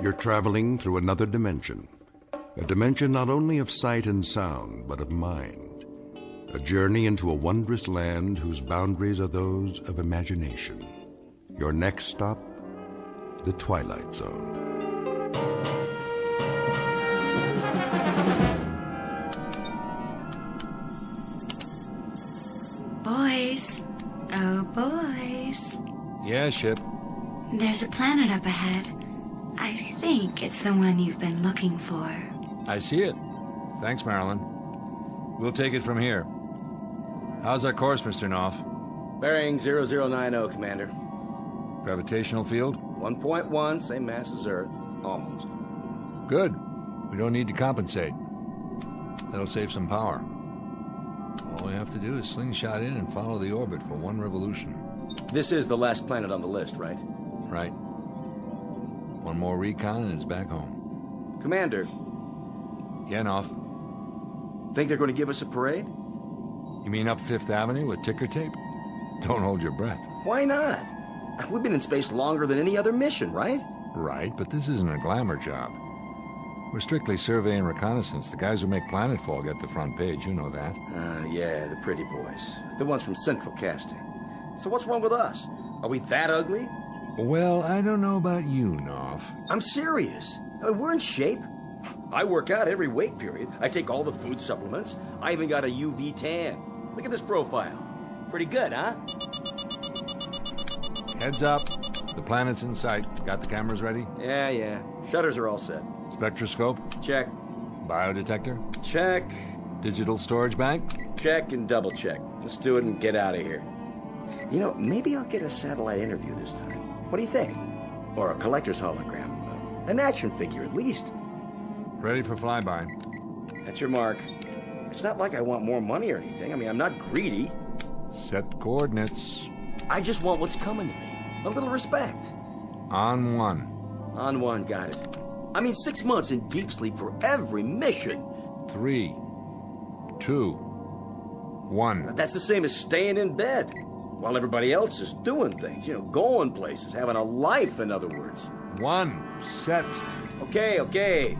You're traveling through another dimension. A dimension not only of sight and sound, but of mind. A journey into a wondrous land whose boundaries are those of imagination. Your next stop, the Twilight Zone. Boys. Oh, boys. Yeah, Ship. There's a planet up ahead. I think it's the one you've been looking for. I see it. Thanks, Marilyn. We'll take it from here. How's our course, Mr. Knopf? Bearing 0090, Commander. Gravitational field? 1.1, same mass as Earth. Almost. Good. We don't need to compensate. That'll save some power. All we have to do is slingshot in and follow the orbit for one revolution. This is the last planet on the list, right? Right. One more recon and it's back home. Commander. Yeah, Knopf. Think they're going to give us a parade? You mean up Fifth Avenue with ticker tape? Don't hold your breath. Why not? We've been in space longer than any other mission, right? Right, but this isn't a glamour job. We're strictly survey and reconnaissance. The guys who make Planetfall get the front page, you know that. Yeah, the pretty boys. The ones from Central Casting. So what's wrong with us? Are we that ugly? Well, I don't know about you, Knopf. I'm serious. I mean, we're in shape. I work out every wait period. I take all the food supplements. I even got a UV tan. Look at this profile. Pretty good, huh? Heads up. The planet's in sight. Got the cameras ready? Yeah. Shutters are all set. Spectroscope? Check. Biodetector? Check. Digital storage bank? Check and double check. Let's do it and get out of here. You know, maybe I'll get a satellite interview this time. What do you think? Or a collector's hologram. An action figure, at least. Ready for flyby. That's your mark. It's not like I want more money or anything. I mean, I'm not greedy. Set coordinates. I just want what's coming to me. A little respect. On one. On one, got it. I mean, 6 months in deep sleep for every mission. 3, 2, 1. That's the same as staying in bed while everybody else is doing things. You know, going places, having a life, in other words. 1. Set. Okay.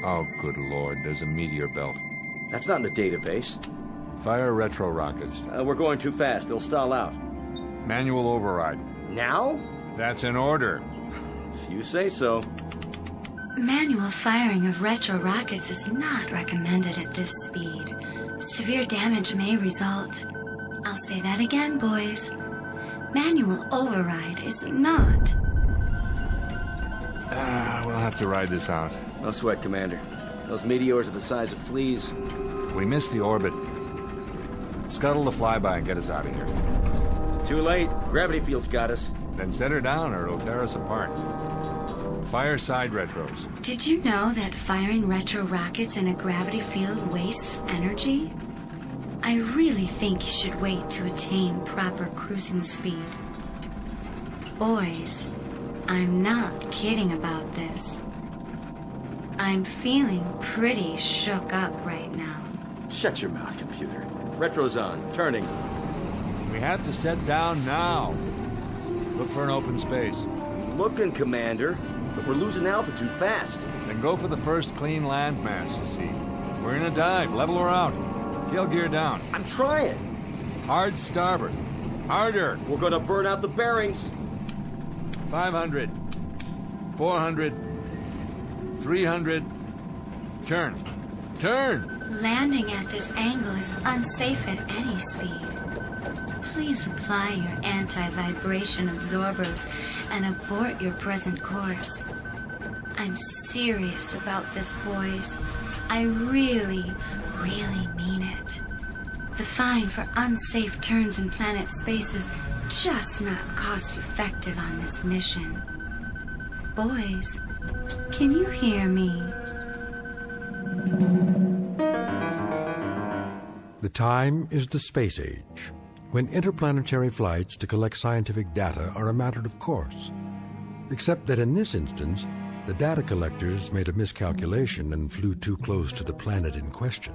Oh, good Lord, there's a meteor belt. That's not in the database. Fire retro rockets. We're going too fast. They'll stall out. Manual override. Now? That's an order. If you say so. Manual firing of retro rockets is not recommended at this speed. Severe damage may result. I'll say that again, boys. Manual override is not. We'll have to ride this out. No sweat, Commander. Those meteors are the size of fleas. We missed the orbit. Scuttle the flyby and get us out of here. Too late. Gravity field's got us. Then set her down or it'll tear us apart. Fire side retros. Did you know that firing retro rockets in a gravity field wastes energy? I really think you should wait to attain proper cruising speed. Boys, I'm not kidding about this. I'm feeling pretty shook up right now. Shut your mouth, computer. Retro's on. Turning. We have to set down now. Look for an open space. Looking, Commander. But we're losing altitude fast. Then go for the first clean landmass, you see. We're in a dive. Level her out. Tail gear down. I'm trying. Hard starboard. Harder. We're gonna burn out the bearings. 500. 400. 300. Turn. Turn! Landing at this angle is unsafe at any speed. Please apply your anti-vibration absorbers and abort your present course. I'm serious about this, boys. I really mean it. The fine for unsafe turns in planet space is just not cost-effective on this mission. Boys, can you hear me? The time is the space age, when interplanetary flights to collect scientific data are a matter of course. Except that in this instance, the data collectors made a miscalculation and flew too close to the planet in question.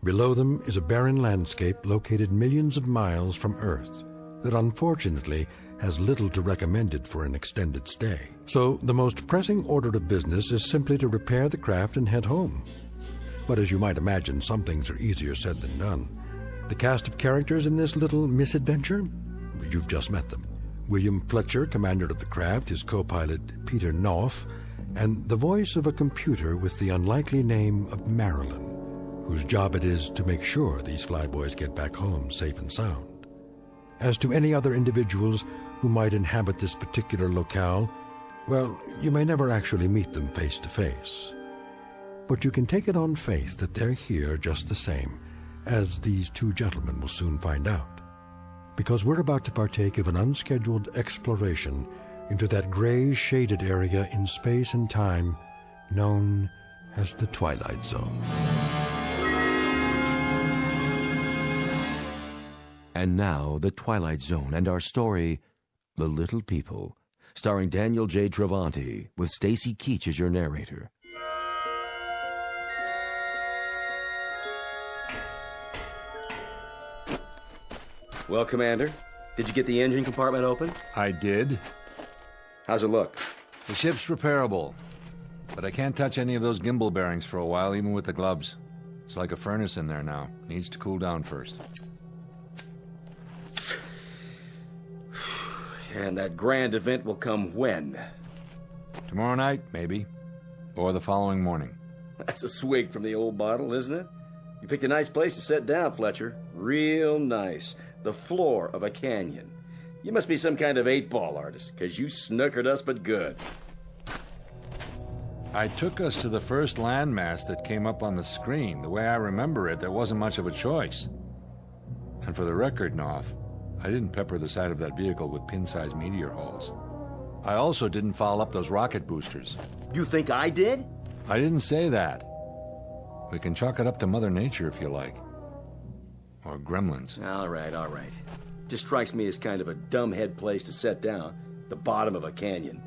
Below them is a barren landscape located millions of miles from Earth. that unfortunately has little to recommend it for an extended stay. So the most pressing order of business is simply to repair the craft and head home. But as you might imagine, some things are easier said than done. The cast of characters in this little misadventure? You've just met them. William Fletcher, commander of the craft, his co-pilot Peter Knopf, and the voice of a computer with the unlikely name of Marilyn, whose job it is to make sure these flyboys get back home safe and sound. As to any other individuals who might inhabit this particular locale, well, you may never actually meet them face to face. But you can take it on faith that they're here just the same, as these two gentlemen will soon find out. Because we're about to partake of an unscheduled exploration into that gray shaded area in space and time known as the Twilight Zone. And now, The Twilight Zone and our story, The Little People, starring Daniel J. Travanti, with Stacy Keach as your narrator. Well, Commander, did you get the engine compartment open? I did. How's it look? The ship's repairable, but I can't touch any of those gimbal bearings for a while, even with the gloves. It's like a furnace in there now. Needs to cool down first. And that grand event will come when? Tomorrow night, maybe. Or the following morning. That's a swig from the old bottle, isn't it? You picked a nice place to sit down, Fletcher. Real nice. The floor of a canyon. You must be some kind of 8-ball artist, because you snookered us but good. I took us to the first landmass that came up on the screen. The way I remember it, there wasn't much of a choice. And for the record, Knopf, I didn't pepper the side of that vehicle with pin-sized meteor holes. I also didn't foul up those rocket boosters. You think I did? I didn't say that. We can chalk it up to Mother Nature if you like. Or gremlins. All right. Just strikes me as kind of a dumbhead place to set down. The bottom of a canyon.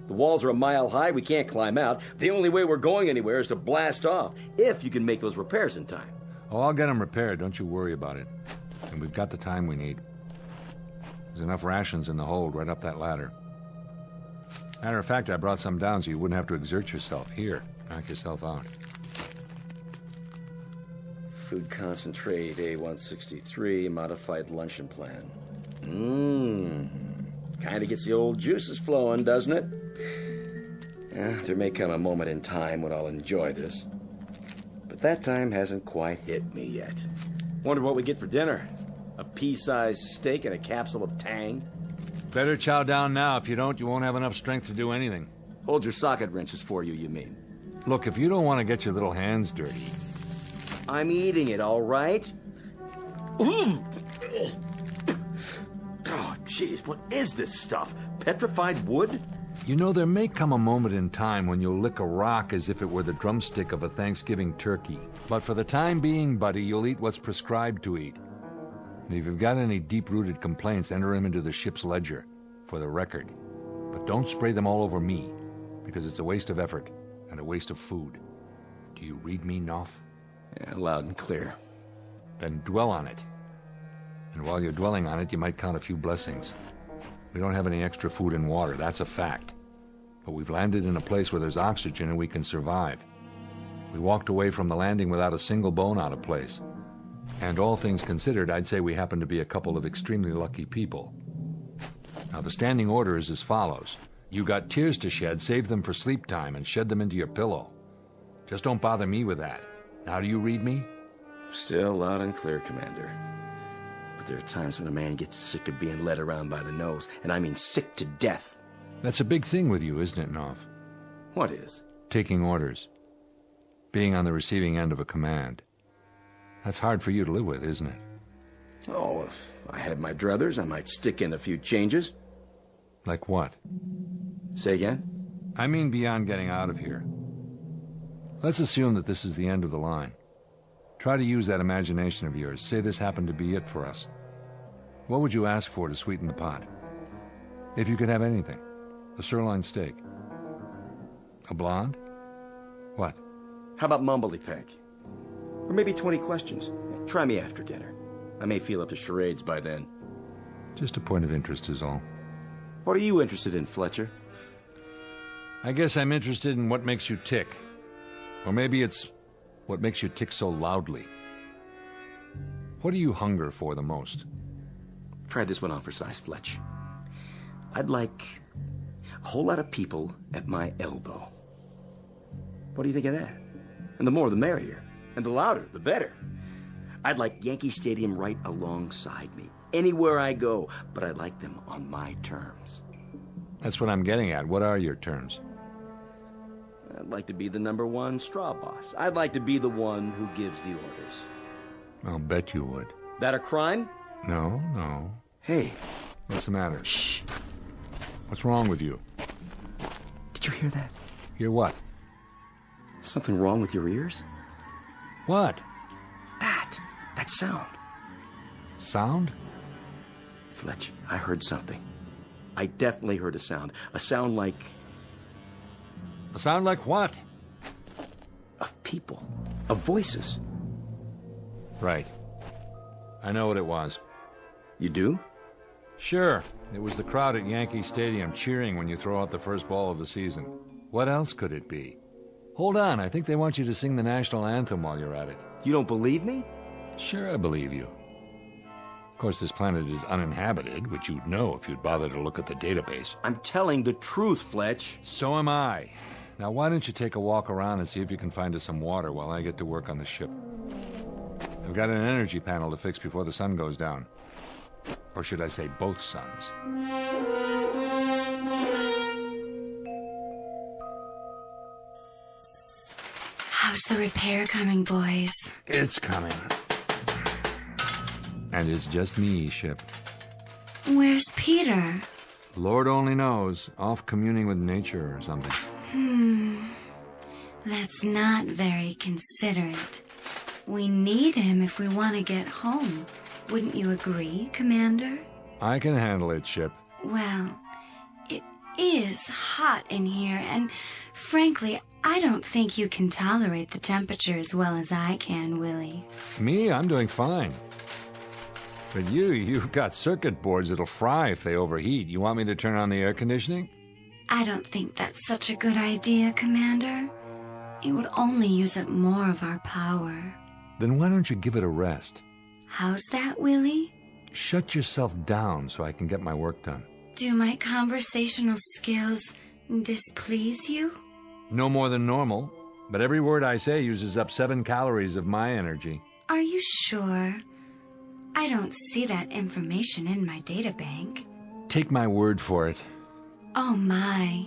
The walls are a mile high, we can't climb out. The only way we're going anywhere is to blast off, if you can make those repairs in time. Oh, I'll get them repaired, don't you worry about it. And we've got the time we need. There's enough rations in the hold right up that ladder. Matter of fact, I brought some down so you wouldn't have to exert yourself. Here, knock yourself out. Food concentrate, A163, modified luncheon plan. Kind of gets the old juices flowing, doesn't it? Yeah, there may come a moment in time when I'll enjoy this. But that time hasn't quite hit me yet. Wonder what we get for dinner. A pea-sized steak and a capsule of Tang? Better chow down now. If you don't, you won't have enough strength to do anything. Hold your socket wrenches for you mean? Look, if you don't want to get your little hands dirty... I'm eating it, all right? Oh, jeez, what is this stuff? Petrified wood? You know, there may come a moment in time when you'll lick a rock as if it were the drumstick of a Thanksgiving turkey. But for the time being, buddy, you'll eat what's prescribed to eat. And if you've got any deep-rooted complaints, enter them into the ship's ledger, for the record. But don't spray them all over me, because it's a waste of effort and a waste of food. Do you read me, Knopf? Yeah, loud and clear. Then dwell on it. And while you're dwelling on it, you might count a few blessings. We don't have any extra food and water, that's a fact. But we've landed in a place where there's oxygen and we can survive. We walked away from the landing without a single bone out of place. And all things considered, I'd say we happen to be a couple of extremely lucky people. Now, the standing order is as follows. You got tears to shed, save them for sleep time, and shed them into your pillow. Just don't bother me with that. Now do you read me? Still loud and clear, Commander. But there are times when a man gets sick of being led around by the nose, and I mean sick to death. That's a big thing with you, isn't it, Knopf? What is? Taking orders. Being on the receiving end of a command. That's hard for you to live with, isn't it? Oh, if I had my druthers, I might stick in a few changes. Like what? Say again? I mean beyond getting out of here. Let's assume that this is the end of the line. Try to use that imagination of yours. Say this happened to be it for us. What would you ask for to sweeten the pot? If you could have anything. A sirloin steak. A blonde? What? How about Mumbly Peg? Or maybe 20 questions. Try me after dinner. I may feel up to charades by then. Just a point of interest is all. What are you interested in, Fletcher? I guess I'm interested in what makes you tick. Or maybe it's what makes you tick so loudly. What do you hunger for the most? Try this one on for size, Fletch. I'd like a whole lot of people at my elbow. What do you think of that? And the more the merrier. And the louder, the better. I'd like Yankee Stadium right alongside me. Anywhere I go, but I'd like them on my terms. That's what I'm getting at. What are your terms? I'd like to be the #1 straw boss. I'd like to be the one who gives the orders. I'll bet you would. That a crime? No. Hey. What's the matter? Shh. What's wrong with you? Did you hear that? Hear what? Something wrong with your ears? What? That sound. Sound? Fletch, I heard something. I definitely heard a sound. A sound like... A sound like what? of people. Of voices. Right. I know what it was. You do? Sure. It was the crowd at Yankee Stadium cheering when you throw out the first ball of the season. What else could it be? Hold on, I think they want you to sing the national anthem while you're at it. You don't believe me? Sure, I believe you. Of course, this planet is uninhabited, which you'd know if you'd bother to look at the database. I'm telling the truth, Fletch. So am I. Now, why don't you take a walk around and see if you can find us some water while I get to work on the ship? I've got an energy panel to fix before the sun goes down. Or should I say both suns? How's the repair coming, boys? It's coming. And it's just me, Ship. Where's Peter? Lord only knows. Off communing with nature or something. That's not very considerate. We need him if we want to get home. Wouldn't you agree, Commander? I can handle it, Ship. Well, it is hot in here, and frankly, I don't think you can tolerate the temperature as well as I can, Willie. Me, I'm doing fine. But you've got circuit boards that'll fry if they overheat. You want me to turn on the air conditioning? I don't think that's such a good idea, Commander. It would only use up more of our power. Then why don't you give it a rest? How's that, Willie? Shut yourself down so I can get my work done. Do my conversational skills displease you? No more than normal, but every word I say uses up 7 calories of my energy. Are you sure? I don't see that information in my databank. Take my word for it. Oh my.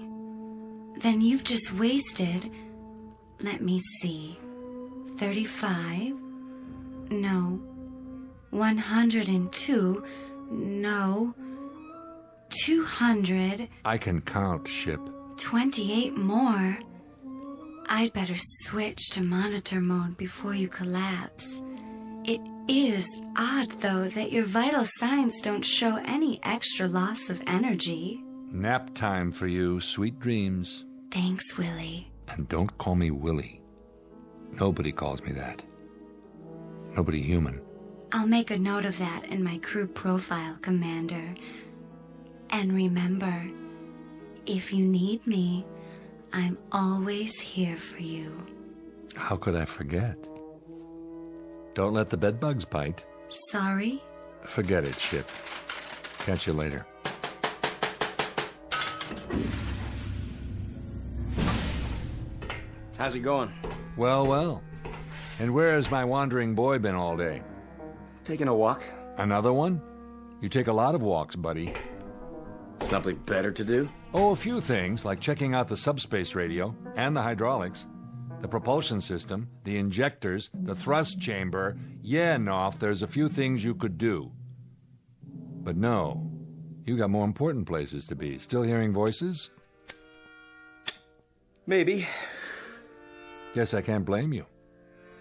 Then you've just wasted, let me see, 35? No. 102? No. 200? I can count, Ship. 28 more. I'd better switch to monitor mode before you collapse. It is odd, though, that your vital signs don't show any extra loss of energy. Nap time for you. Sweet dreams. Thanks, Willie. And don't call me Willie. Nobody calls me that. Nobody human. I'll make a note of that in my crew profile, Commander. And remember, if you need me, I'm always here for you. How could I forget? Don't let the bedbugs bite. Sorry? Forget it, Ship. Catch you later. How's it going? Well. And where has my wandering boy been all day? Taking a walk? Another one? You take a lot of walks, buddy. Something better to do? Oh, a few things, like checking out the subspace radio and the hydraulics, the propulsion system, the injectors, the thrust chamber. Yeah, Knopf, there's a few things you could do. But no, you got more important places to be. Still hearing voices? Maybe. Guess I can't blame you.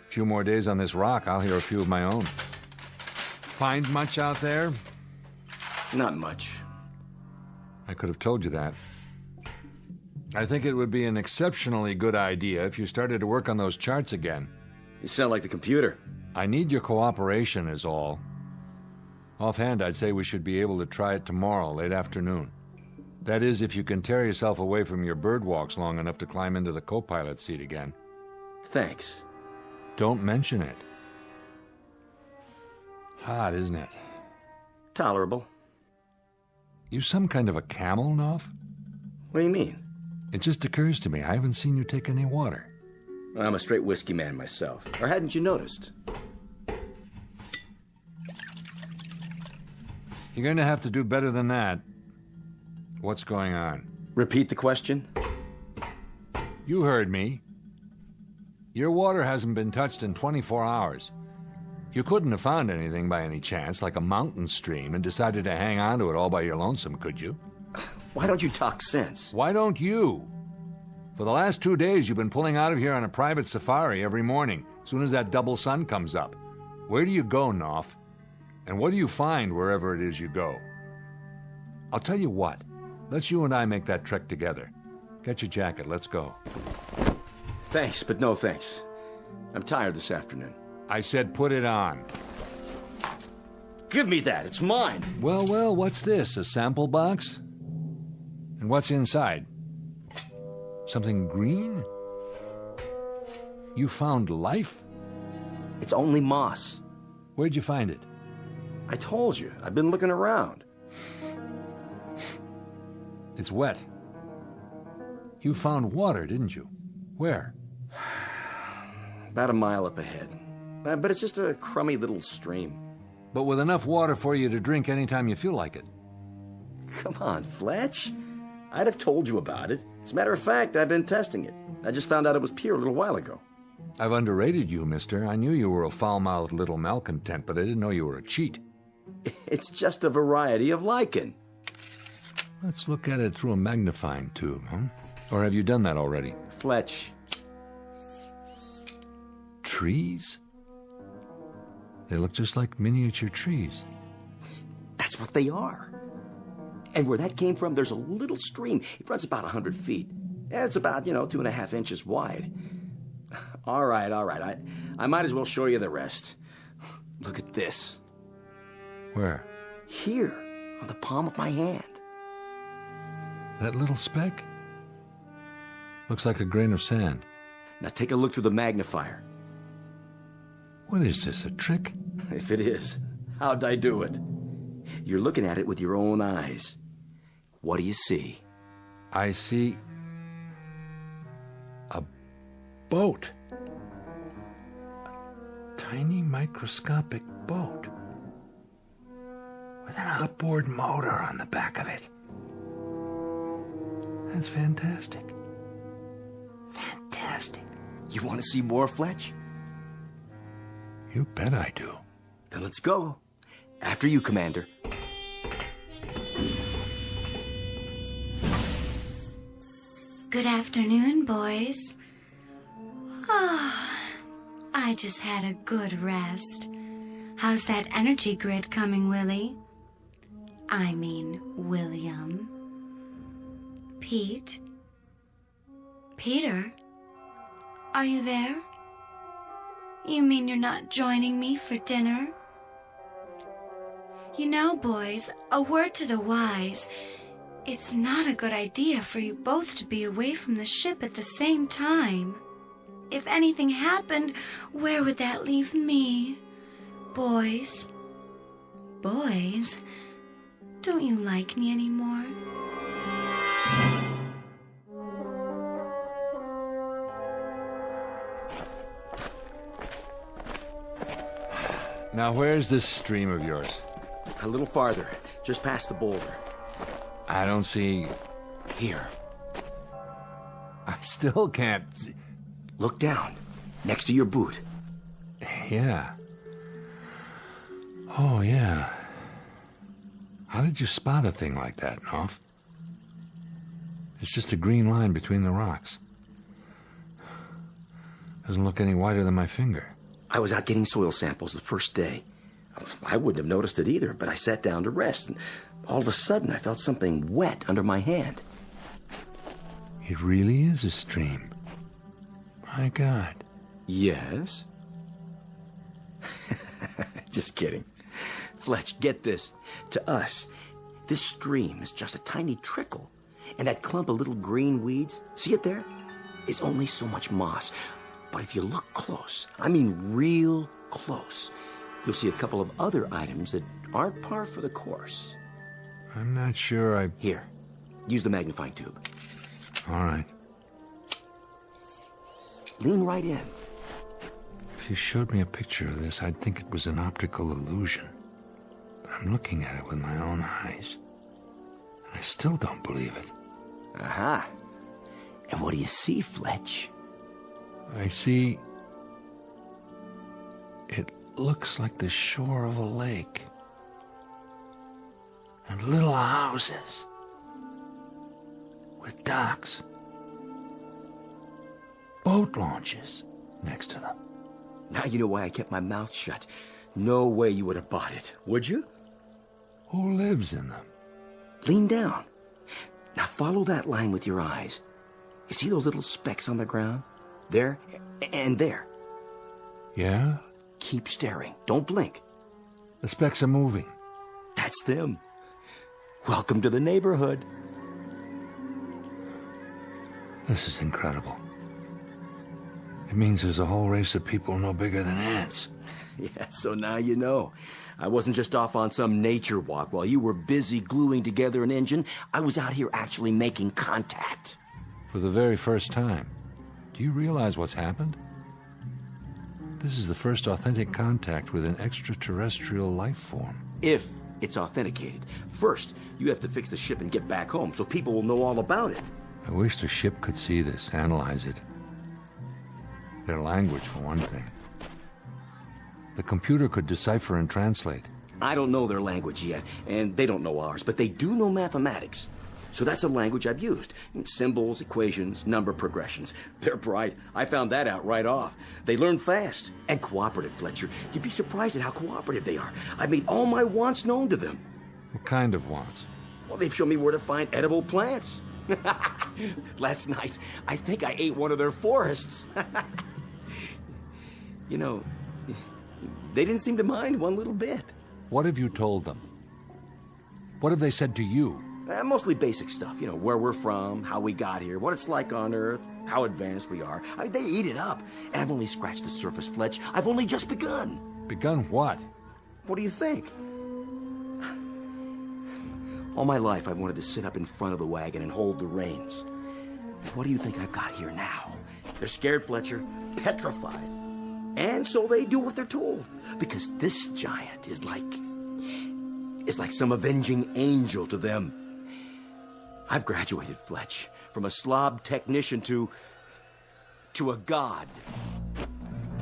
A few more days on this rock, I'll hear a few of my own. Find much out there? Not much. I could have told you that. I think it would be an exceptionally good idea if you started to work on those charts again. You sound like the computer. I need your cooperation is all. Offhand, I'd say we should be able to try it tomorrow, late afternoon. That is, if you can tear yourself away from your bird walks long enough to climb into the co-pilot seat again. Thanks. Don't mention it. Hot, isn't it? Tolerable. You some kind of a camel, Knopf? What do you mean? It just occurs to me, I haven't seen you take any water. I'm a straight whiskey man myself. Or hadn't you noticed? You're going to have to do better than that. What's going on? Repeat the question? You heard me. Your water hasn't been touched in 24 hours. You couldn't have found anything by any chance, like a mountain stream, and decided to hang on to it all by your lonesome, could you? Why don't you talk sense? Why don't you? For the last 2 days, you've been pulling out of here on a private safari every morning, as soon as that double sun comes up. Where do you go, Knopf? And what do you find wherever it is you go? I'll tell you what. Let's you and I make that trek together. Get your jacket, let's go. Thanks, but no thanks. I'm tired this afternoon. I said put it on. Give me that, it's mine! Well, what's this, a sample box? And what's inside? Something green? You found life? It's only moss. Where'd you find it? I told you, I've been looking around. It's wet. You found water, didn't you? Where? About a mile up ahead. But it's just a crummy little stream. But with enough water for you to drink anytime you feel like it. Come on, Fletch. I'd have told you about it. As a matter of fact, I've been testing it. I just found out it was pure a little while ago. I've underrated you, mister. I knew you were a foul-mouthed little malcontent, but I didn't know you were a cheat. It's just a variety of lichen. Let's look at it through a magnifying tube, huh? Or have you done that already? Fletch. Trees? They look just like miniature trees. That's what they are. And where that came from, there's a little stream. It runs about 100 feet. It's about, 2.5 inches wide. All right. I might as well show you the rest. Look at this. Where? Here, on the palm of my hand. That little speck? Looks like a grain of sand. Now take a look through the magnifier. What is this, a trick? If it is, how'd I do it? You're looking at it with your own eyes. What do you see? I see a boat. A tiny microscopic boat. With an outboard motor on the back of it. That's fantastic. Fantastic. You want to see more, Fletch? You bet I do. Then let's go. After you, Commander. Good afternoon, boys. I just had a good rest. How's that energy grid coming, Willie? I mean, William. Pete? Peter? Are you there? You mean you're not joining me for dinner? You know, boys, a word to the wise. It's not a good idea for you both to be away from the ship at the same time. If anything happened, where would that leave me? Boys? Boys? Don't you like me anymore? Now, where's this stream of yours? A little farther, just past the boulder. I don't see... Here. I still can't see... Look down, next to your boot. Yeah. Oh, yeah. How did you spot a thing like that, Knopf? It's just a green line between the rocks. Doesn't look any wider than my finger. I was out getting soil samples the first day. I wouldn't have noticed it either, but I sat down to rest, and all of a sudden I felt something wet under my hand. It really is a stream. My God. Yes? Just kidding. Fletch, get this. To us, this stream is just a tiny trickle. And that clump of little green weeds, see it there? Is only so much moss. But if you look close, I mean real close, you'll see a couple of other items that aren't par for the course. I'm not sure I... Here, use the magnifying tube. All right. Lean right in. If you showed me a picture of this, I'd think it was an optical illusion. But I'm looking at it with my own eyes. And I still don't believe it. Aha. And what do you see, Fletch? I see... It looks like the shore of a lake. And little houses. With docks. Boat launches next to them. Now you know why I kept my mouth shut. No way you would have bought it, would you? Who lives in them? Lean down. Now follow that line with your eyes. You see those little specks on the ground? There and there. Yeah? Keep staring. Don't blink. The specks are moving. That's them. Welcome to the neighborhood. This is incredible. It means there's a whole race of people no bigger than ants. Yeah, so now you know. I wasn't just off on some nature walk while you were busy gluing together an engine. I was out here actually making contact. For the very first time. Do you realize what's happened? This is the first authentic contact with an extraterrestrial life form. If it's authenticated. First, you have to fix the ship and get back home so people will know all about it. I wish the ship could see this, analyze it. Their language, for one thing. The computer could decipher and translate. I don't know their language yet, and they don't know ours, but they do know mathematics. So that's the language I've used. Symbols, equations, number progressions. They're bright. I found that out right off. They learn fast. And cooperative, Fletcher. You'd be surprised at how cooperative they are. I've made all my wants known to them. What kind of wants? Well, they've shown me where to find edible plants. Last night, I think I ate one of their forests. You know, they didn't seem to mind one little bit. What have you told them? What have they said to you? Mostly basic stuff, you know, where we're from, how we got here, what it's like on Earth, how advanced we are. I mean, they eat it up. And I've only scratched the surface, Fletch. I've only just begun. Begun what? What do you think? All my life, I've wanted to sit up in front of the wagon and hold the reins. What do you think I've got here now? They're scared, Fletcher, petrified. And so they do what they're told. Because this giant is like some avenging angel to them. I've graduated, Fletch, from a slob technician to a god.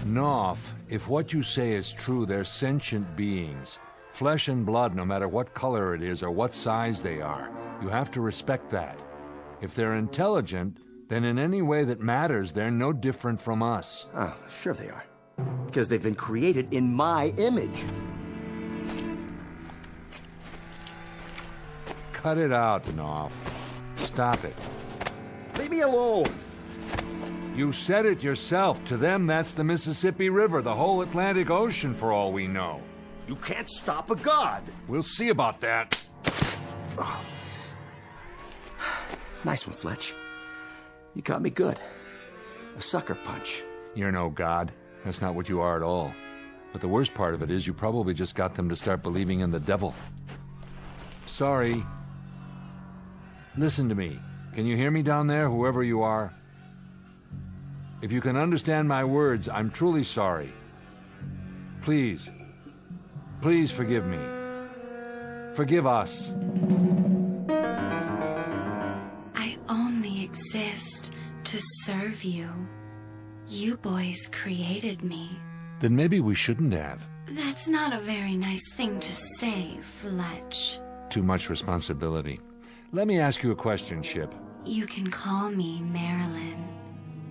Knopf, if what you say is true, they're sentient beings. Flesh and blood, no matter what color it is or what size they are. You have to respect that. If they're intelligent, then in any way that matters, they're no different from us. Oh, sure they are. Because they've been created in my image. Cut it out, Knopf. Stop it. Leave me alone. You said it yourself. To them, that's the Mississippi River, the whole Atlantic Ocean, for all we know. You can't stop a god. We'll see about that. Oh. Nice one, Fletch. You caught me good. A sucker punch. You're no god. That's not what you are at all. But the worst part of it is you probably just got them to start believing in the devil. Sorry. Listen to me. Can you hear me down there, whoever you are? If you can understand my words, I'm truly sorry. Please. Please forgive me. Forgive us. I only exist to serve you. You boys created me. Then maybe we shouldn't have. That's not a very nice thing to say, Fletch. Too much responsibility. Let me ask you a question, Ship. You can call me Marilyn.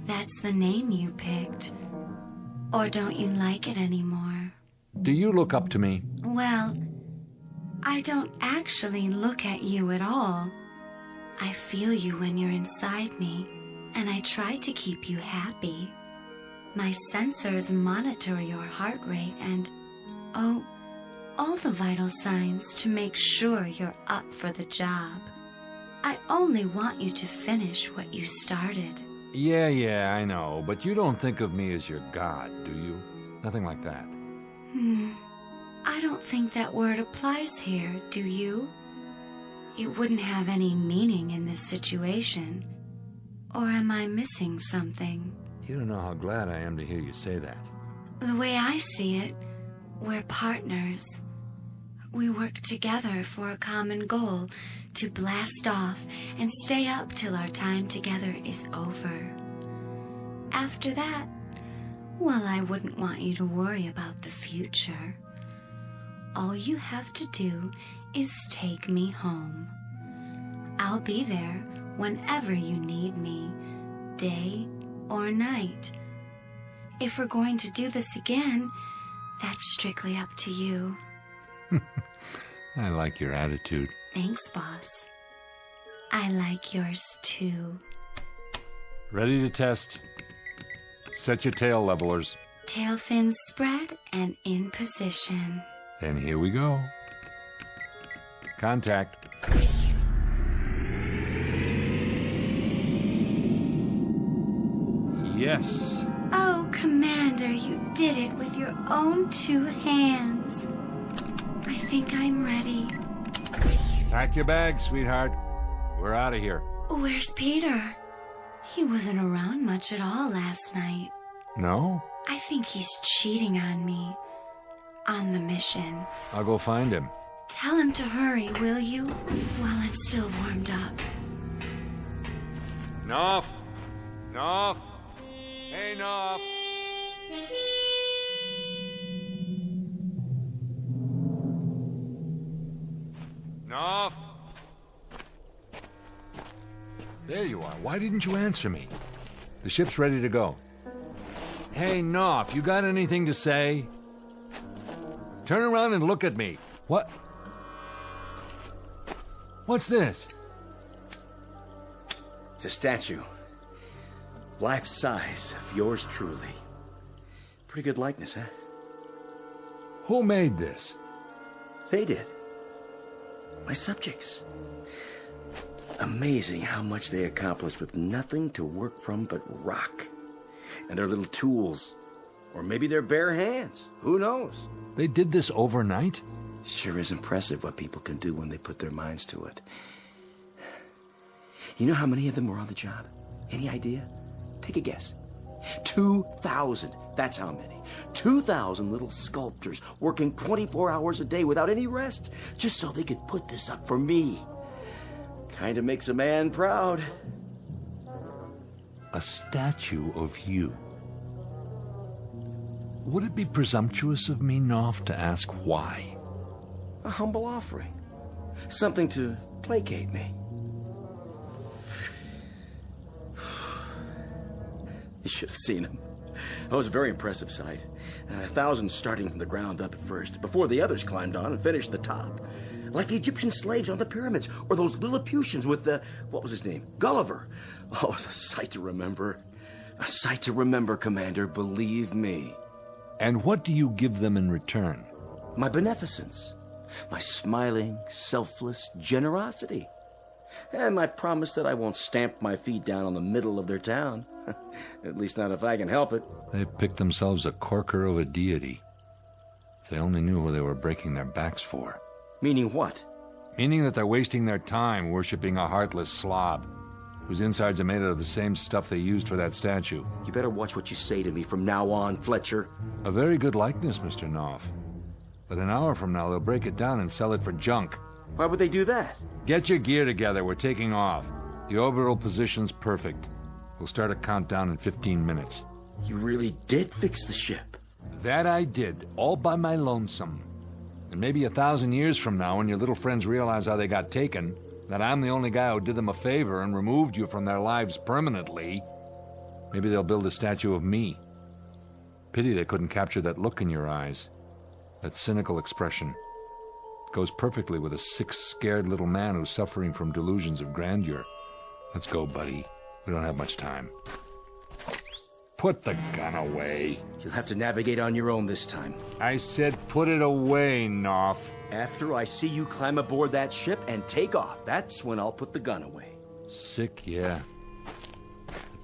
That's the name you picked. Or don't you like it anymore? Do you look up to me? Well, I don't actually look at you at all. I feel you when you're inside me, and I try to keep you happy. My sensors monitor your heart rate and, oh, all the vital signs to make sure you're up for the job. I only want you to finish what you started. Yeah, I know, but you don't think of me as your god, do you? Nothing like that. I don't think that word applies here, do you? It wouldn't have any meaning in this situation. Or am I missing something? You don't know how glad I am to hear you say that. The way I see it, we're partners. We work together for a common goal to blast off and stay up till our time together is over. After that, well, I wouldn't want you to worry about the future. All you have to do is take me home. I'll be there whenever you need me, day or night. If we're going to do this again, that's strictly up to you. I like your attitude. Thanks, boss. I like yours too. Ready to test. Set your tail levelers. Tail fins spread and in position. Then here we go. Contact. Yes. Oh, Commander, you did it with your own 2 hands. I think I'm ready. Pack your bags, sweetheart. We're out of here. Where's Peter? He wasn't around much at all last night. No? I think he's cheating on me. On the mission. I'll go find him. Tell him to hurry, will you? While I'm still warmed up. Knopf! Knopf! Hey, Knopf! Knopf! There you are. Why didn't you answer me? The ship's ready to go. Hey, Knopf, you got anything to say? Turn around and look at me. What? What's this? It's a statue. Life size of yours truly. Pretty good likeness, huh? Who made this? They did. My subjects. Amazing how much they accomplished with nothing to work from but rock. And their little tools. Or maybe their bare hands. Who knows? They did this overnight? Sure is impressive what people can do when they put their minds to it. You know how many of them were on the job? Any idea? Take a guess. 2,000. That's how many. 2,000 little sculptors working 24 hours a day without any rest, just so they could put this up for me. Kind of makes a man proud. A statue of you. Would it be presumptuous of me, Knopf, to ask why? A humble offering. Something to placate me. You should have seen him. It was a very impressive sight. 1,000 starting from the ground up at first, before the others climbed on and finished the top. Like the Egyptian slaves on the pyramids, or those Lilliputians with the, what was his name? Gulliver. Oh, it's a sight to remember. A sight to remember, Commander, believe me. And what do you give them in return? My beneficence. My smiling, selfless generosity. And my promise that I won't stamp my feet down on the middle of their town. At least not if I can help it. They've picked themselves a corker of a deity. If they only knew who they were breaking their backs for. Meaning what? Meaning that they're wasting their time worshipping a heartless slob, whose insides are made out of the same stuff they used for that statue. You better watch what you say to me from now on, Fletcher. A very good likeness, Mr. Knopf. But an hour from now, they'll break it down and sell it for junk. Why would they do that? Get your gear together. We're taking off. The orbital position's perfect. We'll start a countdown in 15 minutes. You really did fix the ship. That I did, all by my lonesome. And maybe 1,000 years from now, when your little friends realize how they got taken, that I'm the only guy who did them a favor and removed you from their lives permanently, maybe they'll build a statue of me. Pity they couldn't capture that look in your eyes. That cynical expression. It goes perfectly with a sick, scared little man who's suffering from delusions of grandeur. Let's go, buddy. We don't have much time. Put the gun away. You'll have to navigate on your own this time. I said put it away, Knopf. After I see you climb aboard that ship and take off, that's when I'll put the gun away. Sick, yeah.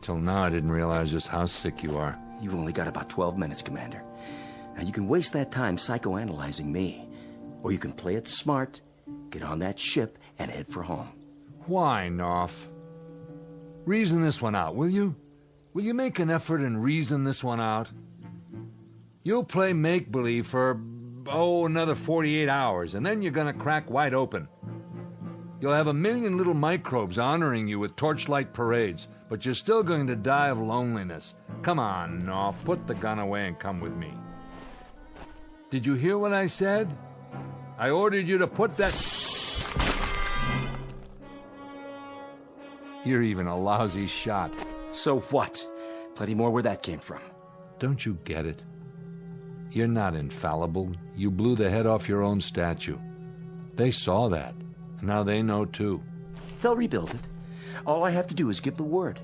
Till now, I didn't realize just how sick you are. You've only got about 12 minutes, Commander. Now, you can waste that time psychoanalyzing me. Or you can play it smart, get on that ship, and head for home. Why, Knopf? Reason this one out, will you? Will you make an effort and reason this one out? You'll play make-believe for, another 48 hours, and then you're gonna crack wide open. You'll have a million little microbes honoring you with torchlight parades, but you're still going to die of loneliness. Come on, Knopf, put the gun away and come with me. Did you hear what I said? I ordered you to put that... You're even a lousy shot. So what? Plenty more where that came from. Don't you get it? You're not infallible. You blew the head off your own statue. They saw that. Now they know too. They'll rebuild it. All I have to do is give the word.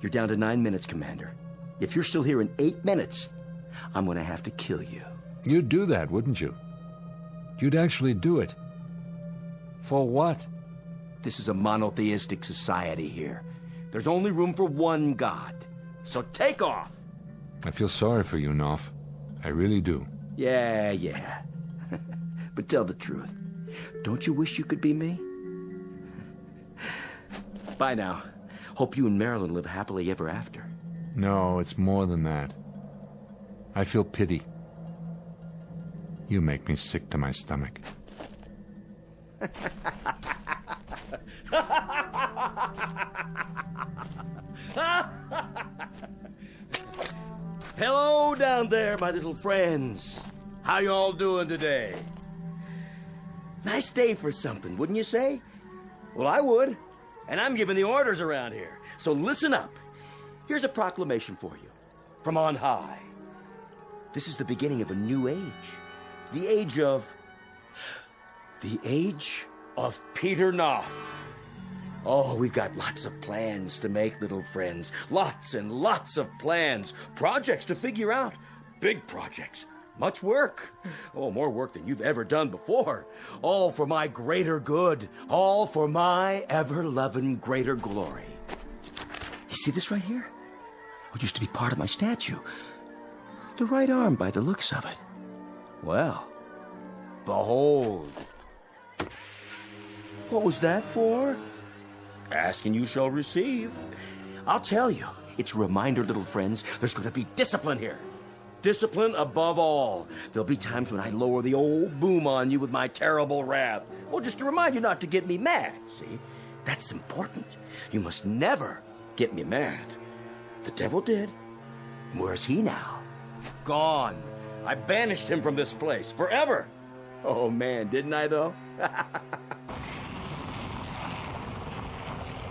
You're down to 9 minutes, Commander. If you're still here in 8 minutes, I'm going to have to kill you. You'd do that, wouldn't you? You'd actually do it. For what? This is a monotheistic society here. There's only room for one God. So take off! I feel sorry for you, Knopf. I really do. Yeah. But tell the truth. Don't you wish you could be me? Bye now. Hope you and Marilyn live happily ever after. No, it's more than that. I feel pity. You make me sick to my stomach. Hello down there, my little friends. How you all doing today? Nice day for something, wouldn't you say? Well, I would. And I'm giving the orders around here. So listen up. Here's a proclamation for you. From on high. This is the beginning of a new age. The age of... Peter Knopf. Oh, we've got lots of plans to make, little friends. Lots and lots of plans. Projects to figure out. Big projects. Much work. Oh, more work than you've ever done before. All for my greater good. All for my ever-loving greater glory. You see this right here? It used to be part of my statue. The right arm by the looks of it. Well, behold. What was that for? Ask and you shall receive. I'll tell you. It's a reminder, little friends, there's going to be discipline here. Discipline above all. There'll be times when I lower the old boom on you with my terrible wrath. Well, just to remind you not to get me mad, see? That's important. You must never get me mad. The devil did. Where's he now? Gone. I banished him from this place forever. Oh, man, didn't I, though?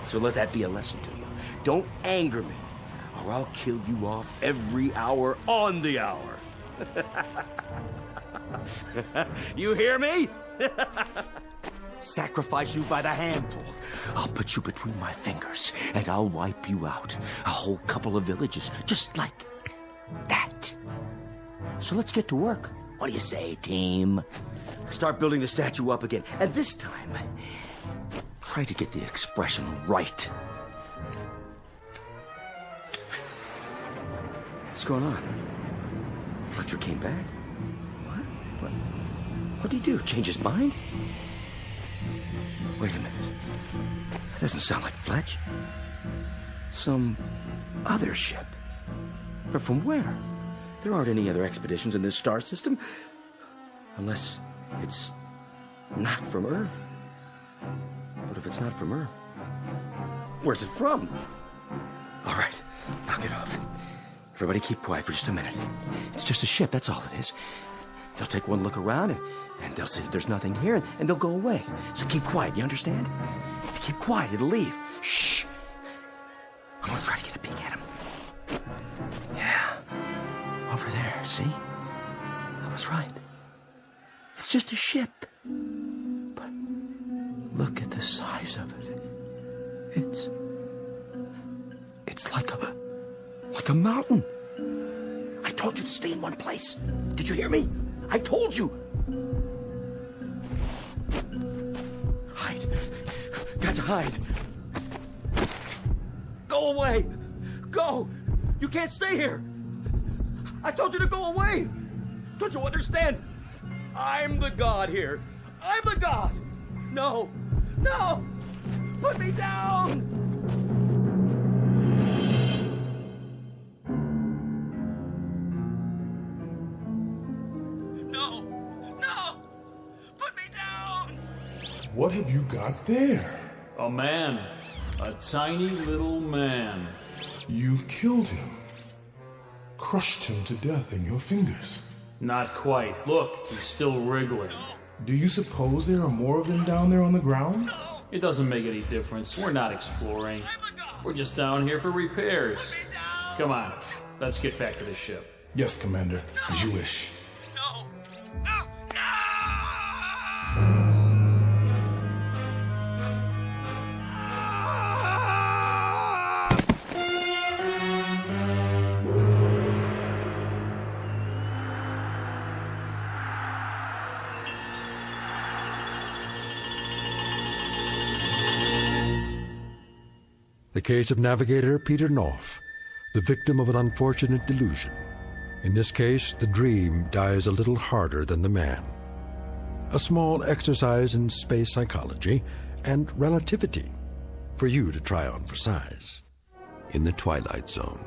So let that be a lesson to you. Don't anger me, or I'll kill you off every hour on the hour. You hear me? Sacrifice you by the handful. I'll put you between my fingers, and I'll wipe you out. A whole couple of villages, just like that. So let's get to work. What do you say, team? Start building the statue up again, and this time, try to get the expression right. What's going on? Fletcher came back? What? What'd he do? Change his mind? Wait a minute. That doesn't sound like Fletch. Some other ship. But from where? There aren't any other expeditions in this star system. Unless it's not from Earth. But if it's not from Earth, where's it from? All right, knock it off. Everybody keep quiet for just a minute. It's just a ship, that's all it is. They'll take one look around and they'll say that there's nothing here and they'll go away. So keep quiet, you understand? If you keep quiet, it'll leave. Shh. I'm gonna try to get a peek at him. Yeah, over there, see? I was right. It's just a ship. But look at the size of it. It's like Like a mountain. I told you to stay in one place. Did you hear me? I told you. Hide. Got to hide. Go away. Go. You can't stay here. I told you to go away. Don't you understand? I'm the god here. I'm the god. No. No. Put me down. No. No. Put me down. What have you got there? A man. A tiny little man. You've killed him. Crushed him to death in your fingers. Not quite. Look, he's still wriggling. Do you suppose there are more of them down there on the ground? It doesn't make any difference. We're not exploring. We're just down here for repairs. Come on, let's get back to the ship. Yes, Commander, as you wish. No. No. No. The case of navigator Peter Knopf, the victim of an unfortunate delusion. In this case, the dream dies a little harder than the man. A small exercise in space psychology and relativity for you to try on for size in the Twilight Zone.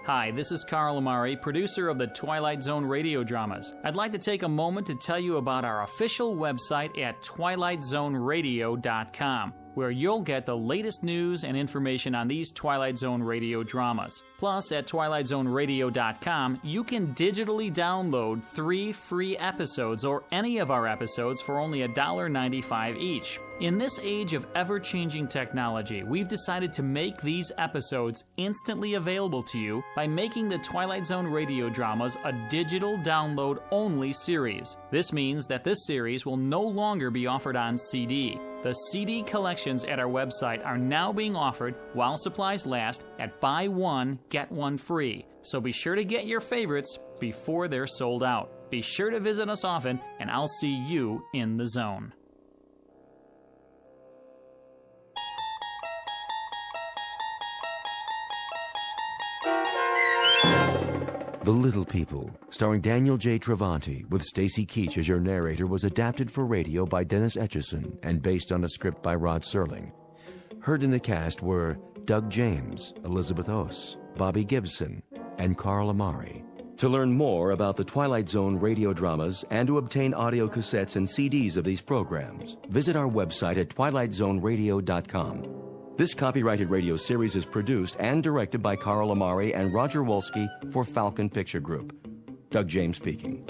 Hi, this is Carl Amari, producer of the Twilight Zone radio dramas. I'd like to take a moment to tell you about our official website at twilightzoneradio.com, where you'll get the latest news and information on these Twilight Zone radio dramas. Plus, at twilightzoneradio.com, you can digitally download 3 free episodes or any of our episodes for only $1.95 each. In this age of ever-changing technology, we've decided to make these episodes instantly available to you by making the Twilight Zone radio dramas a digital download-only series. This means that this series will no longer be offered on CD. The CD collections at our website are now being offered while supplies last at buy one, get one free. So be sure to get your favorites before they're sold out. Be sure to visit us often, and I'll see you in the zone. The Little People, starring Daniel J. Travanti, with Stacy Keach as your narrator, was adapted for radio by Dennis Etchison and based on a script by Rod Serling. Heard in the cast were Doug James, Elizabeth Oss, Bobby Gibson, and Carl Amari. To learn more about the Twilight Zone radio dramas and to obtain audio cassettes and CDs of these programs, visit our website at twilightzoneradio.com. This copyrighted radio series is produced and directed by Carl Amari and Roger Wolski for Falcon Picture Group. Doug James speaking.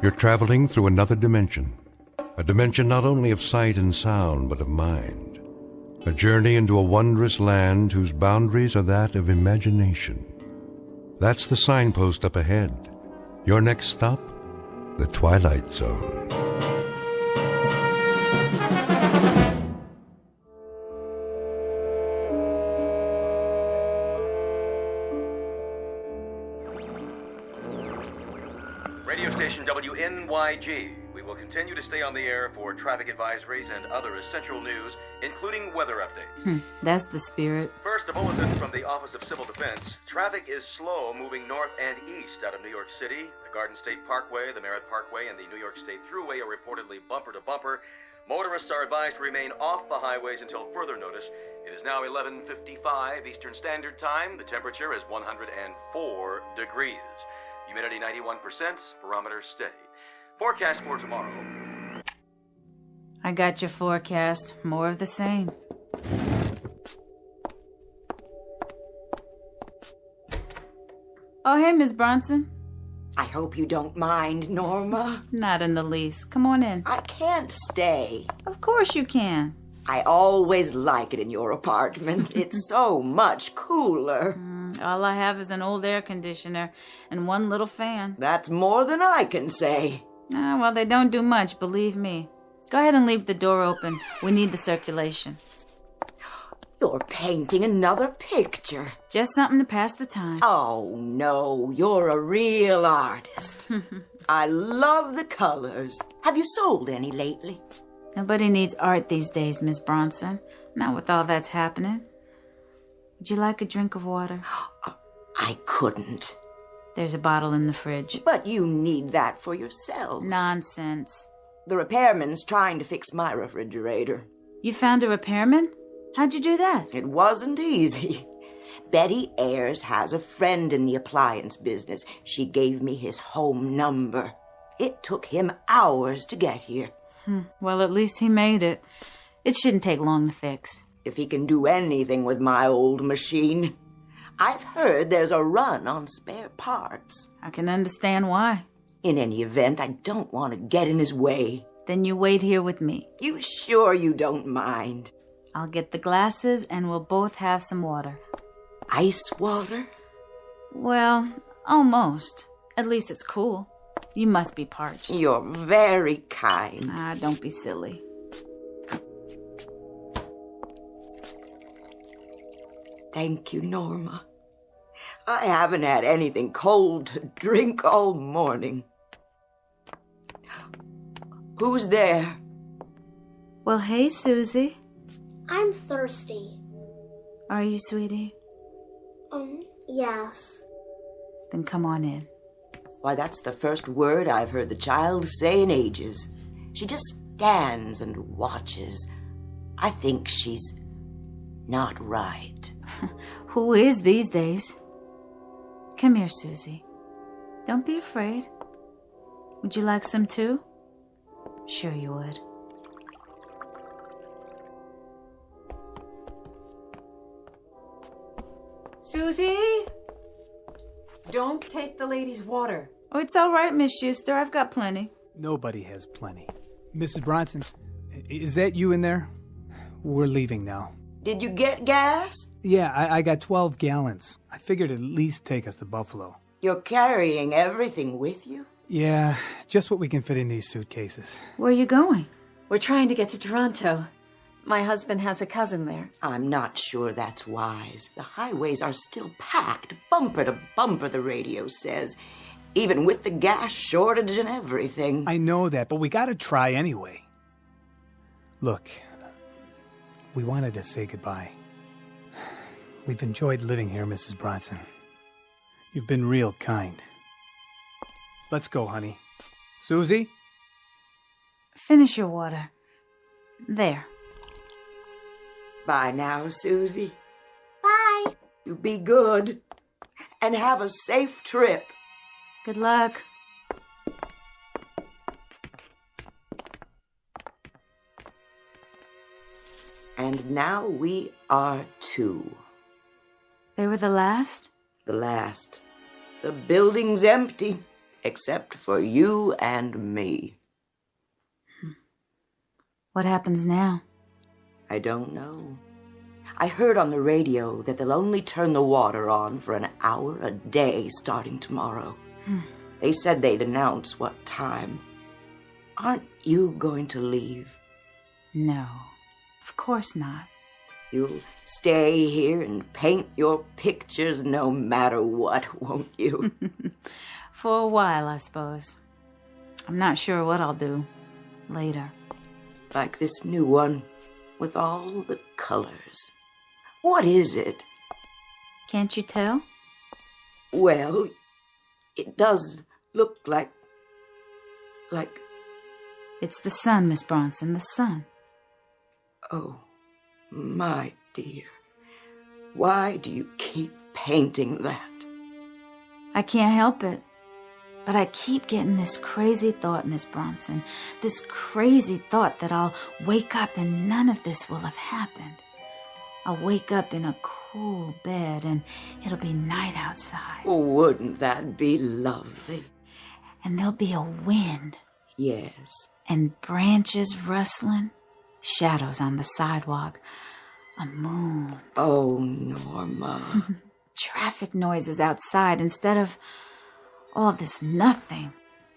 You're traveling through another dimension, a dimension not only of sight and sound, but of mind. A journey into a wondrous land whose boundaries are that of imagination. That's the signpost up ahead. Your next stop, the Twilight Zone. Radio station WNYG. We will continue to stay on the air for traffic advisories and other essential news, including weather updates. That's the spirit. First, a bulletin from the Office of Civil Defense. Traffic is slow moving north and east out of New York City. The Garden State Parkway, the Merritt Parkway, and the New York State Thruway are reportedly bumper to bumper. Motorists are advised to remain off the highways until further notice. It is now 11:55 Eastern Standard Time. The temperature is 104 degrees. Humidity 91%, barometer steady. Forecast for tomorrow. I got your forecast. More of the same. Oh, hey, Miss Bronson. I hope you don't mind, Norma. Not in the least. Come on in. I can't stay. Of course you can. I always like it in your apartment. It's so much cooler. All I have is an old air conditioner and one little fan. That's more than I can say. Well, they don't do much, believe me. Go ahead and leave the door open. We need the circulation. You're painting another picture. Just something to pass the time. Oh, no, you're a real artist. I love the colors. Have you sold any lately? Nobody needs art these days, Miss Bronson. Not with all that's happening. Would you like a drink of water? I couldn't. There's a bottle in the fridge. But you need that for yourself. Nonsense. The repairman's trying to fix my refrigerator. You found a repairman? How'd you do that? It wasn't easy. Betty Ayers has a friend in the appliance business. She gave me his home number. It took him hours to get here. Well, at least he made it. It shouldn't take long to fix. If he can do anything with my old machine. I've heard there's a run on spare parts. I can understand why. In any event, I don't want to get in his way. Then you wait here with me. You sure you don't mind? I'll get the glasses and we'll both have some water. Ice water? Well, almost. At least it's cool. You must be parched. You're very kind. Don't be silly. Thank you, Norma. I haven't had anything cold to drink all morning. Who's there? Well, hey, Susie. I'm thirsty. Are you, sweetie? Yes. Then come on in. Why, that's the first word I've heard the child say in ages. She just stands and watches. I think she's not right. Who is these days? Come here, Susie. Don't be afraid. Would you like some too? Sure you would. Susie? Don't take the lady's water. Oh, it's all right, Miss Schuster. I've got plenty. Nobody has plenty. Mrs. Bronson, is that you in there? We're leaving now. Did you get gas? Yeah, I got 12 gallons. I figured it'd at least take us to Buffalo. You're carrying everything with you? Yeah, just what we can fit in these suitcases. Where are you going? We're trying to get to Toronto. My husband has a cousin there. I'm not sure that's wise. The highways are still packed, bumper to bumper, the radio says. Even with the gas shortage and everything. I know that, but we gotta try anyway. Look, we wanted to say goodbye. We've enjoyed living here, Mrs. Bronson. You've been real kind. Let's go, honey. Susie? Finish your water. There. Bye now, Susie. Bye. You be good. And have a safe trip. Good luck. And now we are two. They were the last? The last. The building's empty, except for you and me. What happens now? I don't know. I heard on the radio that they'll only turn the water on for an hour a day starting tomorrow. They said they'd announce what time. Aren't you going to leave? No, of course not. You'll stay here and paint your pictures no matter what, won't you? For a while, I suppose. I'm not sure what I'll do later. Like this new one, with all the colors. What is it? Can't you tell? Well, it does look like... It's the sun, Miss Bronson, the sun. Oh, my dear. Why do you keep painting that? I can't help it. But I keep getting this crazy thought, Miss Bronson. This crazy thought that I'll wake up and none of this will have happened. I'll wake up in a cool bed and it'll be night outside. Wouldn't that be lovely? And there'll be a wind. Yes. And branches rustling. shadows on the sidewalk, a moon. Oh, Norma. Traffic noises outside instead of all this nothing.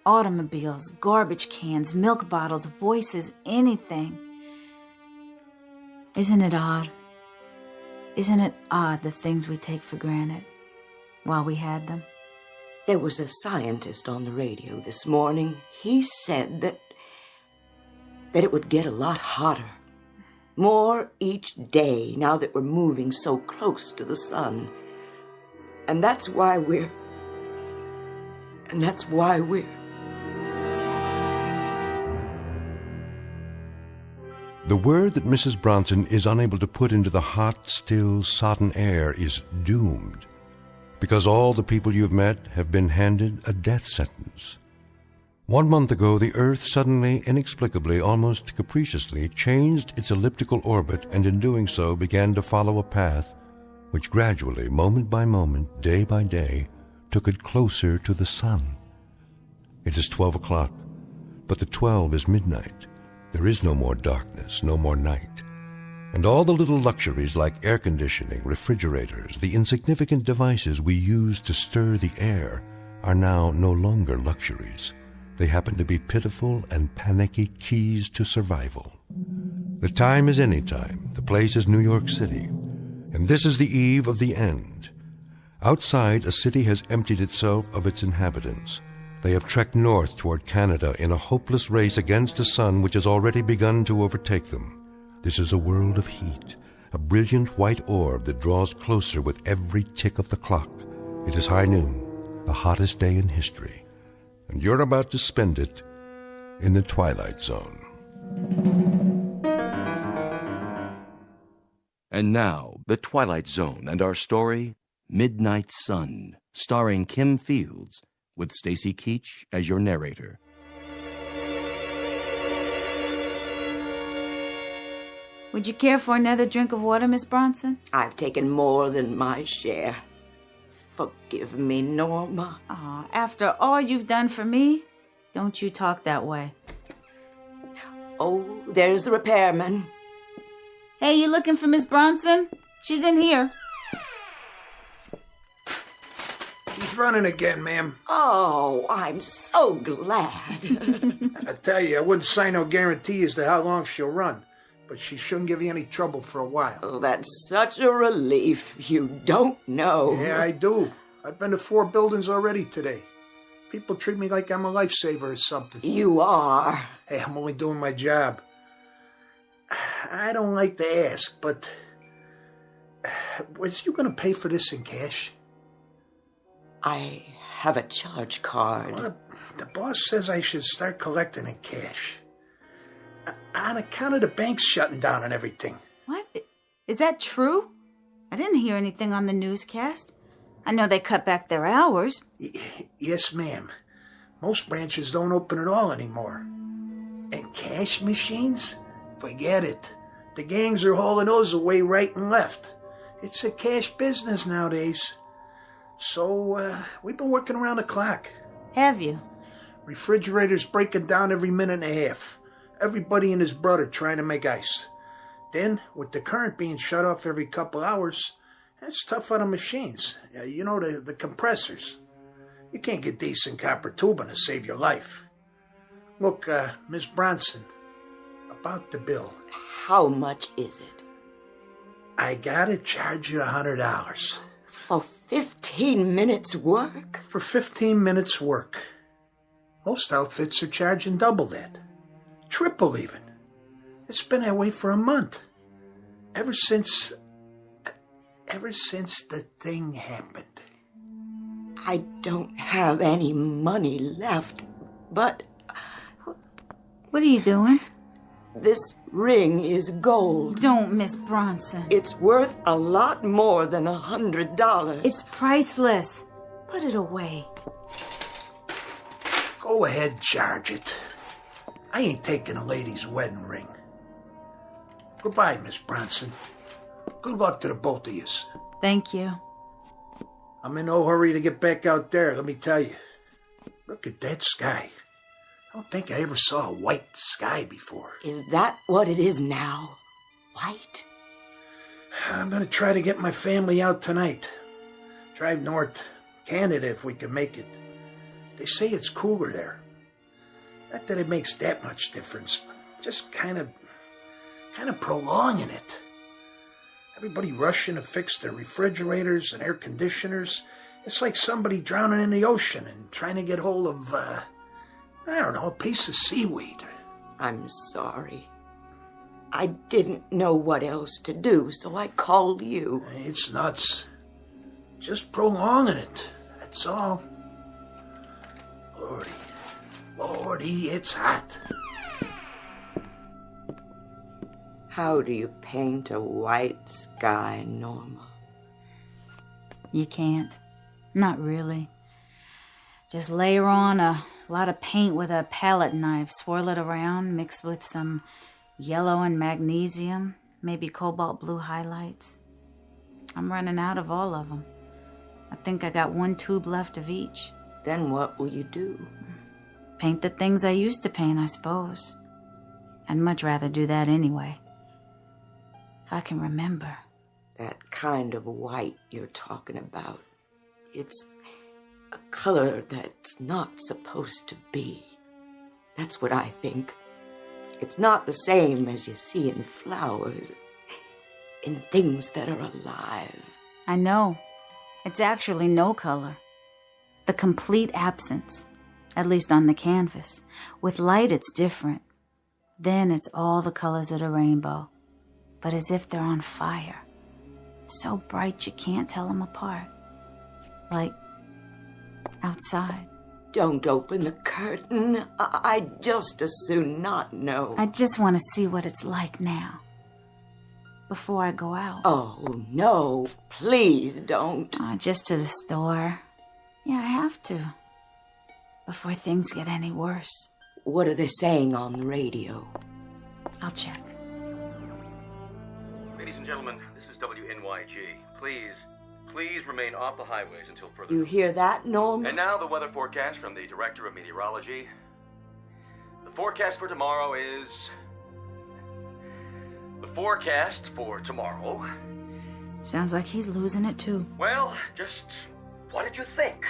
Automobiles, garbage cans, milk bottles, voices, anything. Isn't it odd? Isn't it odd the things we take for granted while we had them? There was a scientist on the radio this morning. He said that it would get a lot hotter. More each day now that we're moving so close to the sun. And that's why we're... The word that Mrs. Bronson is unable to put into the hot, still, sodden air is doomed, because all the people you've met have been handed a death sentence. 1 month ago, the Earth suddenly, inexplicably, almost capriciously, changed its elliptical orbit, and in doing so began to follow a path which gradually, moment by moment, day by day, took it closer to the sun. It is 12 o'clock, but the 12 is midnight. There is no more darkness, no more night. And all the little luxuries like air conditioning, refrigerators, the insignificant devices we use to stir the air are now no longer luxuries. They happen to be pitiful and panicky keys to survival. The time is any time. The place is New York City. And this is the eve of the end. Outside, a city has emptied itself of its inhabitants. They have trekked north toward Canada in a hopeless race against a sun which has already begun to overtake them. This is a world of heat, a brilliant white orb that draws closer with every tick of the clock. It is high noon, the hottest day in history, and you're about to spend it in the Twilight Zone. And now, the Twilight Zone and our story, Midnight Sun, starring Kim Fields, with Stacy Keach as your narrator. Would you care for another drink of water, Miss Bronson? I've taken more than my share. Forgive me, Norma. Aw, after all you've done for me, don't you talk that way. Oh, there's the repairman. Hey, you looking for Miss Bronson? She's in here. She's running again, ma'am. Oh, I'm so glad. I tell you, I wouldn't sign no guarantee as to how long she'll run, but she shouldn't give you any trouble for a while. Oh, that's such a relief. You don't know. Yeah, I do. I've been to 4 buildings already today. People treat me like I'm a lifesaver or something. You are. Hey, I'm only doing my job. I don't like to ask, but was you going to pay for this in cash? I have a charge card. Well, the boss says I should start collecting in cash. On account of the banks shutting down and everything. What? Is that true? I didn't hear anything on the newscast. I know they cut back their hours. Yes, ma'am. Most branches don't open at all anymore. And cash machines? Forget it. The gangs are hauling those away right and left. It's a cash business nowadays. So, we've been working around the clock. Have you? Refrigerators breaking down every minute and a half. Everybody and his brother trying to make ice. Then, with the current being shut off every couple hours, that's tough on the machines. You know, the compressors. You can't get decent copper tubing to save your life. Look, Miss Bronson, about the bill. How much is it? I gotta charge you $100. For 15 minutes work? For 15 minutes work. Most outfits are charging double that. Triple even. It's been that way for a month. Ever since the thing happened. I don't have any money left, but... What are you doing? This ring is gold. Don't, Miss Bronson. It's worth a lot more than $100. It's priceless. Put it away. Go ahead, charge it. I ain't taking a lady's wedding ring. Goodbye, Miss Bronson. Good luck to the both of yous. Thank you. I'm in no hurry to get back out there, let me tell you. Look at that sky. don't think I ever saw a white sky before. Is that what it is now? White? I'm gonna try to get my family out tonight. Drive north, Canada if we can make it. They say it's cooler there. Not that it makes that much difference, but just kind of prolonging it. Everybody rushing to fix their refrigerators and air conditioners. It's like somebody drowning in the ocean and trying to get hold of, I don't know, a piece of seaweed. I'm sorry. I didn't know what else to do, so I called you. It's nuts. Just prolonging it, that's all. Lordy, it's hot. How do you paint a white sky, Norma? You can't. Not really. Just layer on a lot of paint with a palette knife, swirl it around, mix with some yellow and magnesium, maybe cobalt blue highlights. I'm running out of all of them. I think I got 1 tube left of each. Then what will you do? Paint the things I used to paint, I suppose. I'd much rather do that anyway. If I can remember. That kind of white you're talking about. It's a color that's not supposed to be. That's what I think. It's not the same as you see in flowers, in things that are alive. I know. It's actually no color. The complete absence, at least on the canvas. With light, it's different. Then it's all the colors of the rainbow, but as if they're on fire. So bright you can't tell them apart. Like outside. Don't open the curtain. I'd just as soon not know. I just want to see what it's like now. Before I go out. Oh, no. Please don't. Just to the store. Yeah, I have to. Before things get any worse. What are they saying on the radio? I'll check. Ladies and gentlemen, this is WNYG. Please remain off the highways until further. You hear that, Norm? And now the weather forecast from the Director of Meteorology. The forecast for tomorrow is... The forecast for tomorrow... Sounds like he's losing it too. Well, just... What did you think?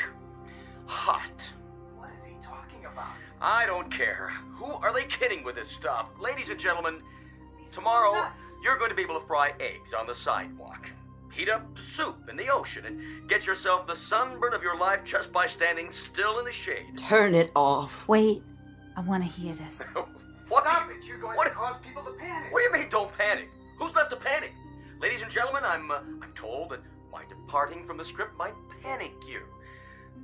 Hot. What is he talking about? I don't care. Who are they kidding with this stuff? Ladies and gentlemen, tomorrow you're going to be able to fry eggs on the sidewalk. Heat up soup in the ocean and get yourself the sunburn of your life just by standing still in the shade. Turn it off. Wait, I want to hear this. What? Stop it! You're going to cause people to panic. What do you mean, don't panic? Who's left to panic? Ladies and gentlemen, I'm told that my departing from the script might panic you.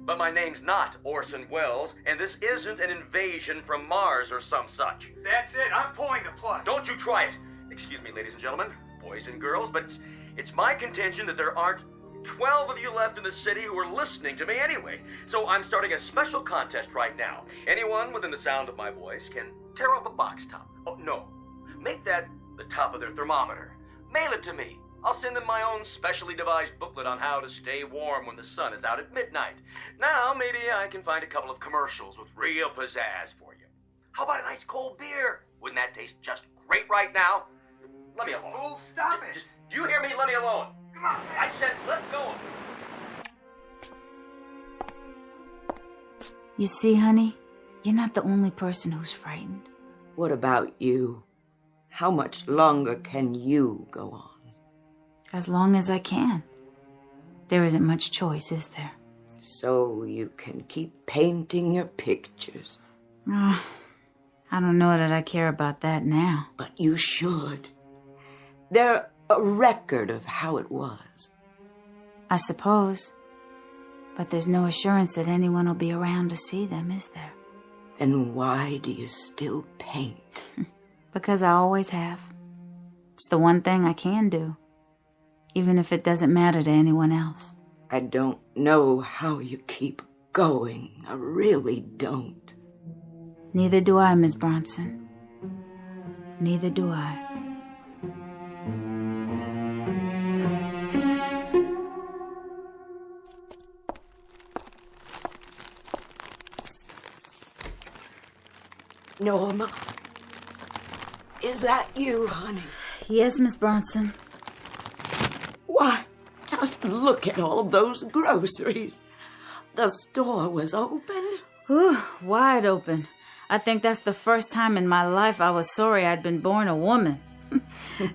But my name's not Orson Welles, and this isn't an invasion from Mars or some such. That's it. I'm pulling the plug. Don't you try it. Excuse me, ladies and gentlemen, boys and girls, but it's my contention that there aren't 12 of you left in the city who are listening to me anyway. So I'm starting a special contest right now. Anyone within the sound of my voice can tear off a box top. Oh, no. Make that the top of their thermometer. Mail it to me. I'll send them my own specially devised booklet on how to stay warm when the sun is out at midnight. Now, maybe I can find a couple of commercials with real pizzazz for you. How about a nice cold beer? Wouldn't that taste just great right now? Let me alone. Fool, stop it. Just, do you hear me? Let me alone. Come on. I said let go. You see, honey, you're not the only person who's frightened. What about you? How much longer can you go on? As long as I can. There isn't much choice, is there? So you can keep painting your pictures. I don't know that I care about that now. But you should. They're a record of how it was. I suppose. But there's no assurance that anyone will be around to see them, is there? Then why do you still paint? Because I always have. It's the one thing I can do. Even if it doesn't matter to anyone else. I don't know how you keep going. I really don't. Neither do I, Miss Bronson. Neither do I. Norma, is that you, honey? Yes, Miss Bronson. Why, just look at all those groceries. The store was open. Ooh, wide open. I think that's the first time in my life I was sorry I'd been born a woman.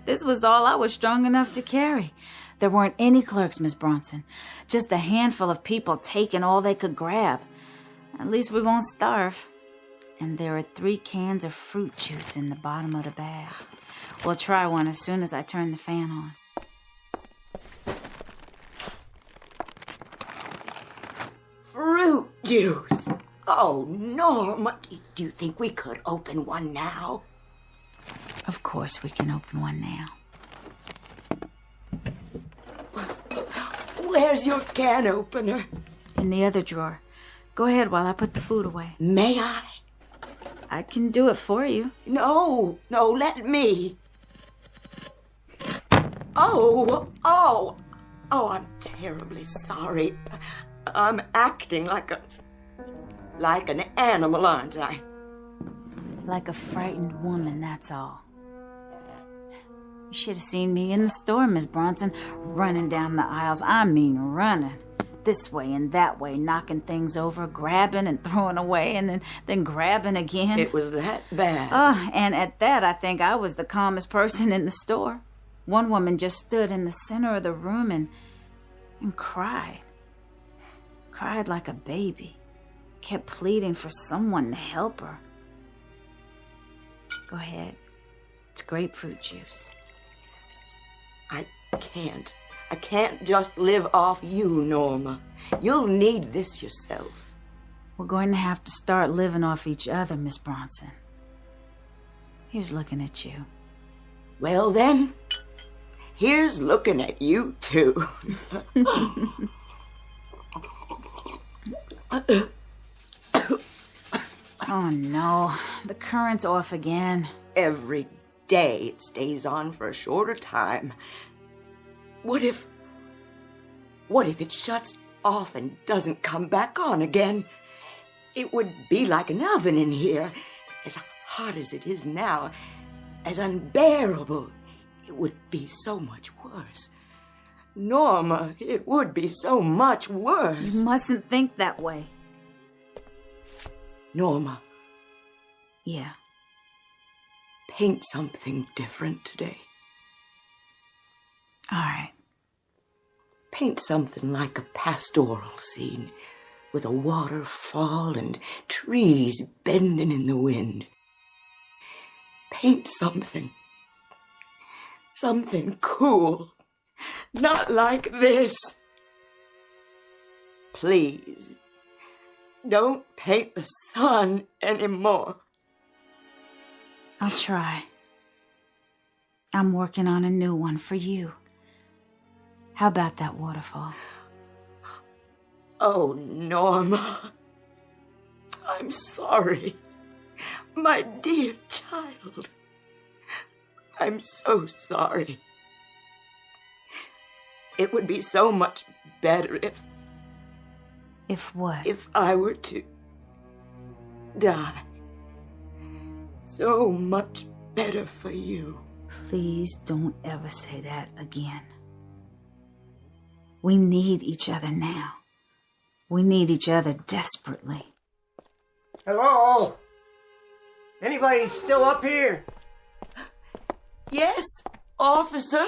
This was all I was strong enough to carry. There weren't any clerks, Miss Bronson. Just a handful of people taking all they could grab. At least we won't starve. And there are 3 cans of fruit juice in the bottom of the bag. We'll try one as soon as I turn the fan on. Fruit juice? Oh, Norma, do you think we could open one now? Of course we can open one now. Where's your can opener? In the other drawer. Go ahead while I put the food away. May I? I can do it for you. No, let me. Oh, I'm terribly sorry. I'm acting like an animal, aren't I? Like a frightened woman, that's all. You should have seen me in the store, Miss Bronson, running down the aisles. I mean running. This way and that way, knocking things over, grabbing and throwing away, and then grabbing again. It was that bad. And at that, I think I was the calmest person in the store. One woman just stood in the center of the room and cried. Cried like a baby. Kept pleading for someone to help her. Go ahead. It's grapefruit juice. I can't just live off you, Norma. You'll need this yourself. We're going to have to start living off each other, Miss Bronson. Here's looking at you. Well then, here's looking at you too. Oh no, the current's off again. Every day it stays on for a shorter time. What if it shuts off and doesn't come back on again? It would be like an oven in here. As hot as it is now, as unbearable. It would be so much worse. Norma, it would be so much worse. You mustn't think that way. Norma. Yeah. Paint something different today. All right. Paint something like a pastoral scene with a waterfall and trees bending in the wind. Paint something cool. Not like this. Please, don't paint the sun anymore. I'll try. I'm working on a new one for you. How about that waterfall? Oh, Norma. I'm sorry. My dear child. I'm so sorry. It would be so much better if... If what? If I were to die. So much better for you. Please don't ever say that again. We need each other now. We need each other desperately. Hello? Anybody still up here? Yes, officer.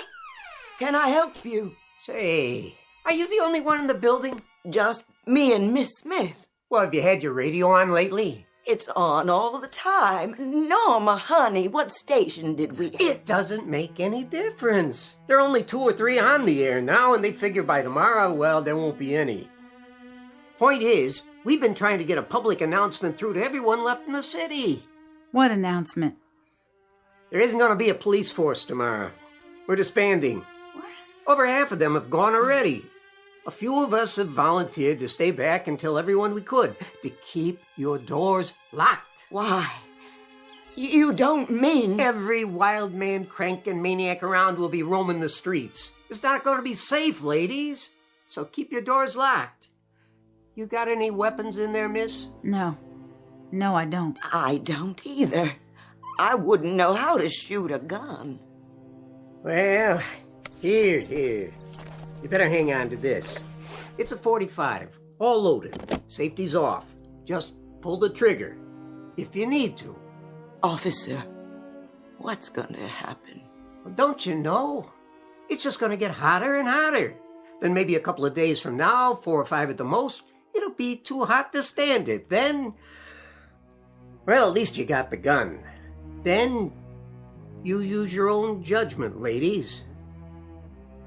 Can I help you? Say, are you the only one in the building? Just me and Miss Smith. Well, have you had your radio on lately? It's on all the time. Norma, honey, what station did we have? It doesn't make any difference. There are only 2 or 3 on the air now, and they figure by tomorrow, well, there won't be any. Point is, we've been trying to get a public announcement through to everyone left in the city. What announcement? There isn't going to be a police force tomorrow. We're disbanding. What? Over half of them have gone already. A few of us have volunteered to stay back and tell everyone we could to keep your doors locked. Why? You don't mean... Every wild man, crank, and maniac around will be roaming the streets. It's not going to be safe, ladies. So keep your doors locked. You got any weapons in there, miss? No. No, I don't. I don't either. I wouldn't know how to shoot a gun. Well, here. You better hang on to this. It's a .45, all loaded. Safety's off. Just pull the trigger, if you need to. Officer, what's going to happen? Well, don't you know? It's just going to get hotter and hotter. Then maybe a couple of days from now, 4 or 5 at the most, it'll be too hot to stand it. Then, well, at least you got the gun. Then, you use your own judgment, ladies.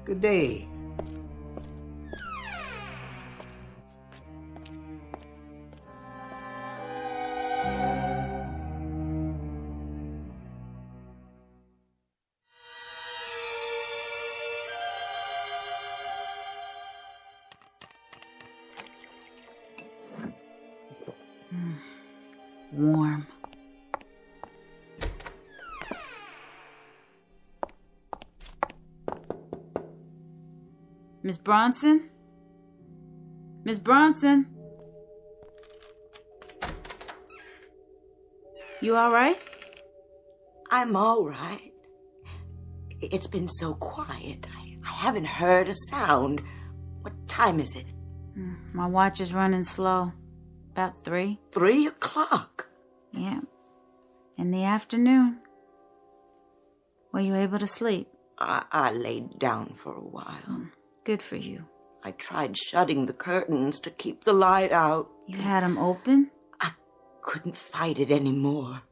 Good day. Warm. Miss Bronson? Miss Bronson? You all right? I'm all right. It's been so quiet. I haven't heard a sound. What time is it? My watch is running slow. About 3. 3 o'clock? Yeah. In the afternoon. Were you able to sleep? I laid down for a while. Good for you. I tried shutting the curtains to keep the light out. You had them open? I couldn't fight it anymore.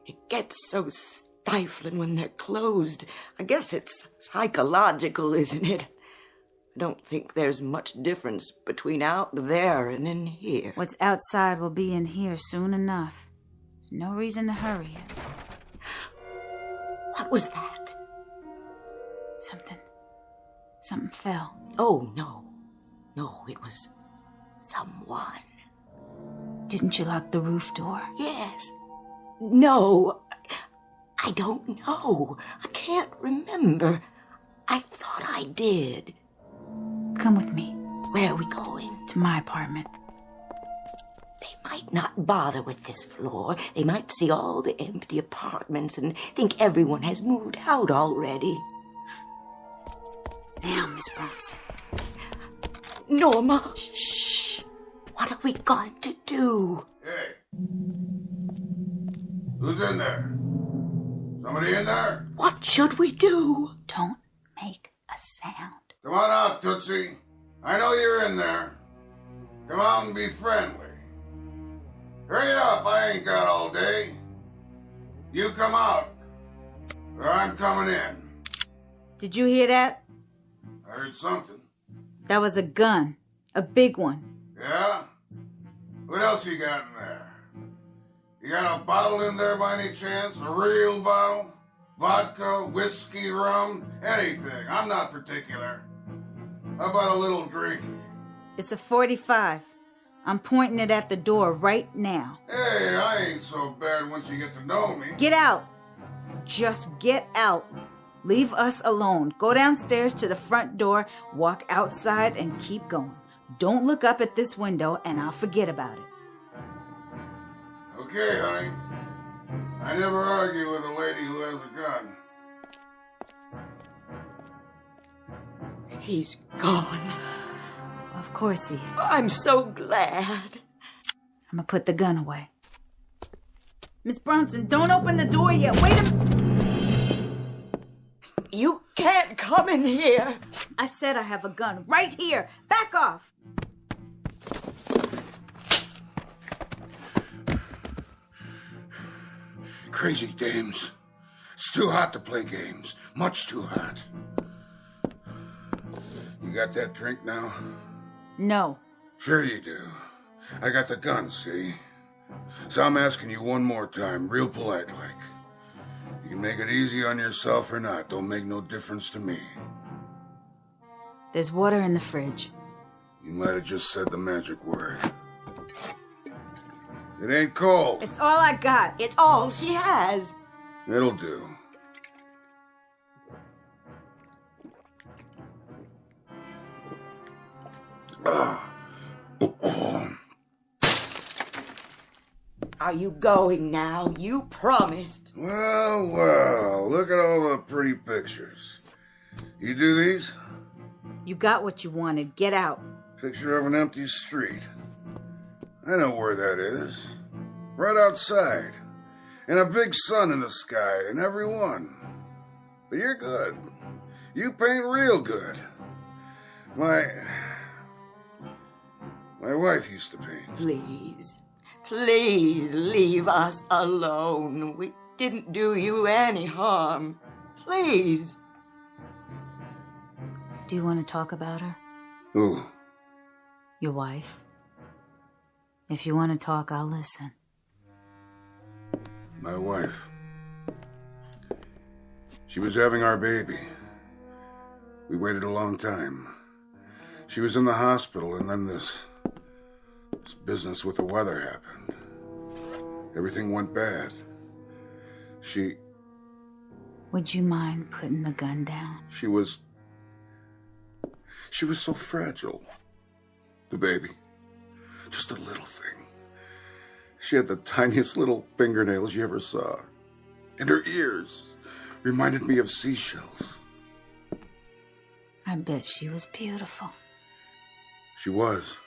It gets so stifling when they're closed. I guess it's psychological, isn't it? I don't think there's much difference between out there and in here. What's outside will be in here soon enough. No reason to hurry it. What was that? Something fell. Oh, no. No, it was someone. Didn't you lock the roof door? Yes. No. I don't know. I can't remember. I thought I did. Come with me. Where are we going? To my apartment. They might not bother with this floor. They might see all the empty apartments and think everyone has moved out already. Now, Miss Bronson. Norma. Shh. What are we going to do? Hey. Who's in there? Somebody in there? What should we do? Don't make a sound. Come on out, Tootsie. I know you're in there. Come out and be friendly. Hurry it up, I ain't got all day. You come out, or I'm coming in. Did you hear that? I heard something. That was a gun. A big one. Yeah? What else you got in there? You got a bottle in there by any chance? A real bottle? Vodka, whiskey, rum, anything. I'm not particular. How about a little drinking? It's a .45. I'm pointing it at the door right now. Hey, I ain't so bad once you get to know me. Get out. Just get out. Leave us alone. Go downstairs to the front door, walk outside, and keep going. Don't look up at this window, and I'll forget about it. Okay, honey. I never argue with a lady who has a gun. He's gone. Of course he is. I'm so glad. I'm gonna put the gun away. Miss Bronson, don't open the door yet. Wait a minute. You can't come in here. I said I have a gun right here. Back off. Crazy dames. It's too hot to play games. Much too hot. You got that drink now? No. Sure you do. I got the gun, see? So I'm asking you one more time, real polite like. You can make it easy on yourself or not. Don't make no difference to me. There's water in the fridge. You might have just said the magic word. It ain't cold. It's all I got. It's all she has. It'll do. Are you going now? You promised. Well, look at all the pretty pictures. You do these? You got what you wanted. Get out. Picture of an empty street. I know where that is. Right outside. And a big sun in the sky in every one. But you're good. You paint real good. My wife used to paint. Please leave us alone. We didn't do you any harm. Please. Do you want to talk about her? Who? Your wife. If you want to talk, I'll listen. My wife. She was having our baby. We waited a long time. She was in the hospital, and then this business with the weather happened. Everything went bad. Would you mind putting the gun down? She was so fragile. The baby. Just a little thing. She had the tiniest little fingernails you ever saw. And her ears reminded me of seashells. I bet she was beautiful. She was.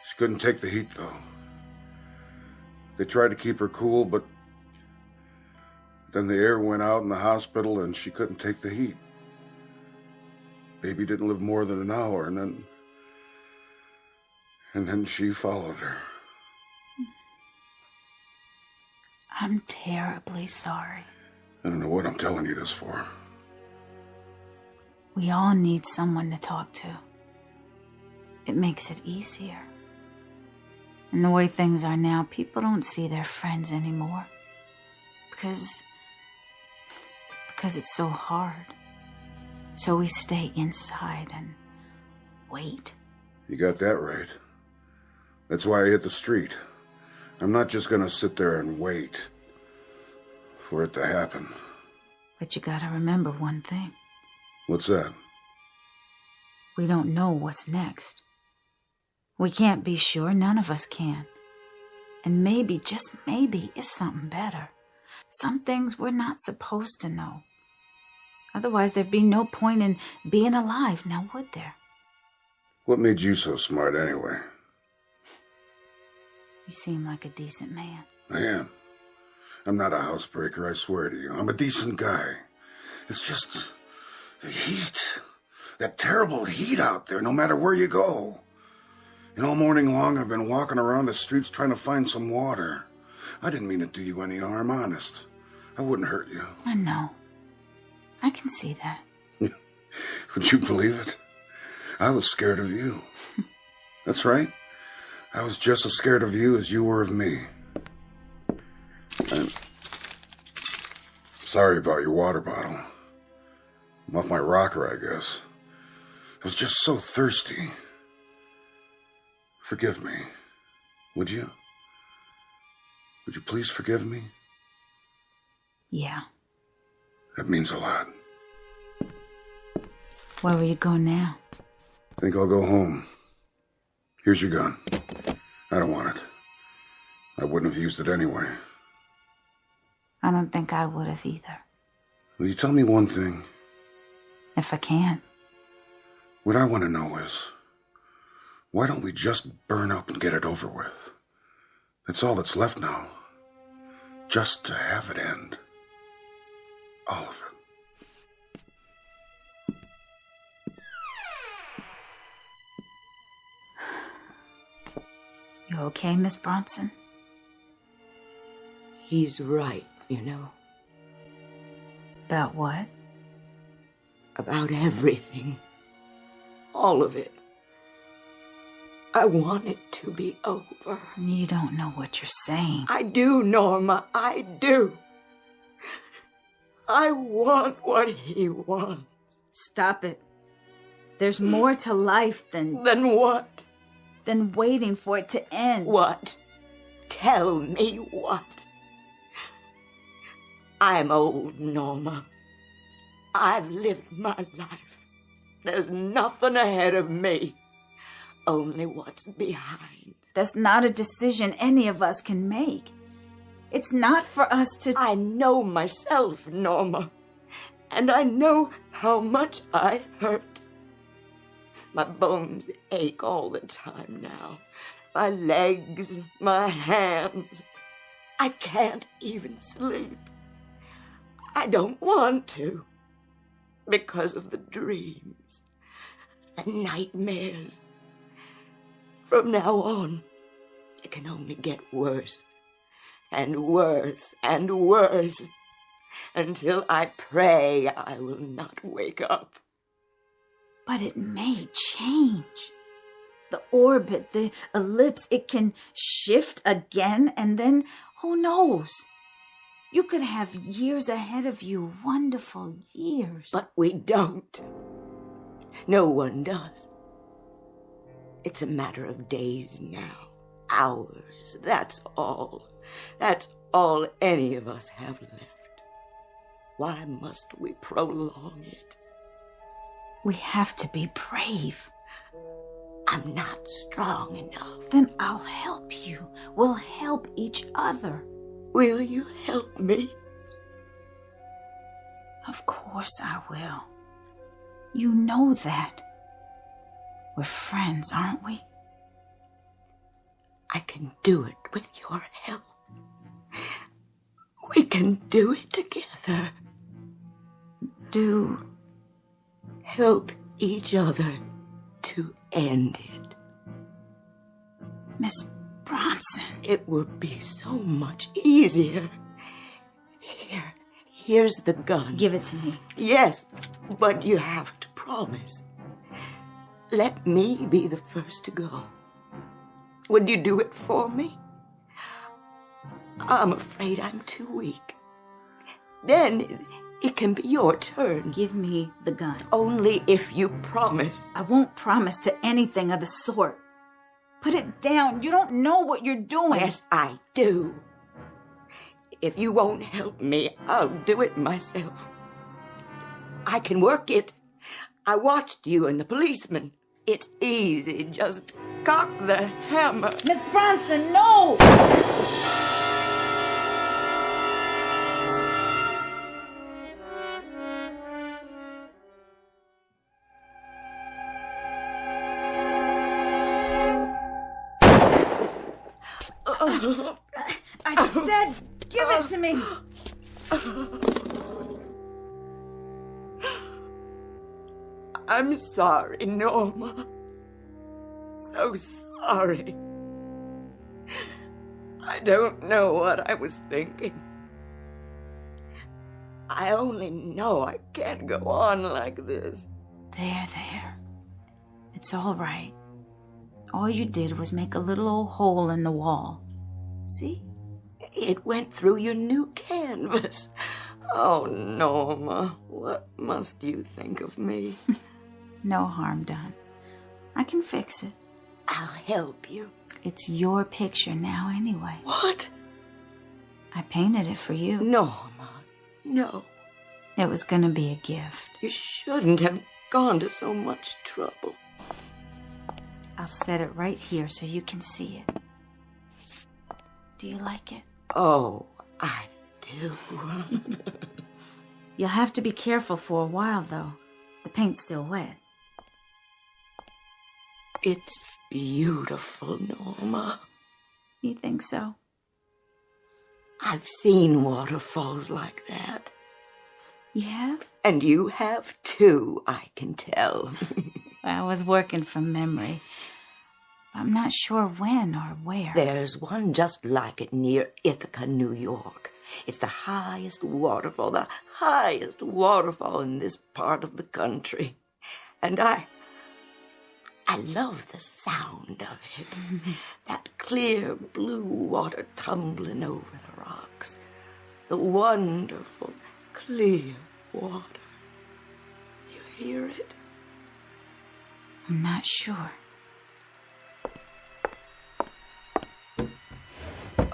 She couldn't take the heat, though. They tried to keep her cool, but then the air went out in the hospital and she couldn't take the heat. Baby didn't live more than an hour, and then she followed her. I'm terribly sorry. I don't know what I'm telling you this for. We all need someone to talk to. It makes it easier. And the way things are now, people don't see their friends anymore. Because it's so hard. So we stay inside and wait. You got that right. That's why I hit the street. I'm not just gonna sit there and wait for it to happen. But you gotta remember one thing. What's that? We don't know what's next. We can't be sure, none of us can. And maybe, just maybe, is something better. Some things we're not supposed to know. Otherwise, there'd be no point in being alive, now would there? What made you so smart anyway? You seem like a decent man. I am. I'm not a housebreaker, I swear to you. I'm a decent guy. It's just the heat. That terrible heat out there, no matter where you go. And all morning long, I've been walking around the streets trying to find some water. I didn't mean to do you any harm, honest. I wouldn't hurt you. I know. I can see that. Would you believe it? I was scared of you. That's right. I was just as scared of you as you were of me. I'm sorry about your water bottle. I'm off my rocker, I guess. I was just so thirsty. Forgive me. Would you? Would you please forgive me? Yeah. That means a lot. Where will you go now? I think I'll go home. Here's your gun. I don't want it. I wouldn't have used it anyway. I don't think I would have either. Will you tell me one thing? If I can. What I want to know is, why don't we just burn up and get it over with? That's all that's left now. Just to have it end. All of it. You okay, Miss Bronson? He's right, you know. About what? About everything. All of it. I want it to be over. You don't know what you're saying. I do, Norma. I do. I want what he wants. Stop it. There's more to life than... Than what? Than waiting for it to end. What? Tell me what? I'm old, Norma. I've lived my life. There's nothing ahead of me. only what's behind. That's not a decision any of us can make. It's not for us to... I know myself, Norma. And I know how much I hurt. My bones ache all the time now. My legs, my hands. I can't even sleep. I don't want to. Because of the dreams. The nightmares. From now on, it can only get worse. And worse and worse. Until I pray I will not wake up. But it may change. The orbit, the ellipse, it can shift again, and then who knows? You could have years ahead of you, wonderful years. But we don't. No one does. It's a matter of days now, hours, that's all. That's all any of us have left. Why must we prolong it? We have to be brave. I'm not strong enough. Then I'll help you. We'll help each other. Will you help me? Of course I will. You know that. We're friends, aren't we? I can do it with your help. We can do it together. Help each other to end it. Miss Bronson. It would be so much easier. Here's the gun. Give it to me. Yes, but you have to promise. Let me be the first to go. Would you do it for me? I'm afraid I'm too weak. Then it can be your turn. Give me the gun. Only if you promise. I won't promise to anything of the sort. Put it down. You don't know what you're doing. Yes, I do. If you won't help me, I'll do it myself. I can work it. I watched you and the policeman. It's easy. Just cock the hammer. Miss Bronson, no! I said, give it to me. I'm sorry, Norma. So sorry. I don't know what I was thinking. I only know I can't go on like this. There. It's all right. All you did was make a little old hole in the wall. See? It went through your new canvas. Oh, Norma, what must you think of me? No harm done. I can fix it. I'll help you. It's your picture now anyway. What? I painted it for you. Norma, no. It was gonna be a gift. You shouldn't have gone to so much trouble. I'll set it right here so you can see it. Do you like it? Oh, I do. You'll have to be careful for a while, though. The paint's still wet. It's beautiful, Norma. You think so? I've seen waterfalls like that. You have? And you have too, I can tell. I was working from memory. I'm not sure when or where. There's one just like it near Ithaca, New York. It's the highest waterfall in this part of the country. And I love the sound of it. That clear blue water tumbling over the rocks. The wonderful, clear water. You hear it? I'm not sure.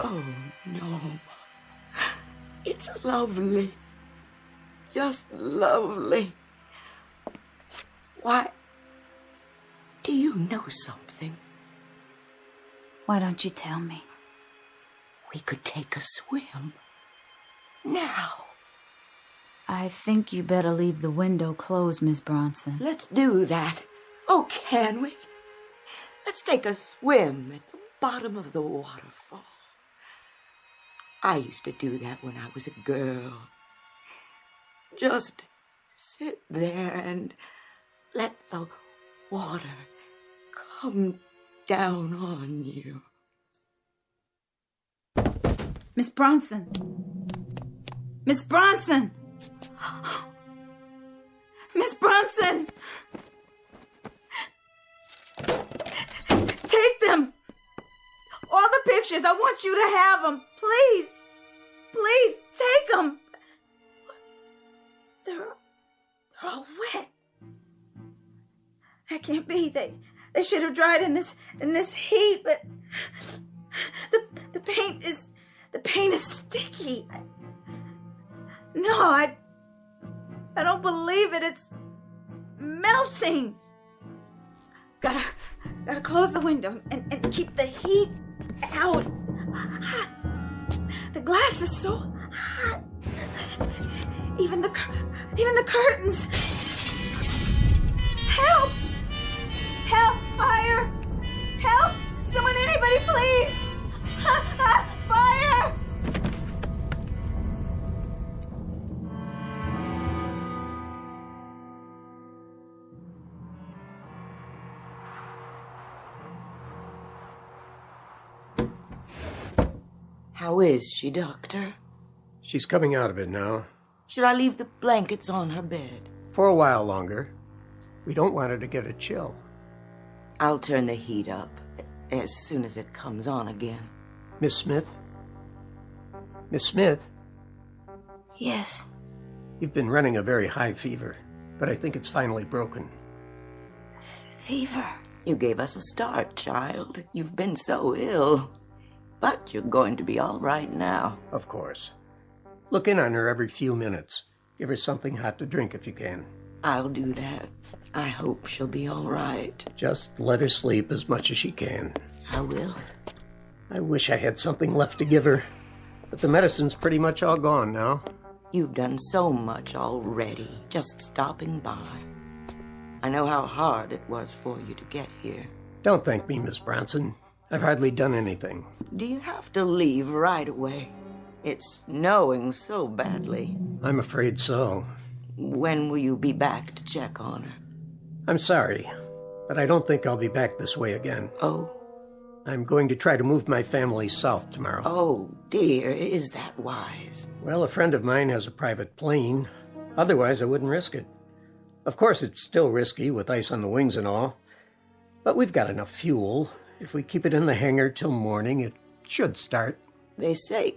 Oh, no. It's lovely. Just lovely. Why, do you you know something? Why don't you tell me? We could take a swim. Now. I think you better leave the window closed, Miss Bronson. Let's do that. Oh, can we? Let's take a swim at the bottom of the waterfall. I used to do that when I was a girl. Just sit there and let the water come down on you. Miss Bronson! Miss Bronson! Miss Bronson! Take them! All the pictures, I want you to have them. Please! Please, take them! They're all wet. That can't be. They should have dried in this heat, but the paint is sticky. I don't believe it. It's melting. Gotta close the window and keep the heat out. The glass is so hot. Even the curtains. Help! Help! Fire! Help! Someone, anybody, please! Fire! How is she, Doctor? She's coming out of it now. Should I leave the blankets on her bed? For a while longer. We don't want her to get a chill. I'll turn the heat up as soon as it comes on again. Miss Smith? Miss Smith? Yes? You've been running a very high fever, but I think it's finally broken. Fever? You gave us a start, child. You've been so ill. But you're going to be all right now. Of course. Look in on her every few minutes. Give her something hot to drink if you can. I'll do that. I hope she'll be all right. Just let her sleep as much as she can. I will. I wish I had something left to give her, but the medicine's pretty much all gone now. You've done so much already, just stopping by. I know how hard it was for you to get here. Don't thank me, Miss Bronson. I've hardly done anything. Do you have to leave right away? It's snowing so badly. I'm afraid so. When will you be back to check on her? I'm sorry, but I don't think I'll be back this way again. Oh? I'm going to try to move my family south tomorrow. Oh, dear, is that wise? Well, a friend of mine has a private plane. Otherwise, I wouldn't risk it. Of course, it's still risky with ice on the wings and all. But we've got enough fuel. If we keep it in the hangar till morning, it should start. They say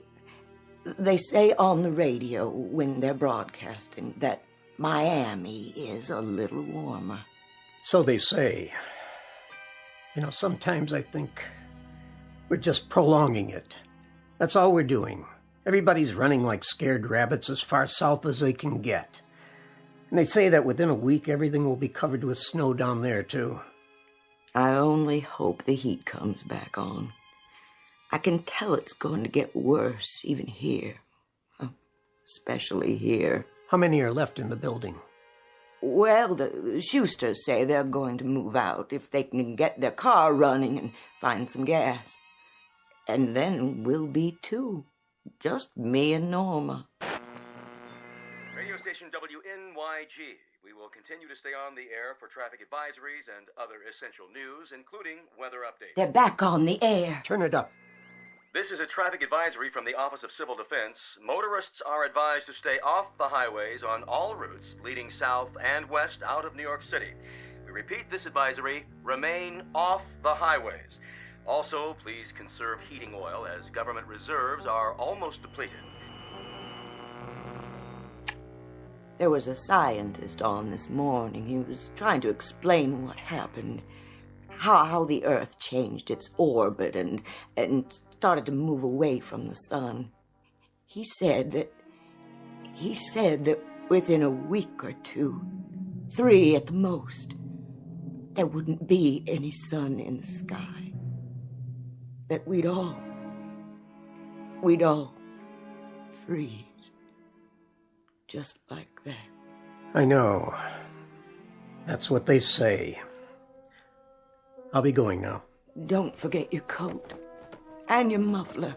on the radio when they're broadcasting that Miami is a little warmer. So they say. You know, sometimes I think we're just prolonging it. That's all we're doing. Everybody's running like scared rabbits as far south as they can get. And they say that within a week everything will be covered with snow down there, too. I only hope the heat comes back on. I can tell it's going to get worse, even here. Especially here. How many are left in the building? Well, the Schusters say they're going to move out if they can get their car running and find some gas. And then we'll be two. Just me and Norma. Radio station WNYG. We will continue to stay on the air for traffic advisories and other essential news, including weather updates. They're back on the air. Turn it up. This is a traffic advisory from the Office of Civil Defense. Motorists are advised to stay off the highways on all routes leading south and west out of New York City. We repeat this advisory: remain off the highways. Also, please conserve heating oil as government reserves are almost depleted. There was a scientist on this morning. He was trying to explain what happened. How the Earth changed its orbit and started to move away from the sun. He said that within a week or two, 3 at the most, there wouldn't be any sun in the sky. That we'd all freeze. Just like that. I know. That's what they say. I'll be going now. Don't forget your coat and your muffler.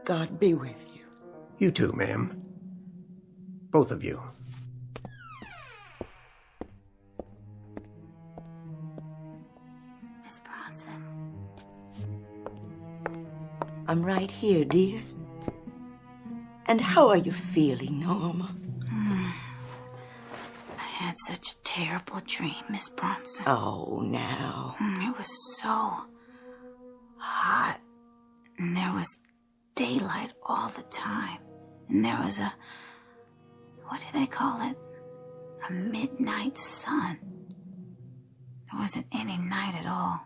God be with you. You too, ma'am. Both of you. Miss Bronson. I'm right here, dear. And how are you feeling, Norma? I had such a terrible dream, Miss Bronson. Oh, now. It was so hot. And there was daylight all the time. And there was what do they call it? A midnight sun. There wasn't any night at all.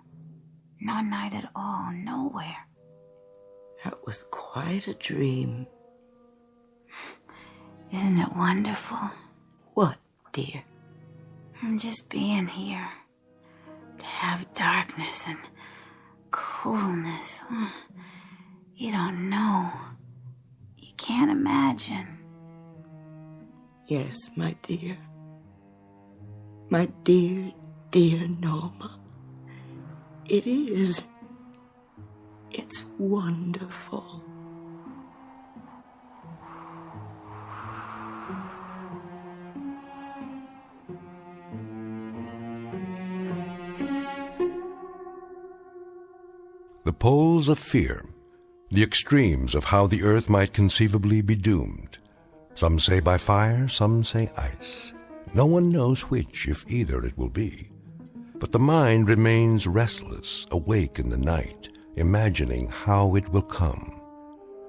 No night at all, nowhere. That was quite a dream. Isn't it wonderful? What, dear? Just being here. To have darkness and coolness. You don't know. You can't imagine. Yes, my dear. My dear, dear Norma. It is. It's wonderful. The poles of fear, the extremes of how the earth might conceivably be doomed. Some say by fire, some say ice. No one knows which, if either, it will be. But the mind remains restless, awake in the night, imagining how it will come.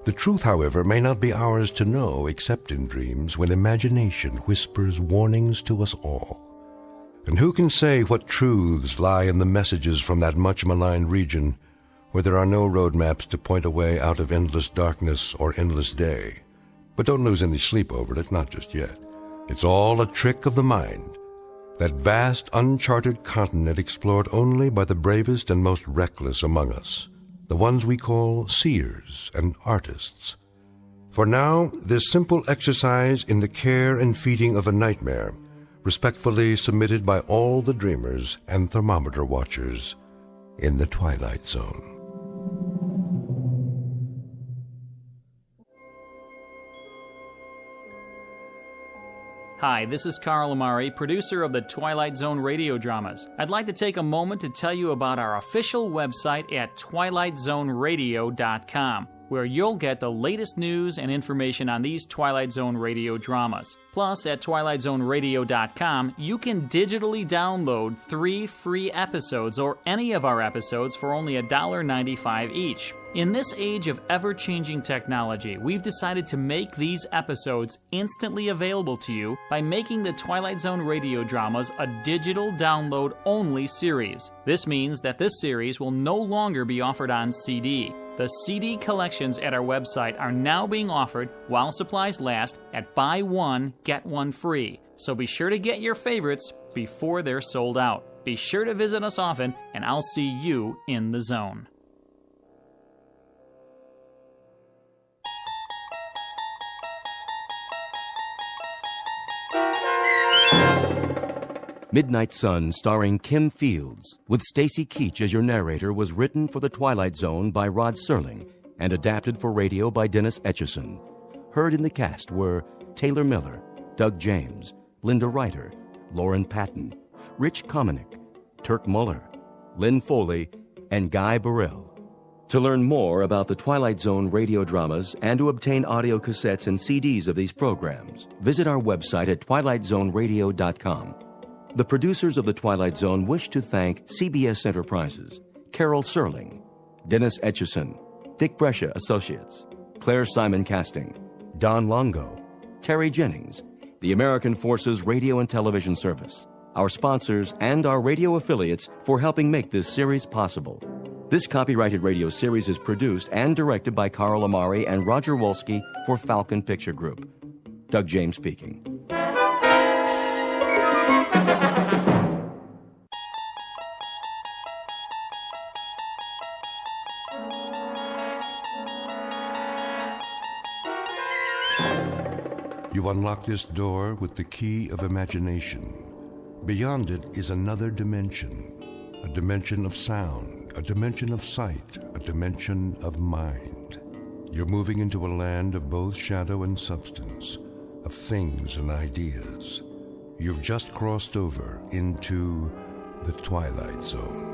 The truth, however, may not be ours to know except in dreams, when imagination whispers warnings to us all. And who can say what truths lie in the messages from that much maligned region, where there are no road maps to point a way out of endless darkness or endless day? But don't lose any sleep over it, not just yet. It's all a trick of the mind, that vast, uncharted continent explored only by the bravest and most reckless among us, the ones we call seers and artists. For now, this simple exercise in the care and feeding of a nightmare, respectfully submitted by all the dreamers and thermometer watchers in the Twilight Zone. Hi, this is Carl Amari, producer of the Twilight Zone radio dramas. I'd like to take a moment to tell you about our official website at twilightzoneradio.com, where you'll get the latest news and information on these Twilight Zone radio dramas. Plus, at twilightzoneradio.com, you can digitally download 3 free episodes or any of our episodes for only $1.95 each. In this age of ever-changing technology, we've decided to make these episodes instantly available to you by making the Twilight Zone radio dramas a digital download-only series. This means that this series will no longer be offered on CD. The CD collections at our website are now being offered while supplies last at buy one, get one free. So be sure to get your favorites before they're sold out. Be sure to visit us often, and I'll see you in the zone. Midnight Sun, starring Kim Fields, with Stacy Keach as your narrator, was written for The Twilight Zone by Rod Serling and adapted for radio by Dennis Etchison. Heard in the cast were Taylor Miller, Doug James, Linda Ryder, Lauren Patton, Rich Kominick, Turk Muller, Lynn Foley, and Guy Burrell. To learn more about the Twilight Zone radio dramas and to obtain audio cassettes and CDs of these programs, visit our website at twilightzoneradio.com. The producers of The Twilight Zone wish to thank CBS Enterprises, Carol Serling, Dennis Etchison, Dick Brescia Associates, Claire Simon Casting, Don Longo, Terry Jennings, the American Forces Radio and Television Service, our sponsors, and our radio affiliates for helping make this series possible. This copyrighted radio series is produced and directed by Carl Amari and Roger Wolski for Falcon Picture Group. Doug James speaking. You unlock this door with the key of imagination. Beyond it is another dimension, a dimension of sound, a dimension of sight, a dimension of mind. You're moving into a land of both shadow and substance, of things and ideas. You've just crossed over into the Twilight Zone.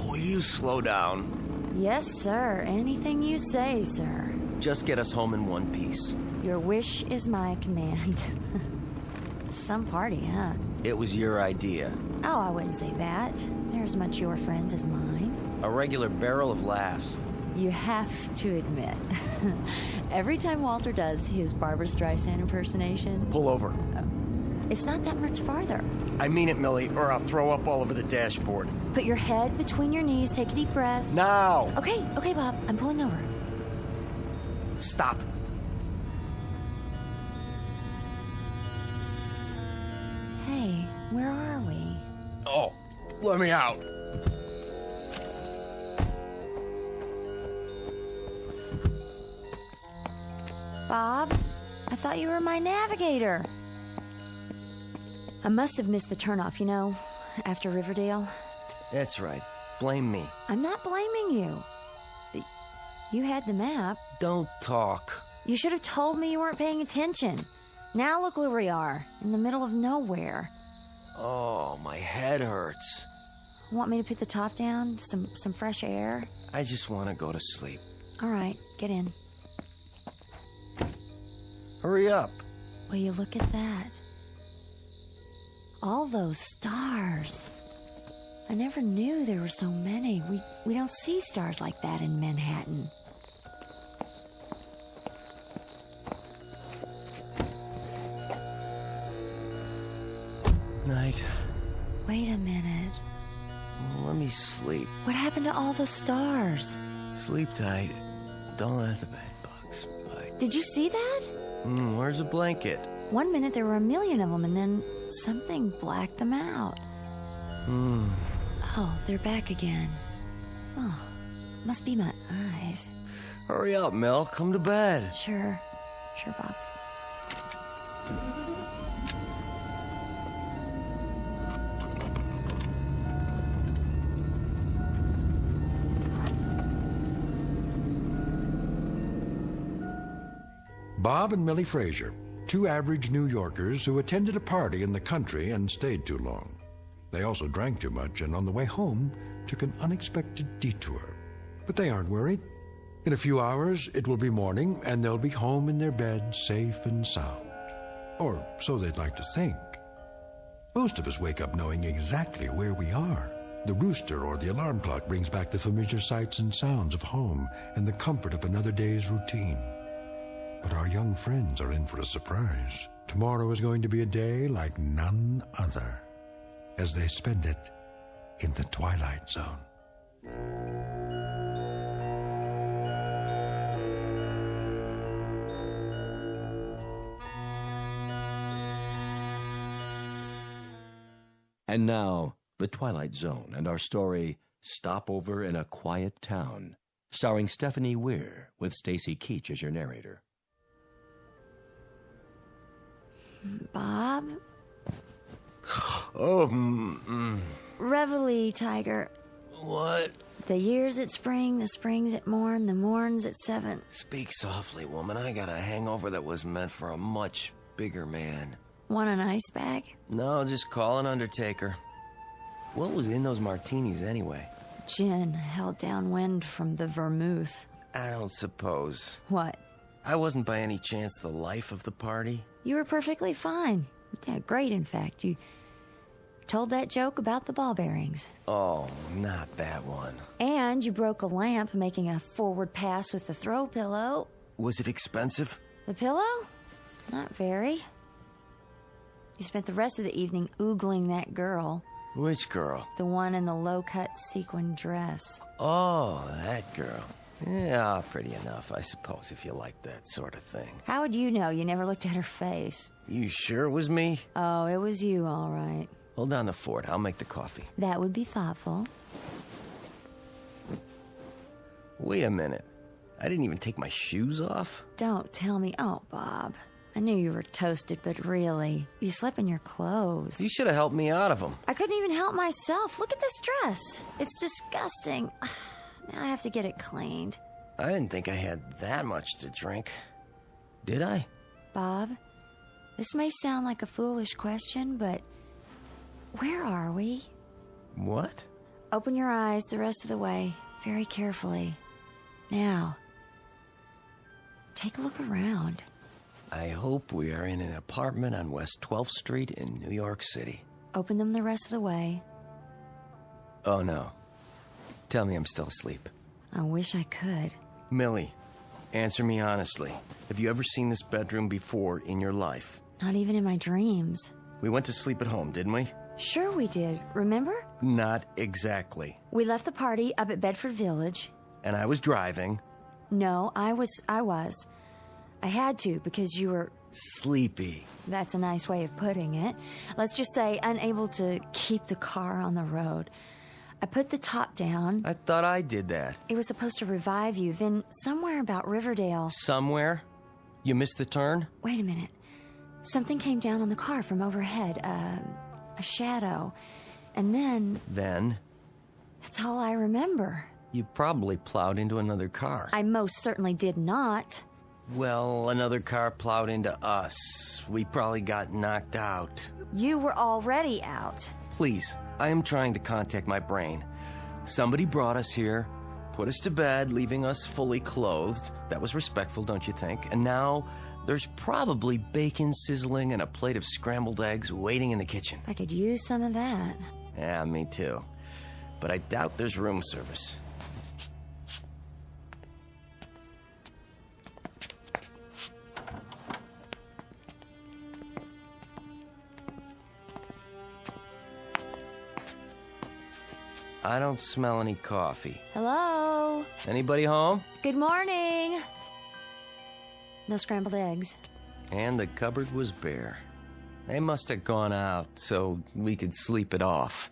Will you slow down? Yes, sir. Anything you say, sir. Just get us home in one piece. Your wish is my command. Some party, huh? It was your idea. Oh, I wouldn't say that. They're as much your friends as mine. A regular barrel of laughs. You have to admit, every time Walter does his Barbra Streisand impersonation... Pull over. It's not that much farther. I mean it, Millie, or I'll throw up all over the dashboard. Put your head between your knees, take a deep breath. Now! Okay, Bob, I'm pulling over. Stop. Hey, where are we? Oh, let me out. Bob, I thought you were my navigator. I must have missed the turnoff, you know, after Riverdale. That's right. Blame me. I'm not blaming you. You had the map. Don't talk. You should have told me you weren't paying attention. Now look where we are, in the middle of nowhere. Oh, my head hurts. Want me to put the top down? Some fresh air? I just want to go to sleep. All right, get in. Hurry up. Will you look at that? All those stars. I never knew there were so many. We don't see stars like that in Manhattan. Night. Wait a minute. Let me sleep. What happened to all the stars? Sleep tight. Don't let the bed bugs bite. Did you see that? Where's the blanket? 1 minute there were a million of them, and then something blacked them out. Oh, they're back again. Oh, must be my eyes. Hurry up, Mel. Come to bed. Sure, Bob. Bob and Millie Fraser, two average New Yorkers who attended a party in the country and stayed too long. They also drank too much and on the way home took an unexpected detour. But they aren't worried. In a few hours, it will be morning and they'll be home in their beds safe and sound. Or so they'd like to think. Most of us wake up knowing exactly where we are. The rooster or the alarm clock brings back the familiar sights and sounds of home and the comfort of another day's routine. But our young friends are in for a surprise. Tomorrow is going to be a day like none other, as they spend it in the Twilight Zone. And now, The Twilight Zone and our story, Stopover in a Quiet Town, starring Stephanie Weir with Stacy Keach as your narrator. Bob? Reveille, Tiger. What? The year's at spring, the spring's at morn, the morn's at 7. Speak softly, woman. I got a hangover that was meant for a much bigger man. Want an ice bag? No, just call an undertaker. What was in those martinis anyway? Gin held downwind from the vermouth. I don't suppose. What? I wasn't by any chance the life of the party. You were perfectly fine. Yeah, great, in fact. You told that joke about the ball bearings. Oh, not that one. And you broke a lamp making a forward pass with the throw pillow. Was it expensive? The pillow? Not very. You spent the rest of the evening oogling that girl. Which girl? The one in the low-cut sequin dress. Oh, that girl. Yeah, pretty enough, I suppose, if you like that sort of thing. How would you know? You never looked at her face. You sure it was me? Oh, it was you, all right. Hold down the fort. I'll make the coffee. That would be thoughtful. Wait a minute. I didn't even take my shoes off? Don't tell me. Oh, Bob. I knew you were toasted, but really, you slept in your clothes. You should have helped me out of them. I couldn't even help myself. Look at this dress. It's disgusting. Now I have to get it cleaned. I didn't think I had that much to drink. Did I? Bob, this may sound like a foolish question, but where are we? What? Open your eyes the rest of the way, very carefully. Now, take a look around. I hope we are in an apartment on West 12th Street in New York City. Open them the rest of the way. Oh, no. Tell me I'm still asleep. I wish I could. Millie, answer me honestly. Have you ever seen this bedroom before in your life? Not even in my dreams. We went to sleep at home, didn't we? Sure we did, remember? Not exactly. We left the party up at Bedford Village. And I was driving. No, I was. I had to because you were... sleepy. That's a nice way of putting it. Let's just say unable to keep the car on the road. I put the top down. I thought I did that. It was supposed to revive you. Then somewhere about Riverdale... Somewhere? You missed the turn? Wait a minute. Something came down on the car from overhead. A shadow. And then... Then? That's all I remember. You probably plowed into another car. I most certainly did not. Well, another car plowed into us. We probably got knocked out. You were already out. Please, I am trying to contact my brain. Somebody brought us here, put us to bed, leaving us fully clothed. That was respectful, don't you think? And now, there's probably bacon sizzling and a plate of scrambled eggs waiting in the kitchen. I could use some of that. Yeah, me too. But I doubt there's room service. I don't smell any coffee. Hello? Anybody home? Good morning. No scrambled eggs. And the cupboard was bare. They must have gone out so we could sleep it off.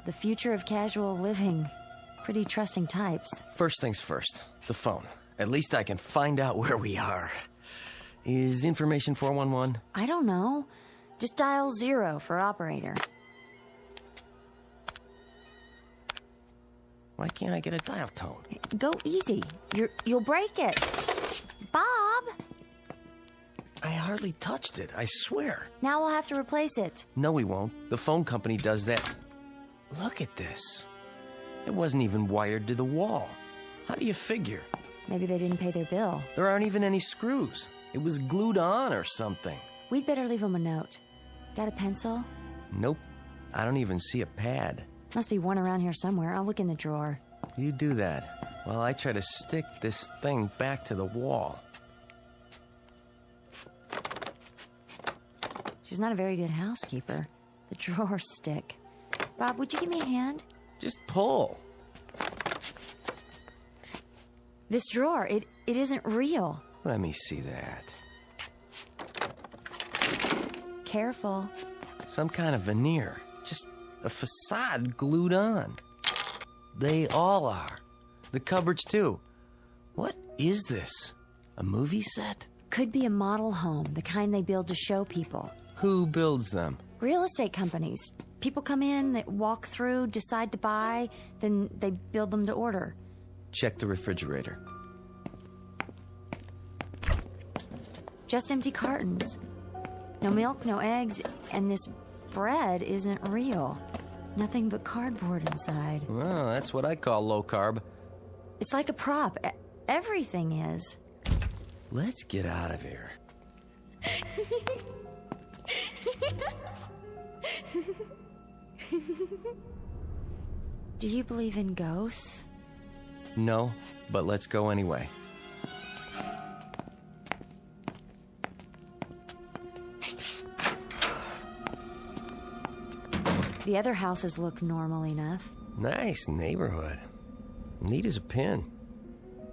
The future of casual living. Pretty trusting types. First things first, the phone. At least I can find out where we are. Is information 411? I don't know. Just dial 0 for operator. Why can't I get a dial tone? Go easy. You'll break it. Bob! I hardly touched it, I swear. Now we'll have to replace it. No, we won't. The phone company does that. Look at this. It wasn't even wired to the wall. How do you figure? Maybe they didn't pay their bill. There aren't even any screws. It was glued on or something. We'd better leave them a note. Got a pencil? Nope. I don't even see a pad. Must be one around here somewhere. I'll look in the drawer. You do that while I try to stick this thing back to the wall. She's not a very good housekeeper. The drawers stick. Bob, would you give me a hand? Just pull. This drawer, it isn't real. Let me see that. Careful. Some kind of veneer. Just a facade glued on. They all are. The cupboards, too. What is this? A movie set? Could be a model home, the kind they build to show people. Who builds them? Real estate companies. People come in, they walk through, decide to buy, then they build them to order. Check the refrigerator. Just empty cartons. No milk, no eggs, and this bread isn't real. Nothing but cardboard inside. Well, that's what I call low carb. It's like a prop. Everything is. Let's get out of here. Do you believe in ghosts? No, but let's go anyway. The other houses look normal enough. Nice neighborhood. Neat as a pin.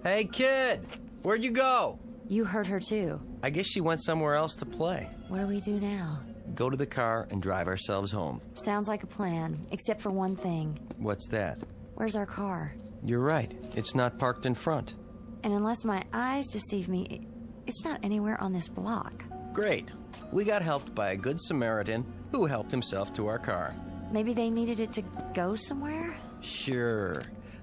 Hey, kid! Where'd you go? You heard her too. I guess she went somewhere else to play. What do we do now? go to the car and drive ourselves home. Sounds like a plan, except for one thing. What's that? Where's our car? You're right. It's not parked in front. And unless my eyes deceive me, it's not anywhere on this block. Great. We got helped by a good Samaritan who helped himself to our car. Maybe they needed it to go somewhere? Sure.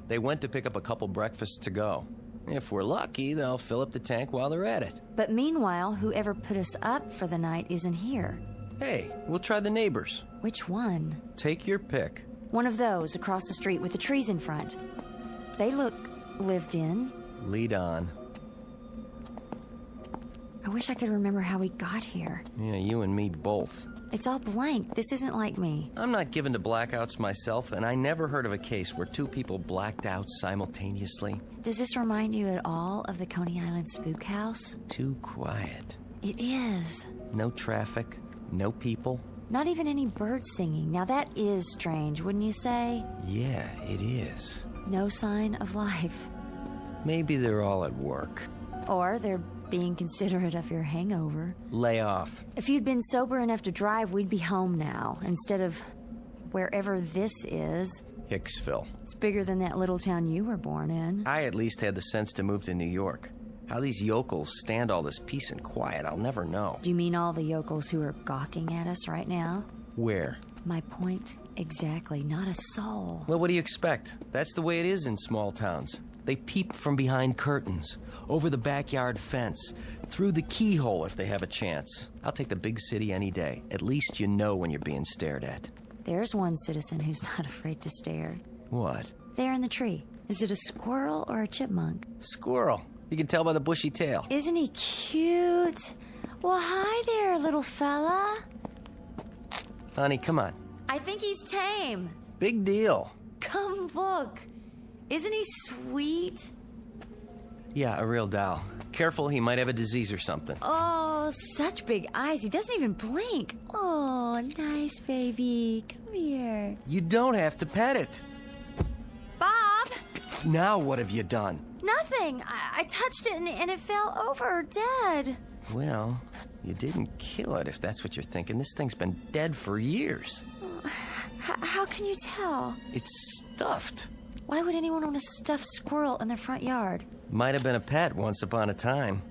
They went to pick up a couple breakfasts to go. If we're lucky, they'll fill up the tank while they're at it. But meanwhile, whoever put us up for the night isn't here. Hey, we'll try the neighbors. Which one? Take your pick. One of those across the street with the trees in front. They look lived in. Lead on. I wish I could remember how we got here. Yeah, you and me both. It's all blank. This isn't like me. I'm not given to blackouts myself, and I never heard of a case where two people blacked out simultaneously. Does this remind you at all of the Coney Island Spook House? Too quiet. It is. No traffic, no people. Not even any birds singing. Now that is strange, wouldn't you say? Yeah, it is. No sign of life. Maybe they're all at work. Or they're being considerate of your hangover. Lay off. If you'd been sober enough to drive, we'd be home now, instead of wherever this is. Hicksville. It's bigger than that little town you were born in. I at least had the sense to move to New York. How these yokels stand all this peace and quiet, I'll never know. Do you mean all the yokels who are gawking at us right now? Where? My point exactly. Not a soul. Well, what do you expect? That's the way it is in small towns. They peep from behind curtains, over the backyard fence, through the keyhole if they have a chance. I'll take the big city any day. At least you know when you're being stared at. There's one citizen who's not afraid to stare. What? There in the tree. Is it a squirrel or a chipmunk? Squirrel. You can tell by the bushy tail. Isn't he cute? Well, hi there, little fella. Honey, come on. I think he's tame. Big deal. Come look. Isn't he sweet? Yeah, a real doll. Careful, he might have a disease or something. Oh, such big eyes. He doesn't even blink. Oh, nice baby. Come here. You don't have to pet it. Bob! Now what have you done? Nothing. I touched it and it fell over, dead. Well, you didn't kill it if that's what you're thinking. This thing's been dead for years. How can you tell? It's stuffed. Why would anyone want a stuffed squirrel in their front yard? Might have been a pet once upon a time.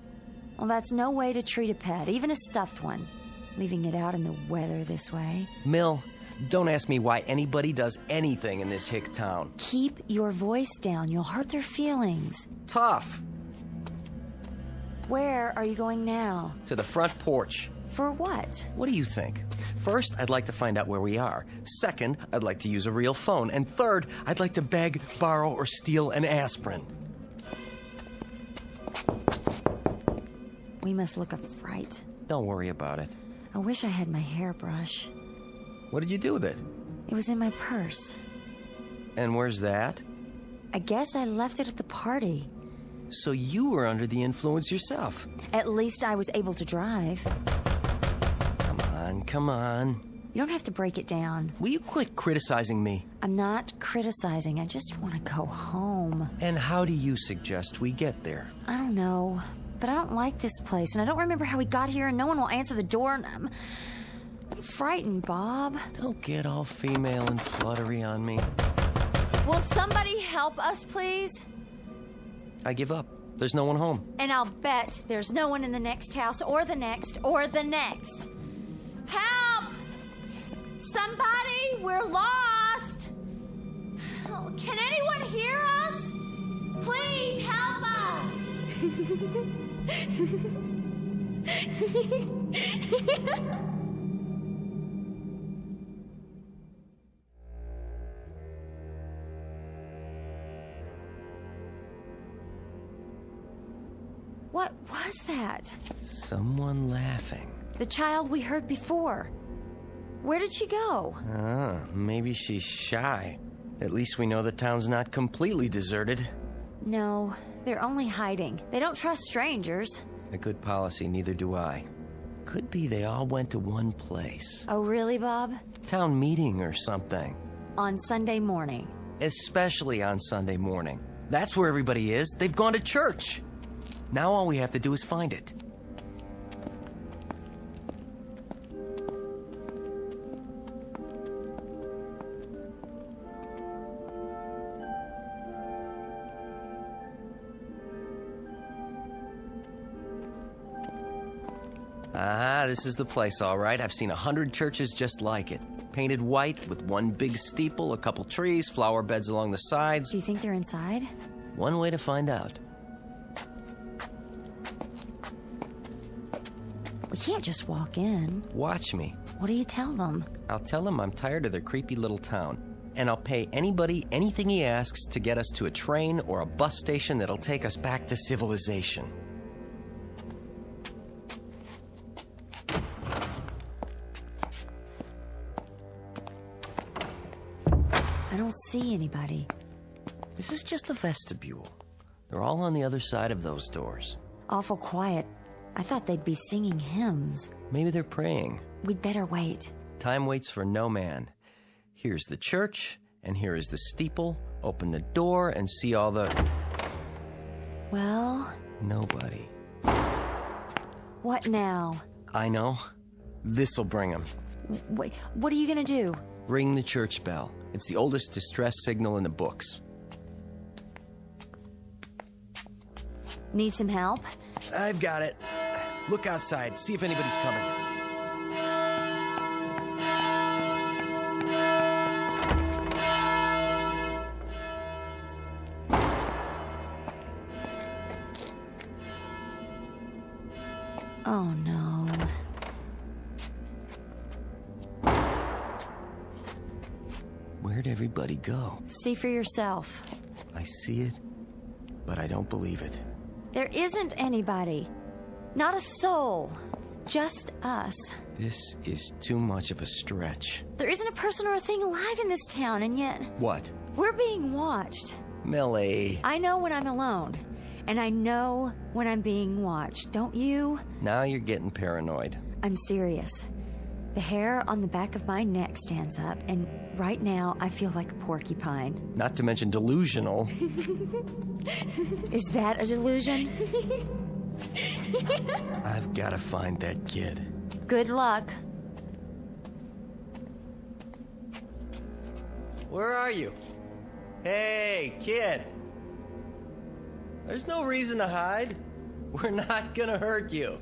Well, that's no way to treat a pet, even a stuffed one. Leaving it out in the weather this way. Mill, don't ask me why anybody does anything in this hick town. Keep your voice down. You'll hurt their feelings. Tough. Where are you going now? To the front porch. For what? What do you think? First, I'd like to find out where we are. Second, I'd like to use a real phone. And third, I'd like to beg, borrow, or steal an aspirin. We must look a fright. Don't worry about it. I wish I had my hairbrush. What did you do with it? It was in my purse. And where's that? I guess I left it at the party. So you were under the influence yourself. At least I was able to drive. Come on. You don't have to break it down. Will you quit criticizing me? I'm not criticizing. I just want to go home. And how do you suggest we get there? I don't know. But I don't like this place, and I don't remember how we got here, and no one will answer the door, and I'm frightened, Bob. Don't get all female and fluttery on me. Will somebody help us, please? I give up. There's no one home. And I'll bet there's no one in the next house, or the next, or the next. Help! Somebody, we're lost! Oh, can anyone hear us? Please help us! What was that? Someone laughing. The child we heard before. Where did she go? Maybe she's shy. At least we know the town's not completely deserted. No, they're only hiding. They don't trust strangers. A good policy, neither do I. Could be they all went to one place. Oh, really, Bob? Town meeting or something. On Sunday morning. Especially on Sunday morning. That's where everybody is. They've gone to church. Now all we have to do is find it. This is the place, all right. I've seen 100 churches just like it. Painted white with one big steeple, a couple trees, flower beds along the sides. Do you think they're inside? One way to find out. We can't just walk in. Watch me. What do you tell them? I'll tell them I'm tired of their creepy little town. And I'll pay anybody anything he asks to get us to a train or a bus station that'll take us back to civilization. I don't see anybody. This is just the vestibule. They're all on the other side of those doors. Awful quiet. I thought they'd be singing hymns. Maybe they're praying. We'd better wait. Time waits for no man. Here's the church, and here is the steeple. Open the door and see all the... Well? Nobody. What now? I know. This'll bring them. Wait, what are you gonna do? Ring the church bell. It's the oldest distress signal in the books. Need some help? I've got it. Look outside. See if anybody's coming. Oh, no. Where'd everybody go? See for yourself. I see it, but I don't believe it. There isn't anybody. Not a soul. Just us. This is too much of a stretch. There isn't a person or a thing alive in this town, and yet... What? We're being watched. Millie. I know when I'm alone. And I know when I'm being watched, don't you? Now you're getting paranoid. I'm serious. The hair on the back of my neck stands up, and right now I feel like a porcupine. Not to mention delusional. Is that a delusion? I've got to find that kid. Good luck. Where are you? Hey, kid. There's no reason to hide. We're not gonna hurt you.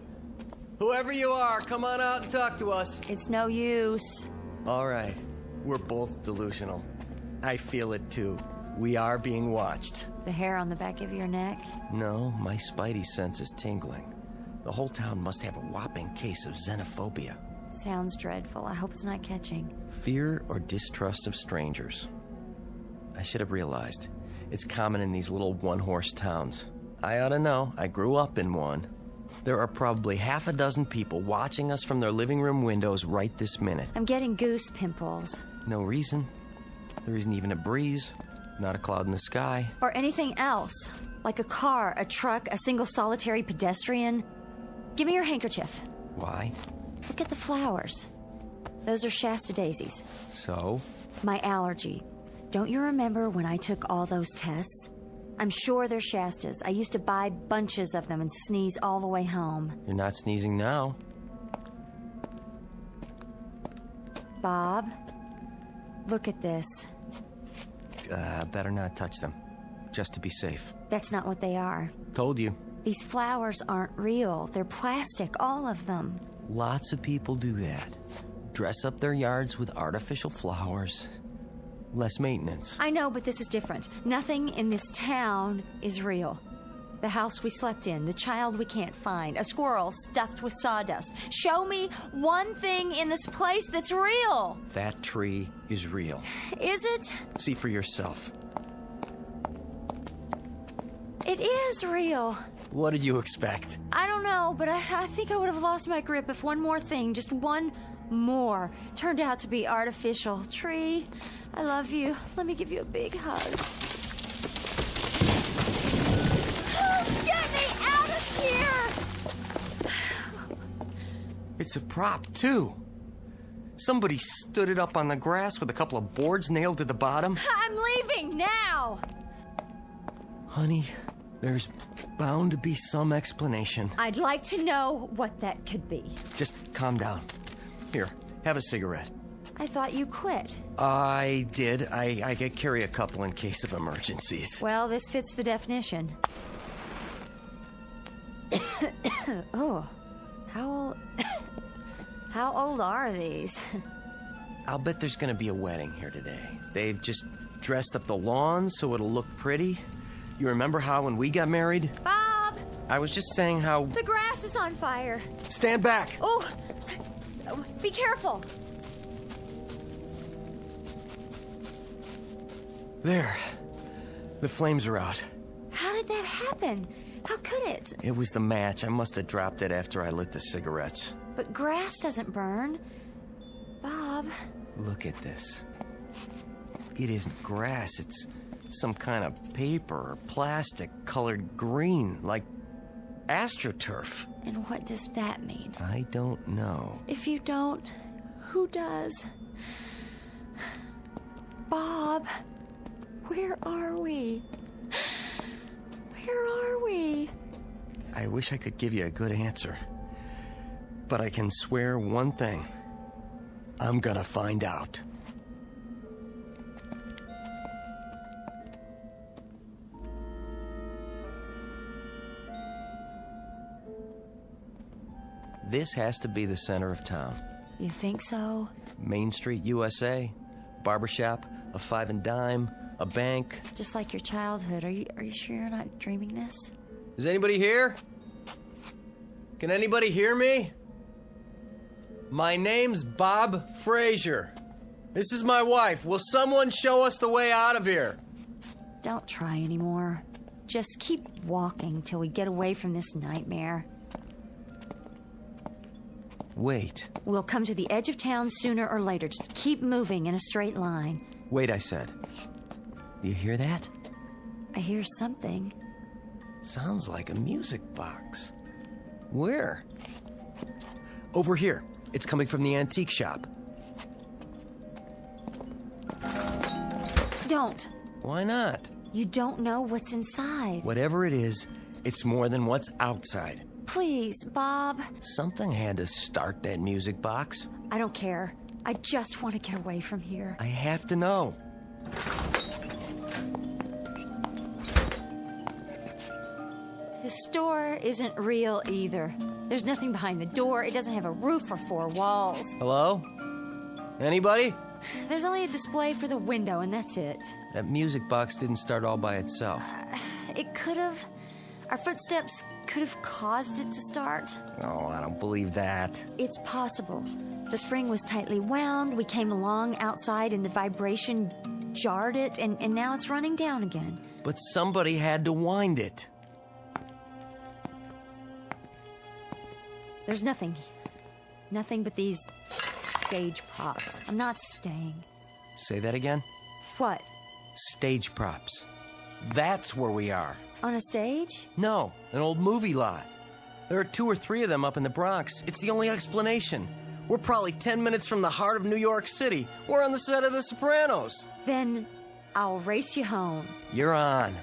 Whoever you are, come on out and talk to us. It's no use. All right. We're both delusional. I feel it too. We are being watched. The hair on the back of your neck? No, my spidey sense is tingling. The whole town must have a whopping case of xenophobia. Sounds dreadful. I hope it's not catching. Fear or distrust of strangers. I should have realized. It's common in these little one-horse towns. I ought to know. I grew up in one. There are probably half a dozen people watching us from their living room windows right this minute. I'm getting goose pimples. No reason. There isn't even a breeze. Not a cloud in the sky. Or anything else. Like a car, a truck, a single solitary pedestrian. Give me your handkerchief. Why? Look at the flowers. Those are Shasta daisies. So? My allergy. Don't you remember when I took all those tests? I'm sure they're Shastas. I used to buy bunches of them and sneeze all the way home. You're not sneezing now. Bob, look at this. Better not touch them. Just to be safe. That's not what they are. Told you. These flowers aren't real. They're plastic, all of them. Lots of people do that. Dress up their yards with artificial flowers. Less maintenance. I know, but this is different. Nothing in this town is real. The house we slept in, the child we can't find, a squirrel stuffed with sawdust. Show me one thing in this place that's real. That tree is real. Is it? See for yourself. It is real. What did you expect? I don't know, but I think I would have lost my grip if one more thing, just one more, turned out to be artificial. Tree, I love you. Let me give you a big hug. Get me out of here! It's a prop, too. Somebody stood it up on the grass with a couple of boards nailed to the bottom. I'm leaving now! Honey, there's bound to be some explanation. I'd like to know what that could be. Just calm down. Here, have a cigarette. I thought you quit. I did. I carry a couple in case of emergencies. Well, this fits the definition. Oh, how How old are these? I'll bet there's gonna be a wedding here today. They've just dressed up the lawn so it'll look pretty. You remember how when we got married? Bob! I was just saying how... The grass is on fire. Stand back! Oh! Be careful. There. The flames are out. How did that happen? How could it? It was the match. I must have dropped it after I lit the cigarettes. But grass doesn't burn. Bob. Look at this. It isn't grass. It's some kind of paper or plastic colored green, like astroturf. And what does that mean? I don't know. If you don't, who does? Bob, where are we? Where are we? I wish I could give you a good answer. But I can swear one thing. I'm gonna find out. This has to be the center of town. You think so? Main Street, USA. Barbershop, a 5 and dime, a bank. Just like your childhood. Are you sure you're not dreaming this? Is anybody here? Can anybody hear me? My name's Bob Frazier. This is my wife. Will someone show us the way out of here? Don't try anymore. Just keep walking till we get away from this nightmare. Wait. We'll come to the edge of town sooner or later. Just keep moving in a straight line. Wait, I said. Do you hear that? I hear something. Sounds like a music box. Where? Over here. It's coming from the antique shop. Don't. Why not? You don't know what's inside. Whatever it is, it's more than what's outside. Please, Bob. Something had to start that music box. I don't care. I just want to get away from here. I have to know. The store isn't real either. There's nothing behind the door. It doesn't have a roof or 4 walls. Hello? Anybody? There's only a display for the window, and that's it. That music box didn't start all by itself. It could have. Our footsteps could have caused it to start. Oh, I don't believe that. It's possible. The spring was tightly wound. We came along outside, and the vibration jarred it, and now it's running down again. But somebody had to wind it. There's nothing. Nothing but these stage props. I'm not staying. Say that again? What? Stage props. That's where we are. On a stage? No, an old movie lot. There are 2 or 3 of them up in the Bronx. It's the only explanation. We're probably 10 minutes from the heart of New York City. We're on the set of The Sopranos. Then I'll race you home. You're on.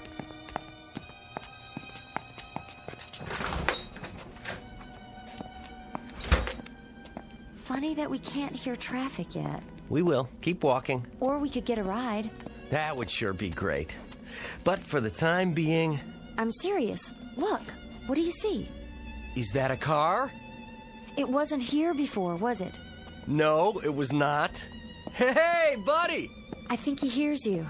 Funny that we can't hear traffic yet. We will. Keep walking. Or we could get a ride. That would sure be great. But for the time being... I'm serious. Look, what do you see? Is that a car? It wasn't here before, was it? No, it was not. Hey, buddy! I think he hears you.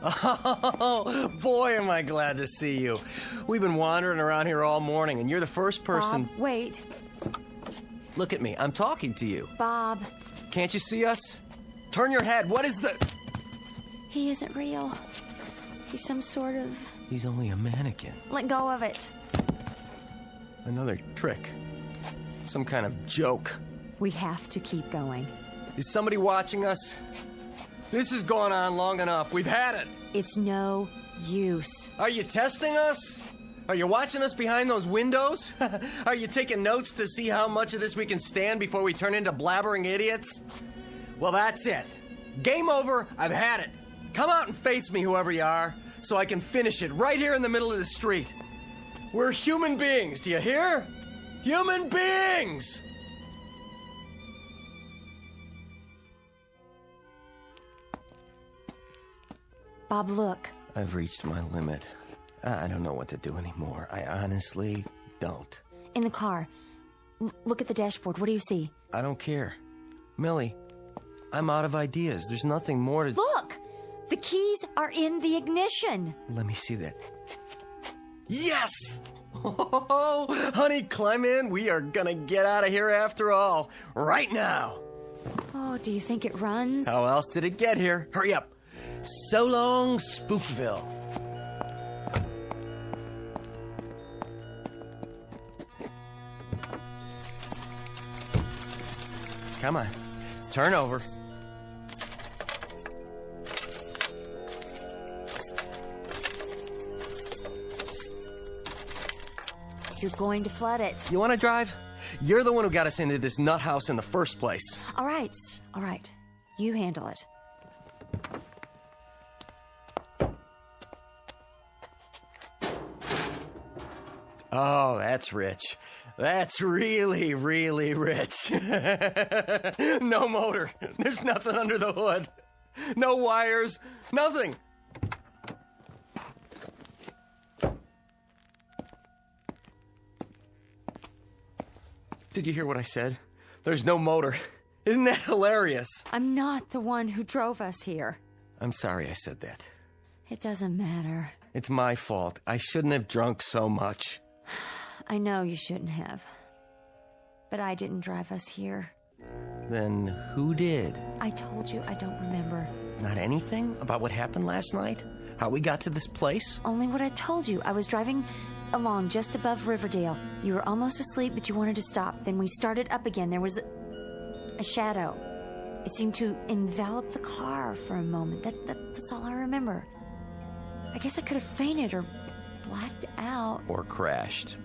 Oh, boy, am I glad to see you. We've been wandering around here all morning, and you're the first person... Bob, wait. Look at me. I'm talking to you. Bob. Can't you see us? Turn your head. What is the... He isn't real. He's some sort of... He's only a mannequin. Let go of it. Another trick. Some kind of joke. We have to keep going. Is somebody watching us? This has gone on long enough. We've had it. It's no use. Are you testing us? Are you watching us behind those windows? Are you taking notes to see how much of this we can stand before we turn into blabbering idiots? Well, that's it. Game over. I've had it. Come out and face me, whoever you are, so I can finish it right here in the middle of the street. We're human beings, do you hear? Human beings! Bob, look. I've reached my limit. I don't know what to do anymore. I honestly don't. In the car. Look at the dashboard. What do you see? I don't care. Millie, I'm out of ideas. There's nothing more to... Look! The keys are in the ignition. Let me see that. Yes! Oh, honey, climb in. We are gonna get out of here after all. Right now. Oh, do you think it runs? How else did it get here? Hurry up. So long, Spookville. Come on. Turn over. You're going to flood it. You want to drive? You're the one who got us into this nut house in the first place. All right. You handle it. Oh, that's rich. That's really, really rich. No motor. There's nothing under the hood. No wires. Nothing. Did you hear what I said? There's no motor. Isn't that hilarious? I'm not the one who drove us here. I'm sorry I said that. It doesn't matter. It's my fault. I shouldn't have drunk so much. I know you shouldn't have. But I didn't drive us here. Then who did? I told you I don't remember. Not anything about what happened last night? How we got to this place? Only what I told you. I was driving along just above Riverdale. You were almost asleep, but you wanted to stop. Then we started up again. There was a shadow. It seemed to envelop the car for a moment. That's all I remember. I guess I could have fainted or blacked out. Or crashed.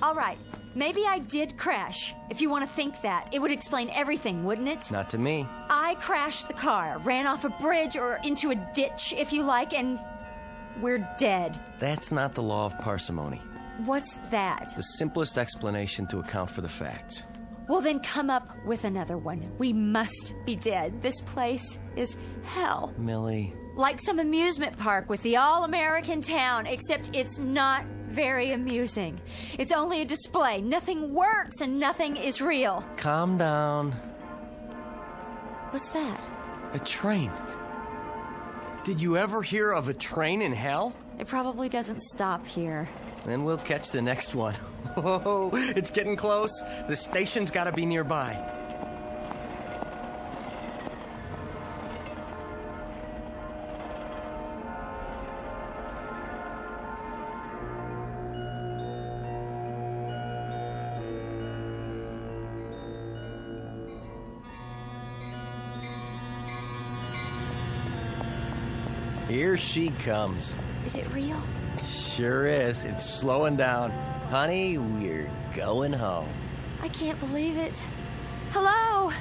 All right. Maybe I did crash. If you want to think that, it would explain everything, wouldn't it? Not to me. I crashed the car, ran off a bridge or into a ditch, if you like, and we're dead. That's not the law of parsimony. What's that? The simplest explanation to account for the facts. Well, then come up with another one. We must be dead. This place is hell. Millie. Like some amusement park with the all-American town, except it's not very amusing. It's only a display. Nothing works and nothing is real. Calm down. What's that? A train. Did you ever hear of a train in hell? It probably doesn't stop here. Then we'll catch the next one. Oh, it's getting close. The station's gotta be nearby. Here she comes. Is it real? Sure is. It's slowing down. Honey, we're going home. I can't believe it. Hello?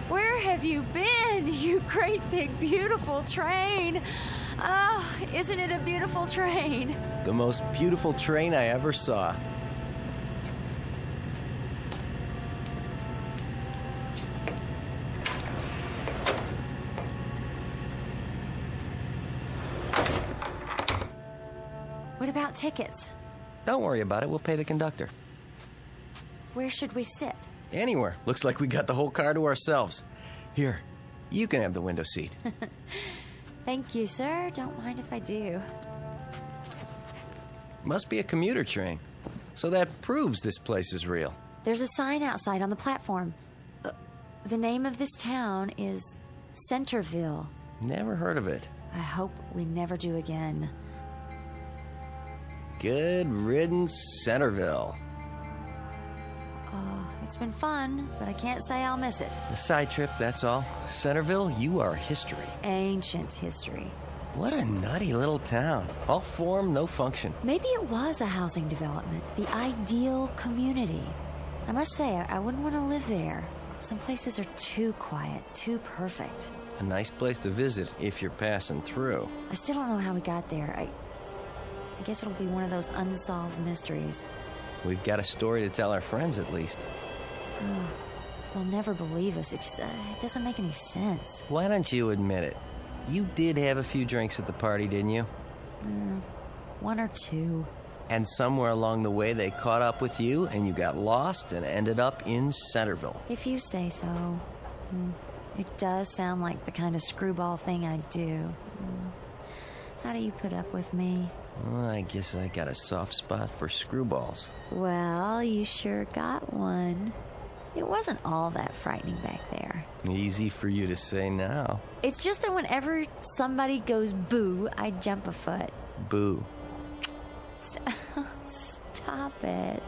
Where have you been, you great big beautiful train? Oh, isn't it a beautiful train? The most beautiful train I ever saw. What about tickets? Don't worry about it. We'll pay the conductor. Where should we sit? Anywhere. Looks like we got the whole car to ourselves. Here, you can have the window seat. Thank you, sir. Don't mind if I do. Must be a commuter train. So that proves this place is real. There's a sign outside on the platform. The name of this town is Centerville. Never heard of it. I hope we never do again. Good riddance, Centerville. Oh, it's been fun, but I can't say I'll miss it. A side trip, that's all. Centerville, you are history. Ancient history. What a nutty little town. All form, no function. Maybe it was a housing development, the ideal community. I must say, I wouldn't want to live there. Some places are too quiet, too perfect. A nice place to visit if you're passing through. I still don't know how we got there. I guess it'll be one of those unsolved mysteries. We've got a story to tell our friends, at least. Oh, they'll never believe us. It doesn't make any sense. Why don't you admit it? You did have a few drinks at the party, didn't you? One or two. And somewhere along the way, they caught up with you, and you got lost and ended up in Centerville. If you say so. It does sound like the kind of screwball thing I'd do. How do you put up with me? Well, I guess I got a soft spot for screwballs. Well, you sure got one. It wasn't all that frightening back there. Easy for you to say now. It's just that whenever somebody goes boo, I jump a foot. Boo. Stop it.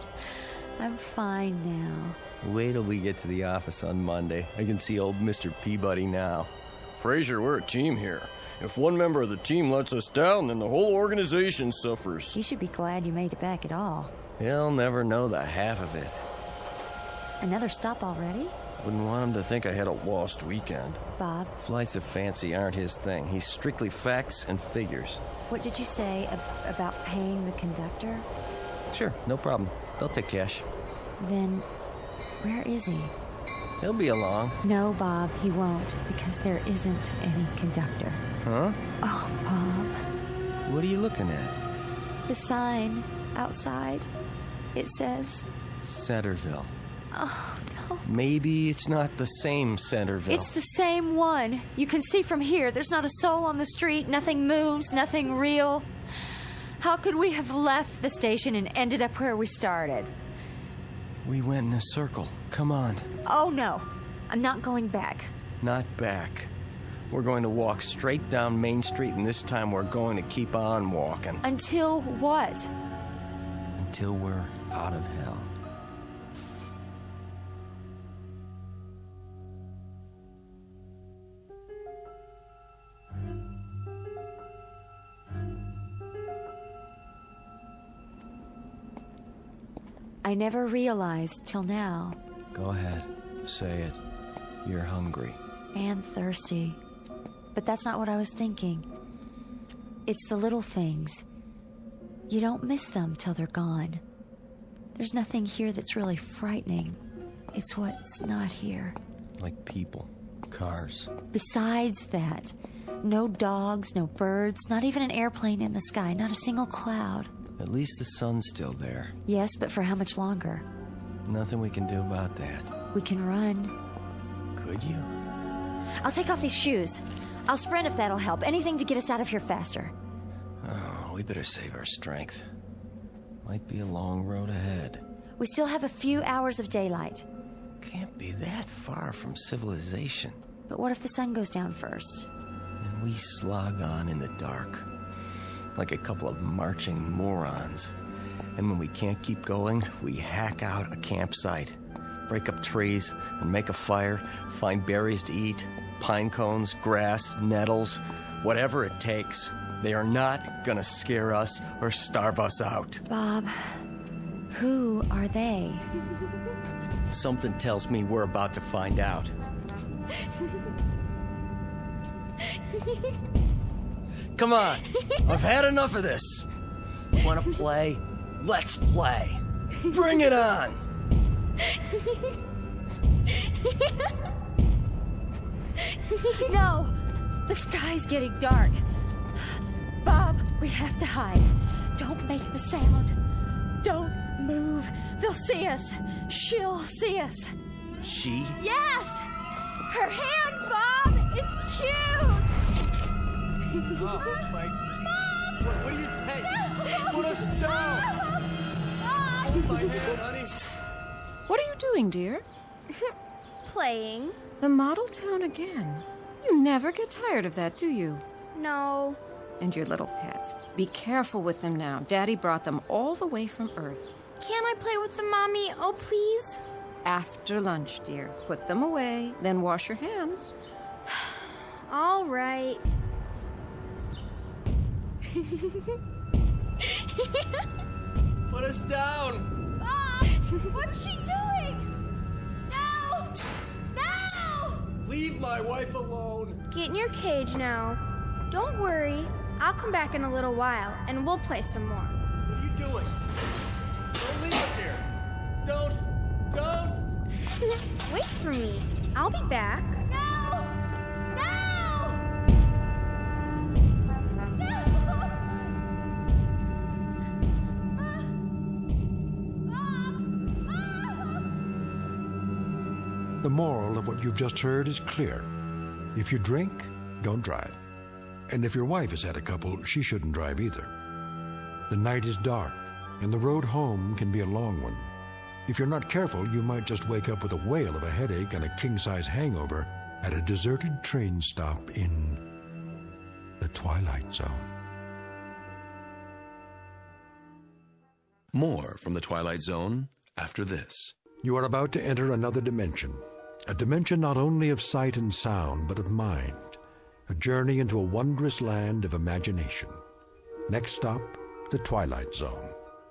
I'm fine now. Wait till we get to the office on Monday. I can see old Mr. Peabody now. Fraser, we're a team here. If one member of the team lets us down, then the whole organization suffers. You should be glad you made it back at all. He'll never know the half of it. Another stop already? Wouldn't want him to think I had a lost weekend. Bob? Flights of fancy aren't his thing. He's strictly facts and figures. What did you say about paying the conductor? Sure, no problem. They'll take cash. Then, where is he? He'll be along. No, Bob, he won't, because there isn't any conductor. Huh? Oh, Bob. What are you looking at? The sign outside. It says... Centerville. Oh, no. Maybe it's not the same Centerville. It's the same one. You can see from here. There's not a soul on the street. Nothing moves. Nothing real. How could we have left the station and ended up where we started? We went in a circle. Come on. Oh, no. I'm not going back. Not back. We're going to walk straight down Main Street, and this time we're going to keep on walking. Until what? Until we're out of hell. I never realized till now. Go ahead. Say it. You're hungry. And thirsty. But that's not what I was thinking. It's the little things. You don't miss them till they're gone. There's nothing here that's really frightening. It's what's not here. Like people. Cars. Besides that, no dogs, no birds, not even an airplane in the sky, not a single cloud. At least the sun's still there. Yes, but for how much longer? Nothing we can do about that. We can run. Could you? I'll take off these shoes. I'll sprint if that'll help. Anything to get us out of here faster. Oh, we better save our strength. Might be a long road ahead. We still have a few hours of daylight. Can't be that far from civilization. But what if the sun goes down first? And we slog on in the dark. Like a couple of marching morons. And when we can't keep going, we hack out a campsite. Break up trees and make a fire. Find berries to eat. Pine cones, grass, nettles. Whatever it takes. They are not gonna scare us or starve us out. Bob, who are they? Something tells me we're about to find out. Come on, I've had enough of this. Want to play? Let's play. Bring it on. No, the sky's getting dark. Bob, we have to hide. Don't make a sound. Don't move. They'll see us. She'll see us. She? Yes! Her hand, Bob! It's cute! Oh, my... What are you... Hey! Put us down! Hold my hand, honey. What are you doing, dear? Playing. The model town again. You never get tired of that, do you? No. And your little pets. Be careful with them now. Daddy brought them all the way from Earth. Can't I play with them, Mommy? Oh, please? After lunch, dear. Put them away, then wash your hands. All right. Put us down! Bob! What's she doing? No! No! Leave my wife alone! Get in your cage now. Don't worry. I'll come back in a little while, and we'll play some more. What are you doing? Don't leave us here! Don't! Wait for me. I'll be back. No! No! No! The moral of what you've just heard is clear. If you drink, don't drive. And if your wife has had a couple, she shouldn't drive either. The night is dark, and the road home can be a long one. If you're not careful, you might just wake up with a whale of a headache and a king-size hangover at a deserted train stop in the Twilight Zone. More from the Twilight Zone after this. You are about to enter another dimension. A dimension not only of sight and sound, but of mind. A journey into a wondrous land of imagination. Next stop, the Twilight Zone.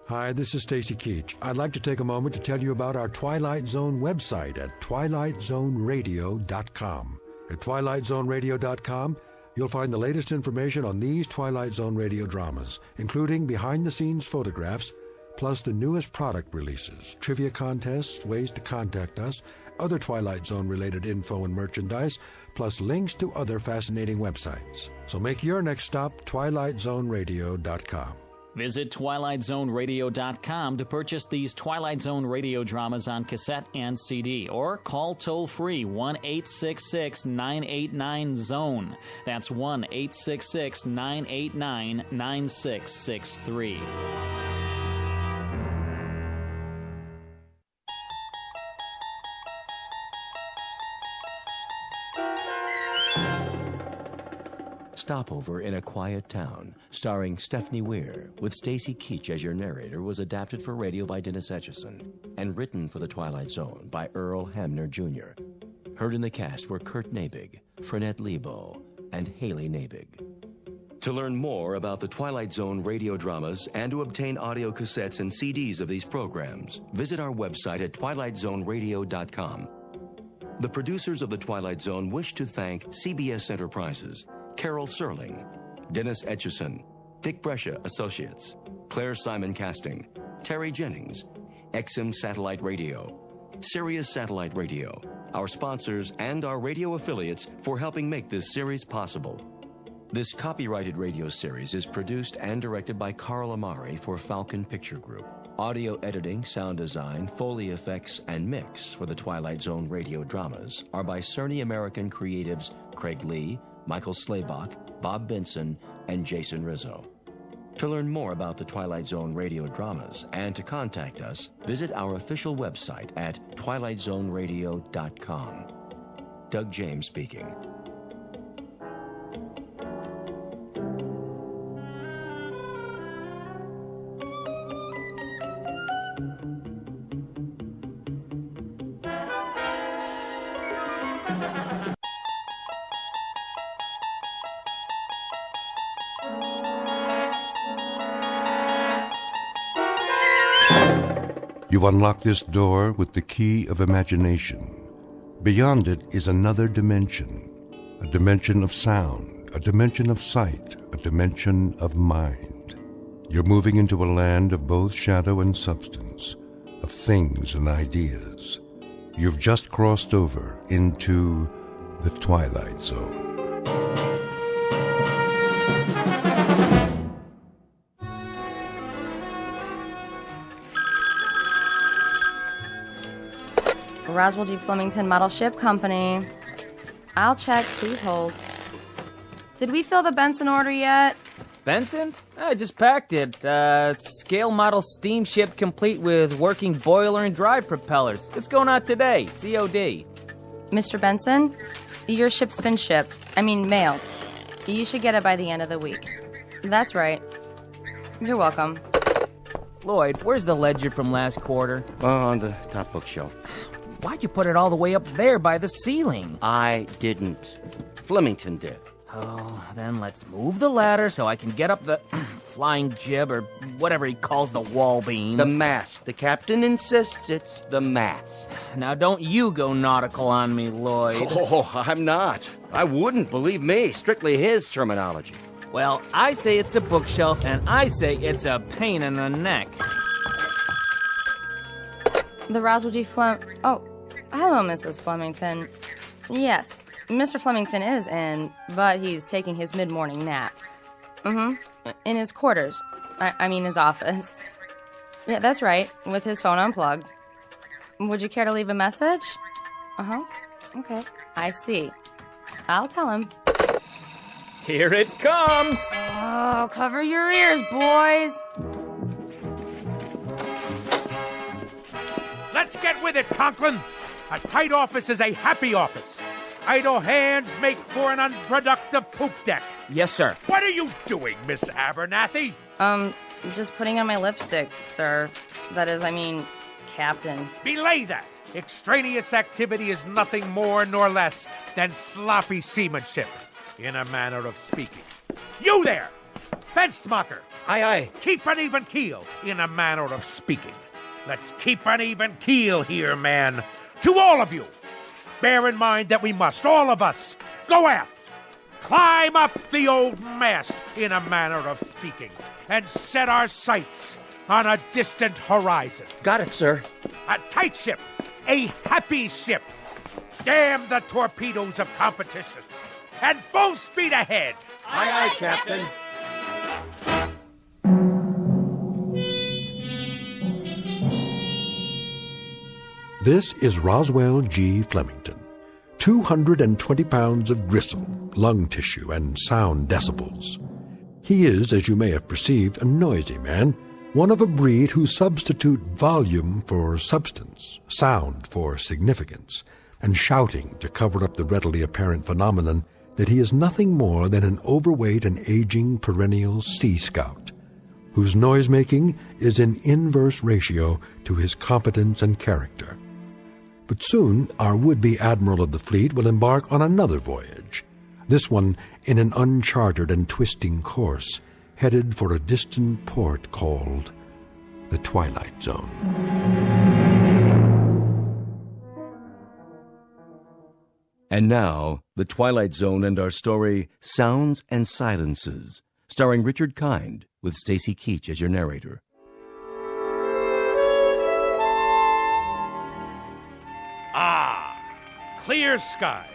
Hi, this is Stacy Keach. I'd like to take a moment to tell you about our Twilight Zone website at twilightzoneradio.com. At twilightzoneradio.com, you'll find the latest information on these Twilight Zone radio dramas, including behind-the-scenes photographs, plus the newest product releases, trivia contests, ways to contact us, other Twilight Zone-related info and merchandise, plus links to other fascinating websites. So make your next stop twilightzoneradio.com. Visit twilightzoneradio.com to purchase these Twilight Zone radio dramas on cassette and CD, or call toll-free 1-866-989-ZONE. That's 1-866-989-9663. Stopover in a Quiet Town, starring Stephanie Weir, with Stacy Keach as your narrator, was adapted for radio by Dennis Etchison and written for The Twilight Zone by Earl Hamner Jr. Heard in the cast were Kurt Nabig, Frenette Lebo, and Haley Nabig. To learn more about the Twilight Zone radio dramas and to obtain audio cassettes and CDs of these programs, visit our website at twilightzoneradio.com. The producers of The Twilight Zone wish to thank CBS Enterprises, Carol Serling, Dennis Etchison, Dick Brescia Associates, Claire Simon Casting, Terry Jennings, XM Satellite Radio, Sirius Satellite Radio, our sponsors and our radio affiliates for helping make this series possible. This copyrighted radio series is produced and directed by Carl Amari for Falcon Picture Group. Audio editing, sound design, Foley effects, and mix for the Twilight Zone radio dramas are by Cerny American creatives Craig Lee, Michael Slaybach, Bob Benson, and Jason Rizzo. To learn more about the Twilight Zone radio dramas and to contact us, visit our official website at twilightzoneradio.com. Doug James speaking. You unlock this door with the key of imagination. Beyond it is another dimension, a dimension of sound, a dimension of sight, a dimension of mind. You're moving into a land of both shadow and substance, of things and ideas. You've just crossed over into the Twilight Zone. Roswell G. Flemington Model Ship Company. I'll check. Please hold. Did we fill the Benson order yet? Benson? I just packed it. Scale model steamship complete with working boiler and drive propellers. It's going out today. COD. Mr. Benson, your ship's been shipped. Mailed. You should get it by the end of the week. That's right. You're welcome. Lloyd, where's the ledger from last quarter? On the top bookshelf. Why'd you put it all the way up there by the ceiling? I didn't. Flemington did. Oh, then let's move the ladder so I can get up the flying jib or whatever he calls the wall beam. The mast. The captain insists it's the mast. Now don't you go nautical on me, Lloyd. Oh, I'm not. I wouldn't, believe me. Strictly his terminology. Well, I say it's a bookshelf, and I say it's a pain in the neck. The Roswell G. Oh, hello, Mrs. Flemington. Yes, Mr. Flemington is in, but he's taking his mid-morning nap. In his quarters. His office. Yeah, that's right, with his phone unplugged. Would you care to leave a message? Uh-huh. Okay, I see. I'll tell him. Here it comes! Oh, cover your ears, boys. Let's get with it, Conklin. A tight office is a happy office. Idle hands make for an unproductive poop deck. Yes, sir. What are you doing, Miss Abernathy? Just putting on my lipstick, sir. That is, Captain. Belay that. Extraneous activity is nothing more nor less than sloppy seamanship, in a manner of speaking. You there, fence-mocker. Aye, aye. Keep an even keel, in a manner of speaking. Let's keep an even keel here, man. To all of you, bear in mind that we must, all of us, go aft, climb up the old mast, in a manner of speaking, and set our sights on a distant horizon. Got it, sir. A tight ship, a happy ship. Damn the torpedoes of competition. And full speed ahead. Aye, aye, Captain. This is Roswell G. Flemington. 220 pounds of gristle, lung tissue, and sound decibels. He is, as you may have perceived, a noisy man, one of a breed who substitute volume for substance, sound for significance, and shouting to cover up the readily apparent phenomenon that he is nothing more than an overweight and aging perennial sea scout, whose noise-making is in inverse ratio to his competence and character. But soon our would-be admiral of the fleet will embark on another voyage, this one in an uncharted and twisting course, headed for a distant port called the Twilight Zone. And now, The Twilight Zone and our story, Sounds and Silences, starring Richard Kind, with Stacy Keach as your narrator. Clear skies,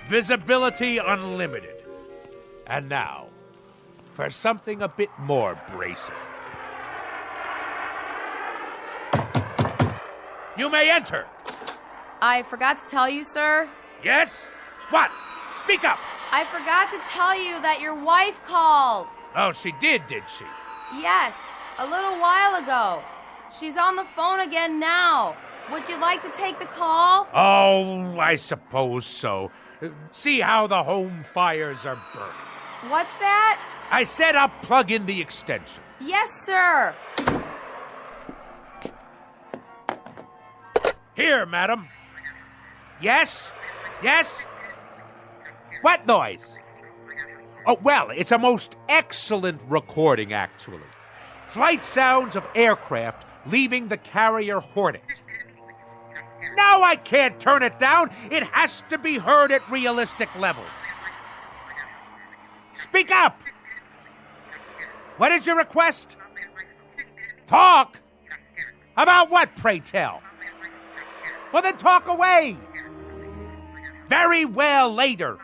visibility unlimited. And now, for something a bit more bracing. You may enter. I forgot to tell you, sir. Yes? What? Speak up. I forgot to tell you that your wife called. Oh, she did she? Yes, a little while ago. She's on the phone again now. Would you like to take the call? Oh, I suppose so. See how the home fires are burning. What's that? I said I'll plug in the extension. Yes, sir. Here, madam. Yes? Yes? What noise? Oh, well, it's a most excellent recording, actually. Flight sounds of aircraft leaving the carrier Hornet. No, I can't turn it down. It has to be heard at realistic levels. Speak up. What is your request? Talk? About what, pray tell? Well, then talk away. Very well, later.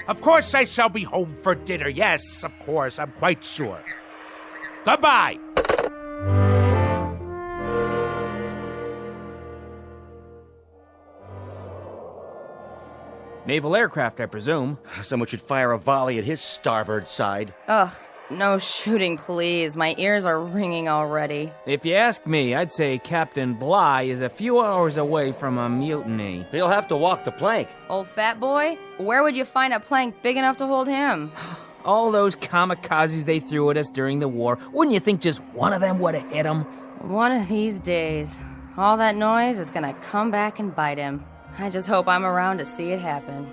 Of course I shall be home for dinner. Yes, of course, I'm quite sure. Goodbye. Naval aircraft, I presume. Someone should fire a volley at his starboard side. Ugh, no shooting, please. My ears are ringing already. If you ask me, I'd say Captain Bligh is a few hours away from a mutiny. He'll have to walk the plank. Old fat boy? Where would you find a plank big enough to hold him? All those kamikazes they threw at us during the war, wouldn't you think just one of them would have hit him? One of these days, all that noise is gonna come back and bite him. I just hope I'm around to see it happen.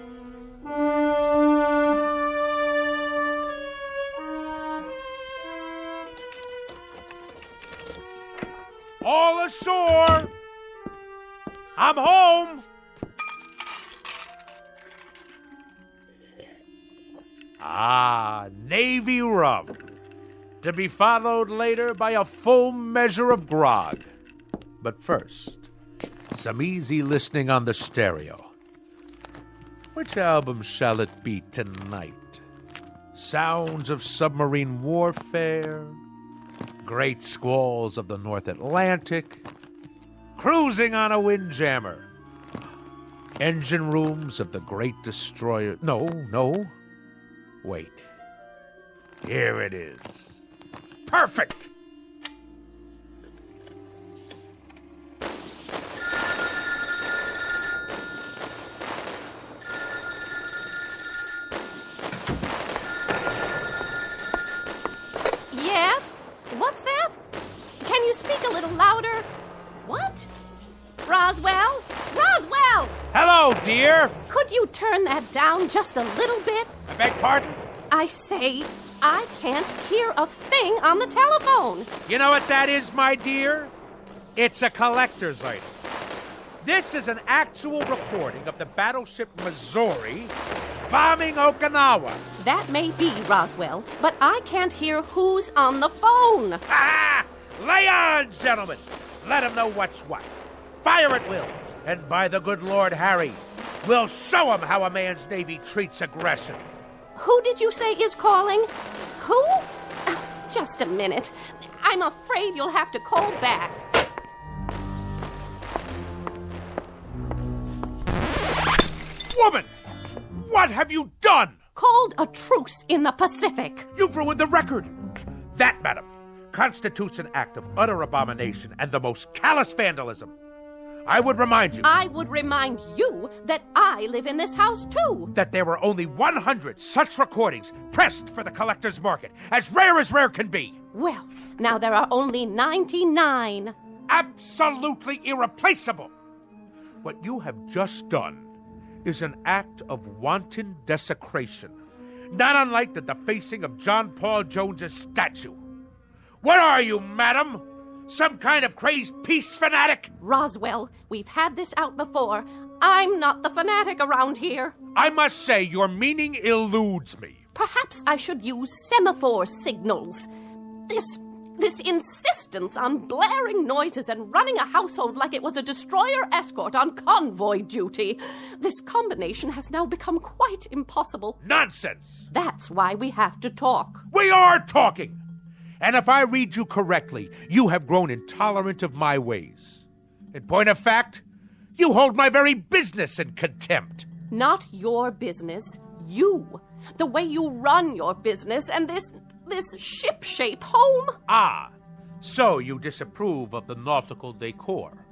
All ashore! I'm home! Ah, Navy rum. To be followed later by a full measure of grog. But first, some easy listening on the stereo. Which album shall it be tonight? Sounds of submarine warfare, great squalls of the North Atlantic, cruising on a windjammer. Engine rooms of the great destroyer. No. Wait. Here it is. Perfect! Yes? What's that? Can you speak a little louder? What? Roswell? Roswell! Hello, dear! Could you turn that down just a little bit? I beg pardon? I say, I can't hear a thing on the telephone. You know what that is, my dear? It's a collector's item. This is an actual recording of the battleship Missouri bombing Okinawa. That may be, Roswell, but I can't hear who's on the phone. Ha! Lay on, gentlemen! Let 'em know what's what. Fire at will, and by the good Lord Harry, we'll show 'em how a man's Navy treats aggression. Who did you say is calling? Who? Just a minute. I'm afraid you'll have to call back. Woman! What have you done? Called a truce in the Pacific. You've ruined the record. That, madam, constitutes an act of utter abomination and the most callous vandalism. I would remind you that I live in this house, too. That there were only 100 such recordings pressed for the collector's market, as rare can be. Well, now there are only 99. Absolutely irreplaceable. What you have just done is an act of wanton desecration, not unlike the defacing of John Paul Jones's statue. What are you, madam? Some kind of crazed peace fanatic? Roswell, we've had this out before. I'm not the fanatic around here. I must say, your meaning eludes me. Perhaps I should use semaphore signals. This insistence on blaring noises and running a household like it was a destroyer escort on convoy duty. This combination has now become quite impossible. Nonsense! That's why we have to talk. We are talking! And if I read you correctly, you have grown intolerant of my ways. In point of fact, you hold my very business in contempt. Not your business, you. The way you run your business and this ship-shape home. Ah, so you disapprove of the nautical decor.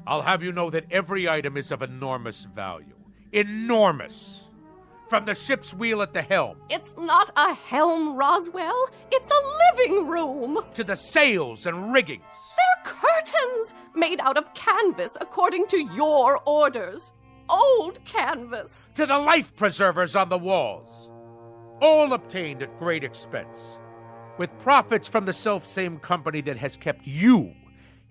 I'll have you know that every item is of enormous value. Enormous! From the ship's wheel at the helm. It's not a helm, Roswell. It's a living room. To the sails and riggings. They're curtains made out of canvas according to your orders. Old canvas. To the life preservers on the walls. All obtained at great expense, with profits from the self-same company that has kept you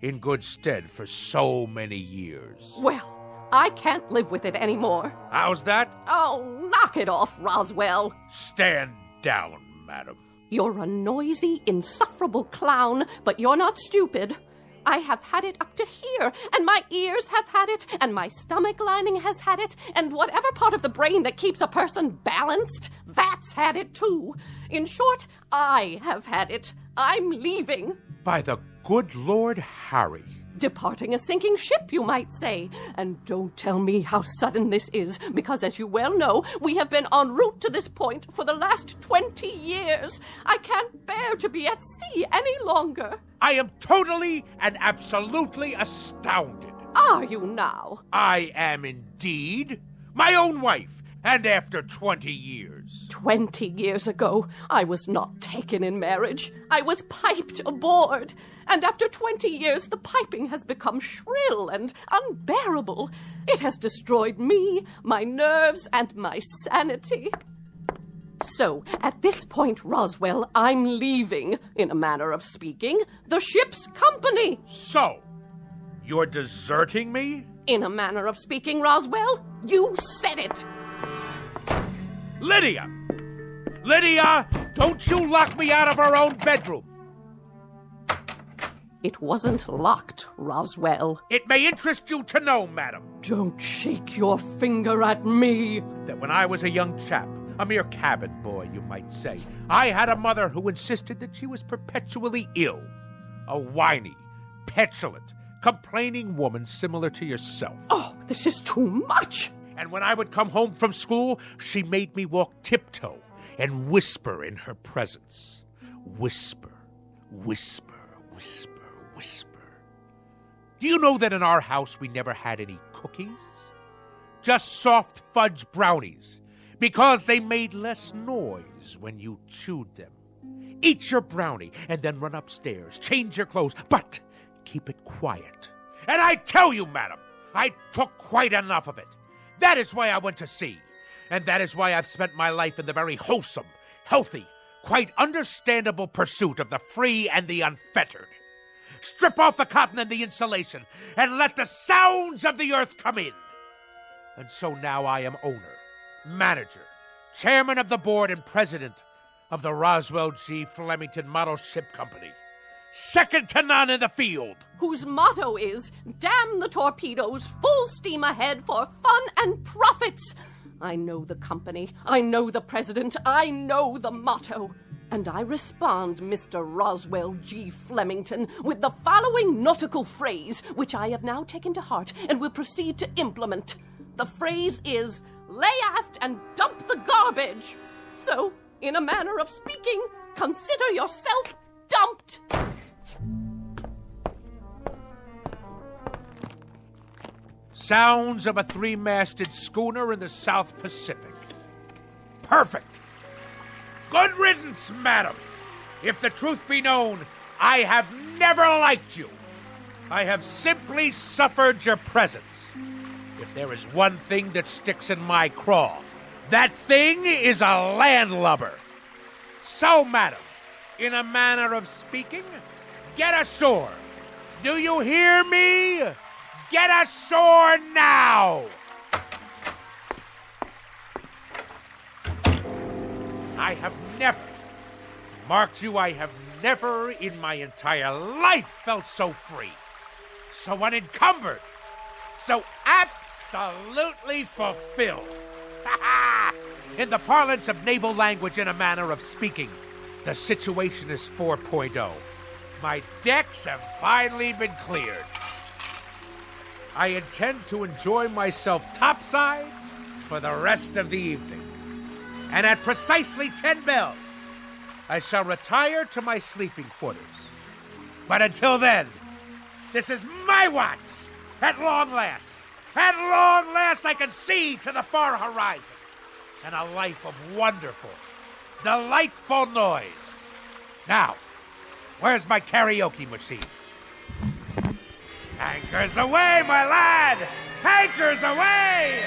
in good stead for so many years. Well, I can't live with it anymore. How's that? Oh, knock it off, Roswell. Stand down, madam. You're a noisy, insufferable clown, but you're not stupid. I have had it up to here, and my ears have had it, and my stomach lining has had it, and whatever part of the brain that keeps a person balanced, that's had it too. In short, I have had it. I'm leaving. By the good Lord Harry. Departing a sinking ship, you might say. And don't tell me how sudden this is, because as you well know, we have been en route to this point for the last 20 years. I can't bear to be at sea any longer. I am totally and absolutely astounded. Are you now? I am indeed. My own wife. And after 20 years. 20 years ago, I was not taken in marriage. I was piped aboard. And after 20 years, the piping has become shrill and unbearable. It has destroyed me, my nerves, and my sanity. So, at this point, Roswell, I'm leaving, in a manner of speaking, the ship's company. So, you're deserting me? In a manner of speaking, Roswell, you said it. Lydia! Lydia, don't you lock me out of our own bedroom! It wasn't locked, Roswell. It may interest you to know, madam. Don't shake your finger at me. That when I was a young chap, a mere cabin boy, you might say, I had a mother who insisted that she was perpetually ill. A whiny, petulant, complaining woman similar to yourself. Oh, this is too much. And when I would come home from school, she made me walk tiptoe and whisper in her presence. Whisper, whisper, whisper, whisper. Do you know that in our house we never had any cookies? Just soft fudge brownies, because they made less noise when you chewed them. Eat your brownie and then run upstairs, change your clothes, but keep it quiet. And I tell you, madam, I took quite enough of it. That is why I went to sea. And that is why I've spent my life in the very wholesome, healthy, quite understandable pursuit of the free and the unfettered. Strip off the cotton and the insulation, and let the sounds of the earth come in. And so now I am owner, manager, chairman of the board, and president of the Roswell G. Flemington Model Ship Company. Second to none in the field. Whose motto is, damn the torpedoes, full steam ahead for fun and profits. I know the company, I know the president, I know the motto. And I respond, Mr. Roswell G. Flemington, with the following nautical phrase, which I have now taken to heart and will proceed to implement. The phrase is, lay aft and dump the garbage. So, in a manner of speaking, consider yourself dumped. Sounds of a three-masted schooner in the South Pacific. Perfect. Good riddance, madam. If the truth be known, I have never liked you. I have simply suffered your presence. If there is one thing that sticks in my craw, that thing is a landlubber. So, madam, in a manner of speaking, get ashore. Do you hear me? Get ashore now! I have never, mark you, I have never in my entire life felt so free, so unencumbered, so absolutely fulfilled. In the parlance of naval language, in a manner of speaking, the situation is 4.0. My decks have finally been cleared. I intend to enjoy myself topside for the rest of the evening. And at precisely 10 bells, I shall retire to my sleeping quarters. But until then, this is my watch. At long last, I can see to the far horizon. And a life of wonderful, delightful noise. Now, where's my karaoke machine? Anchors away, my lad! Anchors away!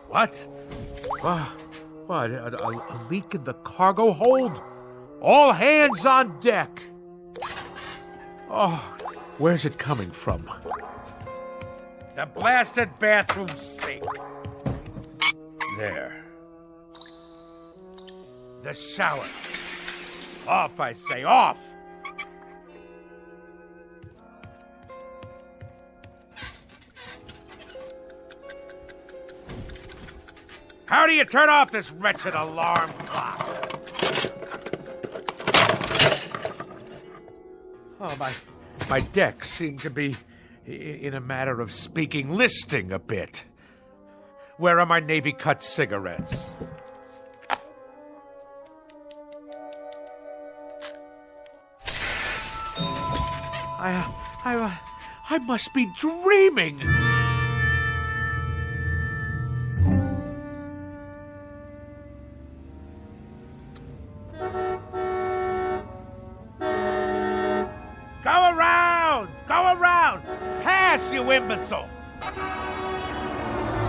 What? What? What? A leak in the cargo hold? All hands on deck! Oh, where's it coming from? The blasted bathroom sink. There. The shower. Off, I say, off! How do you turn off this wretched alarm clock? Oh, my decks seem to be, in a matter of speaking, listing a bit. Where are my Navy cut cigarettes? I must be dreaming. Go around! Pass, you imbecile!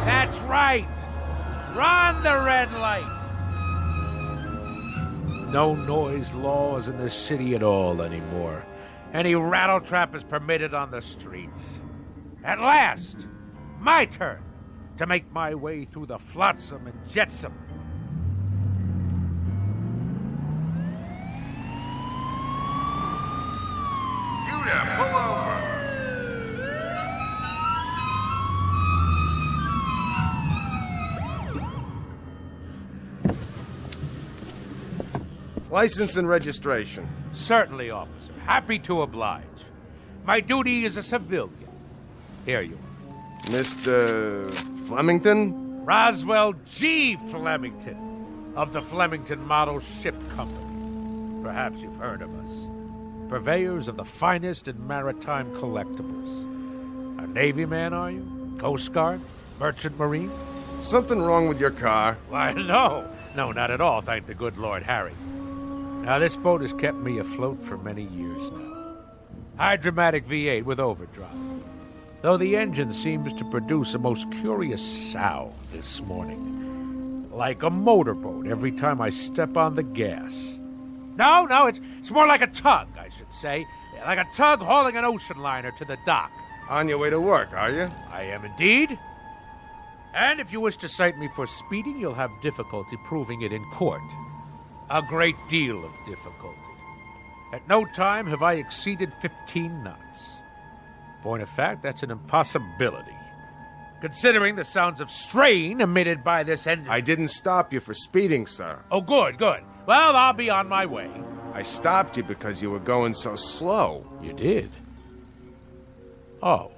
That's right! Run the red light! No noise laws in the city at all anymore. Any rattletrap is permitted on the streets. At last, my turn. to make my way through the flotsam and jetsam. Judah, pull over. License and registration. Certainly, officer. Happy to oblige. My duty is a civilian. Here you are. Mr. Flemington? Roswell G. Flemington of the Flemington Model Ship Company. Perhaps you've heard of us. Purveyors of the finest in maritime collectibles. A Navy man, are you? Coast Guard? Merchant Marine? Something wrong with your car? Why, no. No, not at all, thank the good Lord Harry. Now, this boat has kept me afloat for many years now. Hydromatic V8 with overdrive. Though the engine seems to produce a most curious sound this morning. Like a motorboat every time I step on the gas. No, it's more like a tug, I should say. Like a tug hauling an ocean liner to the dock. On your way to work, are you? I am indeed. And if you wish to cite me for speeding, you'll have difficulty proving it in court. A great deal of difficulty. At no time have I exceeded 15 knots. Point of fact, that's an impossibility. Considering the sounds of strain emitted by this engine. I didn't stop you for speeding, sir. Oh, good. Well, I'll be on my way. I stopped you because you were going so slow. You did? Oh,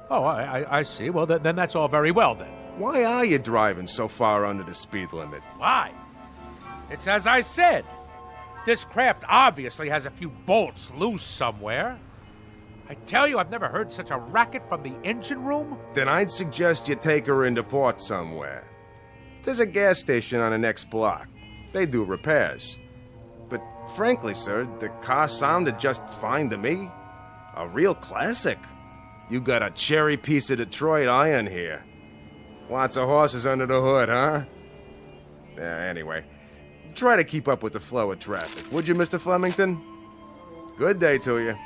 I see. Well, then that's all very well, then. Why are you driving so far under the speed limit? Why? It's as I said. This craft obviously has a few bolts loose somewhere. I tell you, I've never heard such a racket from the engine room. Then I'd suggest you take her into port somewhere. There's a gas station on the next block. They do repairs. But frankly, sir, the car sounded just fine to me. A real classic. You got a cherry piece of Detroit iron here. Lots of horses under the hood, huh? Anyway, try to keep up with the flow of traffic, would you, Mr. Flemington? Good day to you.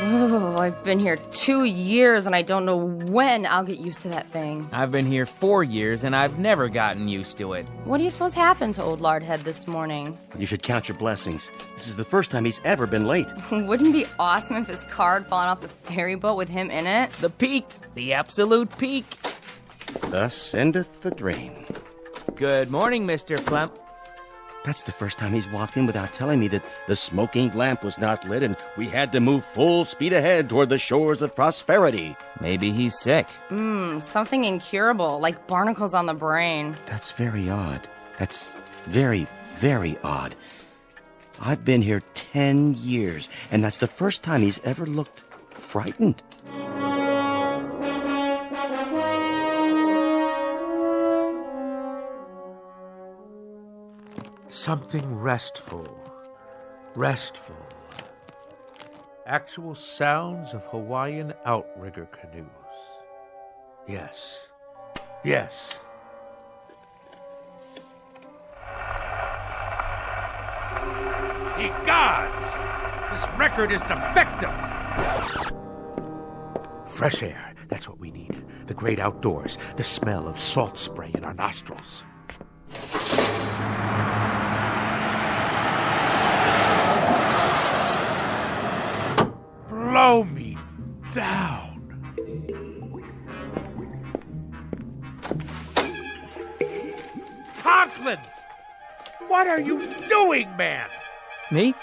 Oh, I've been here 2 years and I don't know when I'll get used to that thing. I've been here 4 years and I've never gotten used to it. What do you suppose happened to old Lardhead this morning? You should count your blessings. This is the first time he's ever been late. Wouldn't it be awesome if his car had fallen off the ferry boat with him in it? The peak. The absolute peak. Thus endeth the dream. Good morning, Mr. Flem. That's the first time he's walked in without telling me that the smoking lamp was not lit and we had to move full speed ahead toward the shores of prosperity. Maybe he's sick. Something incurable, like barnacles on the brain. That's very odd. That's very, very odd. I've been here 10 years, and that's the first time he's ever looked frightened. Something restful. Actual sounds of Hawaiian outrigger canoes. Yes. Ye gods! This record is defective! Fresh air, that's what we need. The great outdoors, the smell of salt spray in our nostrils. Blow me down. Conklin! What are you doing, man? Me?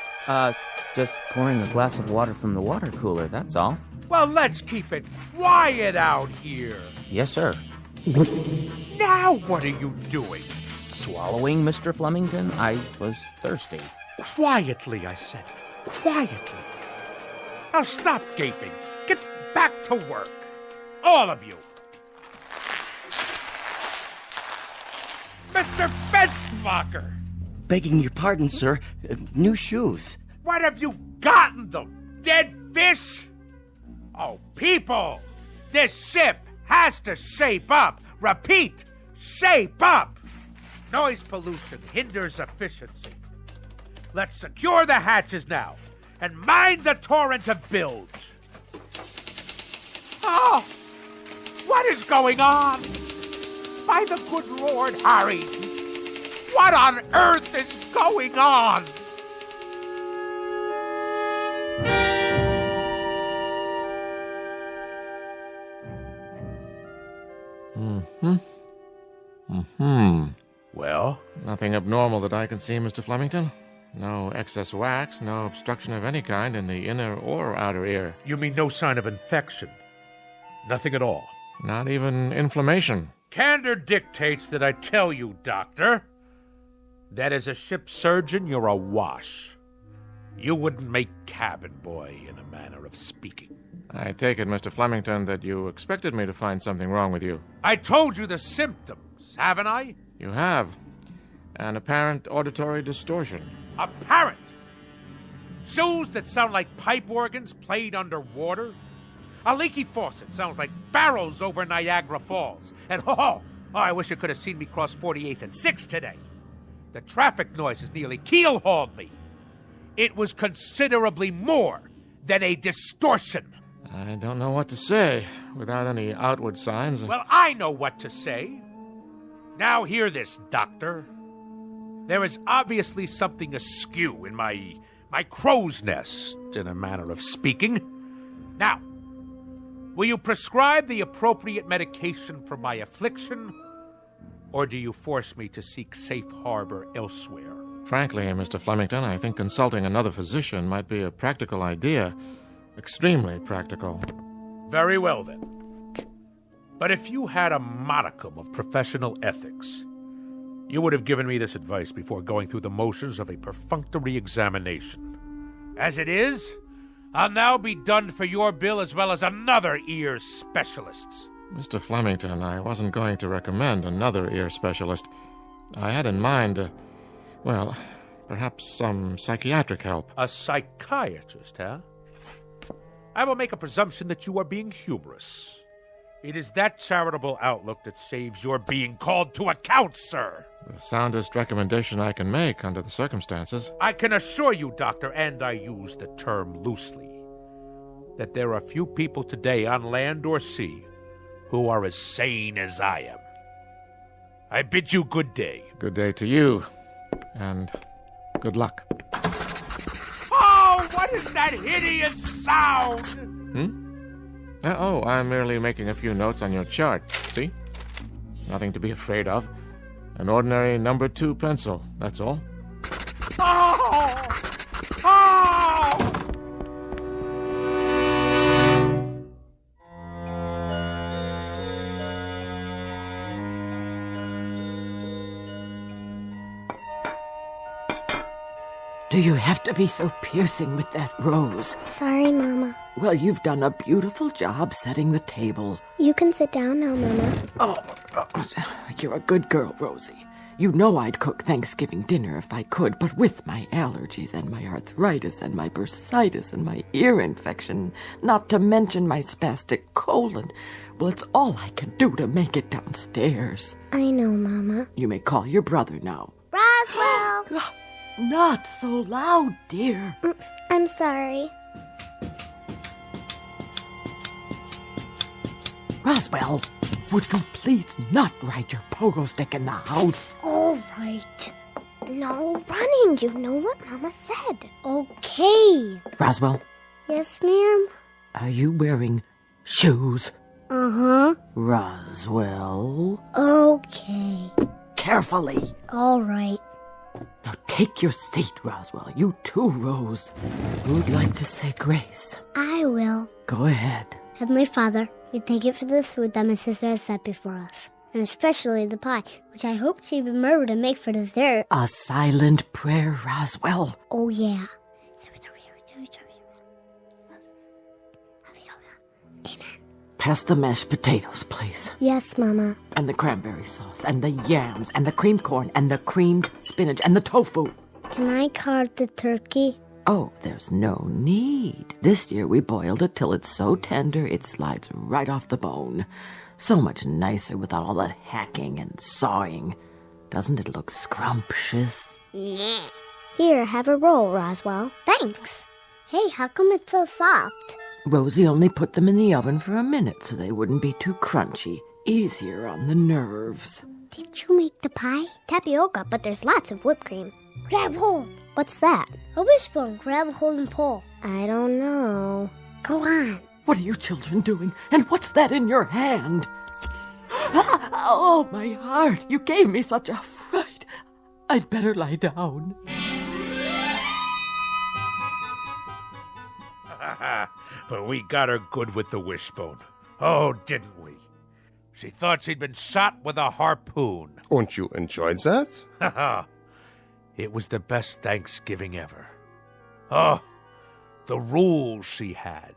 Just pouring a glass of water from the water cooler, that's all. Well, let's keep it quiet out here. Yes, sir. Now what are you doing? Swallowing, Mr. Flemington? I was thirsty. Quietly, I said. Quietly. Now stop gaping. Get back to work. All of you. Mr. Fenstermacher! Begging your pardon, sir. New shoes. What have you gotten them? Dead fish? Oh, people! This ship has to shape up. Repeat, shape up. Noise pollution hinders efficiency. Let's secure the hatches now and mind the torrent of bilge. Oh, what is going on? By the good Lord Harry, what on earth is going on? Well? Nothing abnormal that I can see, Mr. Flemington. No excess wax, no obstruction of any kind in the inner or outer ear. You mean no sign of infection? Nothing at all? Not even inflammation. Candor dictates that I tell you, Doctor, that as a ship's surgeon, you're a wash. You wouldn't make cabin boy, in a manner of speaking. I take it, Mr. Flemington, that you expected me to find something wrong with you. I told you the symptoms, haven't I? You have. An apparent auditory distortion. Apparent? Shoes that sound like pipe organs played underwater? A leaky faucet sounds like barrels over Niagara Falls. And I wish you could have seen me cross 48th and 6th today. The traffic noises nearly keel-hauled me. It was considerably more than a distortion. I don't know what to say without any outward signs. Well, I know what to say. Now hear this, Doctor. There is obviously something askew in my crow's nest, in a manner of speaking. Now, will you prescribe the appropriate medication for my affliction, or do you force me to seek safe harbor elsewhere? Frankly, Mr. Flemington, I think consulting another physician might be a practical idea. Extremely practical. Very well, then. But if you had a modicum of professional ethics, you would have given me this advice before going through the motions of a perfunctory examination. As it is, I'll now be done for your bill as well as another ear specialist's. Mr. Flemington, I wasn't going to recommend another ear specialist. I had in mind, perhaps some psychiatric help. A psychiatrist, huh? I will make a presumption that you are being humorous. It is that charitable outlook that saves your being called to account, sir. The soundest recommendation I can make under the circumstances. I can assure you, Doctor, and I use the term loosely, that there are few people today on land or sea who are as sane as I am. I bid you good day. Good day to you, and good luck. Oh, what is that hideous sound? I'm merely making a few notes on your chart, see? Nothing to be afraid of. An ordinary number 2 pencil, that's all. Oh! Do you have to be so piercing with that rose? Sorry, Mama. Well, you've done a beautiful job setting the table. You can sit down now, Mama. Oh, you're a good girl, Rosie. You know I'd cook Thanksgiving dinner if I could, but with my allergies and my arthritis and my bursitis and my ear infection, not to mention my spastic colon, well, it's all I can do to make it downstairs. I know, Mama. You may call your brother now. Roswell! Not so loud, dear. I'm sorry. Roswell, would you please not ride your pogo stick in the house? All right. No running. You know what Mama said. Okay. Roswell? Yes, ma'am? Are you wearing shoes? Uh-huh. Roswell? Okay. Carefully. All right. Now take your seat, Roswell. You too, Rose. Who'd like to say grace? I will. Go ahead. Heavenly Father, we thank you for this food that my sister has set before us, and especially the pie, which I hope she remembered to make for dessert. A silent prayer, Roswell. Oh, yeah. Pass the mashed potatoes, please. Yes, Mama. And the cranberry sauce, and the yams, and the creamed corn, and the creamed spinach, and the tofu. Can I carve the turkey? Oh, there's no need. This year we boiled it till it's so tender it slides right off the bone. So much nicer without all that hacking and sawing. Doesn't it look scrumptious? Yeah. Here, have a roll, Roswell. Thanks. Hey, how come it's so soft? Rosie only put them in the oven for a minute so they wouldn't be too crunchy. Easier on the nerves. Did you make the pie? Tapioca, but there's lots of whipped cream. Grab hold. What's that? A wishbone. Grab hold and pull. I don't know. Go on. What are you children doing? And what's that in your hand? Oh, my heart. You gave me such a fright. I'd better lie down. But we got her good with the wishbone. Oh, didn't we? She thought she'd been shot with a harpoon. And you enjoyed that? Haha. It was the best Thanksgiving ever. Oh, the rules she had.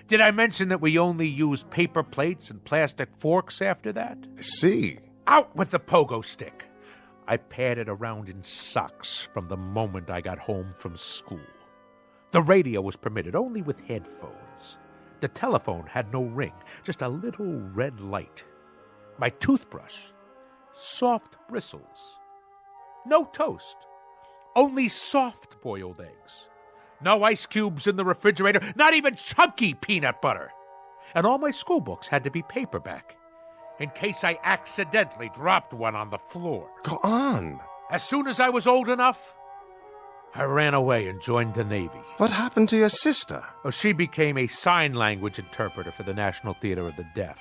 Did I mention that we only used paper plates and plastic forks after that? See. Out with the pogo stick. I padded around in socks from the moment I got home from school. The radio was permitted only with headphones. The telephone had no ring, just a little red light. My toothbrush, soft bristles. No toast, only soft-boiled eggs. No ice cubes in the refrigerator, not even chunky peanut butter. And all my school books had to be paperback, in case I accidentally dropped one on the floor. Go on. As soon as I was old enough, I ran away and joined the Navy. What happened to your sister? Oh, she became a sign language interpreter for the National Theater of the Deaf.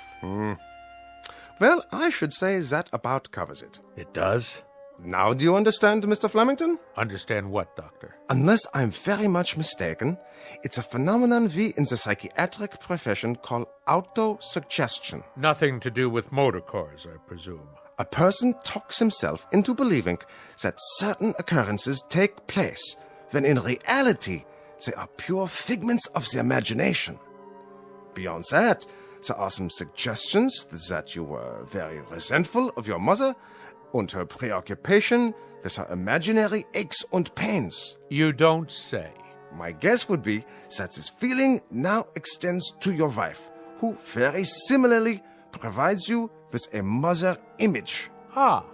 Well, I should say that about covers it. It does? Now do you understand, Mr. Flemington? Understand what, Doctor? Unless I'm very much mistaken, it's a phenomenon we in the psychiatric profession call autosuggestion. Nothing to do with motor cars, I presume. A person talks himself into believing that certain occurrences take place, when in reality they are pure figments of the imagination. Beyond that, there are some suggestions that you were very resentful of your mother and her preoccupation with her imaginary aches and pains. You don't say. My guess would be that this feeling now extends to your wife, who very similarly provides you with a mother image. But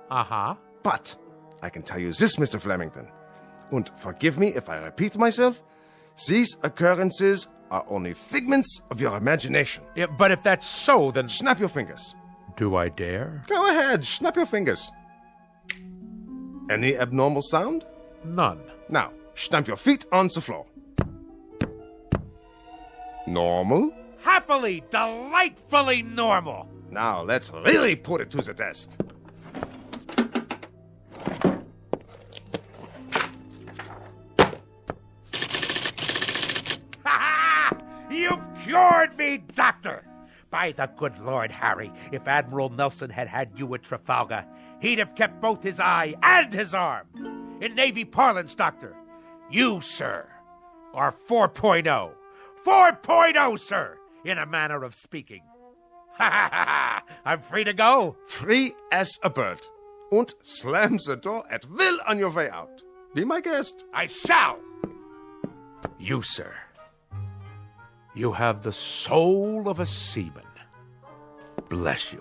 I can tell you this, Mr. Flemington, and forgive me if I repeat myself, these occurrences are only figments of your imagination. Yeah, but if that's so, then... Snap your fingers. Do I dare? Go ahead, snap your fingers. Any abnormal sound? None. Now, stamp your feet on the floor. Normal? Happily, delightfully normal. Now, let's really put it to the test. You've cured me, Doctor! By the good Lord Harry, if Admiral Nelson had had you at Trafalgar, he'd have kept both his eye and his arm. In Navy parlance, Doctor, you, sir, are 4.0. 4.0, sir, in a manner of speaking. Ha ha ha ha! I'm free to go. Free as a bird. And slam the door at will on your way out. Be my guest. I shall. You, sir. You have the soul of a seaman. Bless you.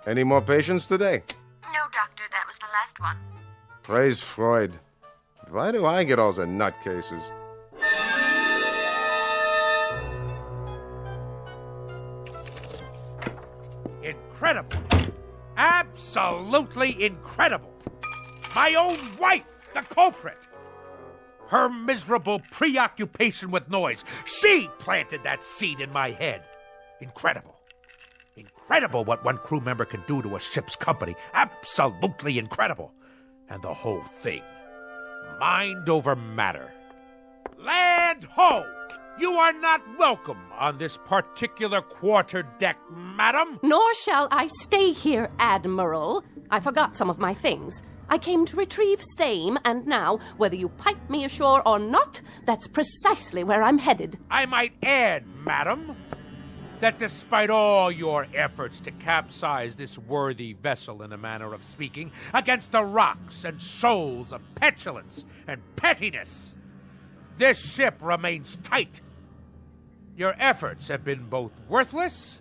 Any more patients today? No, Doctor, that was the last one. Praise Freud. Why do I get all the nutcases? Incredible. Absolutely incredible. My own wife, the culprit. Her miserable preoccupation with noise. She planted that seed in my head. Incredible. Incredible what one crew member can do to a ship's company. Absolutely incredible. And the whole thing. Mind over matter. Land ho! You are not welcome on this particular quarterdeck, madam. Nor shall I stay here, Admiral. I forgot some of my things. I came to retrieve same, and now, whether you pipe me ashore or not, that's precisely where I'm headed. I might add, madam, that despite all your efforts to capsize this worthy vessel, in a manner of speaking, against the rocks and shoals of petulance and pettiness, this ship remains tight Your efforts have been both worthless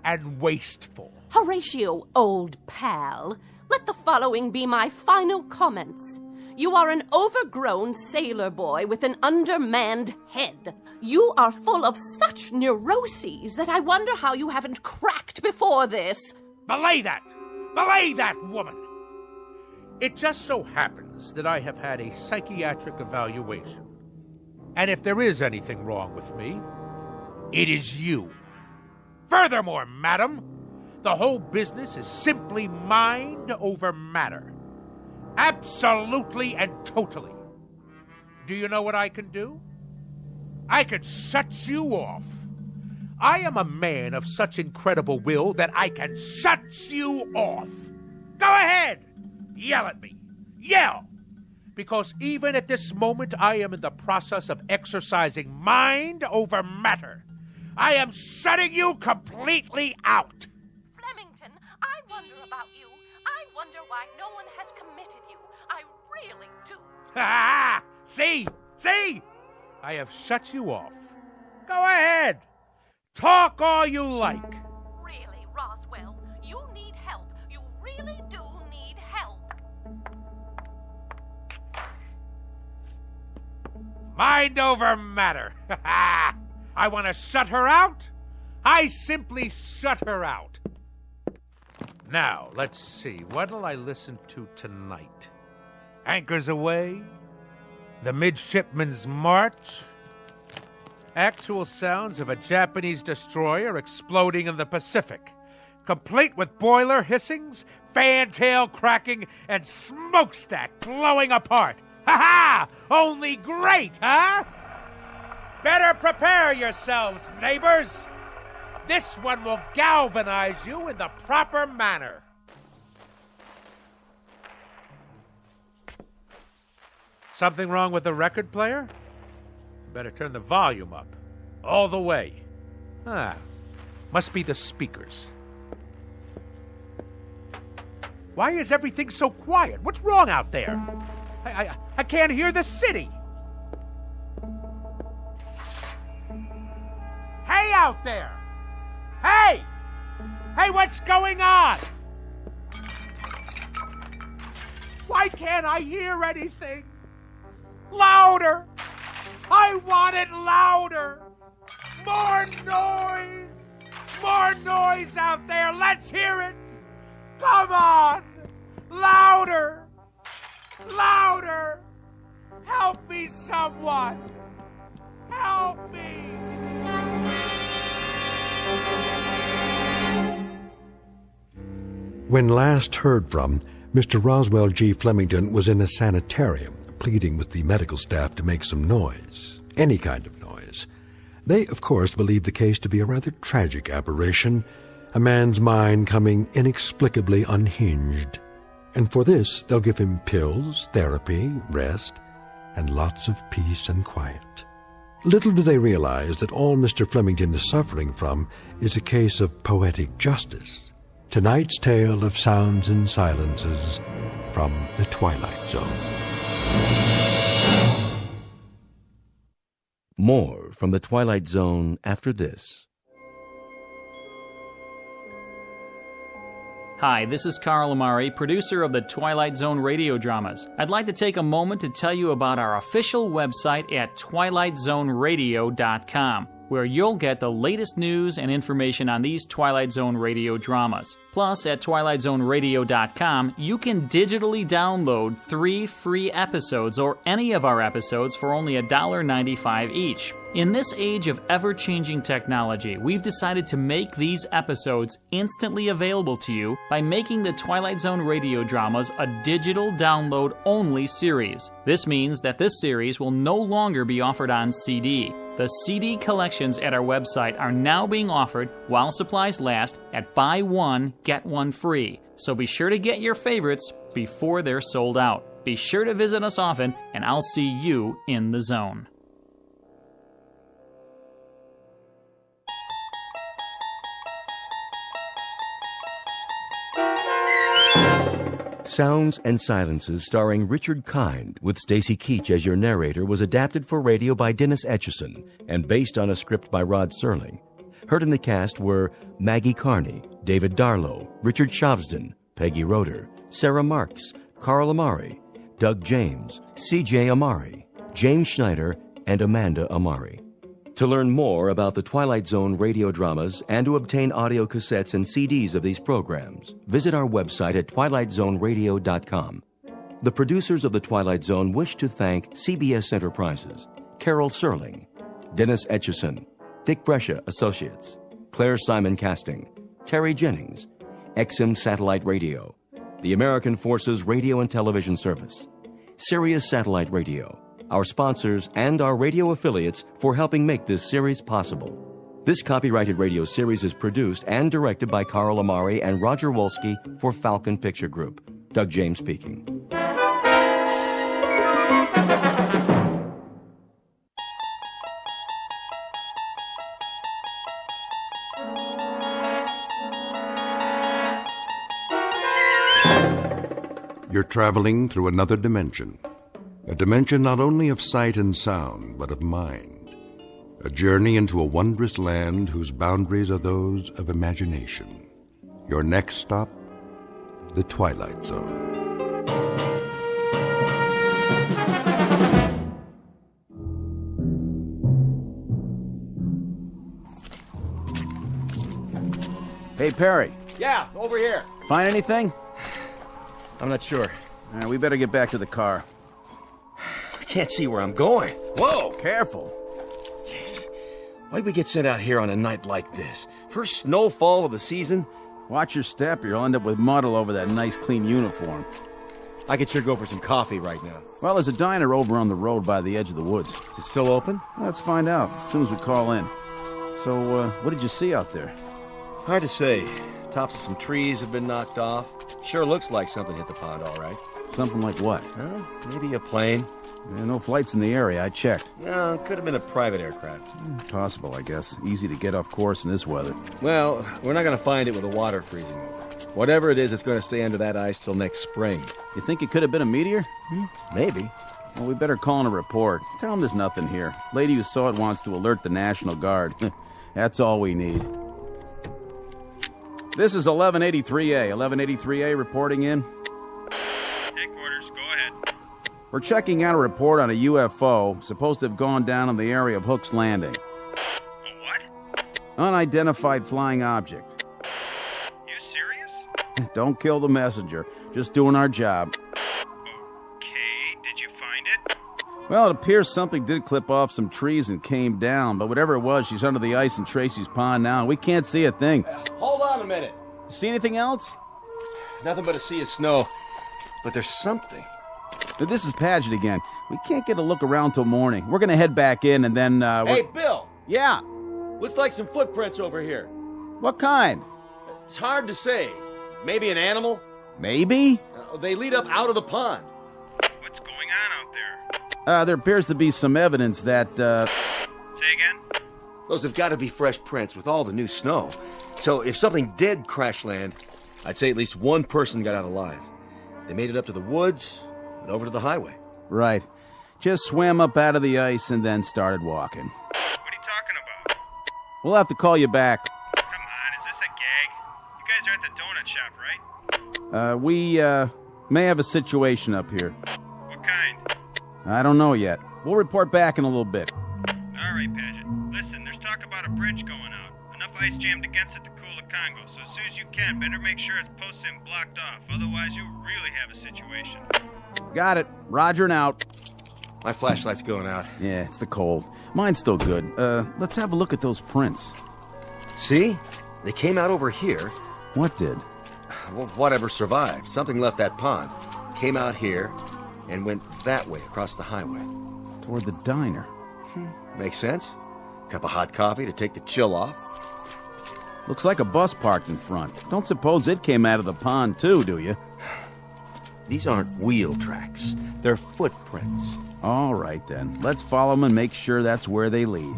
and wasteful. Horatio, old pal, let the following be my final comments. You are an overgrown sailor boy with an undermanned head. You are full of such neuroses that I wonder how you haven't cracked before this. Belay that! Belay that, woman! It just so happens that I have had a psychiatric evaluation. And if there is anything wrong with me, it is you. Furthermore, madam, the whole business is simply mind over matter. Absolutely and totally. Do you know what I can do? I can shut you off. I am a man of such incredible will that I can shut you off. Go ahead! Yell at me. Yell! Because even at this moment, I am in the process of exercising mind over matter. I am shutting you completely out. Flemington, I wonder about you. I wonder why no one has committed you. I really do. Ha! See? See? I have shut you off. Go ahead. Talk all you like. Really, Roswell, you need help. You really do need help. Mind over matter. I want to shut her out. I simply shut her out. Now, let's see. What'll I listen to tonight? Anchors Aweigh? The Midshipman's March? Actual sounds of a Japanese destroyer exploding in the Pacific, complete with boiler hissings, fantail cracking, and smokestack blowing apart. Ha-ha! Only great, huh? Better prepare yourselves, neighbors. This one will galvanize you in the proper manner. Something wrong with the record player? Better turn the volume up. All the way. Must be the speakers. Why is everything so quiet? What's wrong out there? I can't hear the city. Hey out there! Hey! Hey, what's going on? Why can't I hear anything? Louder! I want it louder! More noise! More noise out there! Let's hear it! Come on! Louder! Louder! Help me, someone! Help me! When last heard from, Mr. Roswell G. Flemington was in a sanitarium, pleading with the medical staff to make some noise, any kind of noise. They, of course, believed the case to be a rather tragic aberration, a man's mind coming inexplicably unhinged. And for this, they'll give him pills, therapy, rest, and lots of peace and quiet. Little do they realize that all Mr. Flemington is suffering from is a case of poetic justice. Tonight's tale of sounds and silences from the Twilight Zone. More from the Twilight Zone after this. Hi, this is Carl Amari, producer of the Twilight Zone radio dramas. I'd like to take a moment to tell you about our official website at twilightzoneradio.com, where you'll get the latest news and information on these Twilight Zone radio dramas. Plus, at twilightzoneradio.com, you can digitally download 3 free episodes or any of our episodes for only $1.95 each. In this age of ever-changing technology, we've decided to make these episodes instantly available to you by making the Twilight Zone radio dramas a digital download-only series. This means that this series will no longer be offered on CD. The CD collections at our website are now being offered while supplies last at buy one, get one free. So be sure to get your favorites before they're sold out. Be sure to visit us often, and I'll see you in the zone. Sounds and Silences, starring Richard Kind, with Stacy Keach as your narrator, was adapted for radio by Dennis Etchison and based on a script by Rod Serling. Heard in the cast were Maggie Carney, David Darlow, Richard Shavsden, Peggy Roeder, Sarah Marks, Carl Amari, Doug James, C.J. Amari, James Schneider, and Amanda Amari. To learn more about the Twilight Zone radio dramas and to obtain audio cassettes and CDs of these programs, visit our website at twilightzoneradio.com. The producers of The Twilight Zone wish to thank CBS Enterprises, Carol Serling, Dennis Etchison, Dick Brescia Associates, Claire Simon Casting, Terry Jennings, XM Satellite Radio, the American Forces Radio and Television Service, Sirius Satellite Radio, our sponsors, and our radio affiliates for helping make this series possible. This copyrighted radio series is produced and directed by Carl Amari and Roger Wolski for Falcon Picture Group. Doug James speaking. You're traveling through another dimension. A dimension not only of sight and sound, but of mind. A journey into a wondrous land whose boundaries are those of imagination. Your next stop, the Twilight Zone. Hey, Perry. Yeah, over here. Find anything? I'm not sure. All right, we better get back to the car. I can't see where I'm going. Whoa, careful. Jeez. Why'd we get sent out here on a night like this? First snowfall of the season? Watch your step, or you'll end up with mud all over that nice, clean uniform. I could sure go for some coffee right now. Well, there's a diner over on the road by the edge of the woods. Is it still open? Let's find out, as soon as we call in. So, what did you see out there? Hard to say. Tops of some trees have been knocked off. Sure looks like something hit the pond, all right. Something like what? Maybe a plane. Yeah, no flights in the area, I checked. No, it could have been a private aircraft. Possible, I guess. Easy to get off course in this weather. Well, we're not going to find it with the water freezing over. Whatever it is, it's going to stay under that ice till next spring. You think it could have been a meteor? Maybe. Well, we better call in a report. Tell them there's nothing here. Lady who saw it wants to alert the National Guard. That's all we need. This is 1183A. 1183A reporting in. Headquarters, go ahead. We're checking out a report on a UFO supposed to have gone down in the area of Hook's Landing. A what? Unidentified flying object. You serious? Don't kill the messenger. Just doing our job. Okay, did you find it? Well, it appears something did clip off some trees and came down, but whatever it was, she's under the ice in Tracy's pond now, and we can't see a thing. Hold on a minute. See anything else? Nothing but a sea of snow. But there's something. This is Paget again. We can't get a look around till morning. We're gonna head back in and then, Hey, Bill! Yeah? Looks like some footprints over here. What kind? It's hard to say. Maybe an animal? Maybe? They lead up out of the pond. What's going on out there? There appears to be some evidence that, Say again? Those have got to be fresh prints with all the new snow. So if something did crash land, I'd say at least one person got out alive. They made it up to the woods and over to the highway. Right. Just swam up out of the ice and then started walking. What are you talking about? We'll have to call you back. Come on, is this a gag? You guys are at the donut shop, right? We may have a situation up here. What kind? I don't know yet. We'll report back in a little bit. All right, Paget. Listen, there's talk about a bridge going out. Enough ice jammed against it to cool the Congo, so as soon as you can, better make sure it's posted and blocked off. Otherwise, you'll really have a situation. Got it. Roger and out. My flashlight's going out. Yeah, it's the cold. Mine's still good. Let's have a look at those prints. See? They came out over here. What did? Well, whatever survived. Something left that pond. Came out here and went that way across the highway. Toward the diner. Makes sense. Cup of hot coffee to take the chill off. Looks like a bus parked in front. Don't suppose it came out of the pond too, do you? These aren't wheel tracks. They're footprints. All right, then. Let's follow them and make sure that's where they lead.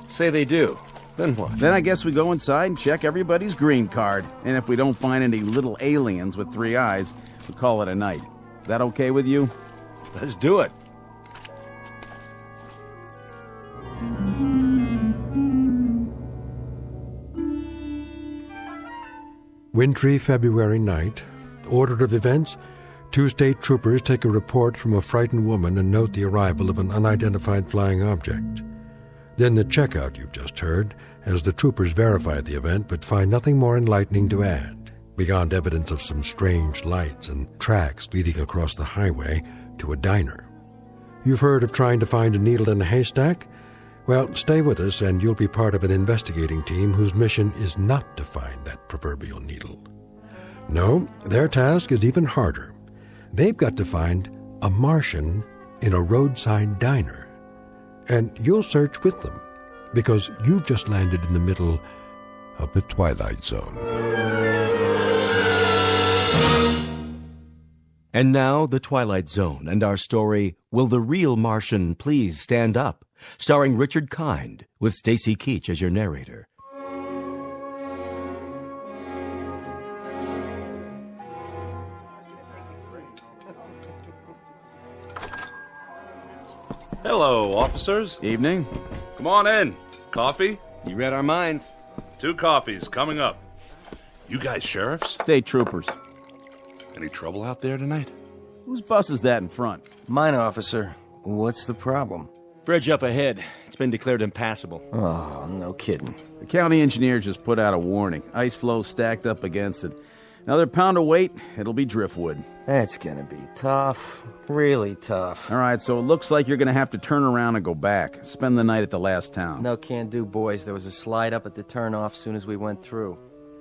Say they do. Then what? Then I guess we go inside and check everybody's green card. And if we don't find any little aliens with 3 eyes, We'll call it a night. Is that okay with you? Let's do it. Wintry February night. Order of events: 2 state troopers take a report from a frightened woman and note the arrival of an unidentified flying object. Then the checkout you've just heard, as the troopers verify the event but find nothing more enlightening to add, beyond evidence of some strange lights and tracks leading across the highway to a diner. You've heard of trying to find a needle in a haystack? Well, stay with us and you'll be part of an investigating team whose mission is not to find that proverbial needle. No, their task is even harder. They've got to find a Martian in a roadside diner. And you'll search with them, because you've just landed in the middle of the Twilight Zone. And now, The Twilight Zone and our story, Will the Real Martian Please Stand Up? Starring Richard Kind, with Stacy Keach as your narrator. Hello, officers. Evening. Come on in. Coffee? You read our minds. 2 coffees coming up. You guys sheriffs? State troopers. Any trouble out there tonight? Whose bus is that in front? Mine, officer. What's the problem? Bridge up ahead. It's been declared impassable. Oh, no kidding. The county engineer just put out a warning. Ice flow stacked up against it. Another pound of weight, it'll be driftwood. That's gonna be tough. Really tough. All right, so it looks like you're gonna have to turn around and go back. Spend the night at the last town. No can do, boys. There was a slide up at the turnoff soon as we went through.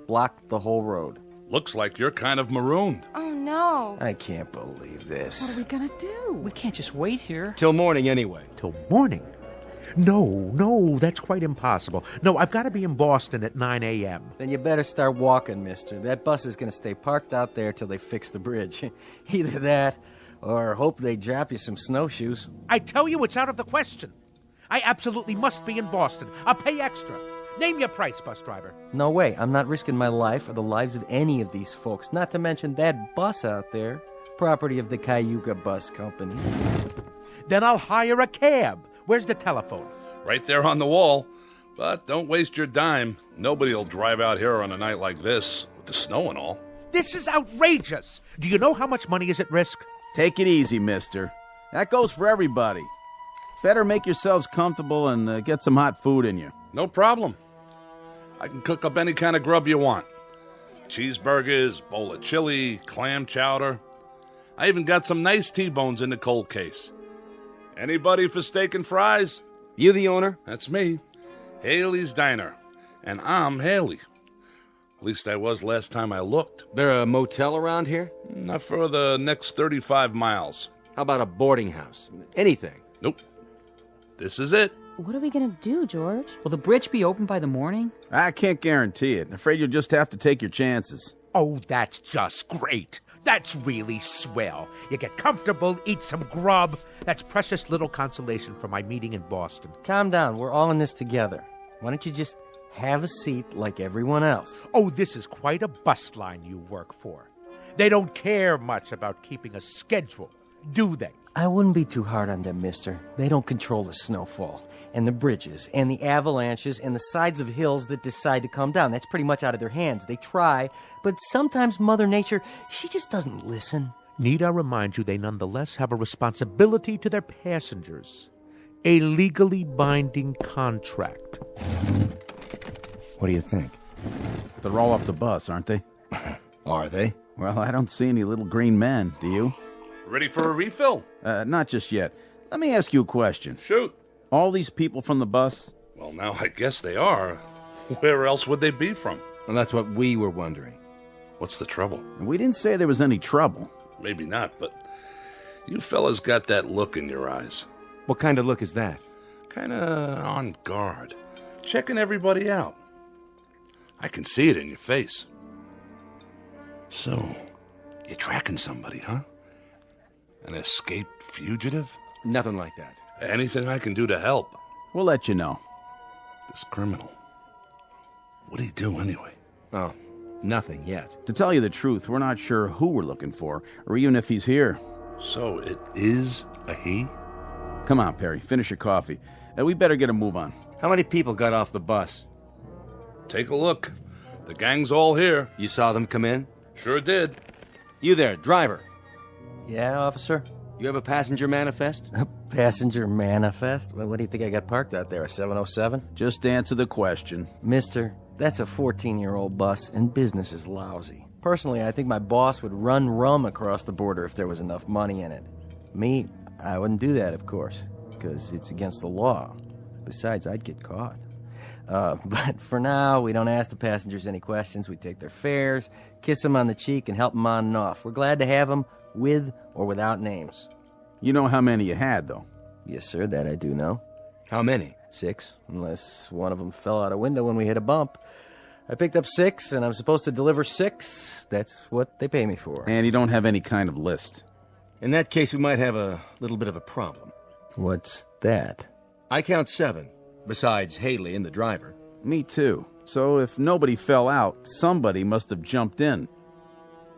Blocked the whole road. Looks like you're kind of marooned. Oh, no. I can't believe this. What are we gonna do? We can't just wait here. Till morning, anyway. Till morning? No, that's quite impossible. No, I've got to be in Boston at 9 a.m. Then you better start walking, mister. That bus is going to stay parked out there till they fix the bridge. Either that, or hope they drop you some snowshoes. I tell you, it's out of the question. I absolutely must be in Boston. I'll pay extra. Name your price, bus driver. No way. I'm not risking my life or the lives of any of these folks, not to mention that bus out there. Property of the Cayuga Bus Company. Then I'll hire a cab. Where's the telephone? Right there on the wall. But don't waste your dime. Nobody'll drive out here on a night like this, with the snow and all. This is outrageous. Do you know how much money is at risk? Take it easy, mister. That goes for everybody. Better make yourselves comfortable and get some hot food in you. No problem. I can cook up any kind of grub you want. Cheeseburgers, bowl of chili, clam chowder. I even got some nice T-bones in the cold case. Anybody for steak and fries? You the owner? That's me. Haley's Diner. And I'm Haley. At least I was last time I looked. There a motel around here? Not for the next 35 miles. How about a boarding house? Anything? Nope. This is it. What are we gonna do, George? Will the bridge be open by the morning? I can't guarantee it. Afraid you'll just have to take your chances. Oh, that's just great. That's really swell. You get comfortable, eat some grub. That's precious little consolation for my meeting in Boston. Calm down. We're all in this together. Why don't you just have a seat like everyone else? Oh, this is quite a bus line you work for. They don't care much about keeping a schedule, do they? I wouldn't be too hard on them, mister. They don't control the snowfall, and the bridges, and the avalanches, and the sides of hills that decide to come down. That's pretty much out of their hands. They try, but sometimes Mother Nature, she just doesn't listen. Need I remind you they nonetheless have a responsibility to their passengers. A legally binding contract. What do you think? They're all off the bus, aren't they? Are they? Well, I don't see any little green men, do you? Ready for a refill? Not just yet. Let me ask you a question. Shoot. All these people from the bus? Well, now I guess they are. Where else would they be from? Well, that's what we were wondering. What's the trouble? We didn't say there was any trouble. Maybe not, but you fellas got that look in your eyes. What kind of look is that? Kinda on guard. Checking everybody out. I can see it in your face. So, you're tracking somebody, huh? An escaped fugitive? Nothing like that. Anything I can do to help? We'll let you know. This criminal. What'd he do anyway? Oh, Nothing yet. To tell you the truth, we're not sure who we're looking for, or even if he's here. So it is a he? Come on, Perry, finish your coffee. We better get a move on. How many people got off the bus? Take a look. The gang's all here. You saw them come in? Sure did. You there, driver. Yeah, officer? You have a passenger manifest? A passenger manifest? Well, what do you think I got parked out there, a 707? Just answer the question. Mister, that's a 14-year-old bus, and business is lousy. Personally, I think my boss would run rum across the border if there was enough money in it. Me, I wouldn't do that, of course, because it's against the law. Besides, I'd get caught. But for now, we don't ask the passengers any questions. We take their fares, kiss them on the cheek, and help them on and off. We're glad to have them, with or without names. You know how many you had, though? Yes, sir, that I do know. How many? 6, unless one of them fell out a window when we hit a bump. I picked up 6, and I'm supposed to deliver 6. That's what they pay me for. And you don't have any kind of list. In that case, we might have a little bit of a problem. What's that? I count 7, besides Haley and the driver. Me too. So if nobody fell out, somebody must have jumped in.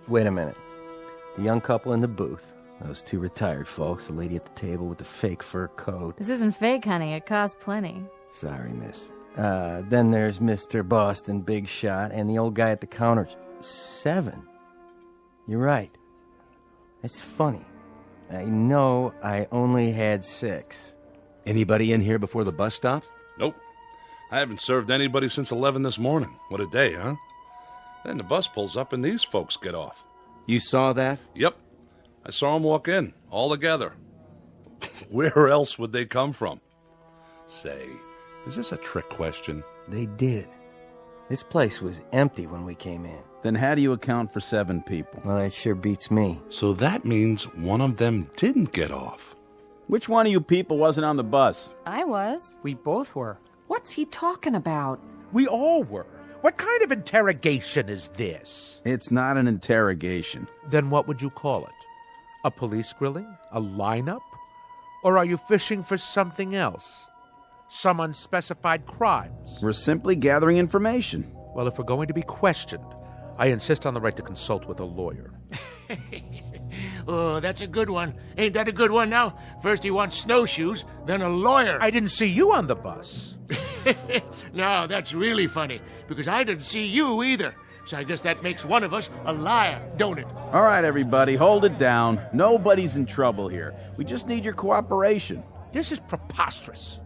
Wait a minute. The young couple in the booth. Those 2 retired folks, the lady at the table with the fake fur coat. This isn't fake, honey. It costs plenty. Sorry, miss. Then there's Mr. Boston Big Shot and the old guy at the counter. 7. You're right. It's funny. I know I only had 6. Anybody in here before the bus stopped? Nope. I haven't served anybody since 11 this morning. What a day, huh? Then the bus pulls up and these folks get off. You saw that? Yep. I saw them walk in, all together. Where else would they come from? Say, is this a trick question? They did. This place was empty when we came in. Then how do you account for 7 people? Well, that sure beats me. So that means one of them didn't get off. Which one of you people wasn't on the bus? I was. We both were. What's he talking about? We all were. What kind of interrogation is this? It's not an interrogation. Then what would you call it? A police grilling? A lineup? Or are you fishing for something else? Some unspecified crimes? We're simply gathering information. Well, if we're going to be questioned, I insist on the right to consult with a lawyer. Oh, that's a good one. Ain't that a good one now? First he wants snowshoes, then a lawyer. I didn't see you on the bus. No, that's really funny, because I didn't see you either. So I guess that makes one of us a liar, don't it? All right, everybody, hold it down. Nobody's in trouble here. We just need your cooperation. This is preposterous.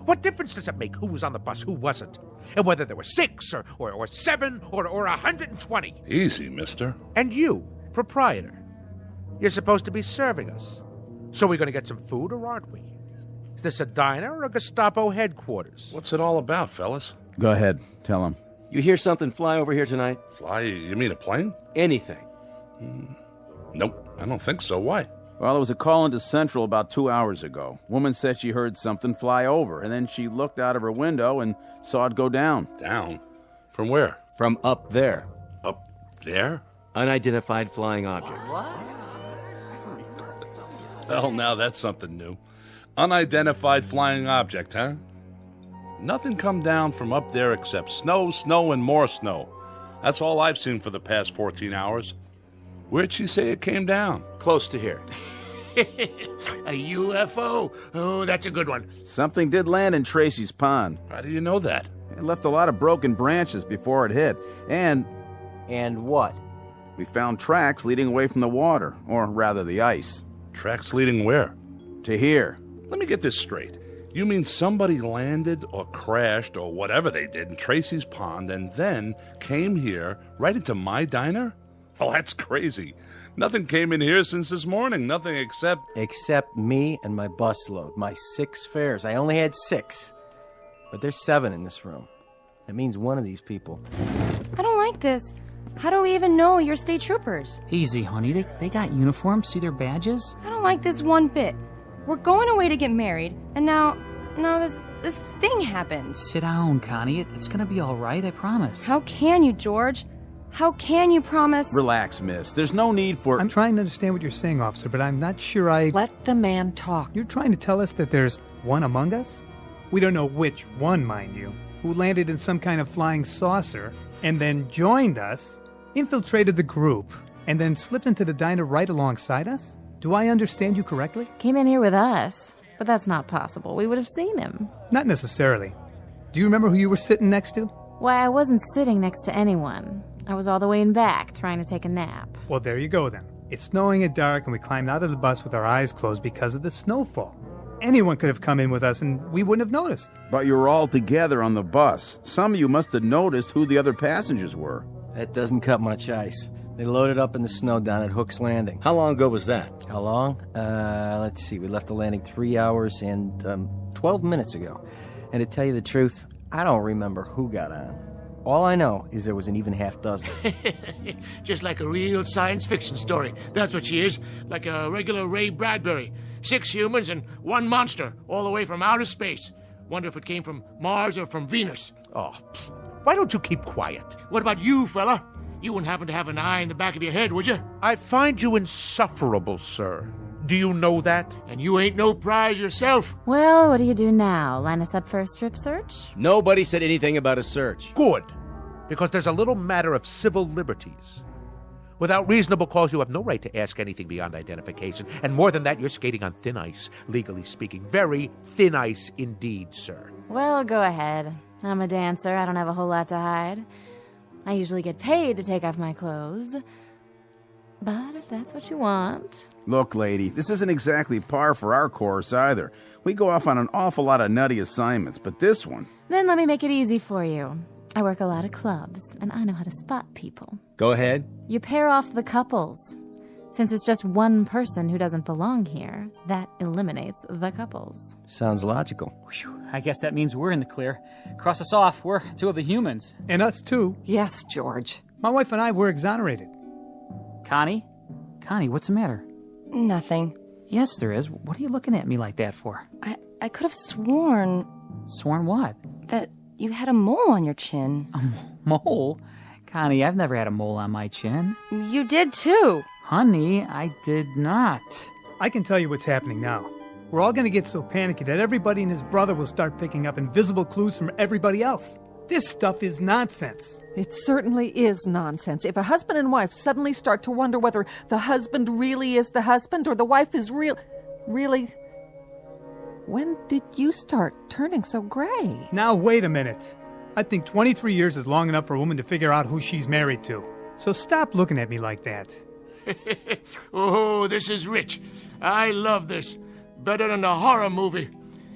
What difference does it make who was on the bus, who wasn't? And whether there were 6 or 7 or 120? Easy, mister. And you, proprietor, you're supposed to be serving us. So we're going to get some food, or aren't we? Is this a diner or a Gestapo headquarters? What's it all about, fellas? Go ahead, tell him. You hear something fly over here tonight? Fly? You mean a plane? Anything. Nope, I don't think so. Why? Well, there was a call into Central about 2 hours ago. Woman said she heard something fly over, and then she looked out of her window and saw it go down. Down? From where? From up there. Up there? Unidentified flying object. Well, now that's something new. Unidentified flying object, huh? Nothing come down from up there except snow, snow, and more snow. That's all I've seen for the past 14 hours. Where'd she say it came down? Close to here. A UFO? Oh, that's a good one. Something did land in Tracy's pond. How do you know that? It left a lot of broken branches before it hit. And what? We found tracks leading away from the water, or rather the ice. Tracks leading where? To here. Let me get this straight. You mean somebody landed or crashed or whatever they did in Tracy's pond and then came here right into my diner? Oh, that's crazy. Nothing came in here since this morning. Nothing except... Except me and my busload. My 6 fares. I only had 6. But there's 7 in this room. That means one of these people. I don't like this. How do we even know you're state troopers? Easy, honey. They got uniforms. See their badges? I don't like this one bit. We're going away to get married, and now this thing happened. Sit down, Connie. It's gonna be all right, I promise. How can you, George? How can you promise? Relax, miss. There's no need for... I'm trying to understand what you're saying, officer, but I'm not sure I... Let the man talk. You're trying to tell us that there's one among us? We don't know which one, mind you, who landed in some kind of flying saucer and then joined us, infiltrated the group, and then slipped into the diner right alongside us? Do I understand you correctly? Came in here with us, but that's not possible. We would have seen him. Not necessarily. Do you remember who you were sitting next to? Why, I wasn't sitting next to anyone. I was all the way in back, trying to take a nap. Well, there you go then. It's snowing at dark, and we climbed out of the bus with our eyes closed because of the snowfall. Anyone could have come in with us, and we wouldn't have noticed. But you were all together on the bus. Some of you must have noticed who the other passengers were. That doesn't cut much ice. They loaded up in the snow down at Hook's Landing. How long ago was that? How long? Let's see. We left the landing 3 hours and 12 minutes ago. And to tell you the truth, I don't remember who got on. All I know is there was an even half dozen. Just like a real science fiction story. That's what she is. Like a regular Ray Bradbury. 6 humans and 1 monster, all the way from outer space. Wonder if it came from Mars or from Venus. Oh, why don't you keep quiet? What about you, fella? You wouldn't happen to have an eye in the back of your head, would you? I find you insufferable, sir. Do you know that? And you ain't no prize yourself. Well, what do you do now? Line us up for a strip search? Nobody said anything about a search. Good, because there's a little matter of civil liberties. Without reasonable cause, you have no right to ask anything beyond identification. And more than that, you're skating on thin ice, legally speaking. Very thin ice indeed, sir. Well, go ahead. I'm a dancer. I don't have a whole lot to hide. I usually get paid to take off my clothes. But if that's what you want... Look, lady, this isn't exactly par for our course either. We go off on an awful lot of nutty assignments, but this one... Then let me make it easy for you. I work a lot of clubs, and I know how to spot people. Go ahead. You pair off the couples. Since it's just one person who doesn't belong here, that eliminates the couples. Sounds logical. Whew, I guess that means we're in the clear. Cross us off. We're 2 of the humans. And us too. Yes, George. My wife and I were exonerated. Connie? Connie, what's the matter? Nothing. Yes, there is. What are you looking at me like that for? I could have sworn... Sworn what? That you had a mole on your chin. A mole? Connie, I've never had a mole on my chin. You did too. Honey, I did not. I can tell you what's happening now. We're all going to get so panicky that everybody and his brother will start picking up invisible clues from everybody else. This stuff is nonsense. It certainly is nonsense. If a husband and wife suddenly start to wonder whether the husband really is the husband or the wife is really... When did you start turning so gray? Now, wait a minute. I think 23 years is long enough for a woman to figure out who she's married to. So stop looking at me like that. Oh, this is rich. I love this. Better than a horror movie.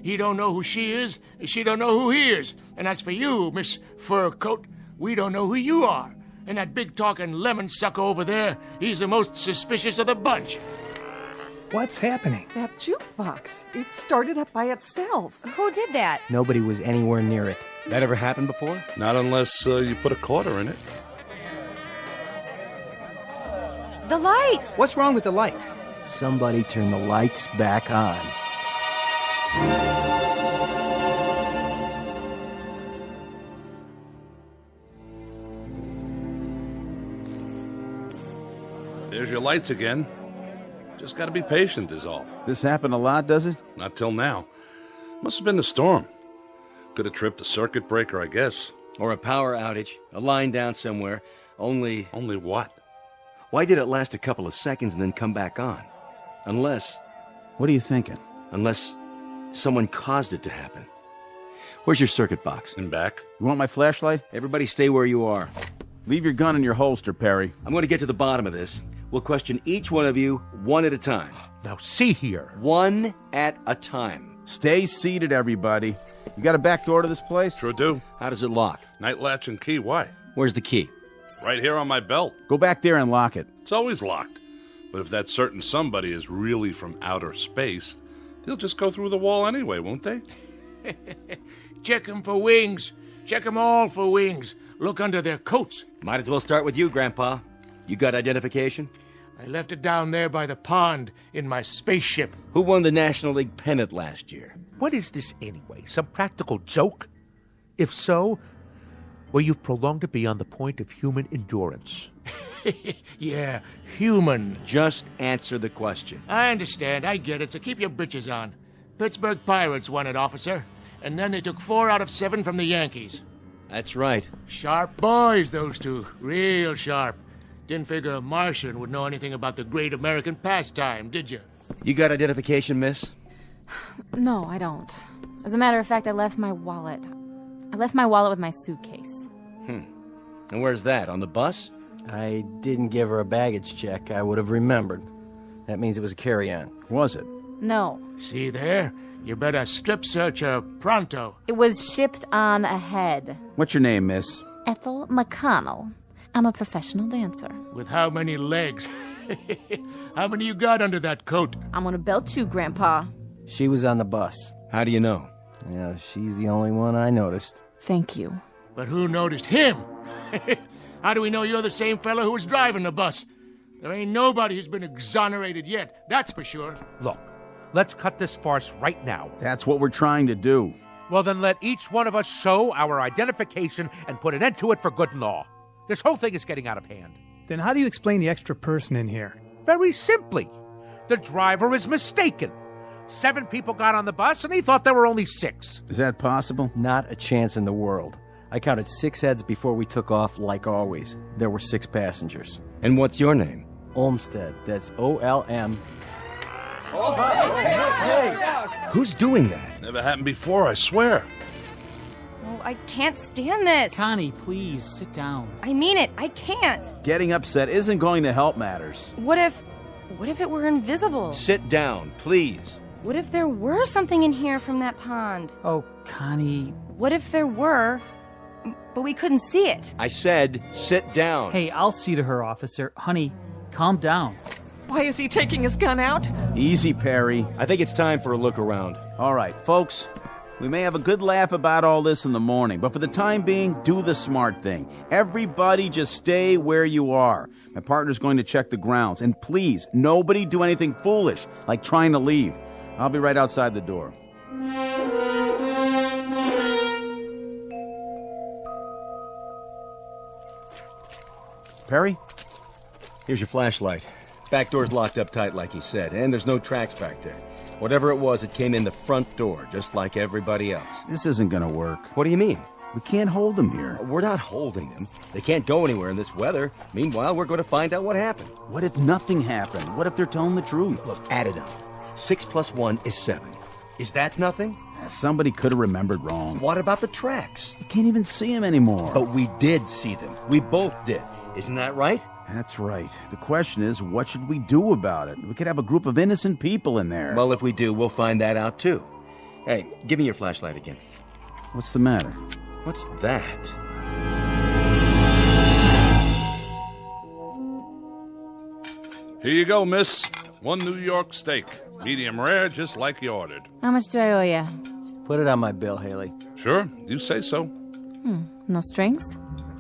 He don't know who she is, she don't know who he is. And as for you, Miss Fur Coat, we don't know who you are. And that big-talking lemon sucker over there, he's the most suspicious of the bunch. What's happening? That jukebox. It started up by itself. Who did that? Nobody was anywhere near it. That ever happened before? Not unless you put a quarter in it. The lights! What's wrong with the lights? Somebody turn the lights back on. There's your lights again. Just gotta be patient is all. This happened a lot, does it? Not till now. Must have been the storm. Could have tripped a circuit breaker, I guess. Or a power outage. A line down somewhere. Only what? Why did it last a couple of seconds and then come back on? Unless... What are you thinking? Unless someone caused it to happen. Where's your circuit box? In back. You want my flashlight? Everybody stay where you are. Leave your gun in your holster, Perry. I'm going to get to the bottom of this. We'll question each one of you one at a time. Now see here. One at a time. Stay seated, everybody. You got a back door to this place? Sure do. How does it lock? Night latch and key, why? Where's the key? Right here on my belt. Go back there and lock it. It's always locked. But if that certain somebody is really from outer space, they'll just go through the wall anyway, won't they? Check them for wings. Check them all for wings. Look under their coats. Might as well start with you, Grandpa. You got identification? I left it down there by the pond in my spaceship. Who won the National League pennant last year? What is this anyway? Some practical joke? If so, well, you've prolonged it beyond the point of human endurance. Yeah, human. Just answer the question. I understand. I get it. So keep your britches on. Pittsburgh Pirates won it, officer. And then they took 4 out of 7 from the Yankees. That's right. Sharp boys, those two. Real sharp. Didn't figure a Martian would know anything about the great American pastime, did you? You got identification, miss? No, I don't. As a matter of fact, I left my wallet. I left my wallet with my suitcase. And where's that? On the bus? I didn't give her a baggage check. I would have remembered. That means it was a carry-on. Was it? No. See there? You better strip search her pronto. It was shipped on ahead. What's your name, miss? Ethel McConnell. I'm a professional dancer. With how many legs? How many you got under that coat? I'm gonna belt you, Grandpa. She was on the bus. How do you know? Yeah, she's the only one I noticed. Thank you. But who noticed him? How do we know you're the same fellow who was driving the bus? There ain't nobody who's been exonerated yet, that's for sure. Look, let's cut this farce right now. That's what we're trying to do. Well, then let each one of us show our identification and put an end to it for good and all. This whole thing is getting out of hand. Then how do you explain the extra person in here? Very simply. The driver is mistaken. 7 people got on the bus, and he thought there were only 6. Is that possible? Not a chance in the world. I counted 6 heads before we took off, like always. There were 6 passengers. And what's your name? Olmsted. That's O-L-M. Who's doing that? Never happened before, I swear. Oh, I can't stand this. Connie, please, sit down. I mean it. I can't. Getting upset isn't going to help matters. What if it were invisible? Sit down, please. What if there were something in here from that pond? Oh, Connie. What if there were, but we couldn't see it? I said, sit down. Hey, I'll see to her, officer. Honey, calm down. Why is he taking his gun out? Easy, Perry. I think it's time for a look around. All right, folks. We may have a good laugh about all this in the morning, but for the time being, do the smart thing. Everybody just stay where you are. My partner's going to check the grounds. And please, nobody do anything foolish, like trying to leave. I'll be right outside the door. Perry? Here's your flashlight. Back door's locked up tight like he said, and there's no tracks back there. Whatever it was, it came in the front door, just like everybody else. This isn't gonna work. What do you mean? We can't hold them here. We're not holding them. They can't go anywhere in this weather. Meanwhile, we're going to find out what happened. What if nothing happened? What if they're telling the truth? Look, add it up. 6 + 1 is 7. Is that nothing? Somebody could have remembered wrong. What about the tracks? You can't even see them anymore. But we did see them. We both did. Isn't that right? That's right. The question is, what should we do about it? We could have a group of innocent people in there. Well, if we do, we'll find that out too. Hey, give me your flashlight again. What's the matter? What's that? Here you go, miss. 1 New York steak. Medium rare, just like you ordered. How much do I owe you? Put it on my bill, Haley. Sure, you say so. No strings?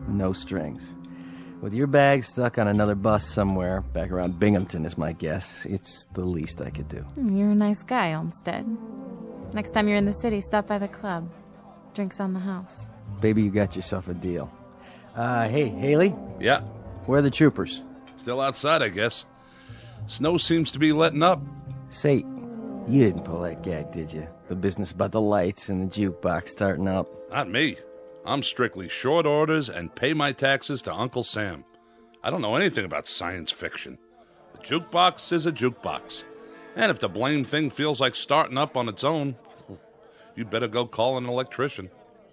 No strings. With your bag stuck on another bus somewhere, back around Binghamton is my guess, it's the least I could do. You're a nice guy, Olmsted. Next time you're in the city, stop by the club. Drinks on the house. Baby, you got yourself a deal. Hey, Haley? Yeah. Where are the troopers? Still outside, I guess. Snow seems to be letting up. Say, you didn't pull that gag, did you? The business about the lights and the jukebox starting up. Not me. I'm strictly short orders and pay my taxes to Uncle Sam. I don't know anything about science fiction. A jukebox is a jukebox. And if the blame thing feels like starting up on its own, you'd better go call an electrician.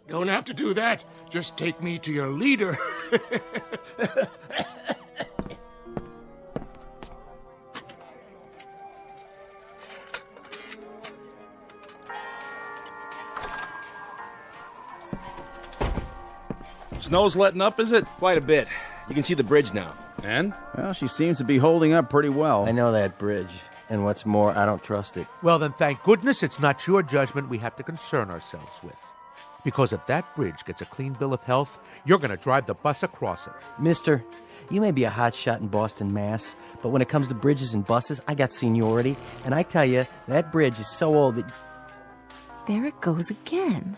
Don't have to do that. Just take me to your leader. Snow's letting up, is it? Quite a bit. You can see the bridge now. And? Well, she seems to be holding up pretty well. I know that bridge. And what's more, I don't trust it. Well, then thank goodness it's not your judgment we have to concern ourselves with. Because if that bridge gets a clean bill of health, you're going to drive the bus across it. Mister, you may be a hotshot in Boston, Mass., but when it comes to bridges and buses, I got seniority. And I tell you, that bridge is so old that... There it goes again.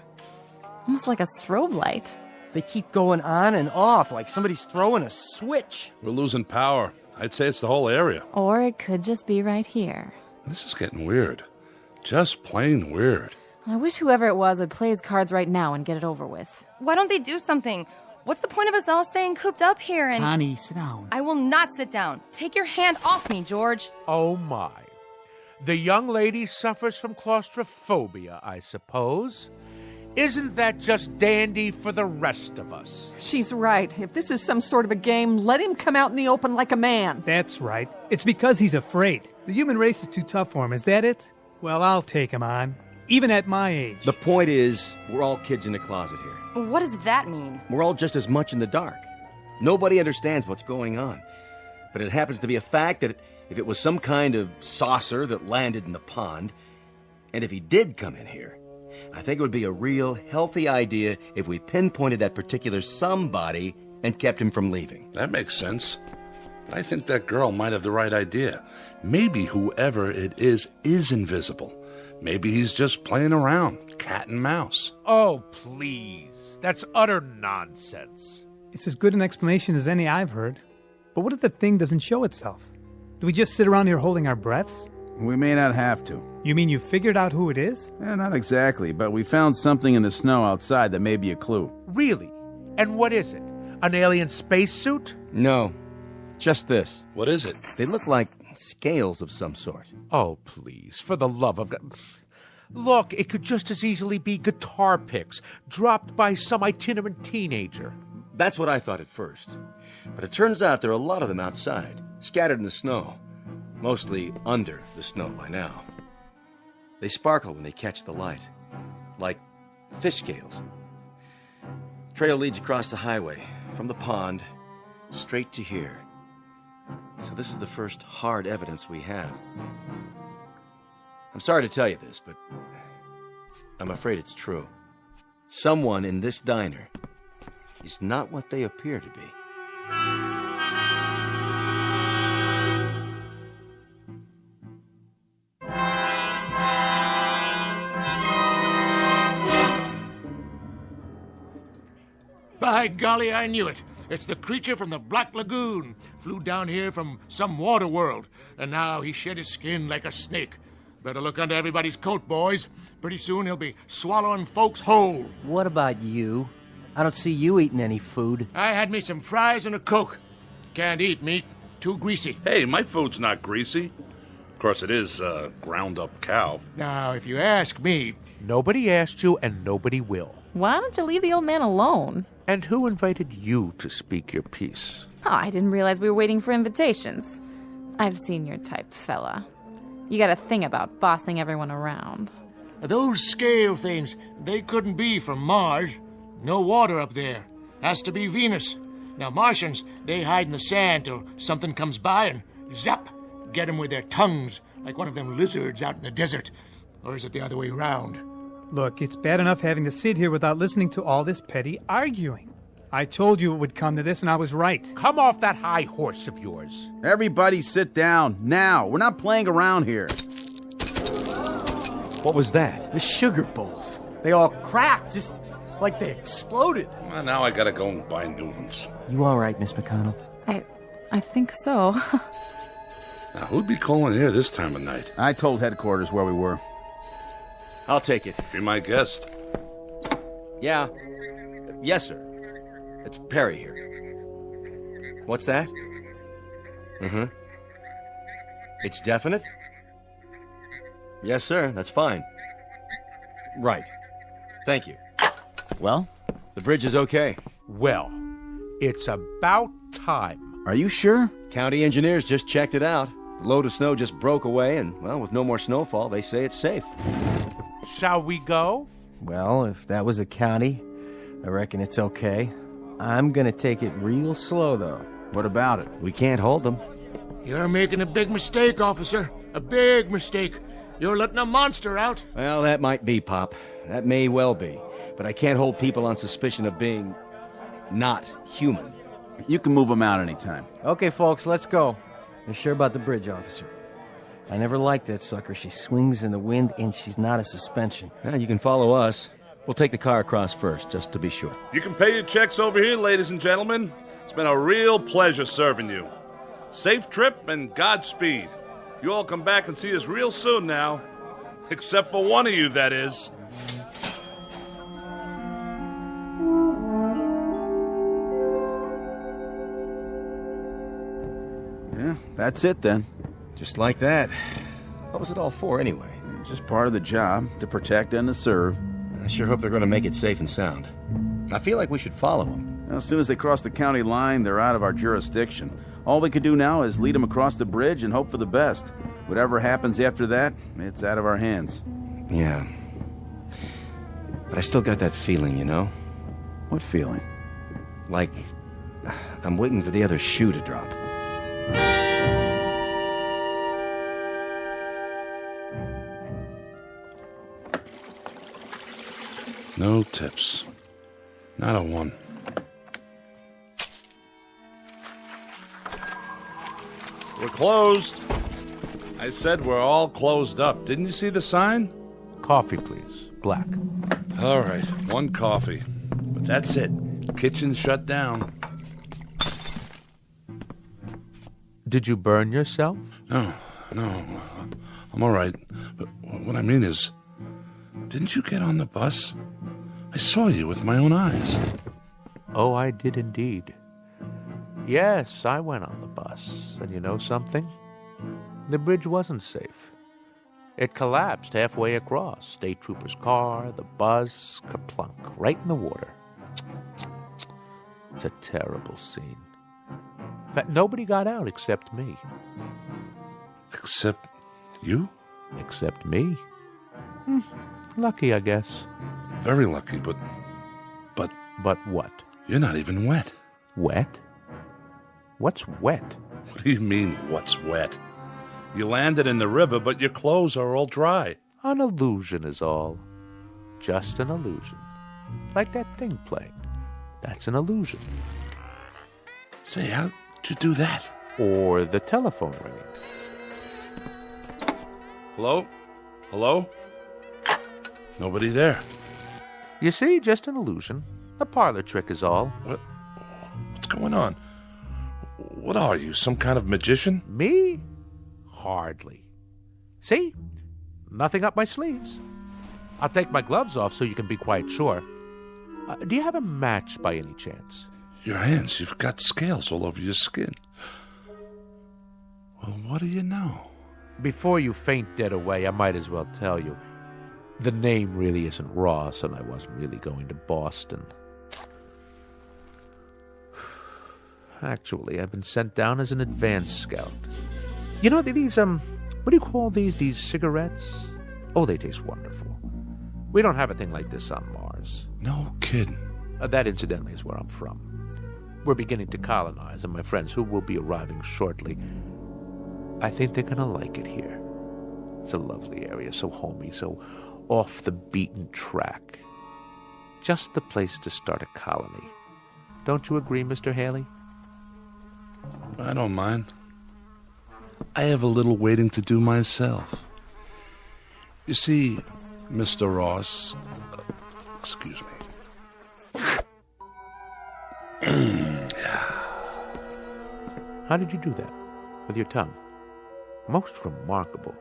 Almost like a strobe light. They keep going on and off like somebody's throwing a switch. We're losing power. I'd say it's the whole area. Or it could just be right here. This is getting weird. Just plain weird. I wish whoever it was would play his cards right now and get it over with. Why don't they do something? What's the point of us all staying cooped up here and... Connie, sit down. I will not sit down. Take your hand off me, George. Oh, my. The young lady suffers from claustrophobia, I suppose. Isn't that just dandy for the rest of us? She's right. If this is some sort of a game, let him come out in the open like a man. That's right. It's because he's afraid. The human race is too tough for him, is that it? Well, I'll take him on. Even at my age. The point is, we're all kids in a closet here. What does that mean? We're all just as much in the dark. Nobody understands what's going on. But it happens to be a fact that if it was some kind of saucer that landed in the pond, and if he did come in here, I think it would be a real healthy idea if we pinpointed that particular somebody and kept him from leaving. That makes sense. I think that girl might have the right idea. Maybe whoever it is invisible. Maybe he's just playing around, cat and mouse. Oh, please. That's utter nonsense. It's as good an explanation as any I've heard. But what if the thing doesn't show itself? Do we just sit around here holding our breaths? We may not have to. You mean you figured out who it is? Not exactly, but we found something in the snow outside that may be a clue. Really? And what is it? An alien spacesuit? No, just this. What is it? They look like scales of some sort. Oh, please, for the love of God. Look, it could just as easily be guitar picks dropped by some itinerant teenager. That's what I thought at first. But it turns out there are a lot of them outside, scattered in the snow. Mostly under the snow by now. They sparkle when they catch the light, like fish scales. Trail leads across the highway, from the pond, straight to here. So this is the first hard evidence we have. I'm sorry to tell you this, but I'm afraid it's true. Someone in this diner is not what they appear to be. By golly, I knew it. It's the creature from the Black Lagoon. Flew down here from some water world, and now he shed his skin like a snake. Better look under everybody's coat, boys. Pretty soon he'll be swallowing folks whole. What about you? I don't see you eating any food. I had me some fries and a Coke. Can't eat meat. Too greasy. Hey, my food's not greasy. Of course, it is ground-up cow. Now, if you ask me... Nobody asked you, and nobody will. Why don't you leave the old man alone? And who invited you to speak your piece? Oh, I didn't realize we were waiting for invitations. I've seen your type, fella. You got a thing about bossing everyone around. Those scale things, they couldn't be from Mars. No water up there. Has to be Venus. Now, Martians, they hide in the sand till something comes by and zap, get them with their tongues, like one of them lizards out in the desert. Or is it the other way around? Look, it's bad enough having to sit here without listening to all this petty arguing. I told you it would come to this, and I was right. Come off that high horse of yours. Everybody sit down, now. We're not playing around here. What was that? The sugar bowls. They all cracked, just like they exploded. Well, now I gotta go and buy new ones. You all right, Miss McConnell? I think so. Now, who'd be calling here this time of night? I told headquarters where we were. I'll take it. Be my guest. Yeah. Yes, sir. It's Perry here. What's that? Mm-hmm. It's definite? Yes, sir. That's fine. Right. Thank you. Well? The bridge is okay. Well, it's about time. Are you sure? County engineers just checked it out. The load of snow just broke away, and, well, with no more snowfall, they say it's safe. Shall we go? Well, if that was a county, I reckon it's okay. I'm gonna take it real slow, though. What about it? We can't hold them. You're making a big mistake, officer. A big mistake. You're letting a monster out. Well, that might be, Pop. That may well be. But I can't hold people on suspicion of being not human. You can move them out anytime. Okay, folks, let's go. You're sure about the bridge, officer? I never liked that sucker. She swings in the wind, and she's not a suspension. Well, you can follow us. We'll take the car across first, just to be sure. You can pay your checks over here, ladies and gentlemen. It's been a real pleasure serving you. Safe trip and Godspeed. You all come back and see us real soon now. Except for one of you, that is. Yeah, that's it then. Just like that. What was it all for, anyway? It's just part of the job, to protect and to serve. I sure hope they're going to make it safe and sound. I feel like we should follow them. As soon as they cross the county line, they're out of our jurisdiction. All we could do now is lead them across the bridge and hope for the best. Whatever happens after that, it's out of our hands. Yeah. But I still got that feeling, you know? What feeling? Like I'm waiting for the other shoe to drop. No tips. Not a one. We're closed. I said we're all closed up. Didn't you see the sign? Coffee, please. Black. All right, one coffee. But that's it. Kitchen's shut down. Did you burn yourself? No. I'm all right. But what I mean is, didn't you get on the bus? I saw you with my own eyes. Oh, I did indeed. Yes, I went on the bus. And you know something? The bridge wasn't safe. It collapsed halfway across. State trooper's car, the bus, kerplunk, right in the water. It's a terrible scene. In fact, nobody got out except me. Except you? Except me. Lucky, I guess. Very lucky, but... But what? You're not even wet. Wet? What's wet? What do you mean, what's wet? You landed in the river, but your clothes are all dry. An illusion is all. Just an illusion. Like that thing playing. That's an illusion. Say, how'd you do that? Or the telephone ringing. Hello? Hello? Nobody there. You see, just an illusion. A parlor trick is all. What's going on? What are you, some kind of magician? Me? Hardly. See? Nothing up my sleeves. I'll take my gloves off so you can be quite sure. Do you have a match by any chance? Your hands, you've got scales all over your skin. Well, what do you know? Before you faint dead away, I might as well tell you. The name really isn't Ross, and I wasn't really going to Boston. Actually, I've been sent down as an advance scout. You know, these, what do you call these? These cigarettes? Oh, they taste wonderful. We don't have a thing like this on Mars. No kidding. That, incidentally, is where I'm from. We're beginning to colonize, and my friends, who will be arriving shortly, I think they're going to like it here. It's a lovely area, so homey, so off the beaten track. Just the place to start a colony. Don't you agree, Mr. Haley? I don't mind. I have a little waiting to do myself. You see, Mr. Ross... excuse me. How did you do that? With your tongue? Most remarkable.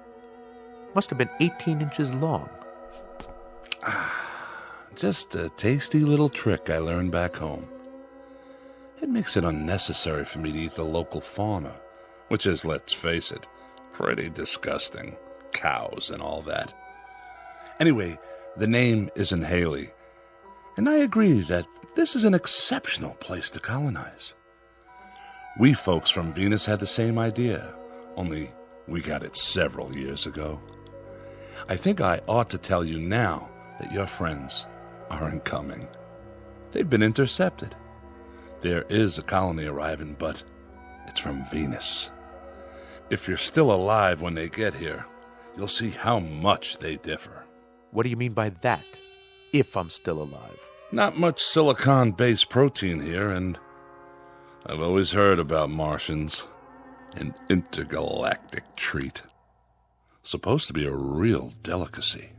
Must have been 18 inches long. Just a tasty little trick I learned back home. It makes it unnecessary for me to eat the local fauna, which is, let's face it, pretty disgusting. Cows and all that. Anyway, the name isn't Haley, and I agree that this is an exceptional place to colonize. We folks from Venus had the same idea, only we got it several years ago. I think I ought to tell you now that your friends aren't coming. They've been intercepted. There is a colony arriving, but it's from Venus. If you're still alive when they get here, you'll see how much they differ. What do you mean by that? If I'm still alive? Not much silicon-based protein here, and I've always heard about Martians. An intergalactic treat. Supposed to be a real delicacy.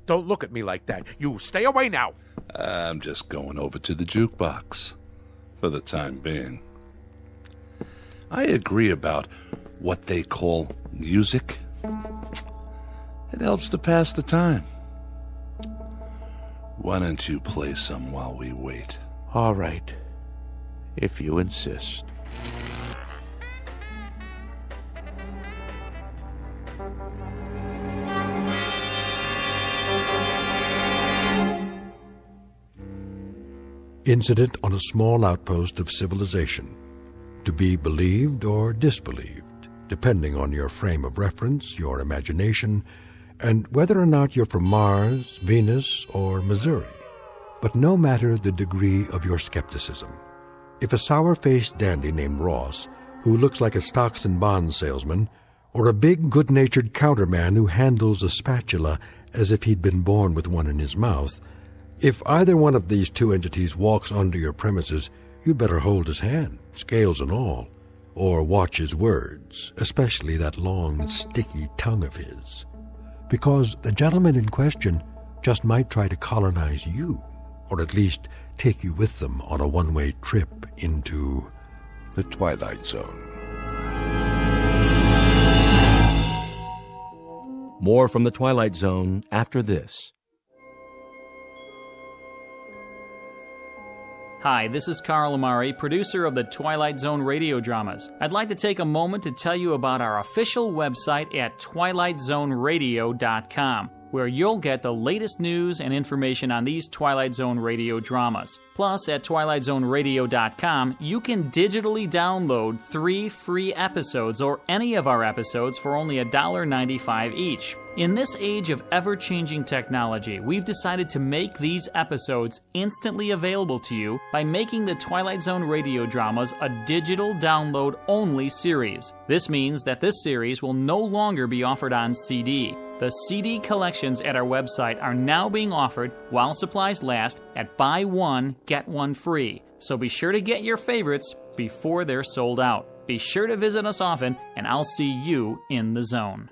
Don't look at me like that. You stay away now. I'm just going over to the jukebox. For the time being. I agree about what they call music. It helps to pass the time. Why don't you play some while we wait? All right. If you insist. incident on a small outpost of civilization, to be believed or disbelieved, depending on your frame of reference, your imagination, and whether or not you're from Mars, Venus, or Missouri. But no matter the degree of your skepticism, if a sour-faced dandy named Ross, who looks like a stocks and bonds salesman, or a big, good-natured counterman who handles a spatula as if he'd been born with one in his mouth, if either one of these two entities walks onto your premises, you'd better hold his hand, scales and all, or watch his words, especially that long, sticky tongue of his. Because the gentleman in question just might try to colonize you, or at least take you with them on a one-way trip into the Twilight Zone. More from the Twilight Zone after this. Hi, this is Carl Amari, producer of the Twilight Zone radio dramas. I'd like to take a moment to tell you about our official website at twilightzoneradio.com, where you'll get the latest news and information on these Twilight Zone radio dramas. Plus, at twilightzoneradio.com, you can digitally download 3 free episodes or any of our episodes for only $1.95 each. In this age of ever-changing technology, we've decided to make these episodes instantly available to you by making the Twilight Zone radio dramas a digital download-only series. This means that this series will no longer be offered on CD. The CD collections at our website are now being offered, while supplies last, at buy one, get one free. So be sure to get your favorites before they're sold out. Be sure to visit us often, and I'll see you in the zone.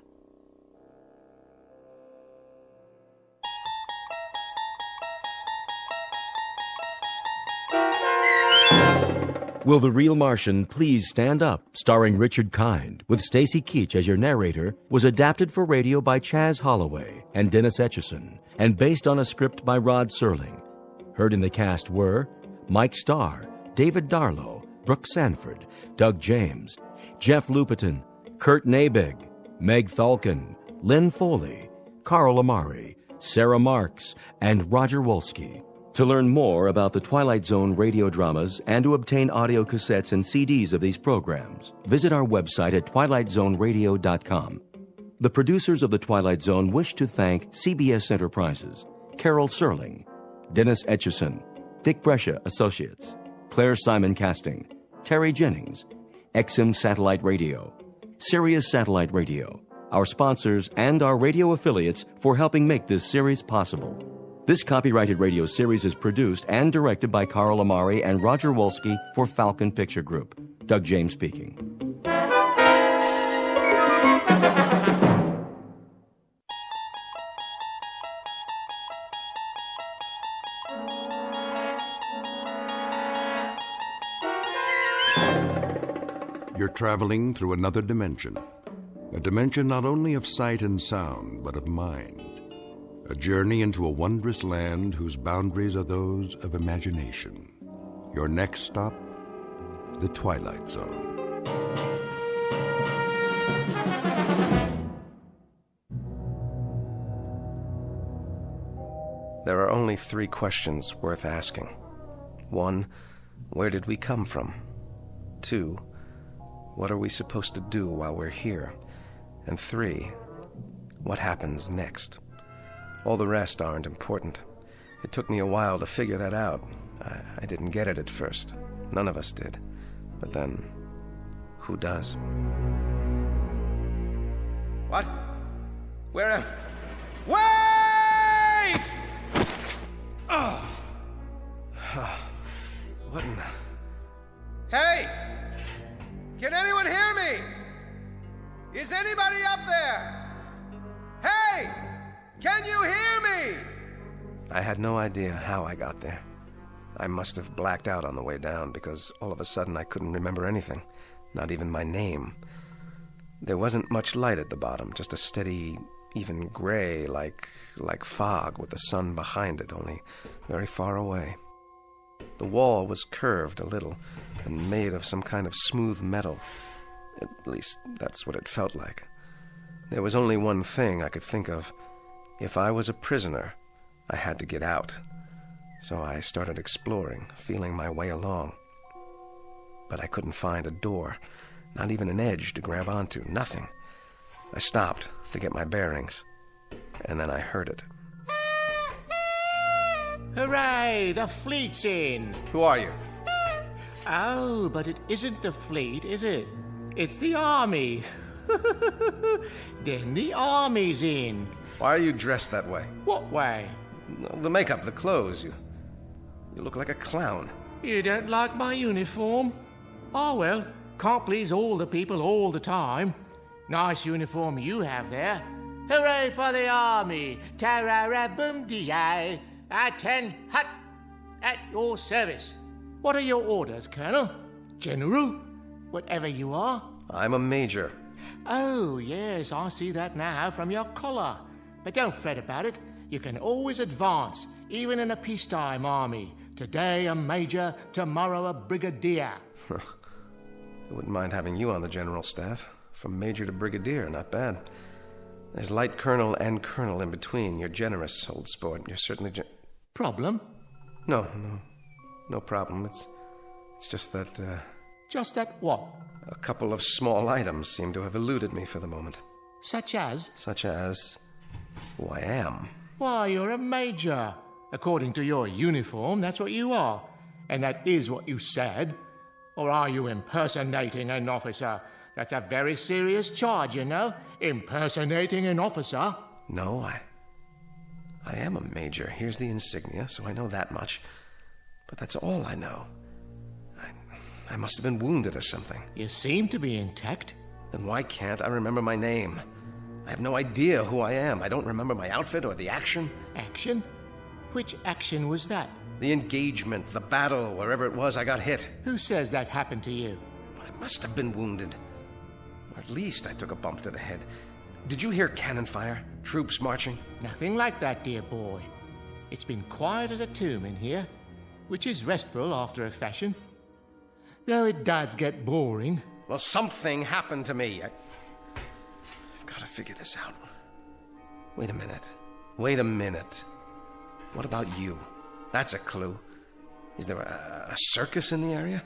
Will the Real Martian Please Stand Up, starring Richard Kind, with Stacy Keach as your narrator, was adapted for radio by Chaz Holloway and Dennis Etchison, and based on a script by Rod Serling. Heard in the cast were Mike Starr, David Darlow, Brooke Sanford, Doug James, Jeff Lupetin, Kurt Nabig, Meg Thalkin, Lynn Foley, Carl Amari, Sarah Marks, and Roger Wolski. To learn more about the Twilight Zone radio dramas and to obtain audio cassettes and CDs of these programs, visit our website at twilightzoneradio.com. The producers of The Twilight Zone wish to thank CBS Enterprises, Carol Serling, Dennis Etchison, Dick Brescia Associates, Claire Simon Casting, Terry Jennings, XM Satellite Radio, Sirius Satellite Radio, our sponsors, and our radio affiliates for helping make this series possible. This copyrighted radio series is produced and directed by Carl Amari and Roger Wolski for Falcon Picture Group. Doug James speaking. You're traveling through another dimension. A dimension not only of sight and sound, but of mind. A journey into a wondrous land whose boundaries are those of imagination. Your next stop, the Twilight Zone. There are only 3 questions worth asking. 1, where did we come from? 2, what are we supposed to do while we're here? And 3, what happens next? All the rest aren't important. It took me a while to figure that out. I didn't get it at first. None of us did. But then, who does? What? Where am... Wait! Oh. What in the... Hey! Can anyone hear me? Is anybody up there? Hey! Can you hear me? I had no idea how I got there. I must have blacked out on the way down because all of a sudden I couldn't remember anything, not even my name. There wasn't much light at the bottom, just a steady, even gray, like fog with the sun behind it, only very far away. The wall was curved a little and made of some kind of smooth metal. At least that's what it felt like. There was only one thing I could think of. If I was a prisoner, I had to get out. So I started exploring, feeling my way along. But I couldn't find a door, not even an edge to grab onto, nothing. I stopped to get my bearings, and then I heard it. Hooray! The fleet's in! Who are you? Oh, but it isn't the fleet, is it? It's the army. Then the army's in. Why are you dressed that way? What way? The makeup, the clothes. You look like a clown. You don't like my uniform? Oh, well, can't please all the people all the time. Nice uniform you have there. Hooray for the army! Tararabum-dee-ay! At-10 hut! At your service. What are your orders, Colonel? General? Whatever you are? I'm a major. Oh, yes, I see that now from your collar. But don't fret about it. You can always advance, even in a peacetime army. Today a major, tomorrow a brigadier. I wouldn't mind having you on the general staff. From major to brigadier, not bad. There's light colonel and colonel in between. You're generous, old sport. You're certainly Problem? No problem. It's just that, Just that what? A couple of small items seem to have eluded me for the moment. Such as? Such as who I am. Why, you're a major. According to your uniform, that's what you are. And that is what you said. Or are you impersonating an officer? That's a very serious charge, you know. Impersonating an officer. No, I am a major. Here's the insignia, so I know that much. But that's all I know. I must have been wounded or something. You seem to be intact. Then why can't I remember my name? I have no idea who I am. I don't remember my outfit or the action. Action? Which action was that? The engagement, the battle, wherever it was I got hit. Who says that happened to you? I must have been wounded. Or at least I took a bump to the head. Did you hear cannon fire? Troops marching? Nothing like that, dear boy. It's been quiet as a tomb in here, which is restful after a fashion. Though it does get boring. Well, something happened to me. I've got to figure this out. Wait a minute. What about you? That's a clue. Is there a circus in the area?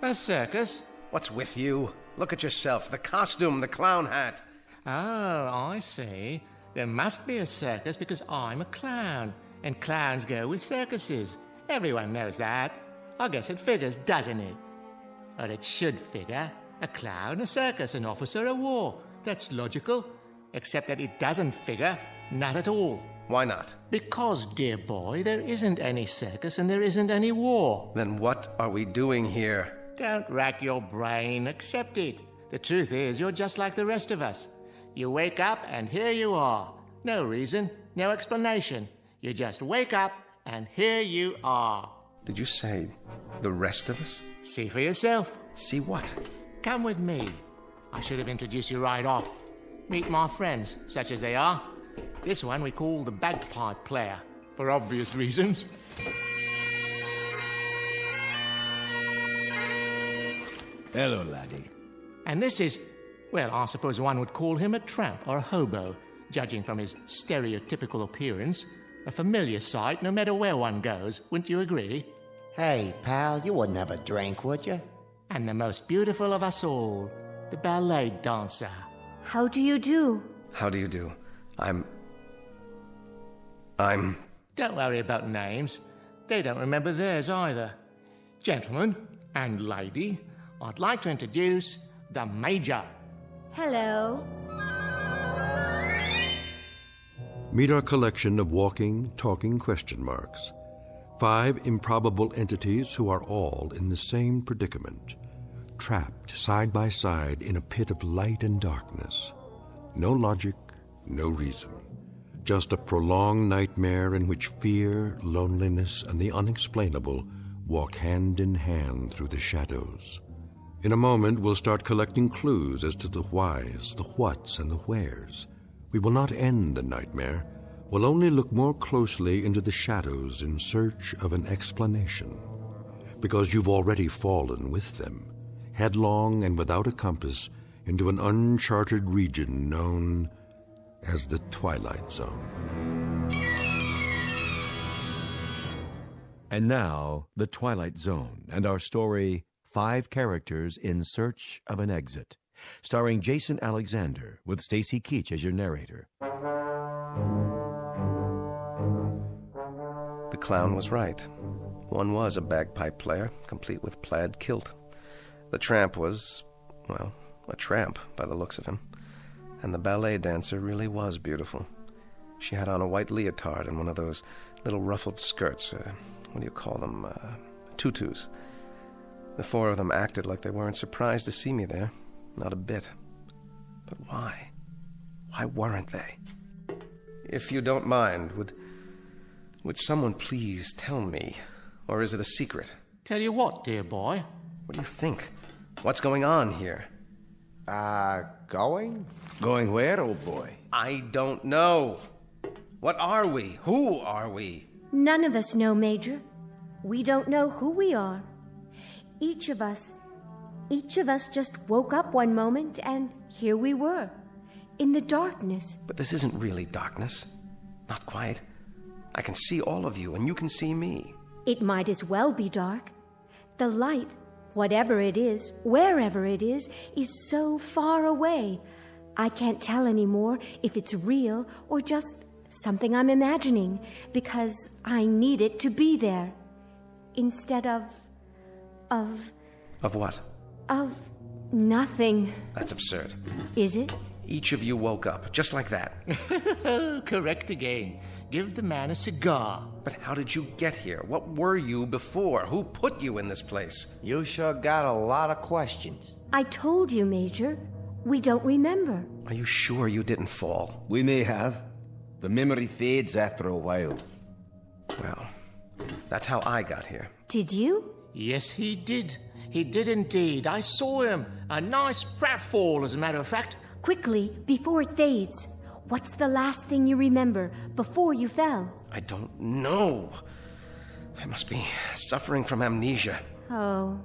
A circus? What's with you? Look at yourself. The costume, the clown hat. Oh, I see. There must be a circus because I'm a clown. And clowns go with circuses. Everyone knows that. I guess it figures, doesn't it? Or it should figure. A clown, a circus, an officer, a war. That's logical. Except that it doesn't figure. Not at all. Why not? Because, dear boy, there isn't any circus and there isn't any war. Then what are we doing here? Don't rack your brain. Accept it. The truth is, you're just like the rest of us. You wake up and here you are. No reason, no explanation. You just wake up and here you are. Did you say the rest of us? See for yourself. See what? Come with me. I should have introduced you right off. Meet my friends, such as they are. This one we call the bagpipe player, for obvious reasons. Hello, laddie. And this is, well, I suppose one would call him a tramp or a hobo, judging from his stereotypical appearance. A familiar sight no matter where one goes, wouldn't you agree? Hey, pal, you wouldn't have a drink, would you? And the most beautiful of us all, the ballet dancer. How do you do? How do you do? I'm... Don't worry about names. They don't remember theirs either. Gentlemen and lady, I'd like to introduce the Major. Hello. Meet our collection of walking, talking question marks. 5 improbable entities who are all in the same predicament, trapped side by side in a pit of light and darkness. No logic, no reason. Just a prolonged nightmare in which fear, loneliness, and the unexplainable walk hand in hand through the shadows. In a moment, we'll start collecting clues as to the whys, the whats, and the wheres. We will not end the nightmare. We'll only look more closely into the shadows in search of an explanation. Because you've already fallen with them, headlong and without a compass, into an uncharted region known as the Twilight Zone. And now, The Twilight Zone and our story, 5 Characters in Search of an Exit, starring Jason Alexander with Stacy Keach as your narrator. The clown was right. One was a bagpipe player, complete with plaid kilt. The tramp was, well, a tramp by the looks of him. And the ballet dancer really was beautiful. She had on a white leotard and one of those little ruffled skirts. What do you call them? Tutus. The 4 of them acted like they weren't surprised to see me there. Not a bit. But why? Why weren't they? If you don't mind, would someone please tell me? Or is it a secret? Tell you what, dear boy? What do you think? What's going on here? Going? Going where, old boy? I don't know. What are we? Who are we? None of us know, Major. We don't know who we are. Each of us just woke up one moment and here we were, in the darkness. But this isn't really darkness. Not quite. I can see all of you and you can see me. It might as well be dark. The light, whatever it is, wherever it is so far away. I can't tell anymore if it's real or just something I'm imagining, because I need it to be there. Instead of what? Of nothing. That's absurd. Is it? Each of you woke up, just like that. Correct again. Give the man a cigar. But how did you get here? What were you before? Who put you in this place? You sure got a lot of questions. I told you, Major. We don't remember. Are you sure you didn't fall? We may have. The memory fades after a while. Well, that's how I got here. Did you? Yes, he did. He did indeed. I saw him. A nice pratfall, as a matter of fact. Quickly, before it fades. What's the last thing you remember before you fell? I don't know. I must be suffering from amnesia. Oh.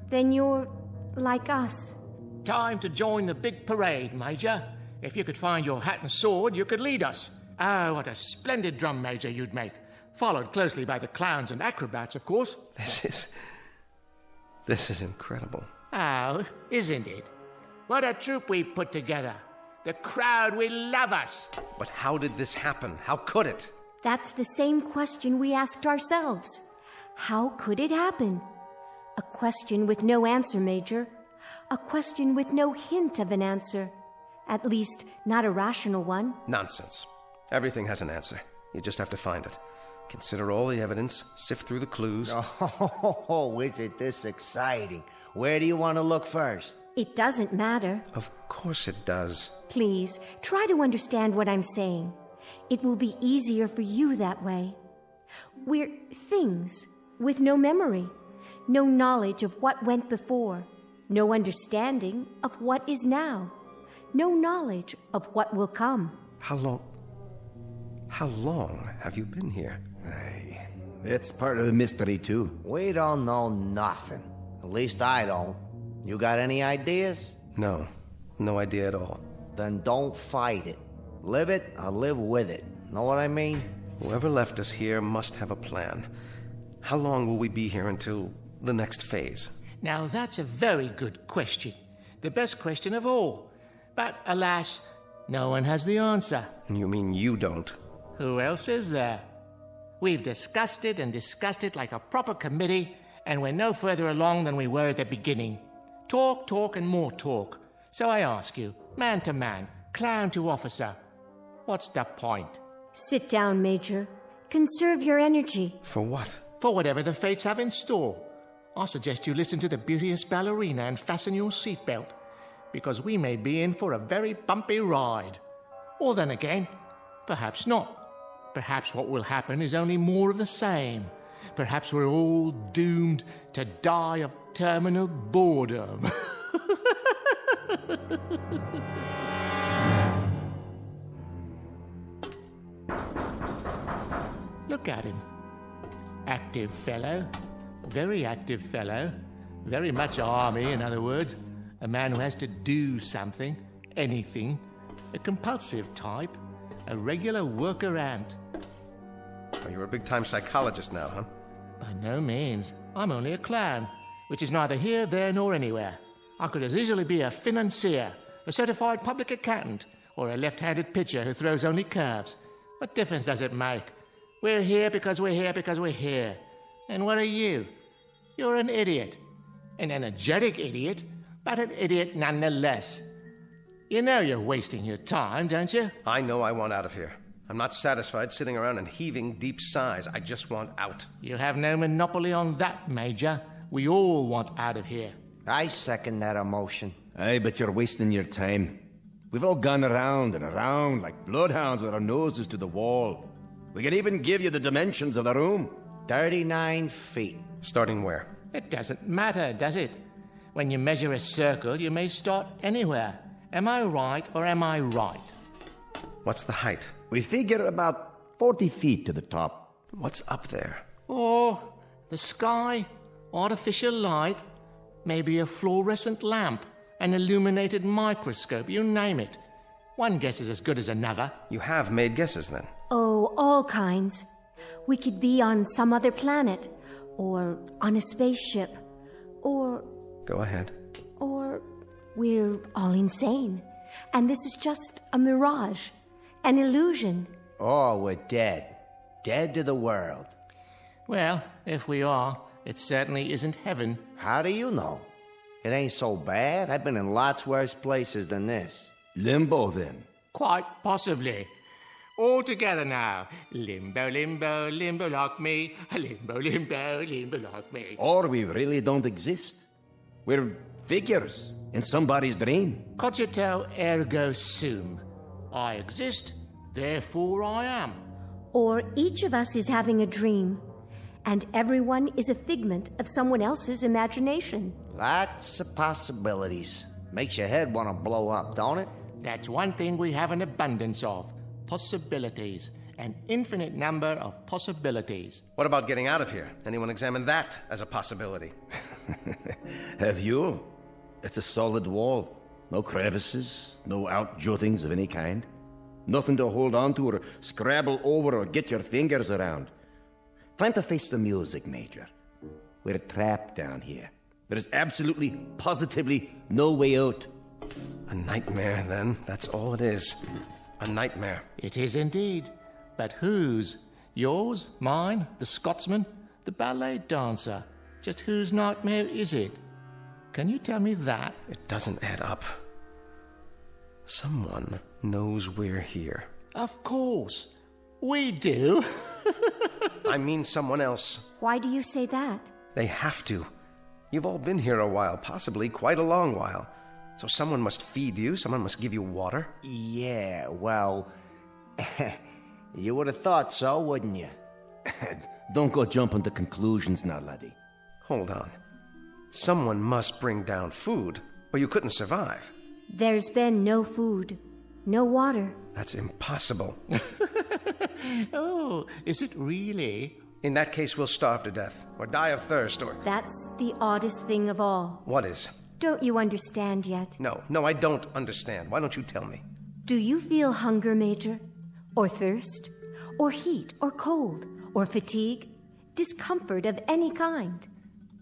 Then you're like us. Time to join the big parade, Major. If you could find your hat and sword, you could lead us. Oh, what a splendid drum major you'd make. Followed closely by the clowns and acrobats, of course. This is incredible. Oh, isn't it? What a troupe we've put together. The crowd will love us. But how did this happen? How could it? That's the same question we asked ourselves. How could it happen? A question with no answer, Major. A question with no hint of an answer. At least, not a rational one. Nonsense. Everything has an answer. You just have to find it. Consider all the evidence, sift through the clues. Oh, is it this exciting? Where do you want to look first? It doesn't matter. Of course it does. Please, try to understand what I'm saying. It will be easier for you that way. We're things with no memory, no knowledge of what went before, no understanding of what is now, no knowledge of what will come. How long have you been here? Hey, it's part of the mystery, too. We don't know nothing. At least I don't. You got any ideas? No idea at all. Then don't fight it. Live it or live with it. Know what I mean? Whoever left us here must have a plan. How long will we be here until the next phase? Now that's a very good question. The best question of all. But alas, no one has the answer. You mean you don't? Who else is there? We've discussed it and discussed it like a proper committee, and we're no further along than we were at the beginning. Talk, and more talk. So I ask you, man to man, clown to officer, what's the point? Sit down, Major. Conserve your energy. For what? For whatever the fates have in store. I suggest you listen to the beauteous ballerina and fasten your seatbelt, because we may be in for a very bumpy ride. Or then again, perhaps not. Perhaps what will happen is only more of the same. Perhaps we're all doomed to die of terminal boredom. Look at him. Active fellow. Very active fellow. Very much army, in other words. A man who has to do something, anything. A compulsive type. A regular worker ant. Oh, you're a big-time psychologist now, huh? By no means. I'm only a clown, which is neither here, there, nor anywhere. I could as easily be a financier, a certified public accountant, or a left-handed pitcher who throws only curves. What difference does it make? We're here because we're here because we're here. And what are you? You're an idiot. An energetic idiot, but an idiot nonetheless. You know you're wasting your time, don't you? I know I want out of here. I'm not satisfied sitting around and heaving deep sighs. I just want out. You have no monopoly on that, Major. We all want out of here. I second that emotion. Aye, but you're wasting your time. We've all gone around and around like bloodhounds with our noses to the wall. We can even give you the dimensions of the room. 39 feet. Starting where? It doesn't matter, does it? When you measure a circle, you may start anywhere. Am I right or am I right? What's the height? We figure about 40 feet to the top. What's up there? Oh, the sky, artificial light, maybe a fluorescent lamp, an illuminated microscope, you name it. One guess is as good as another. You have made guesses, then? Oh, all kinds. We could be on some other planet, or on a spaceship, or... Go ahead. Or we're all insane, and this is just a mirage, an illusion. Oh, we're dead. Dead to the world. Well, if we are, it certainly isn't heaven. How do you know? It ain't so bad. I've been in lots worse places than this. Limbo, then? Quite possibly. All together now. Limbo, limbo, limbo like me. Limbo, limbo, limbo like me. Or we really don't exist. We're figures in somebody's dream. Cogito ergo sum. I exist, therefore I am. Or each of us is having a dream, and everyone is a figment of someone else's imagination. Lots of possibilities. Makes your head want to blow up, don't it? That's one thing we have an abundance of. Possibilities. An infinite number of possibilities. What about getting out of here? Anyone examine that as a possibility? Have you? It's a solid wall. No crevices, no outjuttings of any kind. Nothing to hold on to or scrabble over or get your fingers around. Time to face the music, Major. We're trapped down here. There is absolutely, positively no way out. A nightmare, then. That's all it is. A nightmare. It is indeed. But whose? Yours? Mine? The Scotsman? The ballet dancer? Just whose nightmare is it? Can you tell me that? It doesn't add up. Someone knows we're here. Of course. We do. I mean someone else. Why do you say that? They have to. You've all been here a while, possibly quite a long while. So someone must feed you, someone must give you water. Yeah, well... you would have thought so, wouldn't you? Don't go jumping to conclusions now, laddie. Hold on. Someone must bring down food, or you couldn't survive. There's been no food, no water. That's impossible. Oh, is it really? In that case, we'll starve to death, or die of thirst, or... That's the oddest thing of all. What is? Don't you understand yet? No, I don't understand. Why don't you tell me? Do you feel hunger, Major? Or thirst? Or heat? Or cold? Or fatigue? Discomfort of any kind?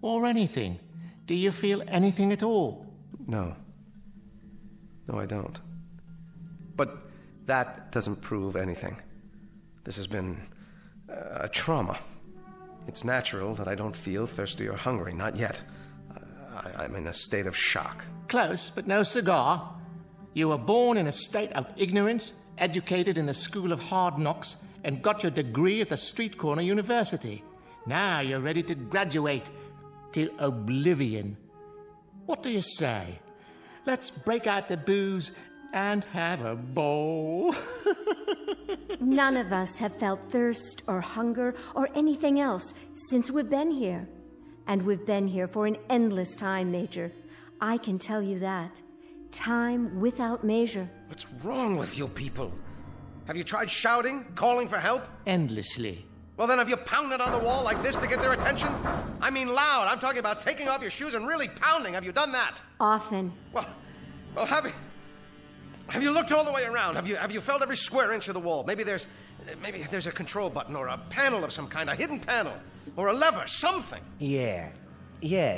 Or anything? Do you feel anything at all? No. No, I don't. But that doesn't prove anything. This has been a trauma. It's natural that I don't feel thirsty or hungry, not yet. I'm in a state of shock. Close, but no cigar. You were born in a state of ignorance, educated in a school of hard knocks, and got your degree at the street corner university. Now you're ready to graduate to oblivion. What do you say? Let's break out the booze and have a bowl. None of us have felt thirst or hunger or anything else since we've been here. And we've been here for an endless time, Major. I can tell you that. Time without measure. What's wrong with you people? Have you tried shouting, calling for help? Endlessly. Well, then have you pounded on the wall like this to get their attention? I mean loud. I'm talking about taking off your shoes and really pounding. Have you done that? Often. Well, have you... Have you looked all the way around? Have you felt every square inch of the wall? Maybe there's a control button or a panel of some kind, a hidden panel, or a lever, something. Yeah,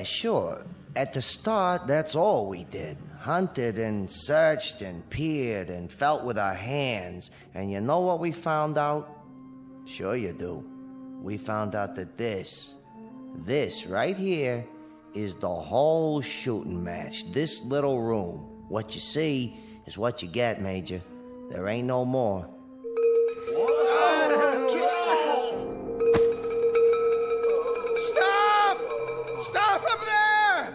sure. At the start, that's all we did. Hunted and searched and peered and felt with our hands. And you know what we found out? Sure you do. We found out that this right here is the whole shooting match. This little room. What you see is what you get, Major. There ain't no more. Stop! Stop up there!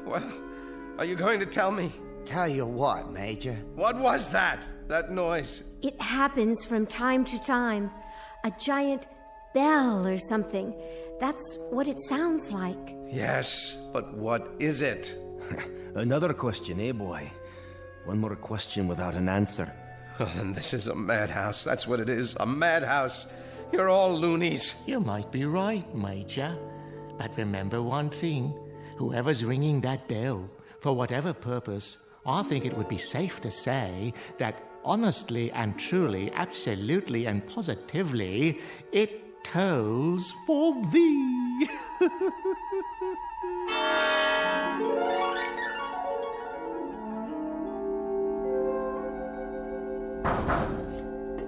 Well, are you going to tell me? Tell you what, Major. What was that noise? It happens from time to time. A giant bell or something. That's what it sounds like. Yes, but what is it? Another question, eh, boy? One more question without an answer. Oh, then this is a madhouse. That's what it is, a madhouse. You're all loonies. You might be right, Major. But remember one thing. Whoever's ringing that bell, for whatever purpose, I think it would be safe to say that honestly and truly, absolutely and positively, it tolls for thee.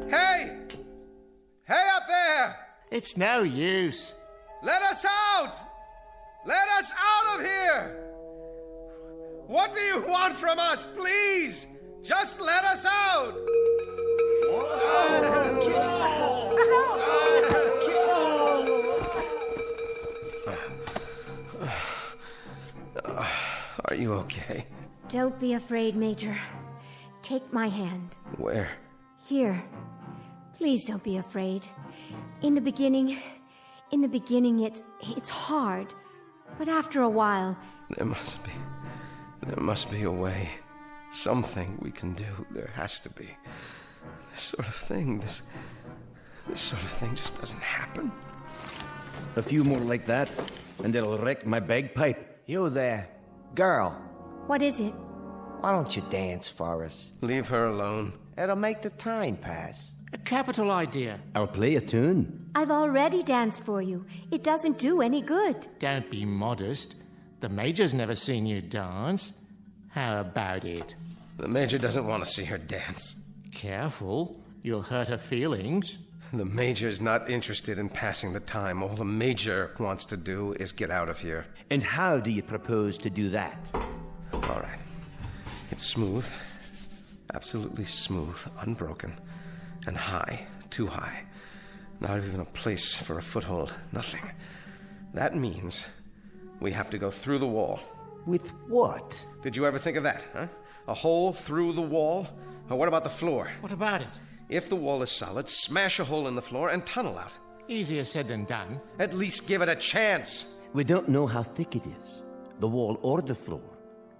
Hey! Hey up there! It's no use. Let us out! Let us out of here! What do you want from us, please? Just let us out! Are you okay? Don't be afraid, Major. Take my hand. Where? Here. Please don't be afraid. In the beginning, it's hard. But after a while... There must be a way. Something we can do. There has to be. This sort of thing just doesn't happen. A few more like that, and it'll wreck my bagpipe. You there. Girl. What is it? Why don't you dance for us? Leave her alone. It'll make the time pass. A capital idea. I'll play a tune. I've already danced for you. It doesn't do any good. Don't be modest. The Major's never seen you dance. How about it? The Major doesn't want to see her dance. Careful. You'll hurt her feelings. The Major's not interested in passing the time. All the Major wants to do is get out of here. And how do you propose to do that? All right. It's smooth. Absolutely smooth. Unbroken. And high. Too high. Not even a place for a foothold. Nothing. That means we have to go through the wall. With what? Did you ever think of that, huh? A hole through the wall? Or what about the floor? What about it? If the wall is solid, smash a hole in the floor and tunnel out. Easier said than done. At least give it a chance. We don't know how thick it is. The wall or the floor.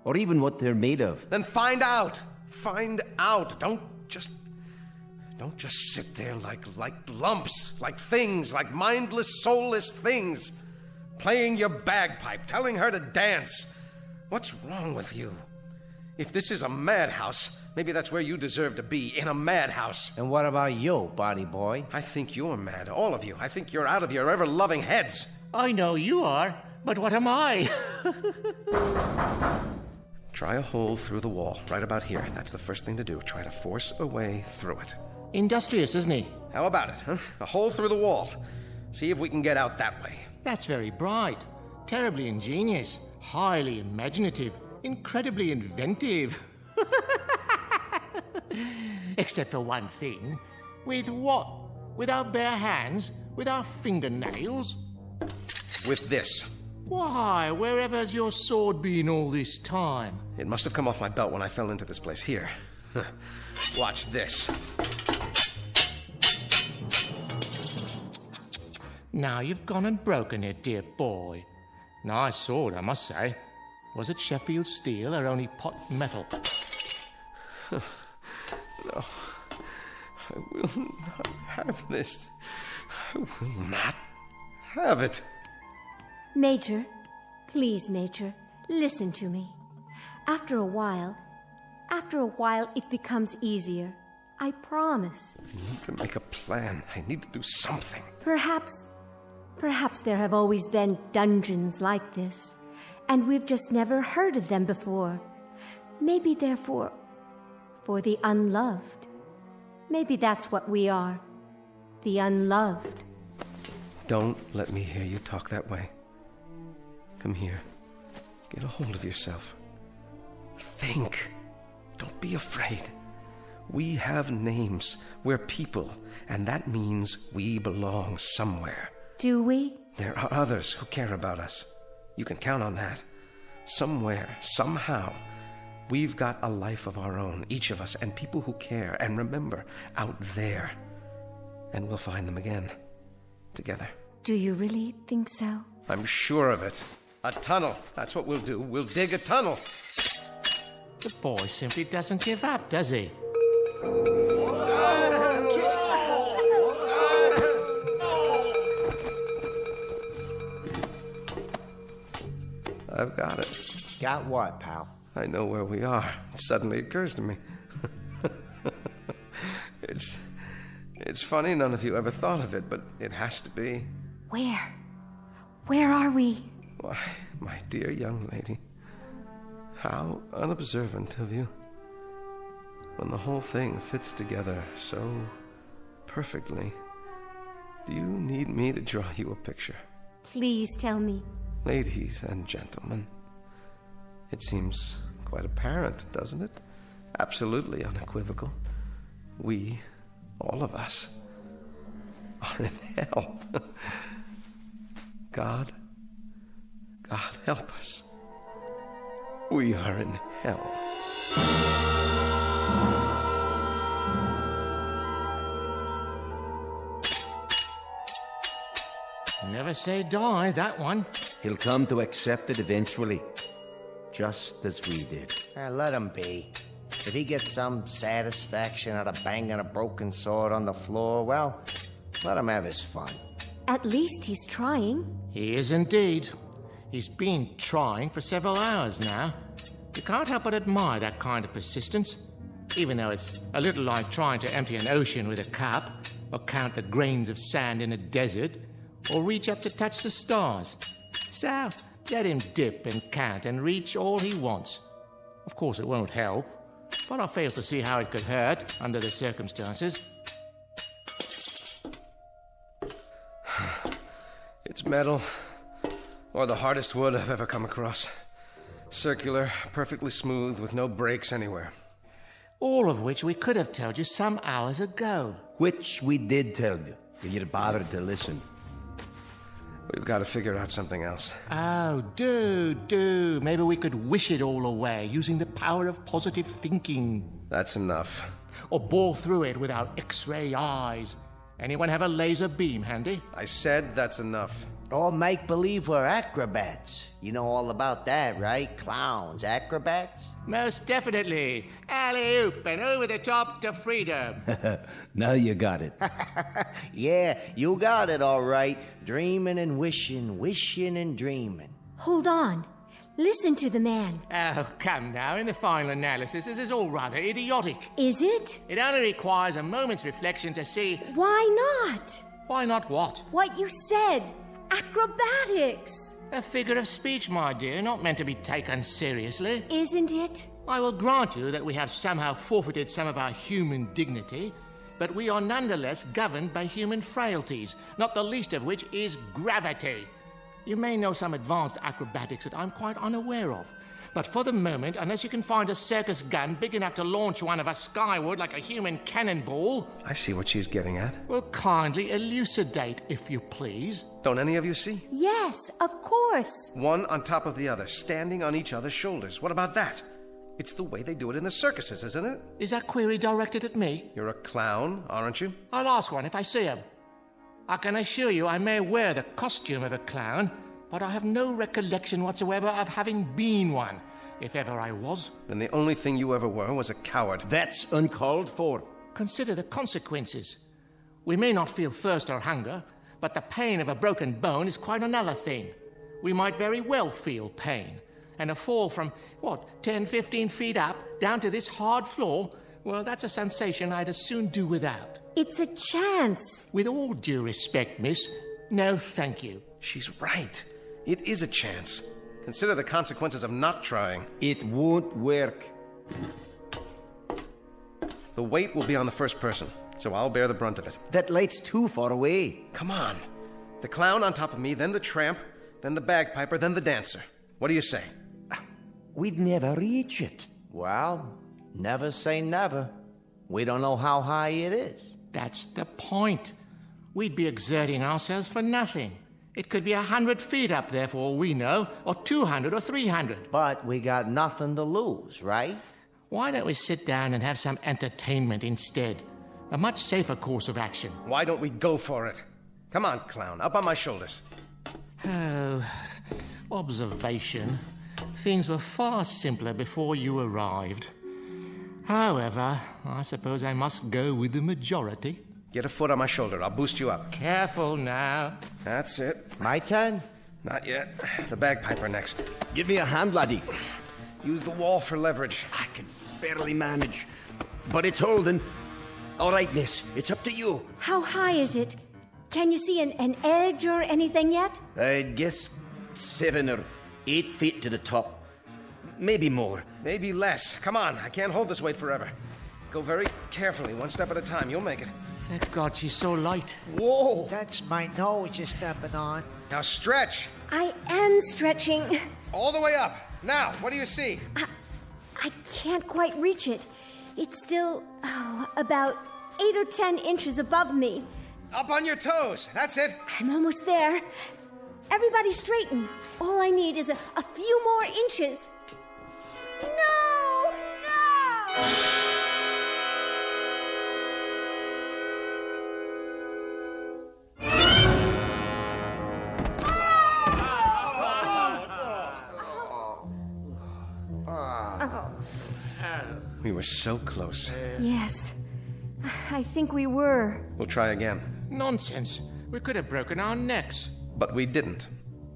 Or even what they're made of. Then find out. Find out. Don't just sit there like lumps, like things, like mindless, soulless things. Playing your bagpipe, telling her to dance. What's wrong with you? If this is a madhouse, maybe that's where you deserve to be, in a madhouse. And what about you, body boy? I think you're mad, all of you. I think you're out of your ever-loving heads. I know you are, but what am I? Try a hole through the wall, right about here. That's the first thing to do. Try to force a way through it. Industrious, isn't he? How about it, huh? A hole through the wall. See if we can get out that way. That's very bright, terribly ingenious, highly imaginative, incredibly inventive. Except for one thing. With what? With our bare hands? With our fingernails? With this. Why, wherever's your sword been all this time? It must have come off my belt when I fell into this place. Here. Watch this. Now you've gone and broken it, dear boy. Nice sword, I must say. Was it Sheffield steel or only pot metal? No. I will not have this. I will not have it. Major, please, Major, listen to me. After a while, it becomes easier. I promise. I need to make a plan. I need to do something. Perhaps there have always been dungeons like this, and we've just never heard of them before. Maybe they're for the unloved. Maybe that's what we are. The unloved. Don't let me hear you talk that way. Come here. Get a hold of yourself. Think. Don't be afraid. We have names. We're people, and that means we belong somewhere. Do we? There are others who care about us. You can count on that. Somewhere, somehow, we've got a life of our own, each of us, and people who care and remember out there. And we'll find them again, together. Do you really think so? I'm sure of it. A tunnel. That's what we'll do. We'll dig a tunnel. The boy simply doesn't give up, does he? I've got it. Got what, pal? I know where we are. It suddenly occurs to me. It's funny none of you ever thought of it, but it has to be. Where? Where are we? Why, my dear young lady, how unobservant of you. When the whole thing fits together so perfectly, do you need me to draw you a picture? Please tell me. Ladies and gentlemen, it seems quite apparent, doesn't it? Absolutely unequivocal. We, all of us, are in hell. God help us. We are in hell. Never say die, that one. He'll come to accept it eventually, just as we did. Let him be. If he gets some satisfaction out of banging a broken sword on the floor, well, let him have his fun. At least he's trying. He is indeed. He's been trying for several hours now. You can't help but admire that kind of persistence, even though it's a little like trying to empty an ocean with a cup, or count the grains of sand in a desert, or reach up to touch the stars. So, let him dip and count and reach all he wants. Of course, it won't help, but I fail to see how it could hurt under the circumstances. It's metal, or the hardest wood I've ever come across. Circular, perfectly smooth, with no breaks anywhere. All of which we could have told you some hours ago. Which we did tell you, if you'd bothered to listen. We've got to figure out something else. Oh, do. Maybe we could wish it all away using the power of positive thinking. That's enough. Or bore through it with our X-ray eyes. Anyone have a laser beam handy? I said that's enough. Or make believe we're acrobats. You know all about that, right? Clowns, acrobats? Most definitely. Alley-oop and over the top to freedom. Now you got it. Yeah, you got it all right. Dreaming and wishing, wishing and dreaming. Hold on. Listen to the man. Oh, come now. In the final analysis, this is all rather idiotic. Is it? It only requires a moment's reflection to see... Why not? Why not what? What you said. Acrobatics. A figure of speech, my dear, not meant to be taken seriously. Isn't it? I will grant you that we have somehow forfeited some of our human dignity, but we are nonetheless governed by human frailties, not the least of which is gravity. You may know some advanced acrobatics that I'm quite unaware of, but for the moment, unless you can find a circus gun big enough to launch one of us skyward like a human cannonball... I see what she's getting at. Well, kindly elucidate, if you please. Don't any of you see? Yes, of course. One on top of the other, standing on each other's shoulders. What about that? It's the way they do it in the circuses, isn't it? Is that query directed at me? You're a clown, aren't you? I'll ask one if I see him. I can assure you I may wear the costume of a clown, but I have no recollection whatsoever of having been one, if ever I was. Then the only thing you ever were was a coward. That's uncalled for. Consider the consequences. We may not feel thirst or hunger, but the pain of a broken bone is quite another thing. We might very well feel pain, and a fall from, 10, 15 feet up, down to this hard floor, well, that's a sensation I'd as soon do without. It's a chance. With all due respect, miss, no thank you. She's right. It is a chance. Consider the consequences of not trying. It won't work. The weight will be on the first person, so I'll bear the brunt of it. That light's too far away. Come on. The clown on top of me, then the tramp, then the bagpiper, then the dancer. What do you say? We'd never reach it. Well, never say never. We don't know how high it is. That's the point. We'd be exerting ourselves for nothing. It could be 100 feet up there for all we know, or 200 or 300. But we got nothing to lose, right? Why don't we sit down and have some entertainment instead? A much safer course of action. Why don't we go for it? Come on, clown, up on my shoulders. Oh, observation. Things were far simpler before you arrived. However, I suppose I must go with the majority. Get a foot on my shoulder. I'll boost you up. Careful now. That's it. My turn? Not yet. The bagpiper next. Give me a hand, laddie. Use the wall for leverage. I can barely manage, but it's holding. All right, miss, it's up to you. How high is it? Can you see an edge or anything yet? I'd guess 7 or 8 feet to the top. Maybe more. Maybe less. Come on, I can't hold this weight forever. Go very carefully, one step at a time. You'll make it. Thank God she's so light. Whoa! That's my nose you're stepping on. Now stretch. I am stretching. All the way up. Now, what do you see? I can't quite reach it. It's still, about 8 or 10 inches above me. Up on your toes. That's it. I'm almost there. Everybody straighten. All I need is a few more inches. No! No! We were so close. Yes, I think we were. We'll try again. Nonsense. We could have broken our necks. But we didn't.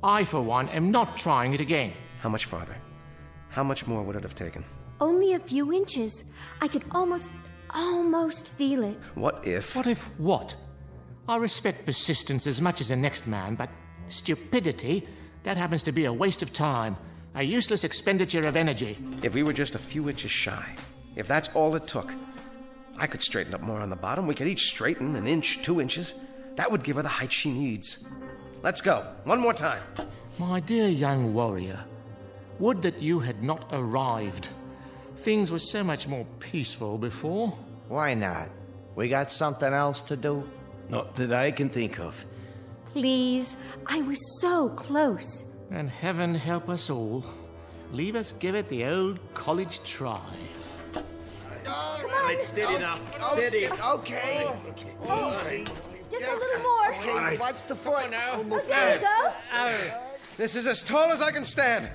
I, for one, am not trying it again. How much farther? How much more would it have taken? Only a few inches. I could almost feel it. What if... What if what? I respect persistence as much as the next man, but stupidity, that happens to be a waste of time. A useless expenditure of energy. If we were just a few inches shy, if that's all it took, I could straighten up more on the bottom. We could each straighten an inch, 2 inches. That would give her the height she needs. Let's go. One more time. My dear young warrior, would that you had not arrived. Things were so much more peaceful before. Why not? We got something else to do? Not that I can think of. Please, I was so close. And heaven help us all. Leave us give it the old college try. Come on. Steady now. Steady. Okay. Easy. Just a little more. Okay, watch the foot. Oh, there we go. This is as tall as I can stand.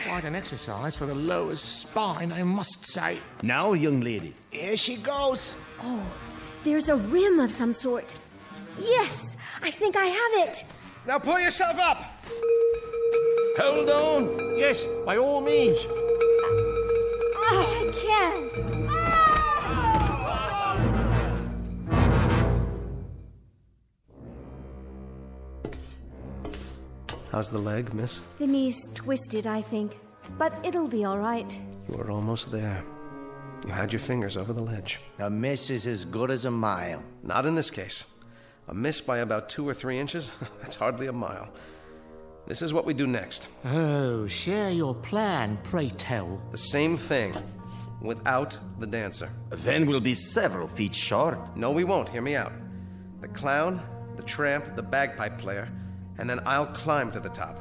Quite an exercise for the lower spine, I must say. Now, young lady. Here she goes. Oh, there's a rim of some sort. Yes, I think I have it. Now pull yourself up. Hold on. Yes, by all means. I can't. How's the leg, miss? The knee's twisted, I think. But it'll be all right. You were almost there. You had your fingers over the ledge. A miss is as good as a mile. Not in this case. A miss by about 2 or 3 inches? That's hardly a mile. This is what we do next. Oh, share your plan, pray tell. The same thing, without the dancer. Then we'll be several feet short. No, we won't. Hear me out. The clown, the tramp, the bagpipe player, and then I'll climb to the top.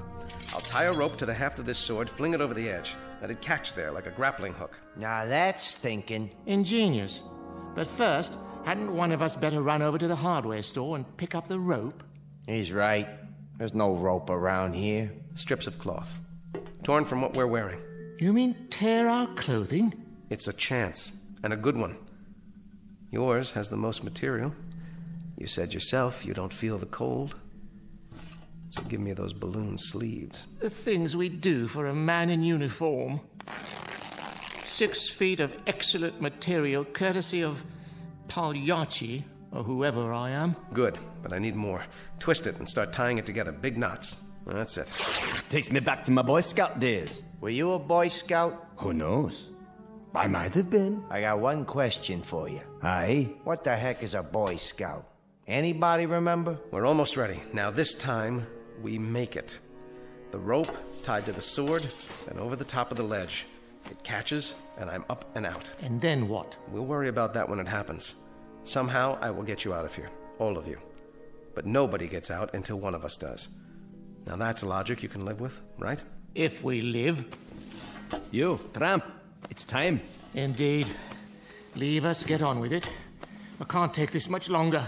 I'll tie a rope to the haft of this sword, fling it over the edge. Let it catch there like a grappling hook. Now that's thinking. Ingenious. But first, hadn't one of us better run over to the hardware store and pick up the rope? He's right. There's no rope around here. Strips of cloth. Torn from what we're wearing. You mean tear our clothing? It's a chance, and a good one. Yours has the most material. You said yourself you don't feel the cold. So give me those balloon sleeves. The things we do for a man in uniform. 6 feet of excellent material, courtesy of Pagliacci, or whoever I am. Good, but I need more. Twist it and start tying it together. Big knots. That's it. Takes me back to my Boy Scout days. Were you a Boy Scout? Who knows? I might have been. I got one question for you. Aye? What the heck is a Boy Scout? Anybody remember? We're almost ready. Now this time, we make it. The rope tied to the sword and over the top of the ledge. It catches, and I'm up and out. And then what? We'll worry about that when it happens. Somehow, I will get you out of here. All of you. But nobody gets out until one of us does. Now that's logic you can live with, right? If we live. You, tramp. It's time. Indeed. Leave us get on with it. I can't take this much longer.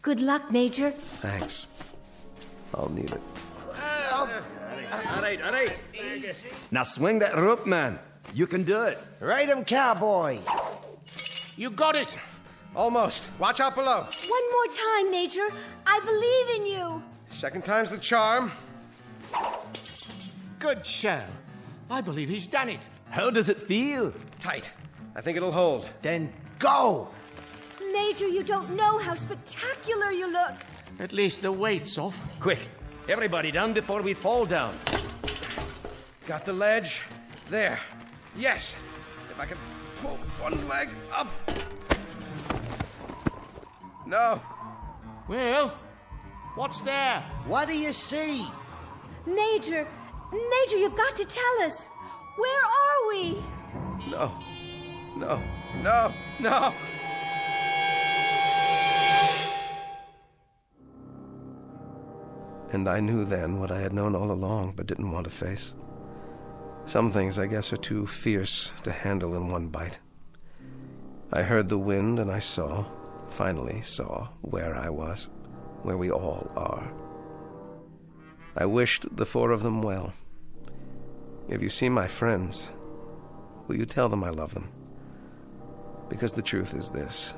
Good luck, Major. Thanks. I'll need it. All right. Now swing that rope, man. You can do it. Ride him, cowboy. You got it. Almost. Watch out below. One more time, Major. I believe in you. Second time's the charm. Good show. I believe he's done it. How does it feel? Tight. I think it'll hold. Then go. Major, you don't know how spectacular you look. At least the weight's off. Quick. Everybody down before we fall down. Got the ledge. There. Yes. If I can pull one leg up. No. Well, what's there? What do you see? Major, you've got to tell us. Where are we? No. And I knew then what I had known all along but didn't want to face. Some things, I guess, are too fierce to handle in one bite. I heard the wind and I finally saw where I was, where we all are. I wished the 4 of them well. If you see my friends, will you tell them I love them? Because the truth is this.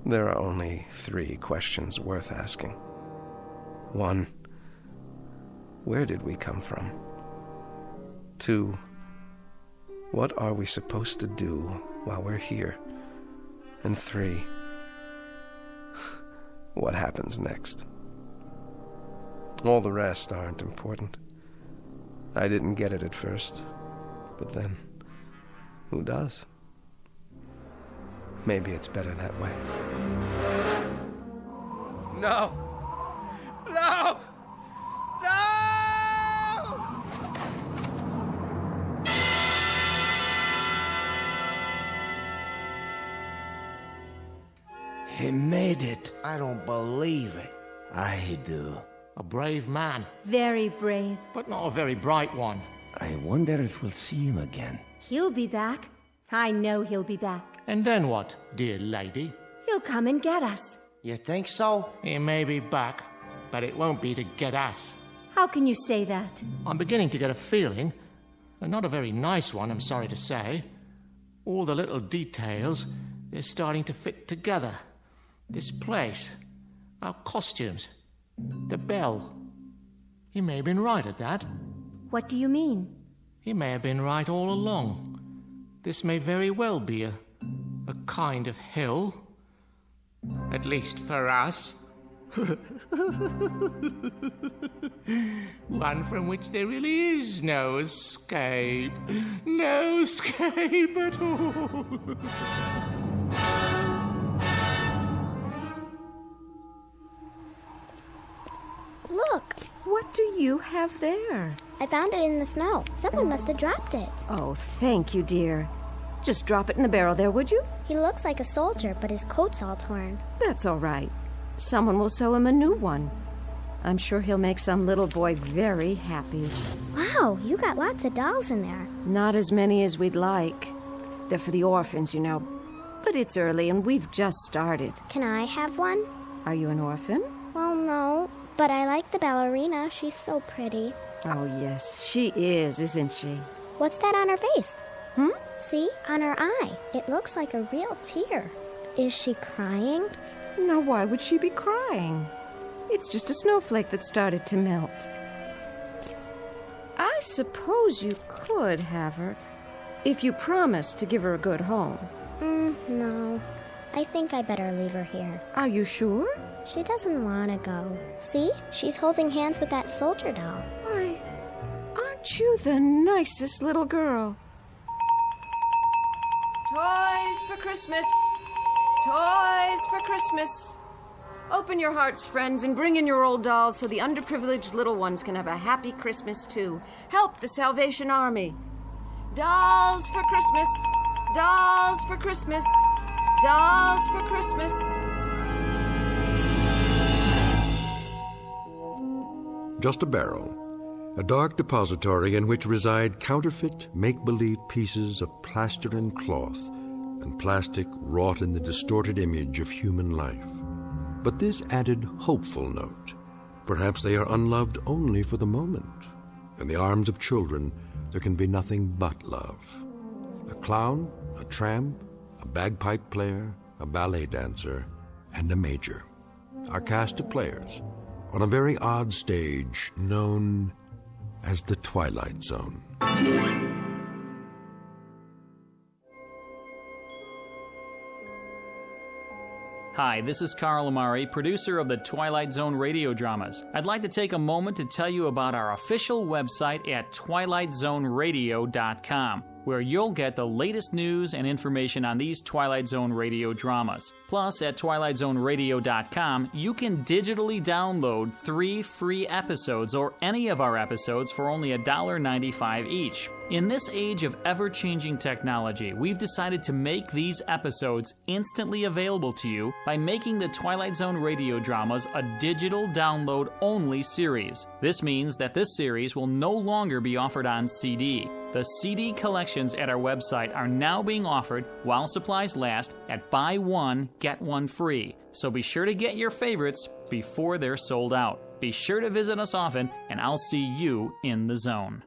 There are only 3 questions worth asking. 1, where did we come from? 2, what are we supposed to do while we're here? And 3, what happens next? All the rest aren't important. I didn't get it at first, but then, who does? Maybe it's better that way. No! He made it. I don't believe it. I do. A brave man. Very brave. But not a very bright one. I wonder if we'll see him again. He'll be back. I know he'll be back. And then what, dear lady? He'll come and get us. You think so? He may be back, but it won't be to get us. How can you say that? I'm beginning to get a feeling, and not a very nice one, I'm sorry to say. All the little details, they're starting to fit together. This place, our costumes, the bell. He may have been right at that. What do you mean? He may have been right all along. This may very well be a kind of hell. At least for us. One from which there really is no escape. No escape at all. Look. What do you have there? I found it in the snow. Someone must have dropped it. Oh, thank you, dear. Just drop it in the barrel there, would you? He looks like a soldier, but his coat's all torn. That's all right. Someone will sew him a new one. I'm sure he'll make some little boy very happy. Wow, you got lots of dolls in there. Not as many as we'd like. They're for the orphans, you know. But it's early and we've just started. Can I have one? Are you an orphan? Well, no. But I like the ballerina. She's so pretty. Oh, yes, she is, isn't she? What's that on her face? See? On her eye. It looks like a real tear. Is she crying? Now, why would she be crying? It's just a snowflake that started to melt. I suppose you could have her, if you promised to give her a good home. No. I think I better leave her here. Are you sure? She doesn't want to go. See? She's holding hands with that soldier doll. Why, aren't you the nicest little girl? Toys for Christmas! Toys for Christmas! Open your hearts, friends, and bring in your old dolls so the underprivileged little ones can have a happy Christmas, too. Help the Salvation Army. Dolls for Christmas! Dolls for Christmas! Dolls for Christmas! Just a barrel, a dark depository in which reside counterfeit, make-believe pieces of plaster and cloth and plastic wrought in the distorted image of human life. But this added hopeful note. Perhaps they are unloved only for the moment. In the arms of children, there can be nothing but love. A clown, a tramp, a bagpipe player, a ballet dancer, and a major. Our cast of players on a very odd stage known as the Twilight Zone. Hi, this is Carl Amari, producer of the Twilight Zone radio dramas. I'd like to take a moment to tell you about our official website at twilightzoneradio.com, where you'll get the latest news and information on these Twilight Zone radio dramas. Plus, at twilightzoneradio.com, you can digitally download 3 free episodes or any of our episodes for only $1.95 each. In this age of ever-changing technology, we've decided to make these episodes instantly available to you by making the Twilight Zone radio dramas a digital download-only series. This means that this series will no longer be offered on CD. The CD collections at our website are now being offered while supplies last at buy one, get one free. So be sure to get your favorites before they're sold out. Be sure to visit us often, and I'll see you in the zone.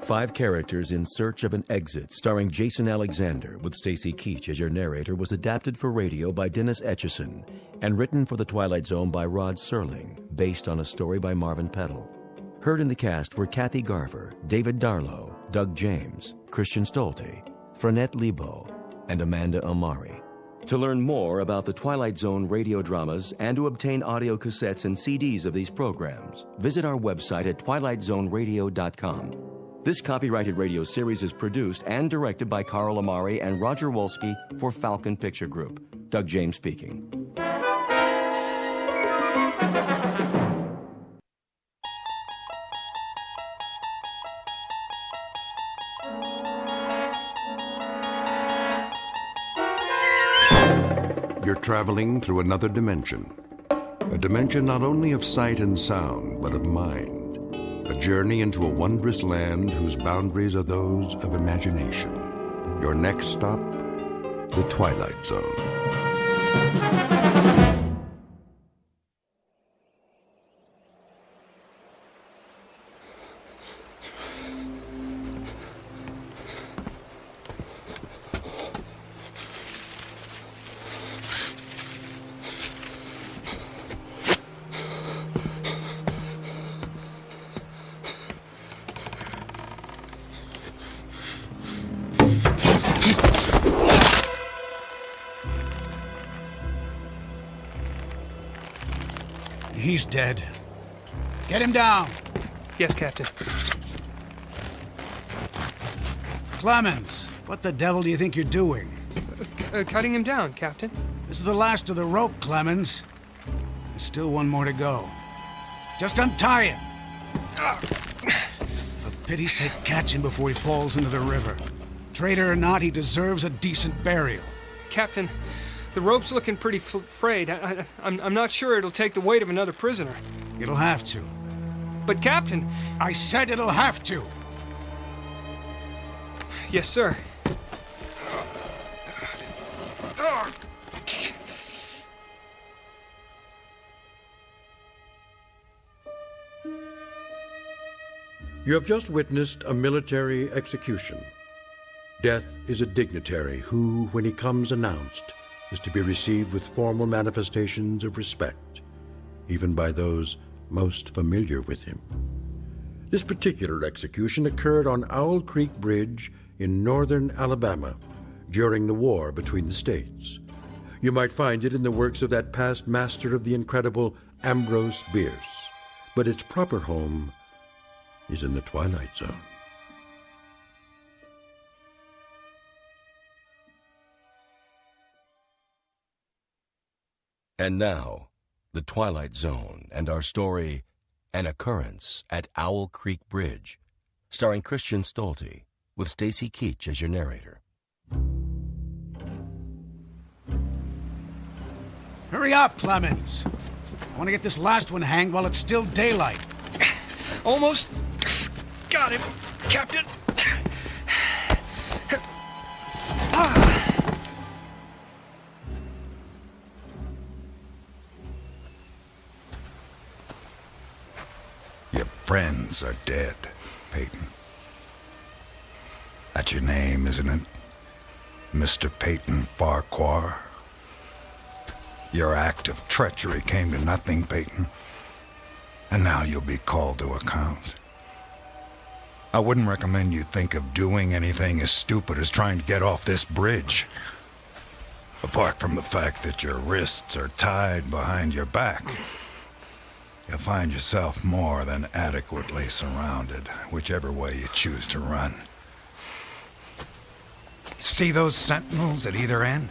Five characters in search of an exit, starring Jason Alexander with Stacy Keach as your narrator, was adapted for radio by Dennis Etchison and written for The Twilight Zone by Rod Serling, based on a story by Marvin Peddle. Heard in the cast were Kathy Garver, David Darlow, Doug James, Christian Stolte, Frenette Lebo, and Amanda Amari. To learn more about the Twilight Zone radio dramas and to obtain audio cassettes and CDs of these programs, visit our website at twilightzoneradio.com. This copyrighted radio series is produced and directed by Carl Amari and Roger Wolski for Falcon Picture Group. Doug James speaking. You're traveling through another dimension. A dimension not only of sight and sound, but of mind. A journey into a wondrous land whose boundaries are those of imagination. Your next stop, the Twilight Zone. He's dead. Get him down. Yes, Captain. Clemens, what the devil do you think you're doing? Cutting him down, Captain. This is the last of the rope, Clemens. There's still one more to go. Just untie him. For pity's sake, catch him before he falls into the river. Traitor or not, he deserves a decent burial. Captain, the rope's looking pretty frayed. I'm not sure it'll take the weight of another prisoner. It'll have to. But, Captain... I said it'll have to. Yes, sir. You have just witnessed a military execution. Death is a dignitary who, when he comes announced, is to be received with formal manifestations of respect, even by those most familiar with him. This particular execution occurred on Owl Creek Bridge in northern Alabama during the war between the states. You might find it in the works of that past master of the incredible Ambrose Bierce, but its proper home is in the Twilight Zone. And now, the Twilight Zone and our story, An Occurrence at Owl Creek Bridge, starring Christian Stolte, with Stacy Keach as your narrator. Hurry up, Clemens. I want to get this last one hanged while it's still daylight. Almost got him, Captain. Your friends are dead, Peyton. That's your name, isn't it? Mr. Peyton Farquhar? Your act of treachery came to nothing, Peyton. And now you'll be called to account. I wouldn't recommend you think of doing anything as stupid as trying to get off this bridge. Apart from the fact that your wrists are tied behind your back, you'll find yourself more than adequately surrounded, whichever way you choose to run. See those sentinels at either end?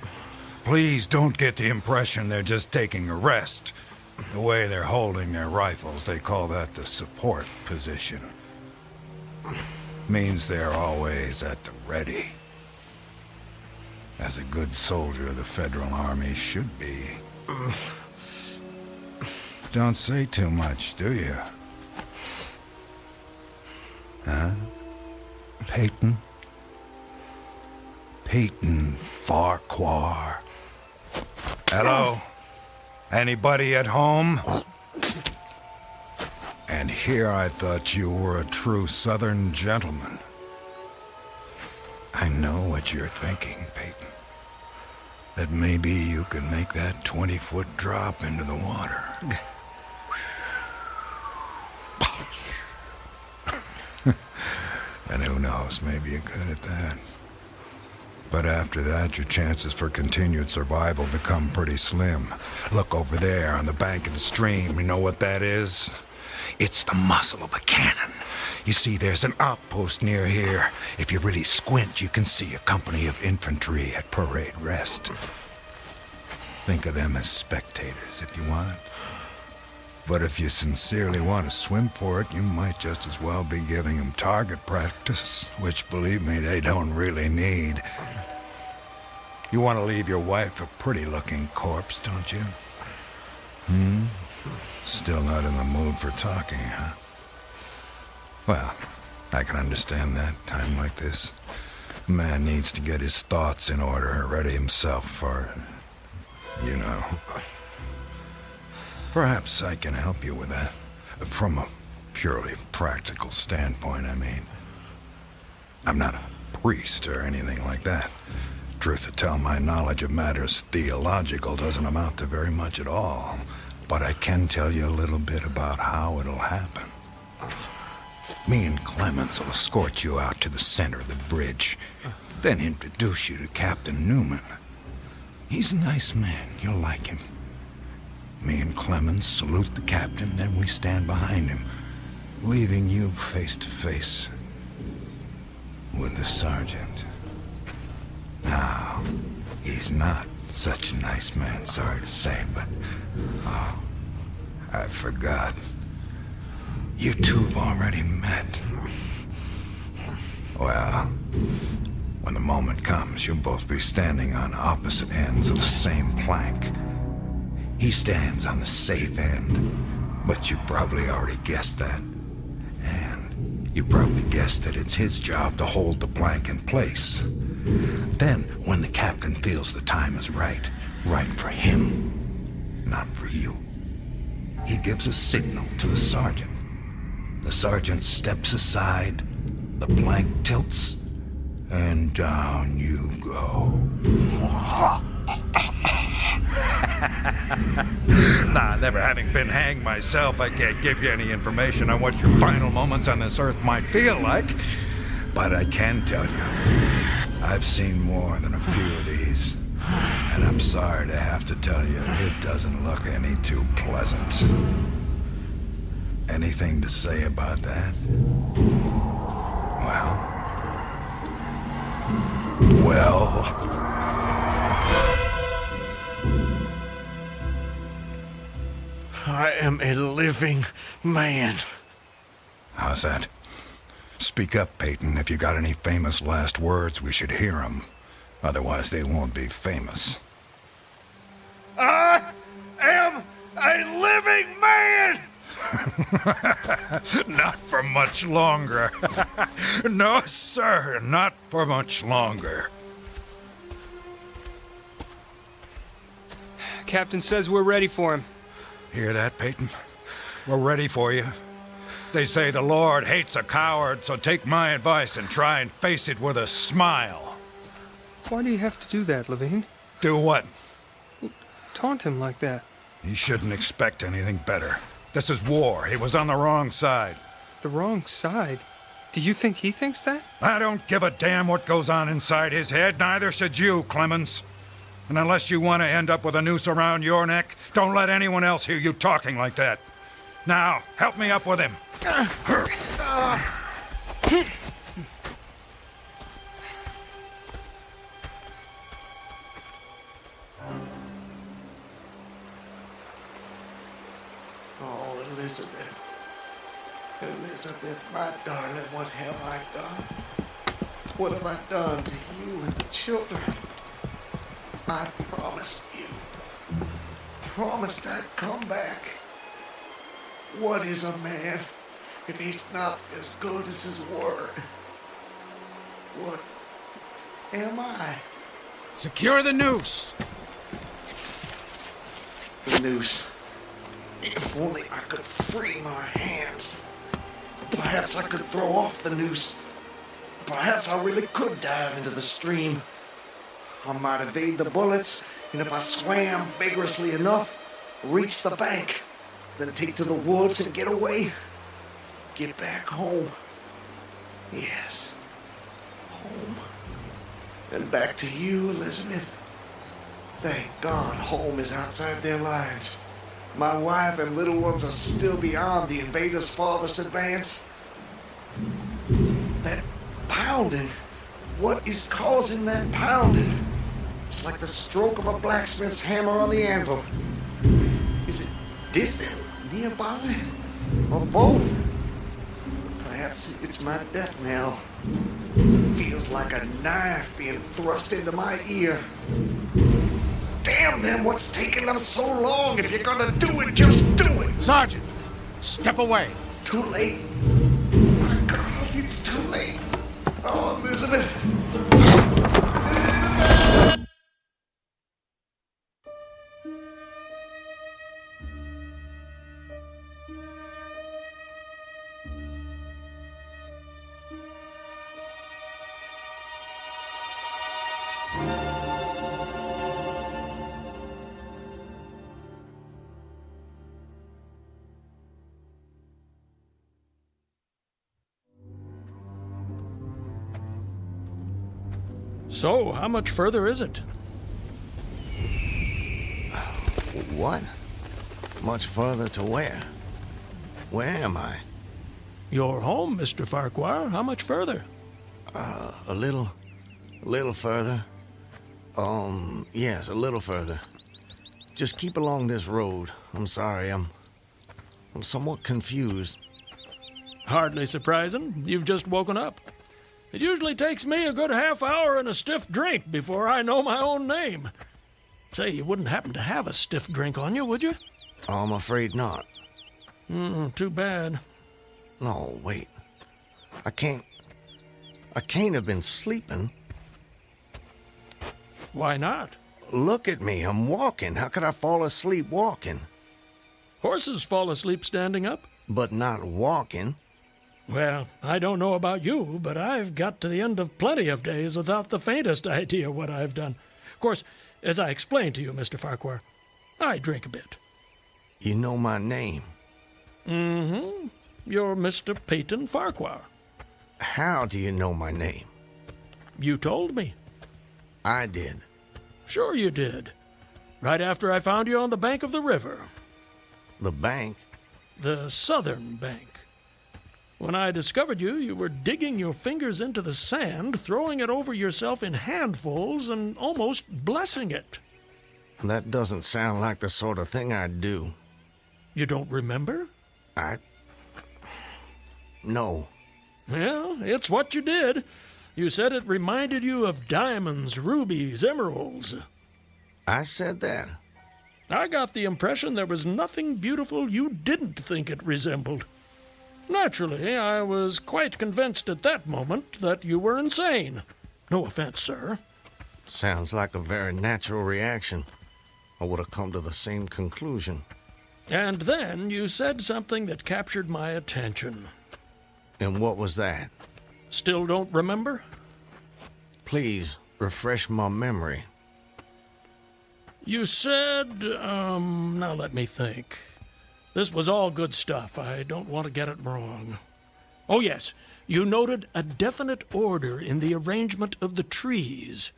Please don't get the impression they're just taking a rest. The way they're holding their rifles, they call that the support position. Means they're always at the ready. As a good soldier of the Federal Army should be. Don't say too much, do you? Huh? Peyton? Peyton Farquhar. Hello? Anybody at home? And here I thought you were a true Southern gentleman. I know what you're thinking, Peyton. That maybe you can make that 20-foot drop into the water. And who knows, maybe you're good at that. But after that, your chances for continued survival become pretty slim. Look over there on the bank of the stream. You know what that is? It's the muzzle of a cannon. You see, there's an outpost near here. If you really squint, you can see a company of infantry at parade rest. Think of them as spectators if you want. But if you sincerely want to swim for it, you might just as well be giving them target practice, which, believe me, they don't really need. You want to leave your wife a pretty-looking corpse, don't you? Still not in the mood for talking, huh? Well, I can understand that, time like this. A man needs to get his thoughts in order, ready himself for, you know. Perhaps I can help you with that. From a purely practical standpoint, I mean. I'm not a priest or anything like that. Truth to tell, my knowledge of matters theological doesn't amount to very much at all. But I can tell you a little bit about how it'll happen. Me and Clemens will escort you out to the center of the bridge, then introduce you to Captain Newman. He's a nice man. You'll like him. Me and Clemens salute the captain, then we stand behind him, leaving you face to face with the sergeant. Now, he's not such a nice man, sorry to say, but... Oh, I forgot. You two have already met. Well, when the moment comes, you'll both be standing on opposite ends of the same plank. He stands on the safe end, but you probably already guessed that. And you probably guessed that it's his job to hold the plank in place. Then, when the captain feels the time is right for him, not for you, he gives a signal to the sergeant. The sergeant steps aside, the plank tilts, and down you go. Nah, never having been hanged myself, I can't give you any information on what your final moments on this earth might feel like. But I can tell you, I've seen more than a few of these. And I'm sorry to have to tell you, it doesn't look any too pleasant. Anything to say about that? Well... I am a living man. How's that? Speak up, Peyton. If you got any famous last words, we should hear them. Otherwise, they won't be famous. I am a living man! Not for much longer. No, sir, not for much longer. Captain says we're ready for him. Hear that, Peyton? We're ready for you. They say the Lord hates a coward, so take my advice and try and face it with a smile. Why do you have to do that, Levine? Do what? Taunt him like that. He shouldn't expect anything better. This is war. He was on the wrong side. The wrong side? Do you think he thinks that? I don't give a damn what goes on inside his head. Neither should you, Clemens. And unless you want to end up with a noose around your neck, don't let anyone else hear you talking like that. Now, help me up with him. Oh, Elizabeth. Elizabeth, my darling, what have I done? What have I done to you and the children? I promised you. Promised I'd come back. What is a man if he's not as good as his word? What am I? Secure the noose. The noose. If only I could free my hands. Perhaps I could throw off the noose. Perhaps I really could dive into the stream. I might evade the bullets, and if I swam vigorously enough, reach the bank, then take to the woods and get away. Get back home. Yes, home. And back to you, Elizabeth. Thank God home is outside their lines. My wife and little ones are still beyond the invaders' farthest advance. That pounding. What is causing that pounding? It's like the stroke of a blacksmith's hammer on the anvil. Is it distant, nearby, or both? Perhaps it's my death knell. Feels like a knife being thrust into my ear. Damn them, what's taking them so long? If you're gonna do it, just do it! Sergeant, step away. Too late. My God, it's too late. Oh, Elizabeth. So, how much further is it? What? Much further to where? Where am I? You're home, Mr. Farquhar. How much further? A little further. Yes, a little further. Just keep along this road. I'm sorry, I'm somewhat confused. Hardly surprising. You've just woken up. It usually takes me a good half hour and a stiff drink before I know my own name. Say, you wouldn't happen to have a stiff drink on you, would you? I'm afraid not. Too bad. No, wait. I can't have been sleeping. Why not? Look at me, I'm walking. How could I fall asleep walking? Horses fall asleep standing up. But not walking. Well, I don't know about you, but I've got to the end of plenty of days without the faintest idea what I've done. Of course, as I explained to you, Mr. Farquhar, I drink a bit. You know my name? Mm-hmm. You're Mr. Peyton Farquhar. How do you know my name? You told me. I did. Sure you did. Right after I found you on the bank of the river. The bank? The southern bank. When I discovered you, you were digging your fingers into the sand, throwing it over yourself in handfuls, and almost blessing it. That doesn't sound like the sort of thing I'd do. You don't remember? No. Well, it's what you did. You said it reminded you of diamonds, rubies, emeralds. I said that? I got the impression there was nothing beautiful you didn't think it resembled. Naturally, I was quite convinced at that moment that you were insane. No offense, sir. Sounds like a very natural reaction. I would have come to the same conclusion. And then you said something that captured my attention. And what was that? Still don't remember? Please, refresh my memory. You said, now let me think. This was all good stuff. I don't want to get it wrong. Oh, yes. You noted a definite order in the arrangement of the trees.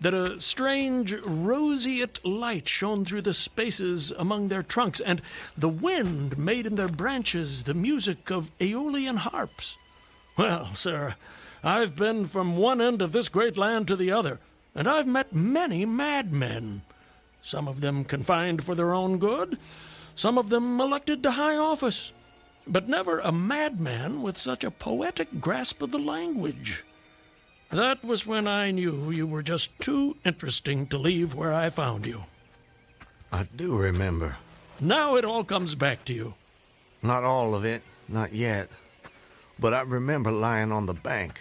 That a strange roseate light shone through the spaces among their trunks, and the wind made in their branches the music of aeolian harps. Well, sir, I've been from one end of this great land to the other, and I've met many madmen. Some of them confined for their own good, some of them elected to high office, but never a madman with such a poetic grasp of the language. That was when I knew you were just too interesting to leave where I found you. I do remember. Now it all comes back to you. Not all of it, not yet. But I remember lying on the bank.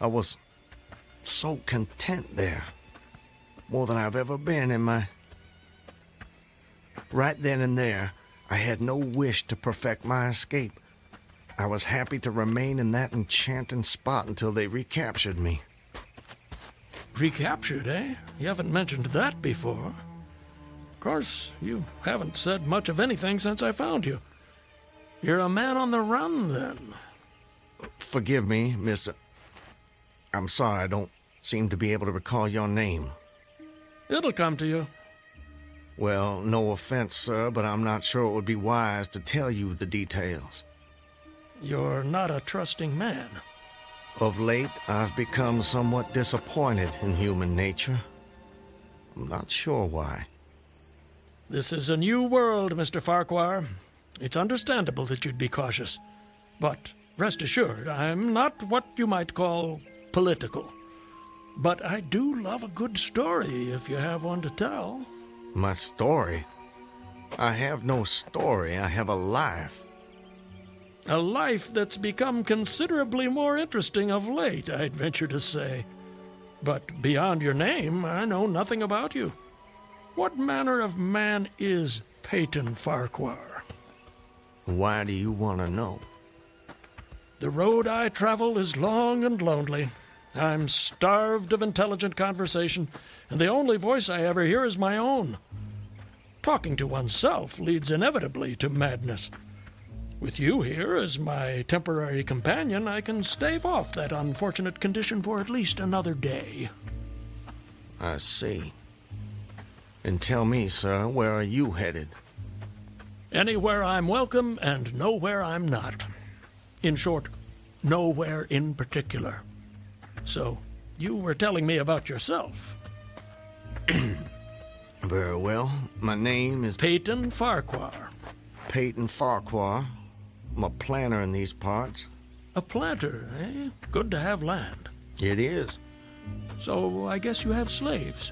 I was so content there. More than I've ever been in my... Right then and there, I had no wish to perfect my escape. I was happy to remain in that enchanting spot until they recaptured me. Recaptured, eh? You haven't mentioned that before. Of course, you haven't said much of anything since I found you. You're a man on the run, then. Forgive me, Mr. I'm sorry I don't seem to be able to recall your name. It'll come to you. Well, no offense, sir, but I'm not sure it would be wise to tell you the details. You're not a trusting man. Of late, I've become somewhat disappointed in human nature. I'm not sure why. This is a new world, Mr. Farquhar. It's understandable that you'd be cautious. But rest assured, I'm not what you might call political. But I do love a good story if you have one to tell. My story? I have no story. I have a life. A life that's become considerably more interesting of late, I'd venture to say. But beyond your name, I know nothing about you. What manner of man is Peyton Farquhar? Why do you want to know? The road I travel is long and lonely. I'm starved of intelligent conversation, and the only voice I ever hear is my own. Talking to oneself leads inevitably to madness. With you here as my temporary companion, I can stave off that unfortunate condition for at least another day. I see. And tell me, sir, where are you headed? Anywhere I'm welcome and nowhere I'm not. In short, nowhere in particular. So, you were telling me about yourself. Very well. My name is... Peyton Farquhar. Peyton Farquhar. I'm a planter in these parts. A planter, eh? Good to have land. It is. So, I guess you have slaves.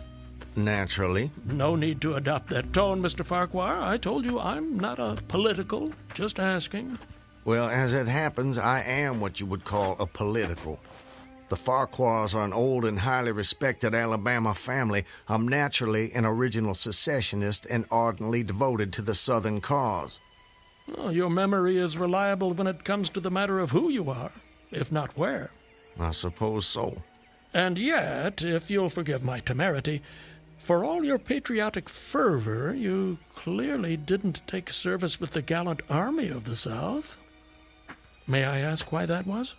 Naturally. No need to adopt that tone, Mr. Farquhar. I told you I'm not a political, just asking. Well, as it happens, I am what you would call a political. The Farquhars are an old and highly respected Alabama family. I'm naturally an original secessionist and ardently devoted to the Southern cause. Well, your memory is reliable when it comes to the matter of who you are, if not where. I suppose so. And yet, if you'll forgive my temerity, for all your patriotic fervor, you clearly didn't take service with the gallant army of the South. May I ask why that was?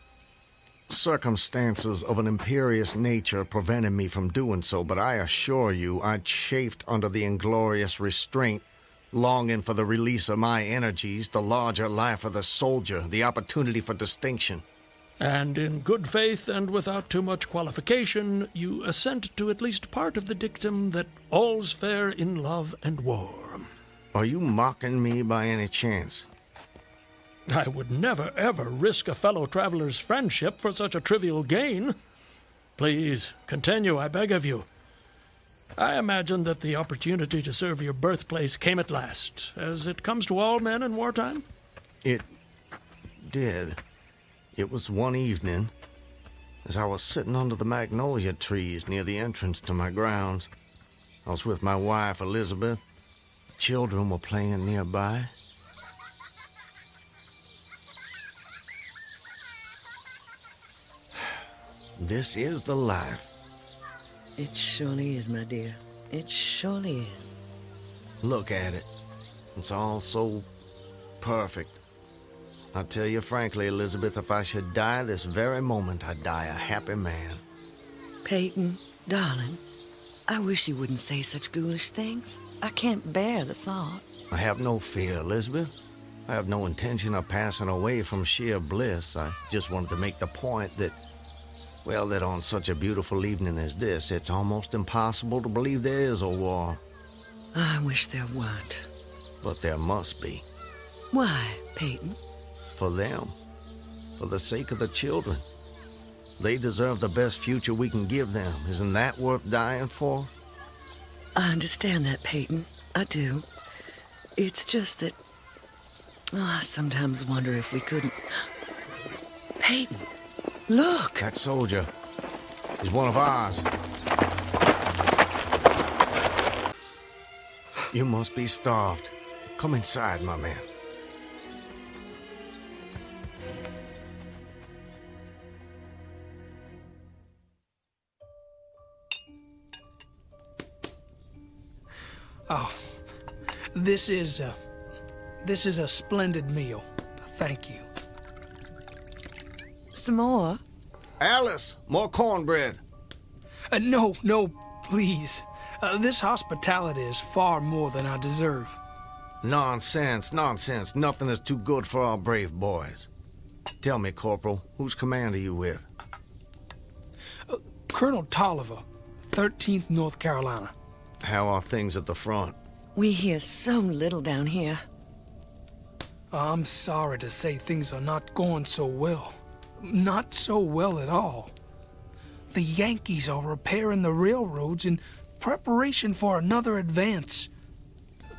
Circumstances of an imperious nature prevented me from doing so, but I assure you I chafed under the inglorious restraint, longing for the release of my energies, the larger life of the soldier, the opportunity for distinction. And in good faith and without too much qualification, you assent to at least part of the dictum that all's fair in love and war. Are you mocking me by any chance? I would never, ever risk a fellow traveler's friendship for such a trivial gain. Please, continue, I beg of you. I imagine that the opportunity to serve your birthplace came at last, as it comes to all men in wartime? It did. It was one evening, as I was sitting under the magnolia trees near the entrance to my grounds. I was with my wife, Elizabeth. The children were playing nearby. This is the life. It surely is, my dear. It surely is. Look at it. It's all so perfect. I'll tell you frankly, Elizabeth, if I should die this very moment, I'd die a happy man. Peyton, darling, I wish you wouldn't say such ghoulish things. I can't bear the thought. I have no fear, Elizabeth. I have no intention of passing away from sheer bliss. I just wanted to make the point that, well, that on such a beautiful evening as this, it's almost impossible to believe there is a war. I wish there weren't. But there must be. Why, Peyton? For them. For the sake of the children. They deserve the best future we can give them. Isn't that worth dying for? I understand that, Peyton. I do. It's just that... I sometimes wonder if we couldn't... Peyton, look! That soldier. He's one of ours. You must be starved. Come inside, my man. Oh, this is a splendid meal. Thank you. Some more? Alice, more cornbread. No, please. This hospitality is far more than I deserve. Nonsense. Nothing is too good for our brave boys. Tell me, Corporal, whose command are you with? Colonel Tolliver, 13th North Carolina. How are things at the front? We hear so little down here. I'm sorry to say things are not going so well. Not so well at all. The Yankees are repairing the railroads in preparation for another advance.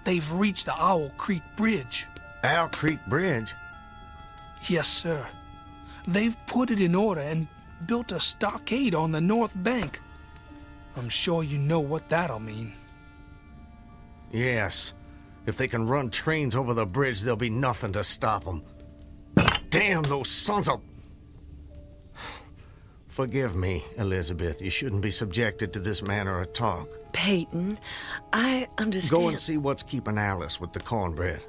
They've reached the Owl Creek Bridge. Owl Creek Bridge? Yes, sir. They've put it in order and built a stockade on the north bank. I'm sure you know what that'll mean. Yes. If they can run trains over the bridge, there'll be nothing to stop them. Damn those sons of... Forgive me, Elizabeth. You shouldn't be subjected to this manner of talk. Peyton, I understand... Go and see what's keeping Alice with the cornbread.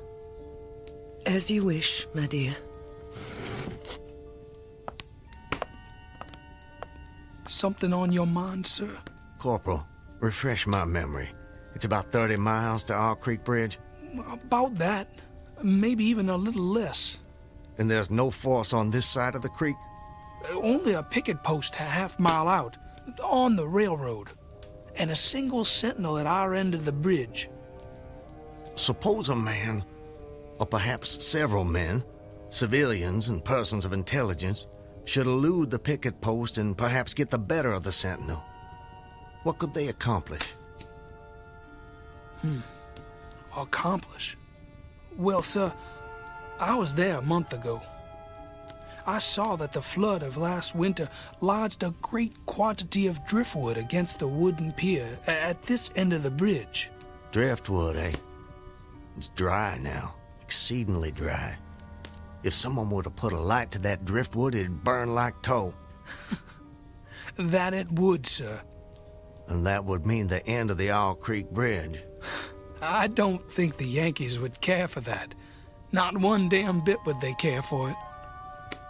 As you wish, my dear. Something on your mind, sir? Corporal, refresh my memory. It's about 30 miles to Owl Creek Bridge? About that. Maybe even a little less. And there's no force on this side of the creek? Only a picket post a half-mile out, on the railroad, and a single sentinel at our end of the bridge. Suppose a man, or perhaps several men, civilians and persons of intelligence, should elude the picket post and perhaps get the better of the sentinel. What could they accomplish? Accomplish? Well, sir, I was there a month ago. I saw that the flood of last winter lodged a great quantity of driftwood against the wooden pier at this end of the bridge. Driftwood, eh? It's dry now. exceedingly dry. If someone were to put a light to that driftwood, it'd burn like tow. That it would, sir. And that would mean the end of the Owl Creek Bridge. I don't think the Yankees would care for that. Not one damn bit would they care for it.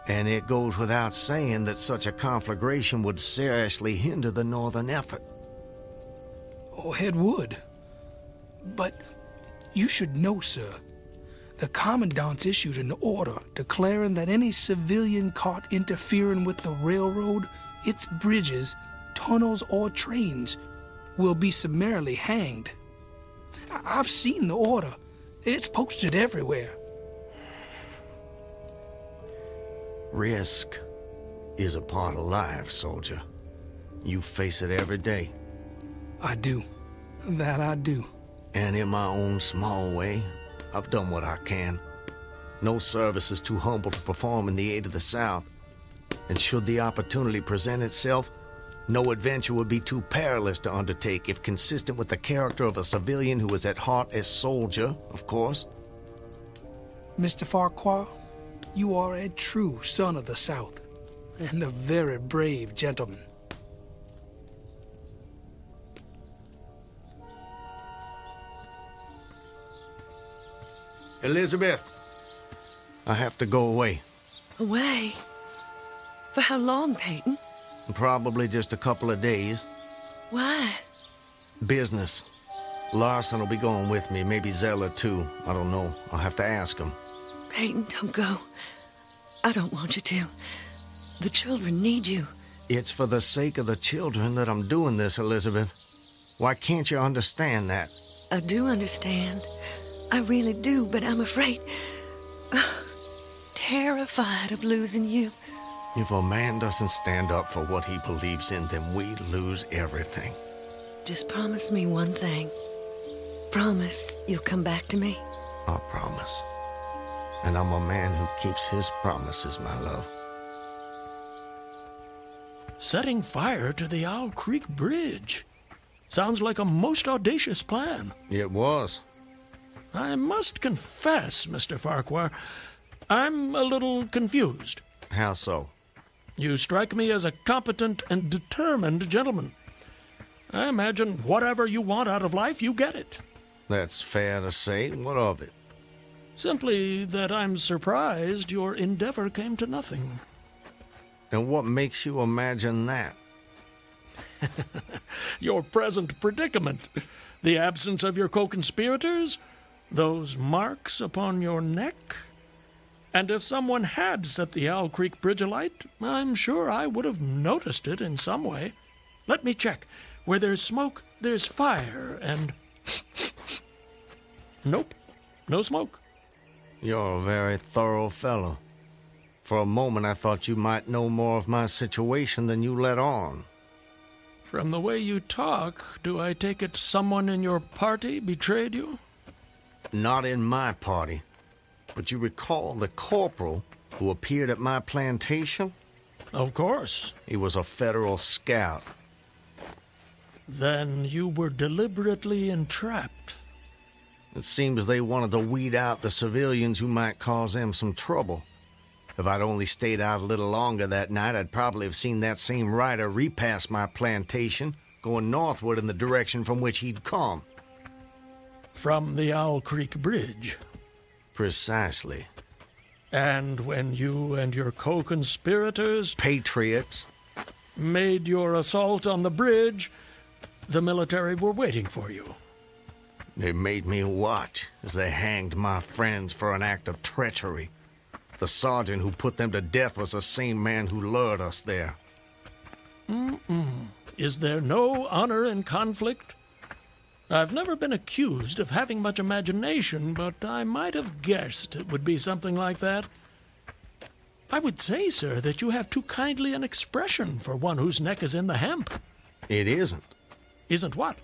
And it goes without saying that such a conflagration would seriously hinder the northern effort. Oh, it would. But you should know, sir, the commandant's issued an order declaring that any civilian caught interfering with the railroad, its bridges, tunnels, or trains will be summarily hanged. I've seen the order. It's posted everywhere. Risk is a part of life, soldier. You face it every day. I do. That I do. And in my own small way, I've done what I can. No service is too humble to perform in the aid of the South. And should the opportunity present itself, no adventure would be too perilous to undertake if consistent with the character of a civilian who is at heart a soldier, of course. Mr. Farquhar, you are a true son of the South, and a very brave gentleman. Elizabeth, I have to go away. Away? For how long, Peyton? Probably just a couple of days. Why? Business. Larson will be going with me, maybe Zeller too. I don't know. I'll have to ask him. Peyton, don't go. I don't want you to. The children need you. It's for the sake of the children that I'm doing this, Elizabeth. Why can't you understand that? I do understand. I really do, but I'm afraid... terrified of losing you. If a man doesn't stand up for what he believes in, then we lose everything. Just promise me one thing. Promise you'll come back to me. I promise. And I'm a man who keeps his promises, my love. Setting fire to the Owl Creek Bridge. Sounds like a most audacious plan. It was. I must confess, Mr. Farquhar, I'm a little confused. How so? You strike me as a competent and determined gentleman. I imagine whatever you want out of life, you get it. That's fair to say. What of it? Simply that I'm surprised your endeavor came to nothing. And what makes you imagine that? Your present predicament. The absence of your co-conspirators, those marks upon your neck. And if someone had set the Owl Creek Bridge alight, I'm sure I would have noticed it in some way. Let me check. Where there's smoke, there's fire, and... Nope, no smoke. You're a very thorough fellow. For a moment I thought you might know more of my situation than you let on. From the way you talk, do I take it someone in your party betrayed you? Not in my party. But you recall the corporal who appeared at my plantation? Of course. He was a federal scout. Then you were deliberately entrapped. It seems they wanted to weed out the civilians who might cause them some trouble. If I'd only stayed out a little longer that night, I'd probably have seen that same rider repass my plantation, going northward in the direction from which he'd come. From the Owl Creek Bridge. Precisely. And when you and your co-conspirators... Patriots. ...made your assault on the bridge, the military were waiting for you. They made me watch as they hanged my friends for an act of treachery. The sergeant who put them to death was the same man who lured us there. Is there no honor in conflict? I've never been accused of having much imagination, but I might have guessed it would be something like that. I would say, sir, that you have too kindly an expression for one whose neck is in the hemp. It isn't. Isn't what?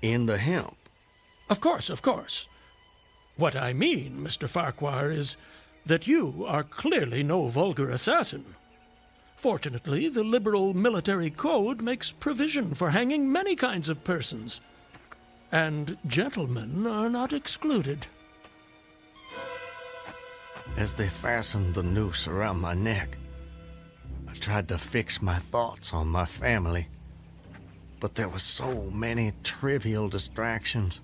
In the hemp. Of course, of course. What I mean, Mr. Farquhar, is that you are clearly no vulgar assassin. Fortunately, the liberal military code makes provision for hanging many kinds of persons. And gentlemen are not excluded. As they fastened the noose around my neck, I tried to fix my thoughts on my family, but there were so many trivial distractions.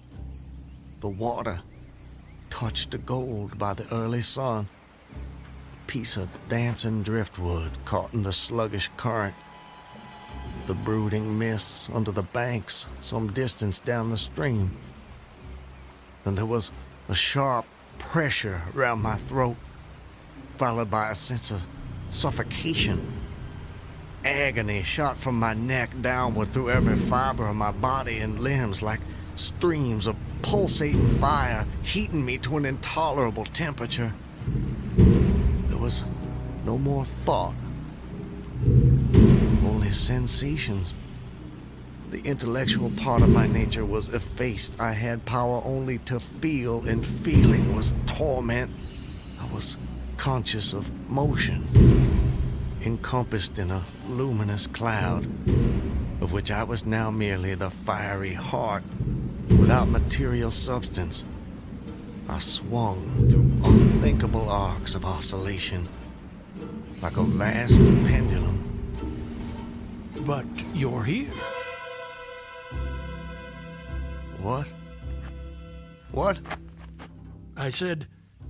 The water, touched to gold by the early sun, a piece of dancing driftwood caught in the sluggish current, the brooding mists under the banks some distance down the stream. Then there was a sharp pressure around my throat, followed by a sense of suffocation. Agony shot from my neck downward through every fiber of my body and limbs like streams of pulsating fire, heating me to an intolerable temperature. There was no more thought, only sensations. The intellectual part of my nature was effaced. I had power only to feel, and feeling was torment. I was conscious of motion, encompassed in a luminous cloud, of which I was now merely the fiery heart, without material substance. I swung through unthinkable arcs of oscillation, like a vast pendulum. But you're here. What? What? I said,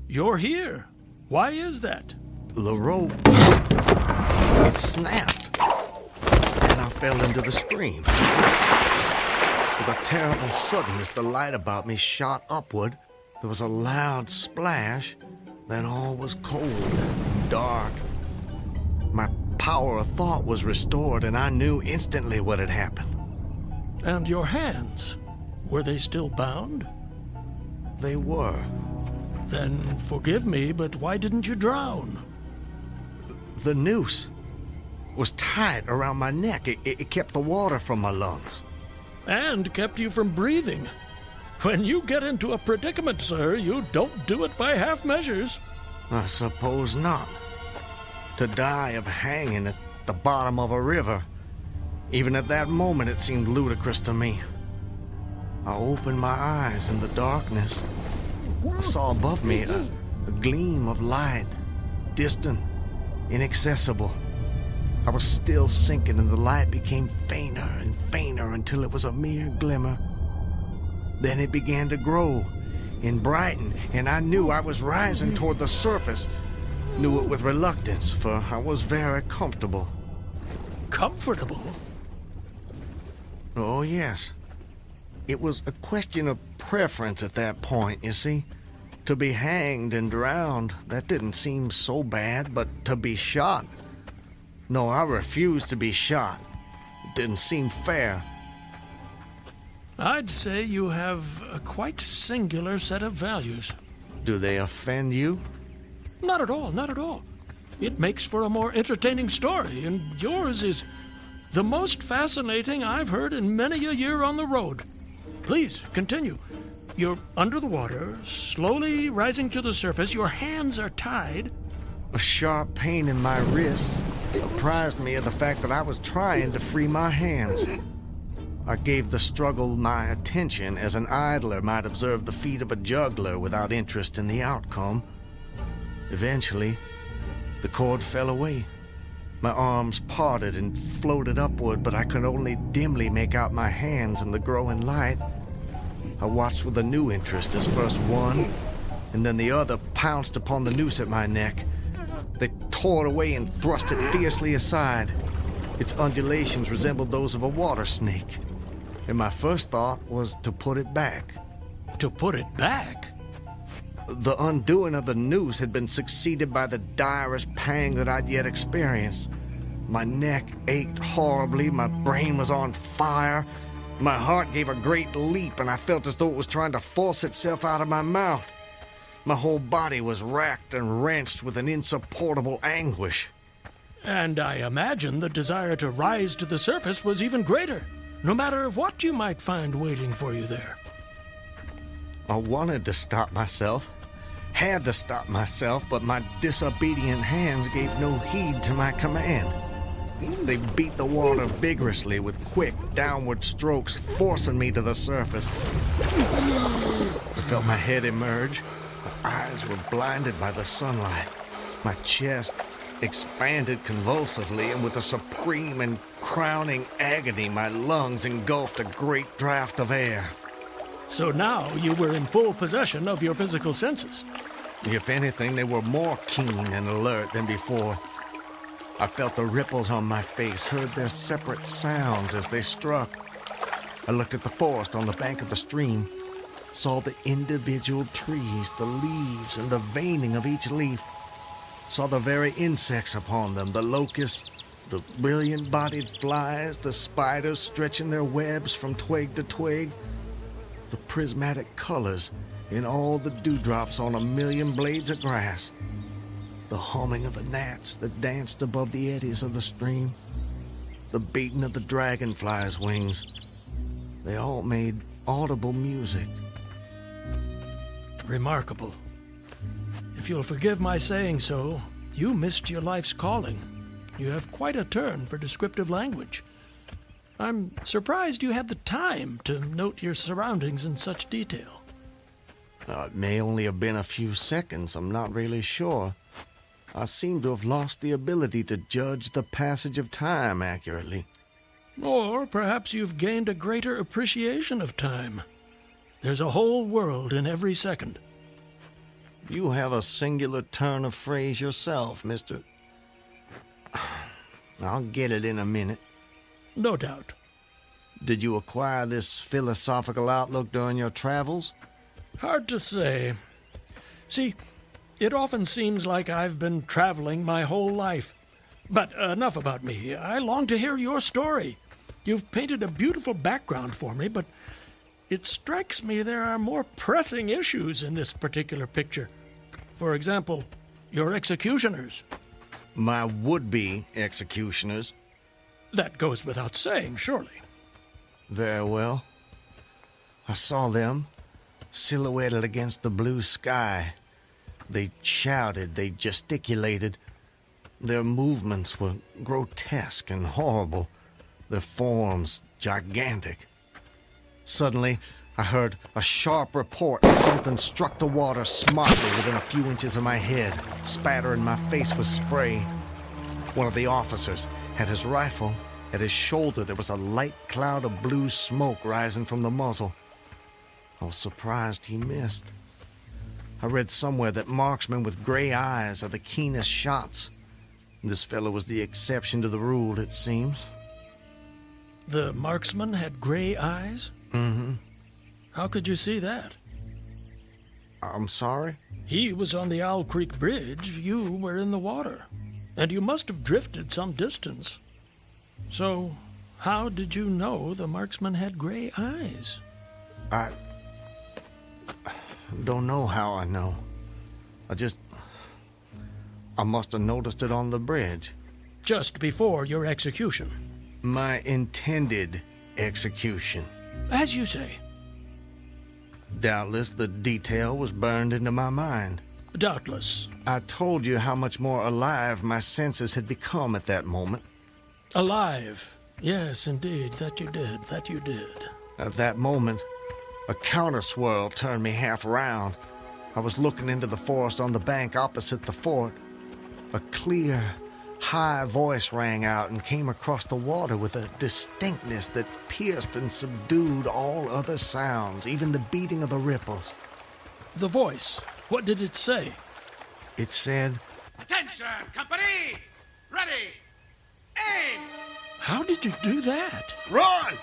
you're here. Why is that? The rope, it snapped, and I fell into the stream. With a terrible suddenness, the light about me shot upward. There was a loud splash, then all was cold and dark. My power of thought was restored, and I knew instantly what had happened. And your hands? Were they still bound? They were. Then forgive me, but why didn't you drown? The noose was tight around my neck. It kept the water from my lungs. And kept you from breathing. When you get into a predicament, sir, you don't do it by half measures. I suppose not. To die of hanging at the bottom of a river. Even at that moment, it seemed ludicrous to me. I opened my eyes in the darkness. I saw above me a gleam of light, distant, inaccessible. I was still sinking, and the light became fainter and fainter until it was a mere glimmer. Then it began to grow and brighten, and I knew I was rising toward the surface. Knew it with reluctance, for I was very comfortable. Comfortable? Oh, yes. It was a question of preference at that point, you see. To be hanged and drowned, that didn't seem so bad, but to be shot? No, I refused to be shot. It didn't seem fair. I'd say you have a quite singular set of values. Do they offend you? Not at all, not at all. It makes for a more entertaining story, and yours is the most fascinating I've heard in many a year on the road. Please, continue. You're under the water, slowly rising to the surface. Your hands are tied. A sharp pain in my wrists apprised me of the fact that I was trying to free my hands. I gave the struggle my attention as an idler might observe the feat of a juggler without interest in the outcome. Eventually, the cord fell away. My arms parted and floated upward, but I could only dimly make out my hands in the growing light. I watched with a new interest as first one and then the other pounced upon the noose at my neck. They tore it away and thrust it fiercely aside. Its undulations resembled those of a water snake, and my first thought was to put it back. To put it back? The undoing of the noose had been succeeded by the direst pang that I'd yet experienced. My neck ached horribly, my brain was on fire, my heart gave a great leap, and I felt as though it was trying to force itself out of my mouth. My whole body was racked and wrenched with an insupportable anguish. And I imagine the desire to rise to the surface was even greater, no matter what you might find waiting for you there. I wanted to stop myself, had to stop myself, but my disobedient hands gave no heed to my command. They beat the water vigorously with quick, downward strokes, forcing me to the surface. I felt my head emerge, eyes were blinded by the sunlight. My chest expanded convulsively, and with a supreme and crowning agony, my lungs engulfed a great draught of air. So now you were in full possession of your physical senses. If anything, they were more keen and alert than before. I felt the ripples on my face, heard their separate sounds as they struck. I looked at the forest on the bank of the stream, saw the individual trees, the leaves, and the veining of each leaf. Saw the very insects upon them, the locusts, the brilliant-bodied flies, the spiders stretching their webs from twig to twig, the prismatic colors in all the dewdrops on a million blades of grass, the humming of the gnats that danced above the eddies of the stream, the beating of the dragonflies' wings. They all made audible music. Remarkable. If you'll forgive my saying so, you missed your life's calling. You have quite a turn for descriptive language. I'm surprised you had the time to note your surroundings in such detail. It may only have been a few seconds, I'm not really sure. I seem to have lost the ability to judge the passage of time accurately. Or perhaps you've gained a greater appreciation of time. There's a whole world in every second. You have a singular turn of phrase yourself, Mr. I'll get it in a minute. No doubt. Did you acquire this philosophical outlook during your travels? Hard to say. See, it often seems like I've been traveling my whole life. But enough about me. I long to hear your story. You've painted a beautiful background for me, but it strikes me there are more pressing issues in this particular picture. For example, your executioners. My would-be executioners? That goes without saying, surely. Very well. I saw them, silhouetted against the blue sky. They shouted, they gesticulated. Their movements were grotesque and horrible, their forms gigantic. Suddenly, I heard a sharp report and something struck the water smartly within a few inches of my head, spattering my face with spray. One of the officers had his rifle. At his shoulder, there was a light cloud of blue smoke rising from the muzzle. I was surprised he missed. I read somewhere that marksmen with gray eyes are the keenest shots. This fellow was the exception to the rule, it seems. The marksman had gray eyes? Mm-hmm. How could you see that? I'm sorry? He was on the Owl Creek Bridge. You were in the water. And you must have drifted some distance. So, how did you know the marksman had gray eyes? I don't know how I know. I must have noticed it on the bridge. Just before your execution? My intended execution. As you say. Doubtless the detail was burned into my mind. Doubtless. I told you how much more alive my senses had become at that moment. Alive. Yes, indeed. That you did. That you did. At that moment, a counter-swirl turned me half around. I was looking into the forest on the bank opposite the fort. A clear, high voice rang out and came across the water with a distinctness that pierced and subdued all other sounds, even the beating of the ripples. The voice, what did it say? It said, "Attention, company! Ready! Aim!" How did you do that? Run!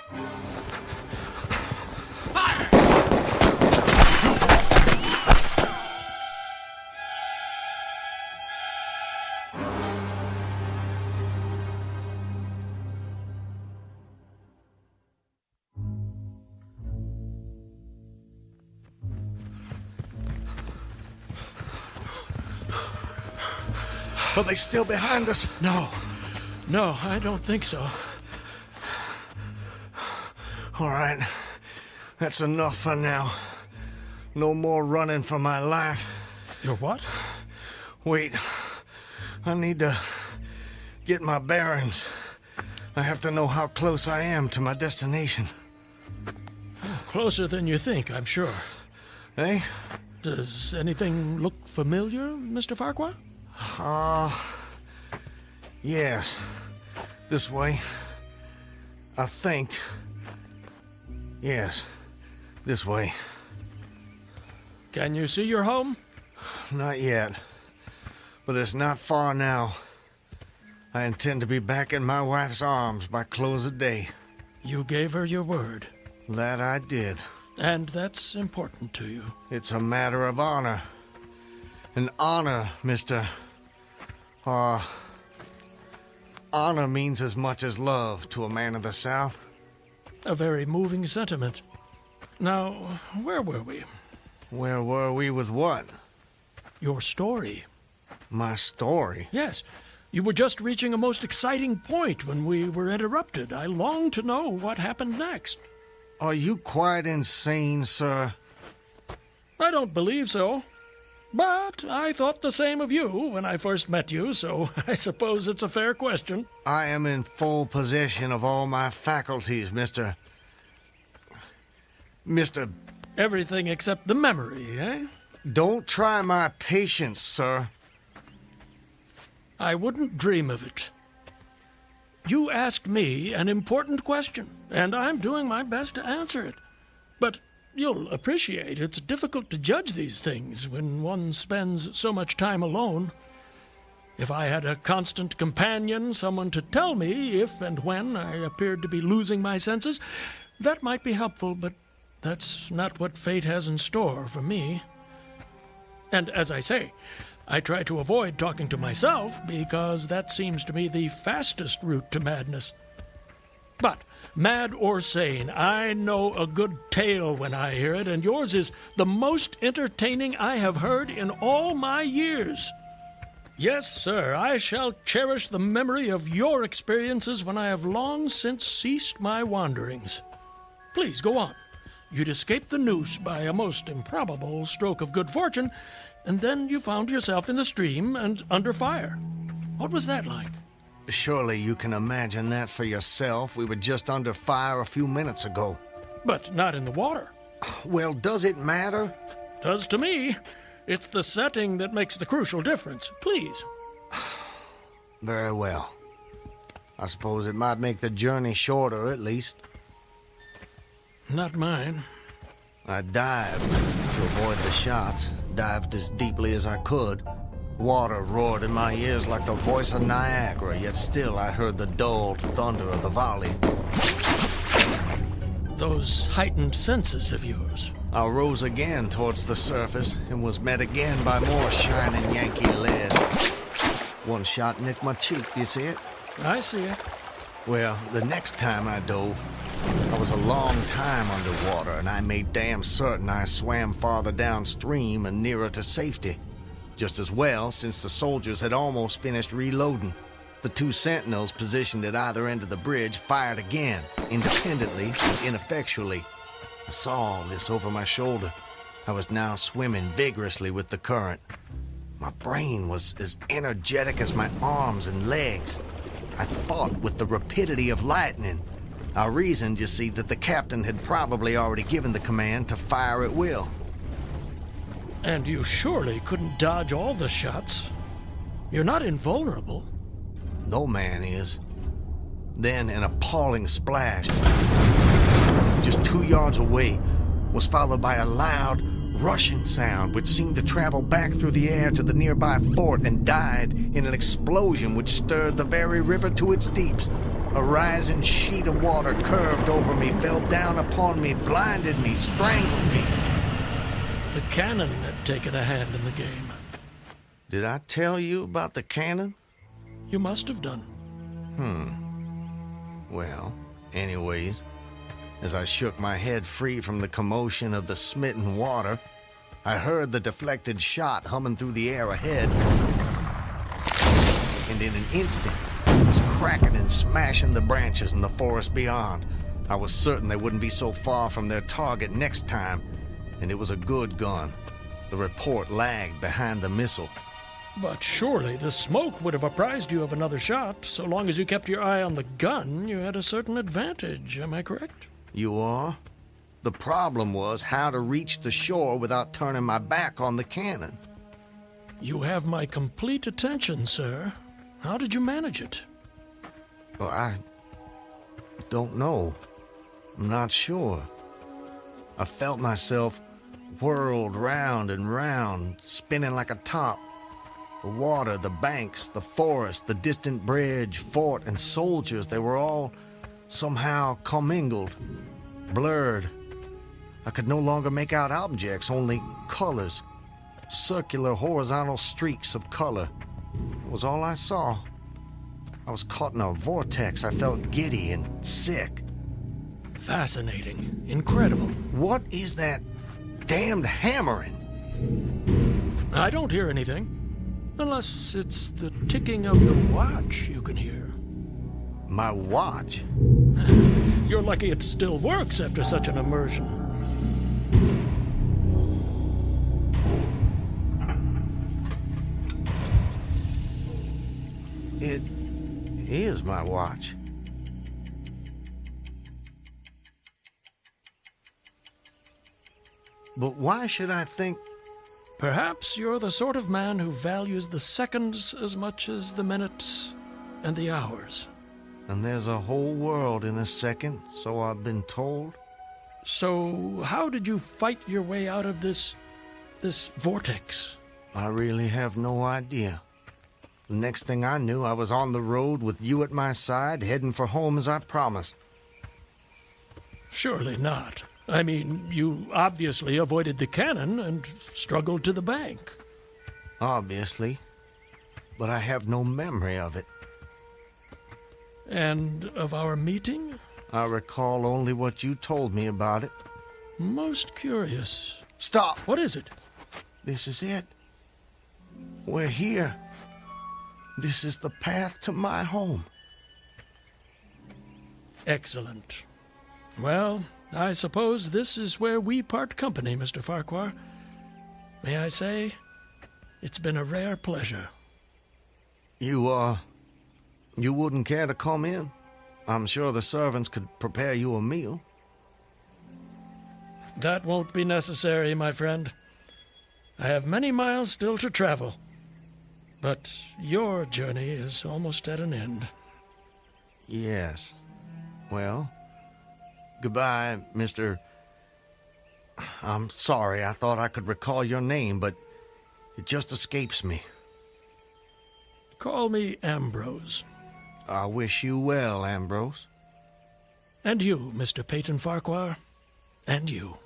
Fire! Are they still behind us? No, I don't think so. All right, that's enough for now. No more running for my life. Your what? Wait, I need to get my bearings. I have to know how close I am to my destination. Closer than you think, I'm sure. Eh? Does anything look familiar, Mr. Farquhar? Yes. This way. I think. Yes. This way. Can you see your home? Not yet. But it's not far now. I intend to be back in my wife's arms by close of day. You gave her your word. That I did. And that's important to you. It's a matter of honor. And honor, Mr. Honor means as much as love to a man of the South. A very moving sentiment. Now, where were we? Where were we with what? Your story. My story? Yes. You were just reaching a most exciting point when we were interrupted. I long to know what happened next. Are you quite insane, sir? I don't believe so. But I thought the same of you when I first met you, so I suppose it's a fair question. I am in full possession of all my faculties, Mr. Everything except the memory, eh? Don't try my patience, sir. I wouldn't dream of it. You asked me an important question, and I'm doing my best to answer it. But you'll appreciate it's difficult to judge these things when one spends so much time alone. If I had a constant companion, someone to tell me if and when I appeared to be losing my senses, that might be helpful, but that's not what fate has in store for me. And as I say, I try to avoid talking to myself because that seems to me the fastest route to madness. But, mad or sane, I know a good tale when I hear it, and yours is the most entertaining I have heard in all my years. Yes, sir, I shall cherish the memory of your experiences when I have long since ceased my wanderings. Please, go on. You'd escaped the noose by a most improbable stroke of good fortune, and then you found yourself in the stream and under fire. What was that like? Surely you can imagine that for yourself. We were just under fire a few minutes ago. But not in the water. Well, does it matter? Does to me. It's the setting that makes the crucial difference. Please. Very well. I suppose it might make the journey shorter, at least. Not mine. I dived to avoid the shots, dived as deeply as I could. Water roared in my ears like the voice of Niagara, yet still I heard the dulled thunder of the volley. Those heightened senses of yours. I rose again towards the surface and was met again by more shining Yankee lead. One shot nicked my cheek, do you see it? I see it. Well, the next time I dove, I was a long time underwater, and I made damn certain I swam farther downstream and nearer to safety. Just as well, since the soldiers had almost finished reloading. The two sentinels positioned at either end of the bridge fired again, independently and ineffectually. I saw all this over my shoulder. I was now swimming vigorously with the current. My brain was as energetic as my arms and legs. I thought with the rapidity of lightning. I reasoned, you see, that the captain had probably already given the command to fire at will. And you surely couldn't dodge all the shots. You're not invulnerable. No man is. Then an appalling splash, just 2 yards away, was followed by a loud, rushing sound which seemed to travel back through the air to the nearby fort and died in an explosion which stirred the very river to its deeps. A rising sheet of water curved over me, fell down upon me, blinded me, strangled me. The cannon had taken a hand in the game. Did I tell you about the cannon? You must have done. Well, anyways, as I shook my head free from the commotion of the smitten water, I heard the deflected shot humming through the air ahead. And in an instant, it was cracking and smashing the branches in the forest beyond. I was certain they wouldn't be so far from their target next time, and it was a good gun. The report lagged behind the missile. But surely the smoke would have apprised you of another shot. So long as you kept your eye on the gun, you had a certain advantage. Am I correct? You are? The problem was how to reach the shore without turning my back on the cannon. You have my complete attention, sir. How did you manage it? Well, I don't know. I'm not sure. I felt myself whirled round and round, spinning like a top. The water, the banks, the forest, the distant bridge, fort, and soldiers, they were all somehow commingled, blurred. I could no longer make out objects, only colors. Circular, horizontal streaks of color. It was all I saw. I was caught in a vortex. I felt giddy and sick. Fascinating. Incredible. What is that damned hammering? I don't hear anything. Unless it's the ticking of your watch you can hear. My watch? You're lucky it still works after such an immersion. It is my watch. But why should I think... Perhaps you're the sort of man who values the seconds as much as the minutes and the hours. And there's a whole world in a second, so I've been told. So how did you fight your way out of this vortex? I really have no idea. The next thing I knew, I was on the road with you at my side, heading for home as I promised. Surely not. I mean, you obviously avoided the cannon and struggled to the bank. Obviously. But I have no memory of it. And of our meeting? I recall only what you told me about it. Most curious. Stop! What is it? This is it. We're here. This is the path to my home. Excellent. Well, I suppose this is where we part company, Mr. Farquhar. May I say, it's been a rare pleasure. You wouldn't care to come in? I'm sure the servants could prepare you a meal. That won't be necessary, my friend. I have many miles still to travel. But your journey is almost at an end. Yes. Well, goodbye, Mr. I'm sorry, I thought I could recall your name, but it just escapes me. Call me Ambrose. I wish you well, Ambrose. And you, Mr. Peyton Farquhar. And you.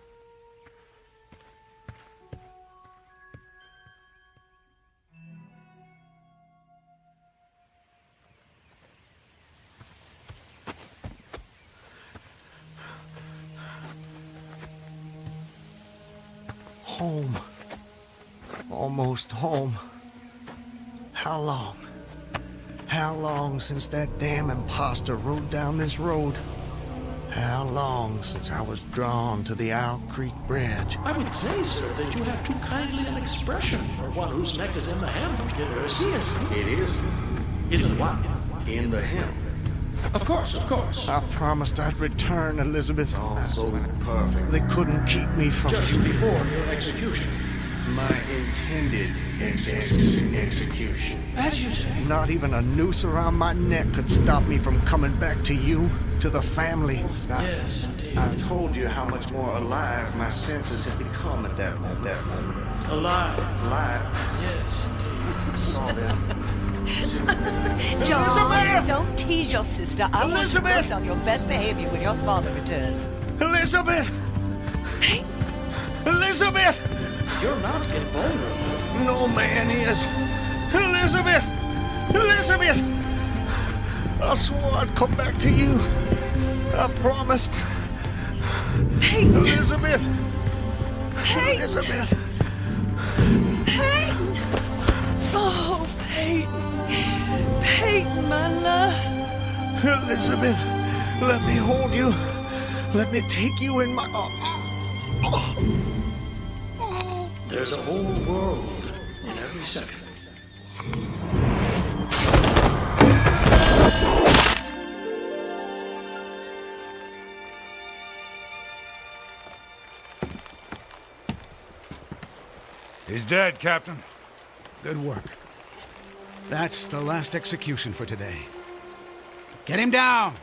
Home. Almost home. How long? How long since that damn imposter rode down this road? How long since I was drawn to the Owl Creek Bridge? I would say, sir, that you have too kindly an expression for one whose neck is in the hem. It is. Isn't what? In the hem. Of course, of course. I promised I'd return, Elizabeth. All so perfect. They couldn't keep me from Just you. before your execution. My intended execution. As you say. Not even a noose around my neck could stop me from coming back to you, to the family. Yes, indeed. I told you how much more alive my senses had become at that moment. Alive. Yes, indeed. I saw them. John, don't tease your sister. I want you both on your best behavior when your father returns. Elizabeth! Elizabeth! You're not invulnerable. No man is. Elizabeth! Elizabeth! I swore I'd come back to you. I promised. Peyton! Elizabeth! Peyton! Elizabeth! Peyton! Oh, Peyton! Peyton, my love! Elizabeth, let me hold you. Let me take you in my... There's a whole world in every second. He's dead, Captain. Good work. That's the last execution for today. Get him down!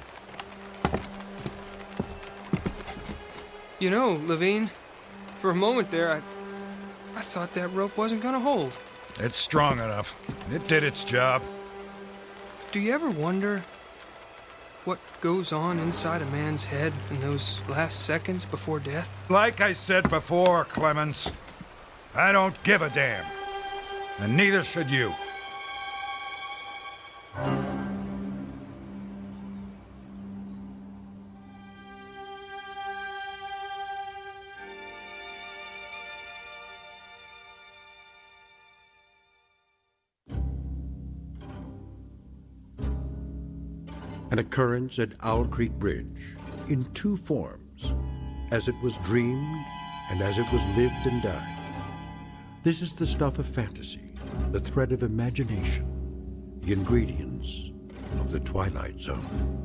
You know, Levine, for a moment there, I thought that rope wasn't gonna hold. It's strong enough. It did its job. Do you ever wonder what goes on inside a man's head in those last seconds before death? Like I said before, Clemens, I don't give a damn. And neither should you. An occurrence at Owl Creek Bridge in two forms, as it was dreamed and as it was lived and died. This is the stuff of fantasy, the thread of imagination, the ingredients of the Twilight Zone.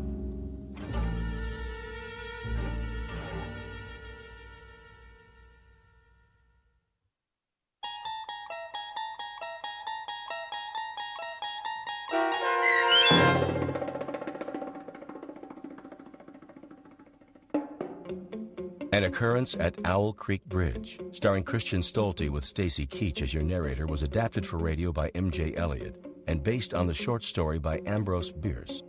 An Occurrence at Owl Creek Bridge, starring Christian Stolte with Stacy Keach as your narrator, was adapted for radio by M.J. Elliott and based on the short story by Ambrose Bierce.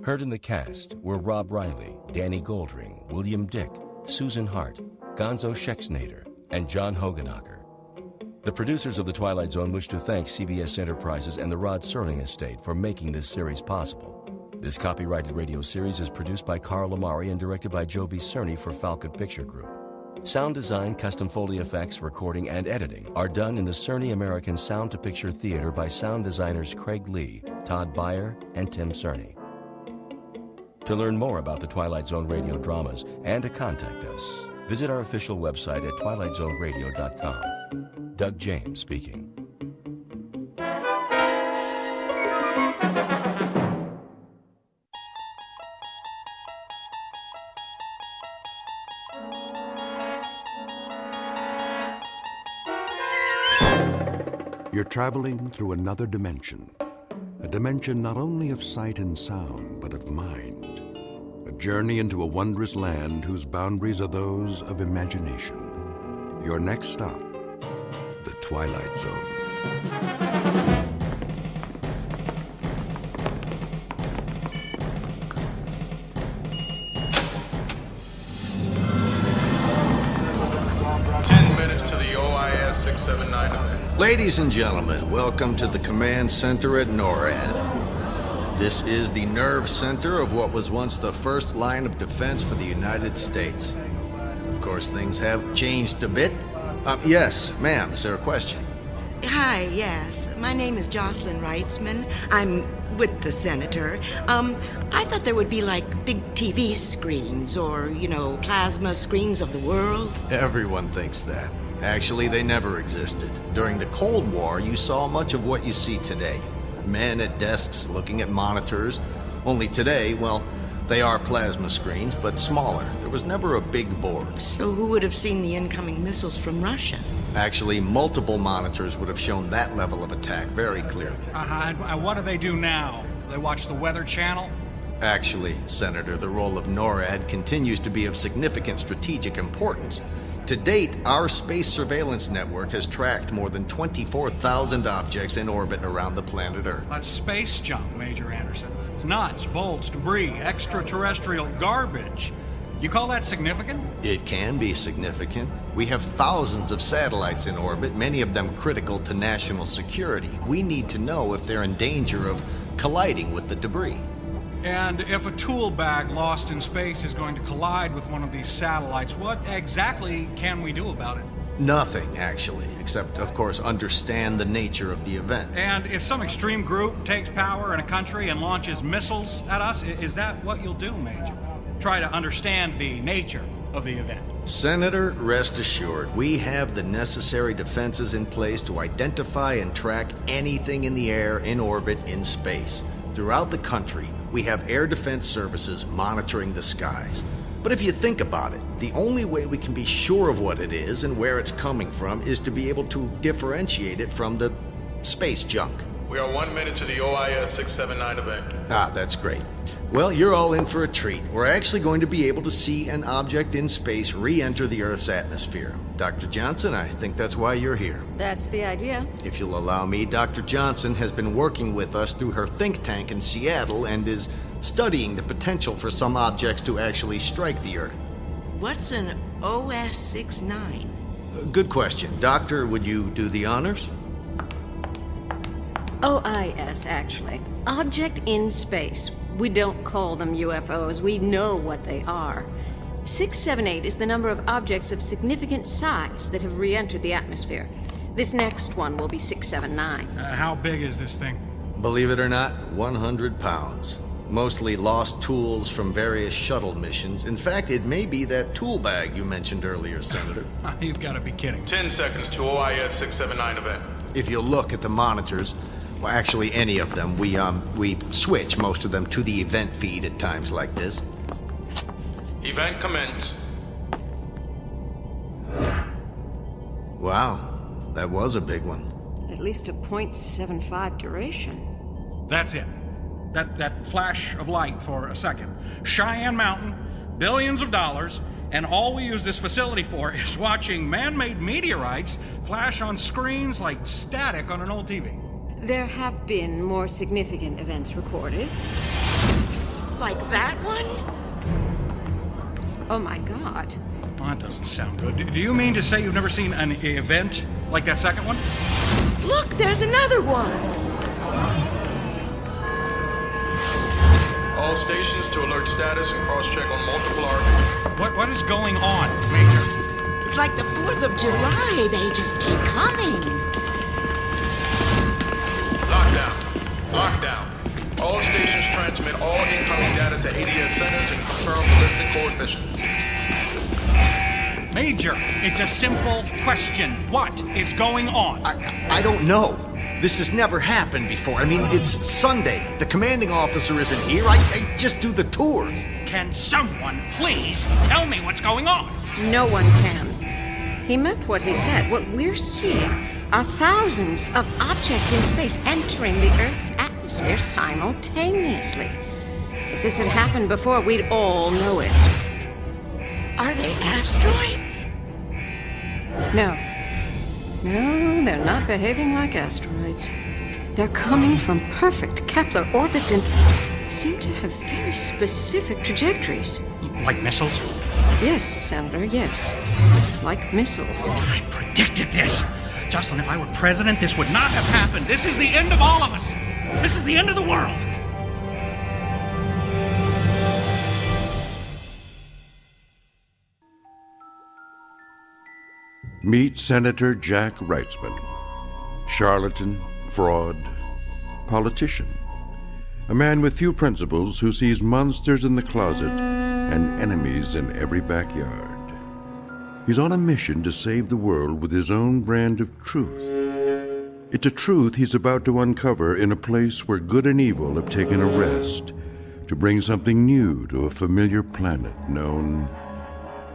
Heard in the cast were Rob Riley, Danny Goldring, William Dick, Susan Hart, Gonzo Schexnader, and John Hoganacker. The producers of The Twilight Zone wish to thank CBS Enterprises and the Rod Serling Estate for making this series possible. This copyrighted radio series is produced by Carl Amari and directed by Joe B. Cerny for Falcon Picture Group. Sound design, custom Foley effects, recording, and editing are done in the Cerny American Sound to Picture Theater by sound designers Craig Lee, Todd Beyer, and Tim Cerny. To learn more about the Twilight Zone radio dramas and to contact us, visit our official website at twilightzoneradio.com. Doug James speaking. You're traveling through another dimension, a dimension not only of sight and sound, but of mind. A journey into a wondrous land whose boundaries are those of imagination. Your next stop, the Twilight Zone. 10 minutes to the OIS 679 event. Ladies and gentlemen, welcome to the command center at NORAD. This is the nerve center of what was once the first line of defense for the United States. Of course, things have changed a bit. Yes, ma'am, is there a question? Hi, yes. My name is Jocelyn Reitzman. I'm with the senator. I thought there would be like big TV screens or, plasma screens of the world. Everyone thinks that. Actually, they never existed. During the Cold War, you saw much of what you see today. Men at desks looking at monitors. Only today, well, they are plasma screens, but smaller. There was never a big board. So who would have seen the incoming missiles from Russia? Actually, multiple monitors would have shown that level of attack very clearly. And what do they do now? They watch the Weather Channel? Actually, Senator, the role of NORAD continues to be of significant strategic importance. To date, our space surveillance network has tracked more than 24,000 objects in orbit around the planet Earth. That's space junk, Major Anderson. It's nuts, bolts, debris, extraterrestrial garbage. You call that significant? It can be significant. We have thousands of satellites in orbit, many of them critical to national security. We need to know if they're in danger of colliding with the debris. And if a tool bag lost in space is going to collide with one of these satellites, what exactly can we do about it? Nothing, actually, except, of course, understand the nature of the event. And if some extreme group takes power in a country and launches missiles at us, is that what you'll do, Major? Try to understand the nature of the event. Senator, rest assured, we have the necessary defenses in place to identify and track anything in the air, in orbit, in space. Throughout the country, we have air defense services monitoring the skies. But if you think about it, the only way we can be sure of what it is and where it's coming from is to be able to differentiate it from the space junk. We are 1 minute to the OIS 679 event. Ah, that's great. Well, you're all in for a treat. We're actually going to be able to see an object in space re-enter the Earth's atmosphere. Dr. Johnson, I think that's why you're here. That's the idea. If you'll allow me, Dr. Johnson has been working with us through her think tank in Seattle and is studying the potential for some objects to actually strike the Earth. What's an OS-69? Good question. Doctor, would you do the honors? OIS, actually. Object in space. We don't call them UFOs. We know what they are. 678 is the number of objects of significant size that have re-entered the atmosphere. This next one will be 679. How big is this thing? Believe it or not, 100 pounds. Mostly lost tools from various shuttle missions. In fact, it may be that tool bag you mentioned earlier, Senator. You've got to be kidding. 10 seconds to OIS 679 event. If you look at the monitors, well, actually any of them, we switch most of them to the event feed at times like this. Event commence. Wow, that was a big one. At least a .75 duration. That's it. That flash of light for a second. Cheyenne Mountain, billions of dollars, and all we use this facility for is watching man-made meteorites flash on screens like static on an old TV. There have been more significant events recorded. Like that one? Oh my God. Well, that doesn't sound good. Do you mean to say you've never seen an event like that second one? Look, there's another one! All stations to alert status and cross-check on multiple orbits. What is going on, Major? It's like the 4th of July. They just keep coming. Lockdown. All stations transmit all incoming data to ADS centers and confirm ballistic coefficients. Major, it's a simple question. What is going on? I don't know. This has never happened before. I mean, it's Sunday. The commanding officer isn't here. I just do the tours. Can someone please tell me what's going on? No one can. He meant what he said. What we're seeing are thousands of objects in space entering the Earth's atmosphere simultaneously. If this had happened before, we'd all know it. Are they asteroids? No. No, they're not behaving like asteroids. They're coming from perfect Kepler orbits and seem to have very specific trajectories. Like missiles? Yes, Senator, yes. Like missiles. I predicted this. Jocelyn, if I were president, this would not have happened. This is the end of all of us. This is the end of the world. Meet Senator Jack Reitzman, charlatan, fraud, politician, a man with few principles who sees monsters in the closet and enemies in every backyard. He's on a mission to save the world with his own brand of truth. It's a truth he's about to uncover in a place where good and evil have taken a rest to bring something new to a familiar planet known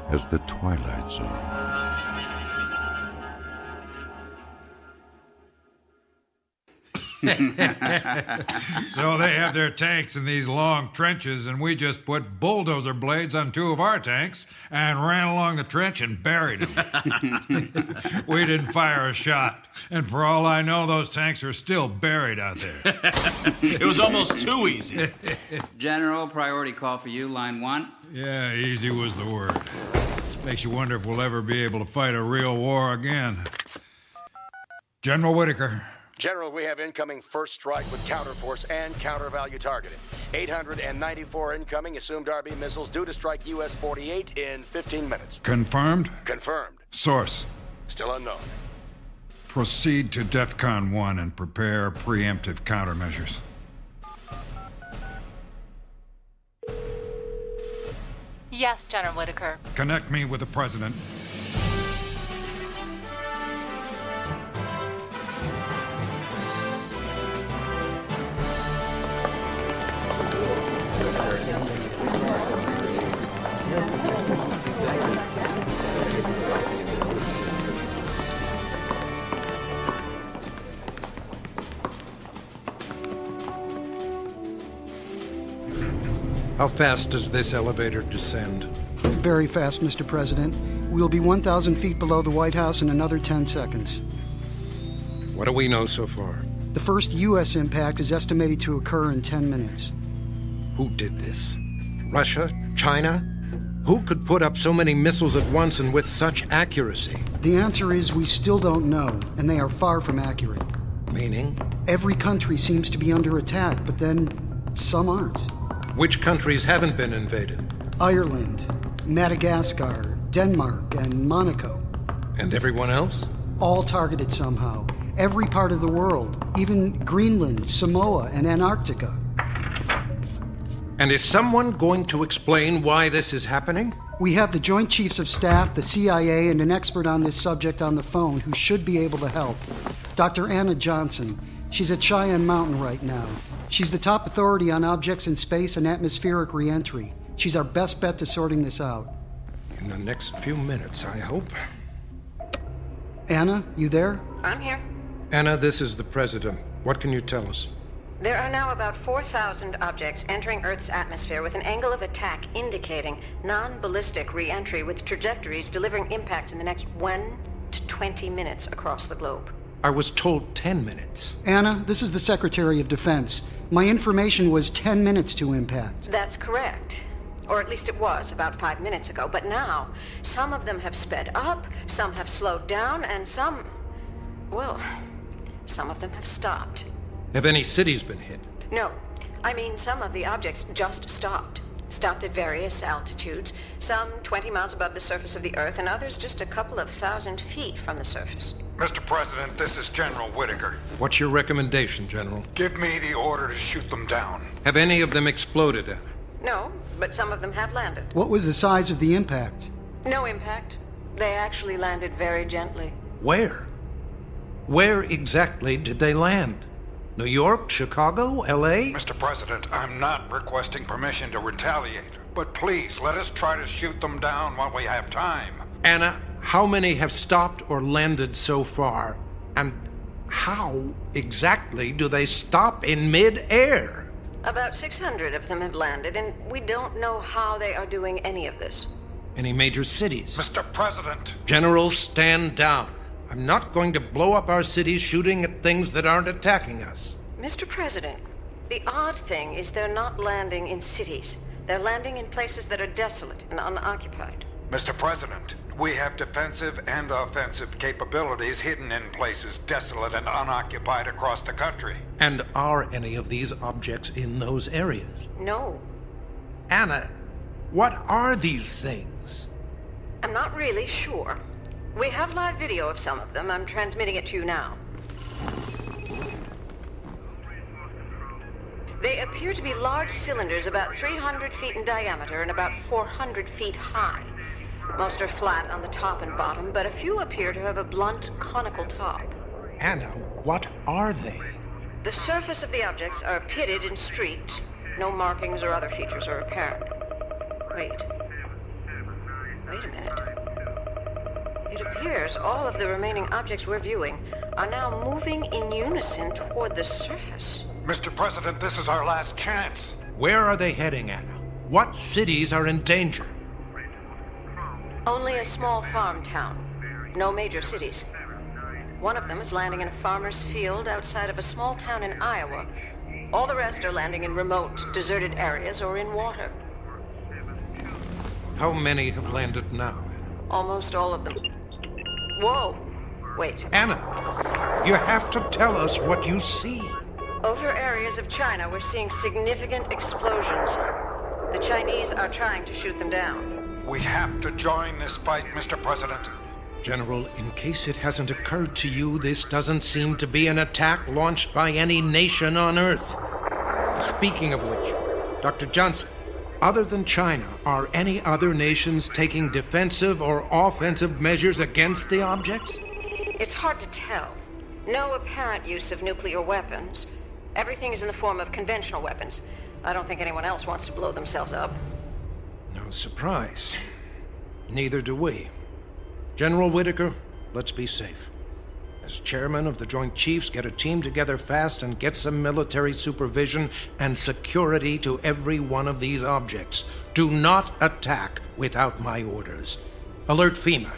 as the Twilight Zone. So they have their tanks in these long trenches, and we just put bulldozer blades on 2 of our tanks and ran along the trench and buried them. We didn't fire a shot, and for all I know, those tanks are still buried out there. It was almost too easy. General, priority call for you, line 1. Yeah, easy was the word. Makes you wonder if we'll ever be able to fight a real war again. General Whitaker. General, we have incoming first strike with counterforce and counter-value targeting. 894 incoming assumed RB missiles due to strike US 48 in 15 minutes. Confirmed? Confirmed. Source? Still unknown. Proceed to DEFCON 1 and prepare preemptive countermeasures. Yes, General Whitaker. Connect me with the President. How fast does this elevator descend? Very fast, Mr. President. We'll be 1,000 feet below the White House in another 10 seconds. What do we know so far? The first U.S. impact is estimated to occur in 10 minutes. Who did this? Russia? China? Who could put up so many missiles at once and with such accuracy? The answer is we still don't know, and they are far from accurate. Meaning? Every country seems to be under attack, but then some aren't. Which countries haven't been invaded? Ireland, Madagascar, Denmark, and Monaco. And everyone else? All targeted somehow. Every part of the world, even Greenland, Samoa, and Antarctica. And is someone going to explain why this is happening? We have the Joint Chiefs of Staff, the CIA, and an expert on this subject on the phone who should be able to help. Dr. Anna Johnson. She's at Cheyenne Mountain right now. She's the top authority on objects in space and atmospheric re-entry. She's our best bet to sorting this out. In the next few minutes, I hope. Anna, you there? I'm here. Anna, this is the President. What can you tell us? There are now about 4,000 objects entering Earth's atmosphere with an angle of attack indicating non-ballistic re-entry with trajectories delivering impacts in the next 1 to 20 minutes across the globe. I was told 10 minutes. Anna, this is the Secretary of Defense. My information was 10 minutes to impact. That's correct. Or at least it was about 5 minutes ago. But now, some of them have sped up, some have slowed down, and some of them have stopped. Have any cities been hit? No. I mean, some of the objects just stopped. Stopped at various altitudes, some 20 miles above the surface of the Earth, and others just a couple of thousand feet from the surface. Mr. President, this is General Whitaker. What's your recommendation, General? Give me the order to shoot them down. Have any of them exploded? No, but some of them have landed. What was the size of the impact? No impact. They actually landed very gently. Where? Where exactly did they land? New York, Chicago, L.A.? Mr. President, I'm not requesting permission to retaliate, but please let us try to shoot them down while we have time. Anna, how many have stopped or landed so far? And how exactly do they stop in mid-air? About 600 of them have landed, and we don't know how they are doing any of this. Any major cities? Mr. President! General, stand down. I'm not going to blow up our cities shooting at things that aren't attacking us. Mr. President, the odd thing is they're not landing in cities. They're landing in places that are desolate and unoccupied. Mr. President, we have defensive and offensive capabilities hidden in places desolate and unoccupied across the country. And are any of these objects in those areas? No. Anna, what are these things? I'm not really sure. We have live video of some of them. I'm transmitting it to you now. They appear to be large cylinders about 300 feet in diameter and about 400 feet high. Most are flat on the top and bottom, but a few appear to have a blunt, conical top. Anna, what are they? The surface of the objects are pitted and streaked. No markings or other features are apparent. Wait a minute. It appears all of the remaining objects we're viewing are now moving in unison toward the surface. Mr. President, this is our last chance. Where are they heading, Anna? What cities are in danger? Only a small farm town. No major cities. One of them is landing in a farmer's field outside of a small town in Iowa. All the rest are landing in remote, deserted areas or in water. How many have landed now? Almost all of them. Whoa! Wait. Anna, you have to tell us what you see. Over areas of China, we're seeing significant explosions. The Chinese are trying to shoot them down. We have to join this fight, Mr. President. General, in case it hasn't occurred to you, this doesn't seem to be an attack launched by any nation on Earth. Speaking of which, Dr. Johnson, other than China, are any other nations taking defensive or offensive measures against the objects? It's hard to tell. No apparent use of nuclear weapons. Everything is in the form of conventional weapons. I don't think anyone else wants to blow themselves up. No surprise. Neither do we. General Whitaker, let's be safe. as chairman of the Joint Chiefs, get a team together fast and get some military supervision and security to every one of these objects. Do not attack without my orders. Alert FEMA.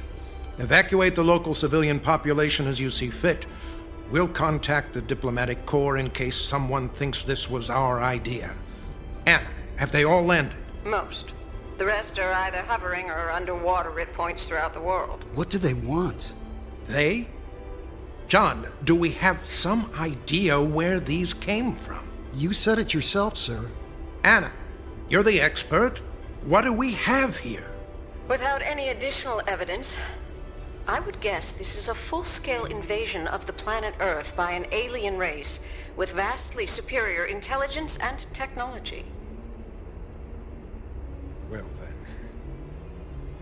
Evacuate the local civilian population as you see fit. We'll contact the diplomatic corps in case someone thinks this was our idea. Anna, have they all landed? Most. The rest are either hovering or underwater at points throughout the world. What do they want? They? John, do we have some idea where these came from? You said it yourself, sir. Anna, you're the expert. What do we have here? Without any additional evidence, I would guess this is a full-scale invasion of the planet Earth by an alien race with vastly superior intelligence and technology. Well then,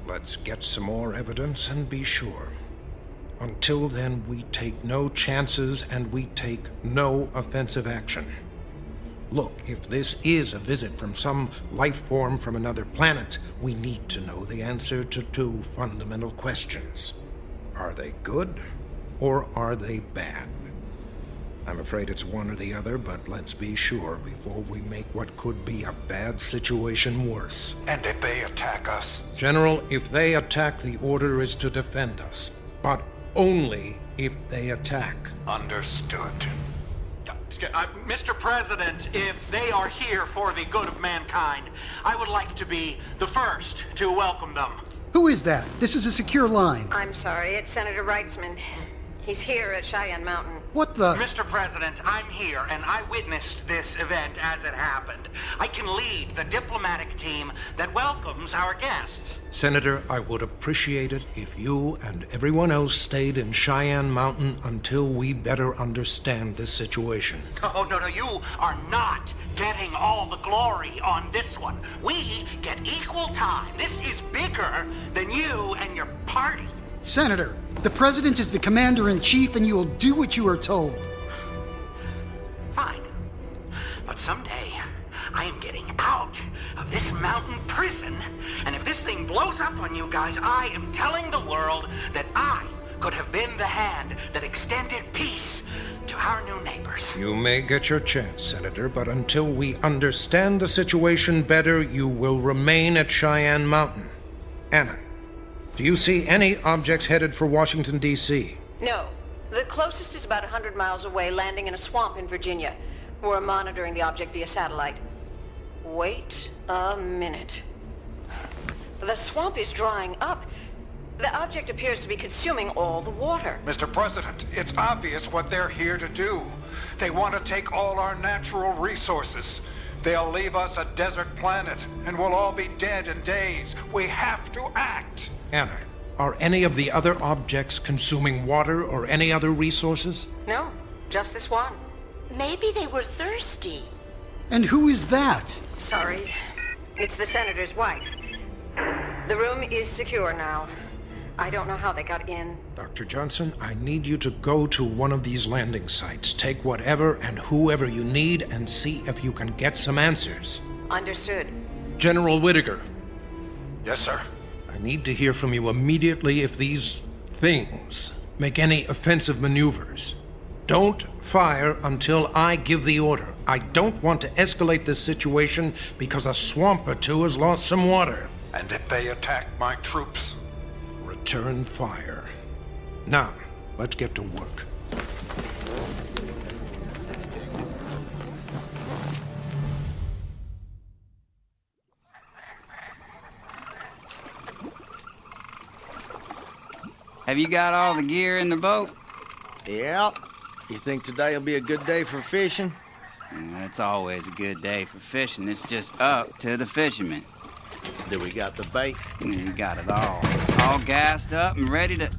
let's get some more evidence and be sure. Until then, we take no chances and we take no offensive action. Look, if this is a visit from some life form from another planet, we need to know the answer to two fundamental questions. Are they good, or are they bad? I'm afraid it's one or the other, but let's be sure before we make what could be a bad situation worse. And if they attack us? General, if they attack, the order is to defend us. But only if they attack. Understood. Mr. President, if they are here for the good of mankind, I would like to be the first to welcome them. Who is that? This is a secure line. I'm sorry, it's Senator Reitzman. He's here at Cheyenne Mountain. What the? Mr. President, I'm here, and I witnessed this event as it happened. I can lead the diplomatic team that welcomes our guests. Senator, I would appreciate it if you and everyone else stayed in Cheyenne Mountain until we better understand this situation. Oh, no, you are not getting all the glory on this one. We get equal time. This is bigger than you and your party. Senator, the President is the Commander-in-Chief and you will do what you are told. Fine. But someday, I am getting out of this mountain prison, and if this thing blows up on you guys, I am telling the world that I could have been the hand that extended peace to our new neighbors. You may get your chance, Senator, but until we understand the situation better, you will remain at Cheyenne Mountain. Anna, do you see any objects headed for Washington, D.C.? No. The closest is about 100 miles away, landing in a swamp in Virginia. We're monitoring the object via satellite. Wait a minute. The swamp is drying up. The object appears to be consuming all the water. Mr. President, it's obvious what they're here to do. They want to take all our natural resources. They'll leave us a desert planet, and we'll all be dead in days. We have to act. Anna, are any of the other objects consuming water or any other resources? No, just this one. Maybe they were thirsty. And who is that? Sorry. It's the Senator's wife. The room is secure now. I don't know how they got in. Dr. Johnson, I need you to go to one of these landing sites. Take whatever and whoever you need and see if you can get some answers. Understood. General Whittaker. Yes, sir. I need to hear from you immediately if these things make any offensive maneuvers. Don't fire until I give the order. I don't want to escalate this situation because a swamp or two has lost some water. And if they attack my troops? Return fire. Now, let's get to work. Have you got all the gear in the boat? Yep. You think today'll be a good day for fishing? It's always a good day for fishing. It's just up to the fishermen. Do we got the bait? We got it all. All gassed up and ready to...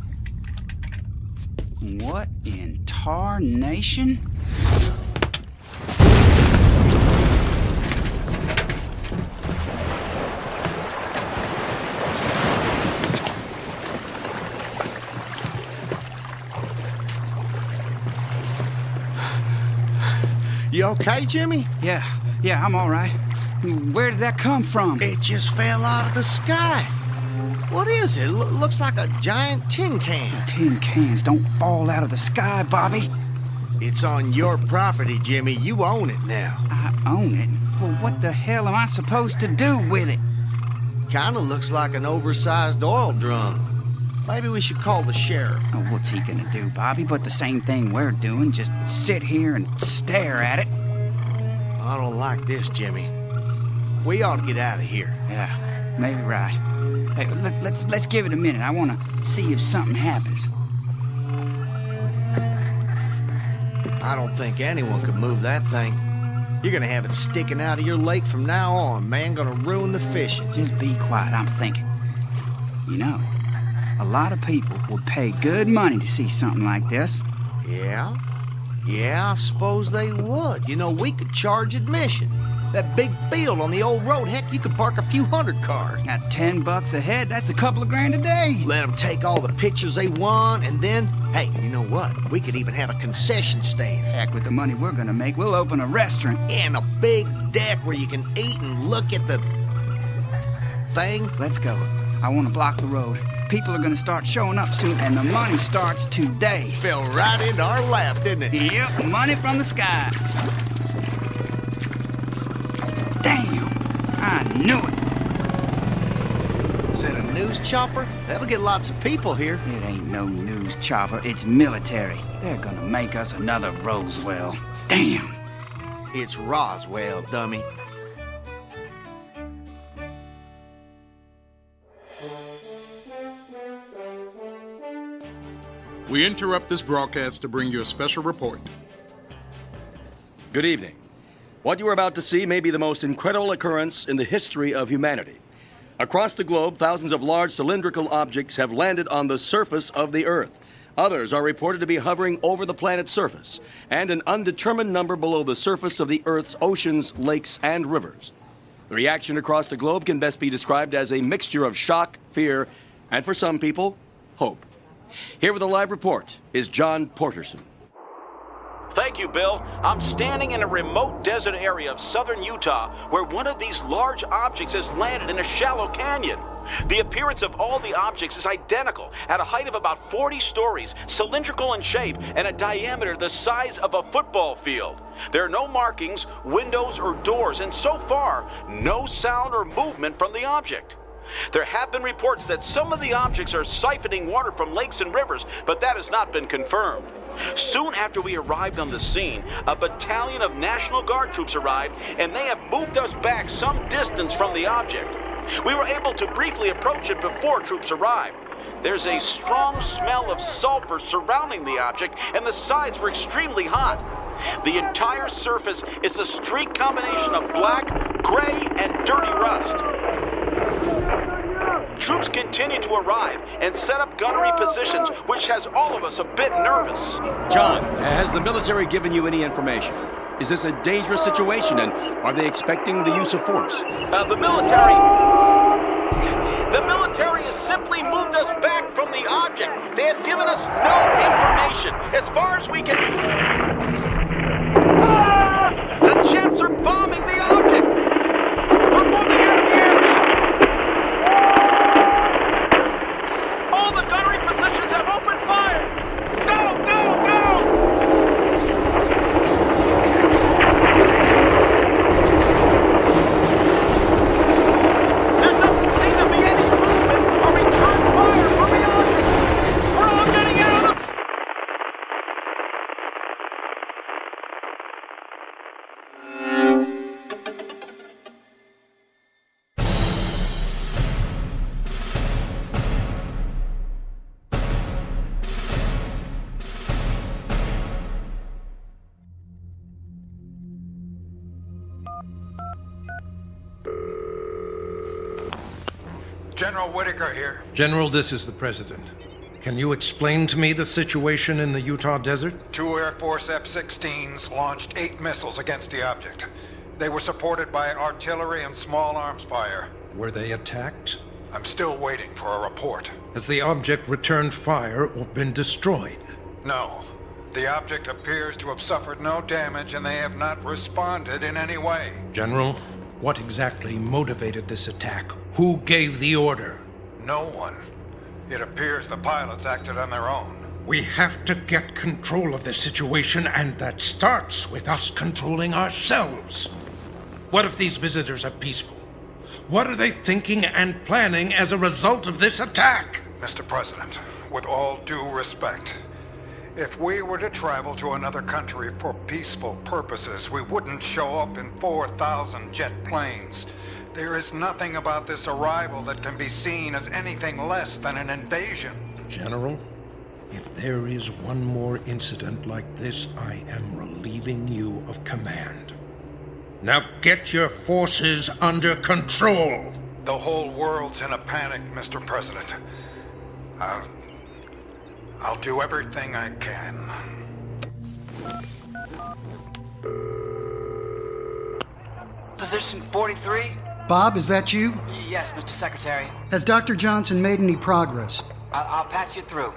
What in tarnation? You okay, Jimmy? Yeah, I'm all right. Where did that come from? It just fell out of the sky. What is it? Looks like a giant tin can. Tin cans don't fall out of the sky, Bobby. It's on your property, Jimmy. You own it now. I own it? Well, what the hell am I supposed to do with it? Kinda looks like an oversized oil drum. Maybe we should call the sheriff. Oh, what's he gonna do, Bobby? But the same thing we're doing, just sit here and stare at it. I don't like this, Jimmy. We ought to get out of here. Yeah, maybe right. Hey, let's give it a minute. I want to see if something happens. I don't think anyone could move that thing. You're gonna have it sticking out of your lake from now on, man. Gonna ruin the fishing. Just be quiet, I'm thinking. You know, a lot of people would pay good money to see something like this. Yeah? Yeah, I suppose they would. You know, we could charge admission. That big field on the old road, heck, you could park a few hundred cars. At $10 a head, that's a couple of grand a day. Let them take all the pictures they want, and then, hey, you know what? We could even have a concession stand. Heck, with the money we're gonna make, we'll open a restaurant. And a big deck where you can eat and look at the thing. Let's go. I want to block the road. People are gonna start showing up soon, and the money starts today. Fell right into our lap, didn't it? Yep, money from the sky. Damn, I knew it. Is that a news chopper? That'll get lots of people here. It ain't no news chopper, it's military. They're gonna make us another Roswell. Damn. It's Roswell, dummy. We interrupt this broadcast to bring you a special report. Good evening. What you are about to see may be the most incredible occurrence in the history of humanity. Across the globe, thousands of large cylindrical objects have landed on the surface of the Earth. Others are reported to be hovering over the planet's surface, and an undetermined number below the surface of the Earth's oceans, lakes, and rivers. The reaction across the globe can best be described as a mixture of shock, fear, and for some people, hope. Here with a live report is John Porterson. Thank you, Bill. I'm standing in a remote desert area of southern Utah where one of these large objects has landed in a shallow canyon. The appearance of all the objects is identical, at a height of about 40 stories, cylindrical in shape, and a diameter the size of a football field. There are no markings, windows, or doors, and so far, no sound or movement from the object. There have been reports that some of the objects are siphoning water from lakes and rivers, but that has not been confirmed. Soon after we arrived on the scene, a battalion of National Guard troops arrived, and they have moved us back some distance from the object. We were able to briefly approach it before troops arrived. There's a strong smell of sulfur surrounding the object, and the sides were extremely hot. The entire surface is a streaked combination of black, gray, and dirty rust. Troops continue to arrive and set up gunnery positions, which has all of us a bit nervous. John, has the military given you any information? Is this a dangerous situation, and are they expecting the use of force? The military has simply moved us back from the object. They have given us no information. As far as we can... The jets are bombing the object! We're moving out of the area! All the gunnery positions have opened fire! Go, go, go! There doesn't seem to be any movement or return fire from the object! We're all getting out of the... General Whitaker here. General, this is the President. Can you explain to me the situation in the Utah desert? 2 Air Force F-16s launched 8 missiles against the object. They were supported by artillery and small arms fire. Were they attacked? I'm still waiting for a report. Has the object returned fire or been destroyed? No. The object appears to have suffered no damage and they have not responded in any way. General, what exactly motivated this attack? Who gave the order? No one. It appears the pilots acted on their own. We have to get control of this situation, and that starts with us controlling ourselves. What if these visitors are peaceful? What are they thinking and planning as a result of this attack? Mr. President, with all due respect, if we were to travel to another country for peaceful purposes, we wouldn't show up in 4,000 jet planes. There is nothing about this arrival that can be seen as anything less than an invasion. General, if there is one more incident like this, I am relieving you of command. Now get your forces under control. The whole world's in a panic, Mr. President. I'll do everything I can. Position 43? Bob, is that you? Yes, Mr. Secretary. Has Dr. Johnson made any progress? I'll patch you through.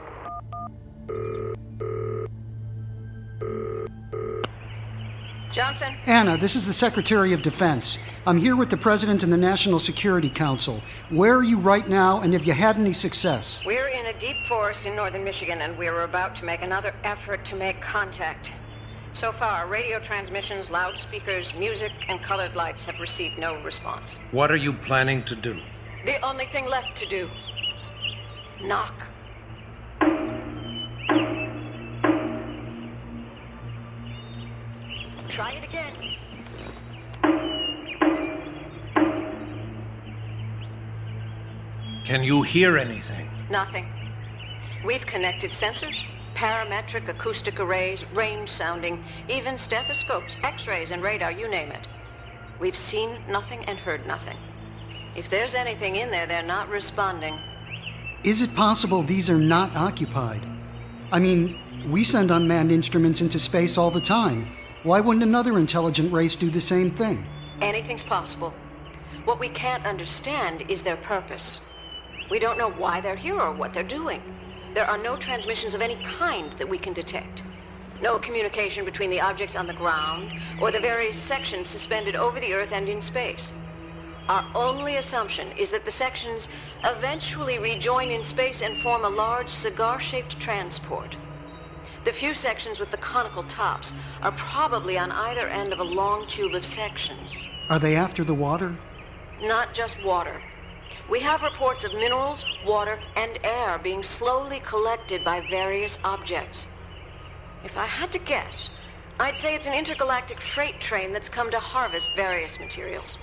Johnson? Anna, this is the Secretary of Defense. I'm here with the President and the National Security Council. Where are you right now, and have you had any success? We're in a deep forest in northern Michigan, and we're about to make another effort to make contact. So far, radio transmissions, loudspeakers, music, and colored lights have received no response. What are you planning to do? The only thing left to do. Knock. Try it again. Can you hear anything? Nothing. We've connected sensors, parametric acoustic arrays, range sounding, even stethoscopes, x-rays, and radar, you name it. We've seen nothing and heard nothing. If there's anything in there, they're not responding. Is it possible these are not occupied? I mean, we send unmanned instruments into space all the time. Why wouldn't another intelligent race do the same thing? Anything's possible. What we can't understand is their purpose. We don't know why they're here or what they're doing. There are no transmissions of any kind that we can detect. No communication between the objects on the ground or the various sections suspended over the Earth and in space. Our only assumption is that the sections eventually rejoin in space and form a large cigar-shaped transport. The few sections with the conical tops are probably on either end of a long tube of sections. Are they after the water? Not just water. We have reports of minerals, water, and air being slowly collected by various objects. If I had to guess, I'd say it's an intergalactic freight train that's come to harvest various materials.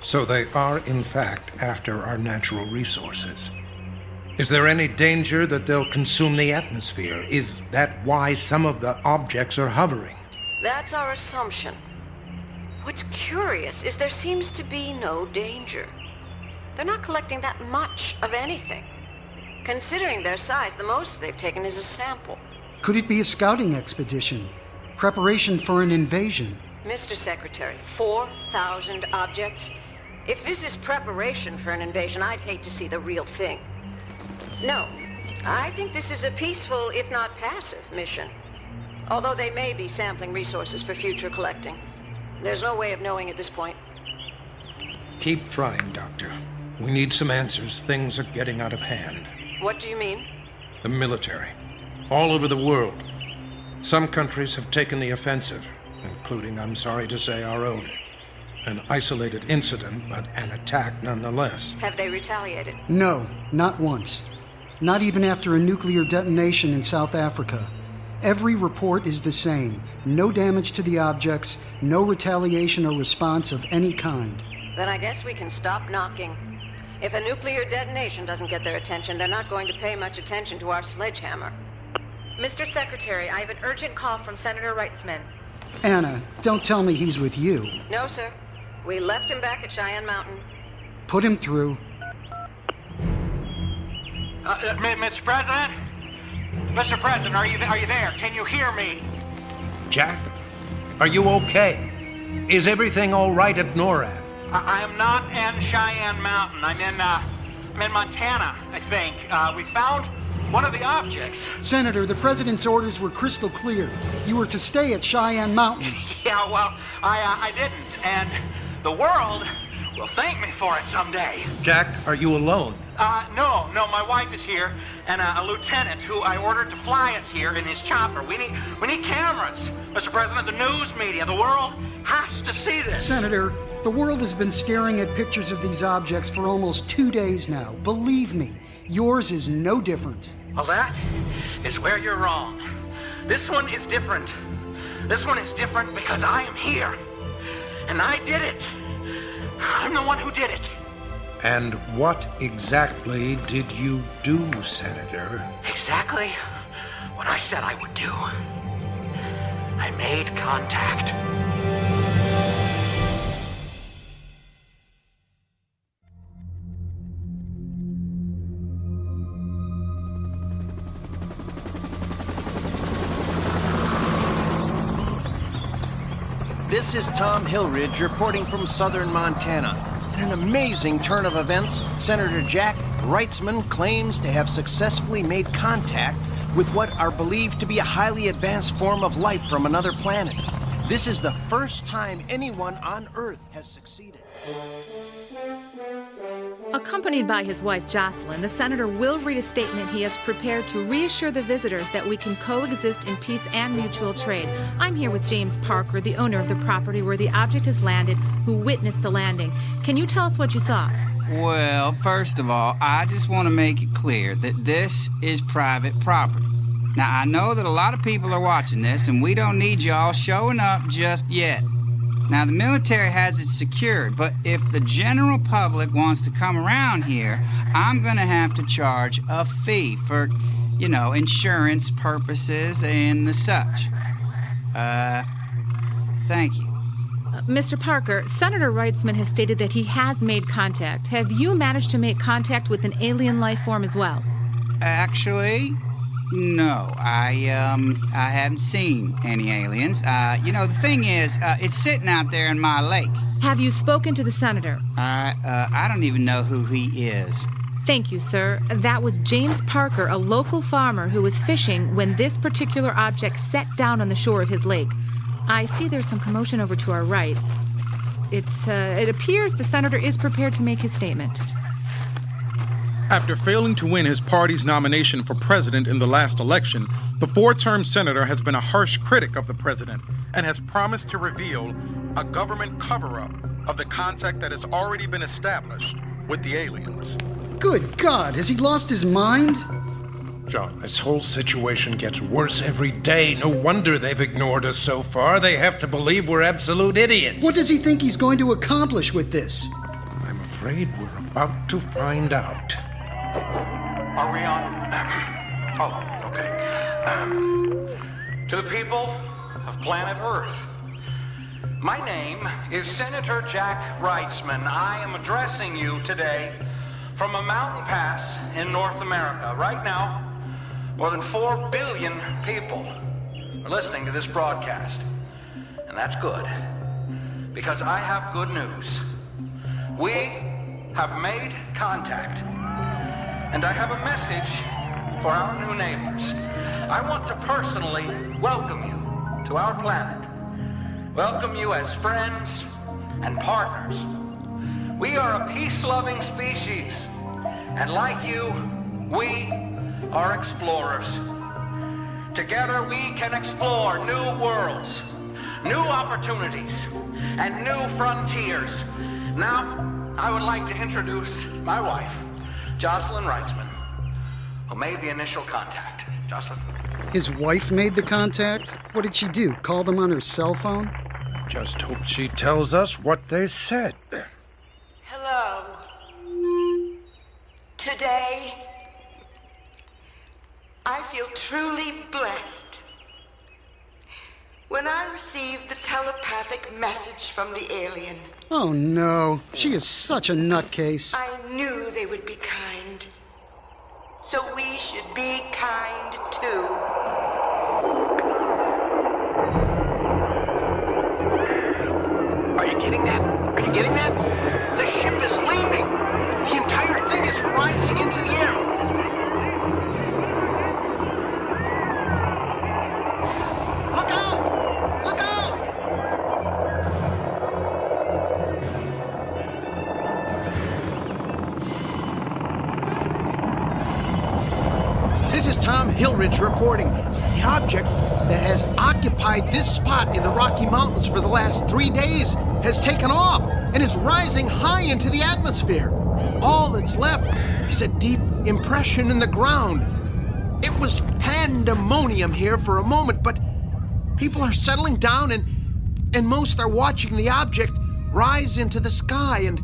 So they are, in fact, after our natural resources. Is there any danger that they'll consume the atmosphere? Is that why some of the objects are hovering? That's our assumption. What's curious is there seems to be no danger. They're not collecting that much of anything. Considering their size, the most they've taken is a sample. Could it be a scouting expedition? Preparation for an invasion? Mr. Secretary, 4,000 objects? If this is preparation for an invasion, I'd hate to see the real thing. No, I think this is a peaceful, if not passive, mission. Although they may be sampling resources for future collecting. There's no way of knowing at this point. Keep trying, Doctor. We need some answers. Things are getting out of hand. What do you mean? The military. All over the world. Some countries have taken the offensive, including, I'm sorry to say, our own. An isolated incident, but an attack nonetheless. Have they retaliated? No, not once. Not even after a nuclear detonation in South Africa. Every report is the same. No damage to the objects, no retaliation or response of any kind. Then I guess we can stop knocking. If a nuclear detonation doesn't get their attention, they're not going to pay much attention to our sledgehammer. Mr. Secretary, I have an urgent call from Senator Reitzman. Anna, don't tell me he's with you. No, sir. We left him back at Cheyenne Mountain. Put him through. Mr. President? Mr. President, are you there? Can you hear me? Jack, are you okay? Is everything all right at NORAD? I am not in Cheyenne Mountain. I'm in Montana, I think. We found one of the objects. Senator, the President's orders were crystal clear. You were to stay at Cheyenne Mountain. Yeah, well, I didn't. And the world will thank me for it someday. Jack, are you alone? No, my wife is here, and a lieutenant who I ordered to fly us here in his chopper. We need cameras. Mr. President, the news media, the world has to see this. Senator, the world has been staring at pictures of these objects for almost 2 days now. Believe me, yours is no different. Well, that is where you're wrong. This one is different. This one is different because I am here. And I did it. I'm the one who did it. And what exactly did you do, Senator? Exactly what I said I would do. I made contact. This is Tom Hillridge reporting from southern Montana. In an amazing turn of events, Senator Jack Reitzman claims to have successfully made contact with what are believed to be a highly advanced form of life from another planet. This is the first time anyone on Earth has succeeded. Accompanied by his wife, Jocelyn, the senator will read a statement he has prepared to reassure the visitors that we can coexist in peace and mutual trade. I'm here with James Parker, the owner of the property where the object has landed, who witnessed the landing. Can you tell us what you saw? Well, first of all, I just want to make it clear that this is private property. Now, I know that a lot of people are watching this, and we don't need y'all showing up just yet. Now, the military has it secured, but if the general public wants to come around here, I'm going to have to charge a fee for, insurance purposes and the such. Thank you. Mr. Parker, Senator Reitzman has stated that he has made contact. Have you managed to make contact with an alien life form as well? Actually, no. I haven't seen any aliens. The thing is, it's sitting out there in my lake. Have you spoken to the senator? I don't even know who he is. Thank you, sir. That was James Parker, a local farmer who was fishing when this particular object set down on the shore of his lake. I see there's some commotion over to our right. It appears the senator is prepared to make his statement. After failing to win his party's nomination for president in the last election, the four-term senator has been a harsh critic of the president and has promised to reveal a government cover-up of the contact that has already been established with the aliens. Good God, has he lost his mind? John, this whole situation gets worse every day. No wonder they've ignored us so far. They have to believe we're absolute idiots. What does he think he's going to accomplish with this? I'm afraid we're about to find out. Are we on? Okay. To the people of planet Earth, my name is Senator Jack Reitzman. I am addressing you today from a mountain pass in North America. Right now, more than 4 billion people are listening to this broadcast. And that's good, because I have good news. We have made contact. And I have a message for our new neighbors. I want to personally welcome you to our planet. Welcome you as friends and partners. We are a peace-loving species. And like you, we are explorers. Together we can explore new worlds, new opportunities, and new frontiers. Now, I would like to introduce my wife, Jocelyn Reitzman, who made the initial contact. Jocelyn? His wife made the contact? What did she do? Call them on her cell phone? I just hope she tells us what they said. Hello. Today, I feel truly blessed when I received the telepathic message from the alien. Oh no, she is such a nutcase. I knew they would be kind. So we should be kind too. Are you getting that? Are you getting that? The ship is leaving. The entire thing is rising into the air. Look out! Look out! Hillridge reporting. The object that has occupied this spot in the Rocky Mountains for the last 3 days has taken off and is rising high into the atmosphere. All that's left is a deep impression in the ground. It was pandemonium here for a moment, but people are settling down and most are watching the object rise into the sky and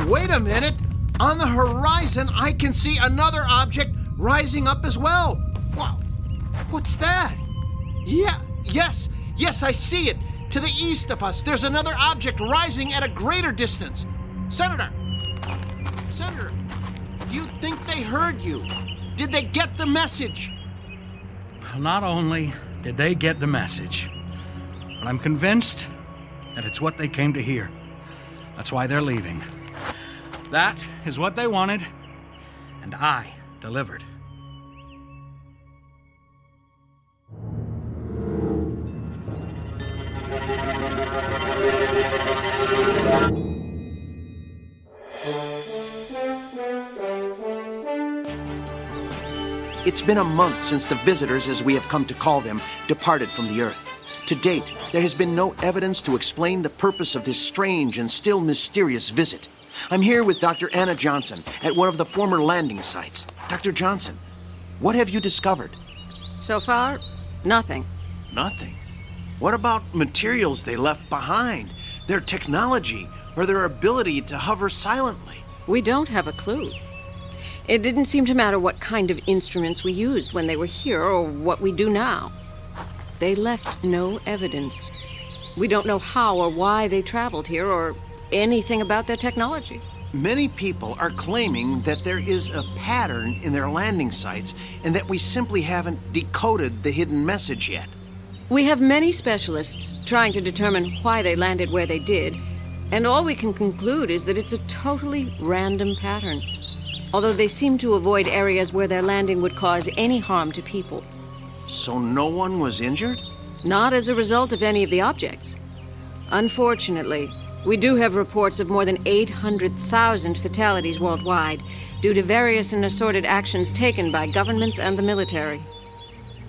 wait a minute, on the horizon I can see another object rising up as well. Wow, what's that? Yes, I see it. To the east of us, there's another object rising at a greater distance. Senator, do you think they heard you? Did they get the message? Well, not only did they get the message, but I'm convinced that it's what they came to hear. That's why they're leaving. That is what they wanted, and I delivered. It's been a month since the visitors, as we have come to call them, departed from the Earth. To date, there has been no evidence to explain the purpose of this strange and still mysterious visit. I'm here with Dr. Anna Johnson at one of the former landing sites. Dr. Johnson, what have you discovered? So far, nothing. Nothing? What about materials they left behind? Their technology, or their ability to hover silently? We don't have a clue. It didn't seem to matter what kind of instruments we used when they were here or what we do now. They left no evidence. We don't know how or why they traveled here or anything about their technology. Many people are claiming that there is a pattern in their landing sites and that we simply haven't decoded the hidden message yet. We have many specialists trying to determine why they landed where they did, and all we can conclude is that it's a totally random pattern, although they seem to avoid areas where their landing would cause any harm to people. So no one was injured? Not as a result of any of the objects. Unfortunately, we do have reports of more than 800,000 fatalities worldwide due to various and assorted actions taken by governments and the military.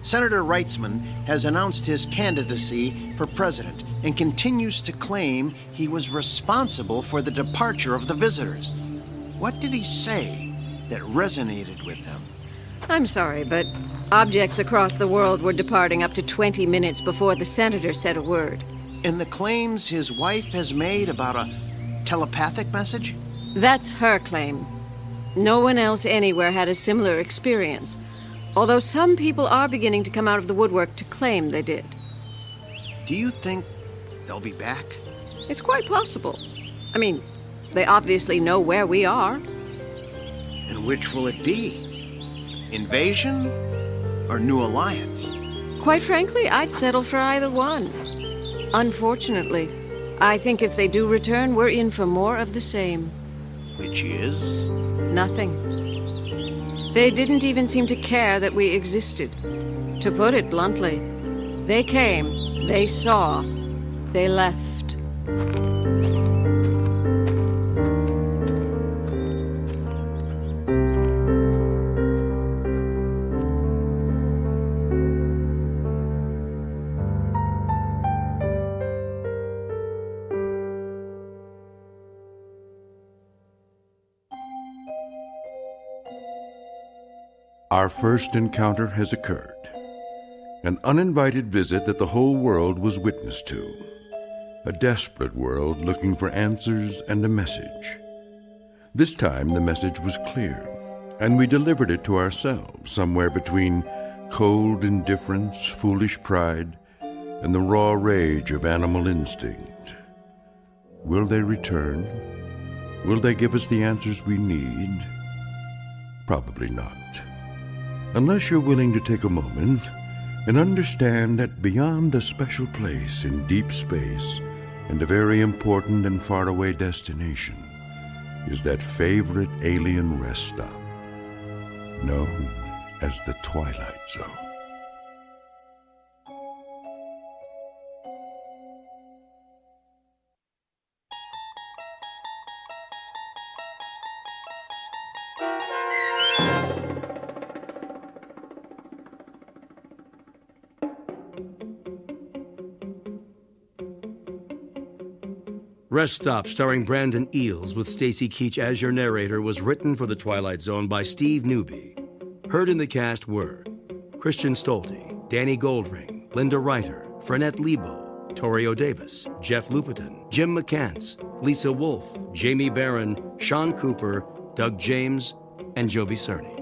Senator Reitzman has announced his candidacy for president and continues to claim he was responsible for the departure of the visitors. What did he say that resonated with them? I'm sorry, but objects across the world were departing up to 20 minutes before the senator said a word. And the claims his wife has made about a telepathic message? That's her claim. No one else anywhere had a similar experience, although some people are beginning to come out of the woodwork to claim they did. Do you think they'll be back? It's quite possible. I mean, they obviously know where we are. And which will it be? Invasion or new alliance? Quite frankly, I'd settle for either one. Unfortunately, I think if they do return, we're in for more of the same. Which is? Nothing. They didn't even seem to care that we existed. To put it bluntly, they came, they saw, they left. Our first encounter has occurred. An uninvited visit that the whole world was witness to. A desperate world looking for answers and a message. This time the message was clear, and we delivered it to ourselves somewhere between cold indifference, foolish pride, and the raw rage of animal instinct. Will they return? Will they give us the answers we need? Probably not. Unless you're willing to take a moment and understand that beyond a special place in deep space and a very important and faraway destination is that favorite alien rest stop known as the Twilight Zone. Rest Stop, starring Brandon Eales with Stacy Keach as your narrator, was written for The Twilight Zone by Steve Newby. Heard in the cast were Christian Stolte, Danny Goldring, Linda Reiter, Frenette Lebo, Torrio Davis, Jeff Lupitan, Jim McCants, Lisa Wolfe, Jamie Barron, Sean Cooper, Doug James, and Joby Cerny.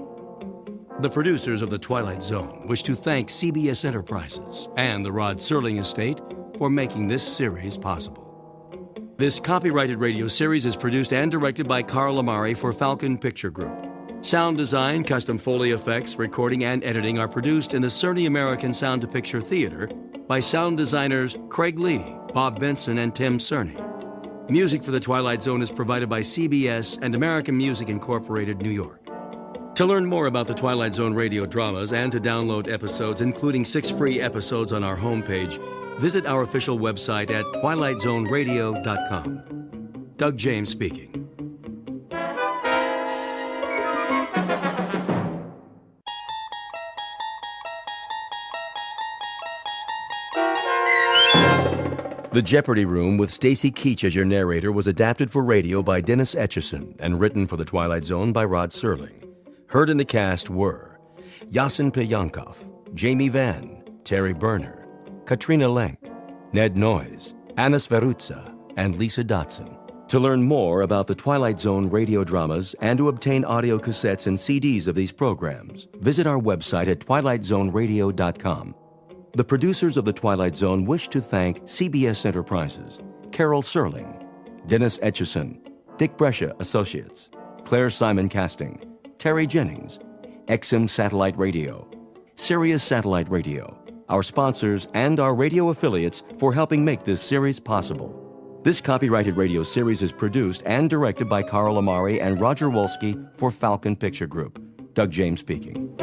The producers of The Twilight Zone wish to thank CBS Enterprises and the Rod Serling Estate for making this series possible. This copyrighted radio series is produced and directed by Carl Amari for Falcon Picture Group. Sound design, custom Foley effects, recording, and editing are produced in the Cerny American Sound to Picture Theater by sound designers Craig Lee, Bob Benson, and Tim Cerny. Music for The Twilight Zone is provided by CBS and American Music Incorporated, New York. To learn more about the Twilight Zone radio dramas and to download episodes, including 6 free episodes on our homepage, visit our official website at twilightzoneradio.com. Doug James speaking. The Jeopardy Room with Stacy Keach as your narrator was adapted for radio by Dennis Etchison and written for The Twilight Zone by Rod Serling. Heard in the cast were Yasin Piyankov, Jamie Vann, Terry Berner, Katrina Lenk, Ned Noyes, Anna Sverutza, and Lisa Dotson. To learn more about the Twilight Zone radio dramas and to obtain audio cassettes and CDs of these programs, visit our website at twilightzoneradio.com. The producers of The Twilight Zone wish to thank CBS Enterprises, Carol Serling, Dennis Etchison, Dick Brescia Associates, Claire Simon Casting, Terry Jennings, XM Satellite Radio, Sirius Satellite Radio, our sponsors, and our radio affiliates for helping make this series possible. This copyrighted radio series is produced and directed by Carl Amari and Roger Wolski for Falcon Picture Group. Doug James speaking.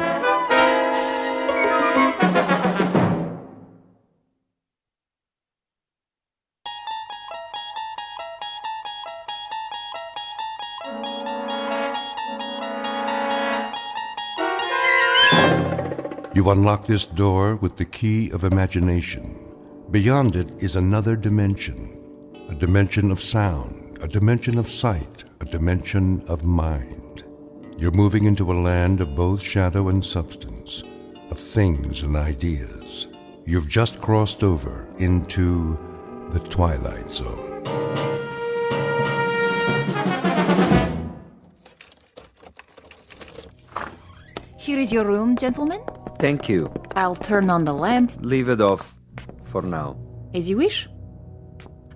You unlock this door with the key of imagination. Beyond it is another dimension, a dimension of sound, a dimension of sight, a dimension of mind. You're moving into a land of both shadow and substance, of things and ideas. You've just crossed over into the Twilight Zone. Here is your room, gentlemen. Thank you. I'll turn on the lamp. Leave it off for now. As you wish.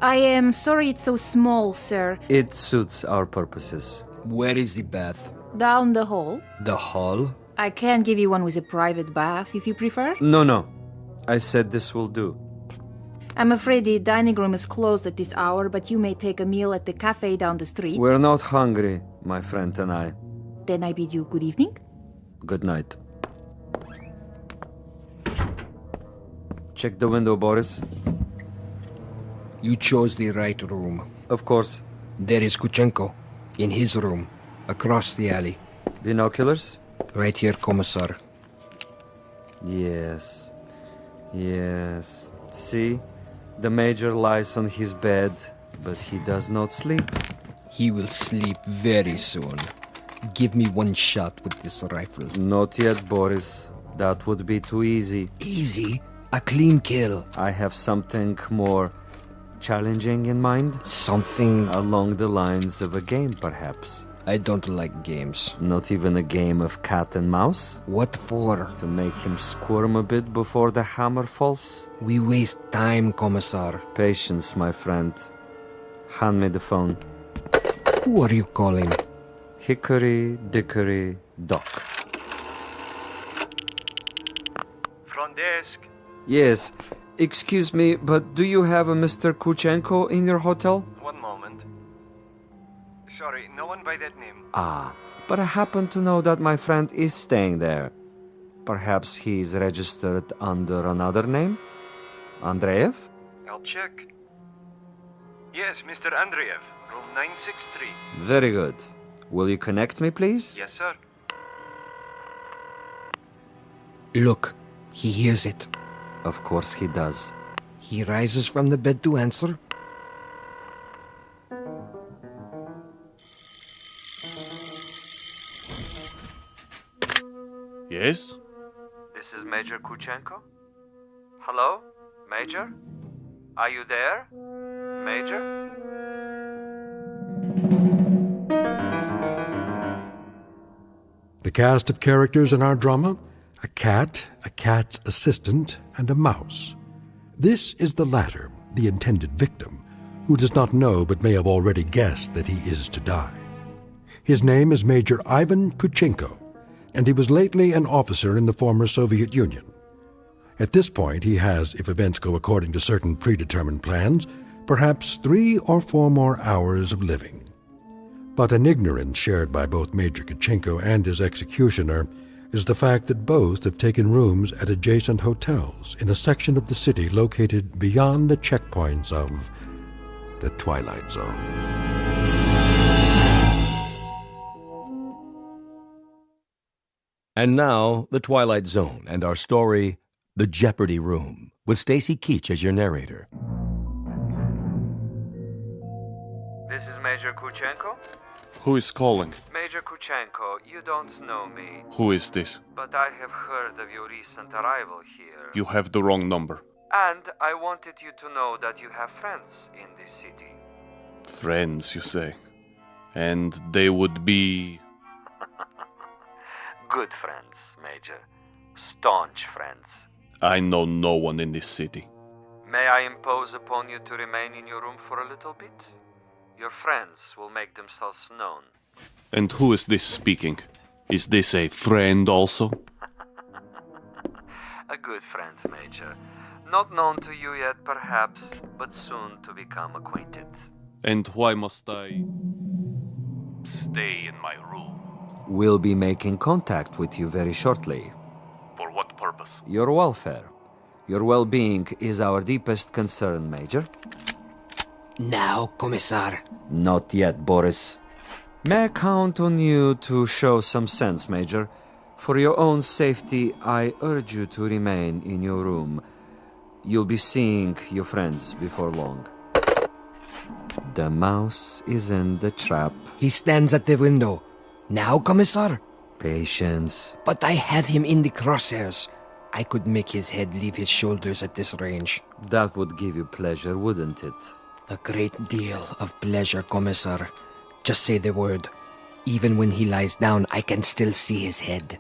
I am sorry it's so small, sir. It suits our purposes. Where is the bath? Down the hall. The hall? I can give you one with a private bath if you prefer. No. I said this will do. I'm afraid the dining room is closed at this hour, but you may take a meal at the cafe down the street. We're not hungry, my friend and I. Then I bid you good evening. Good night. Check the window, Boris. You chose the right room. Of course. There is Kuchenko, in his room, across the alley. Binoculars? Right here, Commissar. Yes. See? The Major lies on his bed, but he does not sleep. He will sleep very soon. Give me one shot with this rifle. Not yet, Boris. That would be too easy. Easy? A clean kill. I have something more challenging in mind. Something along the lines of a game, perhaps. I don't like games. Not even a game of cat and mouse? What for? To make him squirm a bit before the hammer falls? We waste time, Commissar. Patience, my friend. Hand me the phone. Who are you calling? Hickory Dickory Dock. Front desk. Yes. Excuse me, but do you have a Mr. Kuchenko in your hotel? One moment. Sorry, no one by that name. Ah, but I happen to know that my friend is staying there. Perhaps he's registered under another name? Andreev? I'll check. Yes, Mr. Andreev, room 963. Very good. Will you connect me, please? Yes, sir. Look, he hears it. Of course he does. He rises from the bed to answer. Yes? This is Major Kuchenko? Hello? Major? Are you there? Major? The cast of characters in our drama: a cat, a cat's assistant, and a mouse. This is the latter, the intended victim, who does not know but may have already guessed that he is to die. His name is Major Ivan Kuchenko, and he was lately an officer in the former Soviet Union. At this point, he has, if events go according to certain predetermined plans, perhaps 3 or 4 more hours of living. But an ignorance shared by both Major Kuchenko and his executioner is the fact that both have taken rooms at adjacent hotels in a section of the city located beyond the checkpoints of the Twilight Zone. And now, The Twilight Zone and our story, The Jeopardy Room, with Stacy Keach as your narrator. This is Major Kuchenko? Who is calling? Major Kuchenko, you don't know me. Who is this? But I have heard of your recent arrival here. You have the wrong number. And I wanted you to know that you have friends in this city. Friends, you say? And they would be... Good friends, Major. Staunch friends. I know no one in this city. May I impose upon you to remain in your room for a little bit? Your friends will make themselves known. And who is this speaking? Is this a friend also? A good friend, Major. Not known to you yet, perhaps, but soon to become acquainted. And why must I stay in my room? We'll be making contact with you very shortly. For what purpose? Your welfare. Your well-being is our deepest concern, Major. Now, Commissar. Not yet, Boris. May I count on you to show some sense, Major? For your own safety, I urge you to remain in your room. You'll be seeing your friends before long. The mouse is in the trap. He stands at the window. Now, Commissar? Patience. But I have him in the crosshairs. I could make his head leave his shoulders at this range. That would give you pleasure, wouldn't it? A great deal of pleasure, Commissar. Just say the word. Even when he lies down, I can still see his head.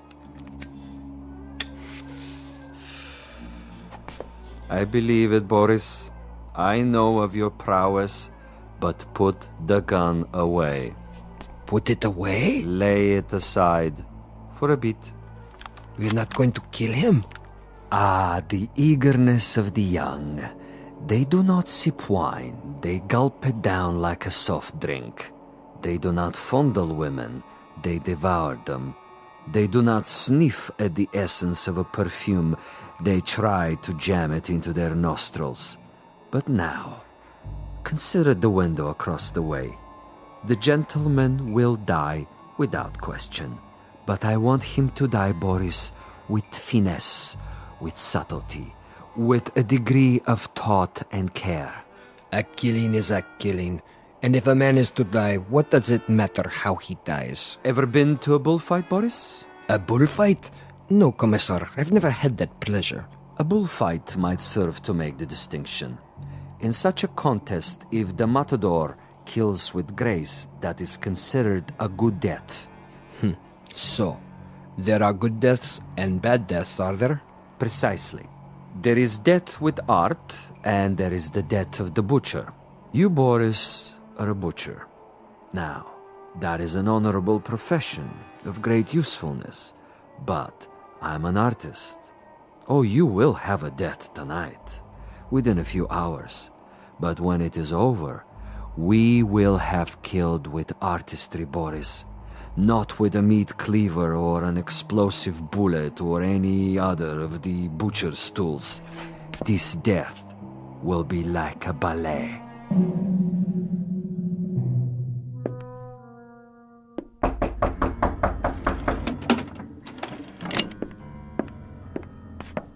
I believe it, Boris. I know of your prowess, but put the gun away. Put it away? Lay it aside. For a bit. We're not going to kill him? Ah, the eagerness of the young. They do not sip wine, they gulp it down like a soft drink. They do not fondle women, they devour them. They do not sniff at the essence of a perfume, they try to jam it into their nostrils. But now, consider the window across the way. The gentleman will die without question, but I want him to die, Boris, with finesse, with subtlety, with a degree of thought and care. A killing is a killing. And if a man is to die, what does it matter how he dies? Ever been to a bullfight, Boris? A bullfight? No, Commissar. I've never had that pleasure. A bullfight might serve to make the distinction. In such a contest, if the matador kills with grace, that is considered a good death. So, there are good deaths and bad deaths, are there? Precisely. There is death with art, and there is the death of the butcher. You, Boris, are a butcher. Now, that is an honorable profession of great usefulness, but I'm an artist. Oh, you will have a death tonight, within a few hours. But when it is over, we will have killed with artistry, Boris. Not with a meat cleaver or an explosive bullet or any other of the butcher's tools. This death will be like a ballet.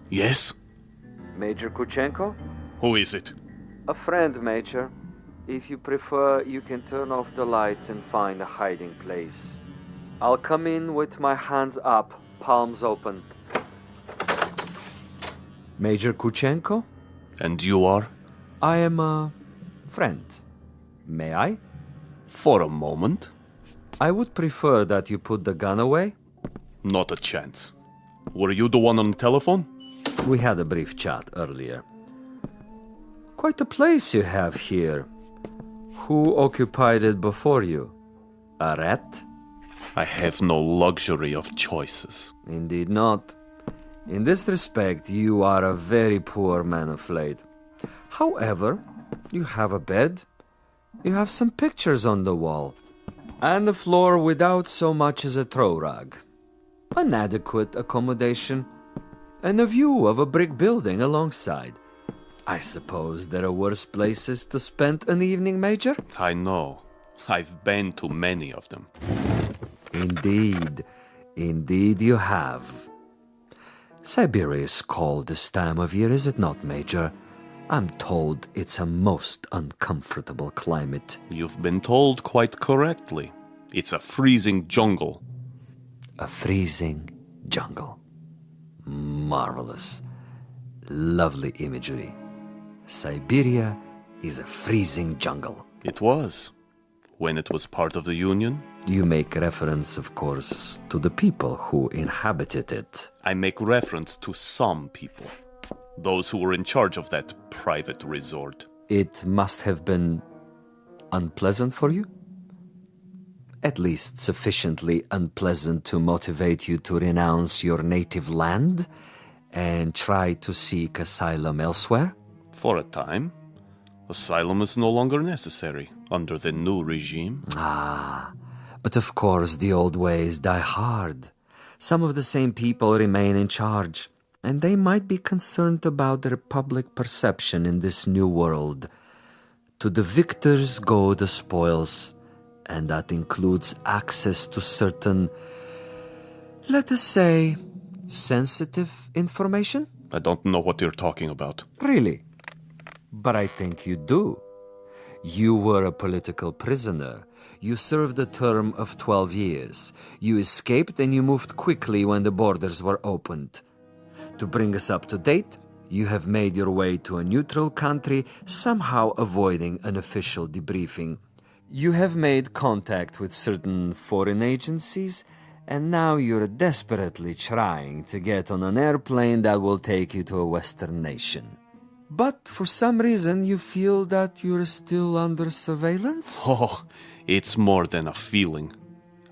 Yes? Major Kuchenko? Who is it? A friend, Major. If you prefer, you can turn off the lights and find a hiding place. I'll come in with my hands up, palms open. Major Kuchenko? And you are? I am a friend. May I? For a moment. I would prefer that you put the gun away. Not a chance. Were you the one on the telephone? We had a brief chat earlier. Quite a place you have here. Who occupied it before you? A rat? I have no luxury of choices. Indeed not. In this respect, you are a very poor man of late. However, you have a bed, you have some pictures on the wall, and the floor without so much as a throw rug. An adequate accommodation, and a view of a brick building alongside. I suppose there are worse places to spend an evening, Major? I know. I've been to many of them. Indeed. Indeed you have. Siberia is cold this time of year, is it not, Major? I'm told it's a most uncomfortable climate. You've been told quite correctly. It's a freezing jungle. A freezing jungle. Marvelous. Lovely imagery. Siberia is a freezing jungle. It was. When it was part of the Union. You make reference, of course, to the people who inhabited it. I make reference to some people. Those who were in charge of that private resort. It must have been unpleasant for you? At least sufficiently unpleasant to motivate you to renounce your native land and try to seek asylum elsewhere? For a time. Asylum is no longer necessary under the new regime. But of course the old ways die hard. Some of the same people remain in charge, and they might be concerned about their public perception in this new world. To the victors go the spoils, and that includes access to certain, let us say, sensitive information? I don't know what you're talking about. Really? But I think you do. You were a political prisoner. You served a term of 12 years. You escaped and you moved quickly when the borders were opened. To bring us up to date, you have made your way to a neutral country, somehow avoiding an official debriefing. You have made contact with certain foreign agencies, and now you're desperately trying to get on an airplane that will take you to a Western nation. But for some reason you feel that you're still under surveillance? Oh, it's more than a feeling.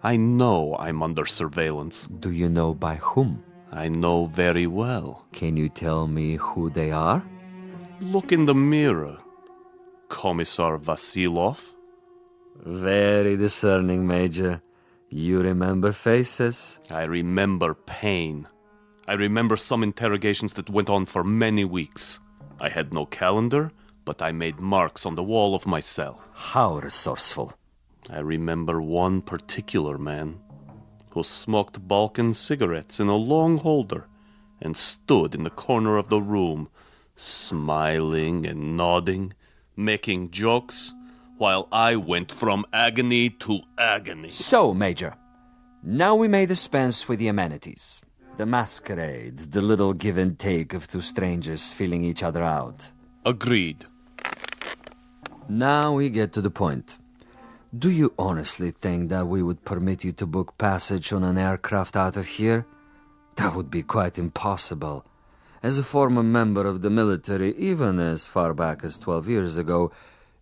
I know I'm under surveillance. Do you know by whom? I know very well. Can you tell me who they are? Look in the mirror. Commissar Vasilov. Very discerning, Major. You remember faces? I remember pain. I remember some interrogations that went on for many weeks. I had no calendar, but I made marks on the wall of my cell. How resourceful. I remember one particular man who smoked Balkan cigarettes in a long holder and stood in the corner of the room, smiling and nodding, making jokes, while I went from agony to agony. So, Major, now we may dispense with the amenities. The masquerade, the little give and take of two strangers feeling each other out. Agreed. Now we get to the point. Do you honestly think that we would permit you to book passage on an aircraft out of here? That would be quite impossible. As a former member of the military, even as far back as 12 years ago,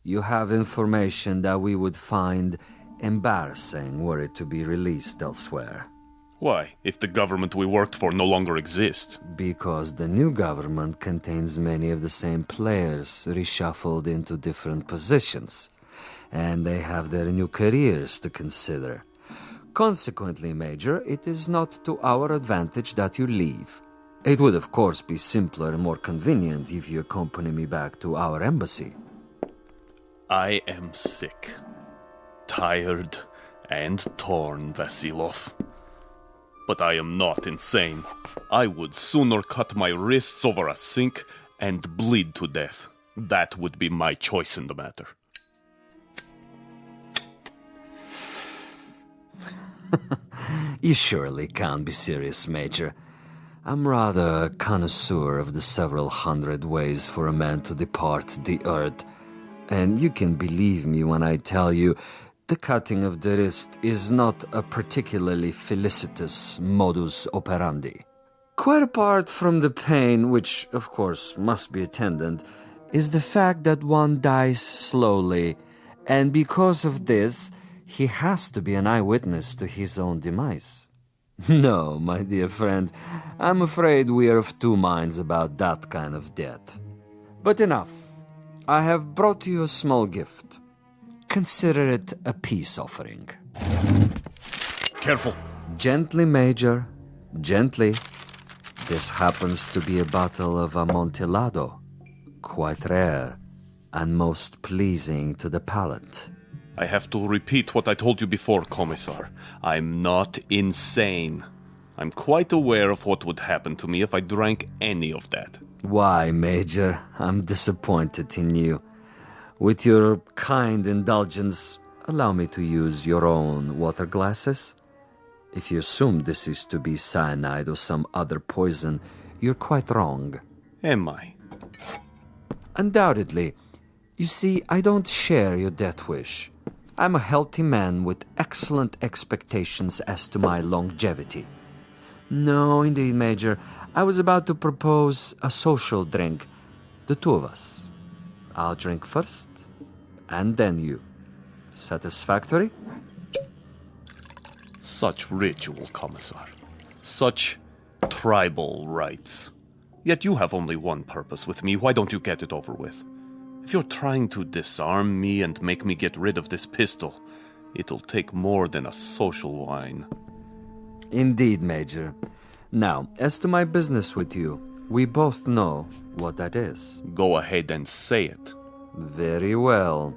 you have information that we would find embarrassing were it to be released elsewhere. Why, if the government we worked for no longer exists? Because the new government contains many of the same players reshuffled into different positions, and they have their new careers to consider. Consequently, Major, it is not to our advantage that you leave. It would, of course, be simpler and more convenient if you accompany me back to our embassy. I am sick, tired, and torn, Vasilov. But I am not insane. I would sooner cut my wrists over a sink and bleed to death. That would be my choice in the matter. You surely can't be serious, Major. I'm rather a connoisseur of the several hundred ways for a man to depart the earth. And you can believe me when I tell you the cutting of the wrist is not a particularly felicitous modus operandi. Quite apart from the pain, which of course must be attendant, is the fact that one dies slowly, and because of this, he has to be an eyewitness to his own demise. No, my dear friend, I'm afraid we are of two minds about that kind of death. But enough. I have brought you a small gift. Consider it a peace offering. Careful. Gently, Major. Gently. This happens to be a bottle of Amontillado. Quite rare and most pleasing to the palate. I have to repeat what I told you before, Commissar. I'm not insane. I'm quite aware of what would happen to me if I drank any of that. Why, Major? I'm disappointed in you. With your kind indulgence, allow me to use your own water glasses. If you assume this is to be cyanide or some other poison, you're quite wrong. Am I? Undoubtedly. You see, I don't share your death wish. I'm a healthy man with excellent expectations as to my longevity. No, indeed, Major. I was about to propose a social drink. The two of us. I'll drink first, and then you. Satisfactory? Such ritual, Commissar. Such tribal rites. Yet you have only one purpose with me. Why don't you get it over with? If you're trying to disarm me and make me get rid of this pistol, it'll take more than a social wine. Indeed, Major. Now, as to my business with you, we both know what that is. Go ahead and say it. Very well.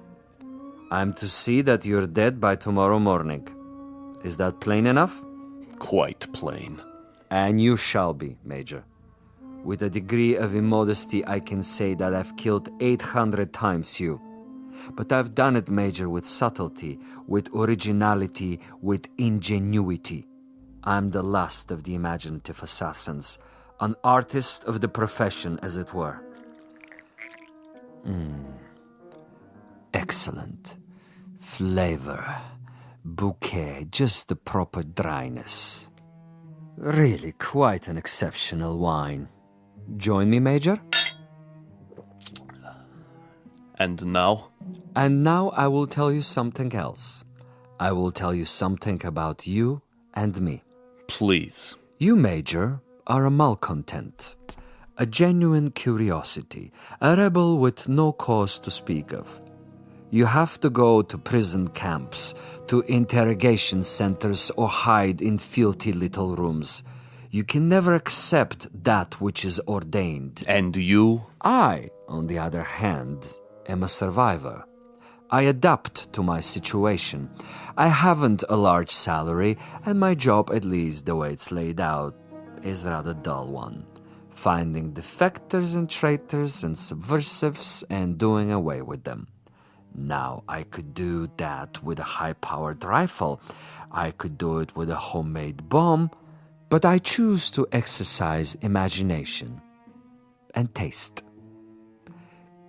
I'm to see that you're dead by tomorrow morning. Is that plain enough? Quite plain. And you shall be, Major. With a degree of immodesty, I can say that I've killed 800 times you. But I've done it, Major, with subtlety, with originality, with ingenuity. I'm the last of the imaginative assassins, an artist of the profession, as it were. Excellent. Flavor. Bouquet, just the proper dryness. Really quite an exceptional wine. Join me, Major? And now? And now I will tell you something else. I will tell you something about you and me. Please. You, Major, are a malcontent, a genuine curiosity, a rebel with no cause to speak of. You have to go to prison camps, to interrogation centers, or hide in filthy little rooms. You can never accept that which is ordained. And you? I, on the other hand, am a survivor. I adapt to my situation. I haven't a large salary, and my job, at least the way it's laid out, is a rather dull one. Finding defectors and traitors and subversives and doing away with them. Now, I could do that with a high-powered rifle. I could do it with a homemade bomb. But I choose to exercise imagination and taste.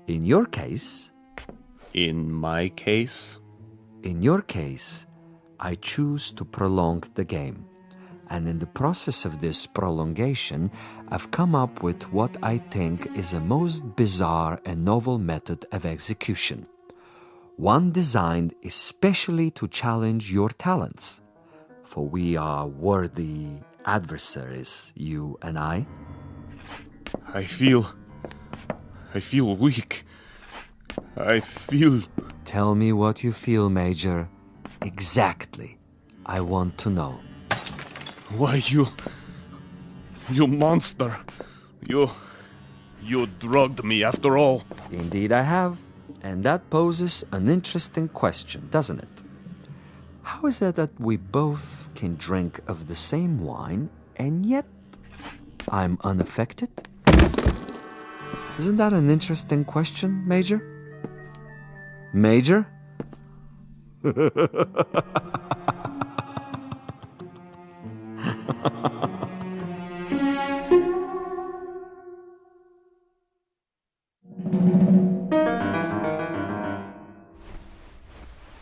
In your case... In my case? In your case, I choose to prolong the game. And in the process of this prolongation, I've come up with what I think is a most bizarre and novel method of execution. One designed especially to challenge your talents. For we are worthy adversaries, you and I. I feel weak. I feel... Tell me what you feel, Major. Exactly. I want to know. Why, you monster. You drugged me after all. Indeed I have. And that poses an interesting question, doesn't it? How is it that we both can drink of the same wine, and yet I'm unaffected? Isn't that an interesting question, Major? Major?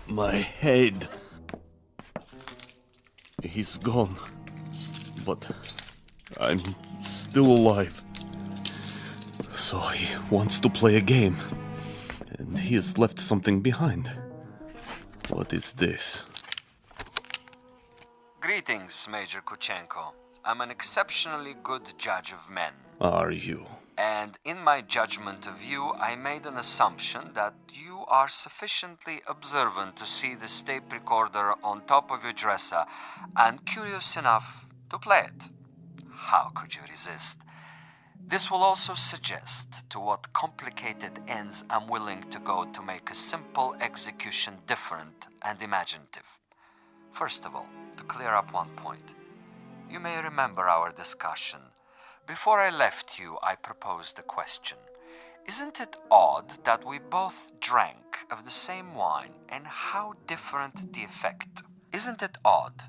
My head. He's gone. But I'm still alive. So he wants to play a game. And he has left something behind. What is this? Greetings, Major Kuchenko. I'm an exceptionally good judge of men. Are you? And in my judgment of you, I made an assumption that you are sufficiently observant to see the tape recorder on top of your dresser and curious enough to play it. How could you resist? This will also suggest to what complicated ends I'm willing to go to make a simple execution different and imaginative. First of all, to clear up one point. You may remember our discussion. Before I left you, I proposed a question. Isn't it odd that we both drank of the same wine and how different the effect? Isn't it odd?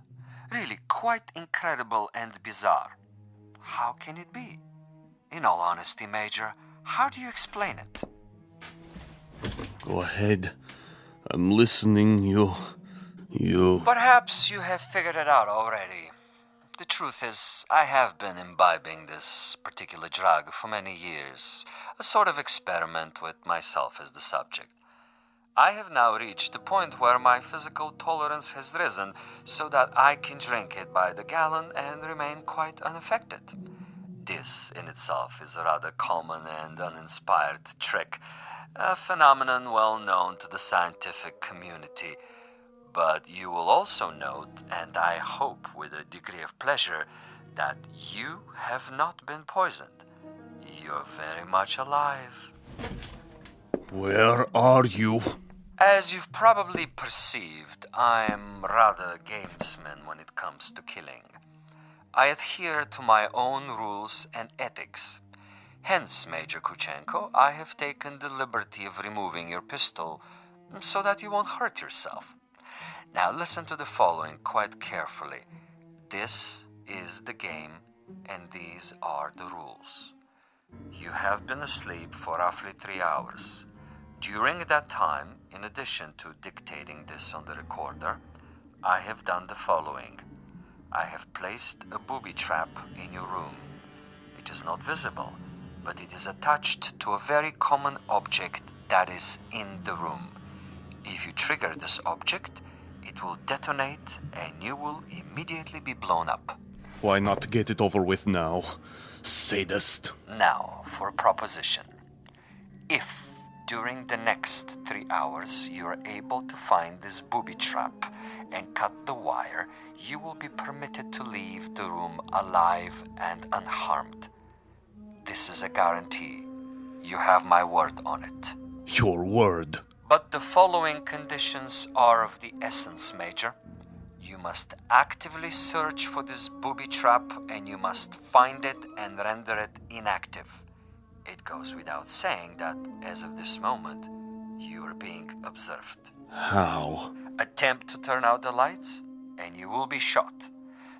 Really quite incredible and bizarre. How can it be? In all honesty, Major, how do you explain it? Go ahead. I'm listening. You... Perhaps you have figured it out already. The truth is, I have been imbibing this particular drug for many years, a sort of experiment with myself as the subject. I have now reached a point where my physical tolerance has risen so that I can drink it by the gallon and remain quite unaffected. This in itself is a rather common and uninspired trick, a phenomenon well known to the scientific community. But you will also note, and I hope with a degree of pleasure, that you have not been poisoned. You're very much alive. Where are you? As you've probably perceived, I'm rather a gamesman when it comes to killing. I adhere to my own rules and ethics. Hence, Major Kuchenko, I have taken the liberty of removing your pistol so that you won't hurt yourself. Now listen to the following quite carefully. This is the game, and these are the rules. You have been asleep for roughly 3 hours. During that time, in addition to dictating this on the recorder, I have done the following. I have placed a booby trap in your room. It is not visible, but it is attached to a very common object that is in the room. If you trigger this object, it will detonate and you will immediately be blown up. Why not get it over with now, sadist? Now, for a proposition. If, during the next 3 hours, you are able to find this booby trap and cut the wire, you will be permitted to leave the room alive and unharmed. This is a guarantee. You have my word on it. Your word? But the following conditions are of the essence, Major. You must actively search for this booby trap and you must find it and render it inactive. It goes without saying that, as of this moment, you are being observed. How? Attempt to turn out the lights and you will be shot.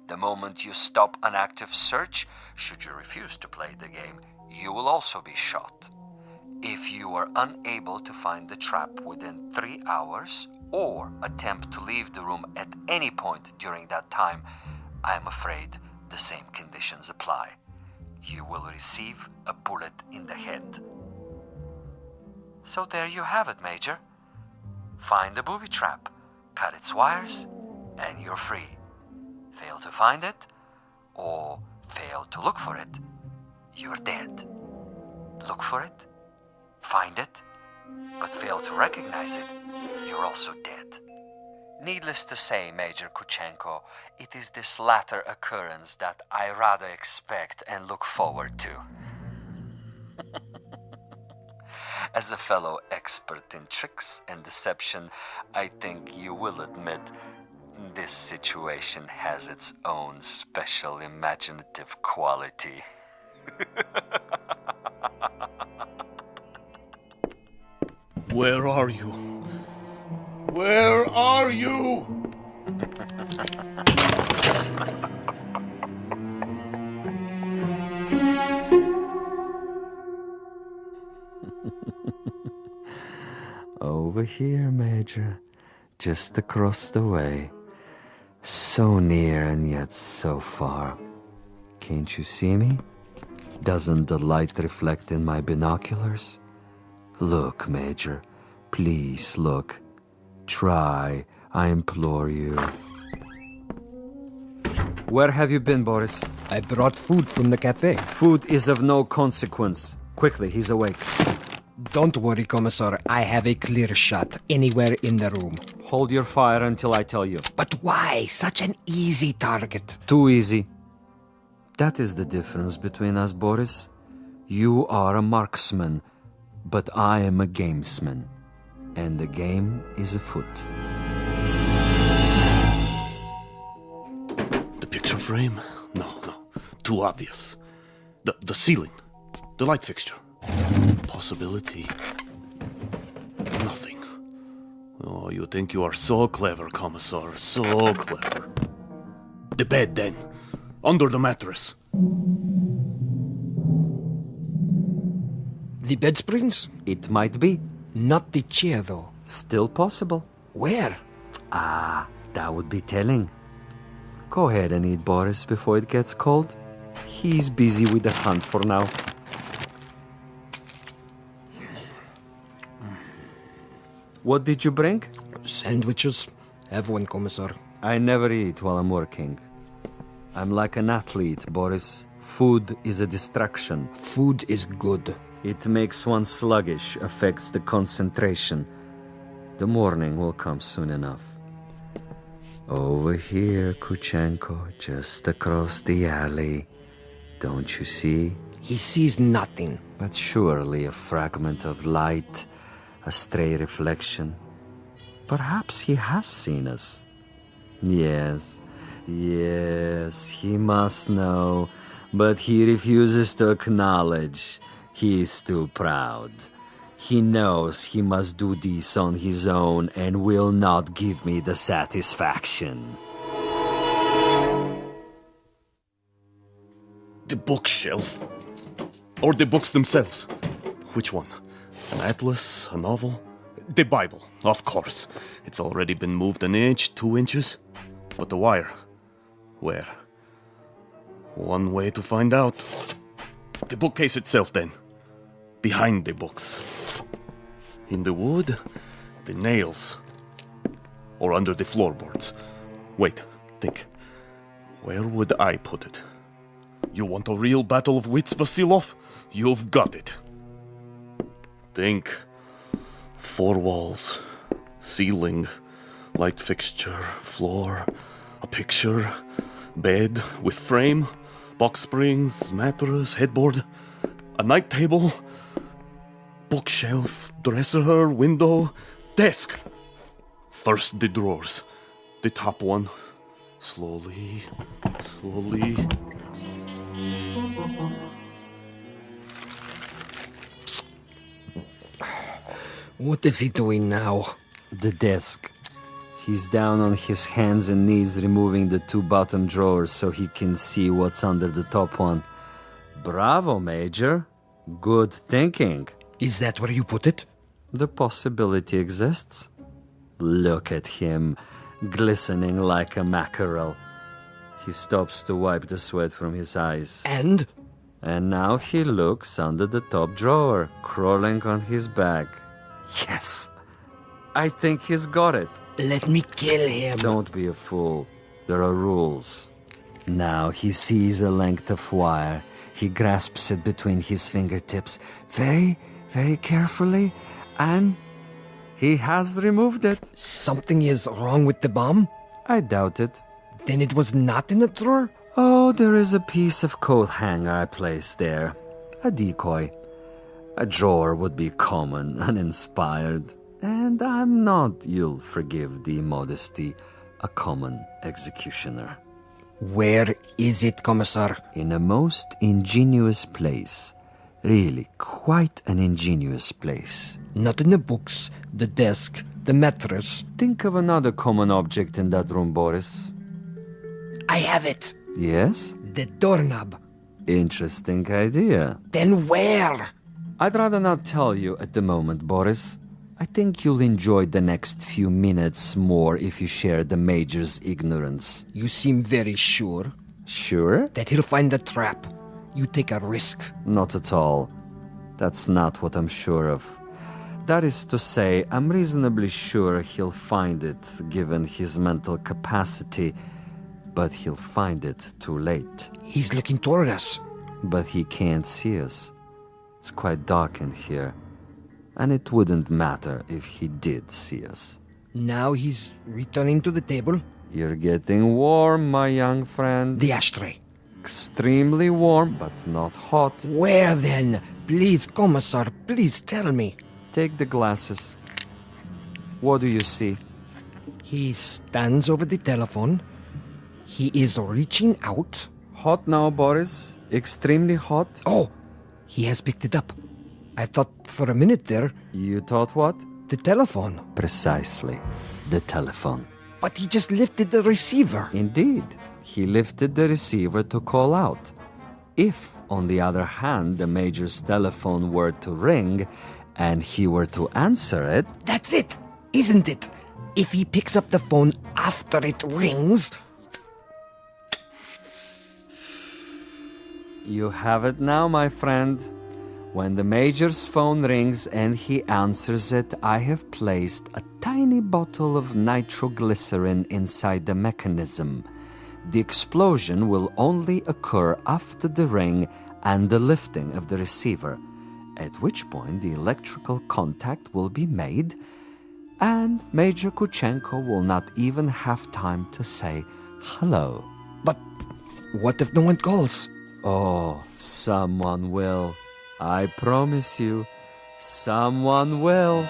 The moment you stop an active search, should you refuse to play the game, you will also be shot. If you are unable to find the trap within 3 hours or attempt to leave the room at any point during that time, I am afraid the same conditions apply. You will receive a bullet in the head. So there you have it, Major. Find the booby trap, cut its wires, and you're free. Fail to find it, or fail to look for it, you're dead. Look for it, find it, but fail to recognize it, you're also dead. Needless to say, Major Kuchenko, it is this latter occurrence that I rather expect and look forward to. As a fellow expert in tricks and deception, I think you will admit this situation has its own special imaginative quality. Where are you? Where are you? Over here, Major. Just across the way. So near and yet so far. Can't you see me? Doesn't the light reflect in my binoculars? Look, Major. Please look. Try, I implore you. Where have you been, Boris? I brought food from the cafe. Food is of no consequence. Quickly, he's awake. Don't worry, Commissar. I have a clear shot anywhere in the room. Hold your fire until I tell you. But why such an easy target? Too easy. That is the difference between us, Boris. You are a marksman, but I am a gamesman. And the game is afoot. The picture frame? No. Too obvious. The ceiling. The light fixture. Possibility. Nothing. Oh, you think you are so clever, Commissar. So clever. The bed, then. Under the mattress. The bed springs? It might be. Not the chair, though. Still possible. Where? That would be telling. Go ahead and eat, Boris, before it gets cold. He's busy with the hunt for now. What did you bring? Sandwiches. Have one, Commissar. I never eat while I'm working. I'm like an athlete, Boris. Food is a distraction. Food is good. It makes one sluggish, affects the concentration. The morning will come soon enough. Over here, Kuchenko, just across the alley. Don't you see? He sees nothing. But surely a fragment of light, a stray reflection. Perhaps he has seen us. Yes, he must know, but he refuses to acknowledge. He is too proud. He knows he must do this on his own and will not give me the satisfaction. The bookshelf. Or the books themselves. Which one? An atlas? A novel? The Bible, of course. It's already been moved an inch, 2 inches. But the wire? Where? One way to find out. The bookcase itself, then. Behind the books. In the wood, the nails. Or under the floorboards. Wait, think. Where would I put it? You want a real battle of wits, Vasilov? You've got it. Think. 4 walls. Ceiling. Light fixture. Floor. A picture. Bed with frame. Box springs. Mattress. Headboard. A night table. Bookshelf. Dresser. Window. Desk. First the drawers. The top one. Slowly. What is he doing now? The desk. He's down on his hands and knees removing the 2 bottom drawers so he can see what's under the top one. Bravo, Major. Good thinking. Is that where you put it? The possibility exists. Look at him, glistening like a mackerel. He stops to wipe the sweat from his eyes. And? And now he looks under the top drawer, crawling on his back. Yes! I think he's got it. Let me kill him. Don't be a fool. There are rules. Now he sees a length of wire. He grasps it between his fingertips very, very carefully, and he has removed it. Something is wrong with the bomb? I doubt it. Then it was not in the drawer? Oh, there is a piece of coat hanger I placed there. A decoy. A drawer would be common, uninspired. And I'm not, you'll forgive the modesty, a common executioner. Where is it, Commissar? In a most ingenious place. Really, quite an ingenious place. Not in the books, the desk, the mattress. Think of another common object in that room, Boris. I have it. Yes? The doorknob. Interesting idea. Then where? I'd rather not tell you at the moment, Boris. I think you'll enjoy the next few minutes more if you share the Major's ignorance. You seem very sure. Sure? That he'll find the trap. You take a risk. Not at all. That's not what I'm sure of. That is to say, I'm reasonably sure he'll find it, given his mental capacity, but he'll find it too late. He's looking toward us. But he can't see us. It's quite dark in here, and it wouldn't matter if he did see us. Now he's returning to the table. You're getting warm, my young friend. The ashtray. Extremely warm, but not hot. Where then? Please, Commissar, please tell me. Take the glasses. What do you see? He stands over the telephone. He is reaching out. Hot now, Boris. Extremely hot. Oh, he has picked it up. I thought for a minute there... You thought what? The telephone. Precisely. The telephone. But he just lifted the receiver. Indeed. He lifted the receiver to call out. If, on the other hand, the Major's telephone were to ring, and he were to answer it... That's it, isn't it? If he picks up the phone after it rings... You have it now, my friend. When the Major's phone rings and he answers it, I have placed a tiny bottle of nitroglycerin inside the mechanism. The explosion will only occur after the ring and the lifting of the receiver, at which point the electrical contact will be made, and Major Kuchenko will not even have time to say hello. But what if no one calls? Oh, someone will. I promise you, someone will.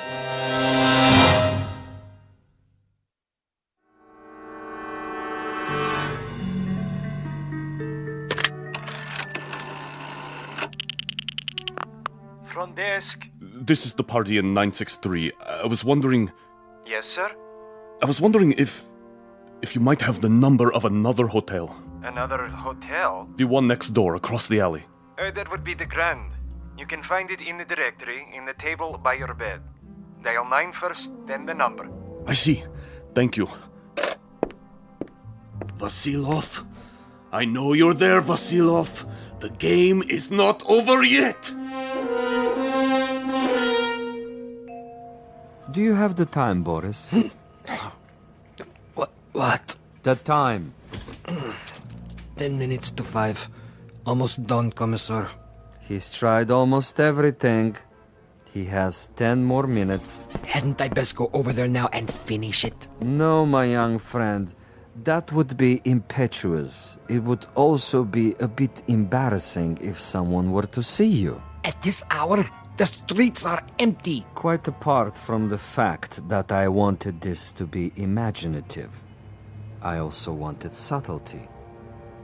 Front desk. This is the party in 963. I was wondering... Yes, sir? I was wondering if you might have the number of another hotel. Another hotel? The one next door, across the alley. That would be the Grand. You can find it in the directory, in the table by your bed. Dial 9 first, then the number. I see. Thank you. Vasilov? I know you're there, Vasilov. The game is not over yet. Do you have the time, Boris? What? The time. 10 minutes to 5. Almost done, Commissar. He's tried almost everything. He has 10 more minutes. Hadn't I best go over there now and finish it? No, my young friend. That would be impetuous. It would also be a bit embarrassing if someone were to see you. At this hour, the streets are empty. Quite apart from the fact that I wanted this to be imaginative, I also wanted subtlety.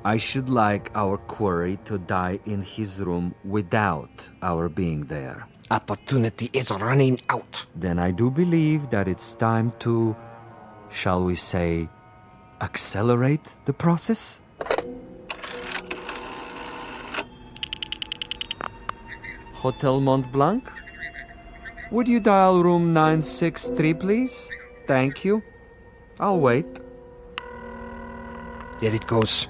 I should like our quarry to die in his room without our being there. Opportunity is running out. Then I do believe that it's time to, shall we say, accelerate the process? Hotel Mont Blanc? Would you dial room 963, please? Thank you. I'll wait. There it goes.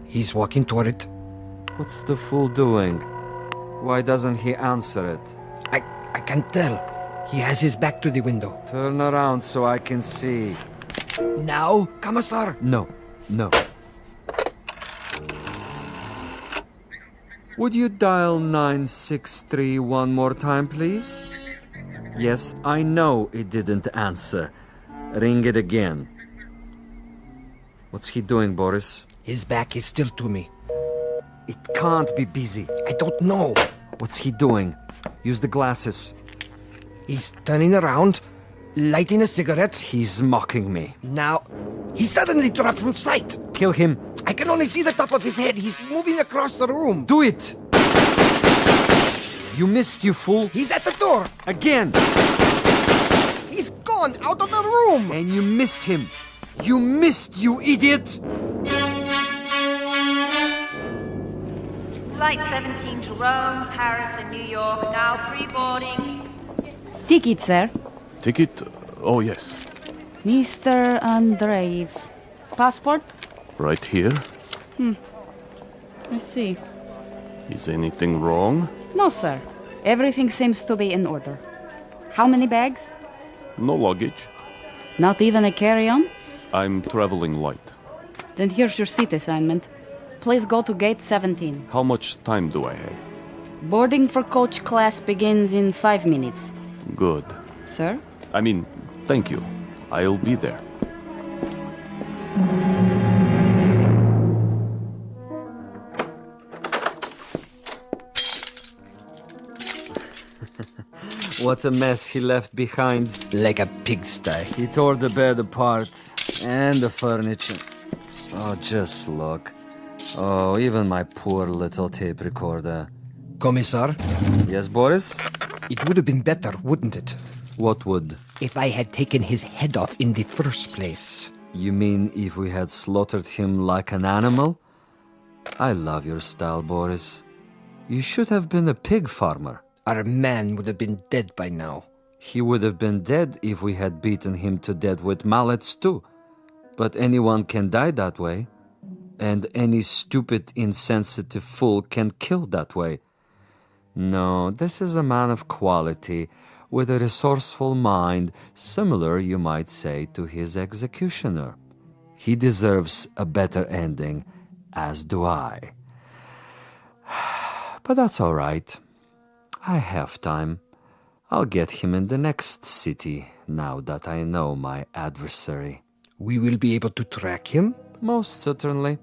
He's walking toward it. What's the fool doing? Why doesn't he answer it? I can't tell. He has his back to the window. Turn around so I can see. Now, Commissar? No. Would you dial 963 one more time, please? Yes, I know it didn't answer. Ring it again. What's he doing, Boris? His back is still to me. It can't be busy. I don't know. What's he doing? Use the glasses. He's turning around, lighting a cigarette. He's mocking me. Now, he suddenly dropped from sight. Kill him. I can only see the top of his head. He's moving across the room. Do it! You missed, you fool. He's at the door. Again. He's gone out of the room. And you missed him. You missed, you idiot! Flight 17 to Rome, Paris, and New York, now pre-boarding. Ticket, sir. Ticket? Oh, yes. Mr. Andreev. Passport? Right here. I see. Is anything wrong? No, sir. Everything seems to be in order. How many bags? No luggage. Not even a carry-on? I'm traveling light. Then here's your seat assignment. Please go to gate 17. How much time do I have? Boarding for coach class begins in 5 minutes. Good. Sir? Thank you. I'll be there. What a mess he left behind. Like a pigsty. He tore the bed apart and the furniture. Oh, just look. Oh, even my poor little tape recorder. Commissar? Yes, Boris? It would have been better, wouldn't it? What would? If I had taken his head off in the first place. You mean if we had slaughtered him like an animal? I love your style, Boris. You should have been a pig farmer. Our man would have been dead by now. He would have been dead if we had beaten him to death with mallets too. But anyone can die that way. And any stupid, insensitive fool can kill that way. No, this is a man of quality, with a resourceful mind, similar, you might say, to his executioner. He deserves a better ending, as do I. But that's all right. I have time. I'll get him in the next city, now that I know my adversary. We will be able to track him? Most certainly.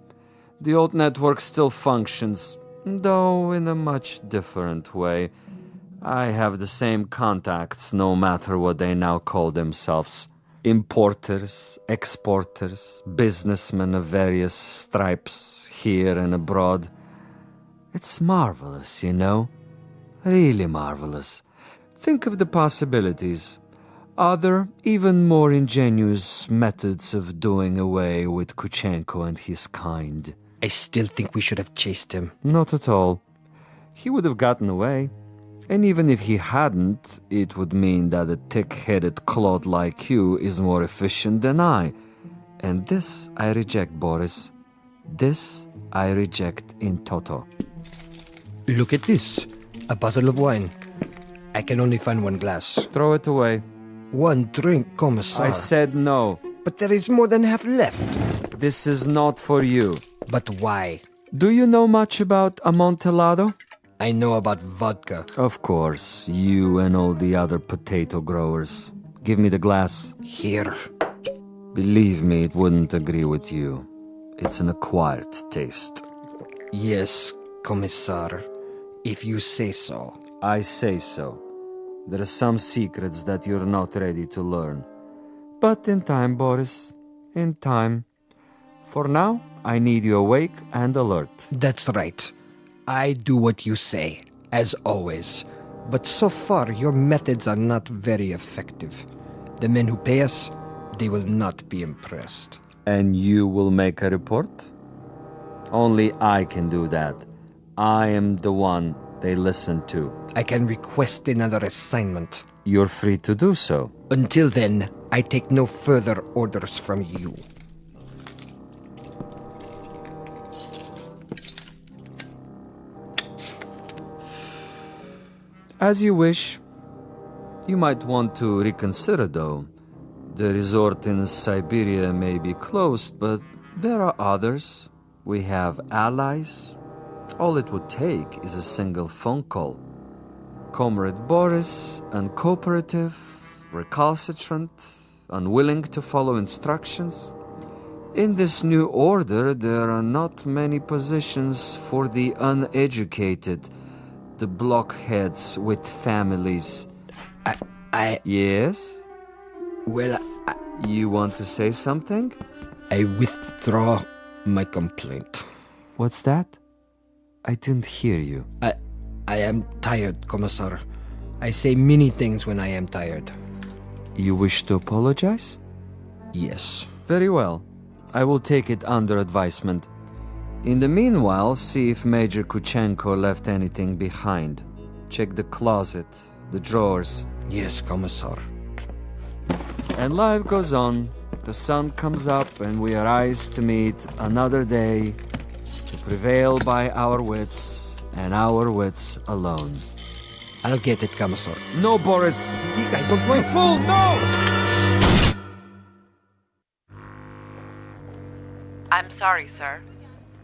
The old network still functions, though in a much different way. I have the same contacts, no matter what they now call themselves. Importers, exporters, businessmen of various stripes, here and abroad. It's marvelous, you know? Really marvelous. Think of the possibilities. Other, even more ingenious methods of doing away with Kuchenko and his kind. I still think we should have chased him. Not at all. He would have gotten away. And even if he hadn't, it would mean that a thick-headed clod like you is more efficient than I. And this I reject, Boris. This I reject in toto. Look at this. A bottle of wine. I can only find one glass. Throw it away. One drink, Commissar. I said no. But there is more than half left. This is not for you. But why? Do you know much about Amontillado? I know about vodka. Of course, you and all the other potato growers. Give me the glass. Here. Believe me, it wouldn't agree with you. It's an acquired taste. Yes, Commissar. If you say so. I say so. There are some secrets that you're not ready to learn. But in time, Boris. In time. For now, I need you awake and alert. That's right. I do what you say, as always. But so far, your methods are not very effective. The men who pay us, they will not be impressed. And you will make a report? Only I can do that. I am the one they listen to. I can request another assignment. You're free to do so. Until then, I take no further orders from you. As you wish. You might want to reconsider, though. The resort in Siberia may be closed, but there are others. We have allies. All it would take is a single phone call. Comrade Boris, uncooperative, recalcitrant, unwilling to follow instructions. In this new order, there are not many positions for the uneducated, the blockheads with families. Yes? Well, You want to say something? I withdraw my complaint. What's that? I didn't hear you. I am tired, Commissar. I say many things when I am tired. You wish to apologize? Yes. Very well. I will take it under advisement. In the meanwhile, see if Major Kuchenko left anything behind. Check the closet, the drawers. Yes, Commissar. And life goes on. The sun comes up and we arise to meet another day, to prevail by our wits and our wits alone. I'll get it, Commissar. No, Boris! I don't want fool, no! I'm sorry, sir.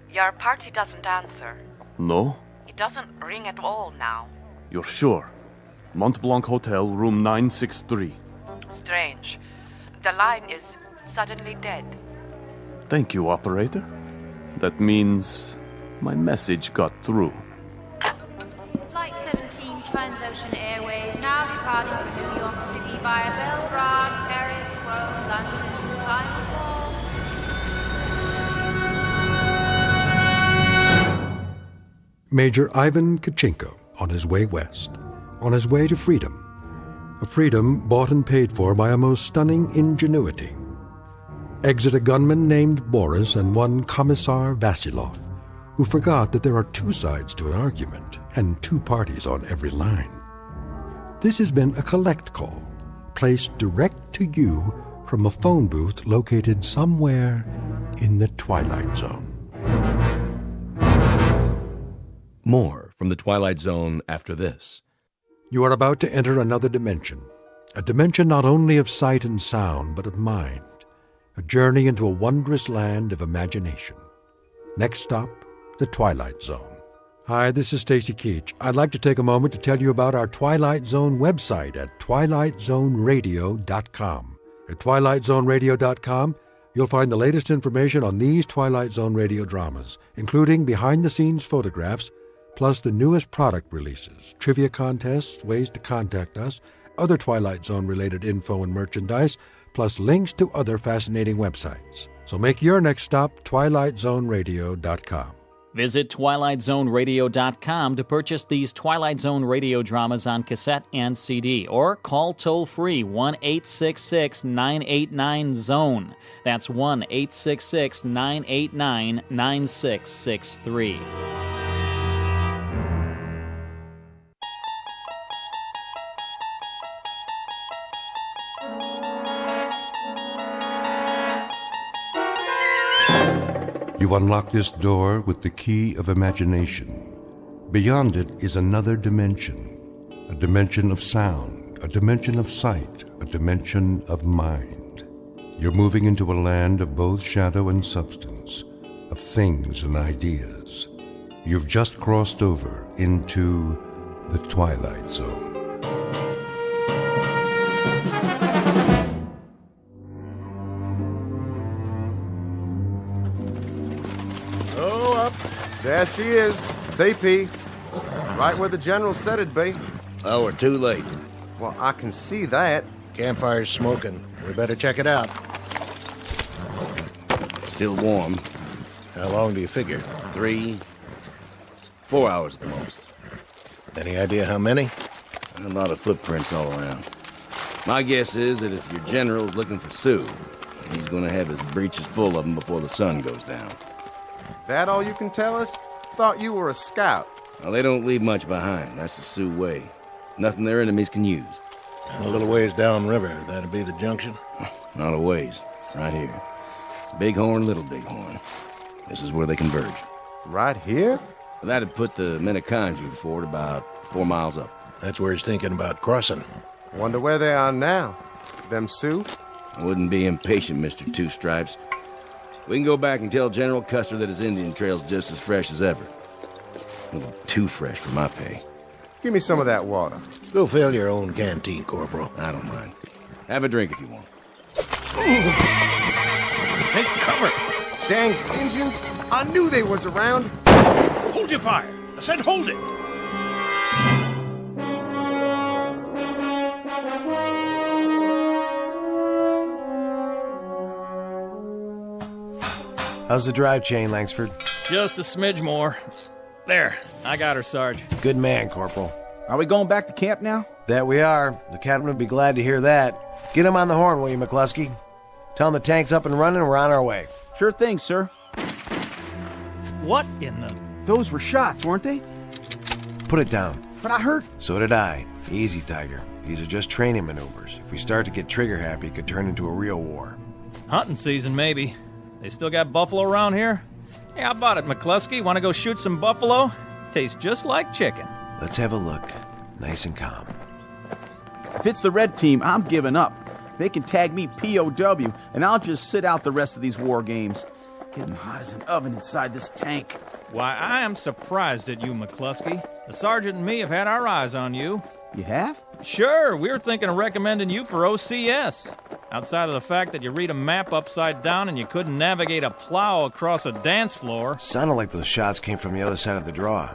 Your party doesn't answer. No? It doesn't ring at all now. You're sure? Mont Blanc Hotel, room 963. Strange. The line is suddenly dead. Thank you, operator. That means my message got through. Flight 17 Transocean Airways now departing for New York City via Belgrade, Paris, Rome, London, final call. Major Ivan Kachinko on his way west, on his way to freedom. A freedom bought and paid for by a most stunning ingenuity. Exit a gunman named Boris and one Commissar Vasilov, who forgot that there are two sides to an argument and two parties on every line. This has been a collect call, placed direct to you from a phone booth located somewhere in the Twilight Zone. More from the Twilight Zone after this. You are about to enter another dimension, a dimension not only of sight and sound, but of mind, a journey into a wondrous land of imagination. Next stop, the Twilight Zone. Hi, this is Stacy Keach. I'd like to take a moment to tell you about our Twilight Zone website at twilightzoneradio.com. At twilightzoneradio.com, you'll find the latest information on these Twilight Zone radio dramas, including behind-the-scenes photographs, plus the newest product releases, trivia contests, ways to contact us, other Twilight Zone-related info and merchandise, plus links to other fascinating websites. So make your next stop twilightzoneradio.com. Visit twilightzoneradio.com to purchase these Twilight Zone radio dramas on cassette and CD, or call toll-free 1-866-989-ZONE. That's 1-866-989-9663. You unlock this door with the key of imagination. Beyond it is another dimension, a dimension of sound, a dimension of sight, a dimension of mind. You're moving into a land of both shadow and substance, of things and ideas. You've just crossed over into the Twilight Zone. There she is, TP. Right where the general said it'd be. Oh, we're too late. Well, I can see that. Campfire's smoking. We better check it out. Still warm. How long do you figure? 3, 4 hours at the most. Any idea how many? A lot of footprints all around. My guess is that if your general's looking for Sue, he's gonna have his breeches full of them before the sun goes down. That all you can tell us? Thought you were a scout. Well, they don't leave much behind. That's the Sioux way. Nothing their enemies can use. And a little ways downriver, that'd be the junction? Not a ways. Right here. Bighorn, Little Bighorn. This is where they converge. Right here? Well, that'd put the Menoconjou fort about 4 miles up. That's where he's thinking about crossing. Wonder where they are now. Them Sioux? I wouldn't be impatient, Mr. Two Stripes. We can go back and tell General Custer that his Indian trail's just as fresh as ever. A little too fresh for my pay. Give me some of that water. Go fill your own canteen, Corporal. I don't mind. Have a drink if you want. Take cover! Dang Indians! I knew they was around! Hold your fire! I said hold it! How's the drive chain, Langsford? Just a smidge more. There, I got her, Sarge. Good man, Corporal. Are we going back to camp now? That we are. The captain would be glad to hear that. Get him on the horn, will you, McCluskey? Tell him the tank's up and running and we're on our way. Sure thing, sir. What in the... Those were shots, weren't they? Put it down. But I heard... So did I. Easy, Tiger. These are just training maneuvers. If we start to get trigger-happy, it could turn into a real war. Hunting season, maybe. They still got buffalo around here? Hey, how about it, McCluskey? Want to go shoot some buffalo? Tastes just like chicken. Let's have a look. Nice and calm. If it's the red team, I'm giving up. They can tag me POW, and I'll just sit out the rest of these war games. Getting hot as an oven inside this tank. Why, I am surprised at you, McCluskey. The sergeant and me have had our eyes on you. You have? Sure, we were thinking of recommending you for OCS. Outside of the fact that you read a map upside down and you couldn't navigate a plow across a dance floor. Sounded like those shots came from the other side of the draw.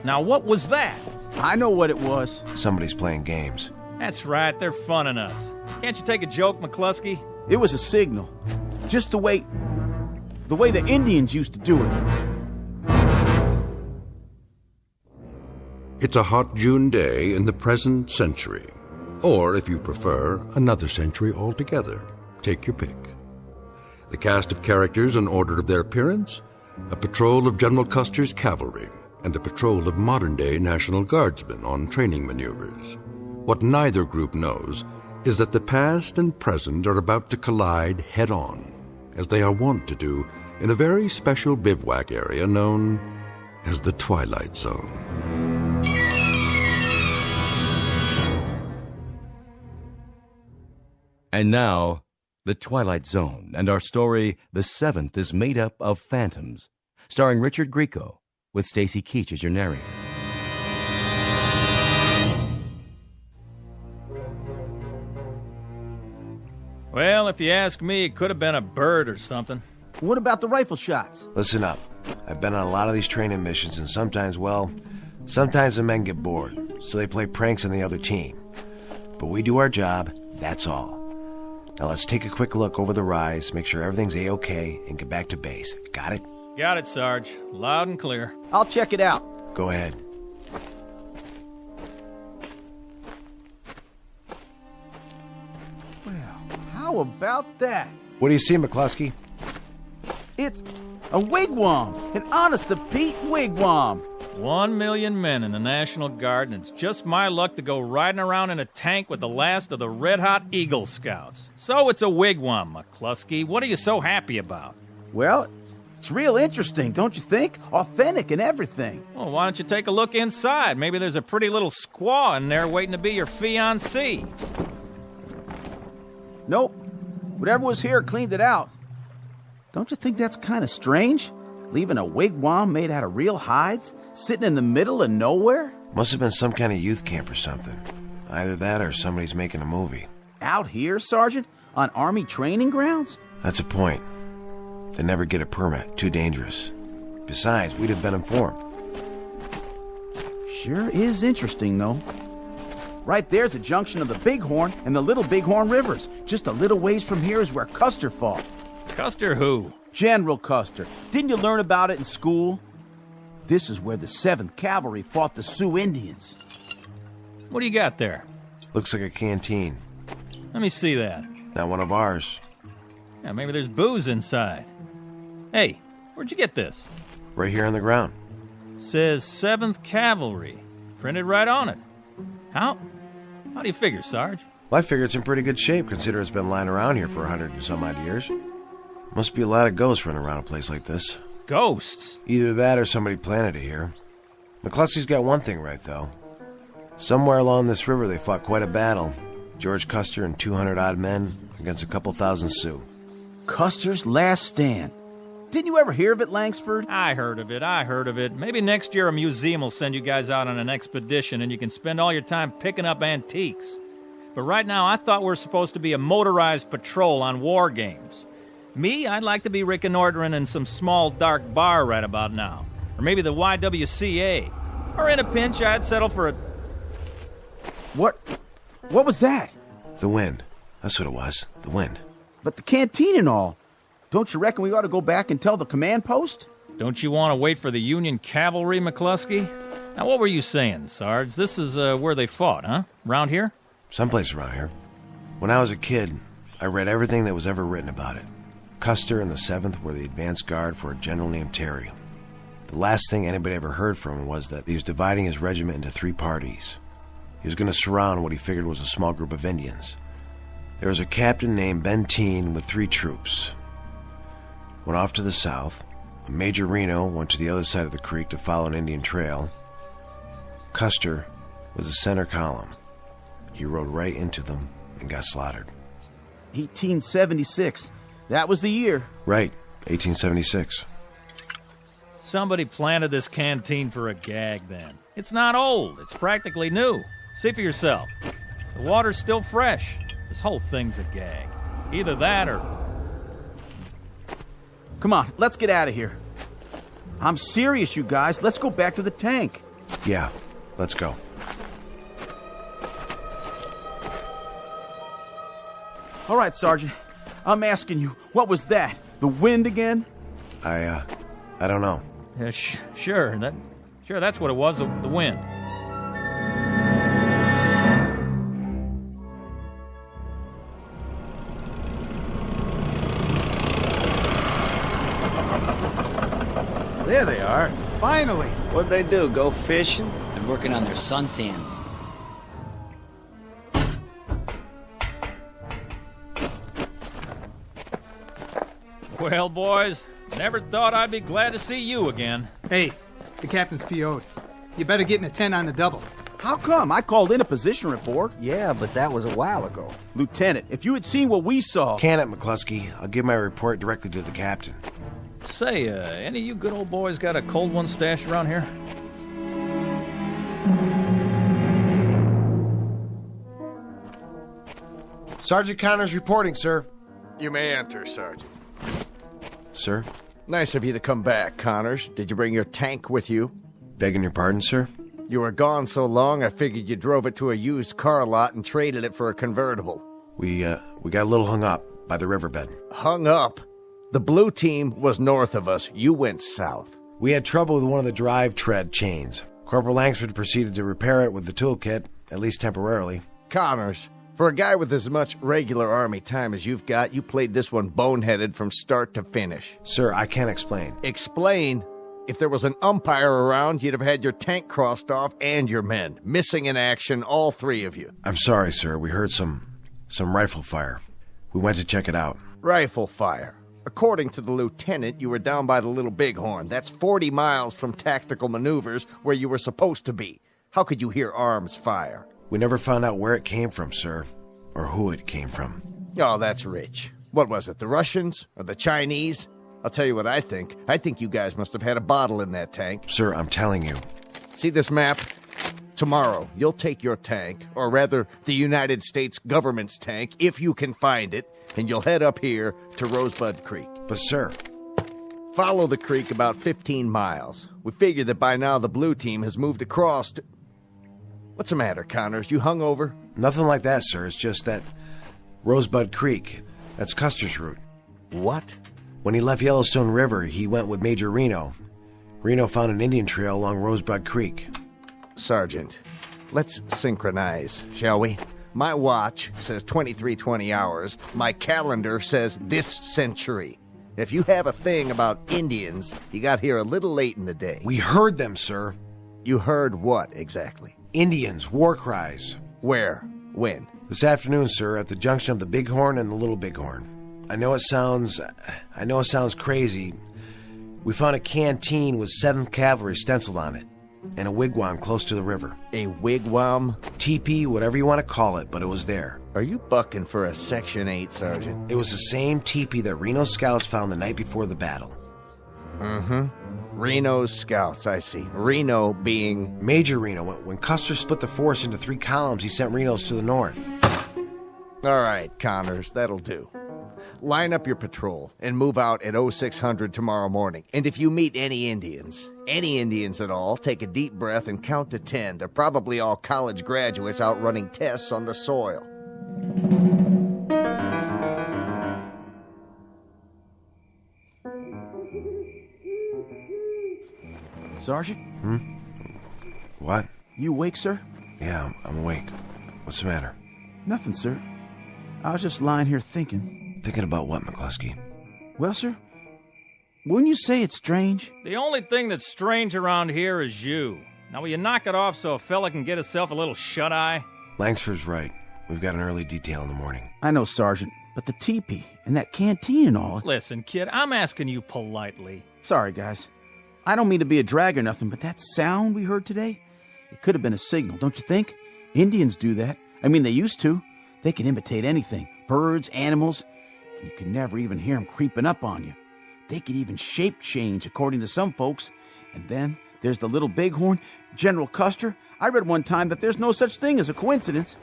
Now what was that? I know what it was. Somebody's playing games. That's right, they're funning us. Can't you take a joke, McCluskey? It was a signal. Just the way the Indians used to do it. It's a hot June day in the present century. Or, if you prefer, another century altogether. Take your pick. The cast of characters in order of their appearance: a patrol of General Custer's cavalry and a patrol of modern-day National Guardsmen on training maneuvers. What neither group knows is that the past and present are about to collide head-on, as they are wont to do in a very special bivouac area known as the Twilight Zone. And now, The Twilight Zone, and our story, The Seventh, is made up of phantoms, starring Richard Grieco, with Stacy Keach as your narrator. Well, if you ask me, it could have been a bird or something. What about the rifle shots? Listen up. I've been on a lot of these training missions, and sometimes the men get bored, so they play pranks on the other team. But we do our job, that's all. Now let's take a quick look over the rise, make sure everything's A-OK, and get back to base. Got it? Got it, Sarge. Loud and clear. I'll check it out. Go ahead. Well, how about that? What do you see, McCluskey? It's a wigwam. An honest-to-Pete wigwam. 1 million men in the National Guard, and it's just my luck to go riding around in a tank with the last of the red-hot Eagle Scouts. So it's a wigwam, McCluskey. What are you so happy about? Well, it's real interesting, don't you think? Authentic and everything. Well, why don't you take a look inside? Maybe there's a pretty little squaw in there waiting to be your fiancée. Nope. Whatever was here cleaned it out. Don't you think that's kind of strange? Leaving a wigwam made out of real hides, sitting in the middle of nowhere? Must have been some kind of youth camp or something. Either that or somebody's making a movie. Out here, Sergeant? On Army training grounds? That's a point. They never get a permit. Too dangerous. Besides, we'd have been informed. Sure is interesting, though. Right there's a junction of the Bighorn and the Little Bighorn Rivers. Just a little ways from here is where Custer fought. Custer who? General Custer. Didn't you learn about it in school? This is where the 7th Cavalry fought the Sioux Indians. What do you got there? Looks like a canteen. Let me see that. Not one of ours. Yeah, maybe there's booze inside. Hey, where'd you get this? Right here on the ground. Says 7th Cavalry. Printed right on it. How do you figure, Sarge? Well, I figure it's in pretty good shape, considering it's been lying around here for 100 and some odd years. Must be a lot of ghosts running around a place like this. Ghosts? Either that or somebody planted it here. McCluskey's got one thing right, though. Somewhere along this river they fought quite a battle. George Custer and 200-odd men against a couple thousand Sioux. Custer's last stand. Didn't you ever hear of it, Langsford? I heard of it. Maybe next year a museum will send you guys out on an expedition and you can spend all your time picking up antiques. But right now, I thought we were supposed to be a motorized patrol on war games. Me, I'd like to be reconnoitering in some small dark bar right about now. Or maybe the YWCA. Or in a pinch, I'd settle for a... What was that? The wind. That's what it was. The wind. But the canteen and all. Don't you reckon we ought to go back and tell the command post? Don't you want to wait for the Union cavalry, McCluskey? Now, what were you saying, Sarge? This is where they fought, huh? Round here? Someplace around here. When I was a kid, I read everything that was ever written about it. Custer and the 7th were the advance guard for a general named Terry. The The last thing anybody ever heard from him was that he was dividing his regiment into 3 parties. He was going to surround what he figured was a small group of Indians. There was a captain named Benteen with 3 troops. Went off to the south. Major Reno went to the other side of the creek to follow an Indian trail. Custer was the center column. He rode right into them and got slaughtered. 1876. That was the year. Right, 1876. Somebody planted this canteen for a gag then. It's not old. It's practically new. See for yourself. The water's still fresh. This whole thing's a gag. Either that or... Come on, let's get out of here. I'm serious, you guys. Let's go back to the tank. Yeah, let's go. All right, Sergeant. I'm asking you, what was that? The wind again? I don't know. Yeah, sure, that's what it was, the wind. There they are. Finally. What'd they do, go fishing? Been working on their suntans. Well, boys, never thought I'd be glad to see you again. Hey, the captain's PO'd. You better get in a 10 on the double. How come? I called in a position report. Yeah, but that was a while ago. Lieutenant, if you had seen what we saw... Can it, McCluskey? I'll give my report directly to the captain. Say, any of you good old boys got a cold one stashed around here? Sergeant Connors reporting, sir. You may enter, Sergeant. Sir? Nice of you to come back, Connors. Did you bring your tank with you? Begging your pardon, sir? You were gone so long, I figured you drove it to a used car lot and traded it for a convertible. We got a little hung up by the riverbed. Hung up? The blue team was north of us. You went south. We had trouble with one of the drive tread chains. Corporal Langsford proceeded to repair it with the toolkit, at least temporarily. Connors, for a guy with as much regular Army time as you've got, you played this one boneheaded from start to finish. Sir, I can't explain. Explain? If there was an umpire around, you'd have had your tank crossed off and your men. Missing in action, all 3 of you. I'm sorry, sir. We heard some rifle fire. We went to check it out. Rifle fire. According to the lieutenant, you were down by the Little Bighorn. That's 40 miles from tactical maneuvers where you were supposed to be. How could you hear arms fire? We never found out where it came from, sir. Or who it came from. Oh, that's rich. What was it, the Russians? Or the Chinese? I'll tell you what I think. I think you guys must have had a bottle in that tank. Sir, I'm telling you. See this map? Tomorrow, you'll take your tank, or rather, the United States government's tank, if you can find it, and you'll head up here to Rosebud Creek. But, sir... Follow the creek about 15 miles. We figure that by now the blue team has moved across to... What's the matter, Connors? You hungover? Nothing like that, sir. It's just that Rosebud Creek. That's Custer's route. What? When he left Yellowstone River, he went with Major Reno. Reno found an Indian trail along Rosebud Creek. Sergeant, let's synchronize, shall we? My watch says 2320 hours. My calendar says this century. If you have a thing about Indians, you got here a little late in the day. We heard them, sir. You heard what, exactly? Indians, war cries. Where? When? This afternoon, sir, at the junction of the Bighorn and the Little Bighorn. I know it sounds crazy. We found a canteen with 7th Cavalry stenciled on it, and a wigwam close to the river. A wigwam? Teepee, whatever you want to call it, but it was there. Are you bucking for a Section 8, Sergeant? It was the same teepee that Reno's scouts found the night before the battle. Mm-hmm. Reno's scouts, I see. Reno being... Major Reno. When Custer split the force into 3 columns, he sent Reno's to the north. All right, Connors, that'll do. Line up your patrol and move out at 0600 tomorrow morning. And if you meet any Indians at all, take a deep breath and count to 10. They're probably all college graduates out running tests on the soil. Sergeant? What? You awake, sir? Yeah, I'm awake. What's the matter? Nothing, sir. I was just lying here thinking. Thinking about what, McCluskey? Well, sir, Wouldn't you say it's strange? The only thing that's strange around here is you. Now, will you knock it off so a fella can get himself a little shut-eye? Langsford's right. We've got an early detail in the morning. I know, Sergeant, but the teepee and that canteen and all. Listen, kid, I'm asking you politely. Sorry, guys. I don't mean to be a drag or nothing, but that sound we heard today, it could have been a signal, don't you think? Indians do that. I mean, they used to. They can imitate anything. Birds, animals. And you can never even hear them creeping up on you. They could even shape change, according to some folks. And then there's the little bighorn, General Custer. I read one time that there's no such thing as a coincidence.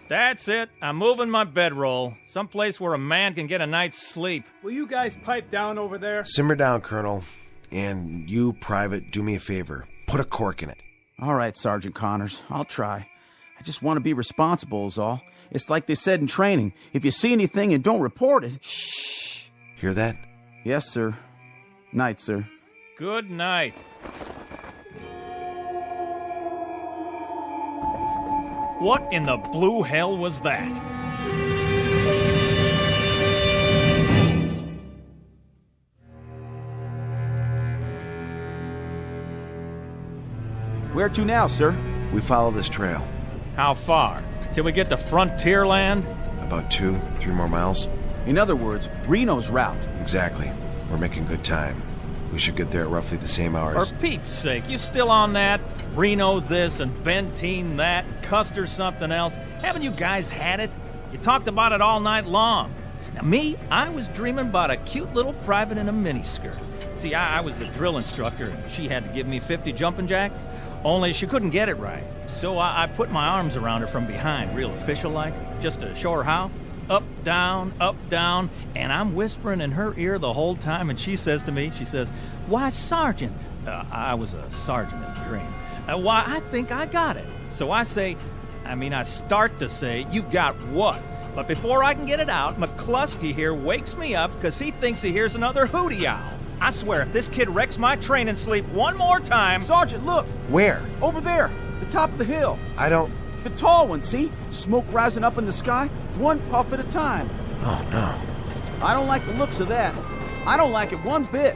That's it. I'm moving my bedroll. Someplace where a man can get a night's sleep. Will you guys pipe down over there? Simmer down, Colonel. And you, Private, do me a favor. Put a cork in it. All right, Sergeant Connors. I'll try. I just want to be responsible is all. It's like they said in training. If you see anything and don't report it... Shh. Hear that? Yes, sir. Night, sir. Good night. What in the blue hell was that? Where to now, sir? We follow this trail. How far? Till we get to Frontierland? About 2-3 more miles. In other words, Reno's route. Exactly. We're making good time. We should get there at roughly the same hours. For Pete's sake, you still on that? Reno this and Benteen that, Custer something else. Haven't you guys had it? You talked about it all night long. Now me, I was dreaming about a cute little private in a miniskirt. See, I was the drill instructor and she had to give me 50 jumping jacks. Only she couldn't get it right. So I put my arms around her from behind, real official-like, just to show her how. Up, down, and I'm whispering in her ear the whole time, and she says to me, "Why, Sergeant," I was a sergeant in the dream, "why, I think I got it." So I start to say, "You've got what?" But before I can get it out, McCluskey here wakes me up because he thinks he hears another hootie owl. I swear, if this kid wrecks my training sleep one more time... Sergeant, look! Where? Over there, the top of the hill. I don't... The tall one, see? Smoke rising up in the sky, one puff at a time. Oh, no. I don't like the looks of that. I don't like it one bit.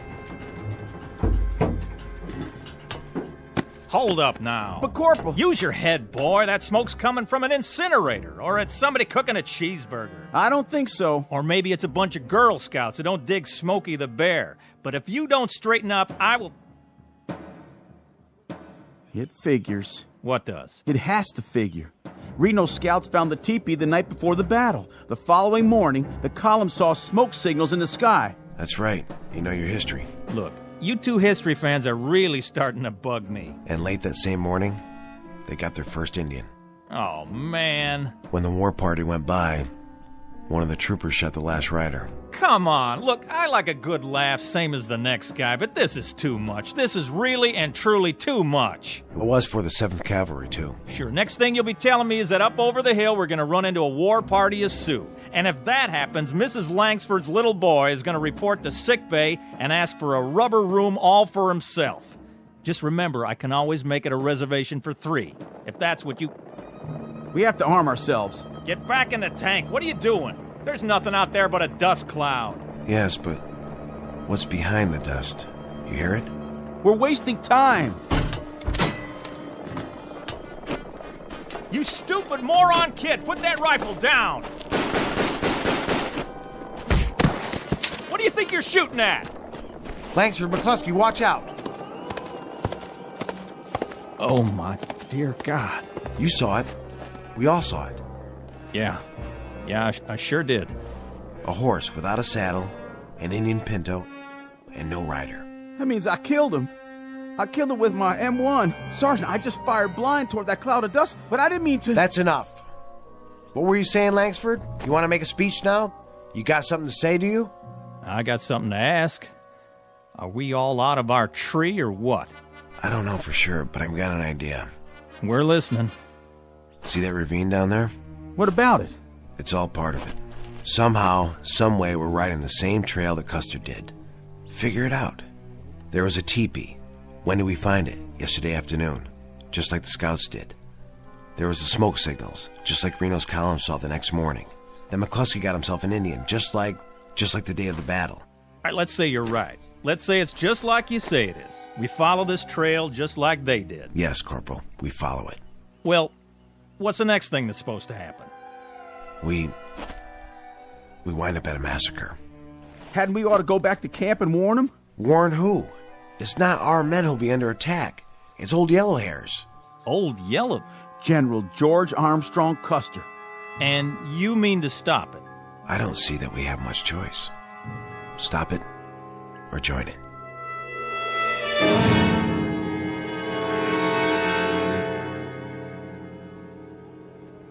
Hold up now. But, Corporal... Use your head, boy. That smoke's coming from an incinerator, or it's somebody cooking a cheeseburger. I don't think so. Or maybe it's a bunch of Girl Scouts who don't dig Smokey the Bear. But if you don't straighten up, I will... It figures. What does? It has to figure. Reno scouts found the teepee the night before the battle. The following morning, the column saw smoke signals in the sky. That's right. You know your history. Look, you two history fans are really starting to bug me. And late that same morning, they got their first Indian. Oh, man. When the war party went by, one of the troopers shot the last rider. Come on. Look, I like a good laugh, same as the next guy, but this is too much. This is really and truly too much. It was for the 7th Cavalry, too. Sure, next thing you'll be telling me is that up over the hill we're going to run into a war party of Sioux. And if that happens, Mrs. Langsford's little boy is going to report to sickbay and ask for a rubber room all for himself. Just remember, I can always make it a reservation for 3, if that's what you... We have to arm ourselves. Get back in the tank. What are you doing? There's nothing out there but a dust cloud. Yes, but what's behind the dust? You hear it? We're wasting time. You stupid moron kid! Put that rifle down! What do you think you're shooting at? Langsford, McCluskey, watch out! Oh, my dear God. You saw it. We all saw it. Yeah, I sure did. A horse without a saddle, an Indian pinto, and no rider. That means I killed him. I killed him with my M1. Sergeant, I just fired blind toward that cloud of dust, but I didn't mean to... That's enough. What were you saying, Langsford? You want to make a speech now? You got something to say, do you? I got something to ask. Are we all out of our tree or what? I don't know for sure, but I've got an idea. We're listening. See that ravine down there? What about it? It's all part of it. Somehow, someway, we're riding the same trail that Custer did. Figure it out. There was a teepee. When did we find it? Yesterday afternoon. Just like the scouts did. There was the smoke signals, just like Reno's column saw the next morning. Then McCluskey got himself an Indian, just like the day of the battle. All right, let's say you're right. let's say it's just like you say it is. We follow this trail just like they did. Yes, Corporal, we follow it. Well, what's the next thing that's supposed to happen? We wind up at a massacre. Hadn't we ought to go back to camp and warn them? Warn who? It's not our men who'll be under attack. It's Old Yellowhairs. Old Yellow? General George Armstrong Custer. And you mean to stop it? I don't see that we have much choice. Stop it or join it.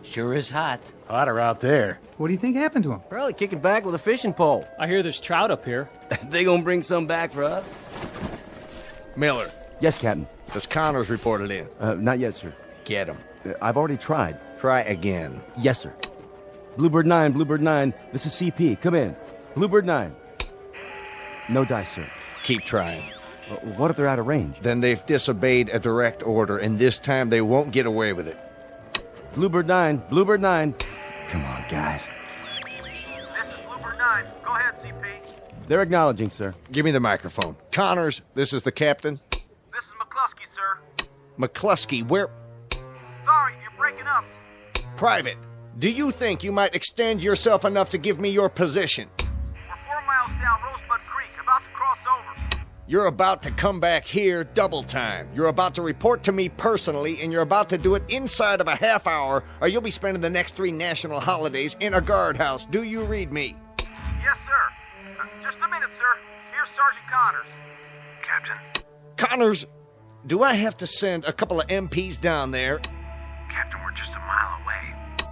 Sure is hot. Hotter out there. What do you think happened to him? Probably kicking back with a fishing pole. I hear there's trout up here. They gonna bring some back for us? Miller, Yes, Captain. has Connors reported in? Not yet, sir. Get him. I've already tried. Try again. Yes, sir. Bluebird 9, this is CP. Come in. Bluebird 9. No dice, sir. Keep trying. What if they're out of range? Then they've disobeyed a direct order, and this time they won't get away with it. Bluebird 9. Come on, guys. This is Blooper 9. Go ahead, CP. They're acknowledging, sir. Give me the microphone. Connors, this is the captain. This is McCluskey, sir. McCluskey, where... Sorry, you're breaking up. Private, do you think you might extend yourself enough to give me your position? We're 4 miles down Rosebud Creek, about to cross over. You're about to come back here double time. You're about to report to me personally, and you're about to do it inside of a half hour, or you'll be spending the next 3 national holidays in a guardhouse. Do you read me? Yes, sir. Just a minute, sir. Here's Sergeant Connors. Captain. Connors, do I have to send a couple of MPs down there? Captain, we're just a mile away.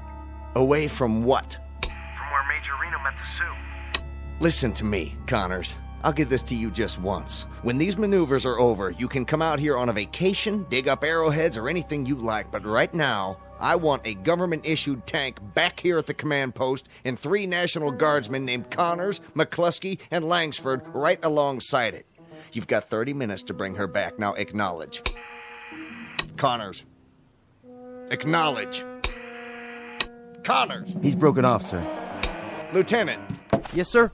Away from what? From where Major Reno met the Sioux. Listen to me, Connors. I'll give this to you just once. When these maneuvers are over, you can come out here on a vacation, dig up arrowheads, or anything you like, but right now, I want a government-issued tank back here at the command post and 3 National Guardsmen named Connors, McCluskey, and Langsford right alongside it. You've got 30 minutes to bring her back. Now acknowledge. Connors. Acknowledge. Connors. He's broken off, sir. Lieutenant. Yes, sir.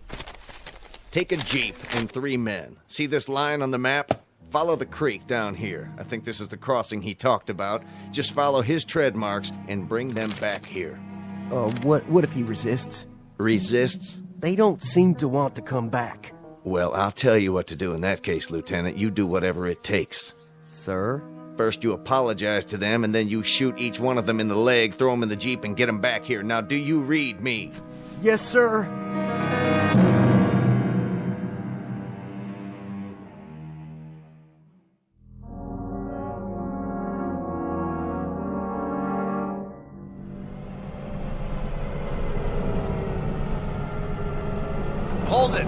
Take a jeep and 3 men. See this line on the map? Follow the creek down here. I think this is the crossing he talked about. Just follow his tread marks and bring them back here. What if he resists? Resists? They don't seem to want to come back. Well, I'll tell you what to do in that case, Lieutenant. You do whatever it takes. Sir? First you apologize to them, and then you shoot each one of them in the leg, throw them in the jeep, and get them back here. Now, do you read me? Yes, sir. Hold it!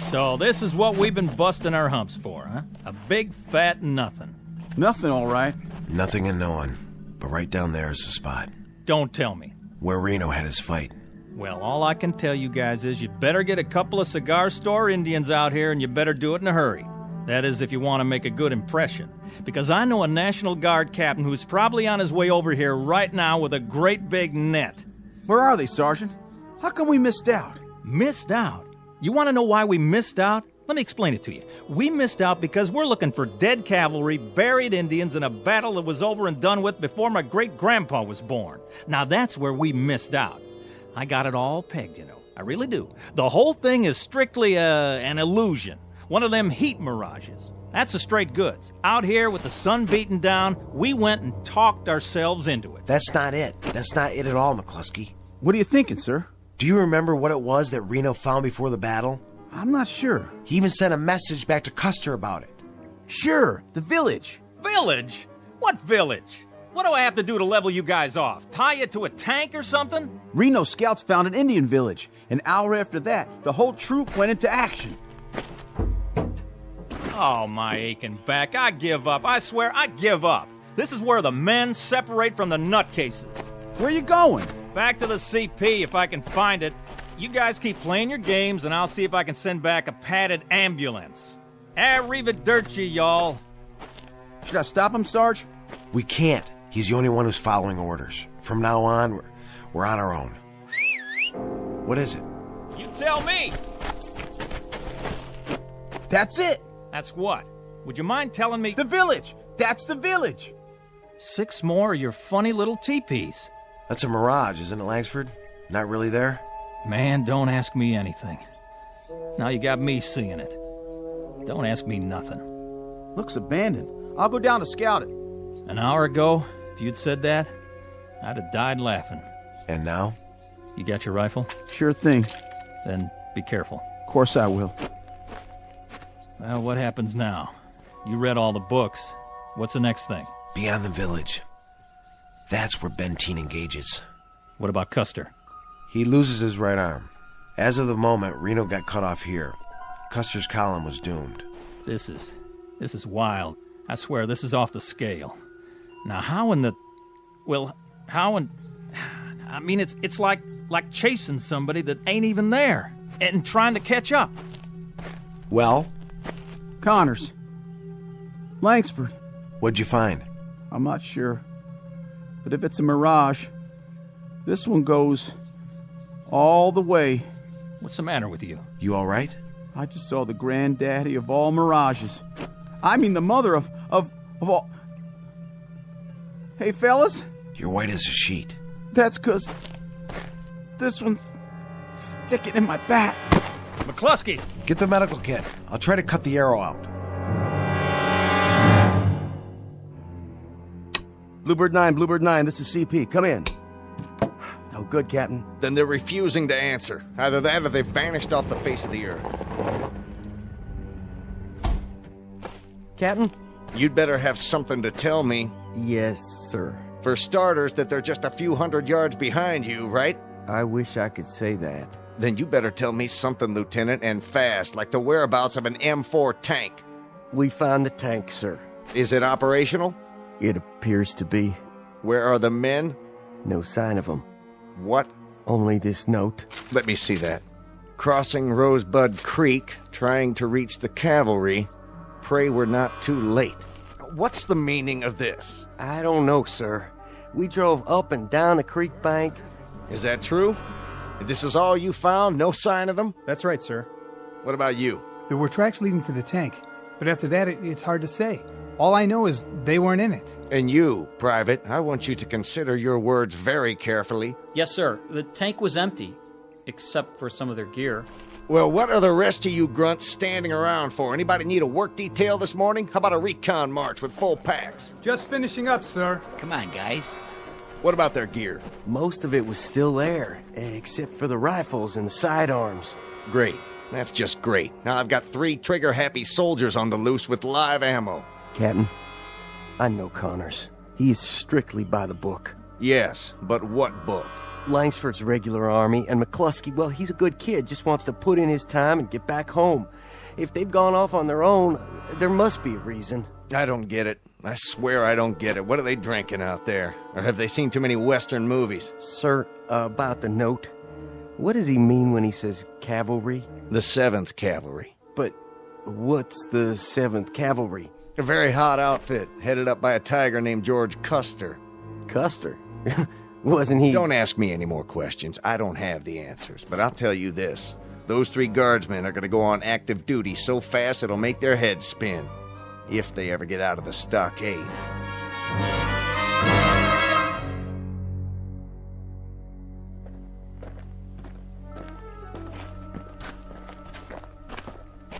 So this is what we've been busting our humps for, huh? A big fat nothing. Nothing, all right. Nothing and no one. But right down there is the spot. Don't tell me. Where Reno had his fight. Well, all I can tell you guys is you better get a couple of cigar store Indians out here, and you better do it in a hurry. That is, if you want to make a good impression. Because I know a National Guard captain who's probably on his way over here right now with a great big net. Where are they, Sergeant? How come we missed out? Missed out? You want to know why we missed out? Let me explain it to you. We missed out because we're looking for dead cavalry, buried Indians in a battle that was over and done with before my great-grandpa was born. Now that's where we missed out. I got it all pegged, you know. I really do. The whole thing is strictly an illusion. One of them heat mirages. That's the straight goods. Out here with the sun beating down, we went and talked ourselves into it. That's not it. That's not it at all, McCluskey. What are you thinking, sir? Do you remember what it was that Reno found before the battle? I'm not sure. He even sent a message back to Custer about it. Sure, the village. Village? What village? What do I have to do to level you guys off? Tie you to a tank or something? Reno scouts found an Indian village. An hour after that, the whole troop went into action. Oh, my aching back. I give up. I swear, I give up. This is where the men separate from the nutcases. Where you going? Back to the CP if I can find it. You guys keep playing your games, and I'll see if I can send back a padded ambulance. Arrivederci, y'all. Should I stop him, Sarge? We can't. He's the only one who's following orders. From now on, we're on our own. What is it? You tell me! That's it! That's what? Would you mind telling me? The village! That's the village! 6 more of your funny little teepees. That's a mirage, isn't it, Langsford? Not really there? Man, don't ask me anything. Now you got me seeing it. Don't ask me nothing. Looks abandoned. I'll go down to scout it. An hour ago, if you'd said that, I'd have died laughing. And now? You got your rifle? Sure thing. Then be careful. Of course I will. Well, what happens now? You read all the books. What's the next thing? Beyond the village. That's where Benteen engages. What about Custer? He loses his right arm. As of the moment, Reno got cut off here. Custer's column was doomed. This is wild. I swear, this is off the scale. Now, how in the... Well, how in... I mean, it's like chasing somebody that ain't even there and trying to catch up. Well? Connors. Langsford. What'd you find? I'm not sure. But if it's a mirage, this one goes all the way. What's the matter with you? You all right? I just saw the granddaddy of all mirages. I mean the mother of all... Hey, fellas? You're white as a sheet. That's 'cause this one's sticking in my back. McCluskey! Get the medical kit. I'll try to cut the arrow out. Bluebird 9, this is CP. Come in. No good, Captain. Then they're refusing to answer. Either that or they've vanished off the face of the earth. Captain? You'd better have something to tell me. Yes, sir. For starters, that they're just a few hundred yards behind you, right? I wish I could say that. Then you better tell me something, Lieutenant, and fast, like the whereabouts of an M4 tank. We found the tank, sir. Is it operational? It appears to be. Where are the men? No sign of them. What? Only this note. Let me see that. Crossing Rosebud Creek, trying to reach the cavalry. Pray we're not too late. What's the meaning of this? I don't know, sir. We drove up and down the creek bank. Is that true? This is all you found? No sign of them? That's right, sir. What about you? There were tracks leading to the tank, but after that, it's hard to say. All I know is they weren't in it. And you, Private, I want you to consider your words very carefully. Yes, sir. The tank was empty, except for some of their gear. Well, what are the rest of you grunts standing around for? Anybody need a work detail this morning? How about a recon march with full packs? Just finishing up, sir. Come on, guys. What about their gear? Most of it was still there, except for the rifles and the sidearms. Great. That's just great. Now I've got 3 trigger-happy soldiers on the loose with live ammo. Captain, I know Connors. He is strictly by the book. Yes, but what book? Langsford's regular army, and McCluskey, well, he's a good kid, just wants to put in his time and get back home. If they've gone off on their own, there must be a reason. I don't get it. I swear I don't get it. What are they drinking out there? Or have they seen too many Western movies? Sir, about the note, what does he mean when he says cavalry? The 7th Cavalry. But what's the 7th Cavalry? A very hot outfit, headed up by a tiger named George Custer. Custer? Wasn't he... Don't ask me any more questions. I don't have the answers. But I'll tell you this. Those 3 guardsmen are going to go on active duty so fast it'll make their heads spin. If they ever get out of the stockade.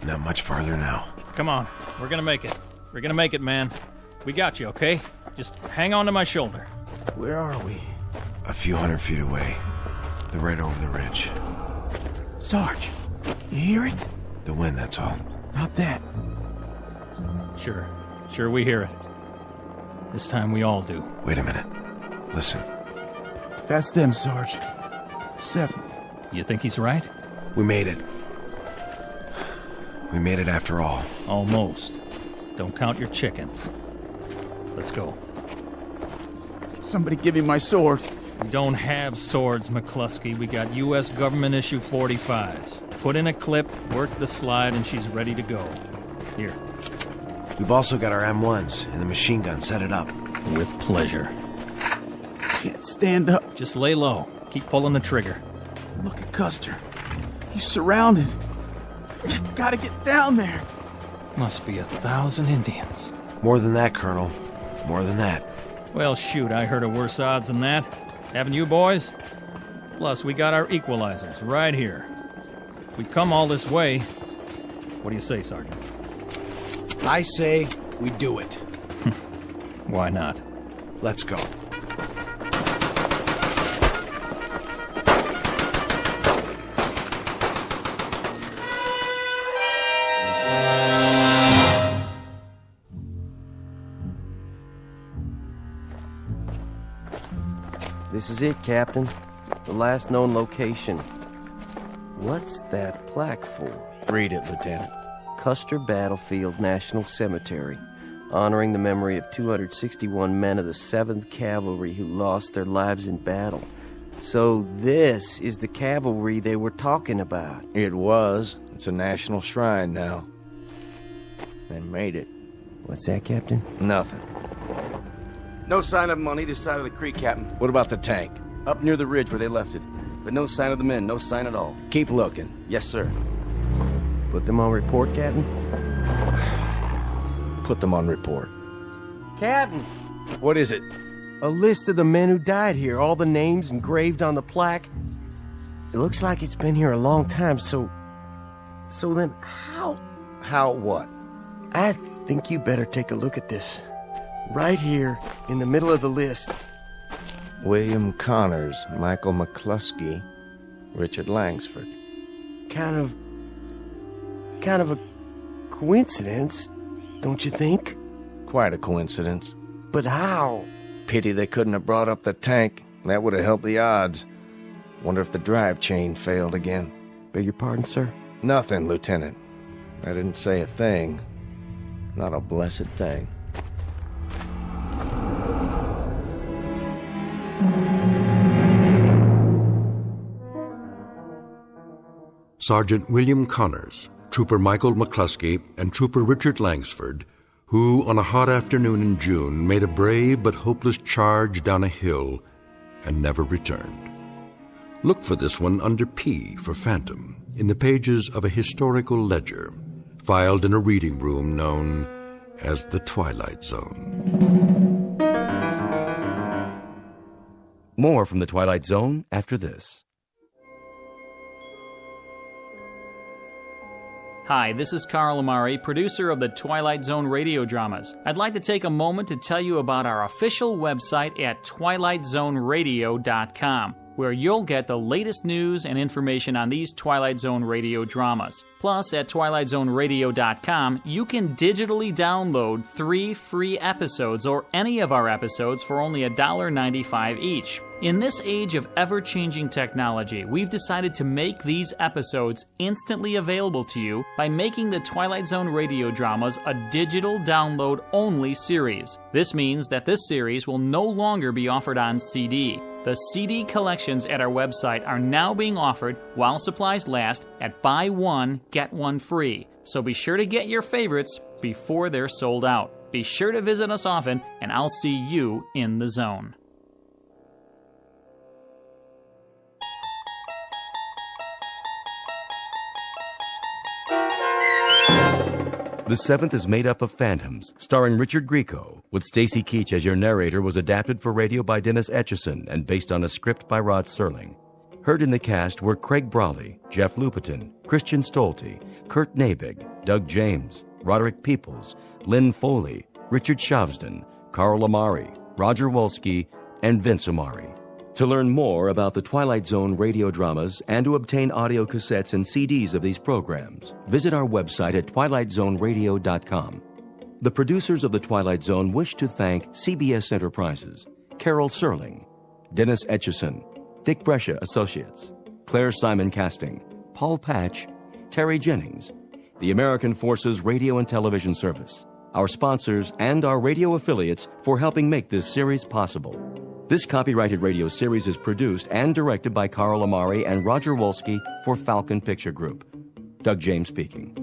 Not much farther now. Come on. We're gonna make it. We're gonna make it, man. We got you, okay? Just hang on to my shoulder. Where are we? A few hundred feet away. They're right over the ridge. Sarge, you hear it? The wind, that's all. Not that. Sure we hear it. This time we all do. Wait a minute. Listen. That's them, Sarge. The 7th. You think he's right? We made it. We made it after all. Almost. Don't count your chickens. Let's go. Somebody give me my sword. We don't have swords, McCluskey. We got U.S. government issue 45s. Put in a clip, work the slide, and she's ready to go. Here. We've also got our M1s and the machine gun. Set it up. With pleasure. can't stand up. Just lay low. Keep pulling the trigger. Look at Custer. He's surrounded. You gotta get down there. Must be 1,000 Indians. More than that, Colonel. More than that. Well, shoot, I heard of worse odds than that. Haven't you, boys? Plus, we got our equalizers right here. We come all this way. What do you say, Sergeant? I say we do it. Why not? Let's go. This is it, Captain. The last known location. What's that plaque for? Read it, Lieutenant. Custer Battlefield National Cemetery, honoring the memory of 261 men of the 7th Cavalry who lost their lives in battle. So this is the cavalry they were talking about. It was. It's a national shrine now. They made it. What's that, Captain? Nothing. No sign of them on either side of the creek, Captain. What about the tank? Up near the ridge where they left it. But no sign of the men, no sign at all. Keep looking. Yes, sir. Put them on report, Captain? Put them on report. Captain! What is it? A list of the men who died here, all the names engraved on the plaque. It looks like it's been here a long time, so then how? How what? I think you better take a look at this. Right here, in the middle of the list. William Connors, Michael McCluskey, Richard Langsford. Kind of a coincidence, don't you think? Quite a coincidence. But how? Pity they couldn't have brought up the tank. That would have helped the odds. Wonder if the drive chain failed again. Beg your pardon, sir? Nothing, Lieutenant. I didn't say a thing. Not a blessed thing. Sergeant William Connors, Trooper Michael McCluskey, and Trooper Richard Langsford, who, on a hot afternoon in June, made a brave but hopeless charge down a hill and never returned. Look for this one under P for Phantom in the pages of a historical ledger, filed in a reading room known as the Twilight Zone. More from the Twilight Zone after this. Hi, this is Carl Amari, producer of the Twilight Zone radio dramas. I'd like to take a moment to tell you about our official website at twilightzoneradio.com, where you'll get the latest news and information on these Twilight Zone radio dramas. Plus, at twilightzoneradio.com, you can digitally download 3 free episodes or any of our episodes for only $1.95 each. In this age of ever-changing technology, we've decided to make these episodes instantly available to you by making the Twilight Zone radio dramas a digital download-only series. This means that this series will no longer be offered on CD. The CD collections at our website are now being offered while supplies last at buy one, get one free. So be sure to get your favorites before they're sold out. Be sure to visit us often, and I'll see you in the zone. The Seventh is made up of phantoms, starring Richard Grieco, with Stacy Keach as your narrator, was adapted for radio by Dennis Etchison and based on a script by Rod Serling. Heard in the cast were Craig Brawley, Jeff Lupetin, Christian Stolte, Kurt Nabig, Doug James, Roderick Peoples, Lynn Foley, Richard Shavsden, Carl Amari, Roger Wolski, and Vince Amari. To learn more about the Twilight Zone radio dramas and to obtain audio cassettes and CDs of these programs, visit our website at twilightzoneradio.com. The producers of The Twilight Zone wish to thank CBS Enterprises, Carol Serling, Dennis Etchison, Dick Brescia Associates, Claire Simon Casting, Paul Patch, Terry Jennings, the American Forces Radio and Television Service, our sponsors, and our radio affiliates for helping make this series possible. This copyrighted radio series is produced and directed by Carl Amari and Roger Wolski for Falcon Picture Group. Doug James speaking.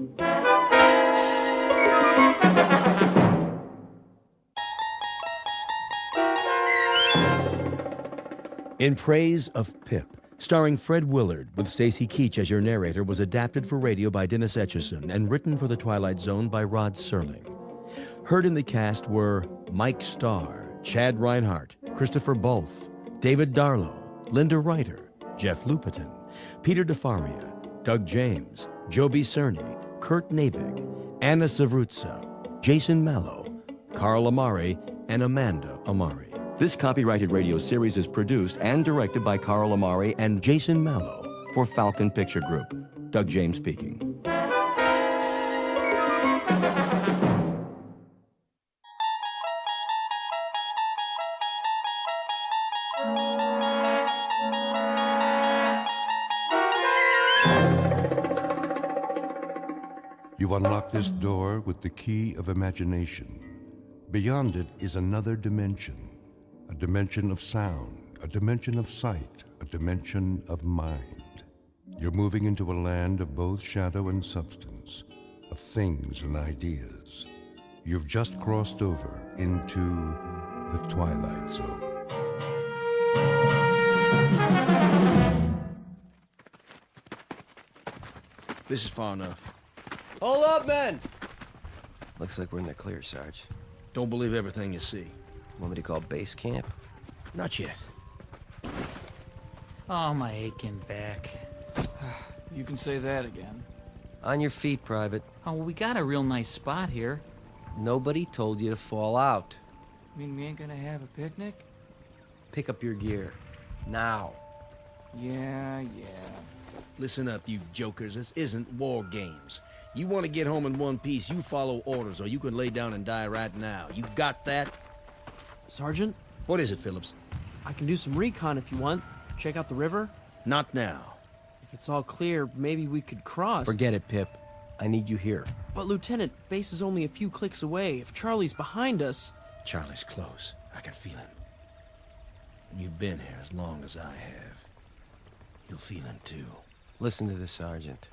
In Praise of Pip, starring Fred Willard with Stacy Keach as your narrator, was adapted for radio by Dennis Etchison and written for The Twilight Zone by Rod Serling. Heard in the cast were Mike Starr, Chad Reinhardt, Christopher Bulf, David Darlow, Linda Ryder, Jeff Lupetin, Peter DeFaria, Doug James, Joby Cerny, Kurt Nabig, Anna Savrutsa, Jason Mallow, Carl Amari, and Amanda Amari. This copyrighted radio series is produced and directed by Carl Amari and Jason Mallow for Falcon Picture Group. Doug James speaking. You unlock this door with the key of imagination. Beyond it is another dimension. A dimension of sound, a dimension of sight, a dimension of mind. You're moving into a land of both shadow and substance, of things and ideas. You've just crossed over into the Twilight Zone. This is far enough. Hold up, men! Looks like we're in the clear, Sarge. Don't believe everything you see. Want me to call base camp? Not yet. Oh, my aching back. You can say that again. On your feet, Private. Oh, well, we got a real nice spot here. Nobody told you to fall out. Mean we ain't gonna have a picnic? Pick up your gear. Now. Yeah. Listen up, you jokers. This isn't war games. You want to get home in one piece, you follow orders, or you can lay down and die right now. You got that? Sergeant? What is it, Phillips? I can do some recon if you want. Check out the river. Not now. If it's all clear, maybe we could cross. Forget it, Pip. I need you here. But, Lieutenant, base is only a few clicks away. If Charlie's behind us... Charlie's close. I can feel him. You've been here as long as I have. You'll feel him, too. Listen to the Sergeant.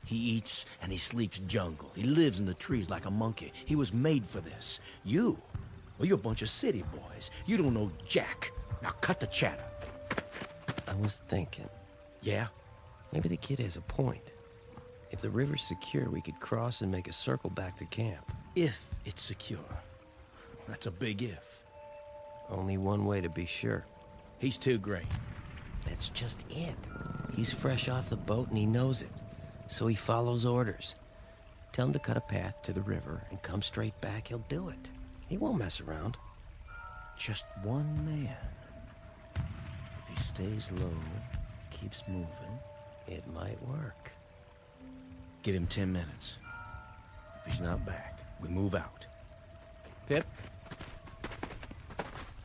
He eats and he sleeps jungle. He lives in the trees like a monkey. He was made for this. Well, you're a bunch of city boys. You don't know jack. Now cut the chatter. I was thinking. Yeah? Maybe the kid has a point. If the river's secure, we could cross and make a circle back to camp. If it's secure. That's a big if. Only one way to be sure. He's too great. That's just it. He's fresh off the boat and he knows it. So he follows orders. Tell him to cut a path to the river and come straight back, he'll do it. He won't mess around. Just one man. If he stays low, keeps moving, it might work. Give him 10 minutes. If he's not back, we move out. Pip?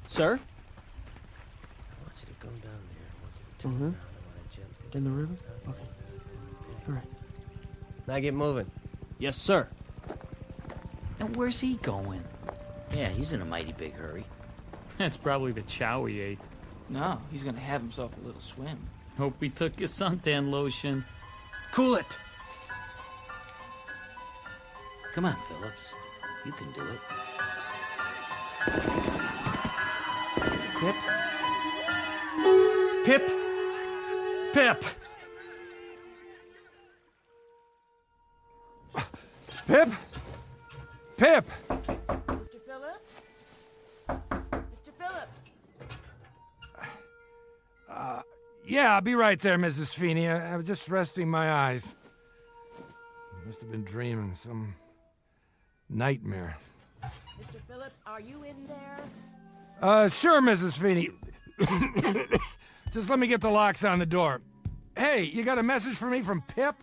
Sir? I want you to go down there. I want you to turn around. I want to jump in the river? Okay. All right. Now get moving. Yes, sir. And where's he going? Yeah, he's in a mighty big hurry. That's probably the chow he ate. No, he's gonna have himself a little swim. Hope he took his suntan lotion. Cool it! Come on, Phillips. You can do it. Pip? Pip! Pip? Pip! Mr. Phillips? Mr. Phillips? Yeah, I'll be right there, Mrs. Feeney. I was just resting my eyes. Must have been dreaming some nightmare. Mr. Phillips, are you in there? Sure, Mrs. Feeney. Just let me get the locks on the door. Hey, you got a message for me from Pip?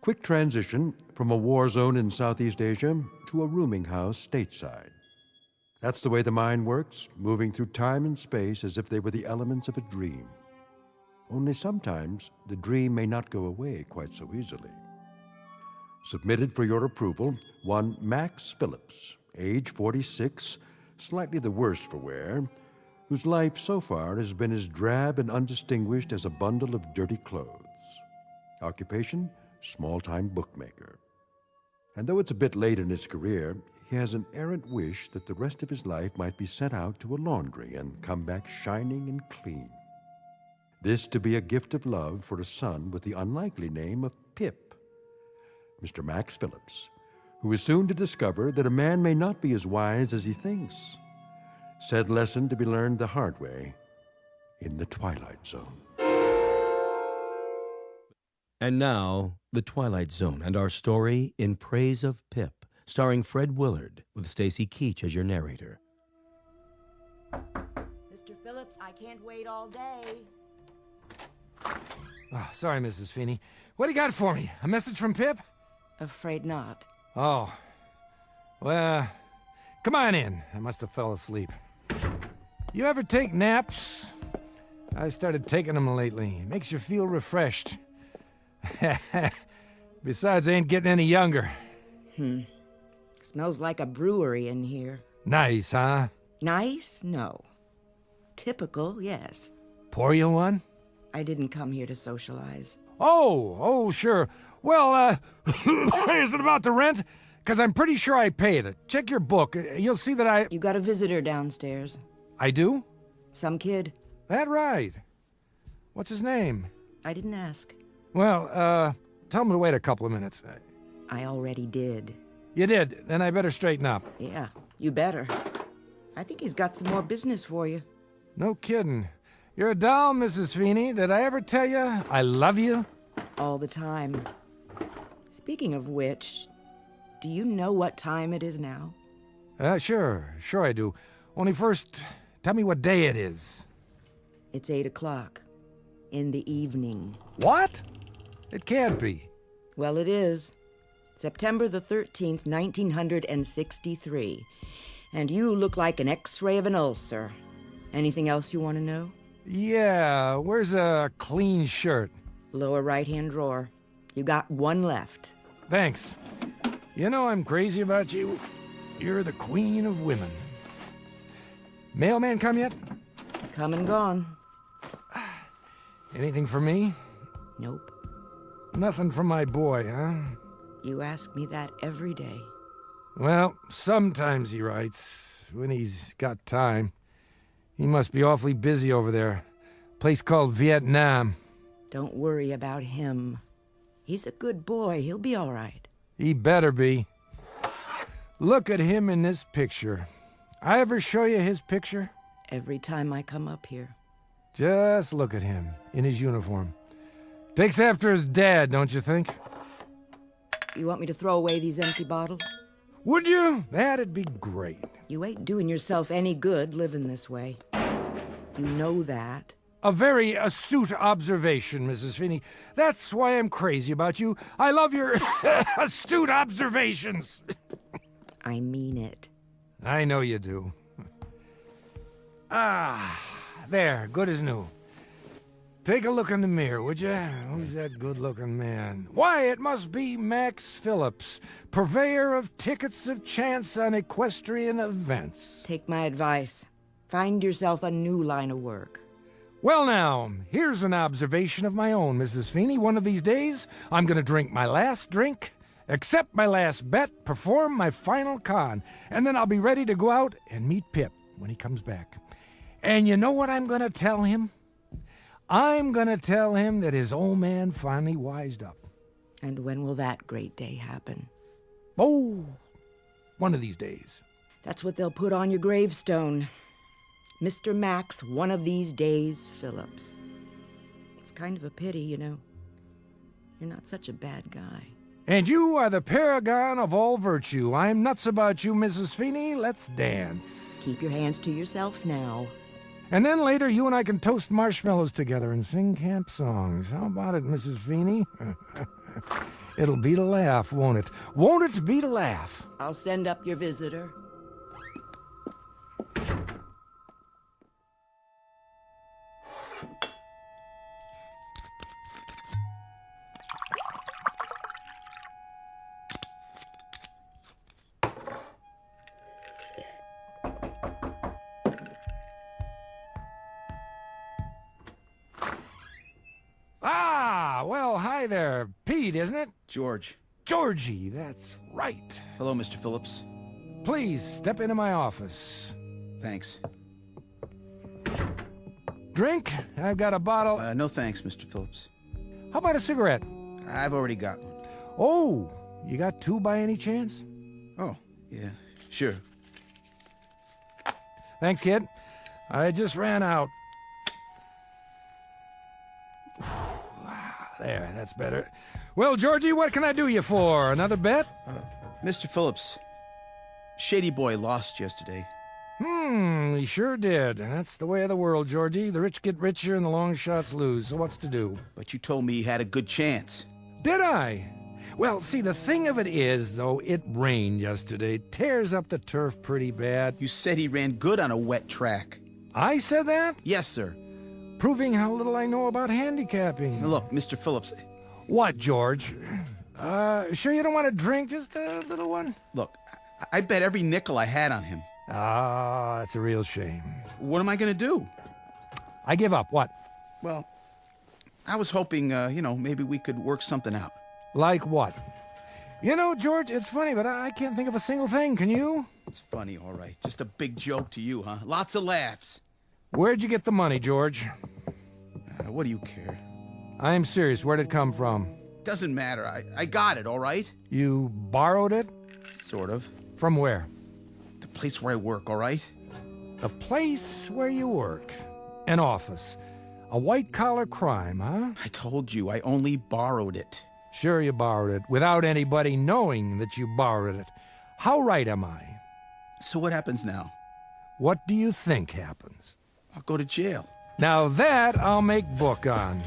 Quick transition from a war zone in Southeast Asia to a rooming house stateside. That's the way the mind works, moving through time and space as if they were the elements of a dream. Only sometimes the dream may not go away quite so easily. Submitted for your approval, one Max Phillips, age 46, slightly the worse for wear, whose life so far has been as drab and undistinguished as a bundle of dirty clothes. Occupation, small-time bookmaker. And though it's a bit late in his career, he has an errant wish that the rest of his life might be sent out to a laundry and come back shining and clean. This to be a gift of love for a son with the unlikely name of Pip. Mr. Max Phillips, who is soon to discover that a man may not be as wise as he thinks. Said lesson to be learned the hard way in the Twilight Zone. And now, The Twilight Zone and our story in Praise of Pip, starring Fred Willard, with Stacy Keach as your narrator. Mr. Phillips, I can't wait all day. Oh, sorry, Mrs. Feeney. What do you got for me? A message from Pip? Afraid not. Oh. Well, come on in. I must have fell asleep. You ever take naps? I started taking them lately. It makes you feel refreshed. Besides, I ain't getting any younger. Smells like a brewery in here. Nice, huh? Nice? No. Typical, yes. Pour you one? I didn't come here to socialize. Oh, sure. Well, is it about the rent? Because I'm pretty sure I paid it. Check your book. You'll see that I... You got a visitor downstairs. I do? Some kid. That right. What's his name? I didn't ask. Well, tell him to wait a couple of minutes. I already did. You did? Then I better straighten up. Yeah, you better. I think he's got some more business for you. No kidding. You're a doll, Mrs. Feeney. Did I ever tell you I love you? All the time. Speaking of which, do you know what time it is now? Sure I do. Only first, tell me what day it is. It's 8 o'clock. In the evening. What? It can't be. Well, it is. September the 13th, 1963. And you look like an X-ray of an ulcer. Anything else you want to know? Yeah, where's a clean shirt? Lower right-hand drawer. You got one left. Thanks. You know I'm crazy about you. You're the queen of women. Mailman come yet? Come and gone. Anything for me? Nope. Nothing from my boy, huh? You ask me that every day. Well, sometimes he writes, when he's got time. He must be awfully busy over there. Place called Vietnam. Don't worry about him. He's a good boy. He'll be all right. He better be. Look at him in this picture. I ever show you his picture? Every time I come up here. Just look at him, in his uniform. Takes after his dad, don't you think? You want me to throw away these empty bottles? Would you? That'd be great. You ain't doing yourself any good living this way. You know that. A very astute observation, Mrs. Feeney. That's why I'm crazy about you. I love your astute observations. I mean it. I know you do. There, good as new. Take a look in the mirror, would you? Who's that good-looking man? Why, it must be Max Phillips, purveyor of tickets of chance on equestrian events. Take my advice. Find yourself a new line of work. Well, now, here's an observation of my own, Mrs. Feeney. One of these days, I'm going to drink my last drink, accept my last bet, perform my final con, and then I'll be ready to go out and meet Pip when he comes back. And you know what I'm going to tell him? I'm going to tell him that his old man finally wised up. And when will that great day happen? Oh, one of these days. That's what they'll put on your gravestone. Mr. Max, one of these days, Phillips. It's kind of a pity, you know. You're not such a bad guy. And you are the paragon of all virtue. I'm nuts about you, Mrs. Feeney. Let's dance. Keep your hands to yourself now. And then later, you and I can toast marshmallows together and sing camp songs. How about it, Mrs. Feeney? It'll be to laugh, won't it? Won't it be to laugh? I'll send up your visitor. Well, hi there. Pete, isn't it? George. Georgie, that's right. Hello, Mr. Phillips. please step into my office. Thanks. Drink? I've got a bottle. No thanks, Mr. Phillips. How about a cigarette? I've already got one. Oh, you got two by any chance? Oh, yeah, sure. Thanks, kid. I just ran out. There, that's better. Well, Georgie, what can I do you for? Another bet? Mr. Phillips, Shady Boy lost yesterday. He sure did. That's the way of the world, Georgie. The rich get richer and the long shots lose. So what's to do? But you told me he had a good chance. Did I? Well, see, the thing of it is, though, it rained yesterday. Tears up the turf pretty bad. You said he ran good on a wet track. I said that? Yes, sir. Proving how little I know about handicapping. Now look, Mr. Phillips. What, George? Sure you don't want a drink? Just a little one? Look, I bet every nickel I had on him. Ah, that's a real shame. What am I going to do? I give up. What? Well, I was hoping, maybe we could work something out. Like what? You know, George, it's funny, but I can't think of a single thing. Can you? It's funny, all right. Just a big joke to you, huh? Lots of laughs. Where'd you get the money, George? What do you care? I'm serious. Where'd it come from? Doesn't matter. I got it, all right? You borrowed it? Sort of. From where? The place where I work, all right? The place where you work. An office. A white-collar crime, huh? I told you, I only borrowed it. Sure you borrowed it, without anybody knowing that you borrowed it. How right am I? So what happens now? What do you think happens? I'll go to jail. Now that I'll make book on.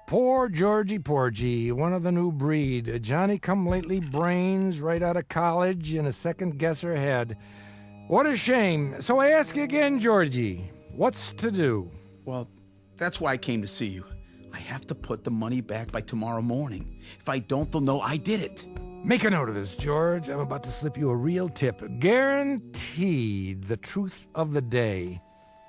Poor Georgie Porgy, one of the new breed. A Johnny-come-lately brains right out of college and a second-guesser head. What a shame. So I ask you again, Georgie, what's to do? Well, that's why I came to see you. I have to put the money back by tomorrow morning. If I don't, they'll know I did it. Make a note of this, George. I'm about to slip you a real tip. Guaranteed the truth of the day.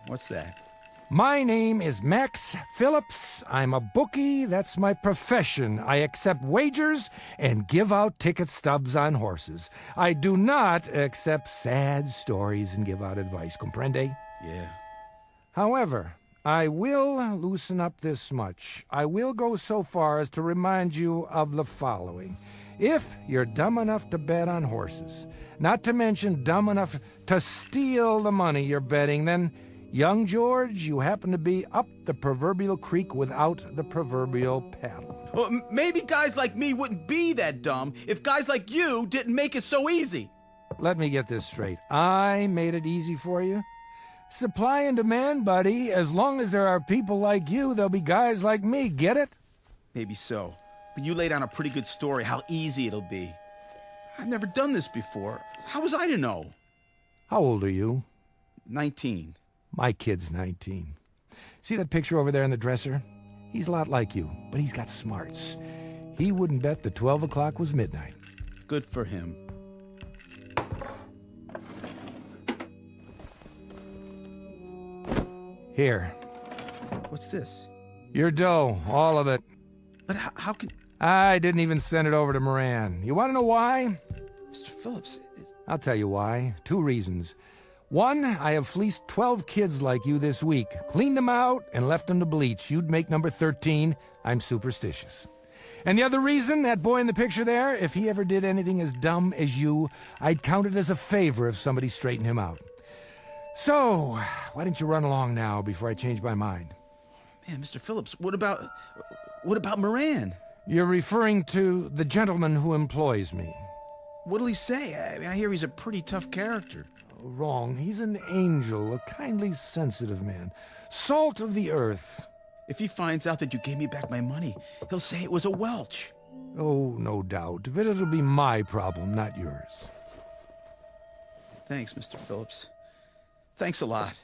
What's that? My name is Max Phillips. I'm a bookie. That's my profession. I accept wagers and give out ticket stubs on horses. I do not accept sad stories and give out advice. Comprende? Yeah. However, I will loosen up this much. I will go so far as to remind you of the following. If you're dumb enough to bet on horses, not to mention dumb enough to steal the money you're betting, then, young George, you happen to be up the proverbial creek without the proverbial paddle. Well, maybe guys like me wouldn't be that dumb if guys like you didn't make it so easy. Let me get this straight. I made it easy for you? Supply and demand, buddy. As long as there are people like you, there'll be guys like me. Get it? Maybe so. But you laid on a pretty good story how easy it'll be. I've never done this before. How was I to know? How old are you? 19. My kid's 19. See that picture over there in the dresser? He's a lot like you, but he's got smarts. He wouldn't bet that 12 o'clock was midnight. Good for him. Here. What's this? Your dough, all of it. But how can... I didn't even send it over to Moran. You want to know why? Mr. Phillips... I'll tell you why. 2 reasons. 1, I have fleeced 12 kids like you this week. Cleaned them out and left them to bleach. You'd make number 13. I'm superstitious. And the other reason, that boy in the picture there, if he ever did anything as dumb as you, I'd count it as a favor if somebody straightened him out. So, why don't you run along now before I change my mind? Man, Mr. Phillips, what about Moran? You're referring to the gentleman who employs me. What'll he say? I hear he's a pretty tough character. Wrong. He's an angel, a kindly, sensitive man. Salt of the earth. If he finds out that you gave me back my money, he'll say it was a Welch. Oh, no doubt. But it'll be my problem, not yours. Thanks, Mr. Phillips. Thanks a lot.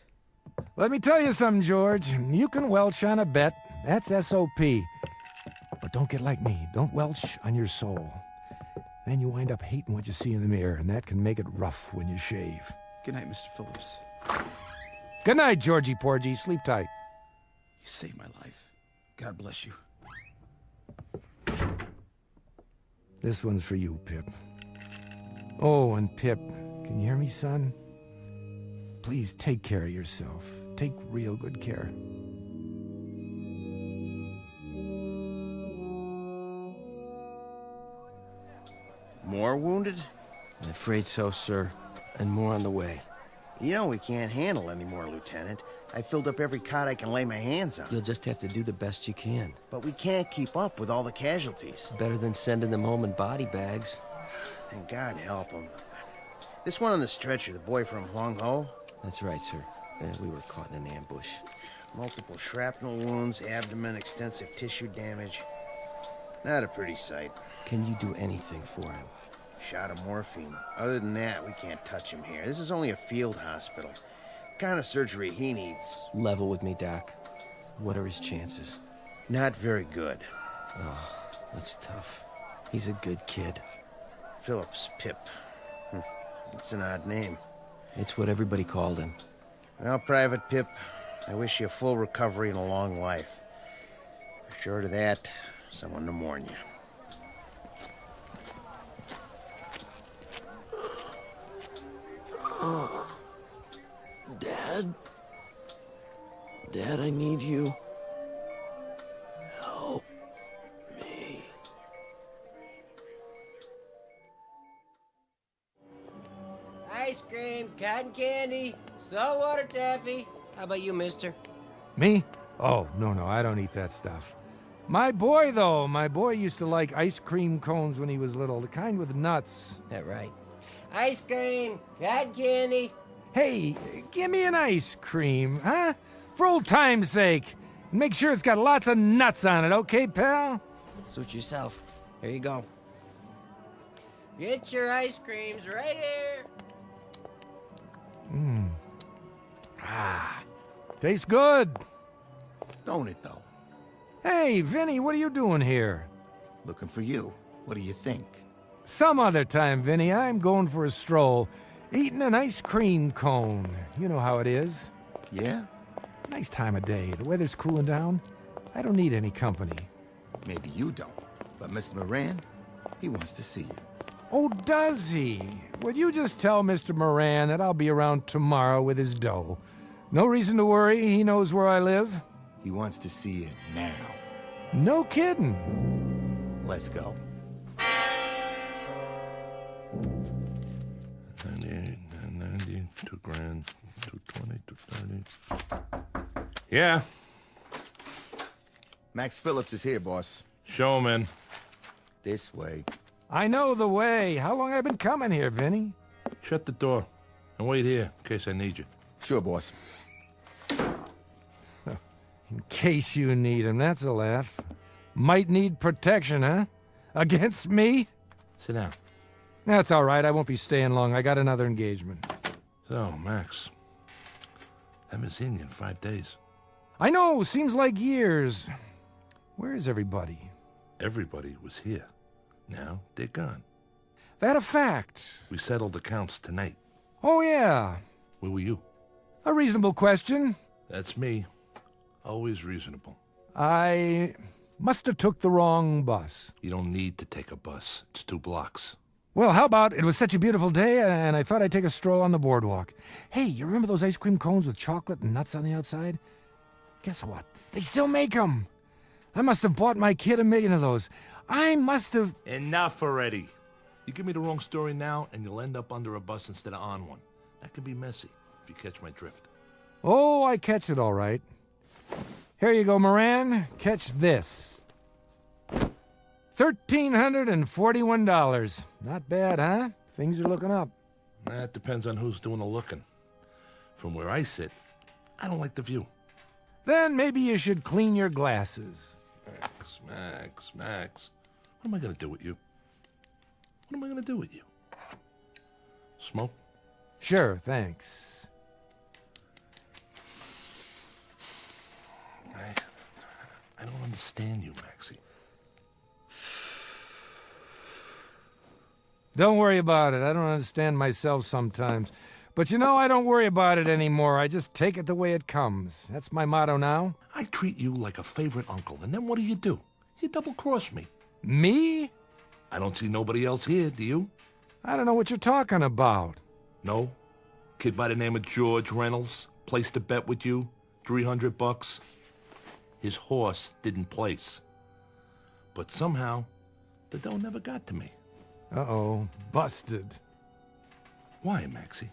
Let me tell you something, George. You can welch on a bet. That's S.O.P. But don't get like me. Don't welch on your soul. Then you wind up hating what you see in the mirror, and that can make it rough when you shave. Good night, Mr. Phillips. Good night, Georgie Porgy. Sleep tight. You saved my life. God bless you. This one's for you, Pip. Oh, and Pip, can you hear me, son? Please take care of yourself. Take real good care. More wounded? I'm afraid so, sir. And more on the way. You know we can't handle any more, Lieutenant. I filled up every cot I can lay my hands on. You'll just have to do the best you can. But we can't keep up with all the casualties. Better than sending them home in body bags. And God help them. This one on the stretcher, the boy from Huang Ho? That's right, sir. We were caught in an ambush. Multiple shrapnel wounds, abdomen, extensive tissue damage. Not a pretty sight. Can you do anything for him? Shot of morphine. Other than that, we can't touch him here. This is only a field hospital. The kind of surgery he needs. Level with me, Doc. What are his chances? Not very good. Oh, that's tough. He's a good kid. Phillips Pip. It's an odd name. It's what everybody called him. Well, Private Pip, I wish you a full recovery and a long life. Short of that, someone to mourn you. Dad? Dad, I need you. Help me. Ice cream, cotton candy, saltwater taffy. How about you, mister? Me? Oh, no, I don't eat that stuff. My boy, though, my boy used to like ice cream cones when he was little, the kind with nuts. That right. Ice cream, cotton candy. Hey, give me an ice cream, huh? For old time's sake. Make sure it's got lots of nuts on it, okay, pal? Suit yourself. Here you go. Get your ice creams right here. Tastes good. Don't it, though? Hey, Vinny, what are you doing here? Looking for you. What do you think? Some other time, Vinny, I'm going for a stroll. Eating an ice cream cone. You know how it is. Yeah? Nice time of day. The weather's cooling down. I don't need any company. Maybe you don't. But Mr. Moran, he wants to see you. Oh, does he? Would you just tell Mr. Moran that I'll be around tomorrow with his dough? No reason to worry. He knows where I live. He wants to see you now. No kidding. Let's go. 98, 90, 2 grand, 220, 230. Yeah. Max Phillips is here, boss. Show him in. This way. I know the way. How long I been coming here, Vinny? Shut the door and wait here in case I need you. Sure, boss. In case you need him, that's a laugh. Might need protection, huh? Against me? Sit down. That's all right. I won't be staying long. I got another engagement. So, Max, haven't seen you in 5 days. I know. Seems like years. Where is everybody? Everybody was here. Now they're gone. That a fact? We settled accounts tonight. Oh, yeah. Where were you? A reasonable question. That's me. Always reasonable. I must have took the wrong bus. You don't need to take a bus. It's 2 blocks. Well, how about it was such a beautiful day, and I thought I'd take a stroll on the boardwalk. Hey, you remember those ice cream cones with chocolate and nuts on the outside? Guess what? They still make them. I must have bought my kid 1 million of those. I must have... Enough already. You give me the wrong story now, and you'll end up under a bus instead of on one. That can be messy, if you catch my drift. Oh, I catch it all right. Here you go, Moran. Catch this. $1,341. Not bad, huh? Things are looking up. That depends on who's doing the looking. From where I sit, I don't like the view. Then maybe you should clean your glasses. Max. What am I going to do with you? What am I going to do with you? Smoke? Sure, thanks. I don't understand you, Maxie. Don't worry about it. I don't understand myself sometimes. But you know, I don't worry about it anymore. I just take it the way it comes. That's my motto now. I treat you like a favorite uncle, and then what do? You double-cross me. Me? I don't see nobody else here, do you? I don't know what you're talking about. No? Kid by the name of George Reynolds placed a bet with you, $300. His horse didn't place. But somehow, the dough never got to me. Uh-oh, busted. Why, Maxie?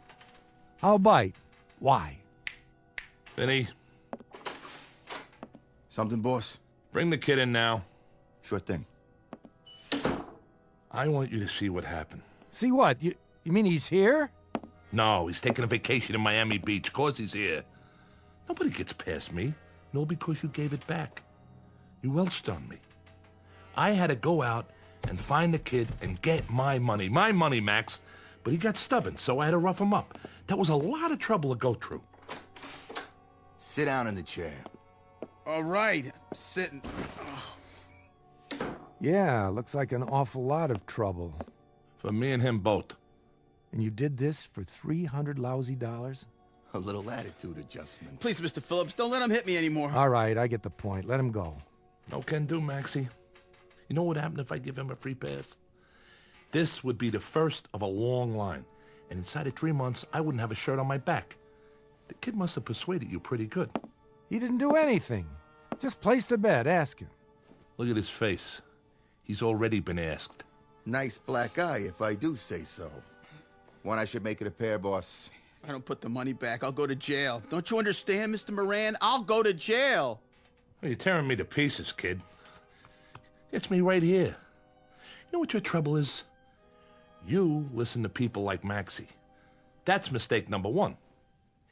I'll bite. Why? Vinny. Something, boss? Bring the kid in now. Sure thing. I want you to see what happened. See what? You mean he's here? No, he's taking a vacation in Miami Beach. Of course he's here. Nobody gets past me. No, because you gave it back. You welched on me. I had to go out and find the kid and get my money. My money, Max. But he got stubborn, so I had to rough him up. That was a lot of trouble to go through. Sit down in the chair. All right, I'm sitting. Yeah, looks like an awful lot of trouble. For me and him both. And you did this for $300 lousy dollars? A little attitude adjustment. Please, Mr. Phillips, don't let him hit me anymore. All right, I get the point. Let him go. No can do, Maxie. You know what would happen if I give him a free pass? This would be the first of a long line. And inside of 3 months, I wouldn't have a shirt on my back. The kid must have persuaded you pretty good. He didn't do anything. Just placed a bet. Ask him. Look at his face. He's already been asked. Nice black eye, if I do say so. One I should make it a pair, boss. If I don't put the money back, I'll go to jail. Don't you understand, Mr. Moran? I'll go to jail. Well, you're tearing me to pieces, kid. It's me right here. You know what your trouble is? You listen to people like Maxie. That's mistake number one.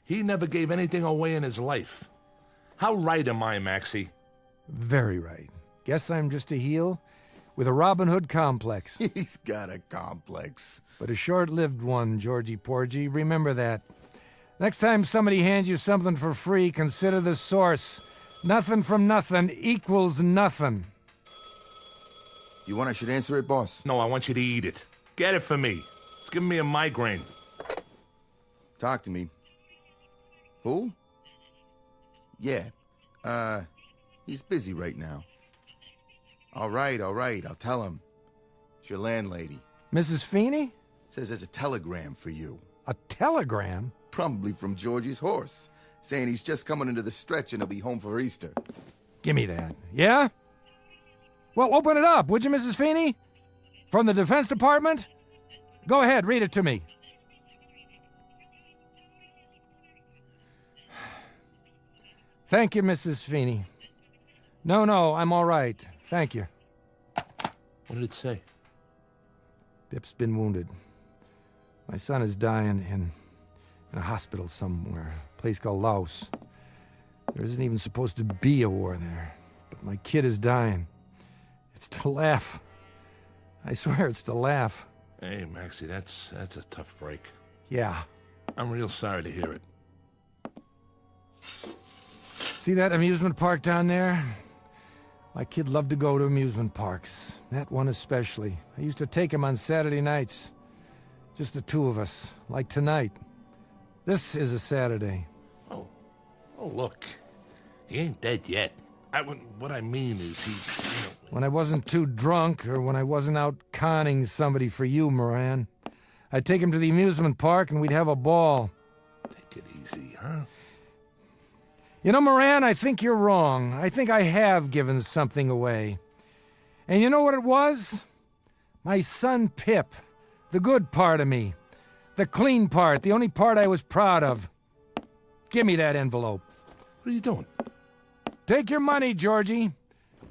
He never gave anything away in his life. How right am I, Maxie? Very right. Guess I'm just a heel with a Robin Hood complex. He's got a complex. But a short-lived one, Georgie Porgy. Remember that. Next time somebody hands you something for free, consider the source. Nothing from nothing equals nothing. You want I should answer it, boss? No, I want you to eat it. Get it for me. It's giving me a migraine. Talk to me. Who? Yeah. He's busy right now. All right, I'll tell him. It's your landlady. Mrs. Feeney? Says there's a telegram for you. A telegram? Probably from Georgie's horse, saying he's just coming into the stretch and he'll be home for Easter. Give me that. Yeah? Well, open it up, would you, Mrs. Feeney? From the Defense Department? Go ahead, read it to me. Thank you, Mrs. Feeney. No, I'm all right. Thank you. What did it say? Pip's been wounded. My son is dying in a hospital somewhere, a place called Laos. There isn't even supposed to be a war there, but my kid is dying. It's to laugh. I swear it's to laugh. Hey, Maxie, that's a tough break. Yeah. I'm real sorry to hear it. See that amusement park down there? My kid loved to go to amusement parks. That one especially. I used to take him on Saturday nights. Just the two of us, like tonight. This is a Saturday. Oh, look. He ain't dead yet. What I mean is he, When I wasn't too drunk, or when I wasn't out conning somebody for you, Moran, I'd take him to the amusement park and we'd have a ball. Take it easy, huh? You know, Moran, I think you're wrong. I think I have given something away. And you know what it was? My son Pip. The good part of me. The clean part. The only part I was proud of. Give me that envelope. What are you doing? Take your money, Georgie.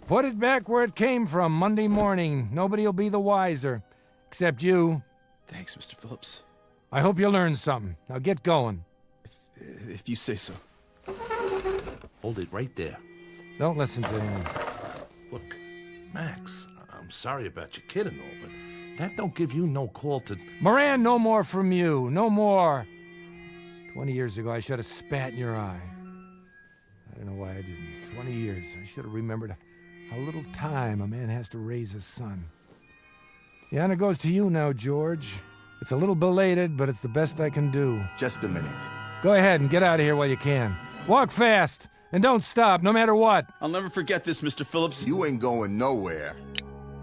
Put it back where it came from Monday morning. Nobody'll be the wiser. Except you. Thanks, Mr. Phillips. I hope you learned something. Now get going. If you say so. Hold it right there. Don't listen to him. Look, Max, I'm sorry about your kid and all, but that don't give you no call to... Moran, no more from you. No more. 20 years ago, I should have spat in your eye. I don't know why I didn't. 20 years. I should have remembered how little time a man has to raise a son. The honor goes to you now, George. It's a little belated, but it's the best I can do. Just a minute. Go ahead and get out of here while you can. Walk fast, and don't stop, no matter what. I'll never forget this, Mr. Phillips. You ain't going nowhere.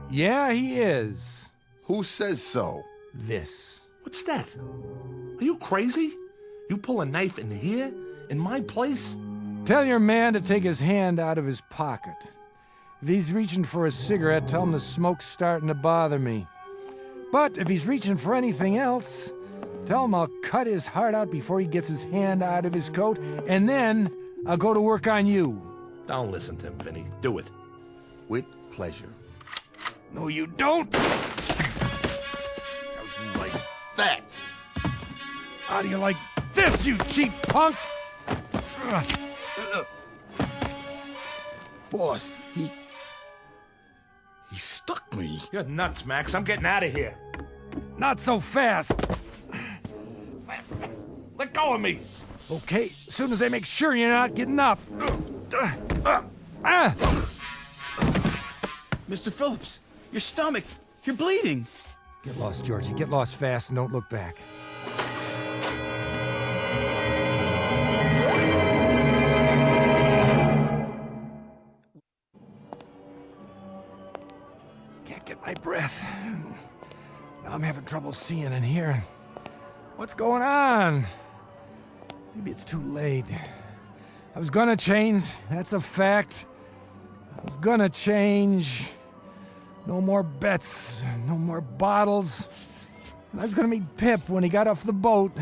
Yeah, he is. Who says so? this. What's that? Are you crazy? You pull a knife in here? In my place? Tell your man to take his hand out of his pocket. If he's reaching for a cigarette, tell him the smoke's starting to bother me. But if he's reaching for anything else, tell him I'll cut his heart out before he gets his hand out of his coat, and then I'll go to work on you. Don't listen to him, Vinny. Do it. With pleasure. No, you don't! How'd you like that? How do you like this, you cheap punk? Boss, he stuck me. You're nuts, Max. I'm getting out of here. Not so fast. Let go of me. Okay, as soon as I make sure you're not getting up. Mr. Phillips, your stomach. You're bleeding. Get lost, Georgie. Get lost fast and don't look back. Can't get my breath. Now I'm having trouble seeing and hearing. What's going on? Maybe it's too late. I was gonna change, that's a fact. I was gonna change. No more bets, no more bottles. And I was gonna meet Pip when he got off the boat.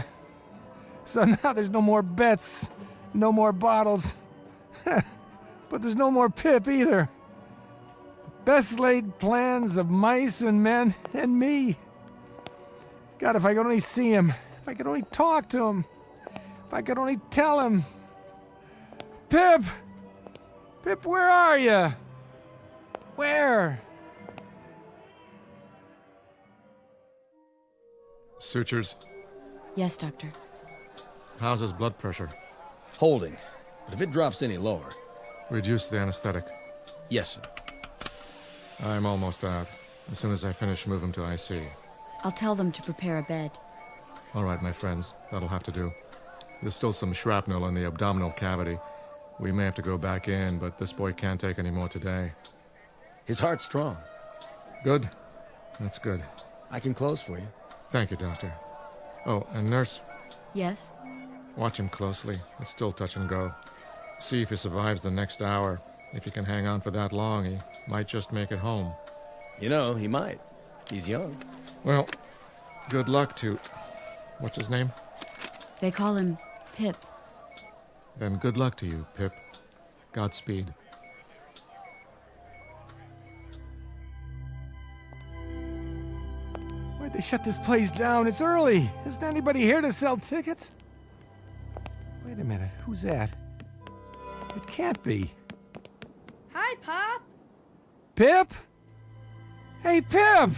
So now there's no more bets, no more bottles. But there's no more Pip either. Best laid plans of mice and men and me. God, if I could only see him, if I could only talk to him, if I could only tell him. Pip! Pip, where are you? Where? Sutures. Yes, Doctor. How's his blood pressure? Holding. But if it drops any lower... Reduce the anesthetic. Yes, sir. I'm almost out. As soon as I finish, move him to IC. I'll tell them to prepare a bed. All right, my friends. That'll have to do. There's still some shrapnel in the abdominal cavity. We may have to go back in, but this boy can't take any more today. His heart's strong. Good. That's good. I can close for you. Thank you, Doctor. Oh, and nurse, Yes? watch him closely. It's still touch and go. See if he survives the next hour. If he can hang on for that long, he might just make it home. You know, he might. He's young. Well, good luck to... What's his name? They call him Pip. Then good luck to you, Pip. Godspeed. Why'd they shut this place down? It's early. Isn't anybody here to sell tickets? Wait a minute. Who's that? It can't be. Hi, Pop. Pip? Hey, Pip!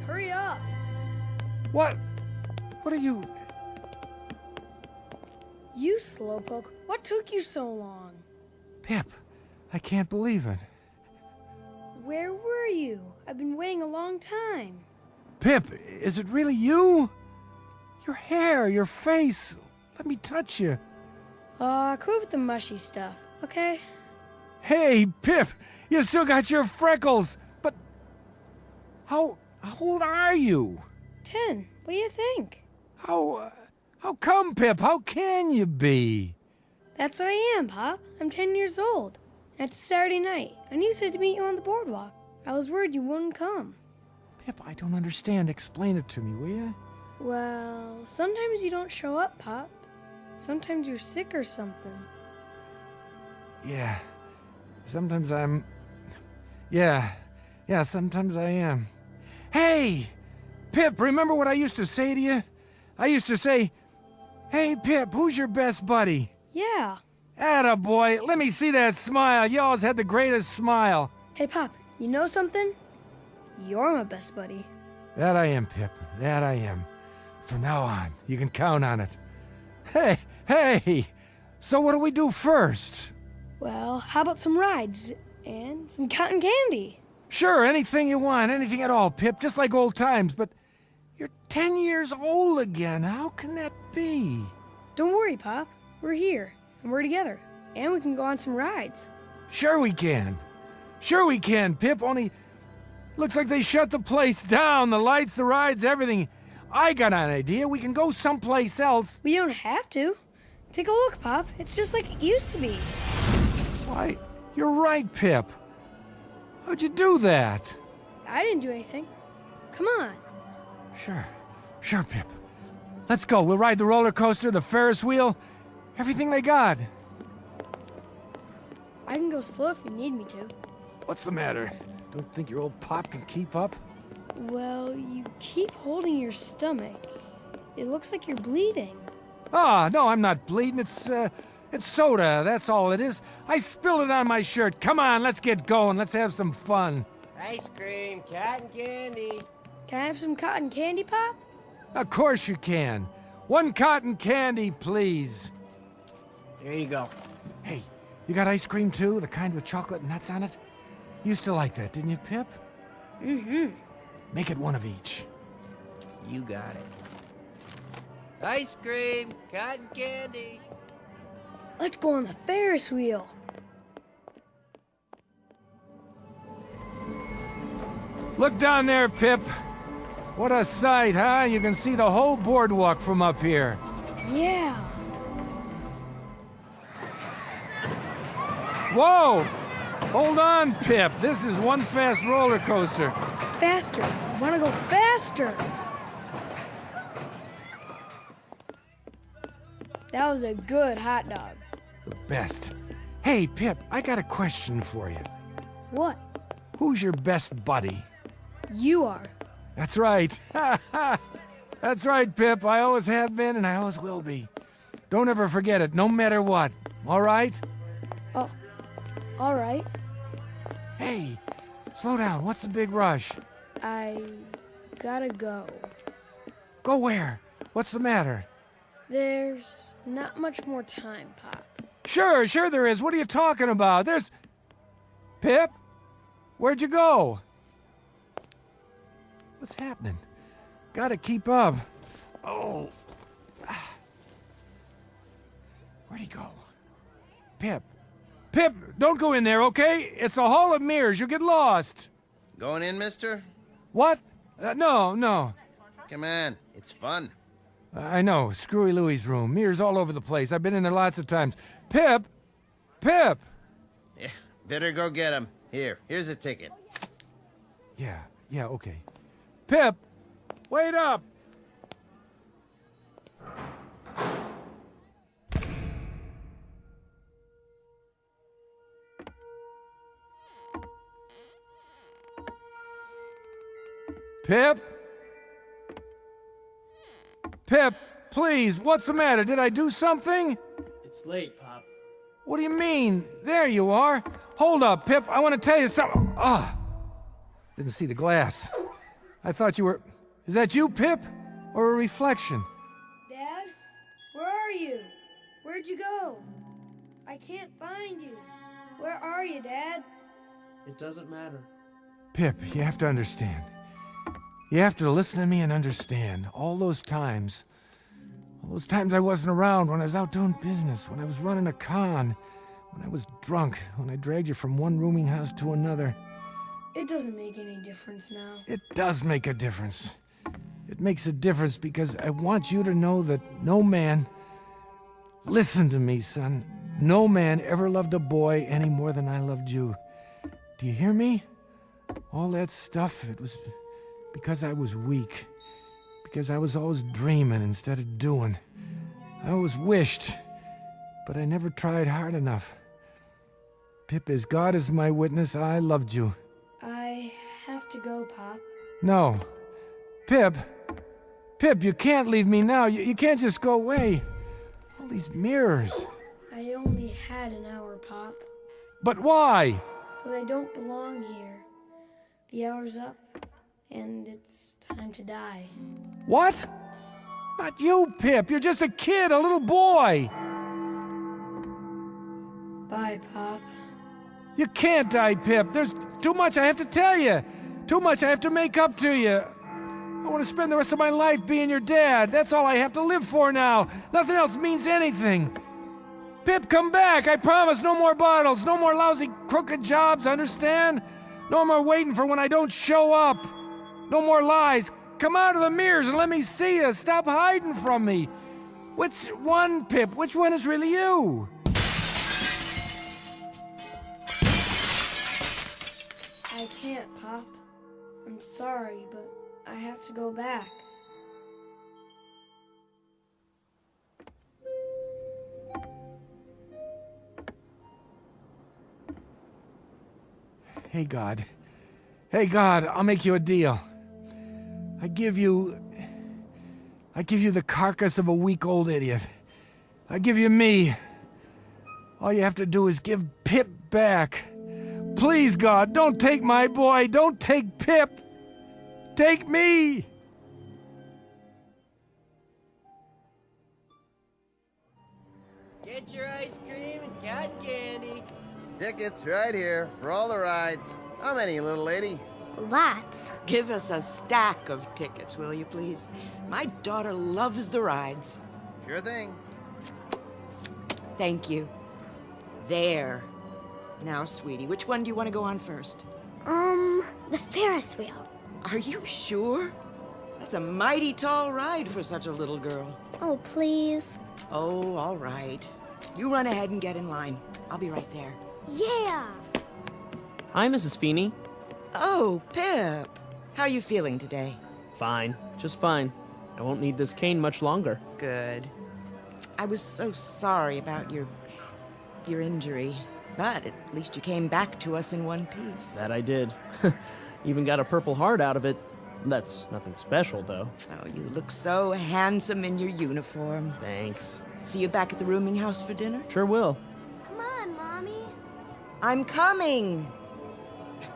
Hurry up. What are you... You slowpoke. What took you so long? Pip, I can't believe it. Where were you? I've been waiting a long time. Pip, is it really you? Your hair, your face. Let me touch you. Quit with the mushy stuff, okay? Hey, Pip, you still got your freckles. But how old are you? 10. What do you think? How come, Pip? How can you be? That's what I am, Pop. I'm 10 years old. It's Saturday night, and you said to meet you on the boardwalk. I was worried you wouldn't come. Pip, I don't understand. Explain it to me, will you? Well, sometimes you don't show up, Pop. Sometimes you're sick or something. Yeah. Sometimes I'm... Yeah, sometimes I am. Hey! Pip, remember what I used to say to you? I used to say, "Hey, Pip, who's your best buddy?" Yeah. Attaboy, let me see that smile. You always had the greatest smile. Hey, Pop, you know something? You're my best buddy. That I am, Pip. That I am. From now on, you can count on it. Hey! So what do we do first? Well, how about some rides and some cotton candy? Sure, anything you want, anything at all, Pip, just like old times, but you're 10 years old again. How can that be? Don't worry, Pop. We're here, and we're together, and we can go on some rides. Sure we can. Sure we can, Pip, only Looks like they shut the place down. The lights, the rides, everything. I got an idea. We can go someplace else. We don't have to. Take a look, Pop. It's just like it used to be. Why, you're right, Pip. How'd you do that? I didn't do anything. Come on. Sure, Pip. Let's go. We'll ride the roller coaster, the Ferris wheel, everything they got. I can go slow if you need me to. What's the matter? Don't think your old Pop can keep up? Well, you keep holding your stomach. It looks like you're bleeding. Ah, no, I'm not bleeding. It's soda, that's all it is. I spilled it on my shirt. Come on, let's get going. Let's have some fun. Ice cream, cotton candy. Can I have some cotton candy, Pop? Of course you can. 1 cotton candy, please. Here you go. Hey, you got ice cream too? The kind with chocolate nuts on it? You used to like that, didn't you, Pip? Mm-hmm. Make it 1 of each. You got it. Ice cream, cotton candy. Let's go on the Ferris wheel. Look down there, Pip. What a sight, huh? You can see the whole boardwalk from up here. Yeah. Whoa! Hold on, Pip. This is one fast roller coaster. Faster. I want to go faster. That was a good hot dog. The best. Hey, Pip, I got a question for you. What? Who's your best buddy? You are. That's right. That's right, Pip. I always have been and I always will be. Don't ever forget it, no matter what. All right? Oh, all right. Hey, slow down. What's the big rush? I gotta go. Go where? What's the matter? There's not much more time, Pop. Sure there is. What are you talking about? There's... Pip? Where'd you go? What's happening? Gotta keep up. Oh. Where'd he go? Pip. Pip, don't go in there, okay? It's a hall of mirrors. You'll get lost. Going in, mister? What? No. Come on, it's fun. I know. Screwy Louie's room. Mirrors all over the place. I've been in there lots of times. Pip! Yeah, better go get him. Here's a ticket. Yeah, okay. Pip! Wait up! Pip? Pip, please, what's the matter? Did I do something? It's late, Pop. What do you mean? There you are. Hold up, Pip, I want to tell you something. Didn't see the glass. I thought you were... Is that you, Pip? Or a reflection? Dad? Where are you? Where'd you go? I can't find you. Where are you, Dad? It doesn't matter. Pip, you have to understand. You have to listen to me and understand. All those times I wasn't around, when I was out doing business, when I was running a con, when I was drunk, when I dragged you from one rooming house to another. It doesn't make any difference now. It does make a difference. It makes a difference because I want you to know that no man... Listen to me, son. No man ever loved a boy any more than I loved you. Do you hear me? All that stuff, it was because I was weak. Because I was always dreaming instead of doing. I always wished, but I never tried hard enough. Pip, as God is my witness, I loved you. I have to go, Pop. No. Pip, you can't leave me now. You can't just go away. All these mirrors. I only had an hour, Pop. But why? Because I don't belong here. The hour's up, and it's time to die. What? Not you, Pip. You're just a kid, a little boy. Bye, Pop. You can't die, Pip. There's too much I have to tell you. Too much I have to make up to you. I want to spend the rest of my life being your dad. That's all I have to live for now. Nothing else means anything. Pip, come back. I promise no more bottles, no more lousy crooked jobs, understand? No more waiting for when I don't show up. No more lies. Come out of the mirrors and let me see you. Stop hiding from me. Which one, Pip? Which one is really you? I can't, Pop. I'm sorry, but I have to go back. Hey, God. Hey, God, I'll make you a deal. I give you the carcass of a week-old idiot. I give you me. All you have to do is give Pip back. Please, God, don't take my boy. Don't take Pip. Take me. Get your ice cream and cotton candy. Tickets right here for all the rides. How many, little lady? Lots. Give us a stack of tickets, will you, please? My daughter loves the rides. Sure thing. Thank you. There. Now, sweetie, which one do you want to go on first? The Ferris wheel. Are you sure? That's a mighty tall ride for such a little girl. Oh, please. Oh, all right. You run ahead and get in line. I'll be right there. Yeah! Hi, Mrs. Feeney. Oh, Pip. How you feeling today? Fine. Just fine. I won't need this cane much longer. Good. I was so sorry about your injury, but at least you came back to us in one piece. That I did. Even got a Purple Heart out of it. That's nothing special, though. Oh, you look so handsome in your uniform. Thanks. See you back at the rooming house for dinner? Sure will. Come on, Mommy. I'm coming.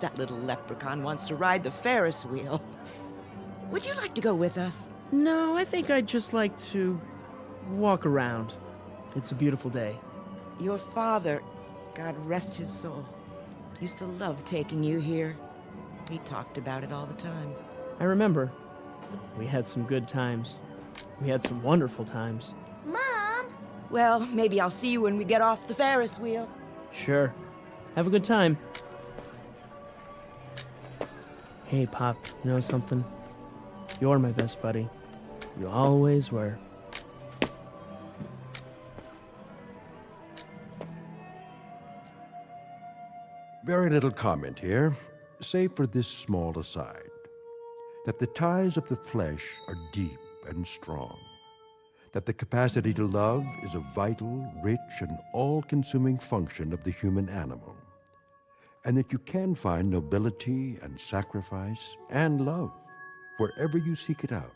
That little leprechaun wants to ride the Ferris wheel. Would you like to go with us? No, I think I'd just like to walk around. It's a beautiful day. Your father, God rest his soul, used to love taking you here. He talked about it all the time. I remember. We had some good times. We had some wonderful times. Mom! Well, maybe I'll see you when we get off the Ferris wheel. Sure. Have a good time. Hey, Pop, you know something? You're my best buddy. You always were. Very little comment here, save for this small aside, that the ties of the flesh are deep and strong, that the capacity to love is a vital, rich, and all-consuming function of the human animal, and that you can find nobility and sacrifice and love wherever you seek it out,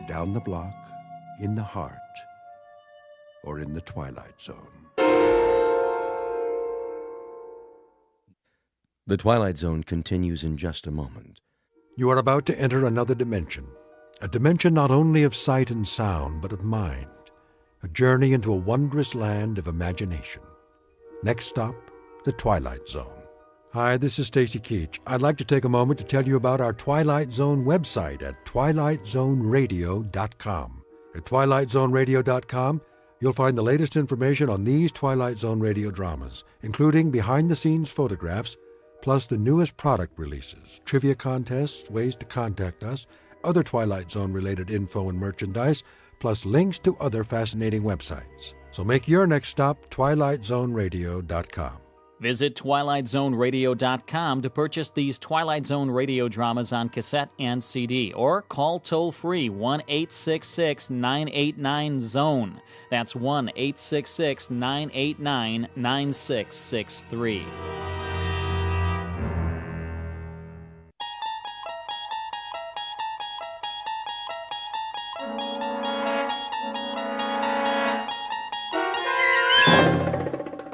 down the block, in the heart, or in the Twilight Zone. The Twilight Zone continues in just a moment. You are about to enter another dimension, a dimension not only of sight and sound, but of mind, a journey into a wondrous land of imagination. Next stop, the Twilight Zone. Hi, this is Stacy Keach. I'd like to take a moment to tell you about our Twilight Zone website at twilightzoneradio.com. At twilightzoneradio.com, you'll find the latest information on these Twilight Zone radio dramas, including behind-the-scenes photographs, plus the newest product releases, trivia contests, ways to contact us, other Twilight Zone-related info and merchandise, plus links to other fascinating websites. So make your next stop twilightzoneradio.com. Visit twilightzoneradio.com to purchase these Twilight Zone radio dramas on cassette and CD, or call toll-free 1-866-989-ZONE. That's 1-866-989-9663.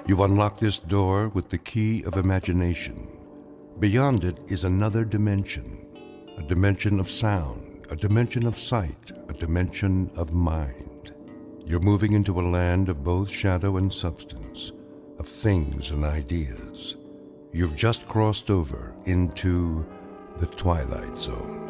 You unlock this door with the key of imagination. Beyond it is another dimension, a dimension of sound, a dimension of sight, a dimension of mind. You're moving into a land of both shadow and substance, of things and ideas. You've just crossed over into the Twilight Zone.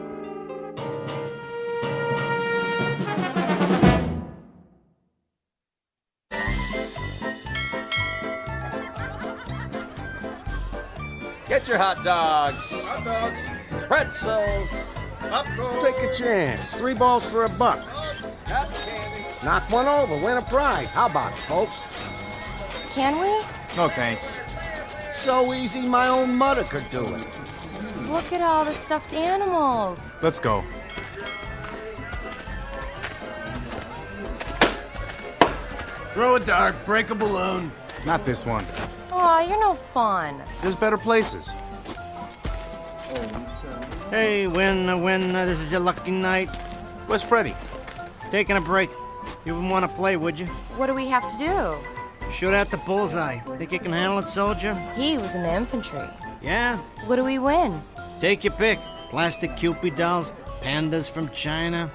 Get Get your hot dogs. Hot dogs. Pretzels. Popcorn. Take a chance. 3 balls for $1. Cotton candy. Knock one over, win a prize. How about it, folks? Can we? No thanks. So easy, my own mother could do it. Look at all the stuffed animals. Let's go. Throw a dart, break a balloon. Not this one. Aw, you're no fun. There's better places. Hey, winner, this is your lucky night. Where's Freddy? Taking a break. You wouldn't want to play, would you? What do we have to do? Shoot at the bullseye. Think you can handle it, soldier? He was in the infantry. Yeah? What do we win? Take your pick. Plastic Cupid dolls, pandas from China.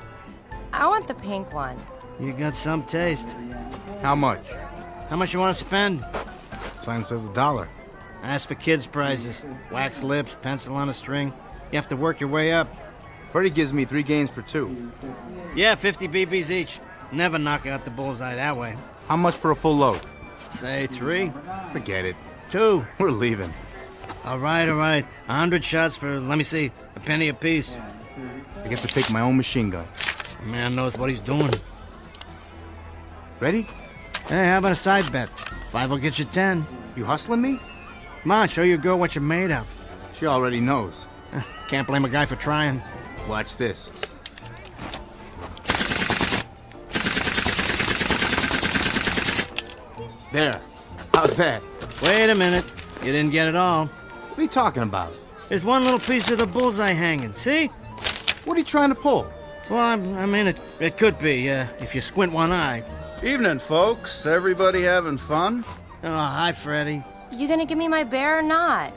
I want the pink one. You got some taste. How much? How much you want to spend? Sign says $1. Ask for kids' prizes. Wax lips, pencil on a string. You have to work your way up. Freddy gives me 3 games for 2. Yeah, 50 BBs each. Never knock out the bullseye that way. How much for a full load? Say 3. Forget it. 2. We're leaving. All right. 100 shots for, let me see, a penny apiece. I get to pick my own machine gun. Man knows what he's doing. Ready? Hey, how about a side bet? 5 will get you 10. You hustling me? Come on, show your girl what you're made of. She already knows. Can't blame a guy for trying. Watch this. There. How's that? Wait a minute. You didn't get it all. What are you talking about? There's one little piece of the bullseye hanging. See? What are you trying to pull? Well, I mean, it could be, if you squint one eye. Evening, folks. Everybody having fun? Oh, hi, Freddy. You gonna give me my bear or not?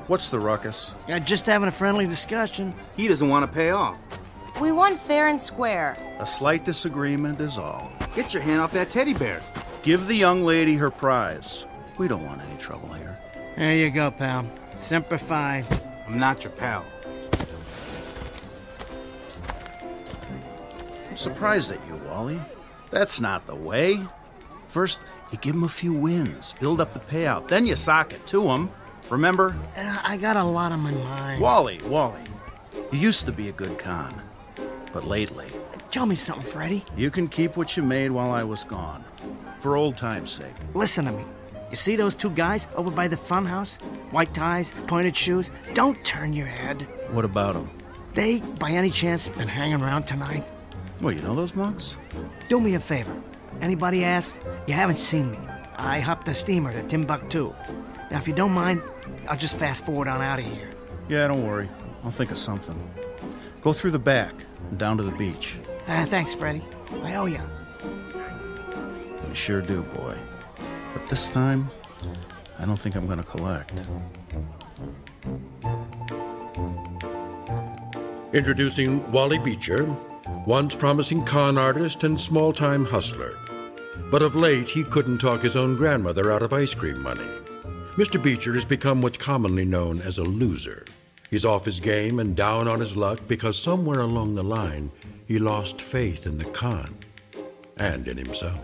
What's the ruckus? Yeah, just having a friendly discussion. He doesn't want to pay off. We won fair and square. A slight disagreement is all. Get your hand off that teddy bear. Give the young lady her prize. We don't want any trouble here. There you go, pal. Semper Fi. I'm not your pal. I'm surprised at you, Wally. That's not the way. First, you give him a few wins, build up the payout, then you sock it to him. Remember? I got a lot on my mind. Wally, you used to be a good con. But lately... Tell me something, Freddy. You can keep what you made while I was gone. For old time's sake. Listen to me. You see those 2 guys over by the funhouse? White ties, pointed shoes. Don't turn your head. What about them? They, by any chance, been hanging around tonight? Well, you know those mugs? Do me a favor. Anybody asks, you haven't seen me. I hopped the steamer to Timbuktu. Now, if you don't mind, I'll just fast forward on out of here. Yeah, don't worry. I'll think of something. Go through the back and down to the beach. Thanks, Freddy. I owe you. You sure do, boy. But this time, I don't think I'm gonna collect. Introducing Wally Beecher, once promising con artist and small-time hustler. But of late, he couldn't talk his own grandmother out of ice cream money. Mr. Beecher has become what's commonly known as a loser. He's off his game and down on his luck because somewhere along the line, he lost faith in the con and in himself.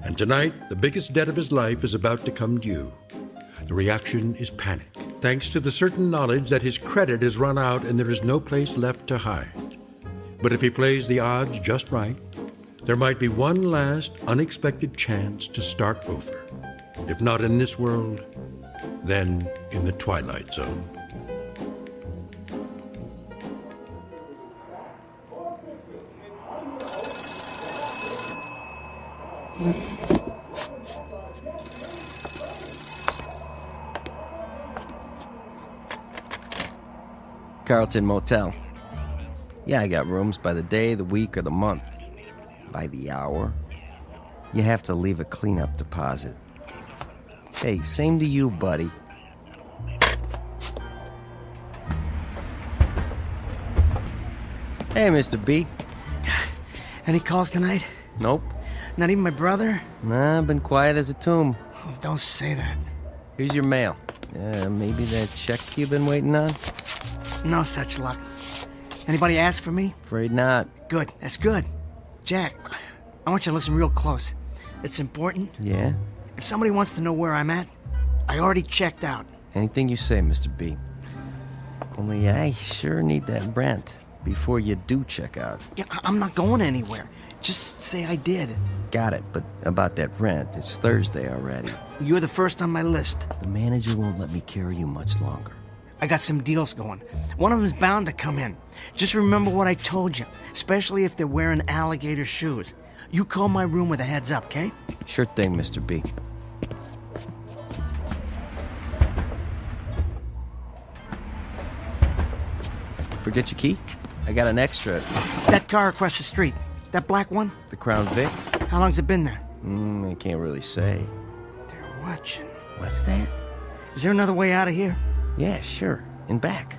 And tonight, the biggest debt of his life is about to come due. The reaction is panic, thanks to the certain knowledge that his credit has run out and there is no place left to hide. But if he plays the odds just right, there might be one last unexpected chance to start over. If not in this world, then in the Twilight Zone. Carlton Motel. Yeah, I got rooms by the day, the week, or the month. By the hour. You have to leave a cleanup deposit. Hey, same to you, buddy. Hey, Mr. B. Any calls tonight? Nope. Not even my brother? Nah, been quiet as a tomb. Oh, don't say that. Here's your mail. Maybe that check you've been waiting on? No such luck. Anybody ask for me? Afraid not. Good, that's good. Jack, I want you to listen real close. It's important. Yeah? If somebody wants to know where I'm at, I already checked out. Anything you say, Mr. B. Only I sure need that rent before you do check out. Yeah, I'm not going anywhere. Just say I did. Got it, but about that rent, it's Thursday already. You're the first on my list. The manager won't let me carry you much longer. I got some deals going. One of them's bound to come in. Just remember what I told you, especially if they're wearing alligator shoes. You call my room with a heads up, okay? Sure thing, Mr. B. Forget your key? I got an extra. That car across the street. That black one? The Crown Vic? How long's it been there? I can't really say. They're watching. What's that? Is there another way out of here? Yeah, sure. In back.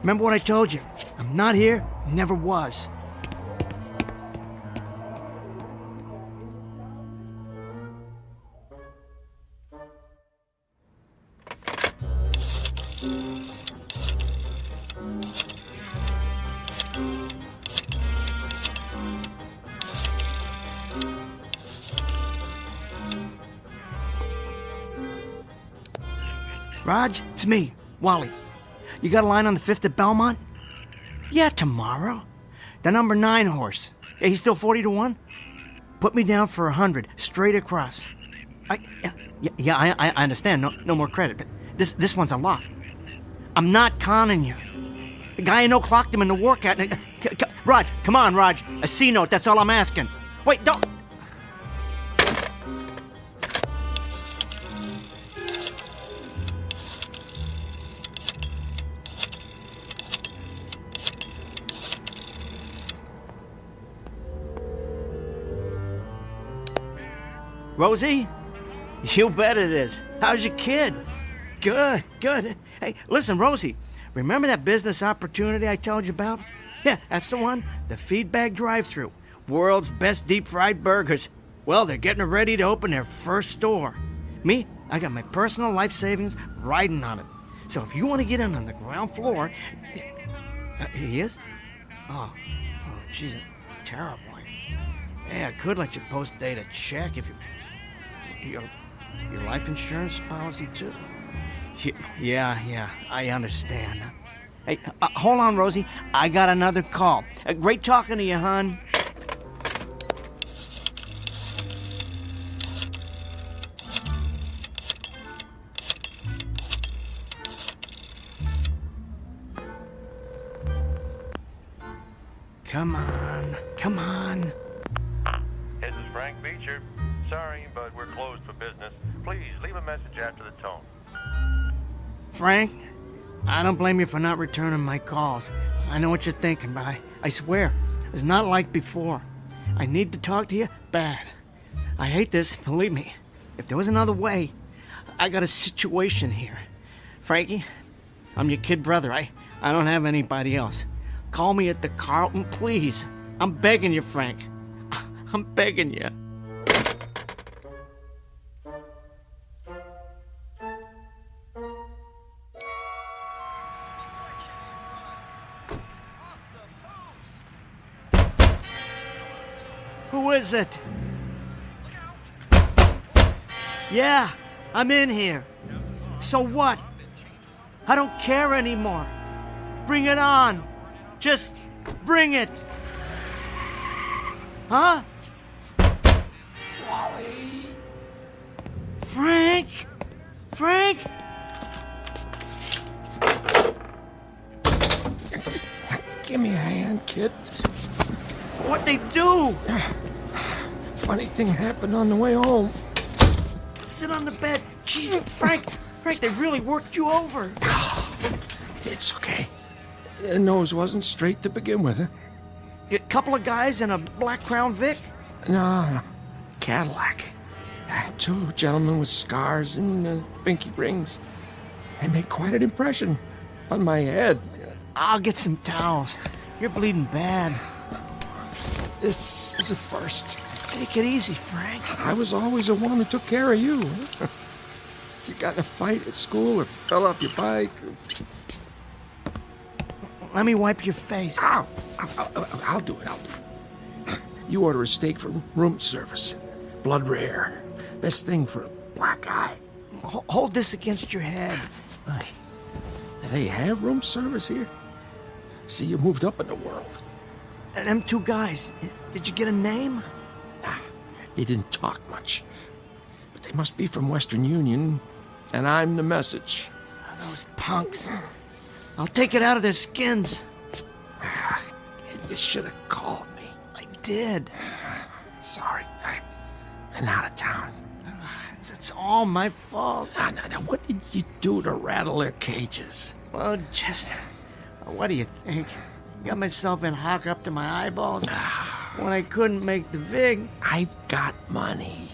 Remember what I told you? I'm not here, never was. Raj, it's me, Wally. You got a line on the 5th at Belmont? Yeah, tomorrow. The number 9 horse. Yeah, he's still 40 to 1? Put me down for 100, straight across. I understand. No more credit. But this one's a lot. I'm not conning you. The guy I know clocked him in the workout. Raj, come on, Raj. A C note, that's all I'm asking. Wait, don't... Rosie? You bet it is. How's your kid? Good. Hey, listen, Rosie, remember that business opportunity I told you about? Yeah, that's the one. The Feedback drive-thru. World's best deep-fried burgers. Well, they're getting ready to open their first store. Me, I got my personal life savings riding on it. So if you want to get in on the ground floor... he is? Oh, jeez, that's terrible. Hey, I could let you post-date a check if you... Your life insurance policy, too? Yeah, I understand. Hey, hold on, Rosie. I got another call. Great talking to you, hon. Come on. This is Frank Beecher. Sorry, but we're closed for business. Please leave a message after the tone. Frank, I don't blame you for not returning my calls. I know what you're thinking, but I swear, it's not like before. I need to talk to you bad. I hate this, believe me. If there was another way, I got a situation here. Frankie, I'm your kid brother. I don't have anybody else. Call me at the Carlton, please. I'm begging you, Frank. I'm begging you. Who is it? Yeah, I'm in here. So what? I don't care anymore. Bring it on. Just bring it. Huh? Wally. Frank? Give me a hand, kid. What'd they do? Funny thing happened on the way home. Sit on the bed. Jeez, Frank, they really worked you over. It's okay. The nose wasn't straight to begin with, huh? A couple of guys in a black Crown Vic? No. Cadillac. 2 gentlemen with scars and pinky rings. They made quite an impression on my head. I'll get some towels. You're bleeding bad. This is a first. Take it easy, Frank. I was always the one who took care of you. You got in a fight at school or fell off your bike. Let me wipe your face. Ow! I'll do it. You order a steak from room service. Blood rare. Best thing for a black eye. Hold this against your head. Hey, they have room service here? See, you moved up in the world. And them two guys, did you get a name? Nah, they didn't talk much. But they must be from Western Union, and I'm the message. Those punks. I'll take it out of their skins. You should have called me. I did. Sorry, I'm out of town. It's all my fault. Now, what did you do to rattle their cages? Well, just... What do you think? Got myself in hock up to my eyeballs when I couldn't make the vig. I've got money.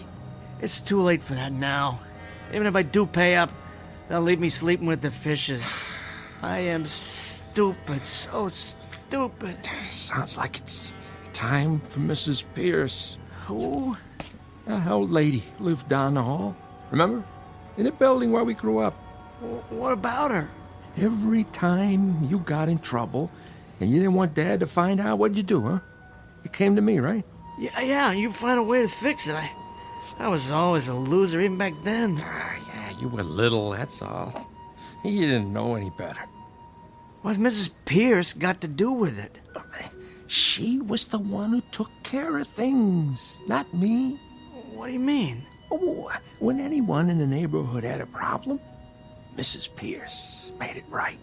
It's too late for that now. Even if I do pay up, they'll leave me sleeping with the fishes. I am stupid, so stupid. Sounds like it's time for Mrs. Pierce. Who? That old lady lived down the hall. Remember? In the building where we grew up. What about her? Every time you got in trouble and you didn't want Dad to find out, what'd you do, huh? You came to me, right? Yeah, you find a way to fix it. I was always a loser, even back then. Yeah, you were little, that's all. You didn't know any better. What's Mrs. Pierce got to do with it? She was the one who took care of things, not me. What do you mean? Oh, when anyone in the neighborhood had a problem, Mrs. Pierce made it right.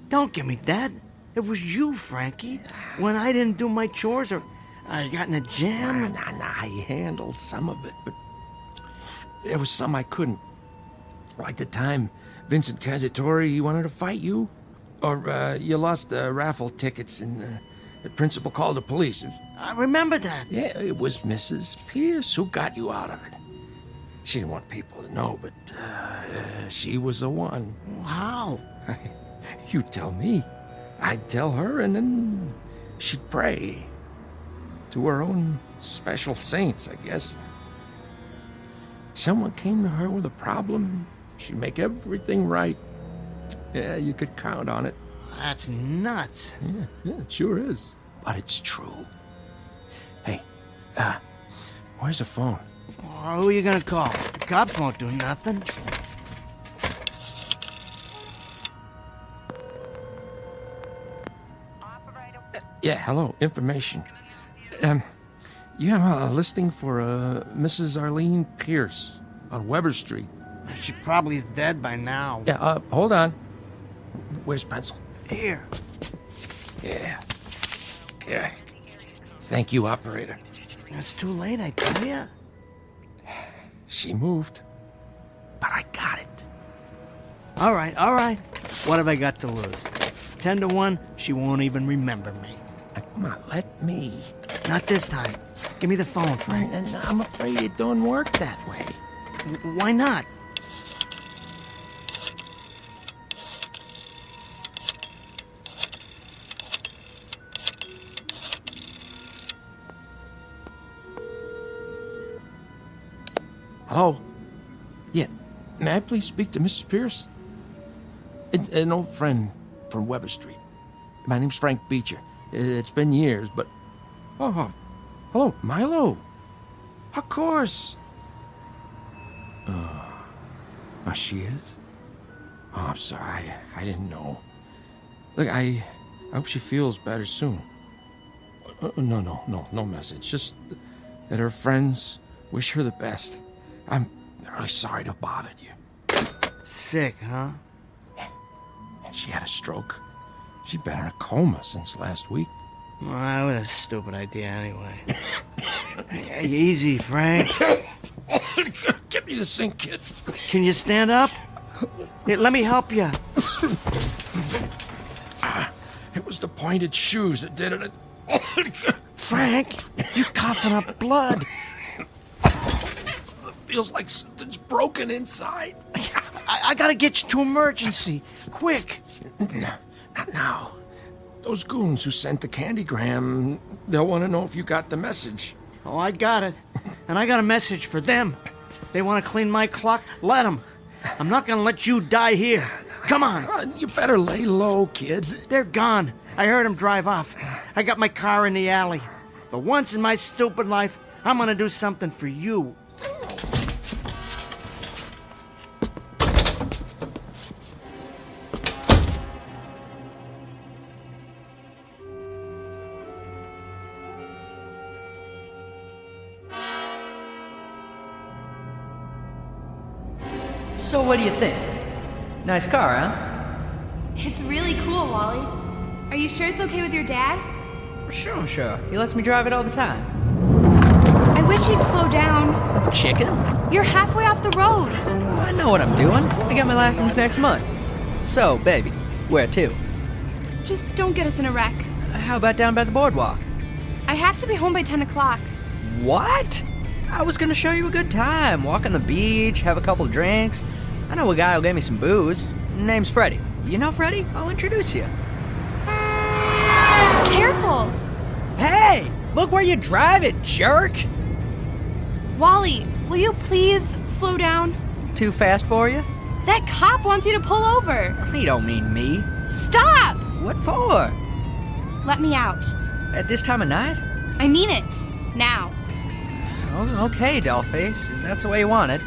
Don't give me that. It was you, Frankie. When I didn't do my chores or I got in a jam. Nah, I handled some of it, but there was some I couldn't. Like the time Vincent Cazzatori wanted to fight you, or you lost the raffle tickets and the principal called the police. I remember that. Yeah, it was Mrs. Pierce who got you out of it. She didn't want people to know, but she was the one. How? You tell me. I'd tell her, and then she'd pray to her own special saints, I guess. Someone came to her with a problem, she'd make everything right. Yeah, you could count on it. That's nuts. Yeah, it sure is. But it's true. Hey, where's the phone? Oh, who are you gonna call? The cops won't do nothing. Yeah, hello, information. You have a listing for Mrs. Arlene Pierce on Weber Street. She probably is dead by now. Yeah, hold on. Where's pencil? Here. Yeah. Okay. Thank you, operator. It's too late, I tell ya. She moved, but I got it. All right. What have I got to lose? 10 to 1, she won't even remember me. Come on, let me. Not this time. Give me the phone, Frank. And I'm afraid it don't work that way. Why not? Hello? Yeah, may I please speak to Mrs. Pierce? An old friend from Weber Street. My name's Frank Beecher. It's been years, but... Oh, hello, Milo. Of course. Oh, she is? Oh, I'm sorry. I didn't know. Look, I hope she feels better soon. No message. Just that her friends wish her the best. I'm really sorry to bother you. Sick, huh? She had a stroke. She's been in a coma since last week. Well, that was a stupid idea anyway. Hey, easy, Frank. Get me the sink, kid. Can you stand up? Here, let me help you. It was the pointed shoes that did it. Frank, you're coughing up blood. It feels like something's broken inside. I gotta get you to emergency. Quick. Not now. Those goons who sent the candygram, they'll want to know if you got the message. Oh, I got it. And I got a message for them. They want to clean my clock? Let them. I'm not gonna let you die here. Come on. You better lay low, kid. They're gone. I heard them drive off. I got my car in the alley. For once in my stupid life, I'm gonna do something for you. So what do you think? Nice car, huh? It's really cool, Wally. Are you sure it's okay with your dad? Sure. He lets me drive it all the time. I wish you'd slow down. Chicken? You're halfway off the road. I know what I'm doing. I got my license next month. So, baby, where to? Just don't get us in a wreck. How about down by the boardwalk? I have to be home by 10 o'clock. What? I was gonna show you a good time. Walk on the beach, have a couple of drinks. I know a guy who'll get me some booze. Name's Freddie. You know Freddie? I'll introduce you. Careful! Hey! Look where you're driving, jerk! Wally, will you please slow down? Too fast for you? That cop wants you to pull over. He don't mean me. Stop! What for? Let me out. At this time of night? I mean it. Now. Oh, okay, dollface. If that's the way you want it.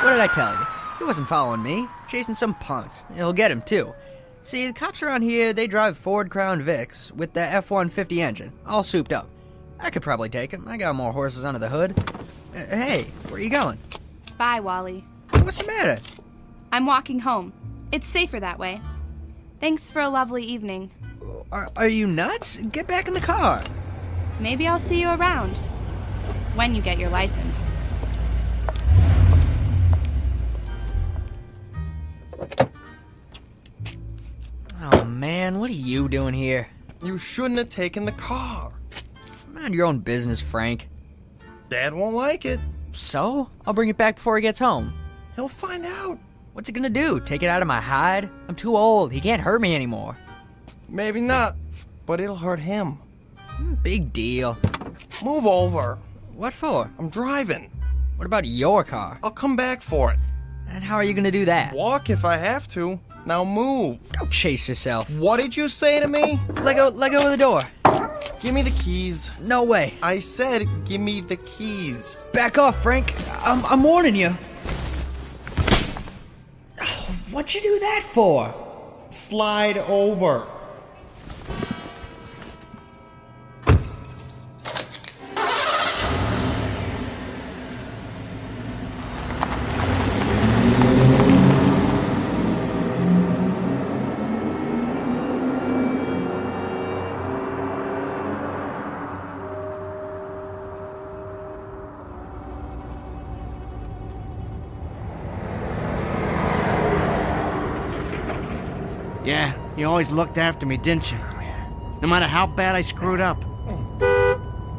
What did I tell you? He wasn't following me. Chasing some punks. He'll get him, too. See, the cops around here, they drive Ford Crown Vics with the F-150 engine, all souped up. I could probably take him. I got more horses under the hood. Hey, where are you going? Bye, Wally. What's the matter? I'm walking home. It's safer that way. Thanks for a lovely evening. Are you nuts? Get back in the car. Maybe I'll see you around. When you get your license. Oh, man, what are you doing here? You shouldn't have taken the car. Mind your own business, Frank. Dad won't like it. So? I'll bring it back before he gets home. He'll find out. What's he gonna do? Take it out of my hide? I'm too old. He can't hurt me anymore. Maybe not, but it'll hurt him. Big deal. Move over. What for? I'm driving. What about your car? I'll come back for it. And how are you gonna do that? Walk if I have to. Now move. Go chase yourself. What did you say to me? Let go of the door. Give me the keys. No way. I said give me the keys. Back off, Frank. I'm warning you. What'd you do that for? Slide over. Yeah, you always looked after me, didn't you? No matter how bad I screwed up.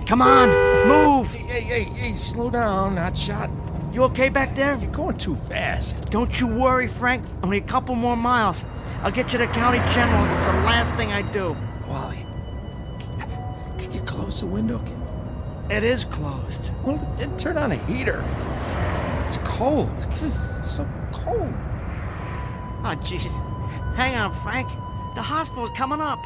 Come on, move! Hey, slow down, hotshot. You okay back there? You're going too fast. Don't you worry, Frank. Only a couple more miles. I'll get you to County General. It's the last thing I do. Wally, can you close the window? It is closed. Well, then turn on a heater. It's cold. It's so cold. Oh, Jesus. Hang on, Frank. The hospital's coming up.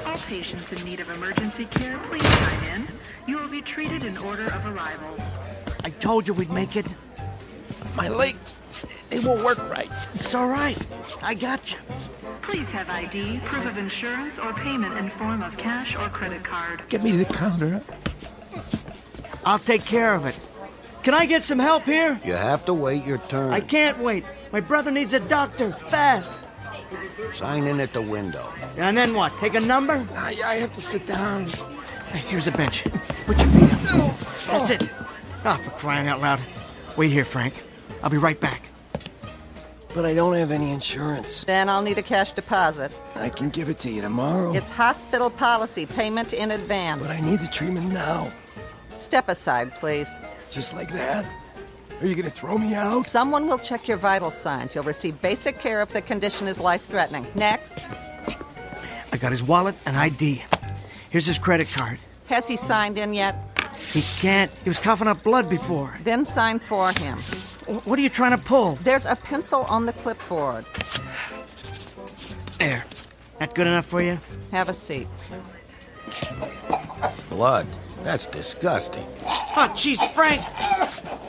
All patients in need of emergency care, please sign in. You will be treated in order of arrival. I told you we'd make it. My legs, they won't work right. It's all right. I got you. Please have ID, proof of insurance, or payment in form of cash or credit card. Get me to the counter. I'll take care of it. Can I get some help here? You have to wait your turn. I can't wait. My brother needs a doctor. Fast. Sign in at the window. And then what? Take a number? I have to sit down. Hey, here's a bench. Put your feet up. That's it. Ah, for crying out loud. Wait here, Frank. I'll be right back. But I don't have any insurance. Then I'll need a cash deposit. I can give it to you tomorrow. It's hospital policy, payment in advance. But I need the treatment now. Step aside, please. Just like that? Are you gonna throw me out? Someone will check your vital signs. You'll receive basic care if the condition is life-threatening. Next. I got his wallet and ID. Here's his credit card. Has he signed in yet? He can't. He was coughing up blood before. Then sign for him. What are you trying to pull? There's a pencil on the clipboard. There. That good enough for you? Have a seat. Blood. That's disgusting. Oh, jeez, Frank!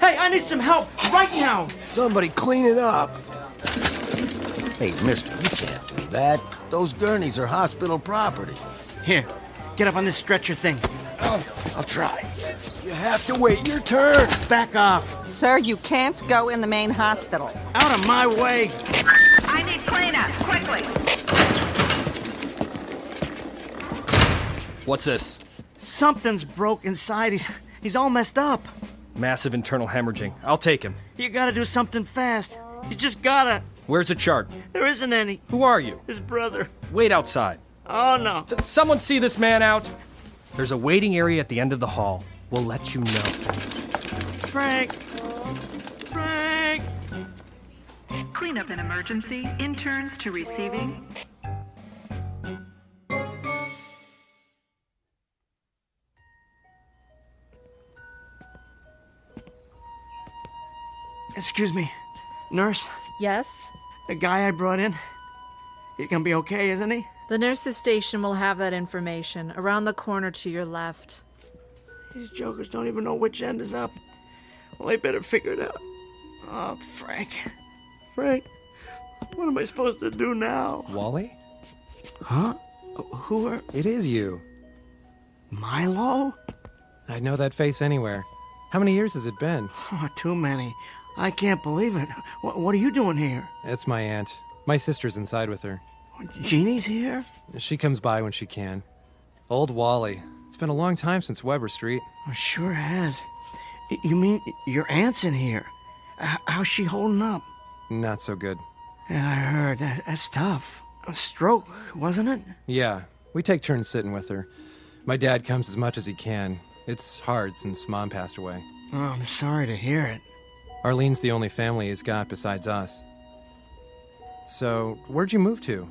Hey, I need some help right now. Somebody clean it up. Hey, mister, you can't do that. Those gurneys are hospital property. Here, get up on this stretcher thing. I'll try. You have to wait your turn. Back off. Sir, you can't go in the main hospital. Out of my way. I need cleanup, quickly. What's this? Something's broke inside. He's all messed up. Massive internal hemorrhaging. I'll take him. You gotta do something fast. You just gotta. Where's the chart? There isn't any. Who are you? His brother. Wait outside. Oh, no. Someone see this man out? There's a waiting area at the end of the hall. We'll let you know. Frank. Frank. Cleanup and emergency. Interns to receiving. Excuse me. Nurse? Yes? The guy I brought in? He's gonna be okay, isn't he? The nurse's station will have that information around the corner to your left. These jokers don't even know which end is up. Well, they better figure it out. Oh, Frank. Frank, what am I supposed to do now? Wally? Huh? Who are... It is you. Milo? I'd know that face anywhere. How many years has it been? Oh, too many. I can't believe it. What are you doing here? It's my aunt. My sister's inside with her. Jeannie's here? She comes by when she can. Old Wally. It's been a long time since Weber Street. Oh, sure has. You mean your aunt's in here? How's she holding up? Not so good. Yeah, I heard. That's tough. A stroke, wasn't it? Yeah, we take turns sitting with her. My dad comes as much as he can. It's hard since Mom passed away. Oh, I'm sorry to hear it. Arlene's the only family he's got besides us. So, where'd you move to?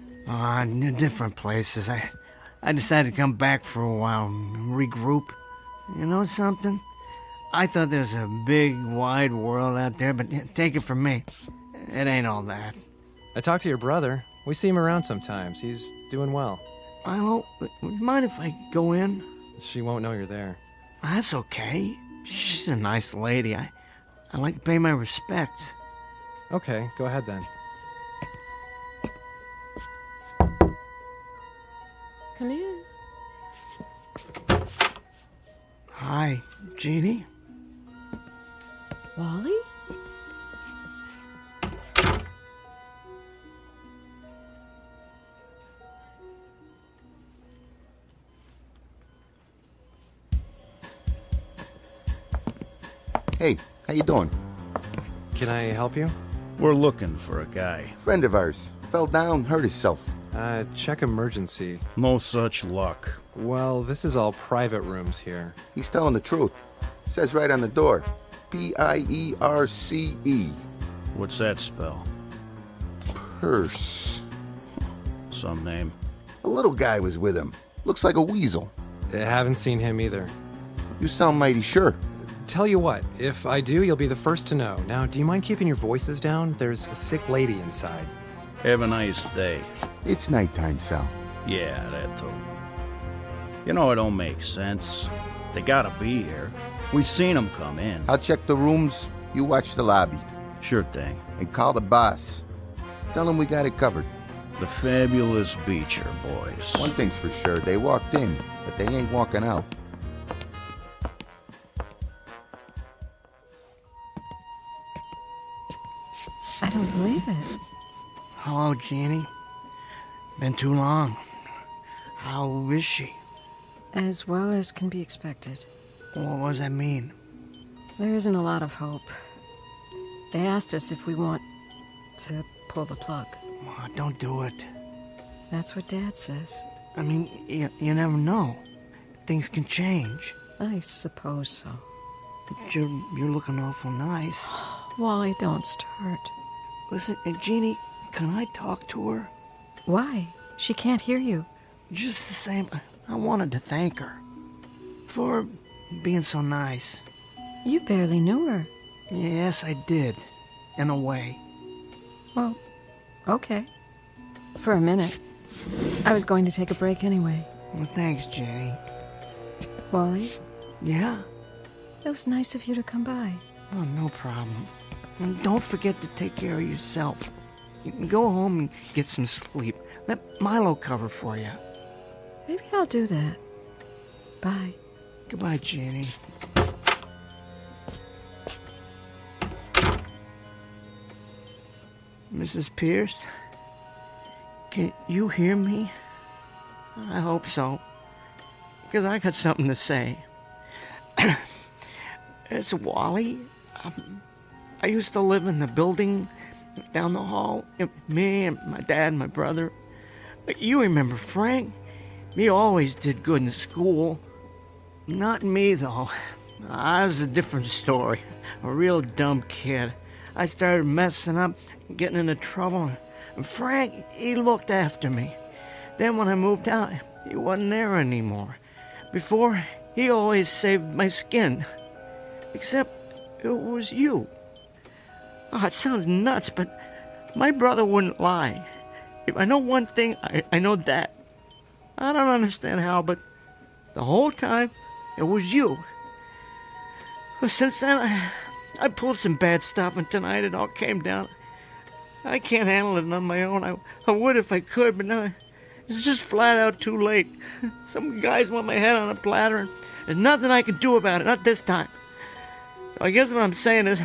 Different places. I decided to come back for a while, regroup. You know something? I thought there was a big, wide world out there, but take it from me, it ain't all that. I talked to your brother. We see him around sometimes. He's doing well. Milo, would you mind if I go in? She won't know you're there. That's okay. She's a nice lady. I like to pay my respects. Okay, go ahead then. Come in. Hi, Jeannie. Wally? Hey, how you doing? Can I help you? We're looking for a guy. Friend of ours. Fell down, hurt himself. Check emergency. No such luck. Well, this is all private rooms here. He's telling the truth. Says right on the door. P-I-E-R-C-E. What's that spell? Purse. Some name. A little guy was with him. Looks like a weasel. I haven't seen him either. You sound mighty sure. Tell you what, if I do, you'll be the first to know. Now, do you mind keeping your voices down? There's a sick lady inside. Have a nice day. It's nighttime, Sal. Yeah, that too. You know, it don't make sense. They gotta be here. We've seen them come in. I'll check the rooms. You watch the lobby. Sure thing. And call the boss. Tell him we got it covered. The fabulous Beecher boys. One thing's for sure. They walked in, but they ain't walking out. I don't believe it. Hello, Jeannie. Been too long. How is she? As well as can be expected. What does that mean? There isn't a lot of hope. They asked us if we want to pull the plug. Oh, don't do it. That's what Dad says. I mean, you never know. Things can change. I suppose so. But you're looking awful nice. Wally, don't start. Listen, Jeannie, can I talk to her? Why? She can't hear you. Just the same, I wanted to thank her for being so nice. You barely knew her. Yes, I did. In a way. Well, okay. For a minute. I was going to take a break anyway. Well, thanks, Jeannie. Wally? Yeah? It was nice of you to come by. Oh, no problem. And don't forget to take care of yourself. You can go home and get some sleep. Let Milo cover for you. Maybe I'll do that. Bye. Goodbye, Jeannie. Mrs. Pierce? Can you hear me? I hope so. Because I got something to say. It's Wally. I used to live in the building down the hall. Me and my dad and my brother. You remember Frank? He always did good in school. Not me, though. I was a different story. A real dumb kid. I started messing up, getting into trouble. And Frank, he looked after me. Then when I moved out, he wasn't there anymore. Before, he always saved my skin. Except it was you. Oh, it sounds nuts, but my brother wouldn't lie. If I know one thing, I know that. I don't understand how, but the whole time, it was you. Well, since then, I pulled some bad stuff, and tonight it all came down. I can't handle it on my own. I would if I could, but now it's just flat out too late. Some guys want my head on a platter, and there's nothing I can do about it, not this time. So I guess what I'm saying is,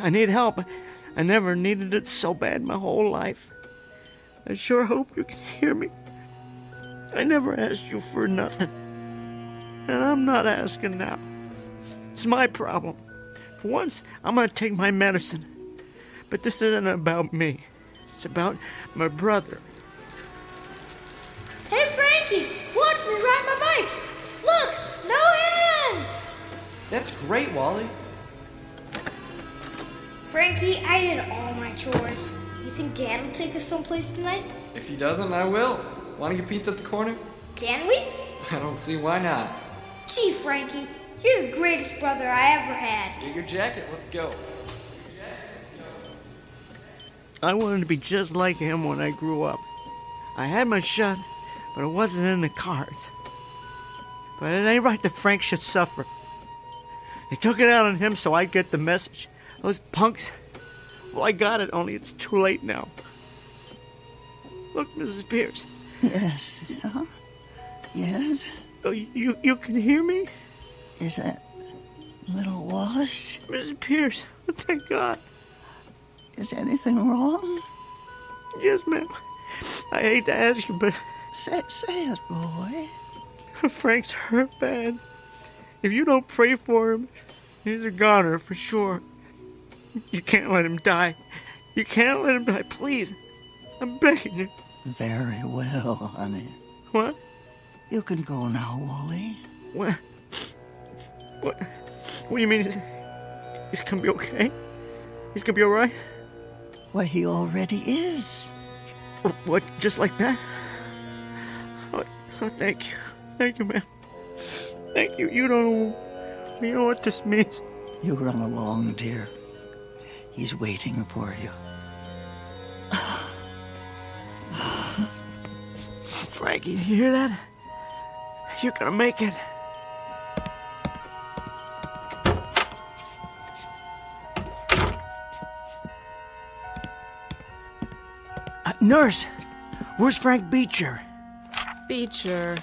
I need help. I never needed it so bad my whole life. I sure hope you can hear me. I never asked you for nothing. And I'm not asking now. It's my problem. For once, I'm gonna take my medicine. But this isn't about me. It's about my brother. Hey, Frankie! Watch me ride my bike! Look! No hands! That's great, Wally. Frankie, I did all my chores. You think Dad will take us someplace tonight? If he doesn't, I will. Want to get pizza at the corner? Can we? I don't see why not. Gee, Frankie, you're the greatest brother I ever had. Get your jacket, let's go. I wanted to be just like him when I grew up. I had my shot, but it wasn't in the cards. But it ain't right that Frank should suffer. They took it out on him so I'd get the message. Those punks. Well, I got it, only it's too late now. Look, Mrs. Pierce. Yes, huh? Yes? Oh, you can hear me? Is that little Wallace? Mrs. Pierce, oh, thank God. Is anything wrong? Yes, ma'am. I hate to ask you, but... Say it, boy. Frank's hurt bad. If you don't pray for him, he's a goner for sure. You can't let him die. You can't let him die, please. I'm begging you. Very well, honey. What? You can go now, Wally. What do you mean? He's gonna be okay? He's gonna be alright? Why, he already is. What, just like that? Oh, thank you. Thank you, ma'am. Thank you. You know what this means. You run along, dear. He's waiting for you. Frankie, you hear that? You're gonna make it. Nurse, where's Frank Beecher? Beecher.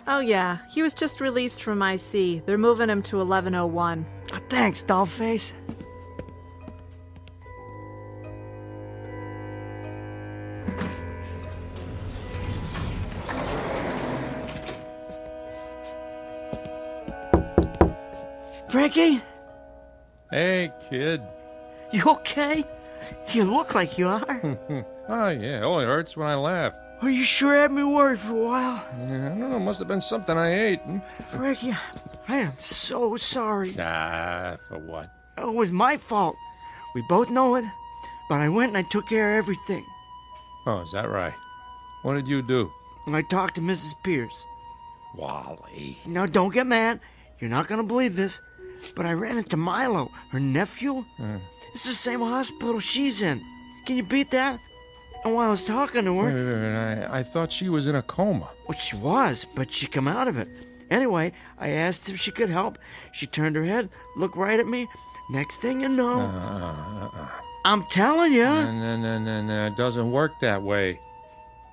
Oh, yeah. He was just released from IC. They're moving him to 1101. Oh, thanks, dollface. Frankie? Hey, kid. You okay? You look like you are. Oh, yeah. It only hurts when I laugh. Oh, you sure had me worried for a while. Yeah, I don't know. Must have been something I ate. Frankie, I am so sorry. Ah, for what? Oh, it was my fault. We both know it. But I went and I took care of everything. Oh, is that right? What did you do? And I talked to Mrs. Pierce. Wally. Now, don't get mad. You're not going to believe this. But I ran into Milo, her nephew. It's the same hospital she's in. Can you beat that? And while I was talking to her... I thought she was in a coma. Well, she was, but she come out of it. Anyway, I asked if she could help. She turned her head, looked right at me, Next thing you know, I'm telling you. No. It doesn't work that way.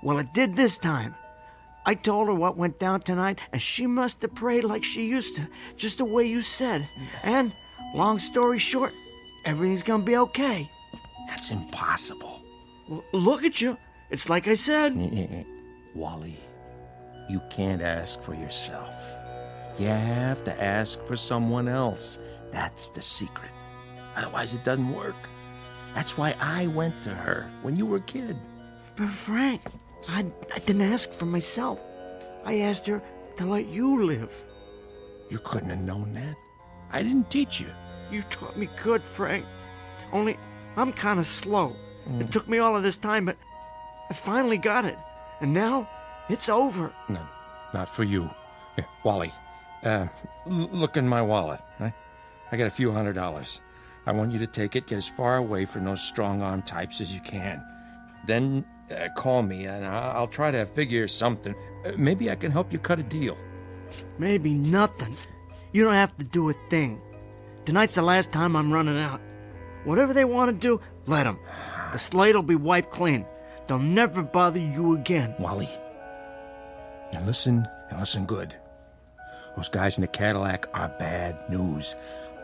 Well, it did this time. I told her what went down tonight, and she must have prayed like she used to, just the way you said. And, long story short, everything's gonna be okay. That's impossible. Well, look at you. It's like I said. Wally, you can't ask for yourself. You have to ask for someone else. That's the secret. Otherwise, it doesn't work. That's why I went to her when you were a kid. But Frank, I didn't ask for myself. I asked her to let you live. You couldn't have known that. I didn't teach you. You taught me good, Frank. Only, I'm kind of slow. It took me all of this time, but I finally got it. And now, it's over. No, not for you. Here, Wally, look in my wallet. Right? I got a few $100. I want you to take it, get as far away from those strong-arm types as you can. Then call me, and I'll try to figure something. Maybe I can help you cut a deal. Maybe nothing. You don't have to do a thing. Tonight's the last time I'm running out. Whatever they want to do, let them. The slate will be wiped clean. They'll never bother you again. Wally, and listen good. Those guys in the Cadillac are bad news.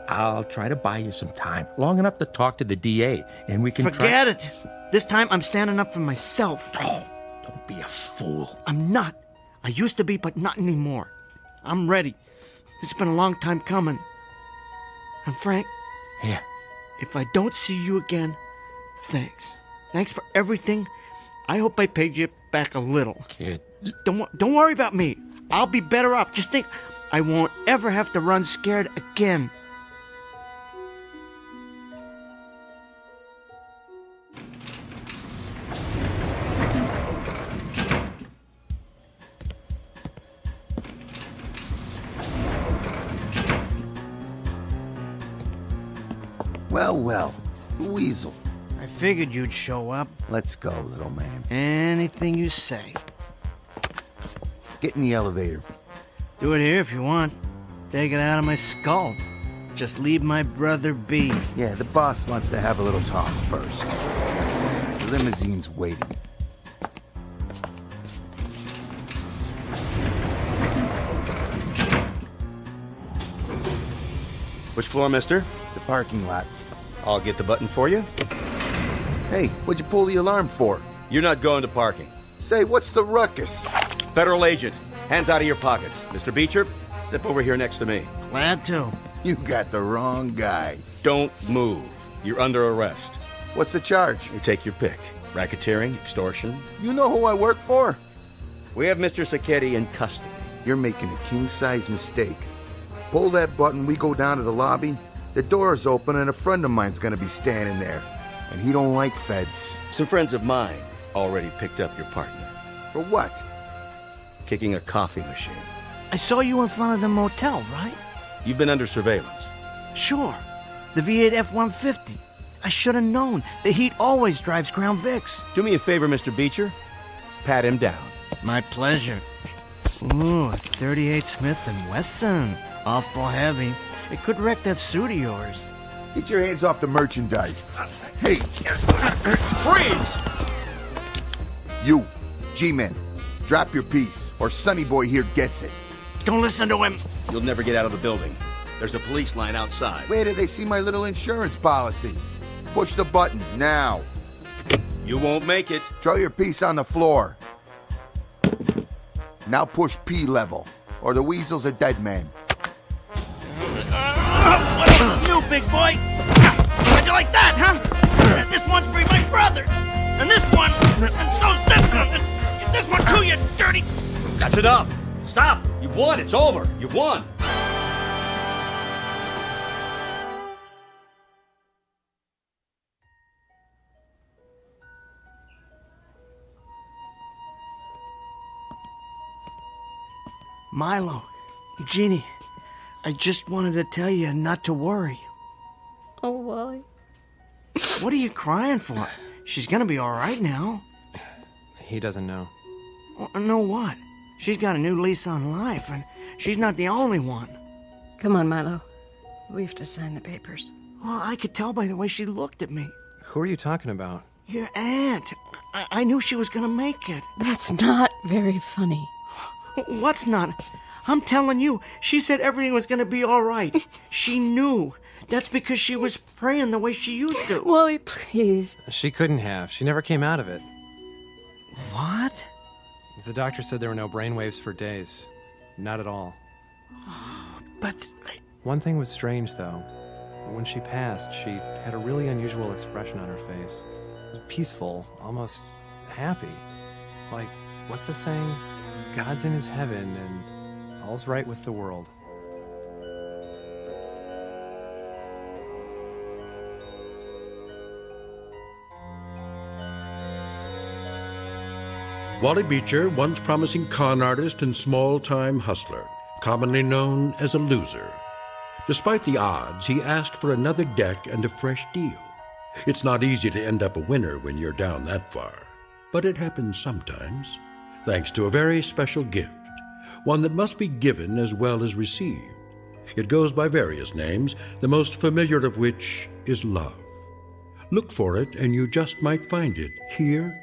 I'll try to buy you some time, long enough to talk to the DA, and we can Forget it. This time I'm standing up for myself. Oh, don't be a fool. I'm not. I used to be, but not anymore. I'm ready. It's been a long time coming. And Frank, yeah. If I don't see you again, thanks. Thanks for everything. I hope I paid you back a little. Kid. Don't worry about me. I'll be better off. Just think, I won't ever have to run scared again. Well, the weasel. I figured you'd show up. Let's go, little man. Anything you say. Get in the elevator. Do it here if you want. Take it out of my skull. Just leave my brother be. Yeah, the boss wants to have a little talk first. The limousine's waiting. Which floor, mister? The parking lot. I'll get the button for you. Hey, what'd you pull the alarm for? You're not going to parking. Say, what's the ruckus? Federal agent, hands out of your pockets. Mr. Beecher, step over here next to me. Glad to. You got the wrong guy. Don't move. You're under arrest. What's the charge? You take your pick. Racketeering, extortion. You know who I work for? We have Mr. Sacchetti in custody. You're making a king-size mistake. Pull that button, we go down to the lobby. The door's open and a friend of mine's gonna be standing there. And he don't like feds. Some friends of mine already picked up your partner. For what? Kicking a coffee machine. I saw you in front of the motel, right? You've been under surveillance. Sure. The V8 F-150. I should have known. The heat always drives Crown Vics. Do me a favor, Mr. Beecher. Pat him down. My pleasure. Ooh, a 38 Smith & Wesson. Awful heavy. It could wreck that suit of yours. Get your hands off the merchandise. Hey! Freeze! You, G-Men, drop your piece, or Sonny Boy here gets it. Don't listen to him. You'll never get out of the building. There's a police line outside. Where do they see my little insurance policy? Push the button, now. You won't make it. Throw your piece on the floor. Now push P level, or the weasel's a dead man. What new, big boy? How'd you like that, huh? This one's for my brother. And this one, and so's this one. And this one too, you dirty... That's enough. Stop. You've won. It's over. You've won. Milo, Jeannie, I just wanted to tell you not to worry. Oh, Wally. What are you crying for? She's gonna be all right now. He doesn't know. Know what? She's got a new lease on life, and she's not the only one. Come on, Milo. We have to sign the papers. Well, I could tell by the way she looked at me. Who are you talking about? Your aunt. I knew she was gonna make it. That's not very funny. What's not? I'm telling you, she said everything was gonna be all right. She knew. That's because she was praying the way she used to. Wally, please. She couldn't have. She never came out of it. What? The doctor said there were no brainwaves for days. Not at all. But... One thing was strange, though. When she passed, she had a really unusual expression on her face. It was peaceful, almost happy. Like, what's the saying? God's in his heaven and all's right with the world. Wally Beecher, once promising con artist and small-time hustler, commonly known as a loser. Despite the odds, he asked for another deck and a fresh deal. It's not easy to end up a winner when you're down that far, but it happens sometimes, thanks to a very special gift, one that must be given as well as received. It goes by various names, the most familiar of which is love. Look for it, and you just might find it here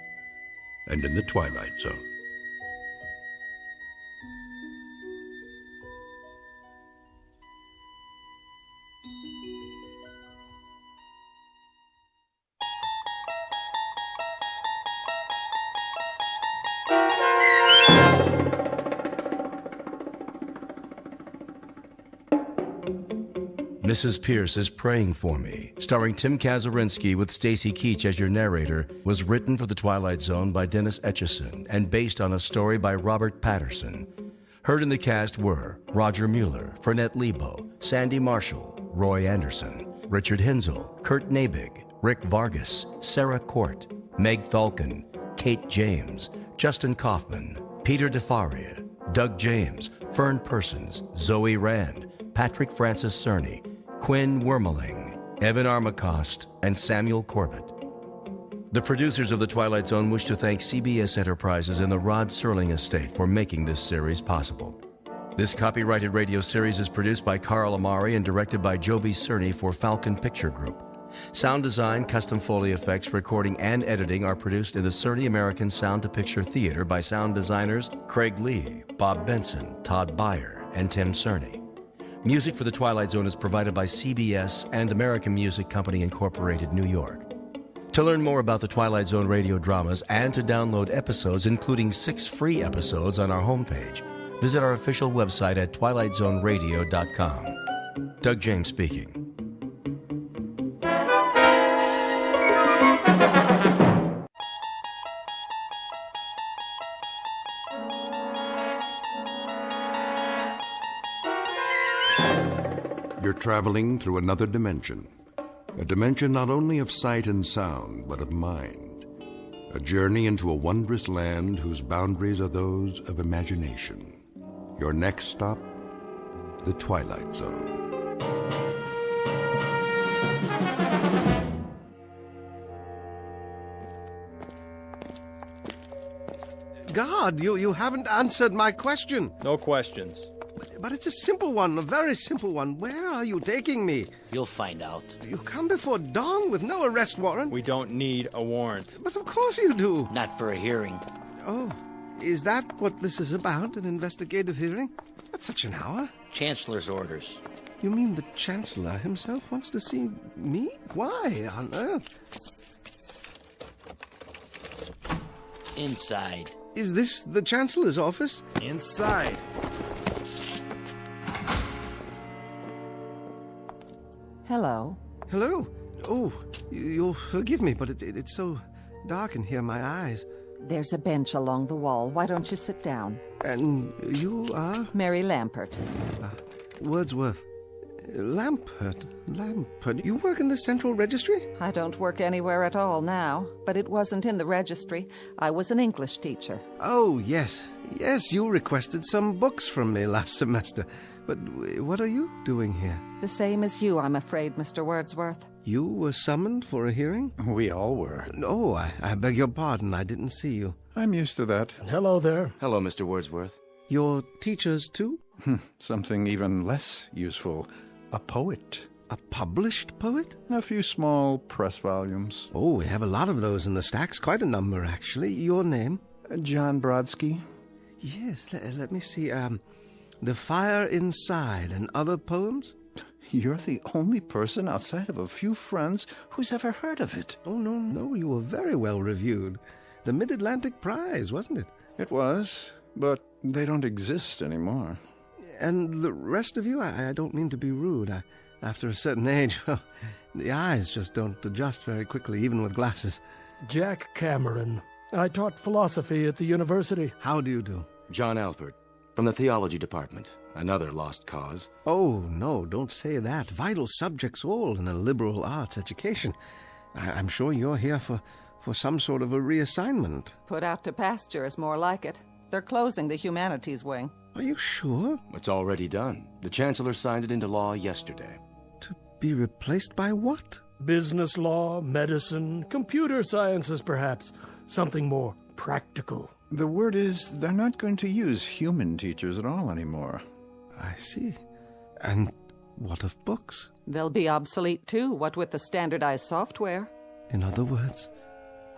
and in the Twilight Zone. Mrs. Pierce is Praying for Me, starring Tim Kazurinsky with Stacy Keach as your narrator, was written for The Twilight Zone by Dennis Etchison and based on a story by Robert Patterson. Heard in the cast were Roger Mueller, Fernette Lebo, Sandy Marshall, Roy Anderson, Richard Hinzel, Kurt Nabig, Rick Vargas, Sarah Court, Meg Falcon, Kate James, Justin Kaufman, Peter DeFaria, Doug James, Fern Persons, Zoe Rand, Patrick Francis Cerny, Quinn Wormeling, Evan Armacost, and Samuel Corbett. The producers of The Twilight Zone wish to thank CBS Enterprises and the Rod Serling Estate for making this series possible. This copyrighted radio series is produced by Carl Amari and directed by Joby Cerny for Falcon Picture Group. Sound design, custom Foley effects, recording, and editing are produced in the Cerny American Sound to Picture Theater by sound designers Craig Lee, Bob Benson, Todd Beyer, and Tim Cerny. Music for The Twilight Zone is provided by CBS and American Music Company Incorporated, New York. To learn more about the Twilight Zone radio dramas and to download episodes, including 6 free episodes on our homepage, visit our official website at twilightzoneradio.com. Doug James speaking. You're traveling through another dimension. A dimension not only of sight and sound, but of mind. A journey into a wondrous land whose boundaries are those of imagination. Your next stop, the Twilight Zone. God, you haven't answered my question. No questions. But it's a simple one, a very simple one. Where are you taking me? You'll find out. You come before dawn with no arrest warrant? We don't need a warrant. But of course you do. Not for a hearing. Oh, is that what this is about, an investigative hearing? At such an hour? Chancellor's orders. You mean the Chancellor himself wants to see me? Why on earth? Inside. Is this the Chancellor's office? Inside. Hello. Hello. Oh, you'll forgive me, but it's so dark in here, my eyes. There's a bench along the wall. Why don't you sit down? And you are? Mary Lampert. Wordsworth. Lampert. You work in the Central Registry? I don't work anywhere at all now, but it wasn't in the registry. I was an English teacher. Oh, yes. Yes, you requested some books from me last semester. But what are you doing here? The same as you, I'm afraid, Mr. Wordsworth. You were summoned for a hearing? We all were. No, I beg your pardon. I didn't see you. I'm used to that. Hello there. Hello, Mr. Wordsworth. You're teachers, too? Something even less useful. A poet. A published poet? A few small press volumes. Oh, we have a lot of those in the stacks. Quite a number, actually. Your name? John Brodsky. Yes, let me see. The Fire Inside and other poems? You're the only person outside of a few friends who's ever heard of it. Oh, no, you were very well reviewed. The Mid-Atlantic Prize, wasn't it? It was, but they don't exist anymore. And the rest of you, I don't mean to be rude. After a certain age, well, the eyes just don't adjust very quickly, even with glasses. Jack Cameron. I taught philosophy at the university. How do you do? John Alpert, from the theology department. Another lost cause. Oh, no, don't say that. Vital subjects all in a liberal arts education. I'm sure you're here for some sort of a reassignment. Put out to pasture is more like it. They're closing the humanities wing. Are you sure? It's already done. The Chancellor signed it into law yesterday. To be replaced by what? Business law, medicine, computer sciences, perhaps. Something more practical. The word is they're not going to use human teachers at all anymore. I see. And what of books? They'll be obsolete too, what with the standardized software. In other words,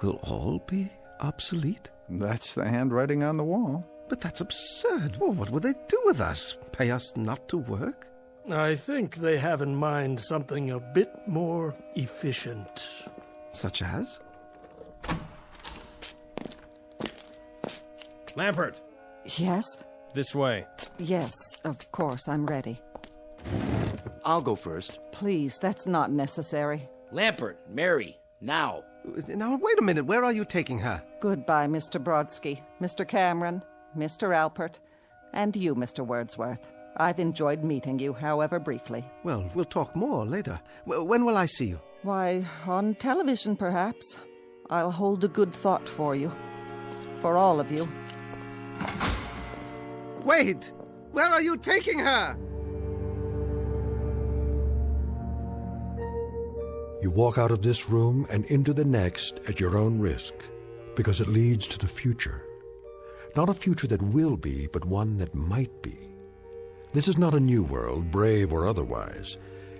will all be obsolete? That's the handwriting on the wall. But that's absurd. Well, what will they do with us? Pay us not to work? I think they have in mind something a bit more efficient. Such as? Lampert! Yes? This way. Yes, of course, I'm ready. I'll go first. Please, that's not necessary. Lampert, Mary, now. Now, wait a minute. Where are you taking her? Goodbye, Mr. Brodsky, Mr. Cameron, Mr. Alpert, and you, Mr. Wordsworth. I've enjoyed meeting you, however briefly. Well, we'll talk more later. When will I see you? Why, on television, perhaps. I'll hold a good thought for you. For all of you. Wait! Where are you taking her? You walk out of this room and into the next at your own risk, because it leads to the future. Not a future that will be, but one that might be. This is not a new world, brave or otherwise.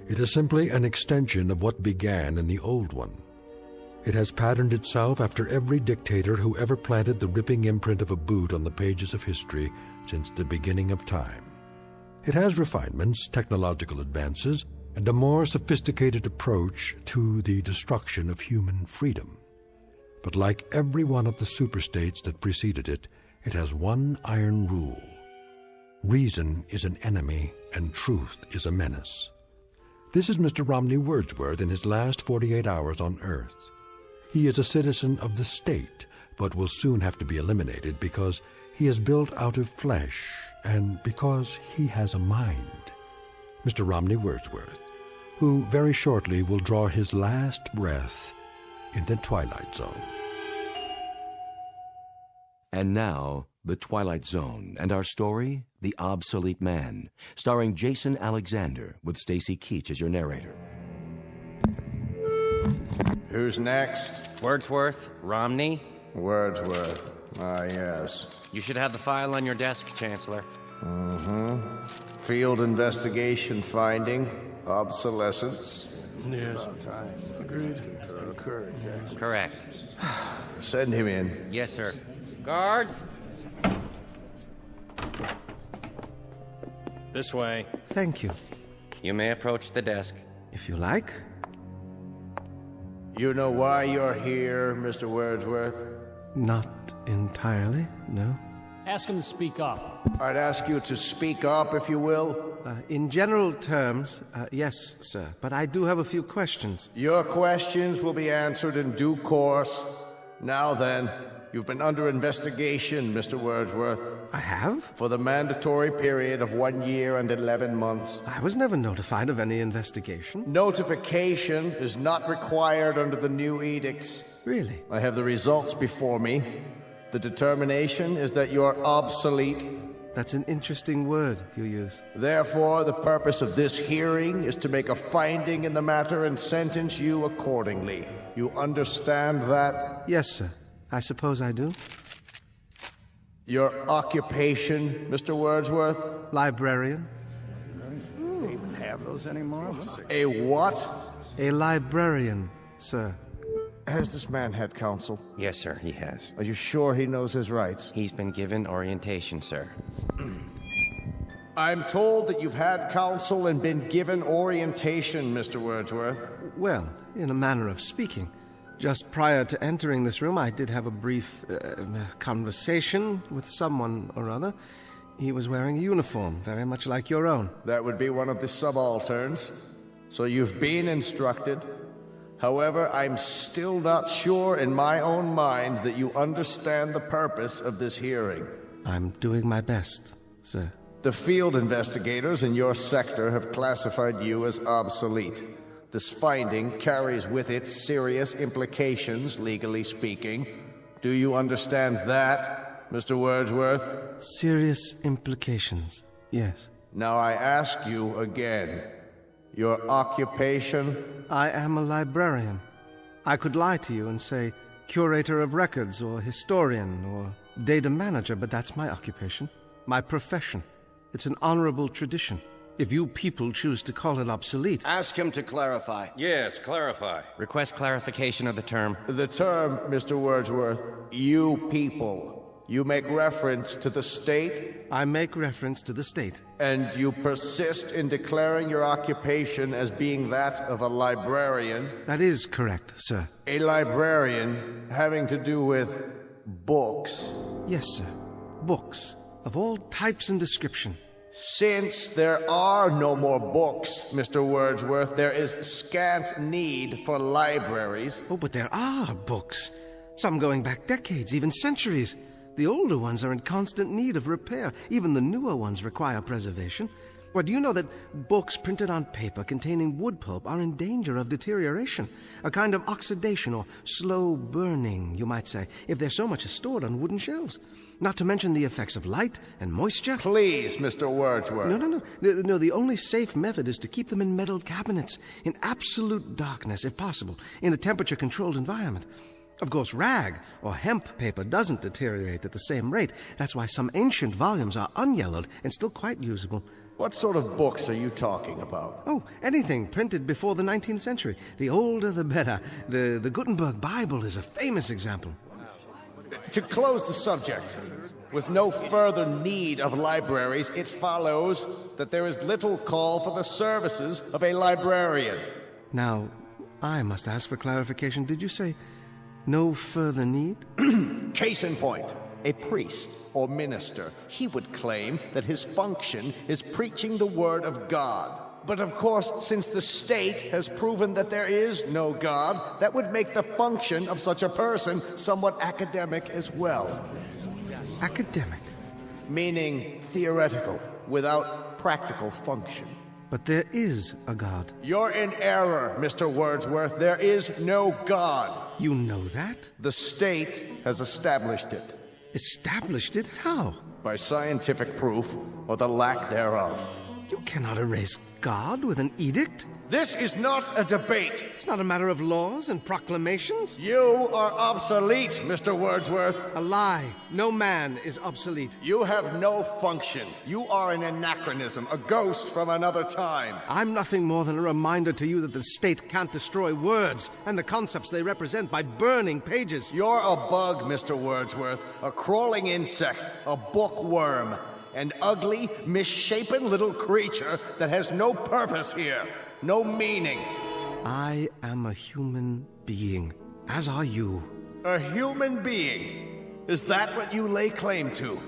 It is simply an extension of what began in the old one. It has patterned itself after every dictator who ever planted the ripping imprint of a boot on the pages of history since the beginning of time. It has refinements, technological advances, and a more sophisticated approach to the destruction of human freedom. But like every one of the superstates that preceded it, it has one iron rule. Reason is an enemy and truth is a menace. This is Mr. Romney Wordsworth in his last 48 hours on Earth. He is a citizen of the state, but will soon have to be eliminated because he is built out of flesh and because he has a mind. Mr. Romney Wordsworth, who very shortly will draw his last breath in the Twilight Zone. And now, The Twilight Zone, and our story, The Obsolete Man, starring Jason Alexander, with Stacy Keach as your narrator. Who's next? Wordsworth, Romney. Wordsworth. Ah, yes. You should have the file on your desk, Chancellor. Field investigation finding. Obsolescence. Yes. Agreed. Correct. Send him in. Yes, sir. Guards! This way. Thank you. You may approach the desk. If you like. You know why you're here, Mr. Wordsworth? Not entirely, no. Ask him to speak up. I'd ask you to speak up, if you will. In general terms, yes, sir. But I do have a few questions. Your questions will be answered in due course. Now then, you've been under investigation, Mr. Wordsworth. I have? For the mandatory period of 1 year and 11 months. I was never notified of any investigation. Notification is not required under the new edicts. Really? I have the results before me. The determination is that you're obsolete. That's an interesting word you use. Therefore, the purpose of this hearing is to make a finding in the matter and sentence you accordingly. You understand that? Yes, sir. I suppose I do. Your occupation, Mr. Wordsworth? Librarian. They even have have those anymore? A what? A librarian, sir. Has this man had counsel? Yes, sir, he has. Are you sure he knows his rights? He's been given orientation, sir. I'm told that you've had counsel and been given orientation, Mr. Wordsworth. Well, in a manner of speaking. Just prior to entering this room, I did have a brief conversation with someone or other. He was wearing a uniform, very much like your own. That would be one of the subalterns. So you've been instructed. However, I'm still not sure in my own mind that you understand the purpose of this hearing. I'm doing my best, sir. The field investigators in your sector have classified you as obsolete. This finding carries with it serious implications, legally speaking. Do you understand that, Mr. Wordsworth? Serious implications, yes. Now I ask you again, your occupation? I am a librarian. I could lie to you and say curator of records or historian or data manager, but that's my occupation, my profession. It's an honorable tradition. If you people choose to call it obsolete... Ask him to clarify. Yes, clarify. Request clarification of the term. The term, Mr. Wordsworth, you people. You make reference to the state? I make reference to the state. And you persist in declaring your occupation as being that of a librarian? That is correct, sir. A librarian having to do with books? Yes, sir. Books of all types and description. Since there are no more books, Mr. Wordsworth, there is scant need for libraries. Oh, but there are books. Some going back decades, even centuries. The older ones are in constant need of repair. Even the newer ones require preservation. Well, do you know that books printed on paper containing wood pulp are in danger of deterioration? A kind of oxidation or slow burning, you might say, if there's so much is stored on wooden shelves. Not to mention the effects of light and moisture. Please, Mr. Wordsworth. No, the only safe method is to keep them in metal cabinets, in absolute darkness, if possible, in a temperature-controlled environment. Of course, rag or hemp paper doesn't deteriorate at the same rate. That's why some ancient volumes are unyellowed and still quite usable. What sort of books are you talking about? Oh, anything printed before the 19th century. The older, the better. The Gutenberg Bible is a famous example. To close the subject, with no further need of libraries, it follows that there is little call for the services of a librarian. Now, I must ask for clarification. Did you say no further need? Case in point. A priest or minister, he would claim that his function is preaching the word of God. But of course, since the state has proven that there is no God, that would make the function of such a person somewhat academic as well. Academic? Meaning theoretical, without practical function. But there is a God. You're in error, Mr. Wordsworth. There is no God. You know that? The state has established it. Established it? How? By scientific proof, or the lack thereof. You cannot erase God with an edict. This is not a debate. It's not a matter of laws and proclamations. You are obsolete, Mr. Wordsworth. A lie. No man is obsolete. You have no function. You are an anachronism, a ghost from another time. I'm nothing more than a reminder to you that the state can't destroy words and the concepts they represent by burning pages. You're a bug, Mr. Wordsworth, a crawling insect, a bookworm, an ugly, misshapen little creature that has no purpose here. No meaning. I am a human being, as are you. A human being? Is that what you lay claim to?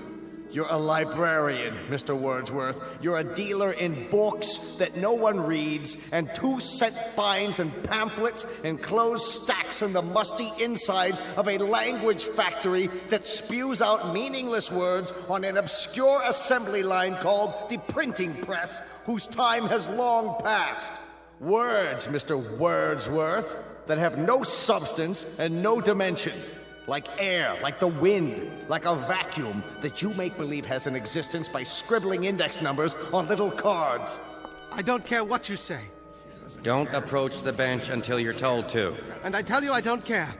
You're a librarian, Mr. Wordsworth. You're a dealer in books that no one reads, and 2-cent fines and pamphlets enclosed stacks in the musty insides of a language factory that spews out meaningless words on an obscure assembly line called the printing press, whose time has long passed. Words, Mr. Wordsworth, that have no substance and no dimension. Like air, like the wind, like a vacuum that you make believe has an existence by scribbling index numbers on little cards. I don't care what you say. Don't approach the bench until you're told to. And I tell you I don't care.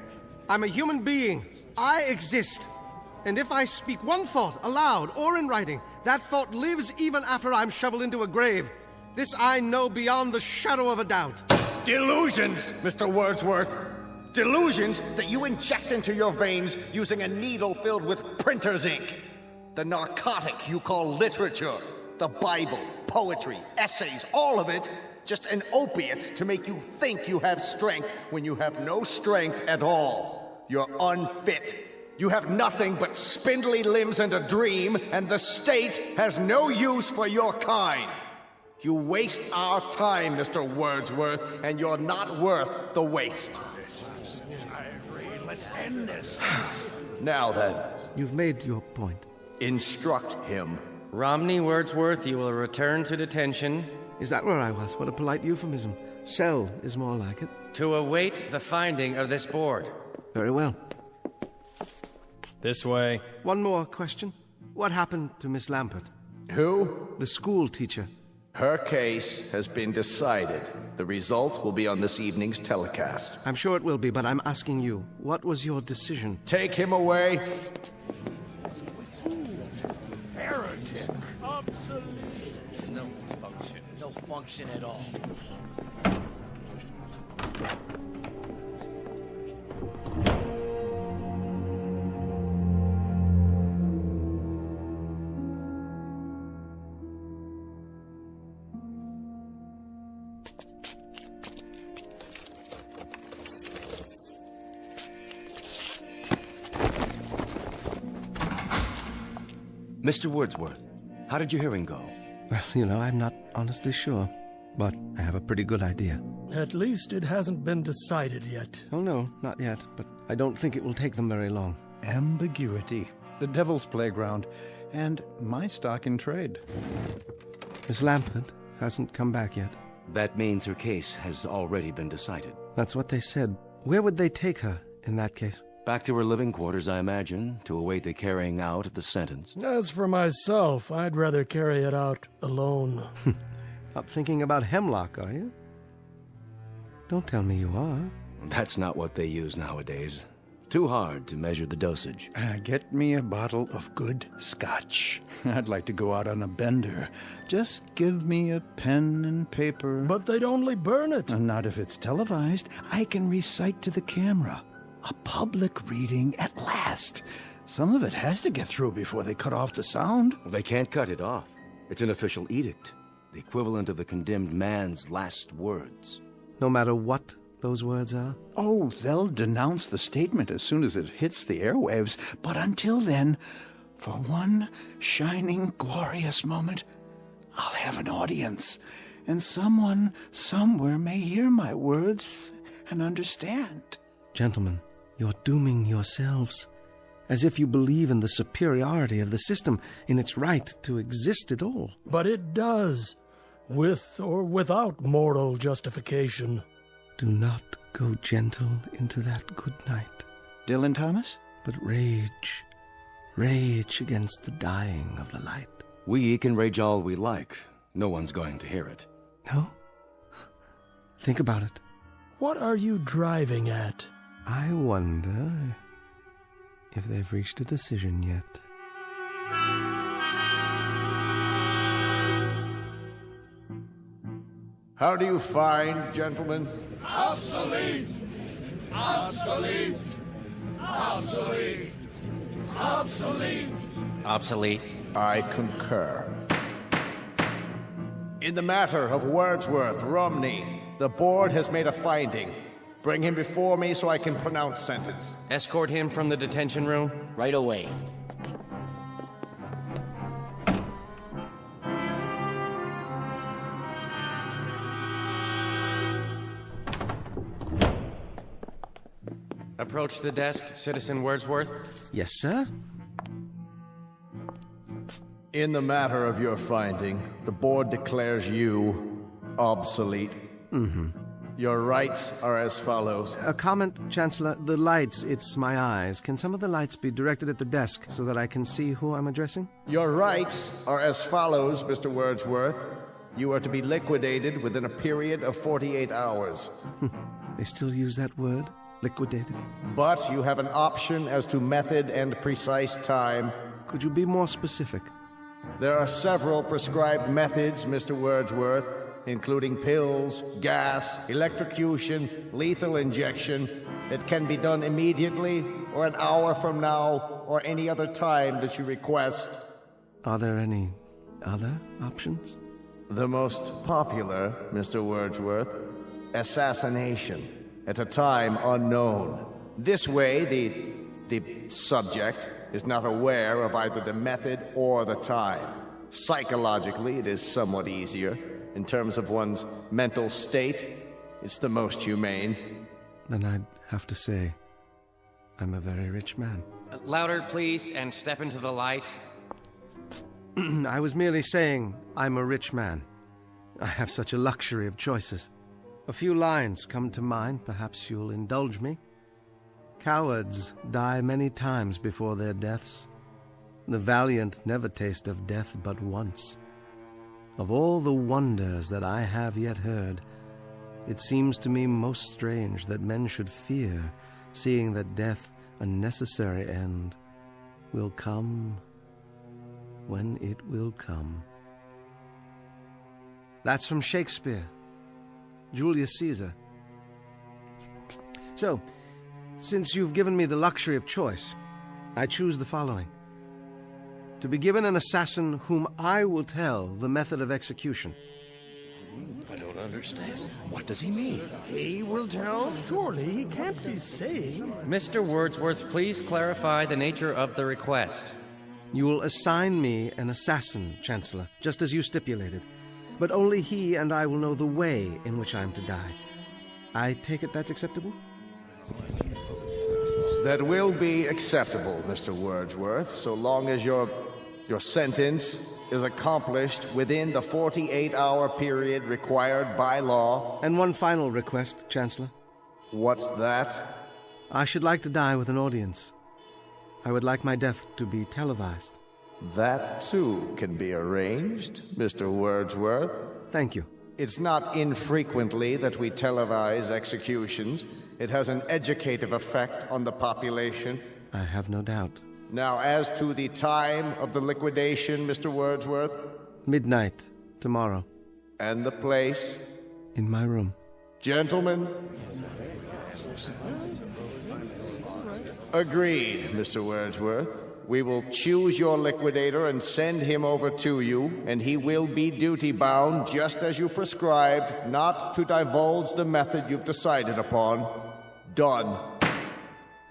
I'm a human being. I exist. And if I speak one thought aloud or in writing, that thought lives even after I'm shoveled into a grave. This I know beyond the shadow of a doubt. Delusions, Mr. Wordsworth. Delusions that you inject into your veins using a needle filled with printer's ink. The narcotic you call literature, the Bible, poetry, essays, all of it, just an opiate to make you think you have strength when you have no strength at all. You're unfit. You have nothing but spindly limbs and a dream, and the state has no use for your kind. You waste our time, Mr. Wordsworth, and you're not worth the waste. I agree. Let's end this. Now then. You've made your point. Instruct him. Romney Wordsworth, you will return to detention. Is that where I was? What a polite euphemism. Cell is more like it. To await the finding of this board. Very well. This way. One more question. What happened to Miss Lampert? Who? The school teacher. Her case has been decided. The result will be on this evening's telecast. I'm sure it will be, but I'm asking you, what was your decision? Take him away. Heretic. Obsolete. No function at all. Mr. Wordsworth, how did your hearing go? Well, I'm not honestly sure, but I have a pretty good idea. At least it hasn't been decided yet. Oh, no, not yet, but I don't think it will take them very long. Ambiguity, the devil's playground, and my stock in trade. Miss Lampert hasn't come back yet. That means her case has already been decided. That's what they said. Where would they take her in that case? Back to her living quarters, I imagine, to await the carrying out of the sentence. As for myself, I'd rather carry it out alone. Not thinking about hemlock, are you? Don't tell me you are. That's not what they use nowadays. Too hard to measure the dosage. Get me a bottle of good scotch. I'd like to go out on a bender. Just give me a pen and paper. But they'd only burn it. Not if it's televised. I can recite to the camera. A public reading at last. Some of it has to get through before they cut off the sound. They can't cut it off. It's an official edict. The equivalent of the condemned man's last words. No matter what those words are? Oh, they'll denounce the statement as soon as it hits the airwaves. But until then, for one shining, glorious moment, I'll have an audience. And someone somewhere may hear my words and understand. Gentlemen, you're dooming yourselves. As if you believe in the superiority of the system, in its right to exist at all. But it does, with or without moral justification. Do not go gentle into that good night. Dylan Thomas? But rage. Rage against the dying of the light. We can rage all we like. No one's going to hear it. No? Think about it. What are you driving at? I wonder if they've reached a decision yet. How do you find, gentlemen? Obsolete! Obsolete! Obsolete! Obsolete! Obsolete. I concur. In the matter of Wordsworth Romney, the board has made a finding. Bring him before me so I can pronounce sentence. Escort him from the detention room right away. Approach the desk, Citizen Wordsworth. Yes, sir? In the matter of your finding, the board declares you obsolete. Mm-hmm. Your rights are as follows. A comment, Chancellor. The lights, it's my eyes. Can some of the lights be directed at the desk so that I can see who I'm addressing? Your rights are as follows, Mr. Wordsworth. You are to be liquidated within a period of 48 hours. They still use that word? Liquidated? But you have an option as to method and precise time. Could you be more specific? There are several prescribed methods, Mr. Wordsworth. including pills, gas, electrocution, lethal injection. It can be done immediately, or an hour from now, or any other time that you request. Are there any other options? The most popular, Mr. Wordsworth, assassination, at a time unknown. This way, the subject is not aware of either the method or the time. Psychologically, it is somewhat easier. In terms of one's mental state, it's the most humane. Then I'd have to say, I'm a very rich man. Louder, please, and step into the light. I was merely saying I'm a rich man. I have such a luxury of choices. A few lines come to mind, perhaps you'll indulge me. Cowards die many times before their deaths. The valiant never taste of death but once. Of all the wonders that I have yet heard, it seems to me most strange that men should fear, seeing that death, a necessary end, will come when it will come. That's from Shakespeare, Julius Caesar. So, since you've given me the luxury of choice, I choose the following. To be given an assassin whom I will tell the method of execution. I don't understand. What does he mean? He will tell? Surely he can't be saying. Mr. Wordsworth, please clarify the nature of the request. You will assign me an assassin, Chancellor, just as you stipulated. But only he and I will know the way in which I am to die. I take it that's acceptable? That will be acceptable, Mr. Wordsworth, so long as your sentence is accomplished within the 48-hour period required by law. And one final request, Chancellor. What's that? I should like to die with an audience. I would like my death to be televised. That, too, can be arranged, Mr. Wordsworth. Thank you. It's not infrequently that we televise executions. It has an educative effect on the population. I have no doubt. Now, as to the time of the liquidation, Mr. Wordsworth? Midnight, tomorrow. And the place? In my room. Gentlemen? Agreed, Mr. Wordsworth. We will choose your liquidator and send him over to you, and he will be duty-bound, just as you prescribed, not to divulge the method you've decided upon. Done.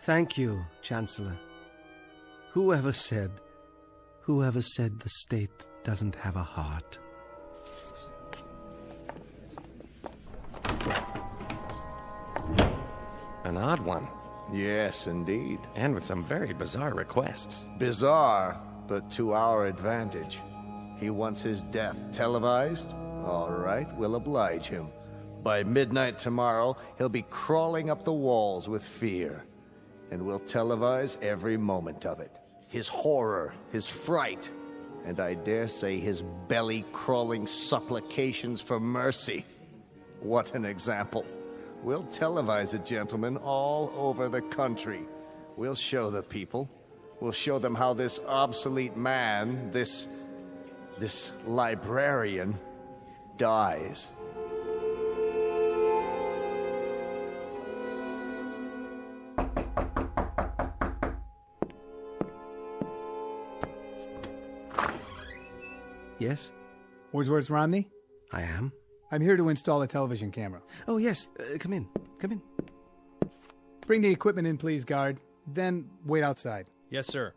Thank you, Chancellor. Whoever said the state doesn't have a heart? An odd one. Yes, indeed. And with some very bizarre requests. Bizarre, but to our advantage. He wants his death televised? All right, we'll oblige him. By midnight tomorrow, he'll be crawling up the walls with fear. And we'll televise every moment of it. His horror, his fright, and I dare say his belly-crawling supplications for mercy. What an example. We'll televise it, gentlemen, all over the country. We'll show the people. We'll show them how this obsolete man, this librarian, dies. Yes? Wordsworth Romney? I am. I'm here to install a television camera. Oh, yes. Come in. Come in. Bring the equipment in, please, guard. Then wait outside. Yes, sir.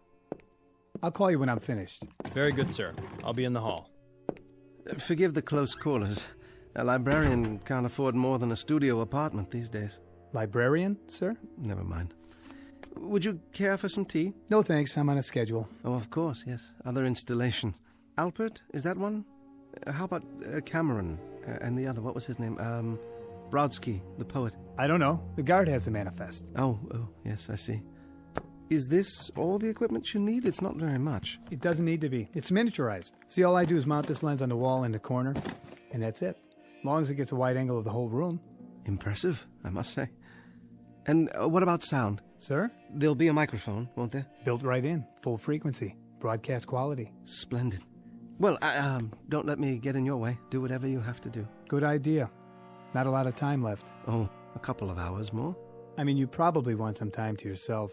I'll call you when I'm finished. Very good, sir. I'll be in the hall. Forgive the close quarters. A librarian can't afford more than a studio apartment these days. Librarian, sir? Never mind. Would you care for some tea? No, thanks. I'm on a schedule. Oh, of course, yes. Other installations. Alpert, is that one? How about Cameron? And the other, what was his name? Brodsky, the poet. I don't know. The guard has the manifest. Oh, yes, I see. Is this all the equipment you need? It's not very much. It doesn't need to be. It's miniaturized. See, all I do is mount this lens on the wall in the corner, and that's it. As long as it gets a wide angle of the whole room. Impressive, I must say. And what about sound? Sir? There'll be a microphone, won't there? Built right in. Full frequency. Broadcast quality. Splendid. Well, don't let me get in your way. Do whatever you have to do. Good idea. Not a lot of time left. Oh, a couple of hours more? I mean, you probably want some time to yourself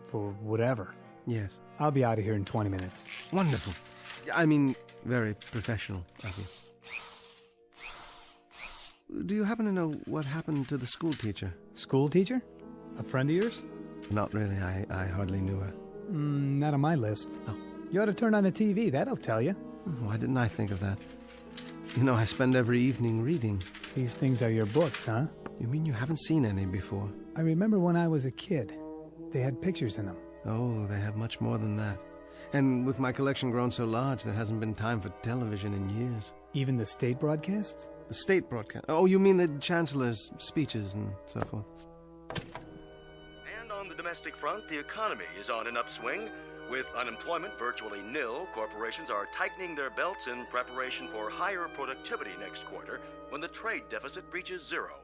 for whatever. Yes. I'll be out of here in 20 minutes. Wonderful. I mean, very professional of you. Do you happen to know what happened to the school teacher? School teacher? A friend of yours? Not really. I hardly knew her. Not on my list. Oh. You ought to turn on the TV. That'll tell you. Why didn't I think of that? You know, I spend every evening reading. These things are your books, huh? You mean you haven't seen any before? I remember when I was a kid. They had pictures in them. Oh, they have much more than that. And with my collection grown so large, there hasn't been time for television in years. Even the state broadcasts? The state broadcast? Oh, you mean the chancellor's speeches and so forth. And on the domestic front, the economy is on an upswing. With unemployment virtually nil, corporations are tightening their belts in preparation for higher productivity next quarter when the trade deficit reaches zero.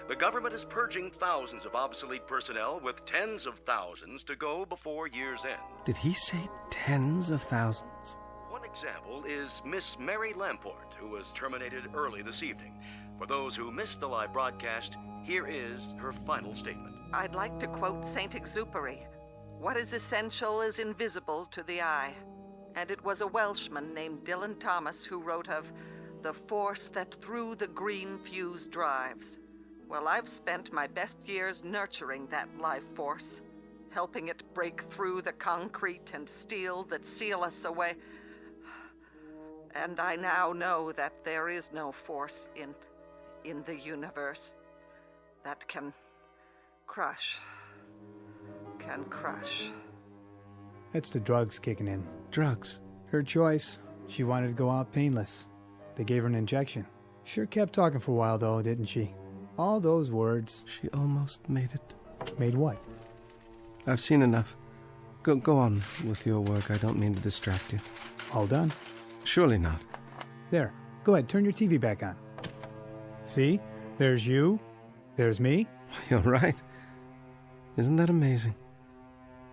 The government is purging thousands of obsolete personnel with tens of thousands to go before year's end. Did he say tens of thousands? One example is Miss Mary Lamport, who was terminated early this evening. For those who missed the live broadcast, here is her final statement. I'd like to quote Saint Exupery. What is essential is invisible to the eye. And it was a Welshman named Dylan Thomas who wrote of the force that through the green fuse drives. Well, I've spent my best years nurturing that life force, helping it break through the concrete and steel that seal us away. And I now know that there is no force in the universe that can crush. That's the drugs kicking in. Drugs? Her choice. She wanted to go out painless. They gave her an injection. Sure kept talking for a while, though, didn't she? All those words. She almost made it. Made what? I've seen enough. Go on with your work. I don't mean to distract you. All done? Surely not. There. Go ahead, turn your TV back on. See? There's you. There's me. You're right. Isn't that amazing?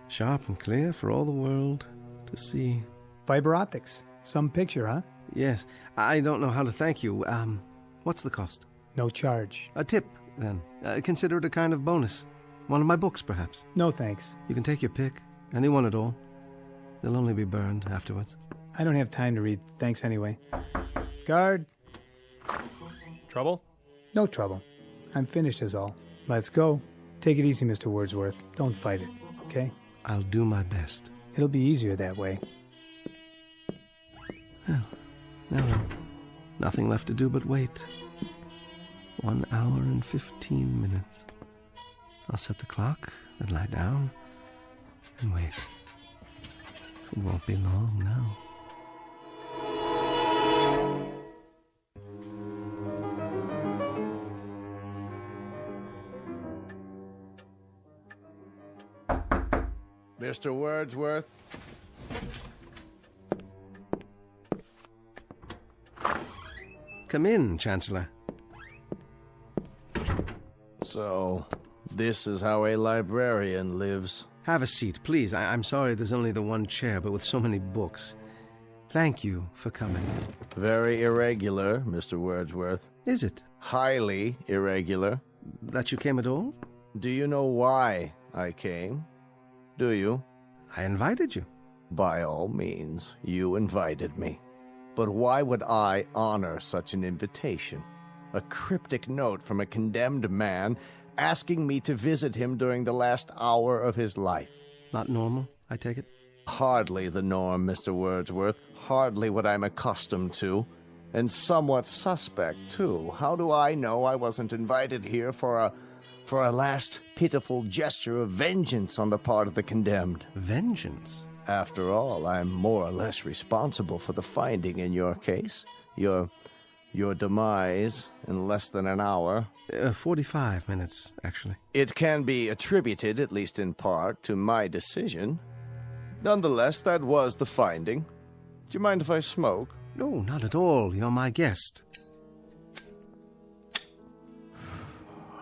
Sharp and clear for all the world to see. Fiber optics. Some picture, huh? Yes. I don't know how to thank you. What's the cost? No charge. A tip, then. Consider it a kind of bonus. One of my books, perhaps. No, thanks. You can take your pick. Any one at all. They'll only be burned afterwards. I don't have time to read. Thanks anyway. Guard. Trouble? No trouble. I'm finished is all. Let's go. Take it easy, Mr. Wordsworth. Don't fight it, okay? I'll do my best. It'll be easier that way. Well, now then. Nothing left to do but wait. 1 hour and 15 minutes. I'll set the clock, then lie down, and wait. It won't be long now. Mr. Wordsworth? Come in, Chancellor. So, this is how a librarian lives. Have a seat, please. I'm sorry there's only the one chair, but with so many books. Thank you for coming. Very irregular, Mr. Wordsworth. Is it? Highly irregular. That you came at all? Do you know why I came? Do you? I invited you. By all means, you invited me. But why would I honor such an invitation? A cryptic note from a condemned man asking me to visit him during the last hour of his life. Not normal, I take it? Hardly the norm, Mr. Wordsworth. Hardly what I'm accustomed to. And somewhat suspect, too. How do I know I wasn't invited here for a last pitiful gesture of vengeance on the part of the condemned? Vengeance? After all, I'm more or less responsible for the finding in your case. Your demise in less than an hour. 45 minutes, actually. It can be attributed, at least in part, to my decision. Nonetheless, that was the finding. Do you mind if I smoke? No, not at all. You're my guest.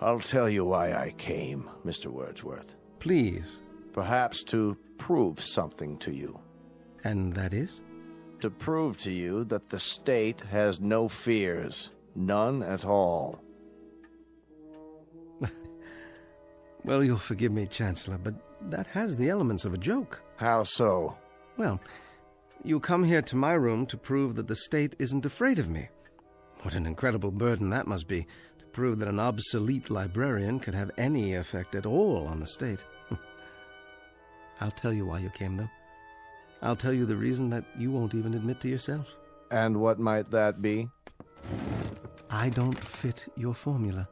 I'll tell you why I came, Mr. Wordsworth. Please. Perhaps to prove something to you. And that is? to prove to you that the state has no fears. None at all. Well, you'll forgive me, Chancellor, but that has the elements of a joke. How so? Well, you come here to my room to prove that the state isn't afraid of me. What an incredible burden that must be, to prove that an obsolete librarian could have any effect at all on the state. I'll tell you why you came, though. I'll tell you the reason that you won't even admit to yourself. And what might that be? I don't fit your formula.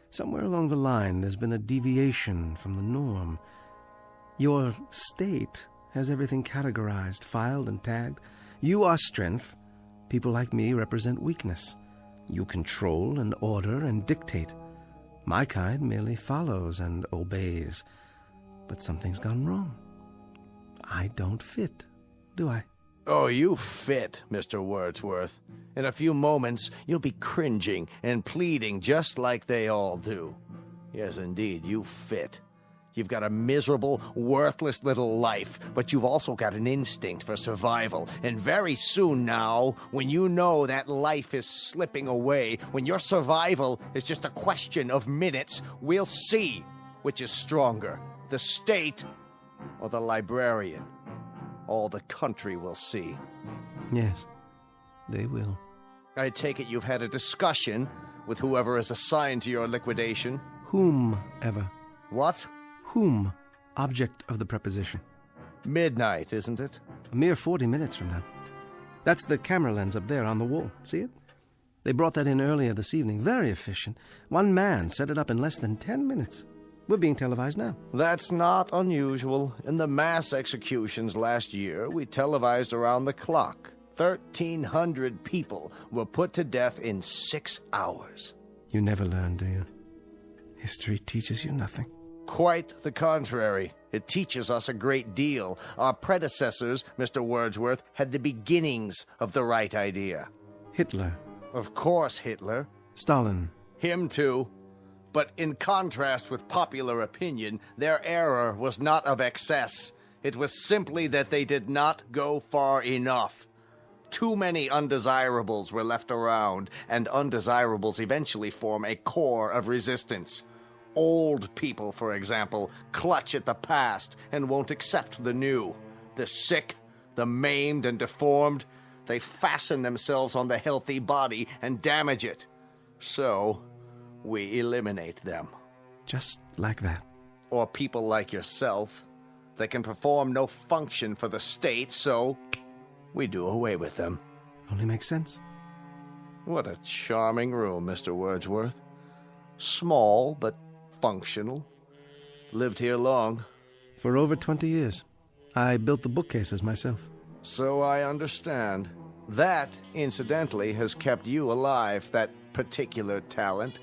Somewhere along the line, there's been a deviation from the norm. Your state has everything categorized, filed, and tagged. You are strength. People like me represent weakness. You control and order and dictate. My kind merely follows and obeys. But something's gone wrong. I don't fit, do I? Oh, you fit, Mr. Wordsworth. In a few moments, you'll be cringing and pleading just like they all do. Yes, indeed, you fit. You've got a miserable, worthless little life, but you've also got an instinct for survival. And very soon now, when you know that life is slipping away, when your survival is just a question of minutes, we'll see which is stronger, the state or the librarian. All the country will see. Yes, they will. I take it you've had a discussion with whoever is assigned to your liquidation. Whomever. What? Whom, object of the preposition. Midnight, isn't it? A mere 40 minutes from now. That's the camera lens up there on the wall. See it? They brought that in earlier this evening. Very efficient. One man set it up in less than 10 minutes. We're being televised now. That's not unusual. In the mass executions last year, we televised around the clock. 1,300 people were put to death in 6 hours. You never learn, do you? History teaches you nothing. Quite the contrary. It teaches us a great deal. Our predecessors, Mr. Wordsworth, had the beginnings of the right idea. Hitler. Of course, Hitler. Stalin. Him too. But in contrast with popular opinion, their error was not of excess. It was simply that they did not go far enough. Too many undesirables were left around, and undesirables eventually form a core of resistance. Old people, for example, clutch at the past and won't accept the new. The sick, the maimed and deformed, they fasten themselves on the healthy body and damage it. So we eliminate them. Just like that. Or people like yourself. They can perform no function for the state, so we do away with them. Only makes sense. What a charming room, Mr. Wordsworth. Small, but functional. Lived here long. For over 20 years. I built the bookcases myself. So I understand. That, incidentally, has kept you alive, that particular talent.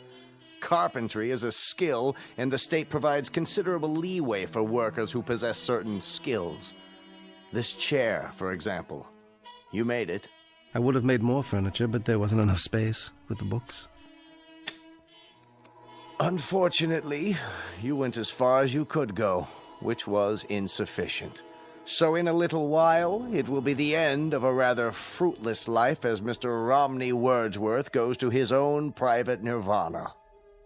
Carpentry is a skill, and the state provides considerable leeway for workers who possess certain skills. This chair, for example. You made it. I would have made more furniture, but there wasn't enough space with the books. Unfortunately, you went as far as you could go, which was insufficient. So in a little while, it will be the end of a rather fruitless life as Mr. Romney Wordsworth goes to his own private nirvana.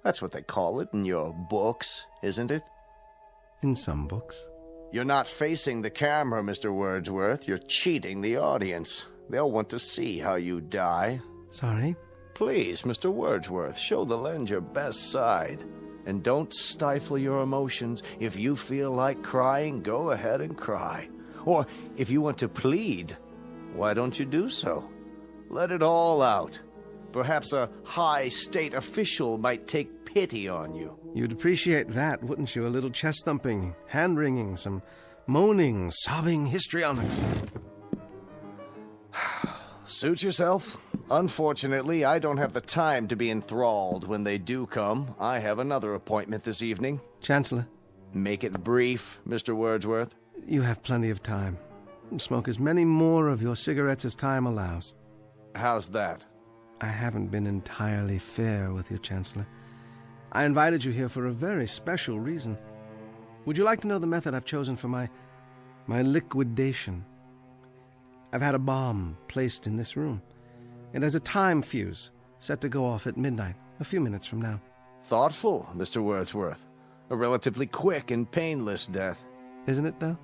That's what they call it in your books, isn't it? In some books. You're not facing the camera, Mr. Wordsworth. You're cheating the audience. They'll want to see how you die. Sorry? Please, Mr. Wordsworth, show the lens your best side. And don't stifle your emotions. If you feel like crying, go ahead and cry. Or if you want to plead, why don't you do so? Let it all out. Perhaps a high state official might take pity on you. You'd appreciate that, wouldn't you? A little chest-thumping, hand-wringing, some moaning, sobbing histrionics. Suit yourself. Unfortunately, I don't have the time to be enthralled when they do come. I have another appointment this evening. Chancellor. Make it brief, Mr. Wordsworth. You have plenty of time. Smoke as many more of your cigarettes as time allows. How's that? I haven't been entirely fair with you, Chancellor. I invited you here for a very special reason. Would you like to know the method I've chosen for my liquidation? I've had a bomb placed in this room. It has a time fuse set to go off at midnight, a few minutes from now. Thoughtful, Mr. Wordsworth. A relatively quick and painless death. Isn't it, though?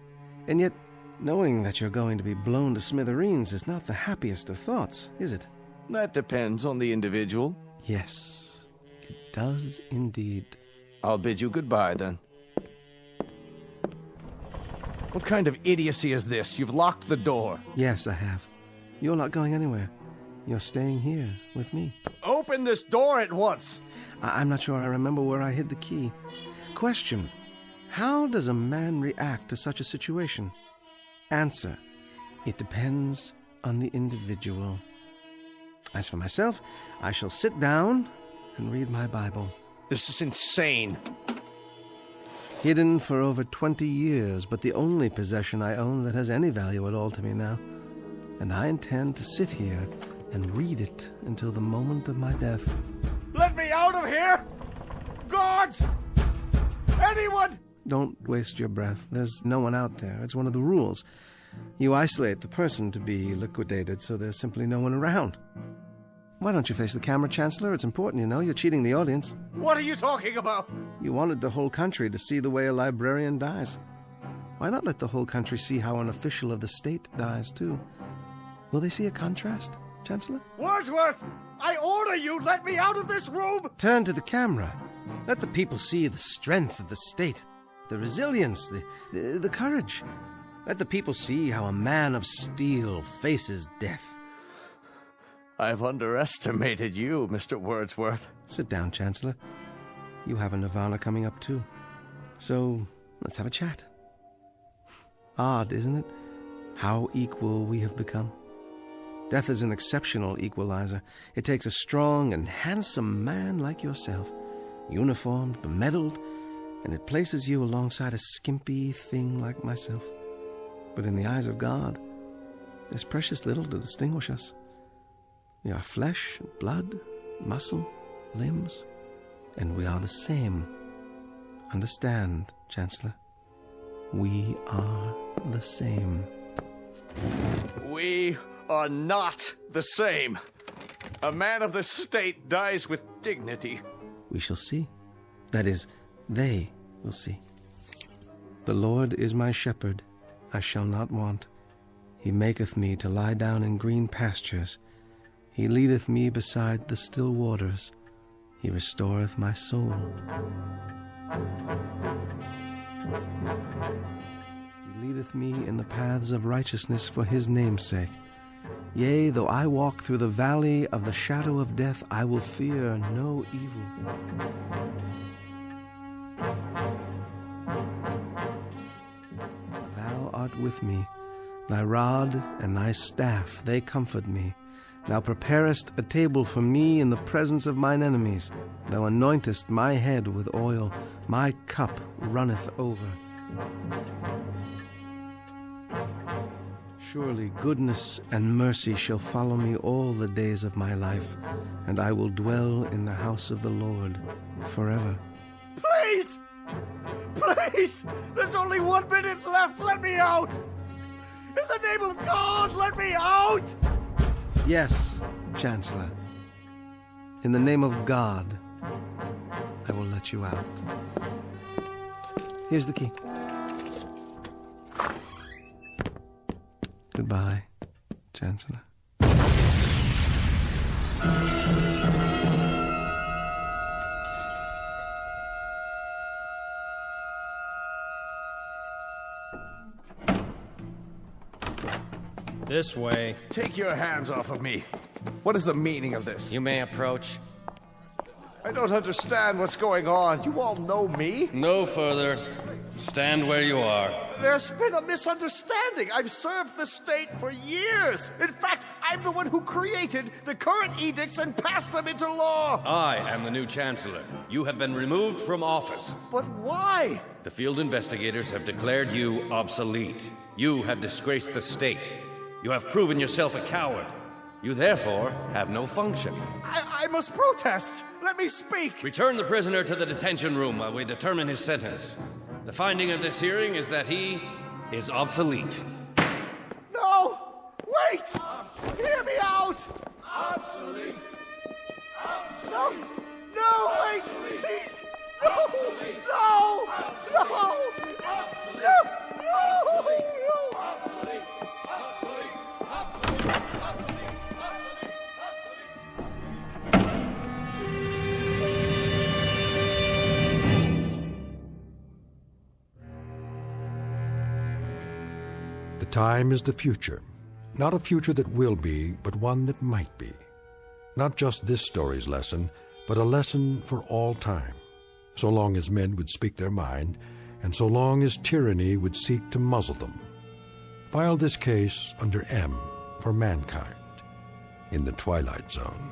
And yet, knowing that you're going to be blown to smithereens is not the happiest of thoughts, is it? That depends on the individual. Yes, it does indeed. I'll bid you goodbye, then. What kind of idiocy is this? You've locked the door. Yes, I have. You're not going anywhere. You're staying here with me. Open this door at once! I'm not sure I remember where I hid the key. Question: how does a man react to such a situation? Answer: it depends on the individual. As for myself, I shall sit down and read my Bible. This is insane. Hidden for over 20 years, but the only possession I own that has any value at all to me now. And I intend to sit here and read it until the moment of my death. Let me out of here! Guards! Anyone! Don't waste your breath. There's no one out there. It's one of the rules. You isolate the person to be liquidated, so there's simply no one around. Why don't you face the camera, Chancellor? It's important, you know. You're cheating the audience. What are you talking about? You wanted the whole country to see the way a librarian dies. Why not let the whole country see how an official of the state dies, too? Will they see a contrast, Chancellor? Wordsworth! I order you, let me out of this room! Turn to the camera. Let the people see the strength of the state, the resilience, the courage. Let the people see how a man of steel faces death. I've underestimated you, Mr. Wordsworth. Sit down, Chancellor. You have a Nirvana coming up, too. So, let's have a chat. Odd, isn't it? How equal we have become. Death is an exceptional equalizer. It takes a strong and handsome man like yourself, uniformed, bemedaled, and it places you alongside a skimpy thing like myself. But in the eyes of God, there's precious little to distinguish us. We are flesh, blood, muscle, limbs, and we are the same. Understand, Chancellor? We are the same. We are not the same. A man of the state dies with dignity. We shall see. That is, they will see. The Lord is my shepherd, I shall not want. He maketh me to lie down in green pastures. He leadeth me beside the still waters. He restoreth my soul. He leadeth me in the paths of righteousness for his name's sake. Yea, though I walk through the valley of the shadow of death, I will fear no evil. Thou art with me. Thy rod and thy staff, they comfort me. Thou preparest a table for me in the presence of mine enemies. Thou anointest my head with oil. My cup runneth over. Surely goodness and mercy shall follow me all the days of my life, and I will dwell in the house of the Lord forever. Please! Please! There's only 1 minute left! Let me out! In the name of God, let me out! Yes, Chancellor. In the name of God, I will let you out. Here's the key. Goodbye, Chancellor. This way. Take your hands off of me. What is the meaning of this? You may approach. I don't understand what's going on. You all know me? No further. Stand where you are. There's been a misunderstanding. I've served the state for years. In fact, I'm the one who created the current edicts and passed them into law. I am the new chancellor. You have been removed from office. But why? The field investigators have declared you obsolete. You have disgraced the state. You have proven yourself a coward. You therefore have no function. I must protest. Let me speak. Return the prisoner to the detention room while we determine his sentence. The finding of this hearing is that he is obsolete. No! Wait! wait! Hear me out! Obsolete! No! No, wait! Please! No! No! No! No! The time is the future. Not a future that will be, but one that might be. Not just this story's lesson, but a lesson for all time. So long as men would speak their mind, and so long as tyranny would seek to muzzle them. File this case under M for mankind in the Twilight Zone.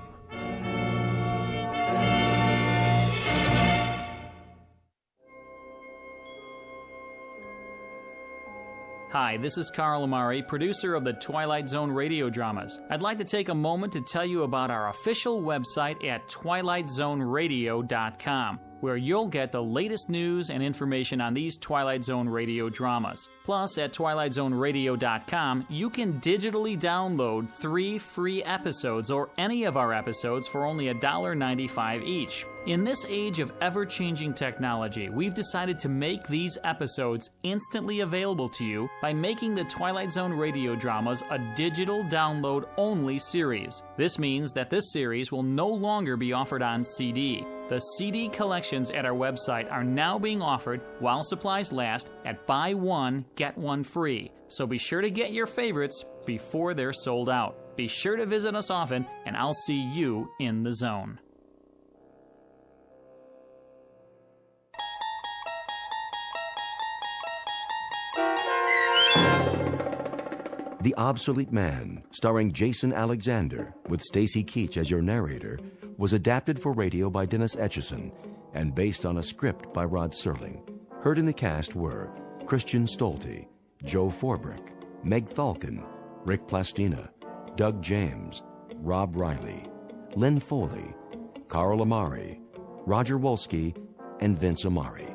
Hi, this is Carl Amari, producer of the Twilight Zone radio dramas. I'd like to take a moment to tell you about our official website at twilightzoneradio.com, where you'll get the latest news and information on these Twilight Zone radio dramas. Plus, at twilightzoneradio.com, you can digitally download 3 free episodes or any of our episodes for only $1.95 each. In this age of ever-changing technology, we've decided to make these episodes instantly available to you by making the Twilight Zone radio dramas a digital download-only series. This means that this series will no longer be offered on CD. The CD collections at our website are now being offered while supplies last at buy one, get one free. So be sure to get your favorites before they're sold out. Be sure to visit us often, and I'll see you in the zone. The Obsolete Man, starring Jason Alexander, with Stacy Keach as your narrator, was adapted for radio by Dennis Etchison and based on a script by Rod Serling. Heard in the cast were Christian Stolte, Joe Forbrick, Meg Thalken, Rick Plastina, Doug James, Rob Riley, Lynn Foley, Carl Amari, Roger Wolski, and Vince Amari.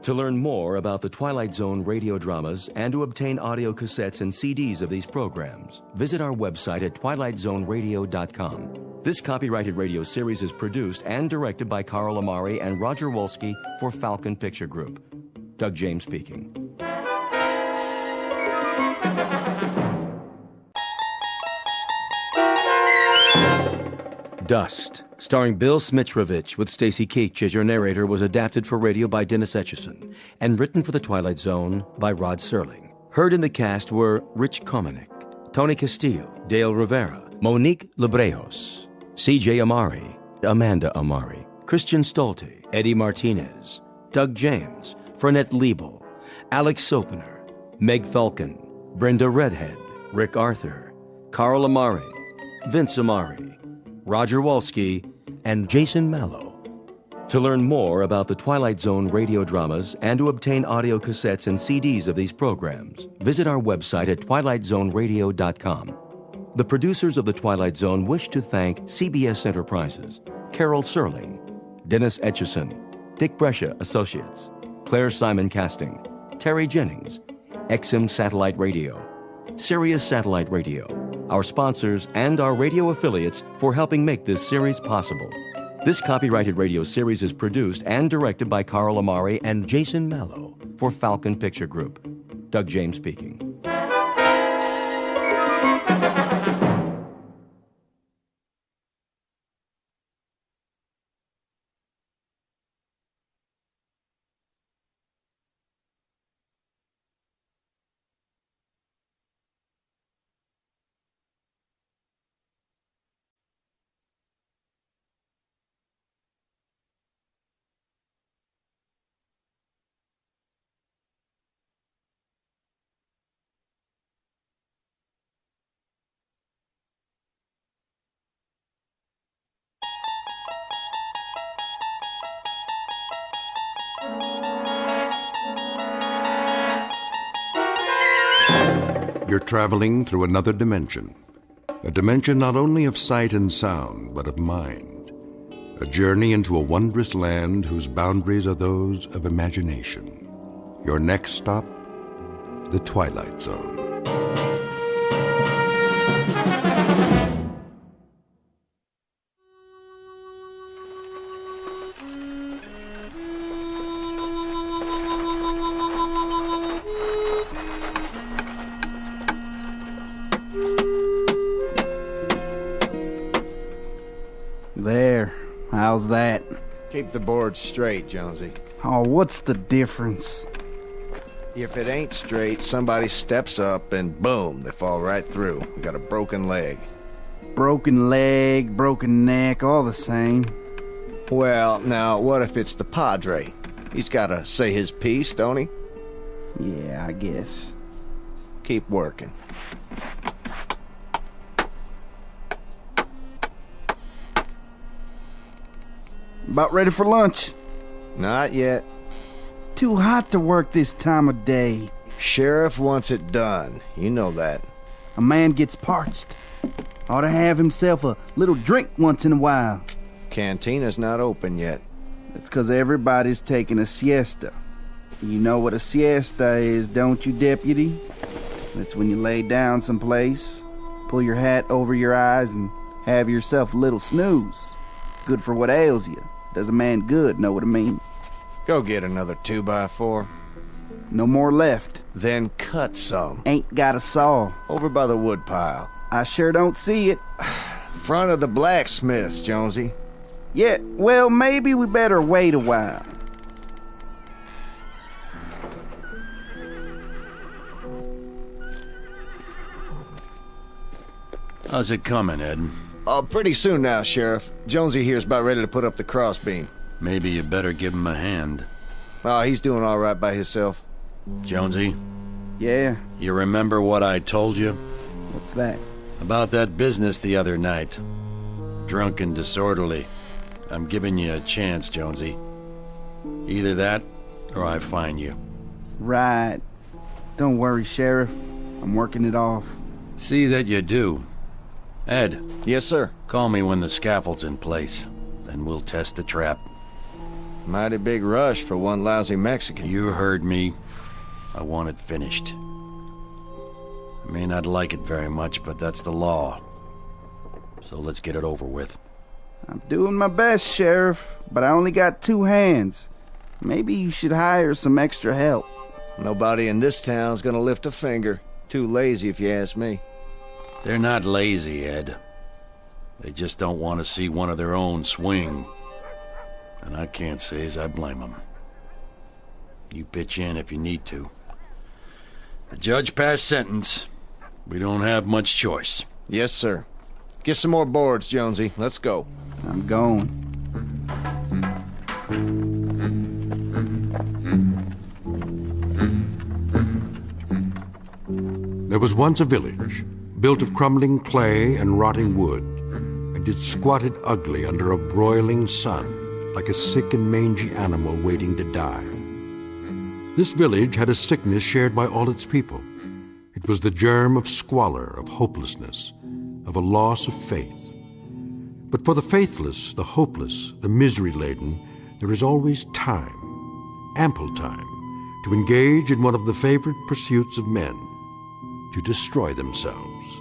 To learn more about the Twilight Zone radio dramas and to obtain audio cassettes and CDs of these programs, visit our website at twilightzoneradio.com. This copyrighted radio series is produced and directed by Carl Amari and Roger Wolski for Falcon Picture Group. Doug James speaking. Dust, starring Bill Smitrovich with Stacy Keach as your narrator, was adapted for radio by Dennis Etchison and written for the Twilight Zone by Rod Serling. Heard in the cast were Rich Komanek, Tony Castillo, Dale Rivera, Monique Lebrejos, C.J. Amari, Amanda Amari, Christian Stolte, Eddie Martinez, Doug James, Fernette Liebel, Alex Sopener, Meg Thalken, Brenda Redhead, Rick Arthur, Carl Amari, Vince Amari, Roger Wolski, and Jason Mallow. To learn more about the Twilight Zone radio dramas and to obtain audio cassettes and CDs of these programs, visit our website at twilightzoneradio.com. The producers of The Twilight Zone wish to thank CBS Enterprises, Carol Serling, Dennis Etchison, Dick Brescia Associates, Claire Simon Casting, Terry Jennings, XM Satellite Radio, Sirius Satellite Radio, our sponsors, and our radio affiliates for helping make this series possible. This copyrighted radio series is produced and directed by Carl Amari and Jason Mallow for Falcon Picture Group. Doug James speaking. You're traveling through another dimension. A dimension not only of sight and sound, but of mind. A journey into a wondrous land whose boundaries are those of imagination. Your next stop, the Twilight Zone. how's that? Keep the board straight, Jonesy. Oh, what's the difference? If it ain't straight, somebody steps up and boom, they fall right through. We got a broken leg. Broken leg, broken neck, all the same. Well, now, what if it's the Padre? He's gotta say his piece, don't he? Yeah, I guess. Keep working. About ready for lunch? Not yet. Too hot to work this time of day. Sheriff wants it done. You know that. A man gets parched. Ought to have himself a little drink once in a while. Cantina's not open yet. That's because everybody's taking a siesta. You know what a siesta is, don't you, deputy? That's when you lay down someplace, pull your hat over your eyes, and have yourself a little snooze. Good for what ails you. Does a man good, know what I mean? Go get another 2x4. No more left. Then cut some. Ain't got a saw. Over by the wood pile. I sure don't see it. Front of the blacksmith's, Jonesy. Yeah, well, maybe we better wait a while. How's it coming, Ed? Pretty soon now, Sheriff. Jonesy here's about ready to put up the crossbeam. Maybe you better give him a hand. Oh, he's doing all right by himself. Jonesy? Yeah? You remember what I told you? What's that? About that business the other night. Drunk and disorderly. I'm giving you a chance, Jonesy. Either that, or I fine you. Right. Don't worry, Sheriff. I'm working it off. See that you do. Ed. Yes, sir. Call me when the scaffold's in place. Then we'll test the trap. Mighty big rush for one lousy Mexican. You heard me. I want it finished. I may not like it very much, but that's the law. So let's get it over with. I'm doing my best, Sheriff, but I only got 2 hands. Maybe you should hire some extra help. Nobody in this town's gonna lift a finger. Too lazy, if you ask me. They're not lazy, Ed. They just don't want to see one of their own swing. And I can't say as I blame them. You pitch in if you need to. The judge passed sentence. We don't have much choice. Yes, sir. Get some more boards, Jonesy. Let's go. I'm going. There was once a village, built of crumbling clay and rotting wood, and it squatted ugly under a broiling sun, like a sick and mangy animal waiting to die. This village had a sickness shared by all its people. It was the germ of squalor, of hopelessness, of a loss of faith. But for the faithless, the hopeless, the misery-laden, there is always time, ample time, to engage in one of the favorite pursuits of men, to destroy themselves.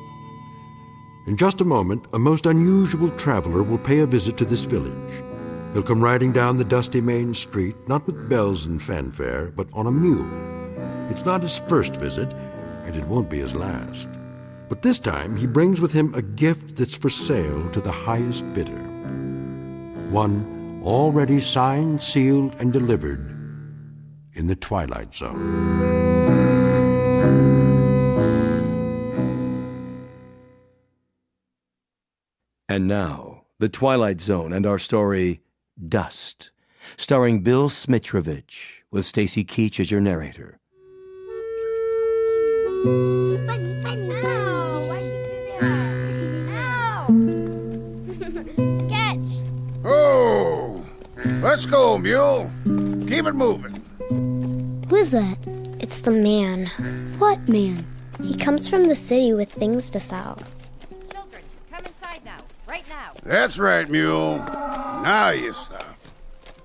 In just a moment, a most unusual traveler will pay a visit to this village. He'll come riding down the dusty main street, not with bells and fanfare, but on a mule. It's not his first visit, and it won't be his last. But this time, he brings with him a gift that's for sale to the highest bidder. One already signed, sealed, and delivered in the Twilight Zone. And now, The Twilight Zone and our story, Dust, starring Bill Smitrovich, with Stacy Keach as your narrator. Catch! Oh! Let's go, mule. Keep it moving. Who's that? It's the man. What man? He comes from the city with things to sell. Children, come inside now. Right now. That's right, mule. Now you stop.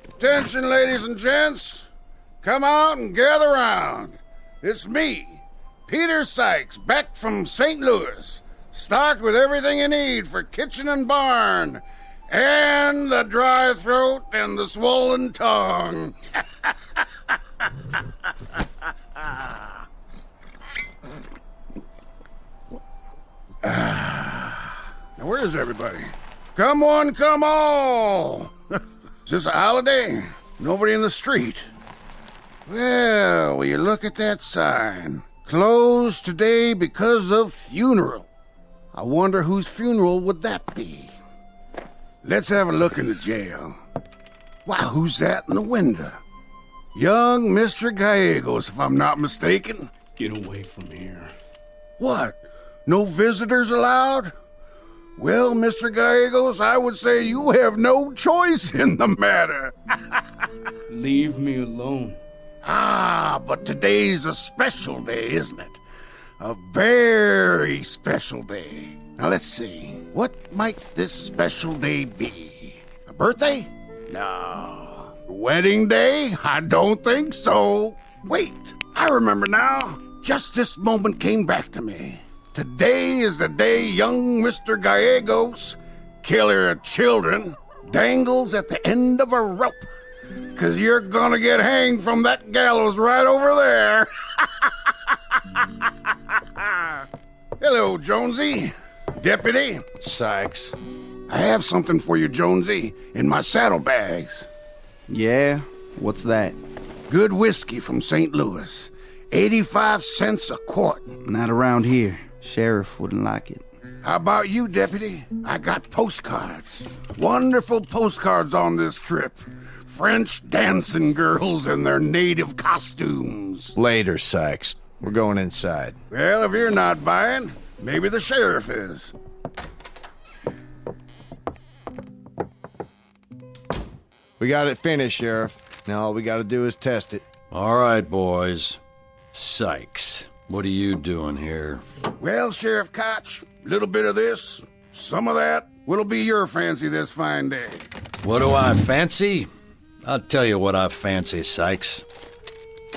Attention, ladies and gents. Come out and gather round. It's me, Peter Sykes, back from St. Louis, stocked with everything you need for kitchen and barn, and the dry throat and the swollen tongue. Now, where is everybody? Come one, come all. Is this a holiday? Nobody in the street. Well, will you look at that sign? Closed today because of funeral. I wonder whose funeral would that be? Let's have a look in the jail. Why, who's that in the window? Young Mr. Gallegos, if I'm not mistaken. Get away from here. What? No visitors allowed? Well, Mr. Gallegos, I would say you have no choice in the matter. Leave me alone. Ah, but today's a special day, isn't it? A very special day. Now, let's see. What might this special day be? A birthday? No. Wedding day? I don't think so. Wait, I remember now. Just this moment came back to me. Today is the day young Mr. Gallegos, killer of children, dangles at the end of a rope. 'Cause you're gonna get hanged from that gallows right over there. Hello, Jonesy. Deputy. Sykes. I have something for you, Jonesy, in my saddlebags. Yeah? What's that? Good whiskey from St. Louis. 85 cents a quart. Not around here. Sheriff wouldn't like it. How about you, Deputy? I got postcards. Wonderful postcards on this trip. French dancing girls in their native costumes. Later, Sykes. We're going inside. Well, if you're not buying, maybe the sheriff is. We got it finished, Sheriff. Now all we gotta do is test it. All right, boys. Sykes, what are you doing here? Well, Sheriff Koch, a little bit of this, some of that. What'll be your fancy this fine day? What do I fancy? I'll tell you what I fancy, Sykes.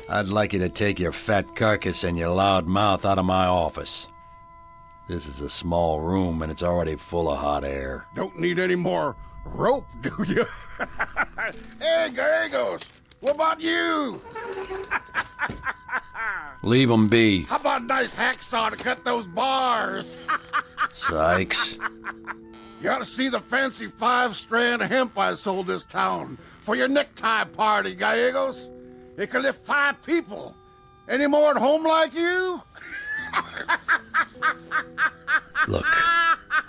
I'd like you to take your fat carcass and your loud mouth out of my office. This is a small room and it's already full of hot air. Don't need any more rope, do you? Hey, Gallegos, what about you? Leave 'em be. How about a nice hacksaw to cut those bars? Sykes. You ought to see the fancy 5-strand hemp I sold this town for your necktie party, Gallegos. It can lift 5 people. Any more at home like you? Look,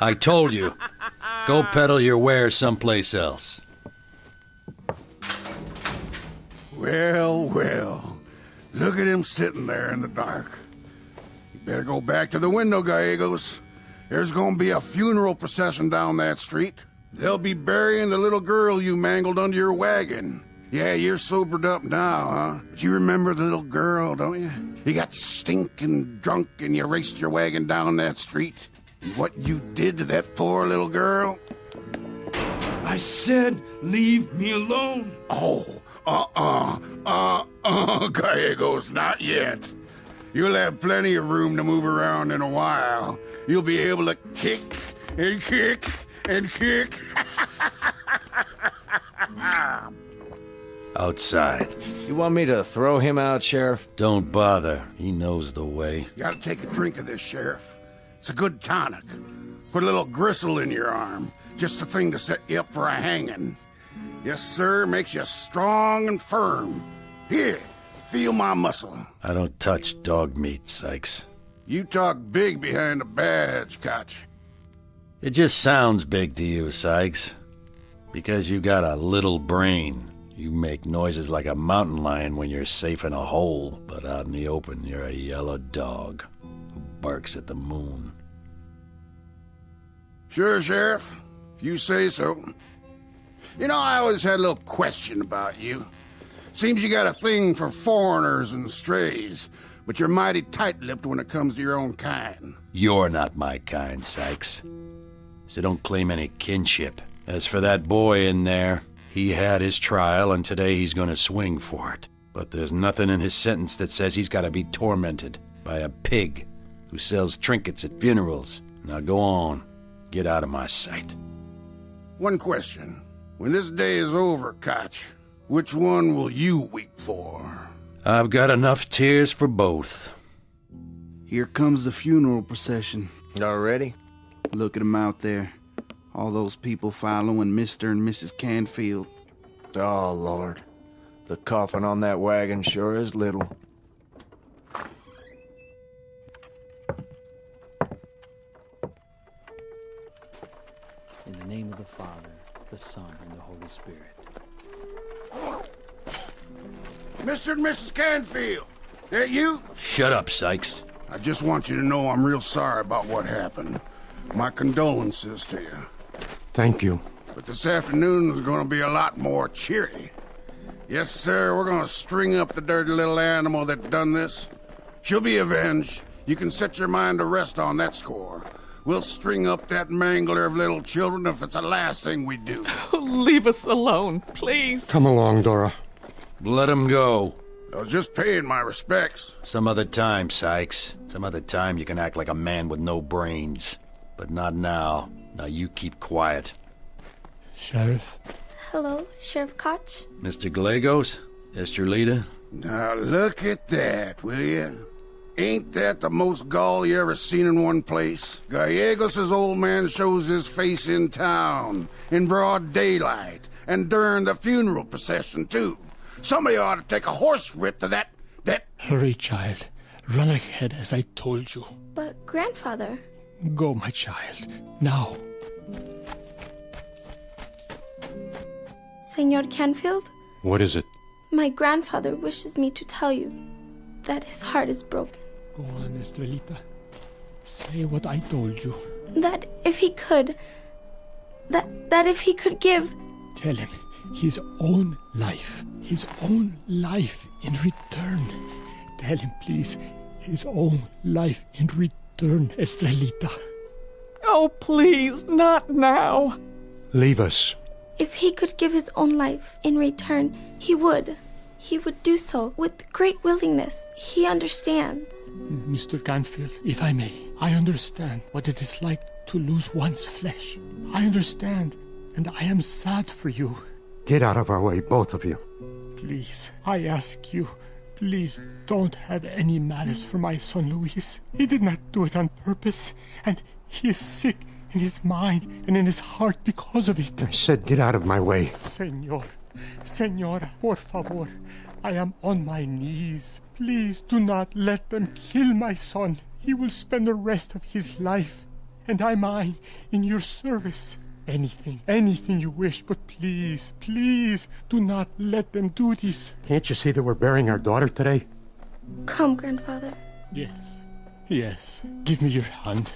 I told you. Go peddle your wares someplace else. Well, well. Look at him sitting there in the dark. You better go back to the window, Gallegos. There's gonna be a funeral procession down that street. They'll be burying the little girl you mangled under your wagon. Yeah, you're sobered up now, huh? But you remember the little girl, don't you? You got stinking drunk and you raced your wagon down that street. And what you did to that poor little girl? I said, leave me alone. Oh, Gallegos, not yet. You'll have plenty of room to move around in a while. You'll be able to kick and kick and kick. Outside. You want me to throw him out, Sheriff? Don't bother. He knows the way. You gotta take a drink of this, Sheriff. It's a good tonic. Put a little gristle in your arm. Just the thing to set you up for a hanging. Yes, sir, makes you strong and firm. Here, feel my muscle. I don't touch dog meat, Sykes. You talk big behind a badge, Koch. It just sounds big to you, Sykes. Because you got a little brain. You make noises like a mountain lion when you're safe in a hole, but out in the open, you're a yellow dog who barks at the moon. Sure, Sheriff. If you say so. You know, I always had a little question about you. Seems you got a thing for foreigners and strays, but you're mighty tight-lipped when it comes to your own kind. You're not my kind, Sykes. So don't claim any kinship. As for that boy in there, he had his trial, and today he's gonna swing for it. But there's nothing in his sentence that says he's gotta be tormented by a pig who sells trinkets at funerals. Now go on. Get out of my sight. One question. When this day is over, Koch, which one will you weep for? I've got enough tears for both. Here comes the funeral procession. Already? Look at them out there. All those people following Mr. and Mrs. Canfield. Oh, Lord. The coffin on that wagon sure is little. In the name of the Father, the Son, and the Holy Spirit. Mr. and Mrs. Canfield, that you? Shut up, Sykes. I just want you to know I'm real sorry about what happened. My condolences to you. Thank you. But this afternoon is going to be a lot more cheery. Yes, sir, we're going to string up the dirty little animal that done this. She'll be avenged. You can set your mind to rest on that score. We'll string up that mangler of little children if it's the last thing we do. Leave us alone, please. Come along, Dora. Let him go. I was just paying my respects. Some other time, Sykes. Some other time you can act like a man with no brains. But not now. Now you keep quiet. Sheriff? Hello, Sheriff Koch? Mr. Gallegos? Estrelita? Now look at that, will you? Ain't that the most gall you ever seen in one place? Gallegos' old man shows his face in town, in broad daylight, and during the funeral procession, too. Somebody ought to take a horse whip to that... Hurry, child. Run ahead as I told you. But, Grandfather... Go, my child. Now. Senor Canfield? What is it? My grandfather wishes me to tell you that his heart is broken. Go on, Estrelita. Say what I told you. That if he could... That if he could give... Tell him his own life. His own life in return. Tell him, please, his own life in return, Estrelita. Oh, please, not now. Leave us. If he could give his own life in return, he would. He would do so with great willingness. He understands. Mr. Canfield, if I may, I understand what it is like to lose one's flesh. I understand, and I am sad for you. Get out of our way, both of you. Please, I ask you, please don't have any malice for my son Luis. He did not do it on purpose, and he is sick in his mind and in his heart because of it. I said get out of my way. Senora, por favor, I am on my knees. Please do not let them kill my son. He will spend the rest of his life, and I mine, in your service. Anything you wish, but please, please, do not let them do this. Can't you see that we're burying our daughter today? Come, Grandfather. Yes. Give me your hand.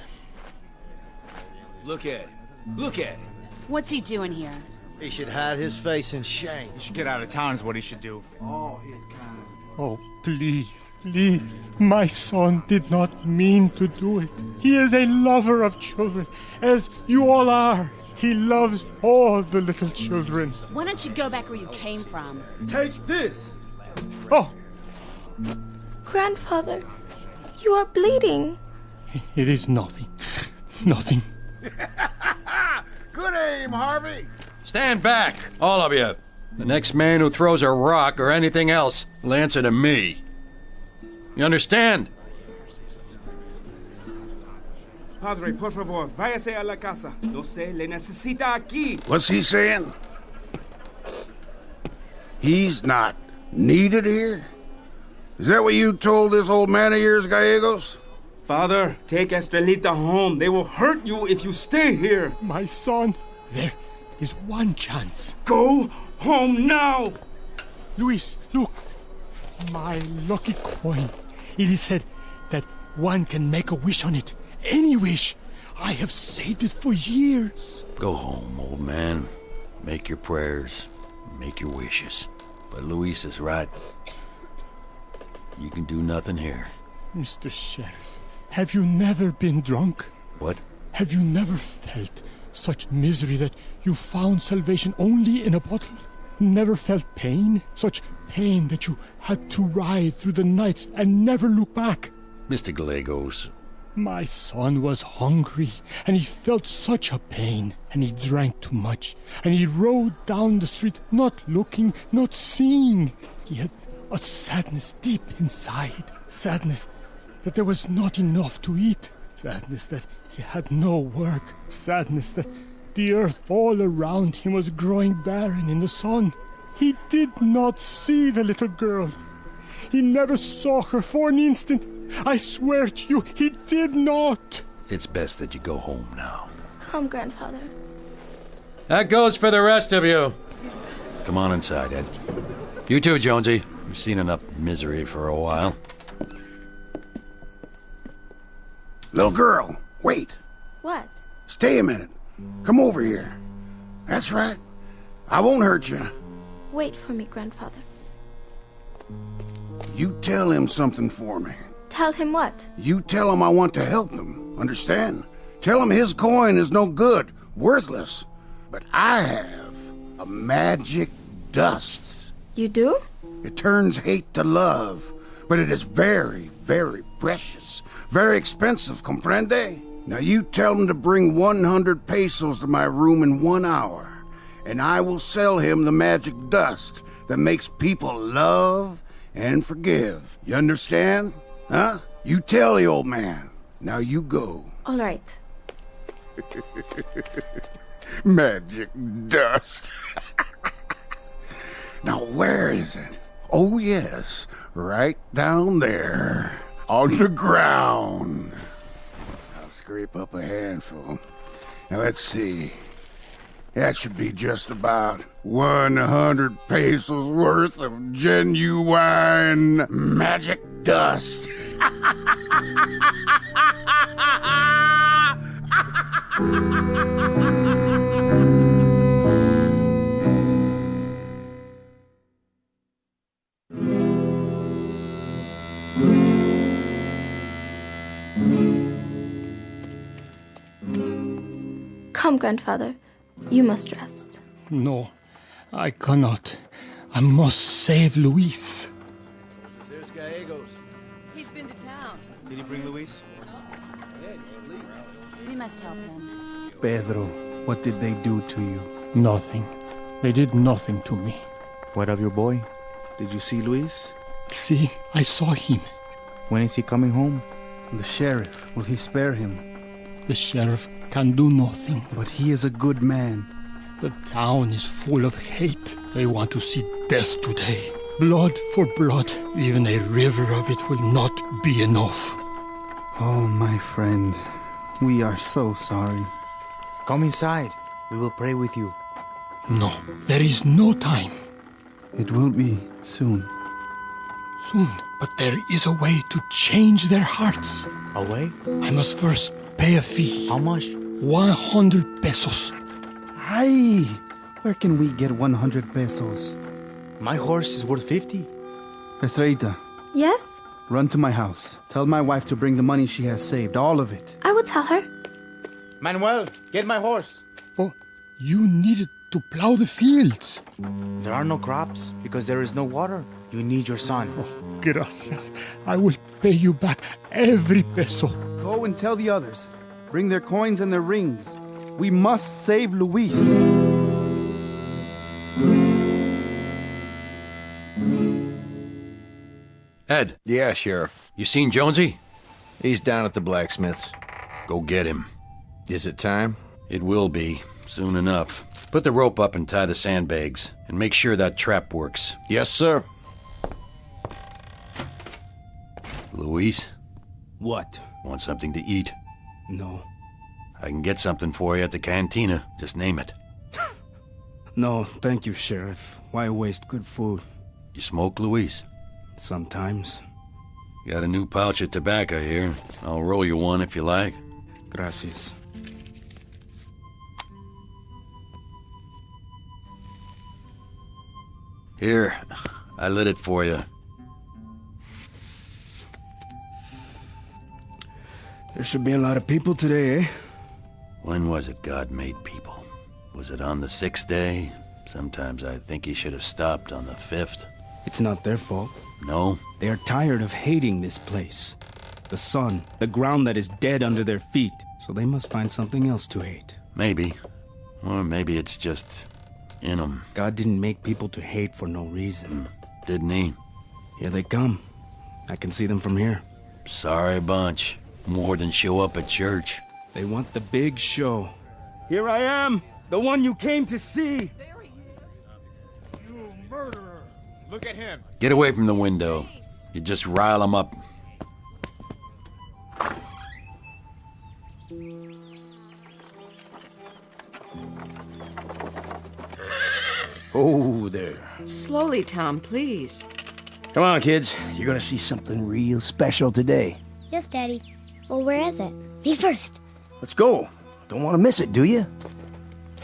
Look at him. Look at him. What's he doing here? He should hide his face in shame. He should get out of town is what he should do. Oh, his kind. Oh, please. My son did not mean to do it. He is a lover of children, as you all are. He loves all the little children. Why don't you go back where you came from? Take this! Oh! Grandfather, you are bleeding. It is nothing. Nothing. Good aim, Harvey. Stand back, all of you. The next man who throws a rock or anything else will answer to me. You understand? Padre, por favor, váyase a la casa. No se le necesita aquí. What's he saying? He's not needed here? Is that what you told this old man of yours, Gallegos? Father, take Estrelita home. They will hurt you if you stay here. My son, there is one chance. Go home now. Luis, look. My lucky coin. It is said that one can make a wish on it. Any wish. I have saved it for years. Go home, old man. Make your prayers. Make your wishes. But Luis is right. You can do nothing here. Mr. Sheriff, have you never been drunk? What? Have you never felt such misery that you found salvation only in a bottle? Never felt pain? Such pain that you had to ride through the night and never look back? Mr. Gallegos. My son was hungry, and he felt such a pain, and he drank too much, and he rode down the street not looking, not seeing. He had a sadness deep inside, sadness that there was not enough to eat, sadness that he had no work, sadness that the earth all around him was growing barren in the sun. He did not see the little girl. He never saw her for an instant. I swear to you, he did not. It's best that you go home now. Come, grandfather. That goes for the rest of you. Come on inside, Ed. You too, Jonesy. You've seen enough misery for a while. Little girl, wait. What? Stay a minute. Come over here. That's right. I won't hurt you. Wait for me, grandfather. You tell him something for me. Tell him what? You tell him I want to help him. Understand? Tell him his coin is no good, worthless. But I have a magic dust. You do? It turns hate to love, but it is very, very precious. Very expensive, comprende? Now you tell him to bring 100 pesos to my room in 1 hour, and I will sell him the magic dust that makes people love and forgive. You understand? Huh? You tell the old man. Now you go. All right. Magic dust. Now where is it? Oh yes, right down there. On the ground. I'll scrape up a handful. Now let's see. That should be just about 100 pesos worth of genuine magic dust. Come, grandfather. You must rest. No, I cannot. I must save Luis. There's Gallegos. He's been to town. Did he bring Luis? We must help him. Pedro, what did they do to you? Nothing. They did nothing to me. What of your boy? Did you see Luis? See, I saw him. When is he coming home? The sheriff, will he spare him? The sheriff can do nothing. But he is a good man. The town is full of hate. They want to see death today. Blood for blood. Even a river of it will not be enough. Oh, my friend. We are so sorry. Come inside. We will pray with you. No, there is no time. It will be soon. Soon, but there is a way to change their hearts. A way? I must first pay a fee. How much? 100 pesos. Ay! Where can we get 100 pesos? My horse is worth 50. Estrellita. Yes? Run to my house. Tell my wife to bring the money she has saved, all of it. I will tell her. Manuel, get my horse. Oh, you needed to plow the fields. There are no crops because there is no water. You need your son. Oh, gracias. I will pay you back every peso. Go and tell the others. Bring their coins and their rings. We must save Luis. Ed. Yeah, Sheriff. You seen Jonesy? He's down at the blacksmith's. Go get him. Is it time? It will be, soon enough. Put the rope up and tie the sandbags, and make sure that trap works. Yes, sir. Luis? What? Want something to eat? No. I can get something for you at the cantina. Just name it. No, thank you, Sheriff. Why waste good food? You smoke, Luis? Sometimes. Got a new pouch of tobacco here. I'll roll you one if you like. Gracias. Here, I lit it for you. There should be a lot of people today, eh? When was it God made people? Was it on the 6th day? Sometimes I think he should have stopped on the 5th. It's not their fault. No? They are tired of hating this place. The sun, the ground that is dead under their feet. So they must find something else to hate. Maybe. Or maybe it's just in them. God didn't make people to hate for no reason. Didn't he? Here they come. I can see them from here. Sorry bunch. More than show up at church. They want the big show. Here I am, the one you came to see. You Murderer! Look at him! Get away from the window. You just rile them up. Oh, there. Slowly, Tom, please. Come on, kids. You're gonna see something real special today. Yes, Daddy. Well, where is it? Me first. Let's go. Don't want to miss it, do you?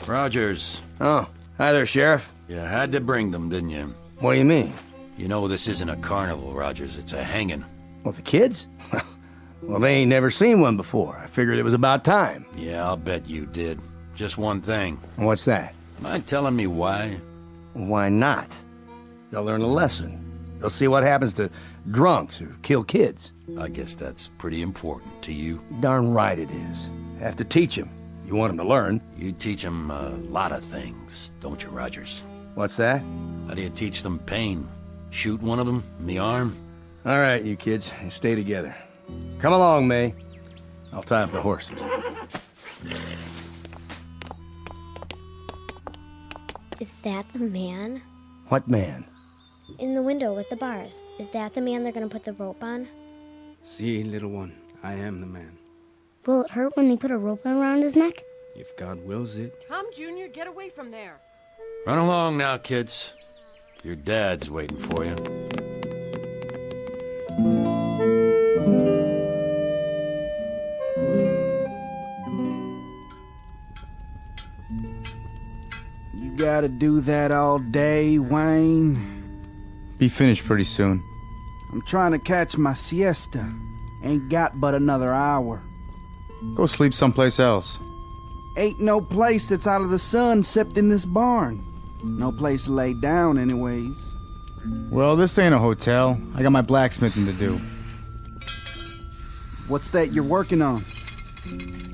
Rogers. Oh, hi there, Sheriff. You had to bring them, didn't you? What do you mean? You know this isn't a carnival, Rogers. It's a hanging. Well, the kids? Well, they ain't never seen one before. I figured it was about time. Yeah, I'll bet you did. Just one thing. What's that? Mind telling me why? Why not? They'll learn a lesson. They'll see what happens to drunks who kill kids. I guess that's pretty important to you. Darn right it is. Have to teach them. You want them to learn. You teach them a lot of things, don't you, Rogers? What's that? How do you teach them pain? Shoot one of them in the arm? All right, you kids, you stay together. Come along, May. I'll tie up the horses. Is that the man? What man? In the window with the bars. Is that the man they're gonna put the rope on? See, little one, I am the man. Will it hurt when they put a rope around his neck? If God wills it. Tom Jr., get away from there. Run along now, kids. Your dad's waiting for you. You gotta do that all day, Wayne? Be finished pretty soon. I'm trying to catch my siesta. Ain't got but another hour. Go sleep someplace else. Ain't no place that's out of the sun except in this barn. No place to lay down, anyways. Well, this ain't a hotel. I got my blacksmithing to do. What's that you're working on?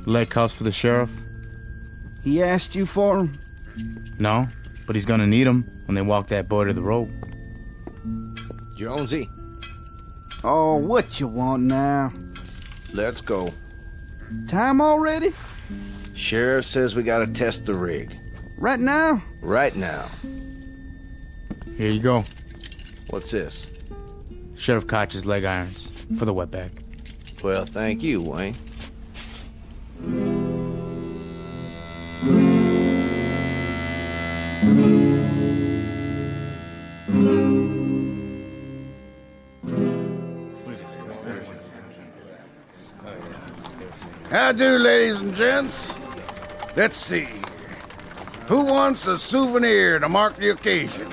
Leg cuffs for the sheriff? He asked you for him? No, but he's gonna need them when they walk that boy to the rope. Jonesy, Oh, what you want now? let's go. Time already? Sheriff says we gotta test the rig. Right now? Right now. Here you go. What's this? Sheriff Koch's leg irons for the wetback. Well, thank you, Wayne. How do, ladies and gents? Let's see. Who wants a souvenir to mark the occasion?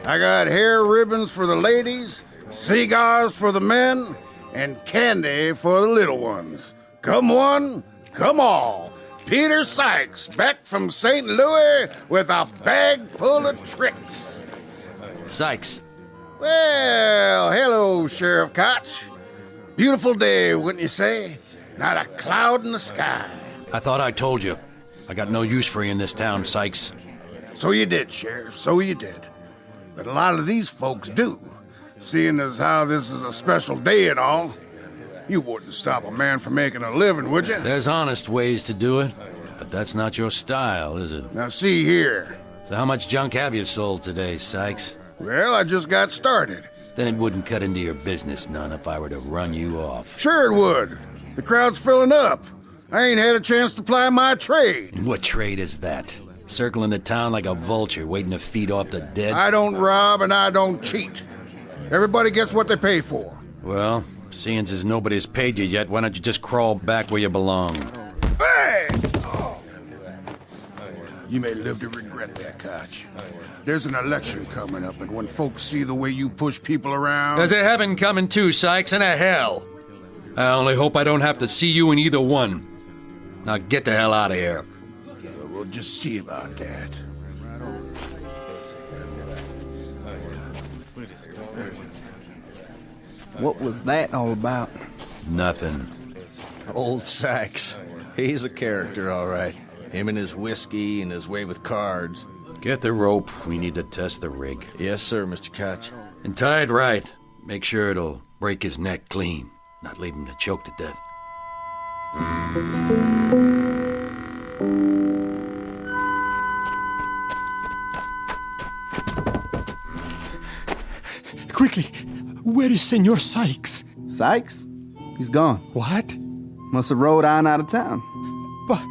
I got hair ribbons for the ladies, cigars for the men, and candy for the little ones. Come one, come all. Peter Sykes, back from St. Louis with a bag full of tricks. Sykes. Well, hello, Sheriff Koch. Beautiful day, wouldn't you say? Not a cloud in the sky. I thought I told you. I got no use for you in this town, Sykes. So you did, Sheriff, so you did. But a lot of these folks do. Seeing as how this is a special day and all, you wouldn't stop a man from making a living, would you? There's honest ways to do it, but that's not your style, is it? Now see here. So how much junk have you sold today, Sykes? Well, I just got started. Then it wouldn't cut into your business none if I were to run you off. Sure it would. The crowd's filling up. I ain't had a chance to ply my trade. And what trade is that? Circling the town like a vulture, waiting to feed off the dead? I don't rob and I don't cheat. Everybody gets what they pay for. Well, seeing as nobody's paid you yet, why don't you just crawl back where you belong? Hey! You may live to regret that, Koch. There's an election coming up, and when folks see the way you push people around... There's a heaven coming too, Sykes, and a hell. I only hope I don't have to see you in either one. Now get the hell out of here. We'll just see about that. What was that all about? Nothing. Old Sykes. He's a character, all right. Him and his whiskey and his way with cards. Get the rope. We need to test the rig. Yes, sir, Mr. Koch. And tie it right. Make sure it'll break his neck clean. Not leave him to choke to death. quickly, where is Senor Sykes? Sykes? He's gone. What? Must have rode on out of town. But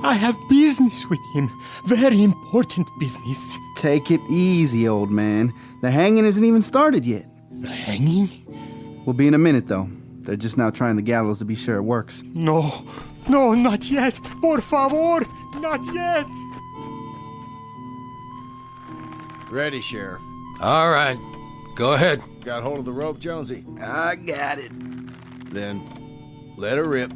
I have business with him. Very important business. Take it easy, old man. The hanging isn't even started yet. The hanging? We'll be in a minute, though. They're just now trying the gallows to be sure it works. No, not yet. Por favor, not yet. Ready, Sheriff. All right, go ahead. Got hold of the rope, Jonesy? I got it. Then let her rip.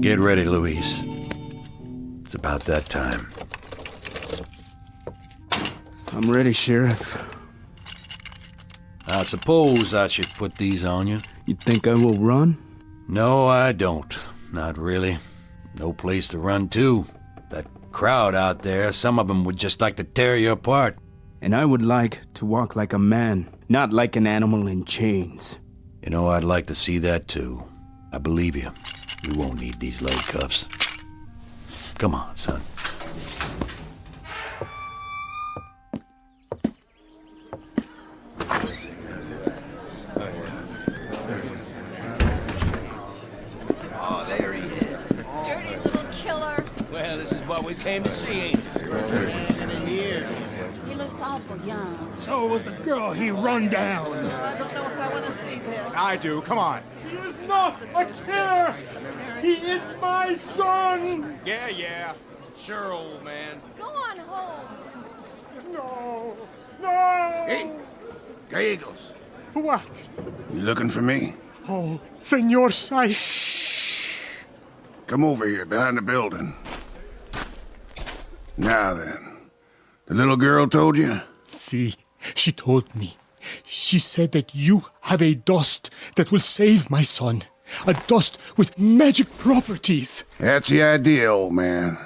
Get ready, Louise. It's about that time. I'm ready, Sheriff. I suppose I should put these on you. You think I will run? No, I don't. Not really. No place to run to. That crowd out there, some of them would just like to tear you apart. And I would like to walk like a man, not like an animal in chains. You know, I'd like to see that too. I believe you. We won't need these leg cuffs. Come on, son. Oh, there he is. Dirty little killer. Well, this is what we came to see, ain't it? He looks awful young. So was the girl he run down. I don't know if I want to see this. I do. Come on. He is not a killer. He is my son. Yeah. Sure, old man. Go on home. No. Hey, Gallegos. What? You looking for me? Oh, Senor Sykes. Come over here, behind the building. Now then, the little girl told you? See, she told me. She said that you have a dust that will save my son. A dust with magic properties. That's the idea, old man.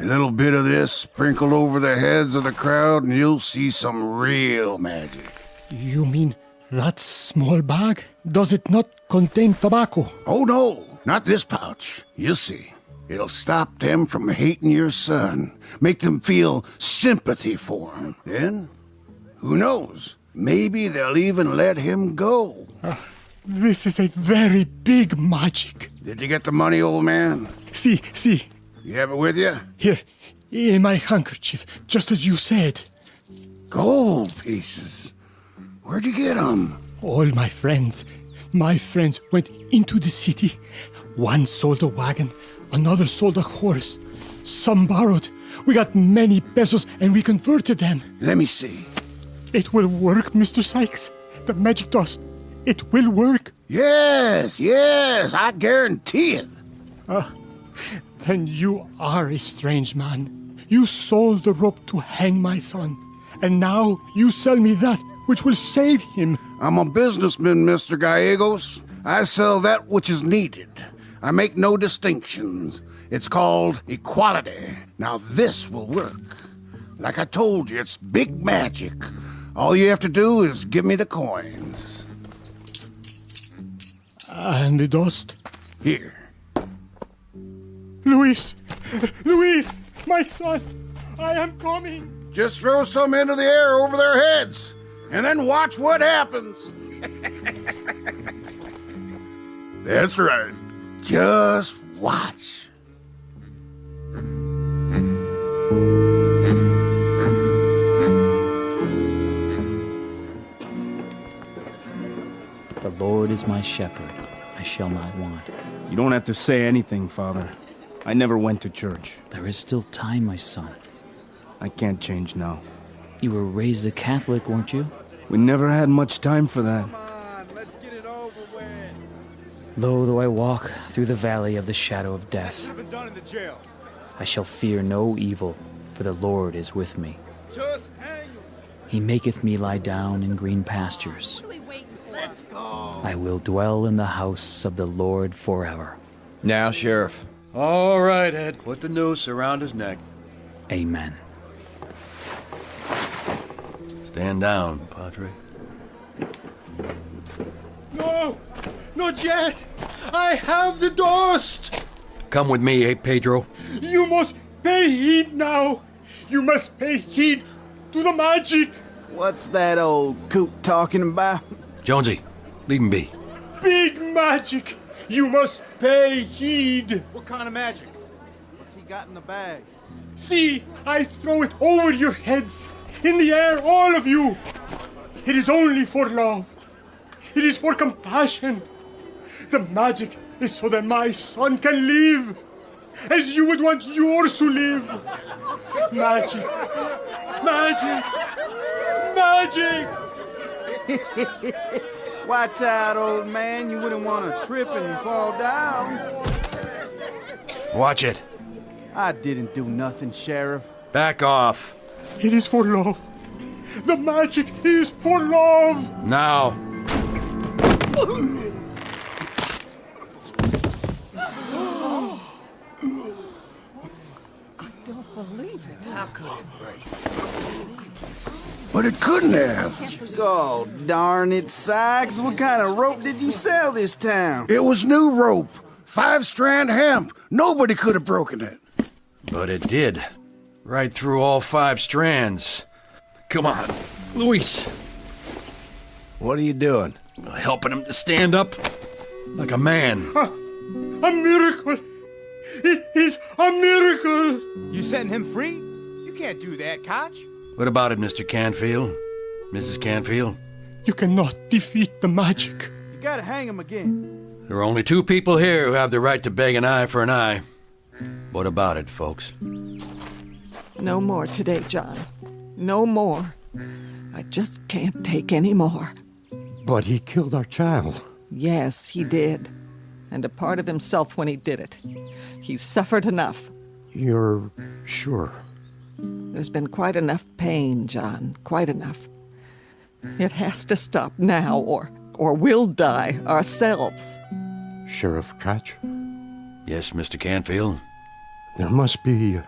A little bit of this sprinkled over the heads of the crowd and you'll see some real magic. You mean that small bag? Does it not contain tobacco? Oh, no, not this pouch. You'll see. It'll stop them from hating your son, make them feel sympathy for him. Then, who knows? Maybe they'll even let him go. This is a very big magic. Did you get the money, old man? See. You have it with you? Here, in my handkerchief, just as you said. Gold pieces. Where'd you get them? All my friends went into the city. One sold a wagon, another sold a horse. Some borrowed. We got many pesos and we converted them. Let me see. It will work, Mr. Sykes. The magic dust. It will work. Yes, I guarantee it. Then you are a strange man. You sold the rope to hang my son, and now you sell me that which will save him. I'm a businessman, Mr. Gallegos. I sell that which is needed. I make no distinctions. It's called equality. Now this will work. Like I told you, it's big magic. All you have to do is give me the coins. And the dust? Here. Luis, my son, I am coming. Just throw some into the air over their heads, and then watch what happens. That's right. Just watch. The Lord is my shepherd. I shall not want. You don't have to say anything, Father. I never went to church. There is still time, my son. I can't change now. You were raised a Catholic, weren't you? We never had much time for that. Lo, though I walk through the valley of the shadow of death, I shall fear no evil, for the Lord is with me. He maketh me lie down in green pastures. I will dwell in the house of the Lord forever. Now, Sheriff. All right, Ed. Put the noose around his neck. Amen. Stand down, Padre. No! Not yet! I have the dust! Come with me, Pedro? You must pay heed now! You must pay heed to the magic! What's that old coot talking about? Jonesy, leave him be. Big magic! You must pay heed! What kind of magic? What's he got in the bag? See, I throw it over your heads, in the air, all of you! It is only for love. It is for compassion. The magic is so that my son can live, as you would want yours to live. Magic! Magic! Magic! Watch out, old man. You wouldn't want to trip and fall down. Watch it. I didn't do nothing, Sheriff. Back off. It is for love. The magic is for love. Now. I don't believe it. How could it break? But it couldn't have. Oh, darn it, Sykes. What kind of rope did you sell this town? It was new rope. 5-strand hemp. Nobody could have broken it. But it did. Right through all 5 strands. Come on, Luis. What are you doing? Helping him to stand up like a man. A miracle. It is a miracle. You setting him free? You can't do that, Koch. What about it, Mr. Canfield? Mrs. Canfield? You cannot defeat the magic. You gotta hang him again. There are only 2 people here who have the right to beg an eye for an eye. What about it, folks? No more today, John. No more. I just can't take any more. But he killed our child. Yes, he did. And a part of himself when he did it. He's suffered enough. You're sure? There's been quite enough pain, John. Quite enough. It has to stop now, or we'll die ourselves. Sheriff Koch? Yes, Mr. Canfield? There must be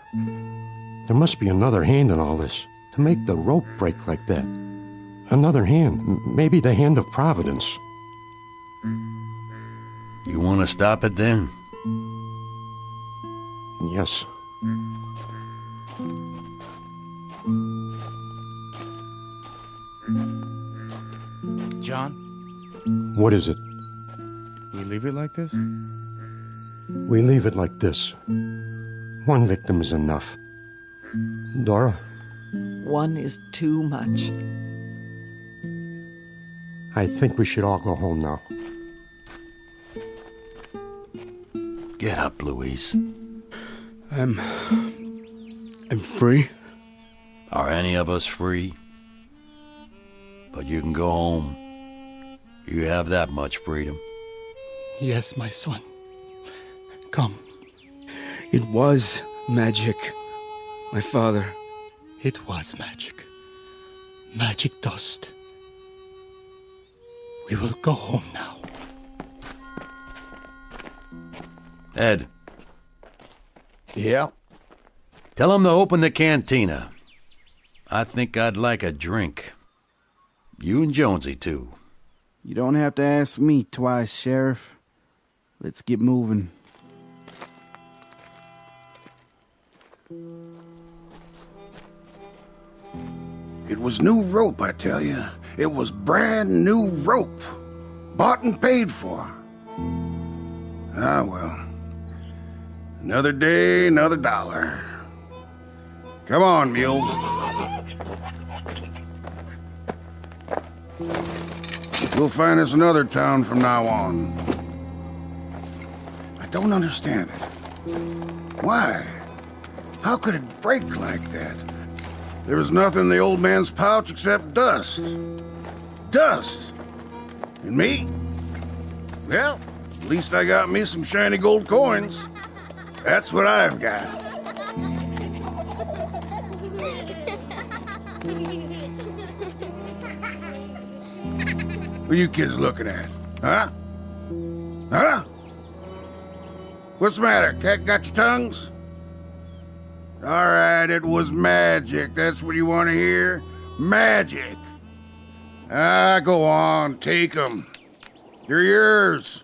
another hand in all this to make the rope break like that. Another hand, maybe the hand of Providence. You want to stop it then? Yes. John? What is it? We leave it like this? We leave it like this. One victim is enough. Dora? One is too much. I think we should all go home now. Get up, Louise. I'm free. Are any of us free? But you can go home. You have that much freedom. Yes, my son. Come. It was magic. My father. It was magic. Magic dust. We will go home now. Ed. Yeah? Tell him to open the cantina. I think I'd like a drink. You and Jonesy, too. You don't have to ask me twice, Sheriff. Let's get moving. It was new rope, I tell you. It was brand new rope. Bought and paid for. Ah, well. Another day, another dollar. Come on, mule. We'll find us another town from now on. I don't understand it. Why? How could it break like that? There was nothing in the old man's pouch except dust. Dust! And me? Well, at least I got me some shiny gold coins. That's what I've got. What are you kids looking at? Huh? Huh? What's the matter? Cat got your tongues? All right, it was magic. That's what you want to hear? Magic. Go on, take 'em. You're yours.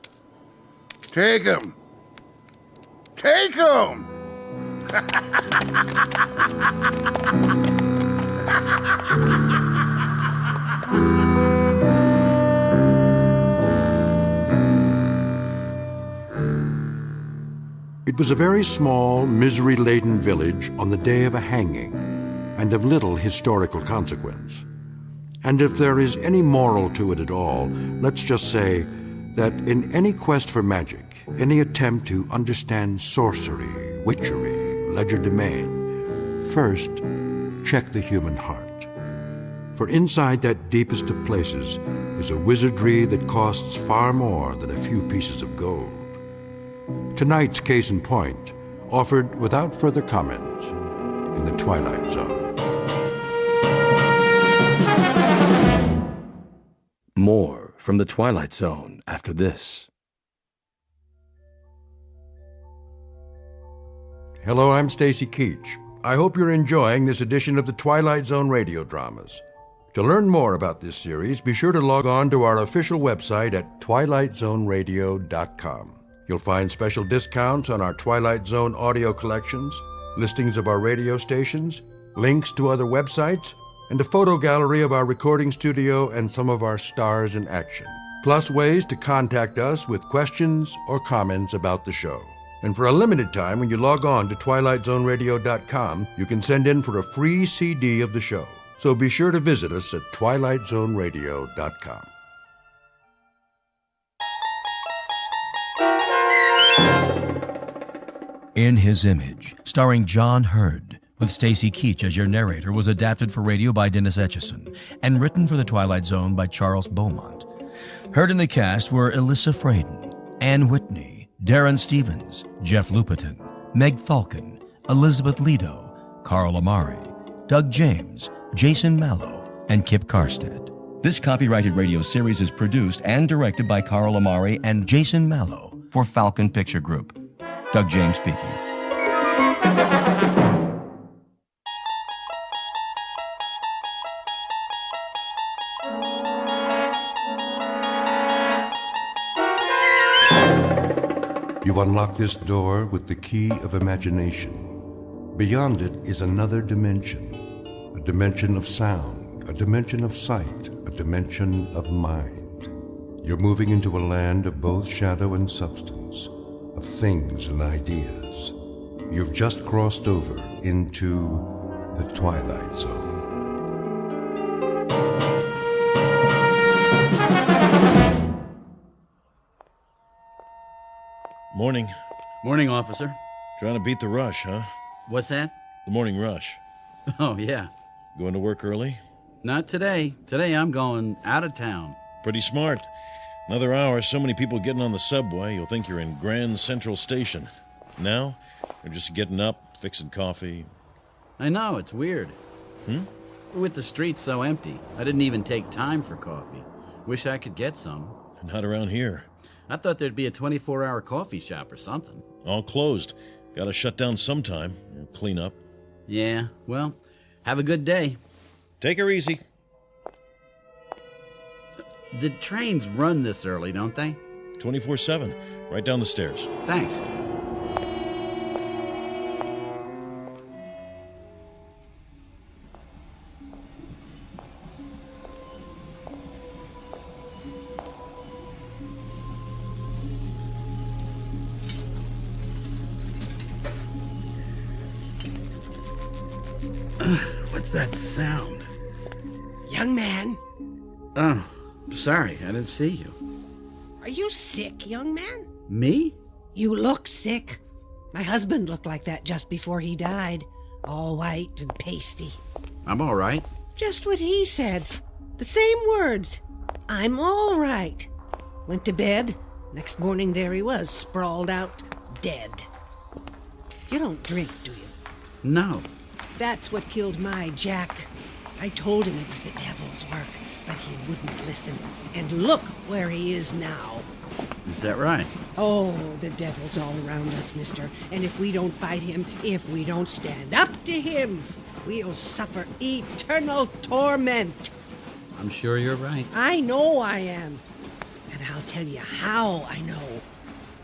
Take 'em. Take 'em! It was a very small, misery-laden village on the day of a hanging, and of little historical consequence. And if there is any moral to it at all, let's just say that in any quest for magic, any attempt to understand sorcery, witchery, legerdemain, first, check the human heart. For inside that deepest of places is a wizardry that costs far more than a few pieces of gold. Tonight's case in point, offered without further comment in the Twilight Zone. More from the Twilight Zone after this. Hello, I'm Stacy Keach. I hope you're enjoying this edition of the Twilight Zone radio dramas. To learn more about this series, be sure to log on to our official website at twilightzoneradio.com. You'll find special discounts on our Twilight Zone audio collections, listings of our radio stations, links to other websites, and a photo gallery of our recording studio and some of our stars in action, plus ways to contact us with questions or comments about the show. And for a limited time, when you log on to twilightzoneradio.com, you can send in for a free CD of the show. So be sure to visit us at twilightzoneradio.com. In His Image, starring John Hurd, with Stacy Keach as your narrator, was adapted for radio by Dennis Etchison and written for The Twilight Zone by Charles Beaumont. Heard in the cast were Alyssa Fraden, Ann Whitney, Darren Stevens, Jeff Lupetin, Meg Falcon, Elizabeth Lido, Carl Amari, Doug James, Jason Mallow, and Kip Karstead. This copyrighted radio series is produced and directed by Carl Amari and Jason Mallow for Falcon Picture Group. Doug James speaking. You unlock this door with the key of imagination. Beyond it is another dimension, a dimension of sound, a dimension of sight, a dimension of mind. You're moving into a land of both shadow and substance, of things and ideas. You've just crossed over into the Twilight Zone. Morning. Morning, officer. Trying to beat the rush, huh? What's that? The morning rush. Oh, yeah. Going to work early? Not today. Today I'm going out of town. Pretty smart. Another hour, so many people getting on the subway, you'll think you're in Grand Central Station. Now, you're just getting up, fixing coffee. I know, it's weird. With the streets so empty, I didn't even take time for coffee. Wish I could get some. Not around here. I thought there'd be a 24-hour coffee shop or something. All closed. Gotta shut down sometime. Clean up. Yeah, well, have a good day. Take her easy. The trains run this early, don't they? 24/7. Right down the stairs. Thanks. What's that sound? Young man, Oh, sorry, I didn't see you. are you sick, young man? Me? You look sick. My husband looked like that just before he died. All white and pasty. I'm all right. Just what he said. The same words. I'm all right. Went to bed. Next morning there he was, sprawled out, dead. You don't drink, do you? No. That's what killed my Jack. I told him it was the devil's work, but he wouldn't listen. And look where he is now. Is that right? Oh, the devil's all around us, mister. And if we don't fight him, if we don't stand up to him, we'll suffer eternal torment. I'm sure you're right. I know I am. And I'll tell you how I know.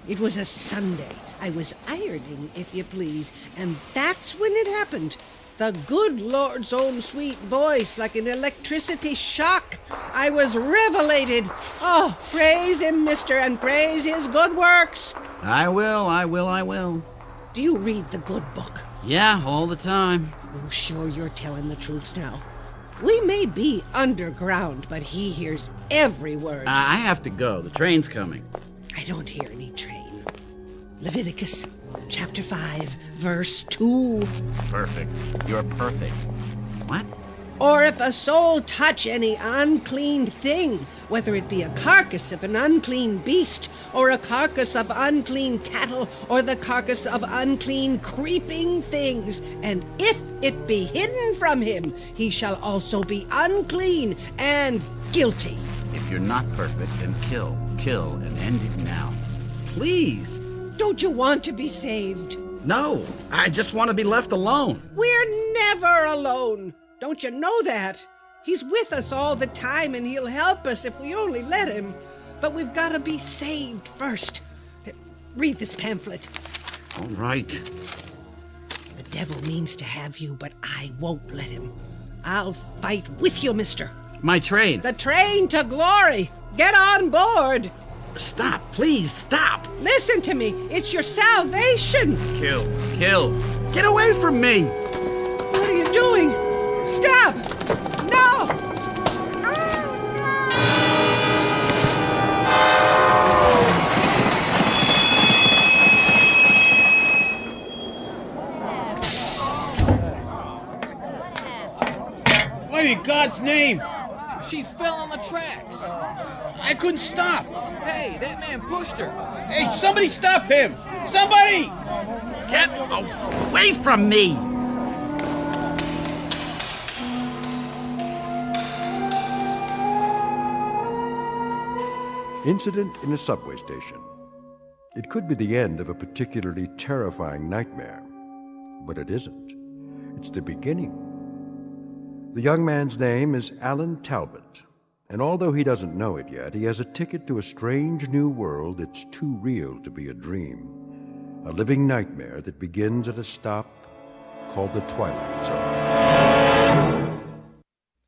It was a Sunday. I was ironing, if you please, and that's when it happened. The good Lord's own sweet voice, like an electricity shock. I was revelated. Oh, praise him, mister, and praise his good works. I will. Do you read the good book? Yeah, all the time. Oh, sure, you're telling the truth now. We may be underground, but he hears every word. I have to go. The train's coming. I don't hear any train. Leviticus chapter 5, verse 2. Perfect. You're perfect. What? Or if a soul touch any unclean thing, whether it be a carcass of an unclean beast, or a carcass of unclean cattle, or the carcass of unclean creeping things, and if it be hidden from him, he shall also be unclean and guilty. If you're not perfect, then kill, and end it now. Please. Don't you want to be saved? No, I just want to be left alone. We're never alone. Don't you know that? He's with us all the time, and he'll help us if we only let him. But we've got to be saved first. Read this pamphlet. All right. The devil means to have you, but I won't let him. I'll fight with you, mister. My train. The train to glory. Get on board. Stop, please, stop. Listen to me. It's your salvation. Kill. Get away from me. What are you doing? Stop! No! What in God's name? She fell on the tracks. I couldn't stop. Hey, that man pushed her. Hey, somebody stop him! Somebody! Get away from me! Incident in a subway station. It could be the end of a particularly terrifying nightmare, but it isn't. It's the beginning. The young man's name is Alan Talbot, and although he doesn't know it yet, he has a ticket to a strange new world that's too real to be a dream. A living nightmare that begins at a stop called the Twilight Zone.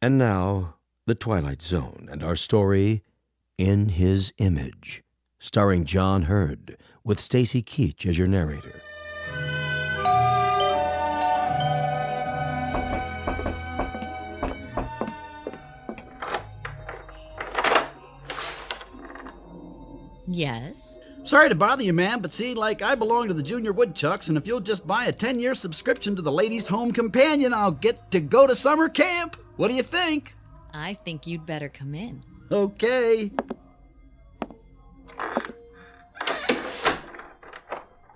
And now, the Twilight Zone and our story, In His Image, starring John Hurd, with Stacy Keach as your narrator. Yes? Sorry to bother you, ma'am, but see, I belong to the Junior Woodchucks, and if you'll just buy a 10-year subscription to the Ladies' Home Companion, I'll get to go to summer camp. What do you think? I think you'd better come in. Okay.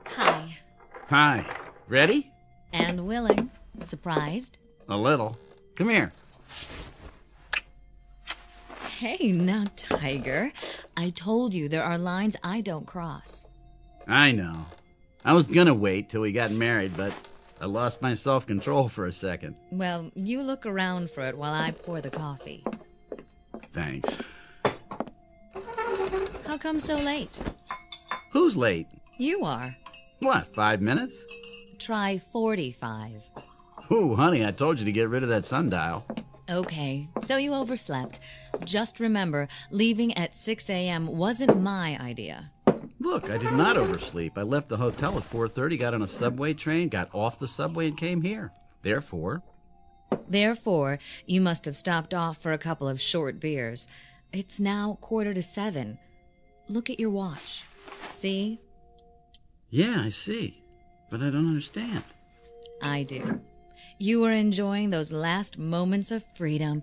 Hi. Hi. Ready? And willing. Surprised? A little. Come here. Hey, now, Tiger. I told you there are lines I don't cross. I know. I was gonna wait till we got married, but I lost my self-control for a second. Well, you look around for it while I pour the coffee. Thanks. How come so late? Who's late? You are. What, 5 minutes? Try 45. Ooh, honey, I told you to get rid of that sundial. Okay, so you overslept. Just remember, leaving at 6 a.m. wasn't my idea. Look, I did not oversleep. I left the hotel at 4:30, got on a subway train, got off the subway, and came here. Therefore, you must have stopped off for a couple of short beers. It's now 6:45. Look at your watch. See? Yeah, I see. But I don't understand. I do. You were enjoying those last moments of freedom.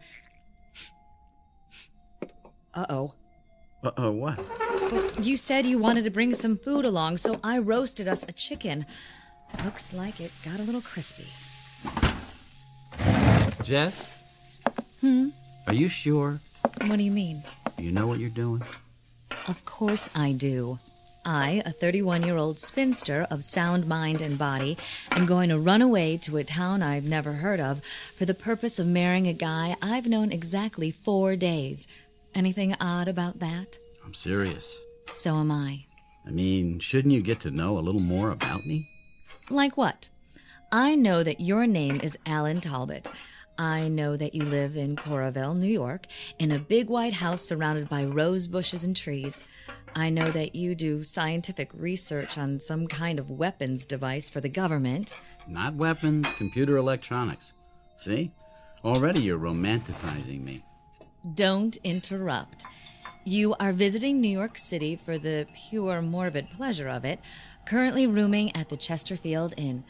Uh-oh. Uh-oh, what? Well, you said you wanted to bring some food along, so I roasted us a chicken. Looks like it got a little crispy. Jess? Hmm? Are you sure? What do you mean? You know what you're doing? Of course I do. I, a 31-year-old spinster of sound mind and body, am going to run away to a town I've never heard of for the purpose of marrying a guy I've known exactly 4 days. Anything odd about that? I'm serious. So am I. I mean, shouldn't you get to know a little more about me? Like what? I know that your name is Alan Talbot. I know that you live in Coraville, New York, in a big white house surrounded by rose bushes and trees. I know that you do scientific research on some kind of weapons device for the government. Not weapons, computer electronics. See? Already you're romanticizing me. Don't interrupt. You are visiting New York City for the pure morbid pleasure of it, currently rooming at the Chesterfield Inn.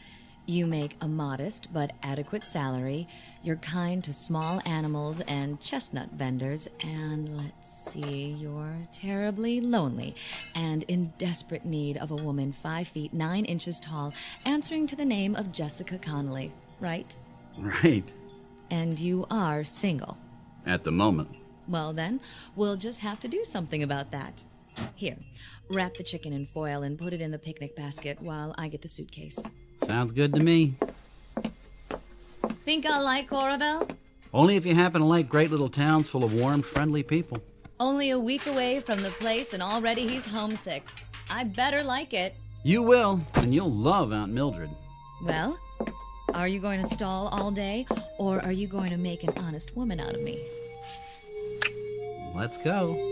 You make a modest but adequate salary. You're kind to small animals and chestnut vendors. And let's see, you're terribly lonely and in desperate need of a woman 5 feet 9 inches tall, answering to the name of Jessica Connolly, right? Right. And you are single. At the moment. Well then, we'll just have to do something about that. Here, wrap the chicken in foil and put it in the picnic basket while I get the suitcase. Sounds good to me. Think I'll like Coraville? Only if you happen to like great little towns full of warm, friendly people. Only a week away from the place and already he's homesick. I better like it. You will, and you'll love Aunt Mildred. Well, are you going to stall all day, or are you going to make an honest woman out of me? Let's go.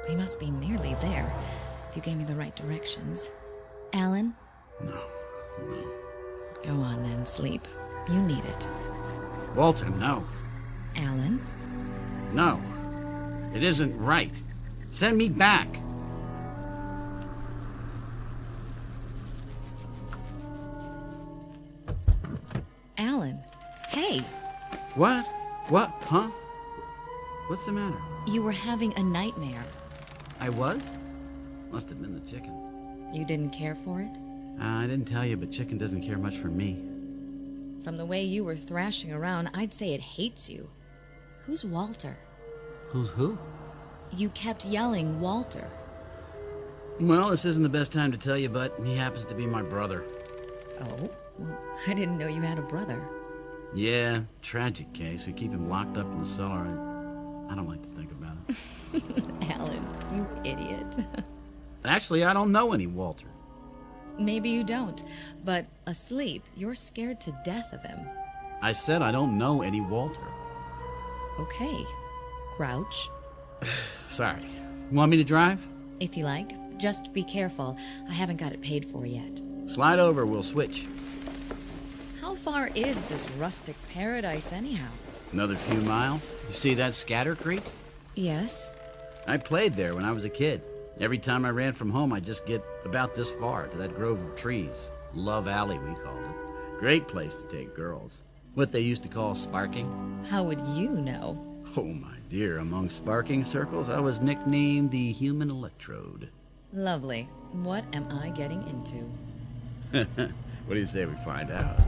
We must be nearly there, if you gave me the right directions. Alan? No. Go on then, sleep. You need it. Walter, no. Alan? No. It isn't right. Send me back. Alan, hey. What? What? Huh? What's the matter? You were having a nightmare. I was? Must have been the chicken. You didn't care for it? I didn't tell you, but chicken doesn't care much for me. From the way you were thrashing around, I'd say it hates you. Who's Walter? Who's who? You kept yelling, Walter. Well, this isn't the best time to tell you, but he happens to be my brother. Oh? Well, I didn't know you had a brother. Yeah, tragic case. We keep him locked up in the cellar. I don't like to think about it. Alan, you idiot. Actually, I don't know any Walter. Maybe you don't, but asleep, you're scared to death of him. I said I don't know any Walter. Okay. Grouch. Sorry. You want me to drive? If you like. Just be careful. I haven't got it paid for yet. Slide over, we'll switch. How far is this rustic paradise, anyhow? Another few miles. You see that Scatter Creek? Yes. I played there when I was a kid. Every time I ran from home, I'd just get about this far to that grove of trees. Love Alley, we called it. Great place to take girls. What they used to call sparking. How would you know? Oh, my dear, among sparking circles, I was nicknamed the Human Electrode. Lovely. What am I getting into? What do you say we find out?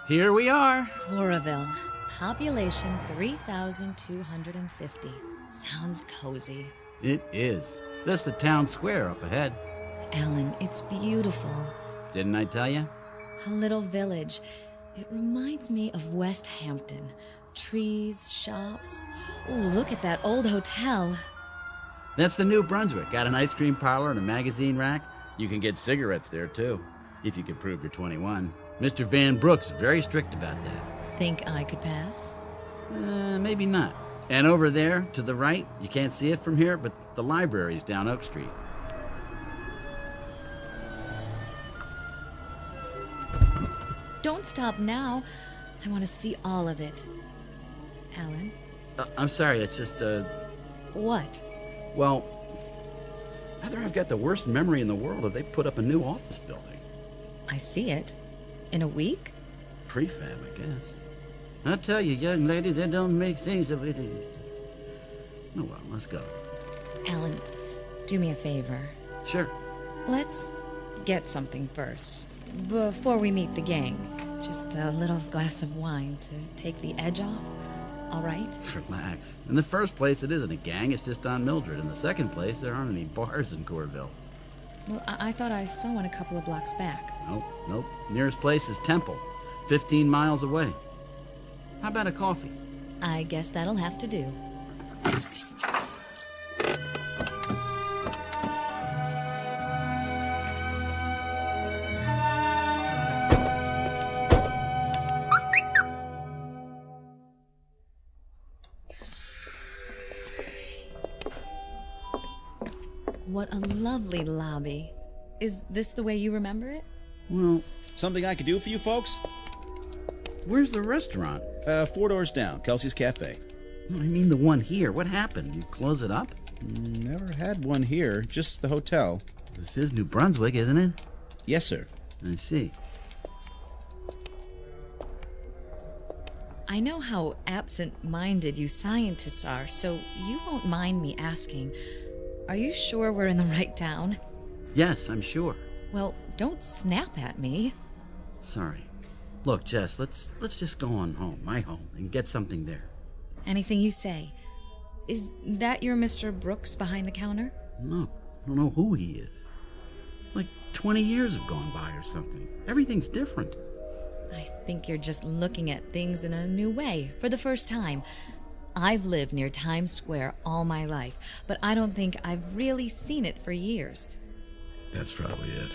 Here we are. Coraville. Population 3,250. Sounds cozy. It is. That's the town square up ahead. Alan, it's beautiful. Didn't I tell you? A little village. It reminds me of West Hampton. Trees, shops. Oh, look at that old hotel. That's the New Brunswick. Got an ice cream parlor and a magazine rack. You can get cigarettes there, too, if you can prove you're 21. Mr. Van Brook's very strict about that. Think I could pass? Maybe not. And over there, to the right, you can't see it from here, but the library's down Oak Street. Don't stop now. I want to see all of it. Alan? I'm sorry, it's just, What? Well, either I've got the worst memory in the world or they put up a new office building. I see it. In a week? Prefab, I guess. I tell you, young lady, that don't make things the way they used to. Oh, well, let's go. Alan, do me a favor. Sure. Let's get something first, before we meet the gang. Just a little glass of wine to take the edge off, all right? Relax. In the first place, it isn't a gang, it's just Don Mildred. In the second place, there aren't any bars in Corville. Well, I thought I saw one a couple of blocks back. Nope. Nearest place is Temple, 15 miles away. How about a coffee? I guess that'll have to do. What a lovely lobby. Is this the way you remember it? Well, something I could do for you folks? Where's the restaurant? 4 doors down, Kelsey's Cafe. I mean the one here. What happened? You close it up? Never had one here, just the hotel. This is New Brunswick, isn't it? Yes, sir. I see. I know how absent-minded you scientists are, so you won't mind me asking, are you sure we're in the right town? Yes, I'm sure. Well, don't snap at me. Sorry. Look, Jess, let's just go on home, my home, and get something there. Anything you say. Is that your Mr. Brooks behind the counter? No, I don't know who he is. It's like 20 years have gone by or something. Everything's different. I think you're just looking at things in a new way for the first time. I've lived near Times Square all my life, but I don't think I've really seen it for years. That's probably it.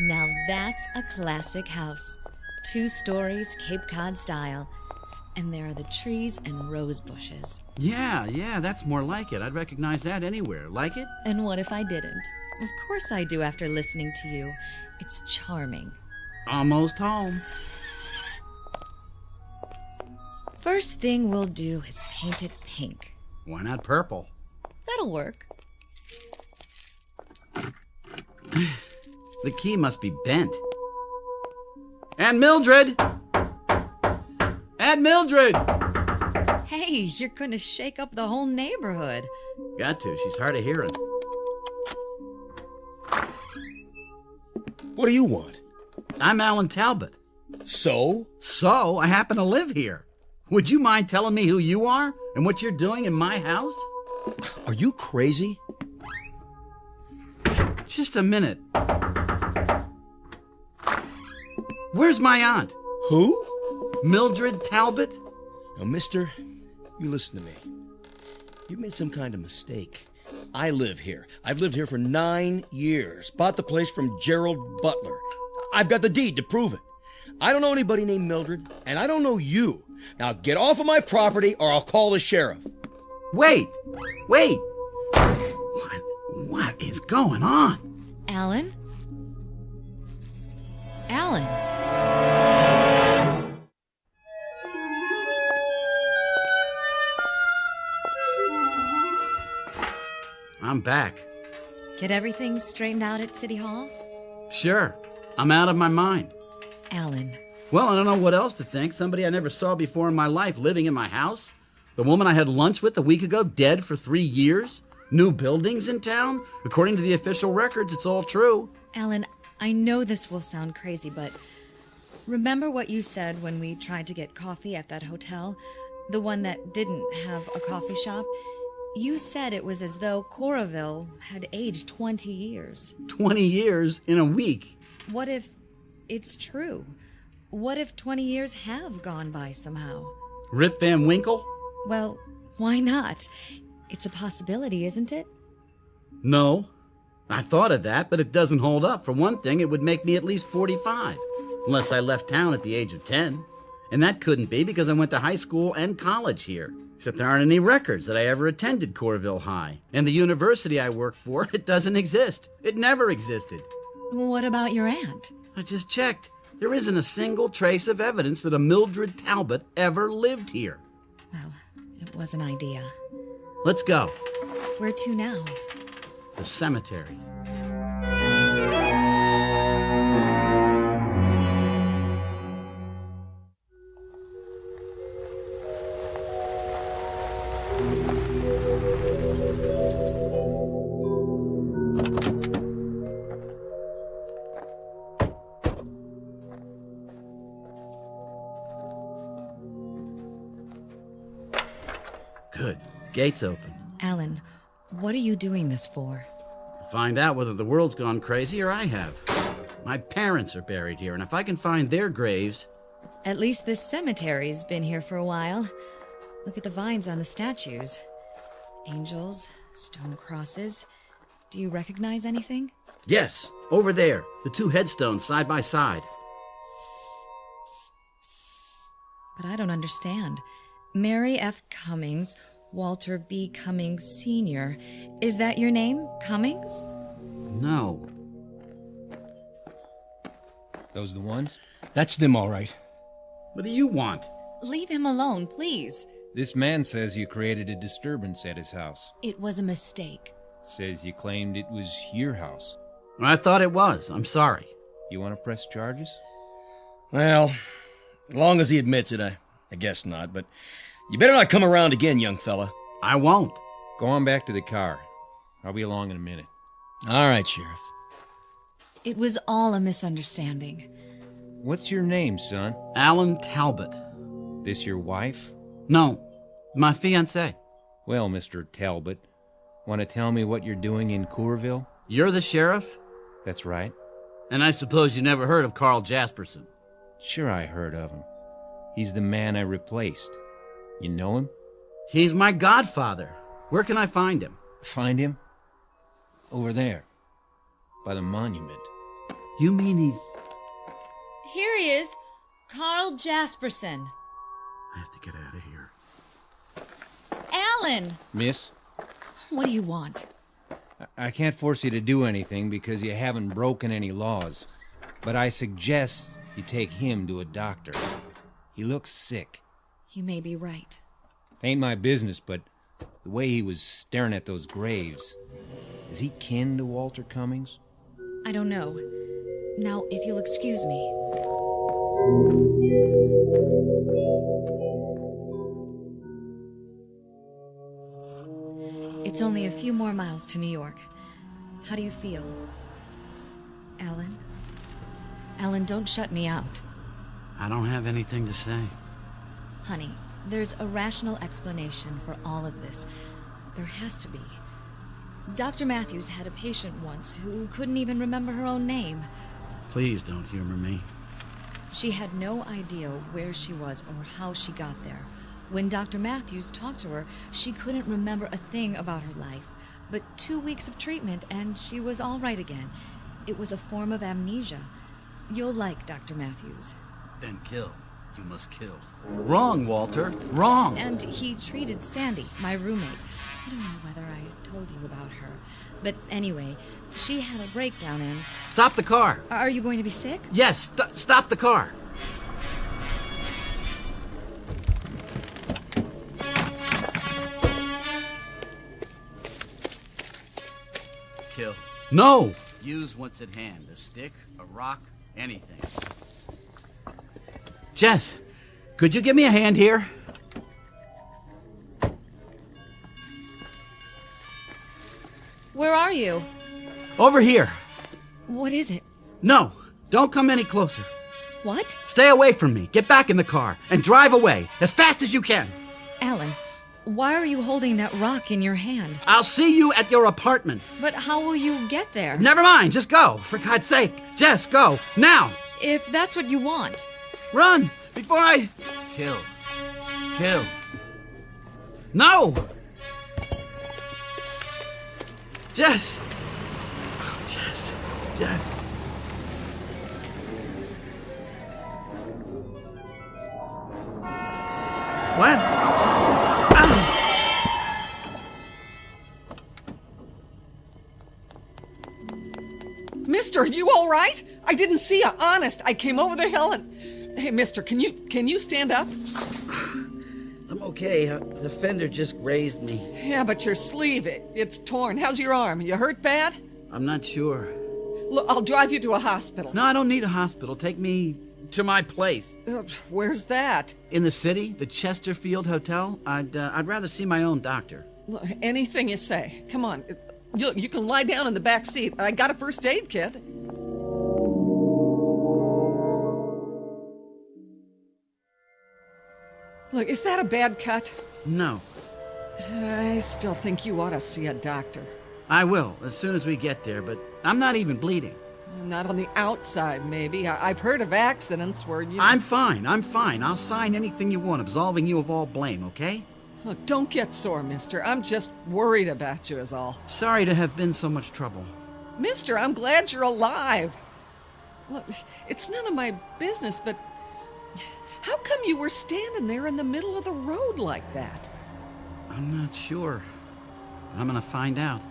Now that's a classic house. 2 stories, Cape Cod style. And there are the trees and rose bushes. Yeah, that's more like it. I'd recognize that anywhere. Like it? And what if I didn't? Of course I do after listening to you. It's charming. Almost home. First thing we'll do is paint it pink. Why not purple? That'll work. The key must be bent. And Mildred! Aunt Mildred! Hey, you're gonna shake up the whole neighborhood. Got to. She's hard of hearing. What do you want? I'm Alan Talbot. So? So, I happen to live here. Would you mind telling me who you are and what you're doing in my house? Are you crazy? Just a minute. Where's my aunt? Who? Mildred Talbot? Now, mister, you listen to me. You made some kind of mistake. I live here. I've lived here for 9 years. Bought the place from Gerald Butler. I've got the deed to prove it. I don't know anybody named Mildred, and I don't know you. Now get off of my property or I'll call the sheriff. Wait! What is going on? Alan? Alan? I'm back. Get everything straightened out at City Hall? Sure. I'm out of my mind. Alan. Well, I don't know what else to think. Somebody I never saw before in my life living in my house. The woman I had lunch with a week ago dead for 3 years. New buildings in town. According to the official records, it's all true. Alan, I know this will sound crazy, but remember what you said when we tried to get coffee at that hotel? The one that didn't have a coffee shop? You said it was as though Coralville had aged 20 years. 20 years in a week. What if it's true? What if 20 years have gone by somehow? Rip Van Winkle? Well, why not? It's a possibility, isn't it? No. I thought of that, but it doesn't hold up. For one thing, it would make me at least 45. Unless I left town at the age of 10. And that couldn't be because I went to high school and college here. Except there aren't any records that I ever attended Corville High. And the university I work for, it doesn't exist. It never existed. What about your aunt? I just checked. There isn't a single trace of evidence that a Mildred Talbot ever lived here. Well, it was an idea. Let's go. Where to now? The cemetery. Good. Gate's open. Alan, what are you doing this for? Find out whether the world's gone crazy or I have. My parents are buried here, and if I can find their graves... At least this cemetery's been here for a while. Look at the vines on the statues. Angels, stone crosses. Do you recognize anything? Yes, over there. The two headstones side by side. But I don't understand. Mary F. Cummings, Walter B. Cummings Sr. Is that your name, Cummings? No. Those the ones? That's them, all right. What do you want? Leave him alone, please. This man says you created a disturbance at his house. It was a mistake. Says you claimed it was your house. I thought it was. I'm sorry. You want to press charges? Well, as long as he admits it, I guess not, but you better not come around again, young fella. I won't. Go on back to the car. I'll be along in a minute. All right, Sheriff. It was all a misunderstanding. What's your name, son? Alan Talbot. This your wife? No, my fiancée. Well, Mr. Talbot, want to tell me what you're doing in Coorville? You're the sheriff? That's right. And I suppose you never heard of Carl Jasperson? Sure I heard of him. He's the man I replaced. You know him? He's my godfather. Where can I find him? Find him? Over there. By the monument. You mean he's... Here he is. Carl Jasperson. I have to get out of here. Alan! Miss? What do you want? I can't force you to do anything because you haven't broken any laws. But I suggest you take him to a doctor. He looks sick. You may be right. Ain't my business, but the way he was staring at those graves... Is he kin to Walter Cummings? I don't know. Now, if you'll excuse me. It's only a few more miles to New York. How do you feel? Alan? Alan, don't shut me out. I don't have anything to say. Honey, there's a rational explanation for all of this. There has to be. Dr. Matthews had a patient once who couldn't even remember her own name. Please don't humor me. She had no idea where she was or how she got there. When Dr. Matthews talked to her, she couldn't remember a thing about her life. But 2 weeks of treatment and she was all right again. It was a form of amnesia. You'll like Dr. Matthews. Then kill. You must kill. Wrong, Walter. Wrong. And he treated Sandy, my roommate. I don't know whether I told you about her. But anyway, she had a breakdown and... Stop the car. Are you going to be sick? Yes, stop the car. Kill. No! Use what's at hand. A stick, a rock, anything. Jess, could you give me a hand here? Where are you? Over here. What is it? No, don't come any closer. What? Stay away from me. Get back in the car and drive away as fast as you can. Alan, why are you holding that rock in your hand? I'll see you at your apartment. But how will you get there? Never mind, just go. For God's sake. Jess, go. Now. If that's what you want. Run before I... Kill. Kill. No! Jess! Oh, Jess. Jess. What? Ah! Mister, you all right? I didn't see you, honest. I came over the hill and... Hey, mister, can you stand up? The I'm okay. The fender just grazed me. Yeah, but your sleeve, it's torn. How's your arm? You hurt bad? I'm not sure. Look, I'll drive you to a hospital. No, I don't need a hospital. Take me to my place. Where's that? In the city, the Chesterfield Hotel. I'd rather see my own doctor. Look, anything you say. Come on. You can lie down in the back seat. I got a first aid kit. Look, is that a bad cut? No. I still think you ought to see a doctor. I will, as soon as we get there, but I'm not even bleeding. Not on the outside, maybe. I've heard of accidents where you... I'm fine. I'll sign anything you want, absolving you of all blame, okay? Look, don't get sore, mister. I'm just worried about you is all. Sorry to have been so much trouble. Mister, I'm glad you're alive. Look, it's none of my business, but how come you were standing there in the middle of the road like that? I'm not sure. I'm gonna find out.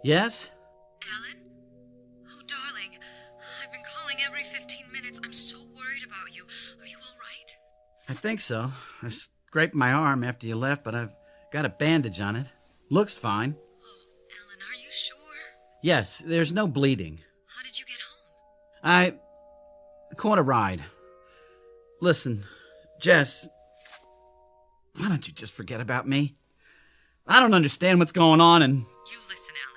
Yes? Alan? Oh, darling. I've been calling every 15 minutes. I'm so worried about you. Are you all right? I think so. I scraped my arm after you left, but I've got a bandage on it. Looks fine. Oh, Alan, are you sure? Yes, there's no bleeding. How did you get home? I caught a ride. Listen, Jess, why don't you just forget about me? I don't understand what's going on and... You listen, Alan.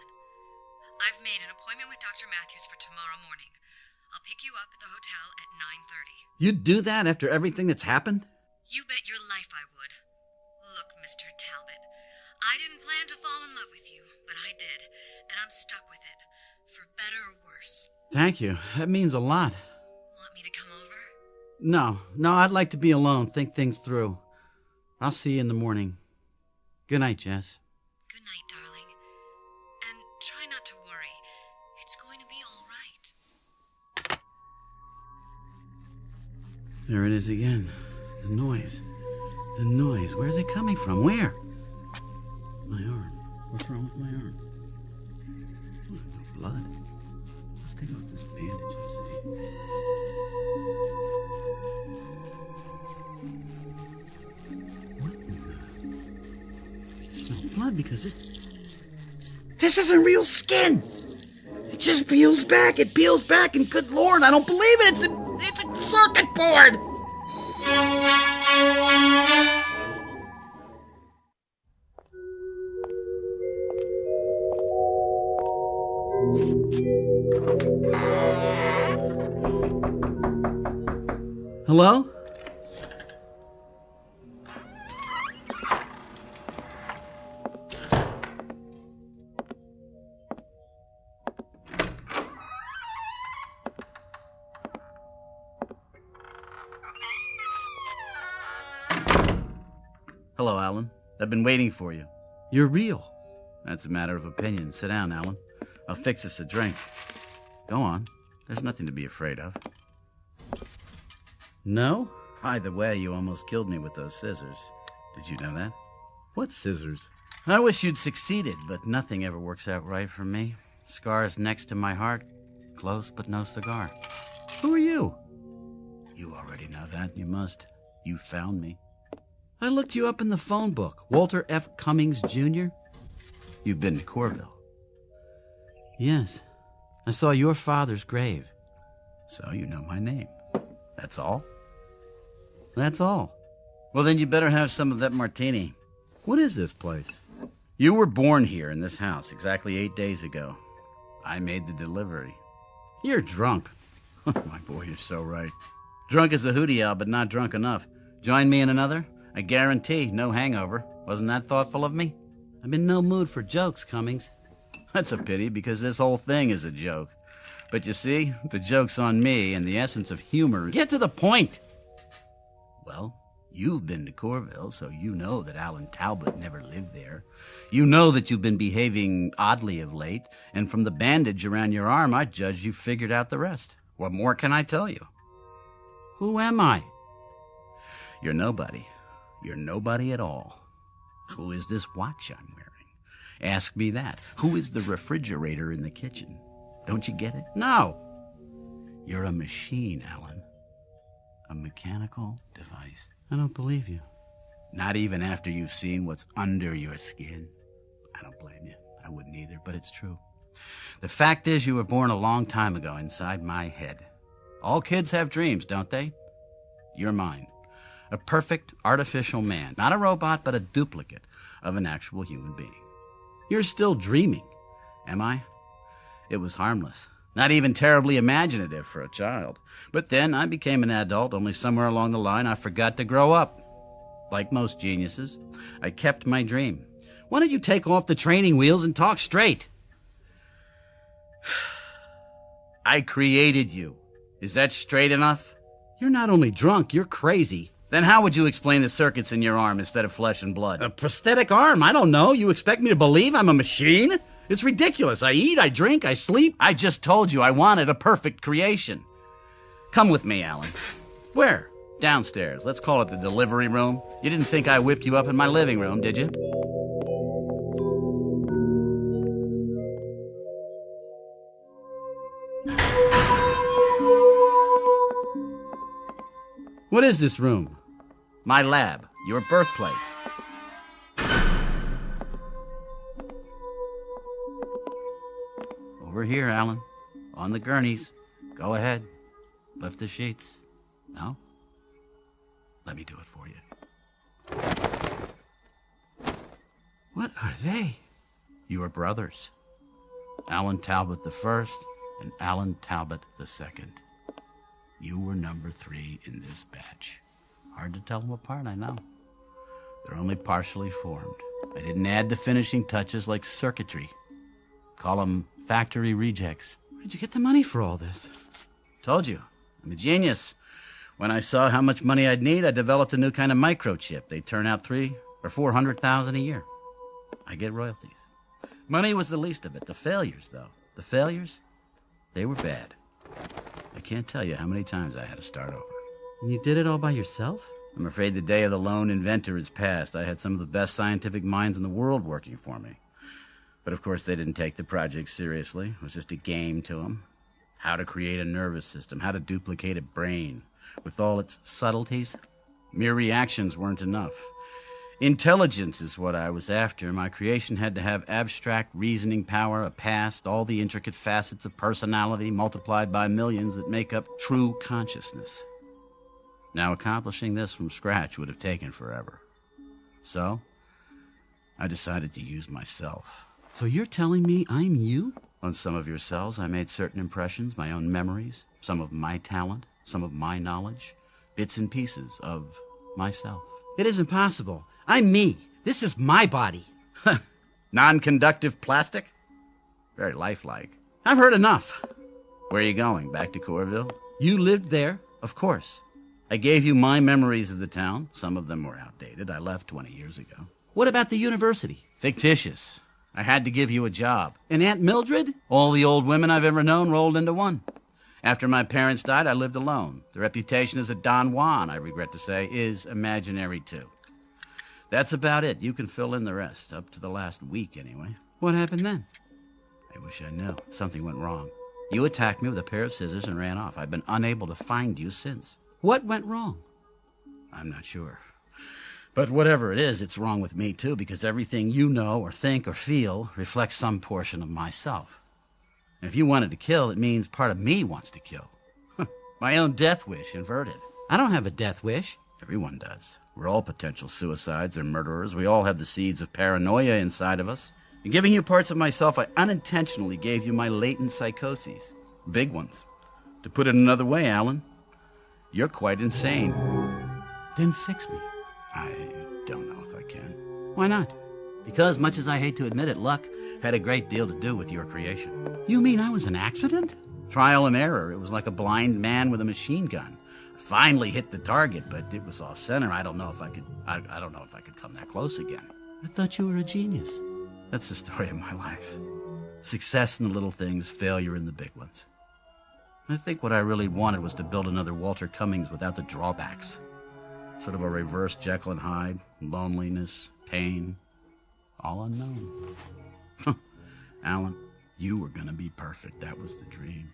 I've made an appointment with Dr. Matthews for tomorrow morning. I'll pick you up at the hotel at 9:30. You'd do that after everything that's happened? You bet your life I would. Look, Mr. Talbot, I didn't plan to fall in love with you, but I did, and I'm stuck with it, for better or worse. Thank you. That means a lot. Want me to come over? No, I'd like to be alone, think things through. I'll see you in the morning. Good night, Jess. Good night, darling. And try not to worry. It's going to be all right. There it is again. The noise. The noise. Where's it coming from? Where? My arm. What's wrong with my arm? Oh, no blood. Let's take off this bandage and see. What in the... There's no blood because this isn't real skin. It just peels back. It peels back, and good Lord, I don't believe it. It's a circuit board. Hello? Hello, Alan. I've been waiting for you. You're real. That's a matter of opinion. Sit down, Alan. I'll fix us a drink. Go on. There's nothing to be afraid of. No? Either way, you almost killed me with those scissors. Did you know that? What scissors? I wish you'd succeeded, but nothing ever works out right for me. Scars next to my heart. Close, but no cigar. Who are you? You already know that. You must. You found me. I looked you up in the phone book. Walter F. Cummings, Jr.? You've been to Corville. Yes. I saw your father's grave. So you know my name. That's all? That's all. Well, then you better have some of that martini. What is this place? You were born here in this house exactly 8 days ago. I made the delivery. You're drunk. My boy, you're so right. Drunk as a hootie owl, but not drunk enough. Join me in another? I guarantee no hangover. Wasn't that thoughtful of me? I'm in no mood for jokes, Cummings. That's a pity, because this whole thing is a joke. But you see, the joke's on me, and the essence of humor. Get to the point! Well, You've been to Corville, so you know that Alan Talbot never lived there. You know that you've been behaving oddly of late, and from the bandage around your arm, I judge you've figured out the rest. What more can I tell you? Who am I? You're nobody. You're nobody at all. Who is this watch I'm wearing? Ask me that. Who is the refrigerator in the kitchen? Don't you get it? No. You're a machine, Alan. A mechanical device. I don't believe you. Not even after you've seen what's under your skin. I don't blame you. I wouldn't either, but it's true. The fact is, you were born a long time ago inside my head. All kids have dreams, don't they? You're mine. A perfect artificial man. Not a robot, but a duplicate of an actual human being. You're still dreaming, am I? It was harmless. Not even terribly imaginative for a child. But then I became an adult, only somewhere along the line I forgot to grow up. Like most geniuses, I kept my dream. Why don't you take off the training wheels and talk straight? I created you. Is that straight enough? You're not only drunk, you're crazy. Then how would you explain the circuits in your arm instead of flesh and blood? A prosthetic arm? I don't know. You expect me to believe I'm a machine? It's ridiculous. I eat, I drink, I sleep. I just told you I wanted a perfect creation. Come with me, Alan. Where? Downstairs. Let's call it the delivery room. You didn't think I whipped you up in my living room, did you? What is this room? My lab. Your birthplace. Over here, Alan. On the gurneys. Go ahead. Lift the sheets. No? Let me do it for you. What are they? Your brothers. Alan Talbot the first and Alan Talbot the second. You were number 3 in this batch. Hard to tell them apart, I know. They're only partially formed. I didn't add the finishing touches like circuitry. Call them factory rejects. Where did you get the money for all this? Told you, I'm a genius. When I saw how much money I'd need, I developed a new kind of microchip. They turn out 300,000 or 400,000 a year. I get royalties. Money was the least of it. The failures, though. The failures, they were bad. I can't tell you how many times I had to start over. And you did it all by yourself? I'm afraid the day of the lone inventor is past. I had some of the best scientific minds in the world working for me. But of course they didn't take the project seriously. It was just a game to them. How to create a nervous system, how to duplicate a brain. With all its subtleties, mere reactions weren't enough. Intelligence is what I was after. My creation had to have abstract reasoning power, a past, all the intricate facets of personality multiplied by millions that make up true consciousness. Now, accomplishing this from scratch would have taken forever. So, I decided to use myself. So you're telling me I'm you? On some of your cells, I made certain impressions, my own memories, some of my talent, some of my knowledge, bits and pieces of myself. It isn't possible. I'm me. This is my body. Non-conductive plastic? Very lifelike. I've heard enough. Where are you going? Back to Corville? You lived there, of course. I gave you my memories of the town. Some of them were outdated. I left 20 years ago. What about the university? Fictitious. I had to give you a job. And Aunt Mildred? All the old women I've ever known rolled into one. After my parents died, I lived alone. The reputation as a Don Juan, I regret to say, is imaginary too. That's about it. You can fill in the rest, up to the last week anyway. What happened then? I wish I knew. Something went wrong. You attacked me with a pair of scissors and ran off. I've been unable to find you since. What went wrong? I'm not sure. But whatever it is, it's wrong with me too, because everything you know or think or feel reflects some portion of myself. And if you wanted to kill, it means part of me wants to kill. My own death wish inverted. I don't have a death wish. Everyone does. We're all potential suicides or murderers. We all have the seeds of paranoia inside of us. In giving you parts of myself, I unintentionally gave you my latent psychoses. Big ones. To put it another way, Alan, you're quite insane. Then fix me. I don't know if I can. Why not? Because, much as I hate to admit it, luck had a great deal to do with your creation. You mean I was an accident? Trial and error. It was like a blind man with a machine gun. Finally hit the target, but it was off center. I don't know if I could. I don't know if I could come that close again. I thought you were a genius. That's the story of my life. Success in the little things, failure in the big ones. I think what I really wanted was to build another Walter Cummings without the drawbacks. Sort of a reverse Jekyll and Hyde, loneliness, pain, all unknown. Alan, you were gonna be perfect. That was the dream.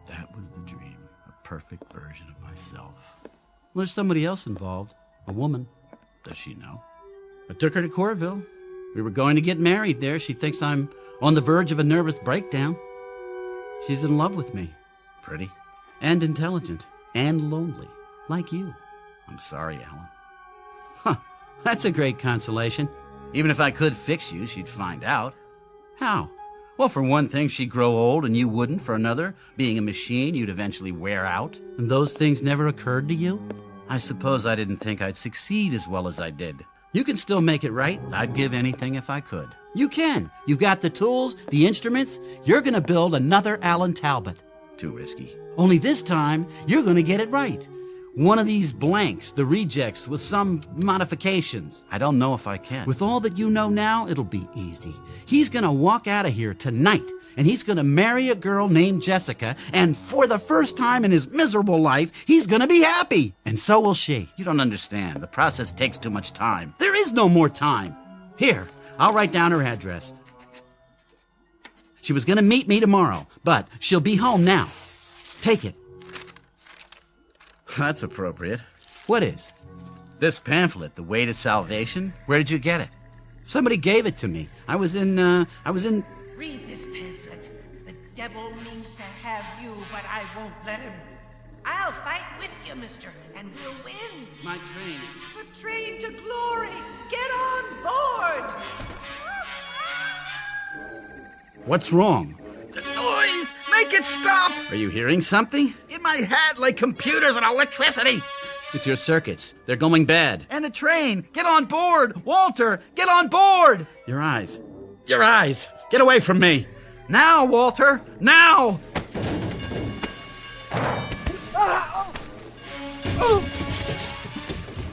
That was the dream. A perfect version of myself. Well, there's somebody else involved. A woman. Does she know? I took her to Corville. We were going to get married there. She thinks I'm on the verge of a nervous breakdown. She's in love with me. Pretty. And intelligent. And lonely. Like you. I'm sorry, Alan. Huh. That's a great consolation. Even if I could fix you, she'd find out. How? Well, for one thing, she'd grow old and you wouldn't. For another, being a machine, you'd eventually wear out. And those things never occurred to you? I suppose I didn't think I'd succeed as well as I did. You can still make it right. I'd give anything if I could. You can. You got the tools, the instruments. You're gonna build another Alan Talbot. Too risky. Only this time, you're gonna get it right. One of these blanks, the rejects, with some modifications. I don't know if I can. With all that you know now, it'll be easy. He's gonna walk out of here tonight, and he's gonna marry a girl named Jessica, and for the first time in his miserable life, he's gonna be happy. And so will she. You don't understand. The process takes too much time. There is no more time. Here, I'll write down her address. She was gonna meet me tomorrow, but she'll be home now. Take it. That's appropriate. What is? This pamphlet, The Way to Salvation? Where did you get it? Somebody gave it to me. I was in... Read this pamphlet. The devil means to have you, but I won't let him. I'll fight with you, mister, and we'll win. My train. The train to glory. Get on board. What's wrong? The noise! Make it stop! Are you hearing something? In my head, like computers and electricity. It's your circuits. They're going bad. And a train! Get on board! Walter, get on board! Your eyes. Your eyes! Get away from me! Now, Walter! Now!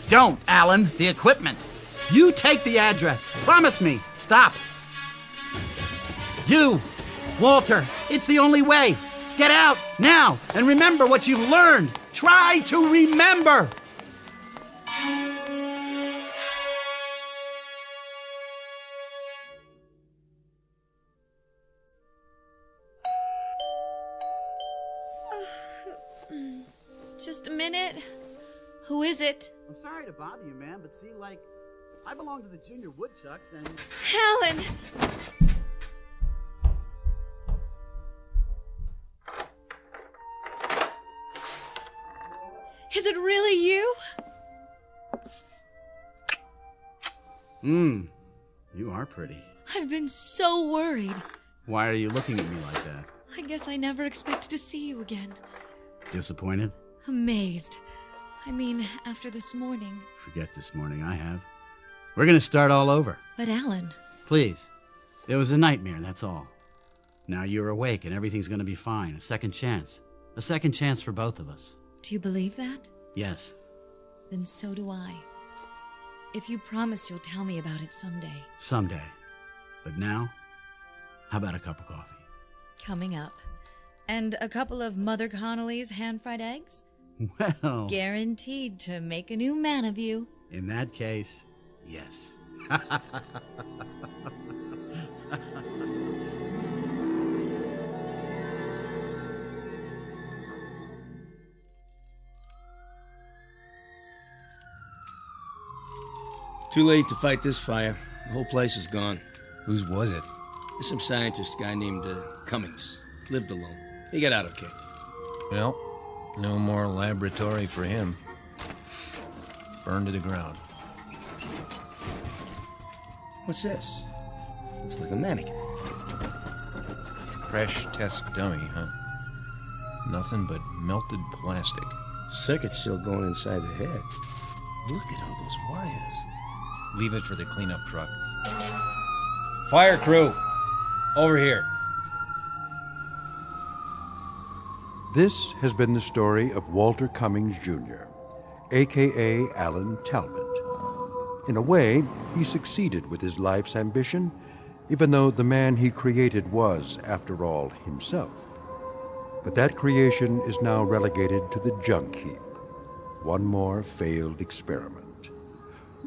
Don't, Alan. The equipment. You take the address. Promise me. Stop. You, Walter, it's the only way. Get out now and remember what you've learned. Try to remember. Just a minute. Who is it? I'm sorry to bother you, man, but see, like, I belong to the Junior Woodchucks and... Alan! Is it really you? You are pretty. I've been so worried. Why are you looking at me like that? I guess I never expected to see you again. Disappointed? Amazed. I mean, after this morning. Forget this morning, I have. We're gonna start all over. But Alan... Please. It was a nightmare, that's all. Now you're awake and everything's gonna be fine. A second chance. A second chance for both of us. Do you believe that? Yes. Then so do I. If you promise you'll tell me about it someday. Someday. But now, how about a cup of coffee? Coming up. And a couple of Mother Connolly's hand-fried eggs? Well... Guaranteed to make a new man of you. In that case, yes. Too late to fight this fire. The whole place is gone. Whose was it? There's some scientist guy named Cummings. Lived alone. He got out okay. Well, no more laboratory for him. Burned to the ground. What's this? Looks like a mannequin. Crash test dummy, huh? Nothing but melted plastic. Circuit's still going inside the head. Look at all those wires. Leave it for the cleanup truck. Fire crew! Over here. This has been the story of Walter Cummings, Jr., a.k.a. Alan Talbot. In a way, he succeeded with his life's ambition, even though the man he created was, after all, himself. But that creation is now relegated to the junk heap. One more failed experiment.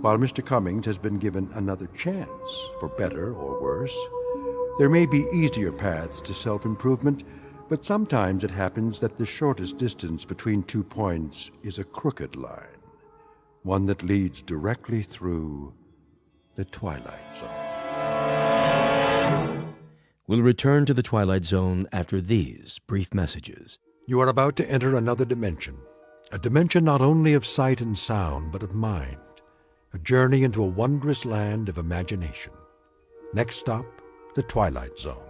While Mr. Cummings has been given another chance, for better or worse, there may be easier paths to self-improvement, but sometimes it happens that the shortest distance between 2 points is a crooked line, one that leads directly through the Twilight Zone. We'll return to the Twilight Zone after these brief messages. You are about to enter another dimension, a dimension not only of sight and sound, but of mind, a journey into a wondrous land of imagination. Next stop, the Twilight Zone.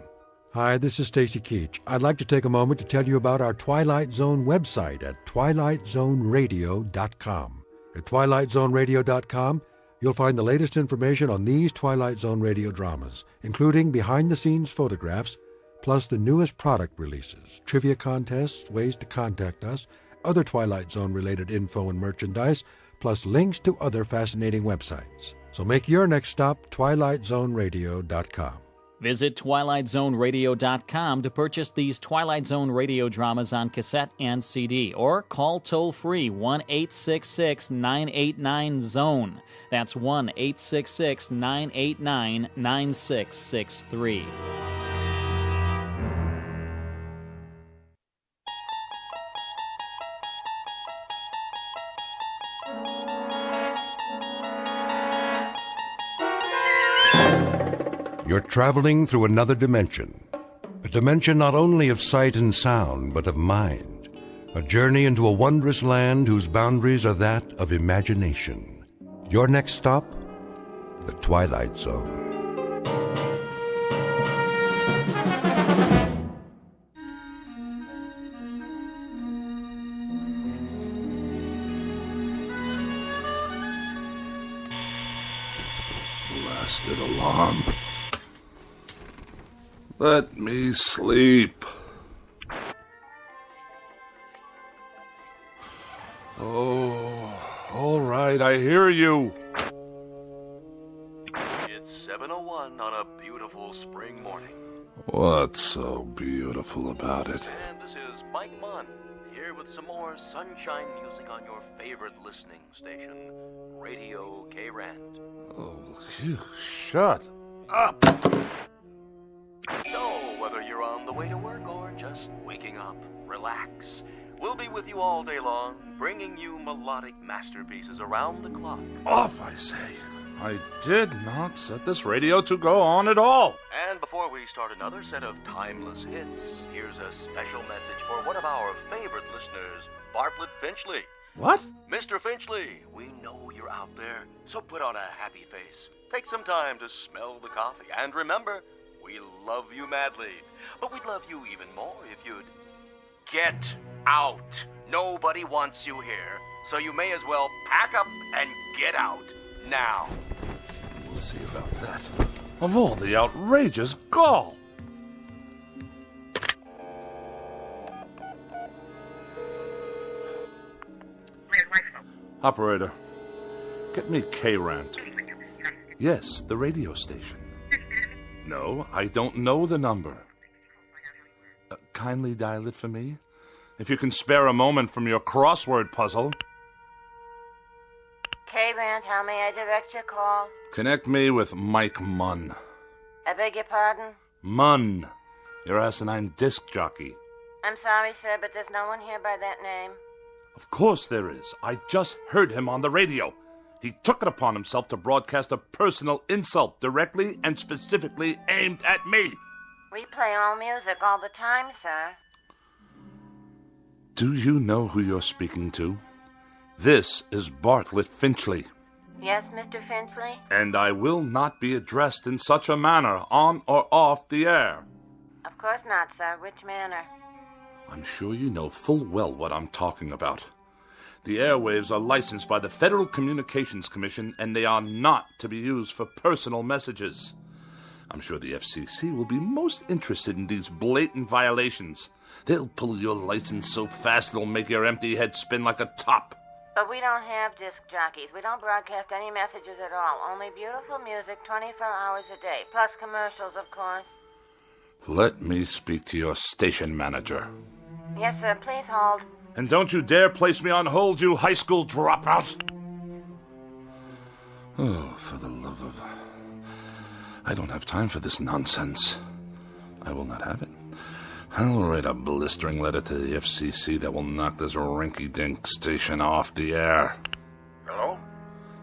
Hi, this is Stacy Keach. I'd like to take a moment to tell you about our Twilight Zone website at twilightzoneradio.com. At twilightzoneradio.com, you'll find the latest information on these Twilight Zone radio dramas, including behind-the-scenes photographs, plus the newest product releases, trivia contests, ways to contact us, other Twilight Zone-related info and merchandise, plus links to other fascinating websites. So make your next stop twilightzoneradio.com. Visit twilightzoneradio.com to purchase these Twilight Zone radio dramas on cassette and CD, or call toll-free 1-866-989-ZONE. That's 1-866-989-9663. You're traveling through another dimension, a dimension not only of sight and sound, but of mind, a journey into a wondrous land whose boundaries are that of imagination. Your next stop, the Twilight Zone. Blasted alarm. Let me sleep. Oh, all right, I hear you. It's 7:01 on a beautiful spring morning. What's so beautiful about it? And this is Mike Munn, here with some more sunshine music on your favorite listening station, Radio K-Rand. Oh, you shut up. So, whether you're on the way to work or just waking up, relax. We'll be with you all day long, bringing you melodic masterpieces around the clock. Off, I say. I did not set this radio to go on at all. And before we start another set of timeless hits, here's a special message for one of our favorite listeners, Bartlett Finchley. What? Mr. Finchley, we know you're out there, so put on a happy face. Take some time to smell the coffee, and remember, we love you madly, but we'd love you even more if you'd get out. Nobody wants you here, so you may as well pack up and get out now. We'll see about that. Of all the outrageous gall. Operator, get me K-Rant. Yes, the radio station. No, I don't know the number. Kindly dial it for me, if you can spare a moment from your crossword puzzle. K-Rand, how may I direct your call? Connect me with Mike Munn. I beg your pardon? Munn, your asinine disc jockey. I'm sorry, sir, but there's no one here by that name. Of course there is. I just heard him on the radio. He took it upon himself to broadcast a personal insult directly and specifically aimed at me. We play all music all the time, sir. Do you know who you're speaking to? This is Bartlett Finchley. Yes, Mr. Finchley? And I will not be addressed in such a manner, on or off the air. Of course not, sir. Which manner? I'm sure you know full well what I'm talking about. The airwaves are licensed by the Federal Communications Commission, and they are not to be used for personal messages. I'm sure the FCC will be most interested in these blatant violations. They'll pull your license so fast it'll make your empty head spin like a top. But we don't have disc jockeys. We don't broadcast any messages at all. Only beautiful music 24 hours a day. Plus commercials, of course. Let me speak to your station manager. Yes, sir. Please hold. And don't you dare place me on hold, you high school dropout. Oh, for the love of... I don't have time for this nonsense. I will not have it. I'll write a blistering letter to the FCC that will knock this rinky-dink station off the air. Hello?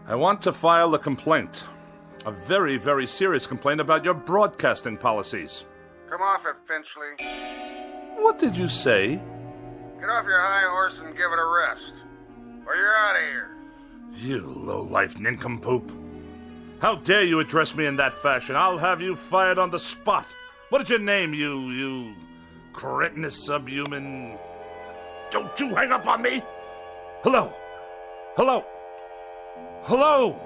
I want to file a complaint. A very, very serious complaint about your broadcasting policies. Come off it, Finchley. What did you say? Get off your high horse and give it a rest. Or you're out of here. You low-life nincompoop. How dare you address me in that fashion? I'll have you fired on the spot. What is your name, you cretinous subhuman? Don't you hang up on me! Hello? Hello? Hello?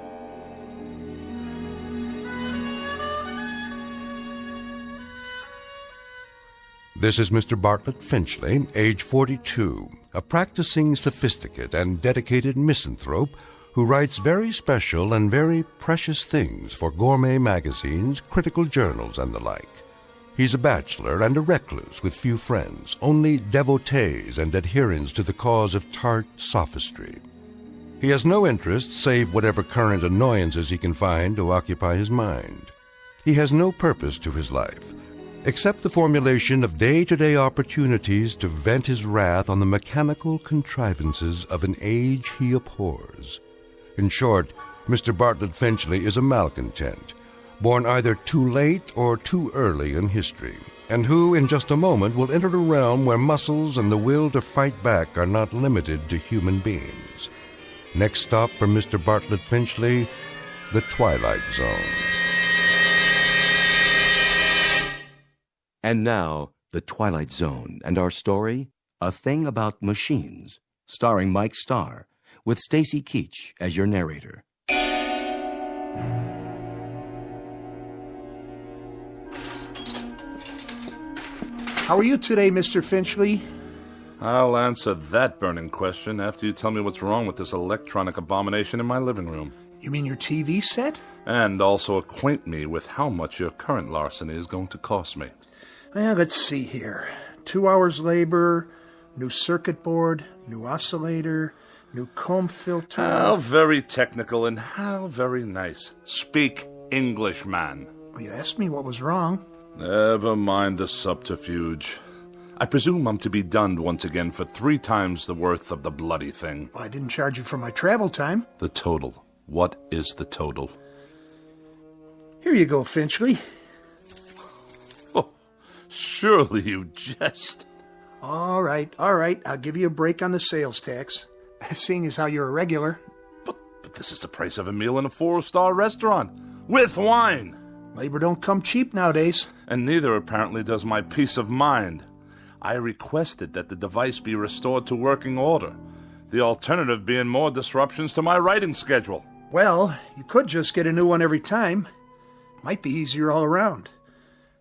This is Mr. Bartlett Finchley, age 42, a practicing sophisticate and dedicated misanthrope who writes very special and very precious things for gourmet magazines, critical journals, and the like. He's a bachelor and a recluse with few friends, only devotees and adherents to the cause of tart sophistry. He has no interest save whatever current annoyances he can find to occupy his mind. He has no purpose to his life, except the formulation of day-to-day opportunities to vent his wrath on the mechanical contrivances of an age he abhors. In short, Mr. Bartlett Finchley is a malcontent, born either too late or too early in history, and who in just a moment will enter a realm where muscles and the will to fight back are not limited to human beings. Next stop for Mr. Bartlett Finchley, the Twilight Zone. And now, The Twilight Zone, and our story, A Thing About Machines, starring Mike Starr, with Stacy Keach as your narrator. How are you today, Mr. Finchley? I'll answer that burning question after you tell me what's wrong with this electronic abomination in my living room. You mean your TV set? And also acquaint me with how much your current larceny is going to cost me. Well, let's see here. 2 hours labor, new circuit board, new oscillator, new comb filter. How very technical and how very nice. Speak English, man. Well, you asked me what was wrong. Never mind the subterfuge. I presume I'm to be dunned once again for 3 times the worth of the bloody thing. Well, I didn't charge you for my travel time. The total. What is the total? Here you go, Finchley. Oh, surely you jest. All right. I'll give you a break on the sales tax, seeing as how you're a regular. But this is the price of a meal in a 4-star restaurant. With wine. Labor don't come cheap nowadays. And neither, apparently, does my peace of mind. I requested that the device be restored to working order. The alternative being more disruptions to my writing schedule. Well, you could just get a new one every time. Might be easier all around.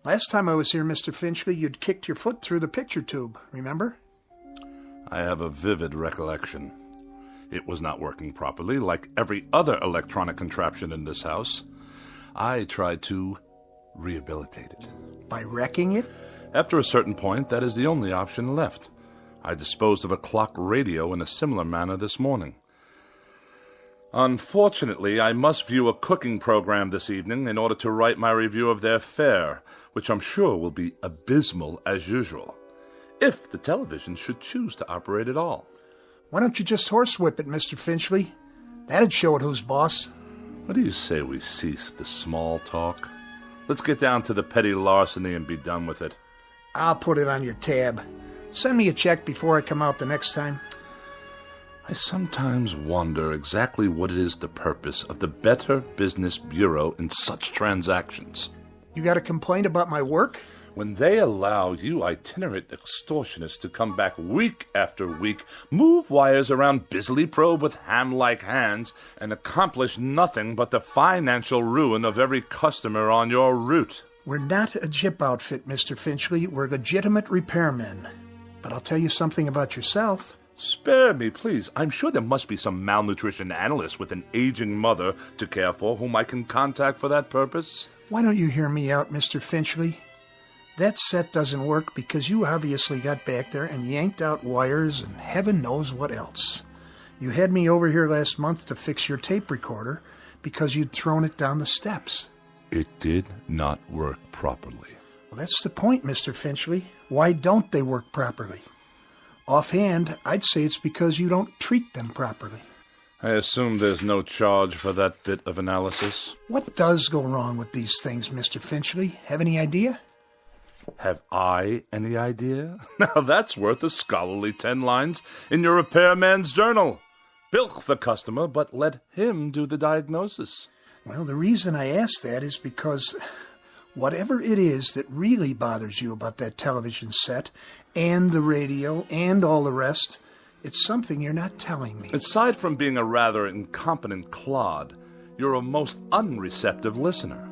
Last time I was here, Mr. Finchley, you'd kicked your foot through the picture tube, remember? I have a vivid recollection. It was not working properly, like every other electronic contraption in this house. I tried to rehabilitate it. By wrecking it? After a certain point, that is the only option left. I disposed of a clock radio in a similar manner this morning. Unfortunately, I must view a cooking program this evening in order to write my review of their fare, which I'm sure will be abysmal as usual, if the television should choose to operate at all. Why don't you just horsewhip it, Mr. Finchley? That'd show it who's boss. What do you say we cease the small talk? Let's get down to the petty larceny and be done with it. I'll put it on your tab. Send me a check before I come out the next time. I sometimes wonder exactly what it is the purpose of the Better Business Bureau in such transactions. You got a complaint about my work? When they allow you itinerant extortionists to come back week after week, move wires around busily probe with ham-like hands, and accomplish nothing but the financial ruin of every customer on your route. We're not a jip outfit, Mr. Finchley. We're legitimate repairmen. But I'll tell you something about yourself. Spare me, please. I'm sure there must be some malnutrition analyst with an aging mother to care for whom I can contact for that purpose. Why don't you hear me out, Mr. Finchley? That set doesn't work because you obviously got back there and yanked out wires and heaven knows what else. You had me over here last month to fix your tape recorder because you'd thrown it down the steps. It did not work properly. Well, that's the point, Mr. Finchley. Why don't they work properly? Offhand, I'd say it's because you don't treat them properly. I assume there's no charge for that bit of analysis. What does go wrong with these things, Mr. Finchley? Have any idea? Have I any idea? Now that's worth a scholarly 10 lines in your repairman's journal. Bilk the customer, but let him do the diagnosis. Well, the reason I ask that is because whatever it is that really bothers you about that television set and the radio and all the rest, it's something you're not telling me. Aside from being a rather incompetent clod, you're a most unreceptive listener.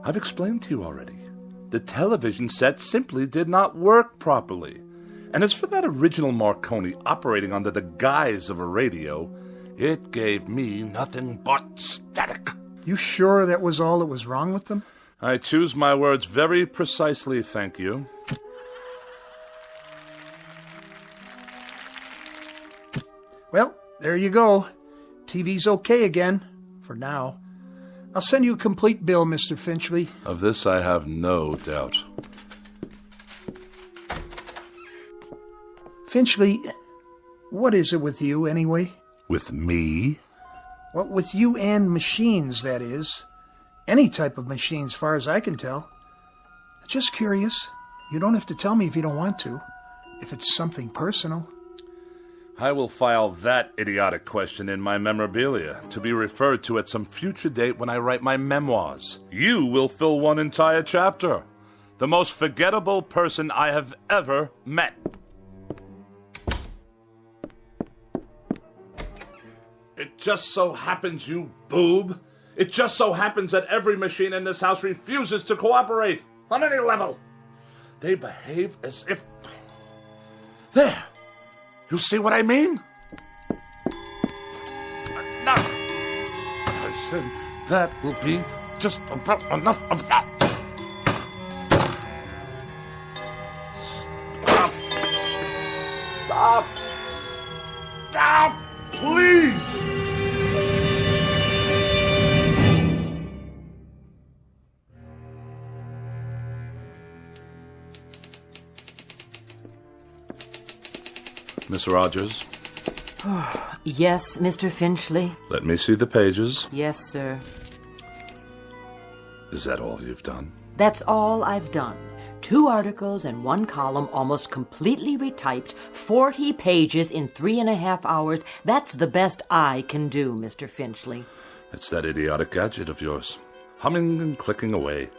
I've explained to you already. The television set simply did not work properly. And as for that original Marconi operating under the guise of a radio, it gave me nothing but static. You sure that was all that was wrong with them? I choose my words very precisely, thank you. Well, there you go. TV's okay again, for now. I'll send you a complete bill, Mr. Finchley. Of this I have no doubt. Finchley, what is it with you, anyway? With me? Well, with you and machines, that is. Any type of machine, as far as I can tell. Just curious. You don't have to tell me if you don't want to. If it's something personal. I will file that idiotic question in my memorabilia, to be referred to at some future date when I write my memoirs. You will fill one entire chapter. The most forgettable person I have ever met. It just so happens, you boob. It just so happens that every machine in this house refuses to cooperate on any level. They behave as if... There! You see what I mean? Enough! I said that will be just about enough of that. Stop! Stop! Stop! Please! Miss Rogers? Yes, Mr. Finchley? Let me see the pages. Yes, sir. Is that all you've done? That's all I've done. 2 articles and 1 column, almost completely retyped, 40 pages in 3.5 hours. That's the best I can do, Mr. Finchley. It's that idiotic gadget of yours, humming and clicking away.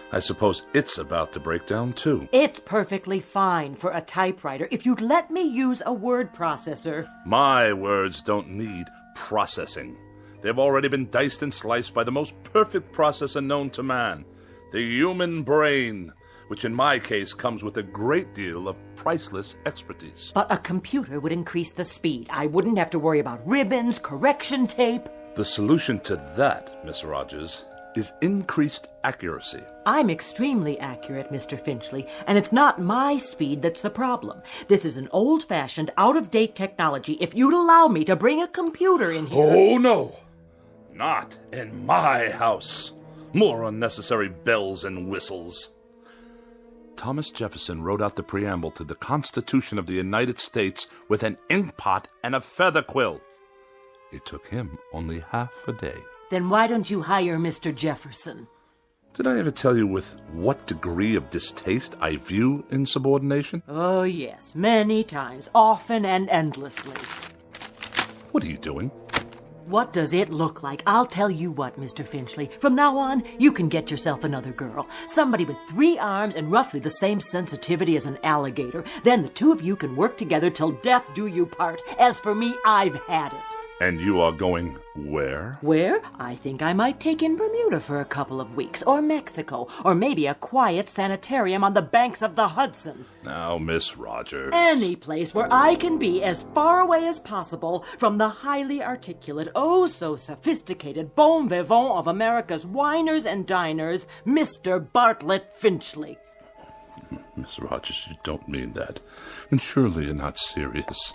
I suppose it's about to break down, too. It's perfectly fine for a typewriter if you'd let me use a word processor. My words don't need processing. They've already been diced and sliced by the most perfect processor known to man, the human brain, which in my case comes with a great deal of priceless expertise. But a computer would increase the speed. I wouldn't have to worry about ribbons, correction tape. The solution to that, Miss Rogers, is increased accuracy. I'm extremely accurate, Mr. Finchley, and it's not my speed that's the problem. This is an old-fashioned, out-of-date technology. If you'd allow me to bring a computer in here... Oh, no! Not in my house. More unnecessary bells and whistles. Thomas Jefferson wrote out the preamble to the Constitution of the United States with an inkpot and a feather quill. It took him only half a day. Then why don't you hire Mr. Jefferson? Did I ever tell you with what degree of distaste I view insubordination? Oh, yes, many times, often and endlessly. What are you doing? What does it look like? I'll tell you what, Mr. Finchley. From now on, you can get yourself another girl. Somebody with 3 arms and roughly the same sensitivity as an alligator. Then the 2 of you can work together till death do you part. As for me, I've had it. And you are going where? Where? I think I might take in Bermuda for a couple of weeks, or Mexico, or maybe a quiet sanitarium on the banks of the Hudson. Now, Miss Rogers. Any place where I can be as far away as possible from the highly articulate, oh so sophisticated bon vivant of America's winers and diners, Mr. Bartlett Finchley. Miss Rogers, you don't mean that. And surely you're not serious.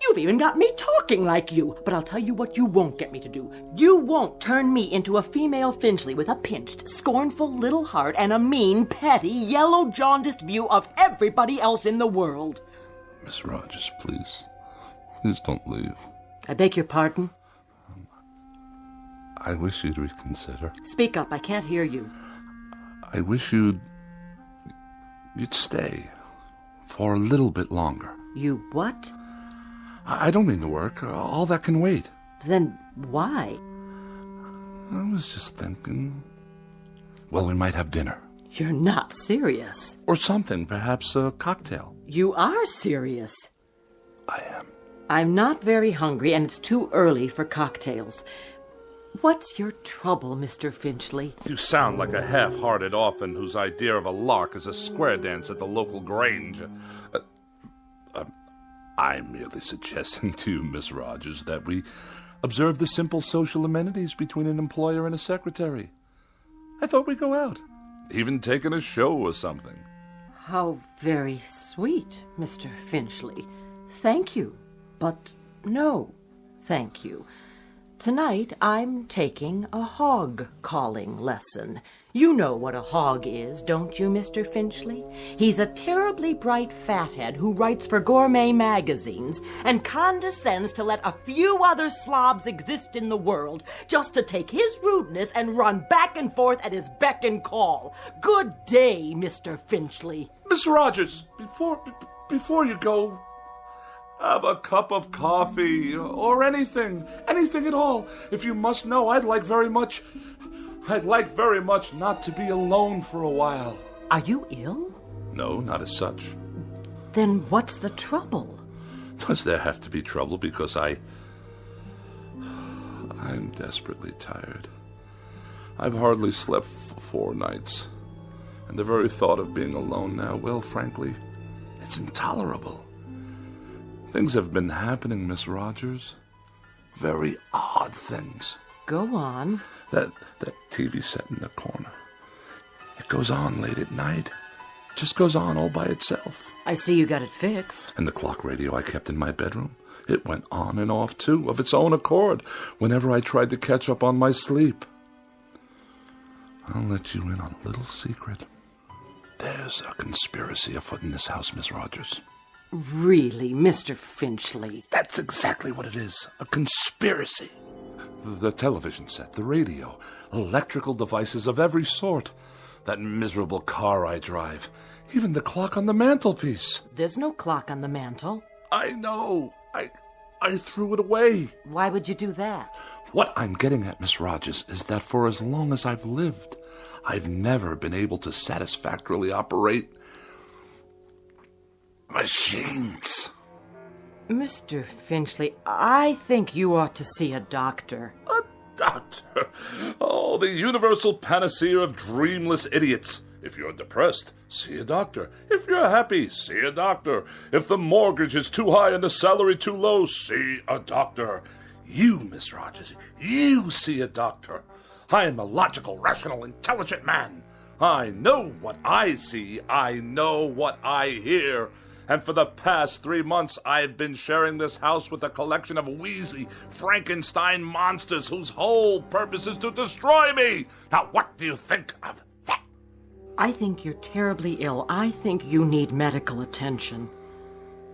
You've even got me talking like you. But I'll tell you what you won't get me to do. You won't turn me into a female Finchley with a pinched, scornful little heart and a mean, petty, yellow, jaundiced view of everybody else in the world. Miss Rogers, please. Please don't leave. I beg your pardon? I wish you'd reconsider. Speak up, I can't hear you. I wish you'd stay for a little bit longer. You what? I don't mean to work. All that can wait. Then why? I was just thinking, well, we might have dinner. You're not serious. Or something, perhaps a cocktail. You are serious. I am. I'm not very hungry, and it's too early for cocktails. What's your trouble, Mr. Finchley? You sound like a half-hearted orphan whose idea of a lark is a square dance at the local grange. I'm merely suggesting to you, Miss Rogers, that we observe the simple social amenities between an employer and a secretary. I thought we'd go out. Even taking a show or something. How very sweet, Mr. Finchley. Thank you, but no, thank you. Tonight I'm taking a hog-calling lesson. You know what a hog is, don't you, Mr. Finchley? He's a terribly bright fathead who writes for gourmet magazines and condescends to let a few other slobs exist in the world just to take his rudeness and run back and forth at his beck and call. Good day, Mr. Finchley. Miss Rogers, before you go, have a cup of coffee or anything at all. If you must know, I'd like very much not to be alone for a while. Are you ill? No, not as such. Then what's the trouble? Does there have to be trouble because I'm desperately tired. I've hardly slept for 4 nights. And the very thought of being alone now, well, frankly, it's intolerable. Things have been happening, Miss Rogers. Very odd things. Go on. That TV set in the corner. It goes on late at night. It just goes on all by itself. I see you got it fixed. And the clock radio I kept in my bedroom. It went on and off, too, of its own accord, whenever I tried to catch up on my sleep. I'll let you in on a little secret. There's a conspiracy afoot in this house, Miss Rogers. Really, Mr. Finchley? That's exactly what it is. A conspiracy. The television set, the radio, electrical devices of every sort. That miserable car I drive. Even the clock on the mantelpiece. There's no clock on the mantel. I know. I threw it away. Why would you do that? What I'm getting at, Miss Rogers, is that for as long as I've lived, I've never been able to satisfactorily operate machines. Mr. Finchley, I think you ought to see a doctor. A doctor? Oh, the universal panacea of dreamless idiots. If you're depressed, see a doctor. If you're happy, see a doctor. If the mortgage is too high and the salary too low, see a doctor. You, Miss Rogers, you see a doctor. I am a logical, rational, intelligent man. I know what I see. I know what I hear. And for the past 3 months, I've been sharing this house with a collection of wheezy Frankenstein monsters whose whole purpose is to destroy me. Now, what do you think of that? I think you're terribly ill. I think you need medical attention.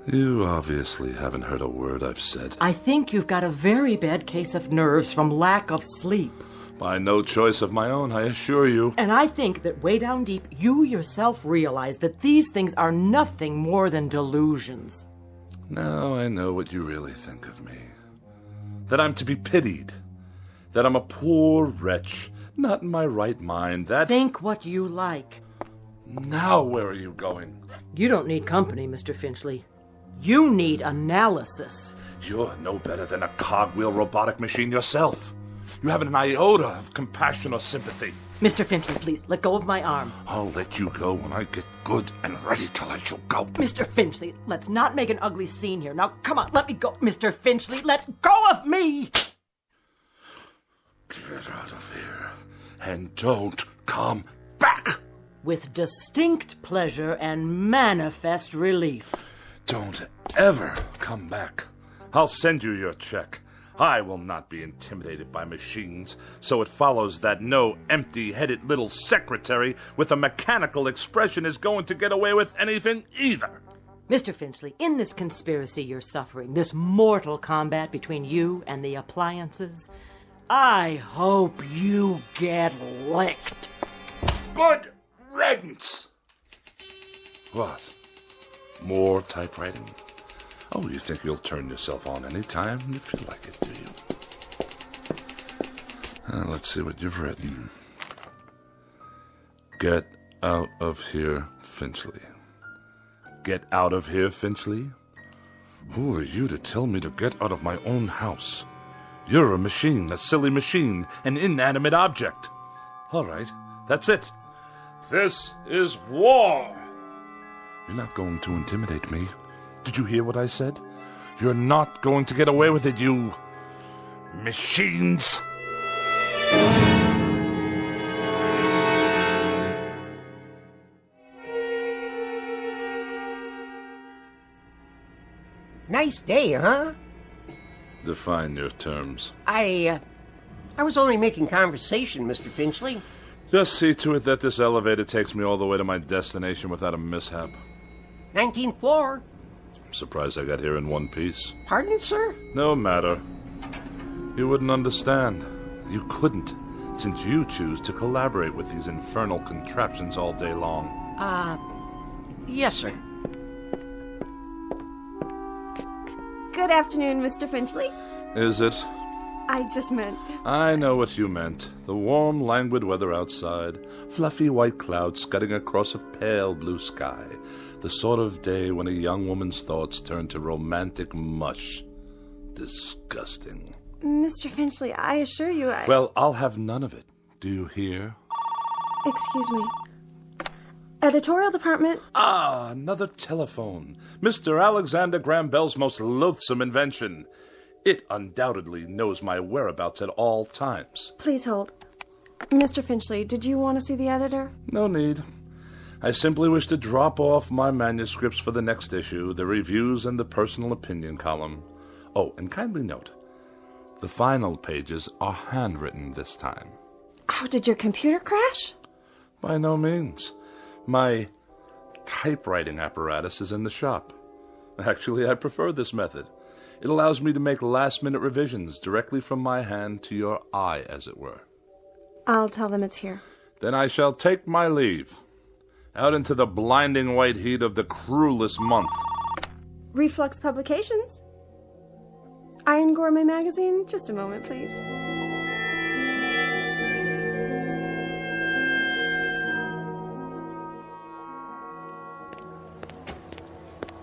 You obviously haven't heard a word I've said. I think you've got a very bad case of nerves from lack of sleep. By no choice of my own, I assure you. And I think that way down deep, you yourself realize that these things are nothing more than delusions. Now I know what you really think of me. That I'm to be pitied. That I'm a poor wretch, not in my right mind, that... Think what you like. Now where are you going? You don't need company, Mr. Finchley. You need analysis. You're no better than a cogwheel robotic machine yourself. You haven't an iota of compassion or sympathy. Mr. Finchley, please, let go of my arm. I'll let you go when I get good and ready to let you go. Mr. Finchley, let's not make an ugly scene here. Now, come on, let me go. Mr. Finchley, let go of me! Get out of here and don't come back! With distinct pleasure and manifest relief. Don't ever come back. I'll send you your check. I will not be intimidated by machines, so it follows that no empty-headed little secretary with a mechanical expression is going to get away with anything either. Mr. Finchley, in this conspiracy you're suffering, this mortal combat between you and the appliances, I hope you get licked. Good riddance! What? More typewriting? Oh, you think you'll turn yourself on any time you feel like it, do you? Let's see what you've written. Get out of here, Finchley. Get out of here, Finchley? Who are you to tell me to get out of my own house? You're a machine, a silly machine, an inanimate object. All right, that's it. This is war. You're not going to intimidate me. Did you hear what I said? You're not going to get away with it, you machines. Nice day, huh? Define your terms. I was only making conversation, Mr. Finchley. Just see to it that this elevator takes me all the way to my destination without a mishap. 19th floor. I'm surprised I got here in one piece. Pardon, sir? No matter. You wouldn't understand. You couldn't, since you choose to collaborate with these infernal contraptions all day long. Yes, sir. Good afternoon, Mr. Finchley. Is it? I just meant... I know what you meant. The warm, languid weather outside, fluffy white clouds scudding across a pale blue sky. The sort of day when a young woman's thoughts turn to romantic mush. Disgusting. Mr. Finchley, I assure you Well, I'll have none of it. Do you hear? Excuse me. Editorial department... Ah, another telephone. Mr. Alexander Graham Bell's most loathsome invention. It undoubtedly knows my whereabouts at all times. Please hold. Mr. Finchley, did you want to see the editor? No need. I simply wish to drop off my manuscripts for the next issue, the reviews and the personal opinion column. Oh, and kindly note, the final pages are handwritten this time. Oh, did your computer crash? By no means. My typewriting apparatus is in the shop. Actually, I prefer this method. It allows me to make last-minute revisions directly from my hand to your eye, as it were. I'll tell them it's here. Then I shall take my leave. Out into the blinding white heat of the cruelest month. Reflux Publications? Iron Gourmet Magazine? Just a moment, please.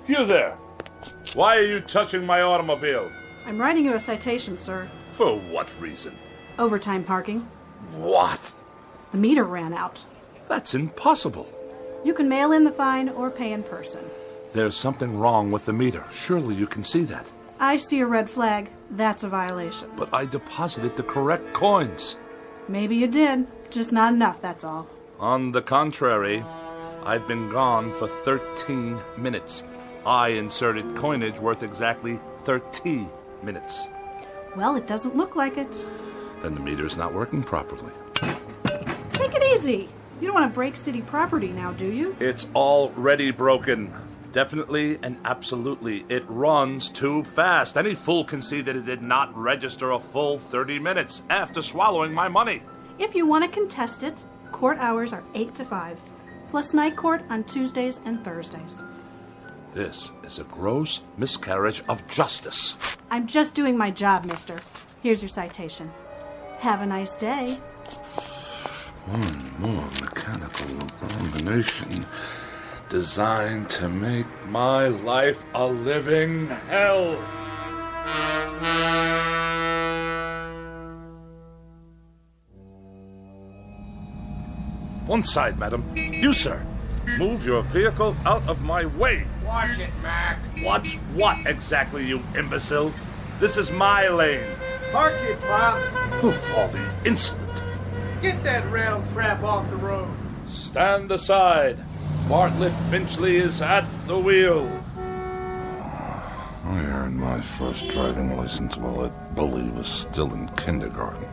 You there! Why are you touching my automobile? I'm writing you a citation, sir. For what reason? Overtime parking. What? The meter ran out. That's impossible. You can mail in the fine or pay in person. There's something wrong with the meter. Surely you can see that. I see a red flag. That's a violation. But I deposited the correct coins. Maybe you did. Just not enough, that's all. On the contrary, I've been gone for 13 minutes. I inserted coinage worth exactly 30 minutes. Well, it doesn't look like it. Then the meter's not working properly. Take it easy. You don't want to break city property now, do you? It's already broken. Definitely and absolutely. It runs too fast. Any fool can see that it did not register a full 30 minutes after swallowing my money. If you want to contest it, court hours are 8 to 5, plus night court on Tuesdays and Thursdays. This is a gross miscarriage of justice. I'm just doing my job, mister. Here's your citation. Have a nice day. One more mechanical abomination. designed to make my life a living hell. One side, madam. You, sir. Move your vehicle out of my way. Watch it, Mac. Watch what exactly, you imbecile? This is my lane. Park it, Pops. Of all the insolent. Get that rattle trap off the road. Stand aside. Bartlett Finchley is at the wheel. I earned my first driving license while I believe was still in kindergarten.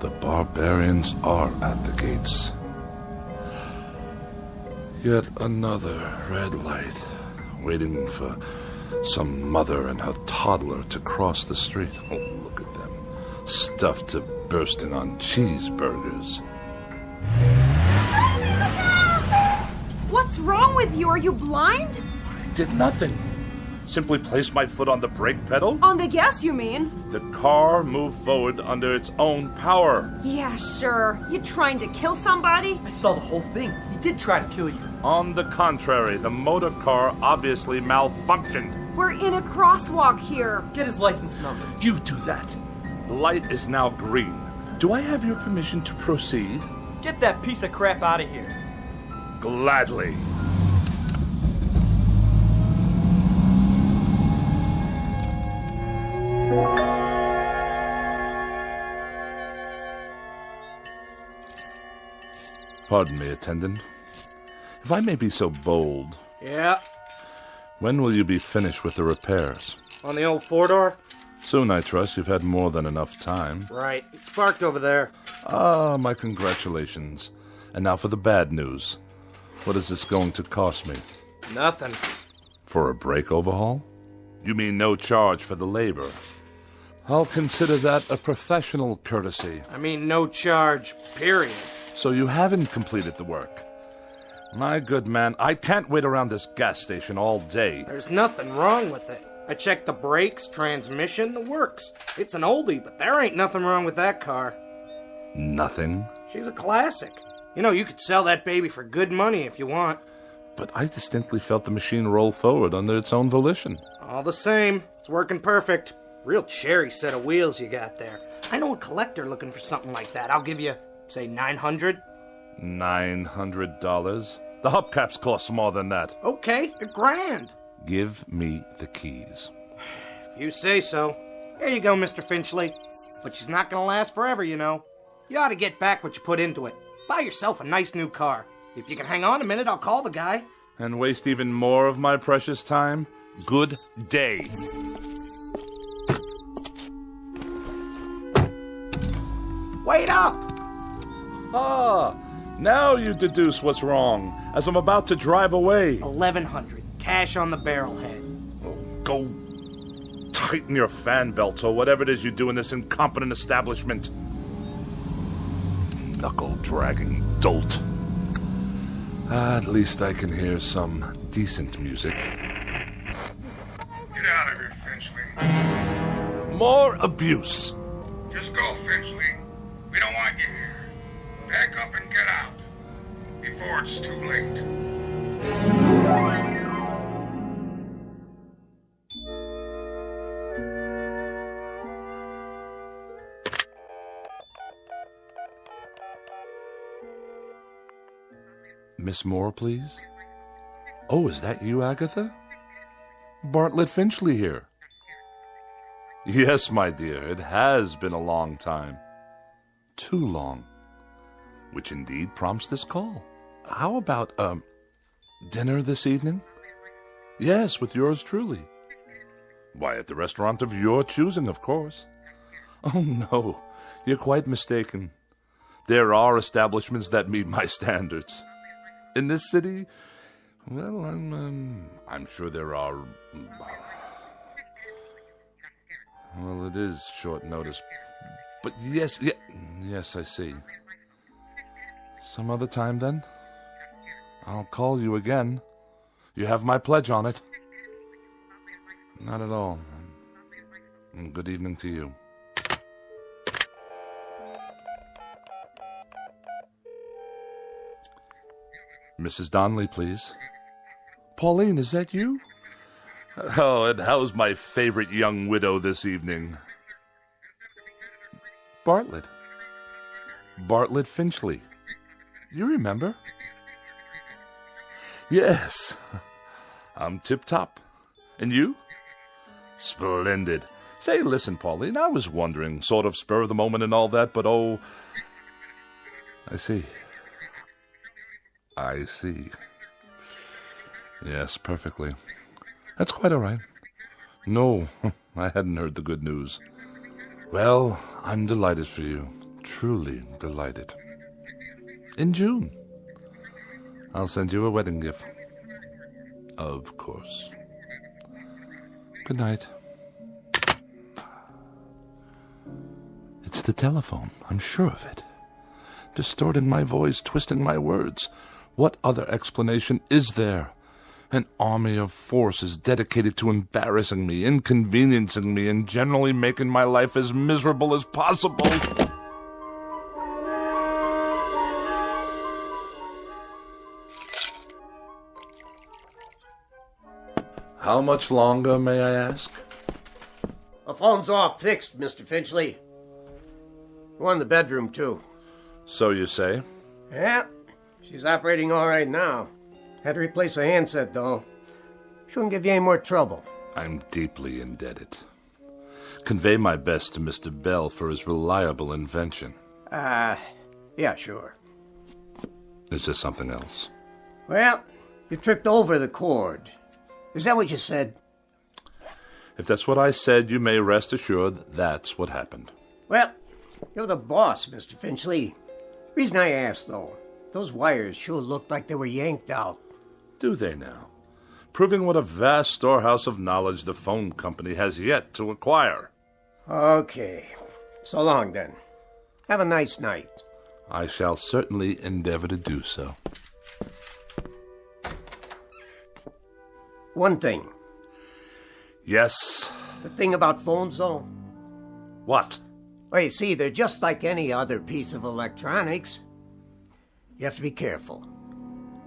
The barbarians are at the gates. Yet another red light, waiting for some mother and her toddler to cross the street. Oh, look at them, stuffed to bursting on cheeseburgers. What's wrong with you? Are you blind? I did nothing. Simply placed my foot on the brake pedal. On the gas, you mean? The car moved forward under its own power. Yeah, sure. You trying to kill somebody? I saw the whole thing. He did try to kill you. On the contrary, the motor car obviously malfunctioned. We're in a crosswalk here. Get his license number. You do that. The light is now green. Do I have your permission to proceed? Get that piece of crap out of here. Gladly. Pardon me, attendant. If I may be so bold. Yeah. When will you be finished with the repairs? On the old four-door? Soon, I trust. You've had more than enough time. Right. It's parked over there. Ah, my congratulations. And now for the bad news. What is this going to cost me? Nothing. For a brake overhaul? You mean no charge for the labor? I'll consider that a professional courtesy. I mean no charge, period. So you haven't completed the work. My good man, I can't wait around this gas station all day. There's nothing wrong with it. I checked the brakes, transmission, the works. It's an oldie, but there ain't nothing wrong with that car. Nothing? She's a classic. You know, you could sell that baby for good money if you want. But I distinctly felt the machine roll forward under its own volition. All the same, it's working perfect. Real cherry set of wheels you got there. I know a collector looking for something like that. I'll give you, say, $900. $900? The hubcaps cost more than that. Okay, $1,000. Give me the keys. If you say so. Here you go, Mr. Finchley. But she's not gonna last forever, you know. You ought to get back what you put into it. Buy yourself a nice new car. If you can hang on a minute, I'll call the guy. And waste even more of my precious time? Good day. Wait up! Ah, now you deduce what's wrong, as I'm about to drive away. $1,100, cash on the barrelhead. Oh, go tighten your fan belts or whatever it is you do in this incompetent establishment. Knuckle-dragging dolt. At least I can hear some decent music. Get out of here, Finchley. More abuse. Just go, Finchley. We don't want you here. Pack up and get out. Before it's too late. Miss Moore, please? Oh, is that you, Agatha? Bartlett Finchley here. Yes, my dear, it has been a long time. Too long. Which indeed prompts this call. How about, dinner this evening? Yes, with yours truly. Why, at the restaurant of your choosing, of course. Oh, no, you're quite mistaken. There are establishments that meet my standards. In this city, well, I'm sure there are. Well, it is short notice. But yes, I see. Some other time, then? I'll call you again. You have my pledge on it. Not at all. And good evening to you. Mrs. Donnelly, please. Pauline, is that you? Oh, and how's my favorite young widow this evening? Bartlett. Bartlett Finchley. You remember? Yes. I'm tip-top. And you? Splendid. Say, listen, Pauline, I was wondering, sort of spur of the moment and all that, but oh... I see. I see. Yes, perfectly. That's quite all right. No, I hadn't heard the good news. Well, I'm delighted for you. Truly delighted. In June. I'll send you a wedding gift. Of course. Good night. It's the telephone. I'm sure of it. Distorting my voice, twisting my words. What other explanation is there? An army of forces dedicated to embarrassing me, inconveniencing me, and generally making my life as miserable as possible. How much longer, may I ask? The phone's all fixed, Mr. Finchley. One in the bedroom, too. So you say? Yeah, she's operating all right now. Had to replace a handset, though. Shouldn't give you any more trouble. I'm deeply indebted. Convey my best to Mr. Bell for his reliable invention. Yeah, sure. Is there something else? Well, you tripped over the cord. Is that what you said? If that's what I said, you may rest assured that's what happened. Well, you're the boss, Mr. Finchley. Reason I asked, though, those wires sure looked like they were yanked out. Do they now? Proving what a vast storehouse of knowledge the phone company has yet to acquire. Okay. So long, then. Have a nice night. I shall certainly endeavor to do so. One thing. Yes? The thing about phones, though. What? Well, you see, they're just like any other piece of electronics. You have to be careful.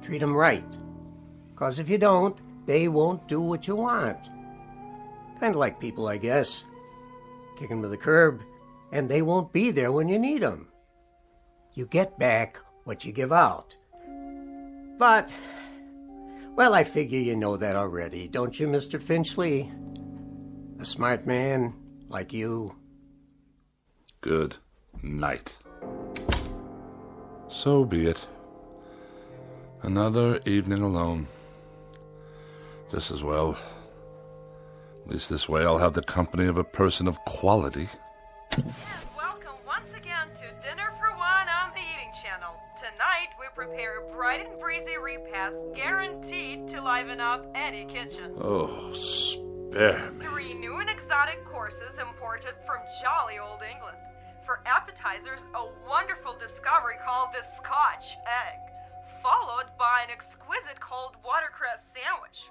Treat them right. Because if you don't, they won't do what you want. Kind of like people, I guess. Kick them to the curb, and they won't be there when you need them. You get back what you give out. But, well, I figure you know that already, don't you, Mr. Finchley? A smart man like you. Good night. So be it. Another evening alone. Just as well. At least this way I'll have the company of a person of quality. And welcome once again to Dinner for One on the Eating Channel. Tonight we prepare a bright and breezy repast guaranteed to liven up any kitchen. Oh, spare me. 3 new and exotic courses imported from jolly old England. For appetizers, a wonderful discovery called the Scotch egg, followed by an exquisite cold watercress sandwich.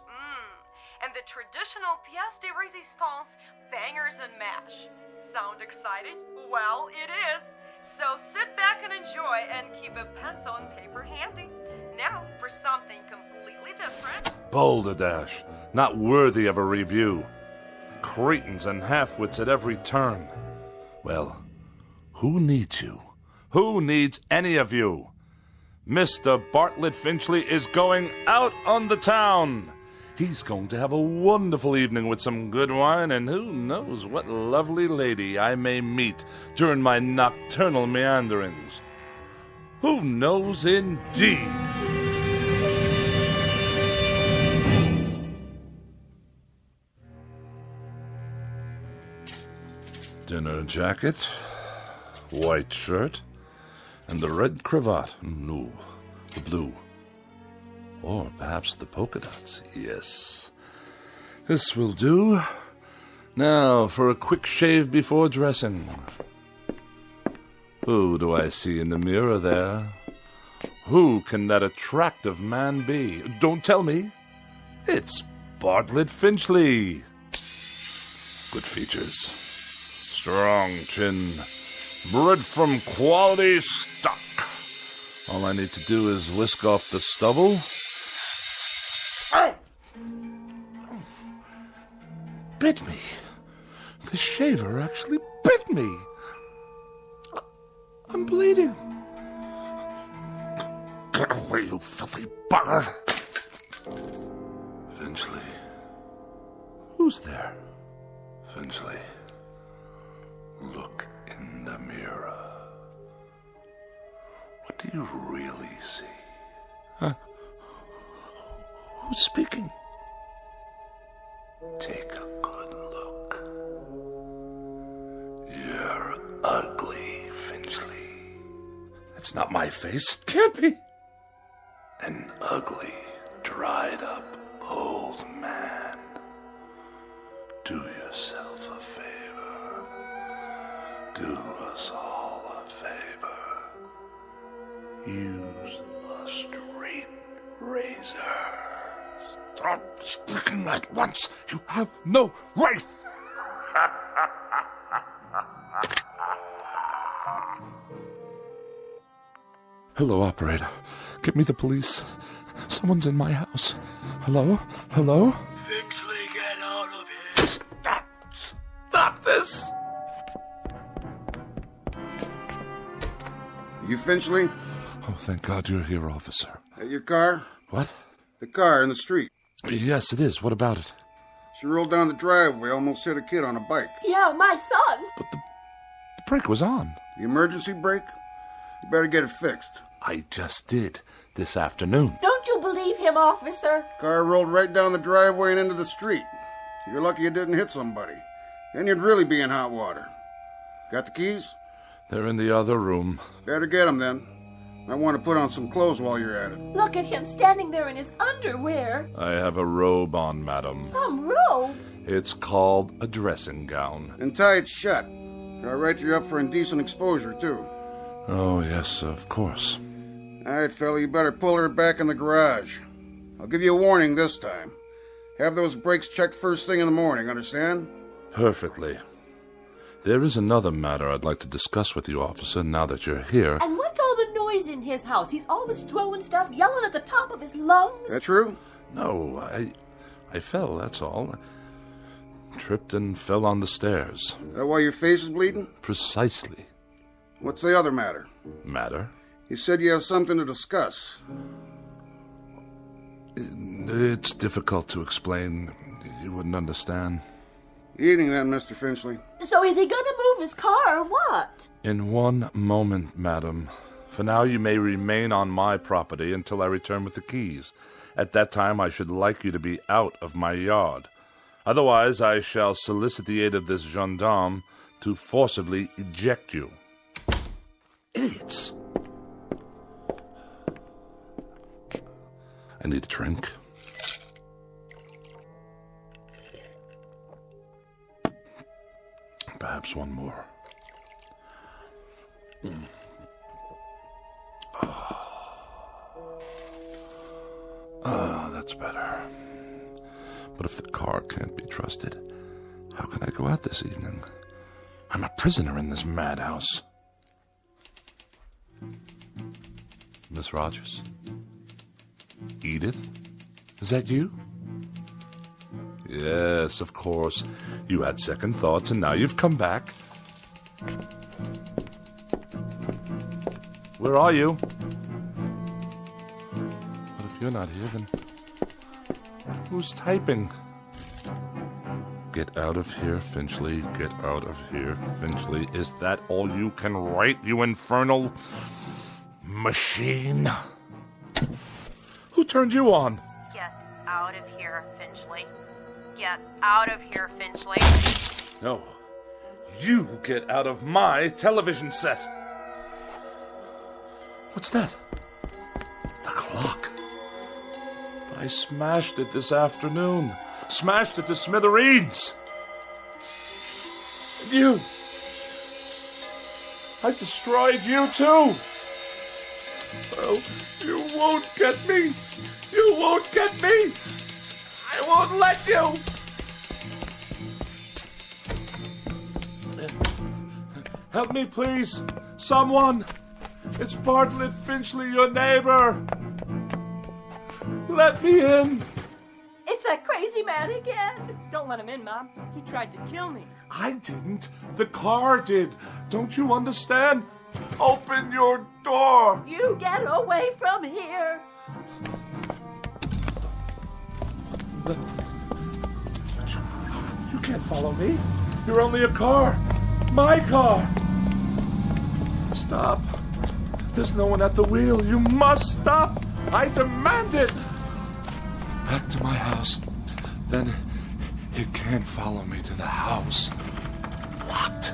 And the traditional pièce de résistance, bangers and mash. Sound excited? Well, it is. So sit back and enjoy and keep a pencil and paper handy. Now for something completely different. Balderdash, not worthy of a review. Cretins and half-wits at every turn. Well, who needs you? Who needs any of you? Mr. Bartlett Finchley is going out on the town. He's going to have a wonderful evening with some good wine, and who knows what lovely lady I may meet during my nocturnal meanderings. Who knows indeed? Dinner jacket, white shirt, and the red cravat. No, the blue. Or perhaps the polka dots. Yes. This will do. Now for a quick shave before dressing. Who do I see in the mirror there? Who can that attractive man be? Don't tell me. It's Bartlett Finchley. Good features. Strong chin. Bred from quality stock. All I need to do is whisk off the stubble. Ow! Bit me. The shaver actually bit me. I'm bleeding. Get away, you filthy bugger. Finchley. Who's there? Finchley. Look in the mirror. What do you really see? Who's speaking? Take a good look. You're ugly, Finchley. That's not my face. It can't be. An ugly, dried up old man. Do yourself a favor. Do us all a favor. Use a straight razor. Stop speaking at once. You have no right. Hello, operator. Get me the police. Someone's in my house. Hello? Hello? Finchley, get out of here. Stop this! You Finchley? Oh, thank God you're here, officer. Your car? What? The car in the street. Yes, it is. What about it? She rolled down the driveway, almost hit a kid on a bike. Yeah, my son. But the brake was on. The emergency brake? You better get it fixed. I just did this afternoon. Don't you believe him, officer? Car rolled right down the driveway and into the street. You're lucky you didn't hit somebody. Then you'd really be in hot water. Got the keys? They're in the other room. Better get them then. I want to put on some clothes while you're at it. Look at him standing there in his underwear. I have a robe on, madam. Some robe? It's called a dressing gown. And tie it shut. I'll write you up for indecent exposure, too. Oh, yes, of course. All right, fella, you better pull her back in the garage. I'll give you a warning this time. Have those brakes checked first thing in the morning, understand? Perfectly. There is another matter I'd like to discuss with you, officer, now that you're here. And what's all the noise in his house? He's always throwing stuff, yelling at the top of his lungs. That true? No, I fell, that's all. Tripped and fell on the stairs. Is that why your face is bleeding? Precisely. What's the other matter? Matter? You said you have something to discuss. It's difficult to explain. You wouldn't understand. Evening then, Mr. Finchley. So is he going to move his car or what? In one moment, madam. For now, you may remain on my property until I return with the keys. At that time, I should like you to be out of my yard. Otherwise, I shall solicit the aid of this gendarme to forcibly eject you. Idiots! I need a drink. Perhaps one more. That's better. But if the car can't be trusted, how can I go out this evening? I'm a prisoner in this madhouse. Miss Rogers? Edith? Is that you? Yes, of course. You had second thoughts, and now you've come back. Where are you? But if you're not here, then who's typing? Get out of here, Finchley. Get out of here, Finchley. Is that all you can write, you infernal machine? Who turned you on? Get out of here, Finchley. Get out of here, Finchley. No. You get out of my television set. What's that? The clock. I smashed it this afternoon. Smashed it to smithereens. And you. I destroyed you too. Well, you won't get me. You won't get me. I won't let you. Help me, please. Someone. It's Bartlett Finchley, your neighbor. Let me in. It's that crazy man again. Don't let him in, Mom. He tried to kill me. I didn't. The car did. Don't you understand? Open your door. You get away from here. You can't follow me. You're only a car. My car. Stop. There's no one at the wheel. You must stop. I demand it. Back to my house. Then it can't follow me to the house. What?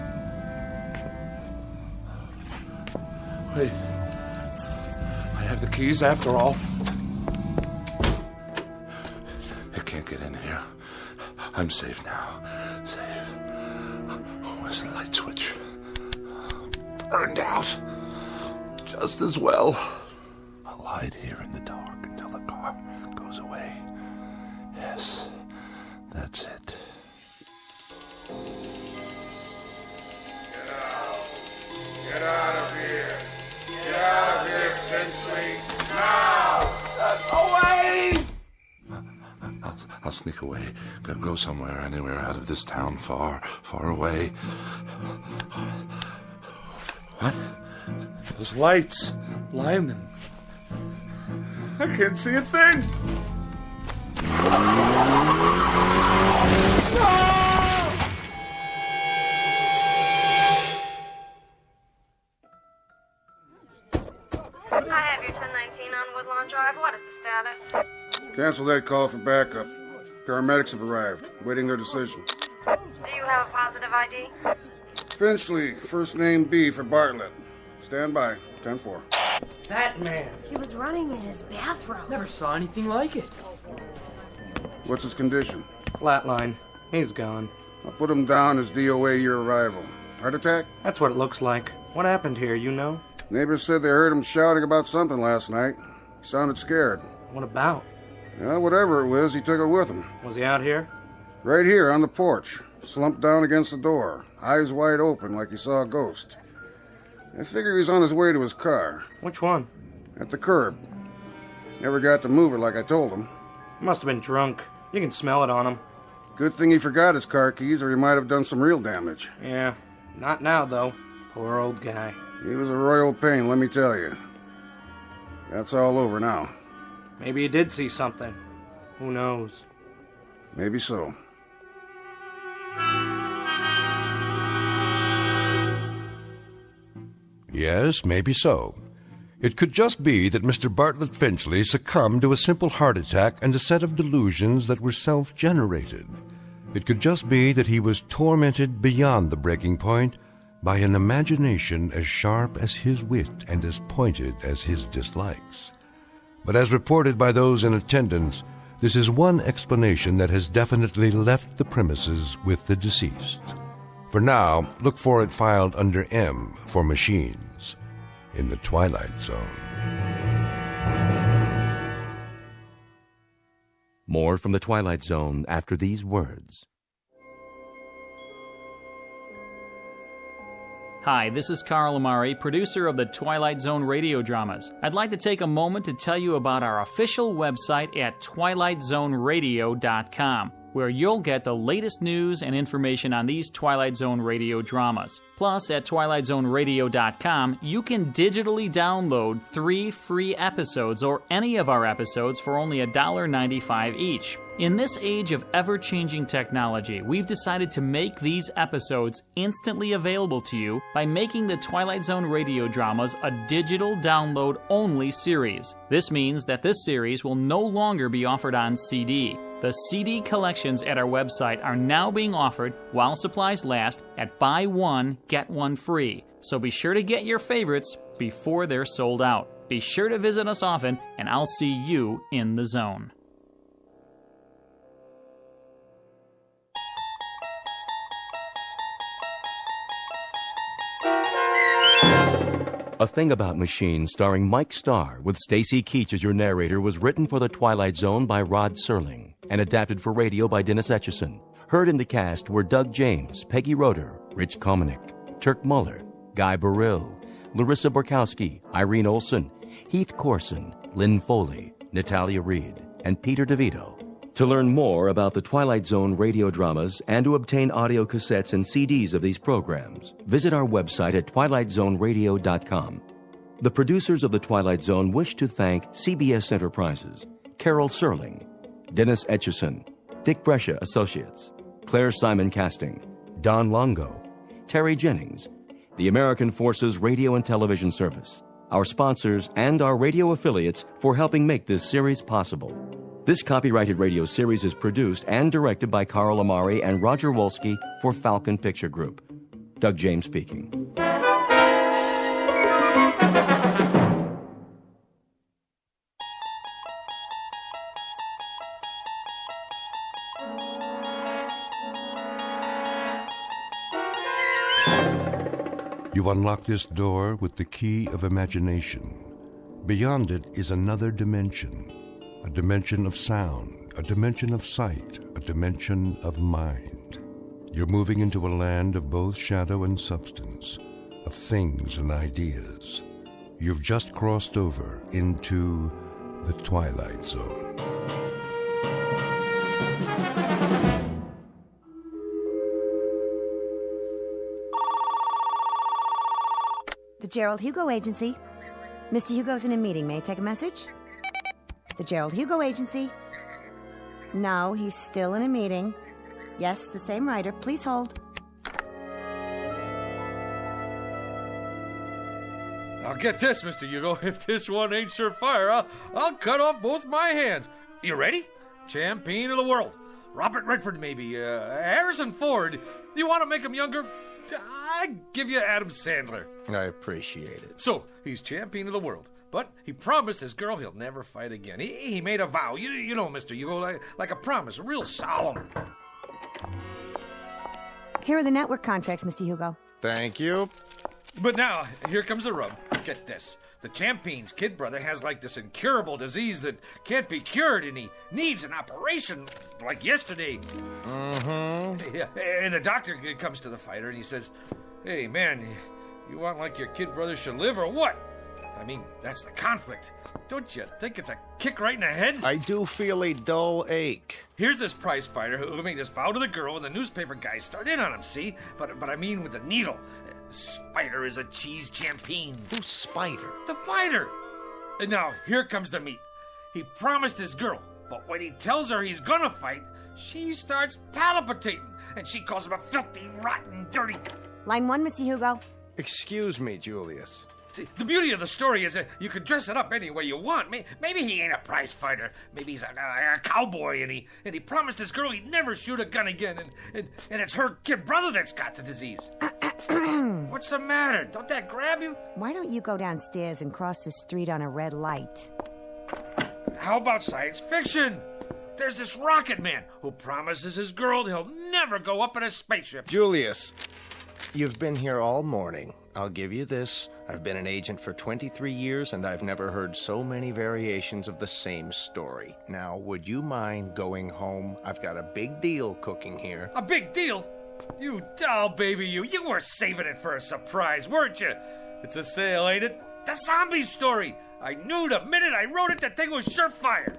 Wait. I have the keys after all. It can't get in here. I'm safe now. Safe. Where's the light switch? Burned out. Just as well. I'll hide here in the dark until the car goes away. Yes, that's it. Get out of here. Get out of here, Finchley. Now! Away! I'll sneak away. Go somewhere, anywhere out of this town, far, far away. What? Those lights. Lyman. I can't see a thing. I have your 1019 on Woodlawn Drive. What is the status? Cancel that call for backup. Paramedics have arrived, waiting their decision. Do you have a positive ID? Finchley, first name B for Bartlett. Stand by, 10-4. That man. He was running in his bathroom. Never saw anything like it. What's his condition? Flatline. He's gone. I'll put him down as DOA your arrival. Heart attack? That's what it looks like. What happened here, you know? Neighbors said they heard him shouting about something last night. He sounded scared. What about? Well, whatever it was, he took it with him. Was he out here? Right here on the porch, slumped down against the door, eyes wide open like he saw a ghost. I figured he was on his way to his car. Which one? At the curb. Never got to move it like I told him. He must have been drunk. You can smell it on him. Good thing he forgot his car keys or he might have done some real damage. Yeah, not now though. Poor old guy. He was a royal pain, let me tell you. That's all over now. Maybe he did see something. Who knows? Maybe so. Yes, maybe so. It could just be that Mr. Bartlett Finchley succumbed to a simple heart attack and a set of delusions that were self-generated. It could just be that he was tormented beyond the breaking point by an imagination as sharp as his wit and as pointed as his dislikes. But as reported by those in attendance, this is one explanation that has definitely left the premises with the deceased. For now, look for it filed under M for machines in the Twilight Zone. More from the Twilight Zone after these words. Hi, this is Carl Amari, producer of the Twilight Zone radio dramas. I'd like to take a moment to tell you about our official website at twilightzoneradio.com, where you'll get the latest news and information on these Twilight Zone radio dramas. Plus, at twilightzoneradio.com, you can digitally download 3 free episodes or any of our episodes for only $1.95 each. In this age of ever-changing technology, we've decided to make these episodes instantly available to you by making the Twilight Zone radio dramas a digital download-only series. This means that this series will no longer be offered on CD. The CD collections at our website are now being offered, while supplies last, at buy one, get one free. So be sure to get your favorites before they're sold out. Be sure to visit us often, and I'll see you in the zone. A Thing About Machines, starring Mike Starr, with Stacy Keach as your narrator, was written for The Twilight Zone by Rod Serling and adapted for radio by Dennis Etchison. Heard in the cast were Doug James, Peggy Roeder, Rich Komanek, Turk Muller, Guy Burrill, Larissa Borkowski, Irene Olson, Heath Corson, Lynn Foley, Natalia Reed, and Peter DeVito. To learn more about the Twilight Zone radio dramas and to obtain audio cassettes and CDs of these programs, visit our website at twilightzoneradio.com. The producers of The Twilight Zone wish to thank CBS Enterprises, Carol Serling, Dennis Etchison, Dick Brescia Associates, Claire Simon Casting, Don Longo, Terry Jennings, the American Forces Radio and Television Service, our sponsors, and our radio affiliates for helping make this series possible. This copyrighted radio series is produced and directed by Carl Amari and Roger Wolski for Falcon Picture Group. Doug James speaking. You unlock this door with the key of imagination. Beyond it is another dimension. A dimension of sound, a dimension of sight, a dimension of mind. You're moving into a land of both shadow and substance, of things and ideas. You've just crossed over into the Twilight Zone. The Gerald Hugo Agency. Mr. Hugo's in a meeting. May I take a message? The Gerald Hugo Agency. No, he's still in a meeting. Yes, the same writer. Please hold. I'll get this, Mr. Hugo. If this one ain't surefire, I'll cut off both my hands. You ready? Champion of the world. Robert Redford, maybe. Harrison Ford. You want to make him younger? I give you Adam Sandler. I appreciate it. So, he's champion of the world. But he promised his girl he'll never fight again. He made a vow. You know, Mr. Hugo, like a promise, real solemn. Here are the network contracts, Mr. Hugo. Thank you. But now, here comes the rub. Get this. The champion's kid brother has like this incurable disease that can't be cured, and he needs an operation like yesterday. Mm-hmm. Yeah, and the doctor comes to the fighter and he says, "Hey, man, you want like your kid brother should live or what? I mean, that's the conflict. Don't you think it's a kick right in the head?" I do feel a dull ache. Here's this prize fighter who made this vow to the girl, and the newspaper guys start in on him, see? But I mean with the needle. Spider is a cheese champion. Who's Spider? The fighter. And now, here comes the meat. He promised his girl, but when he tells her he's gonna fight, she starts palpitating, and she calls him a filthy, rotten, dirty... Line 1, Mr. Hugo. Excuse me, Julius. See, the beauty of the story is that you can dress it up any way you want. Maybe he ain't a prize fighter. Maybe he's a cowboy, and he promised his girl he'd never shoot a gun again, and it's her kid brother that's got the disease. What's the matter? Don't that grab you? Why don't you go downstairs and cross the street on a red light? How about science fiction? There's this rocket man who promises his girl he'll never go up in a spaceship. Julius, you've been here all morning. I'll give you this. I've been an agent for 23 years, and I've never heard so many variations of the same story. Now, would you mind going home? I've got a big deal cooking here. A big deal? You doll baby, you were saving it for a surprise, weren't you? It's a sale, ain't it? The zombie story. I knew the minute I wrote it that thing was surefire.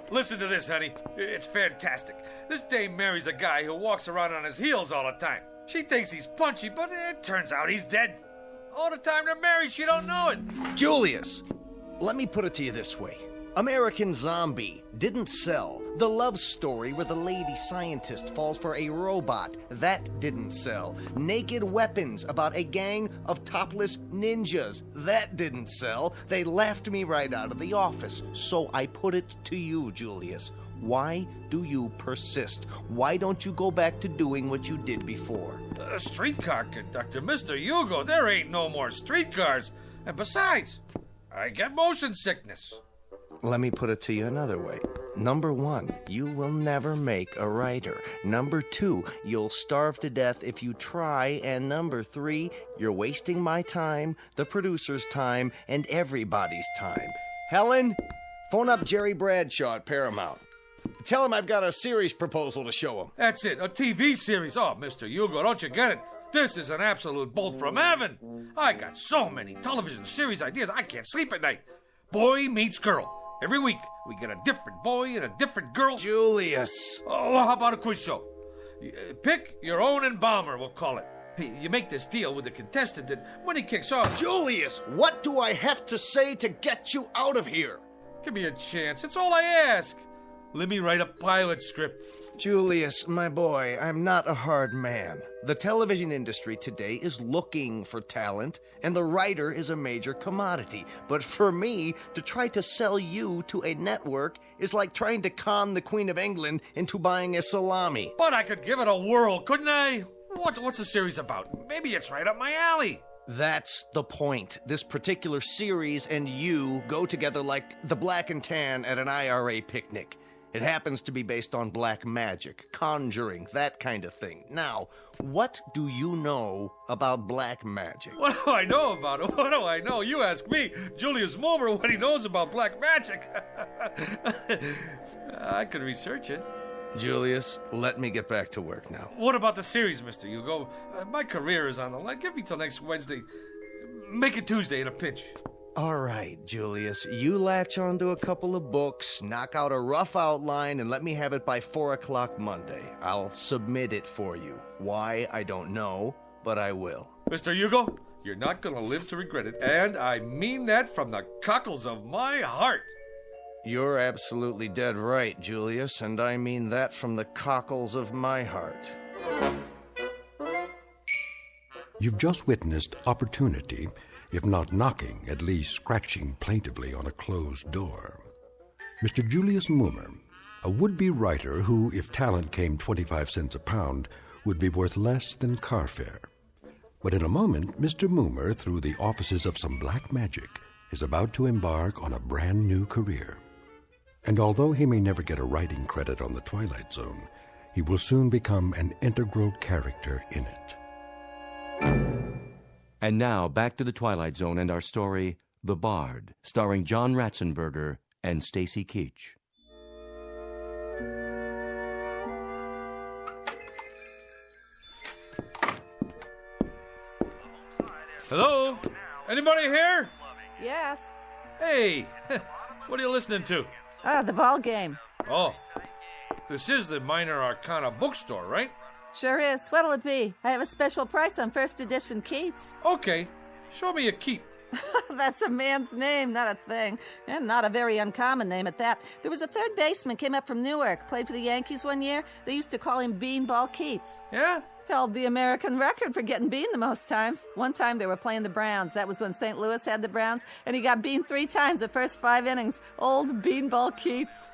Listen to this, honey. It's fantastic. This dame marries a guy who walks around on his heels all the time. She thinks he's punchy, but it turns out he's dead. All the time they're married, she don't know it. Julius, let me put it to you this way. American Zombie didn't sell. The love story where the lady scientist falls for a robot, that didn't sell. Naked Weapons about a gang of topless ninjas, that didn't sell. They laughed me right out of the office. So I put it to you, Julius. Why do you persist? Why don't you go back to doing what you did before? The streetcar conductor, Mr. Hugo, there ain't no more streetcars. And besides, I get motion sickness. Let me put it to you another way. Number 1, you will never make a writer. Number 2, you'll starve to death if you try. And number 3, you're wasting my time, the producer's time, and everybody's time. Helen, phone up Jerry Bradshaw at Paramount. Tell him I've got a series proposal to show him. That's it, a TV series. Oh, Mr. Hugo, don't you get it? This is an absolute bolt from heaven. I got so many television series ideas, I can't sleep at night. Boy meets girl. Every week, we get a different boy and a different girl. Julius. Oh, how about a quiz show? Pick your own embalmer, we'll call it. Hey, you make this deal with the contestant, and when he kicks off... Julius, what do I have to say to get you out of here? Give me a chance. It's all I ask. Let me write a pilot script. Julius, my boy, I'm not a hard man. The television industry today is looking for talent, and the writer is a major commodity. But for me, to try to sell you to a network is like trying to con the Queen of England into buying a salami. But I could give it a whirl, couldn't I? What's the series about? Maybe it's right up my alley. That's the point. This particular series and you go together like the black and tan at an IRA picnic. It happens to be based on black magic, conjuring, that kind of thing. Now, what do you know about black magic? What do I know about it? What do I know? You ask me, Julius Mulmer, what he knows about black magic. I could research it. Julius, let me get back to work now. What about the series, Mr. Hugo? My career is on the line. Give me till next Wednesday. Make it Tuesday at a pinch. All right, Julius, you latch onto a couple of books, knock out a rough outline, and let me have it by 4 o'clock Monday. I'll submit it for you. Why, I don't know, but I will. Mr. Hugo, you're not going to live to regret it, and I mean that from the cockles of my heart. You're absolutely dead right, Julius, and I mean that from the cockles of my heart. You've just witnessed opportunity, if not knocking, at least scratching plaintively on a closed door. Mr. Julius Mulmer, a would-be writer who, if talent came 25 cents a pound, would be worth less than car fare. But in a moment, Mr. Mulmer, through the offices of some black magic, is about to embark on a brand new career. And although he may never get a writing credit on the Twilight Zone, he will soon become an integral character in it. And now, back to the Twilight Zone and our story, The Bard, starring John Ratzenberger and Stacy Keach. Hello? Anybody here? Yes. Hey, what are you listening to? The ball game. Oh, this is the Minor Arcana bookstore, right? Sure is. What'll it be? I have a special price on first edition Keats. Okay, show me a keep. That's a man's name, not a thing. And not a very uncommon name at that. There was a third baseman came up from Newark, played for the Yankees one year. They used to call him Beanball Keats. Yeah? Held the American record for getting beaned the most times. One time they were playing the Browns. That was when St. Louis had the Browns, and he got beaned 3 times the first 5 innings. Old Beanball Keats.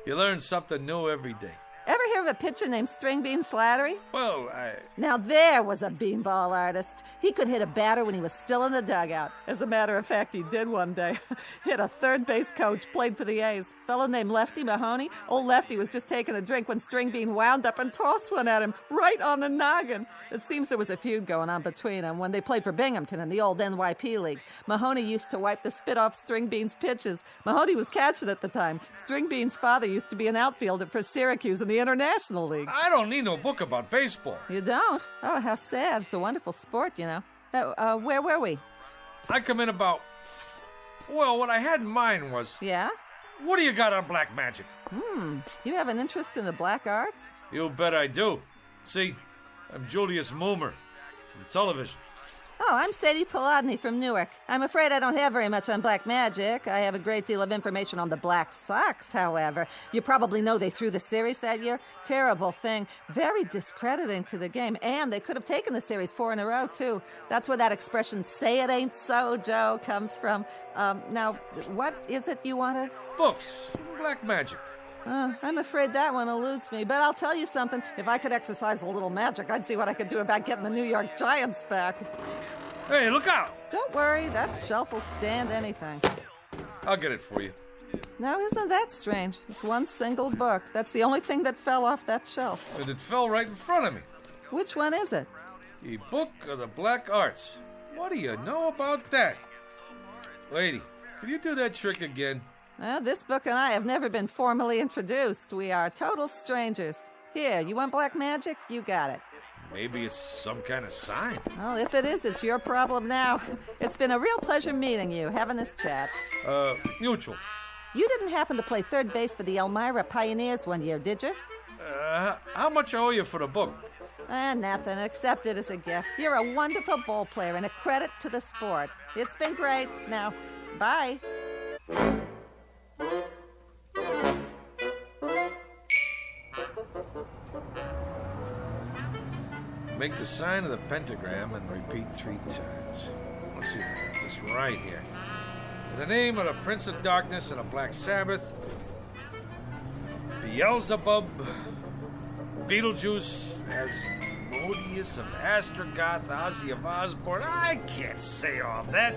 You learn something new every day. Ever hear of a pitcher named String Bean Slattery? Well, Now there was a beanball artist. He could hit a batter when he was still in the dugout. As a matter of fact, he did one day. Hit a third base coach, played for the A's. Fellow named Lefty Mahoney. Old Lefty was just taking a drink when String Bean wound up and tossed one at him right on the noggin. It seems there was a feud going on between them when they played for Binghamton in the old NYP League. Mahoney used to wipe the spit off String Bean's pitches. Mahoney was catching at the time. String Bean's father used to be an outfielder for Syracuse in the International League. I don't need no book about baseball. You don't? Oh, how sad. It's a wonderful sport, you know. Where were we? I come in about... Well, what I had in mind was... Yeah? What do you got on black magic? You have an interest in the black arts? You bet I do. See, I'm Julius Mulmer from television. Oh, I'm Sadie Polodny from Newark. I'm afraid I don't have very much on black magic. I have a great deal of information on the Black Sox, however. You probably know they threw the series that year. Terrible thing. Very discrediting to the game. And they could have taken the series 4 in a row, too. That's where that expression, say it ain't so, Joe, comes from. Now, what is it you wanted? Books. Black magic. I'm afraid that one eludes me, but I'll tell you something. If I could exercise a little magic, I'd see what I could do about getting the New York Giants back. Hey, look out! Don't worry, that shelf will stand anything. I'll get it for you. Now, isn't that strange? It's one single book. That's the only thing that fell off that shelf. And it fell right in front of me. Which one is it? The Book of the Black Arts. What do you know about that? Lady, can you do that trick again? Well, this book and I have never been formally introduced. We are total strangers. Here, you want black magic? You got it. Maybe it's some kind of sign. Well, if it is, it's your problem now. It's been a real pleasure meeting you, having this chat. Mutual. You didn't happen to play third base for the Elmira Pioneers one year, did you? How much I owe you for the book? Nothing. Accept it as a gift. You're a wonderful ball player and a credit to the sport. It's been great. Now, bye. Make the sign of the pentagram and repeat 3 times. Let's see if I got this right here. In the name of the Prince of Darkness and the Black Sabbath, Beelzebub, Beetlejuice, Asmodeus of Astrogoth, Ozzy of Osborne. I can't say all that.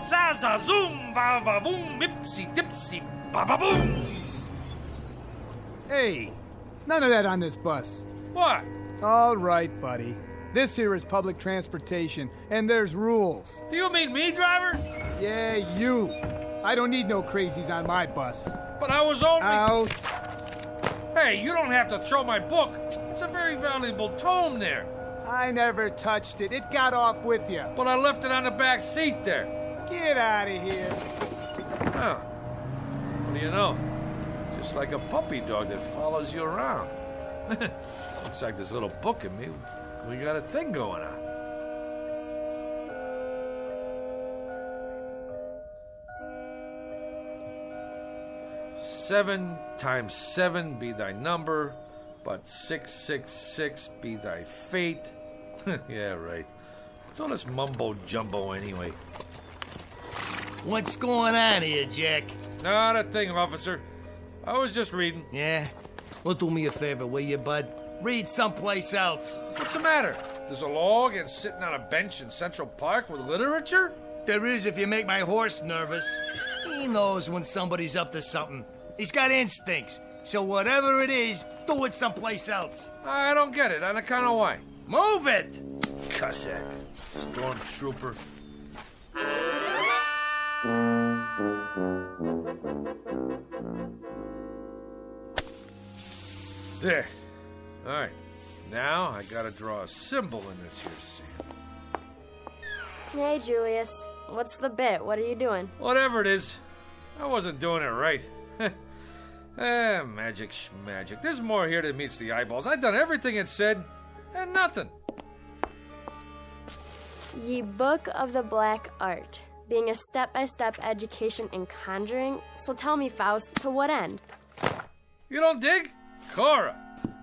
Zaza zoom, ba ba boom, ipsy dipsy, ba ba boom. Hey, none of that on this bus. What? All right, buddy. This here is public transportation, and there's rules. Do you mean me, driver? Yeah, you. I don't need no crazies on my bus. But I was only... Out. Hey, you don't have to throw my book. It's a very valuable tome there. I never touched it. It got off with you. But I left it on the back seat there. Get out of here. Oh. What do you know? Just like a puppy dog that follows you around. Looks like this little book in me. We got a thing going on. Seven times 7 be thy number, but 666 be thy fate. Yeah, right. What's all this mumbo-jumbo anyway? What's going on here, Jack? Not a thing, officer. I was just reading. Yeah? Well, do me a favor, will you, bud? Read someplace else. What's the matter? There's a law against sitting on a bench in Central Park with literature? There is if you make my horse nervous. He knows when somebody's up to something. He's got instincts. So whatever it is, do it someplace else. I don't get it. On account of why? Move it! Cossack. Stormtrooper. There. All right. Now I gotta draw a symbol in this here sand. Hey, Julius. What's the bit? What are you doing? Whatever it is, I wasn't doing it right. Magic schmagic. There's more here than meets the eyeballs. I've done everything it said, and nothing. Ye Book of the Black Art, being a step-by-step education in conjuring. So tell me, Faust, to what end? You don't dig? Cora,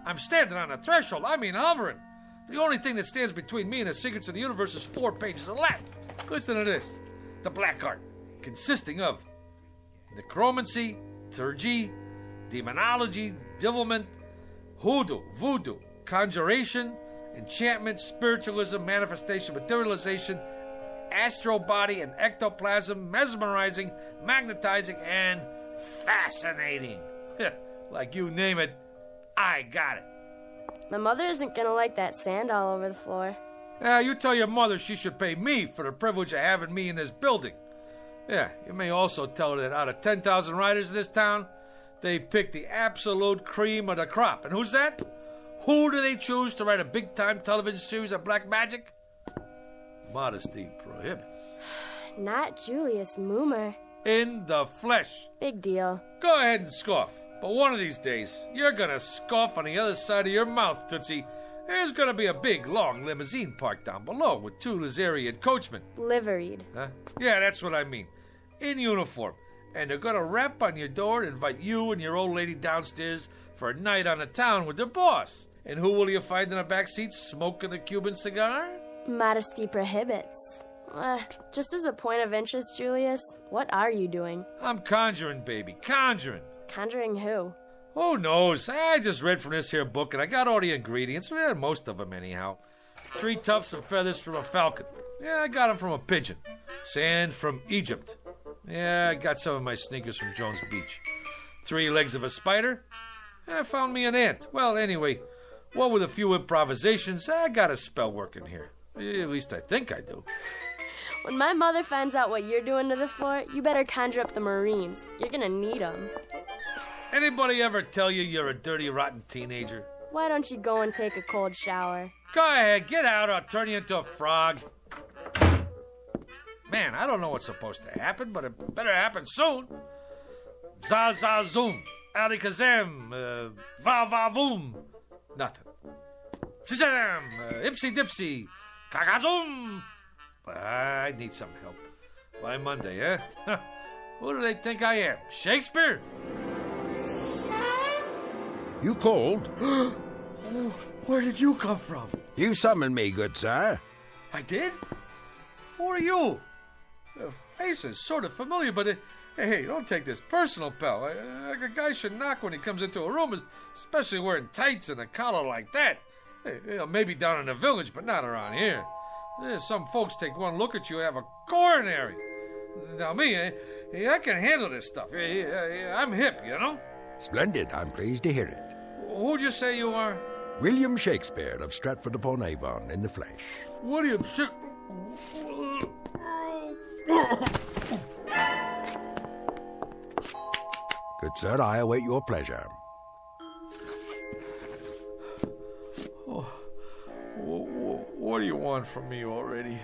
I'm standing on the threshold. I mean hovering. The only thing that stands between me and the secrets of the universe is 4 pages of Latin. Listen to this. The Black Art, consisting of necromancy, turgy, demonology, devilment, hoodoo, voodoo, conjuration, enchantment, spiritualism, manifestation, materialization, astral body and ectoplasm, mesmerizing, magnetizing, and fascinating. Like you name it, I got it. My mother isn't gonna like that sand all over the floor. You tell your mother she should pay me for the privilege of having me in this building. Yeah, you may also tell her that out of 10,000 writers in this town, they pick the absolute cream of the crop. And who's that? Who do they choose to write a big-time television series of black magic? Modesty prohibits. Not Julius Moomer. In the flesh. Big deal. Go ahead and scoff. But one of these days, you're gonna scoff on the other side of your mouth, Tootsie. There's gonna be a big, long limousine parked down below with 2 Lazarian coachmen. Liveried. Huh? Yeah, that's what I mean. In uniform. And they're gonna rap on your door and invite you and your old lady downstairs for a night on the town with their boss. And who will you find in the back seat smoking a Cuban cigar? Modesty prohibits. Just as a point of interest, Julius, what are you doing? I'm conjuring, baby. Conjuring. Conjuring who? Who knows? I just read from this here book and I got all the ingredients. Well, most of them anyhow. 3 tufts of feathers from a falcon. Yeah, I got them from a pigeon. Sand from Egypt. Yeah, I got some of my sneakers from Jones Beach. 3 legs of a spider. I found me an ant. Well, anyway, what with a few improvisations, I got a spell working here. At least I think I do. When my mother finds out what you're doing to the floor, you better conjure up the Marines. You're gonna need them. Anybody ever tell you you're a dirty, rotten teenager? Why don't you go and take a cold shower? Go ahead, get out or I'll turn you into a frog. Man, I don't know what's supposed to happen, but it better happen soon. Zoom, alikazam, va-va-voom. Nothing. Shazam, ipsy-dipsy, kakazoom. I need some help. By Monday, eh? Who do they think I am? Shakespeare? You called? Where did you come from? You summoned me, good sir. I did? Who are you? The face is sort of familiar, but hey, don't take this personal, pal. Like a guy should knock when he comes into a room, especially wearing tights and a collar like that. Hey, maybe down in the village, but not around here. Some folks take one look at you and have a coronary. Now me, I can handle this stuff. I'm hip, you know? Splendid. I'm pleased to hear it. Who'd you say you are? William Shakespeare of Stratford-upon-Avon in the flesh. William Shakespeare? Good sir, I await your pleasure. What do you want from me already?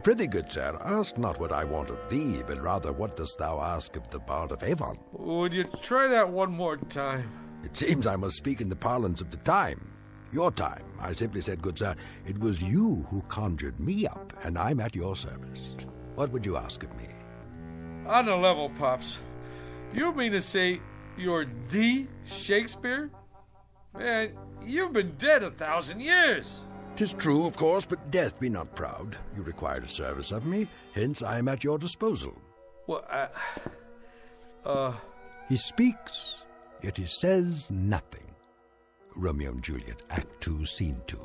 Prithee, good sir, ask not what I want of thee, but rather what dost thou ask of the Bard of Avon? Would you try that one more time? It seems I must speak in the parlance of the time. Your time. I simply said, good sir, it was you who conjured me up, and I'm at your service. What would you ask of me? On the level, Pops. You mean to say you're the Shakespeare? Man, you've been dead 1,000 years. 'Tis true, of course, but death be not proud. You required a service of me, hence I am at your disposal. Well, He speaks, yet he says nothing. Romeo and Juliet, Act 2, Scene 2.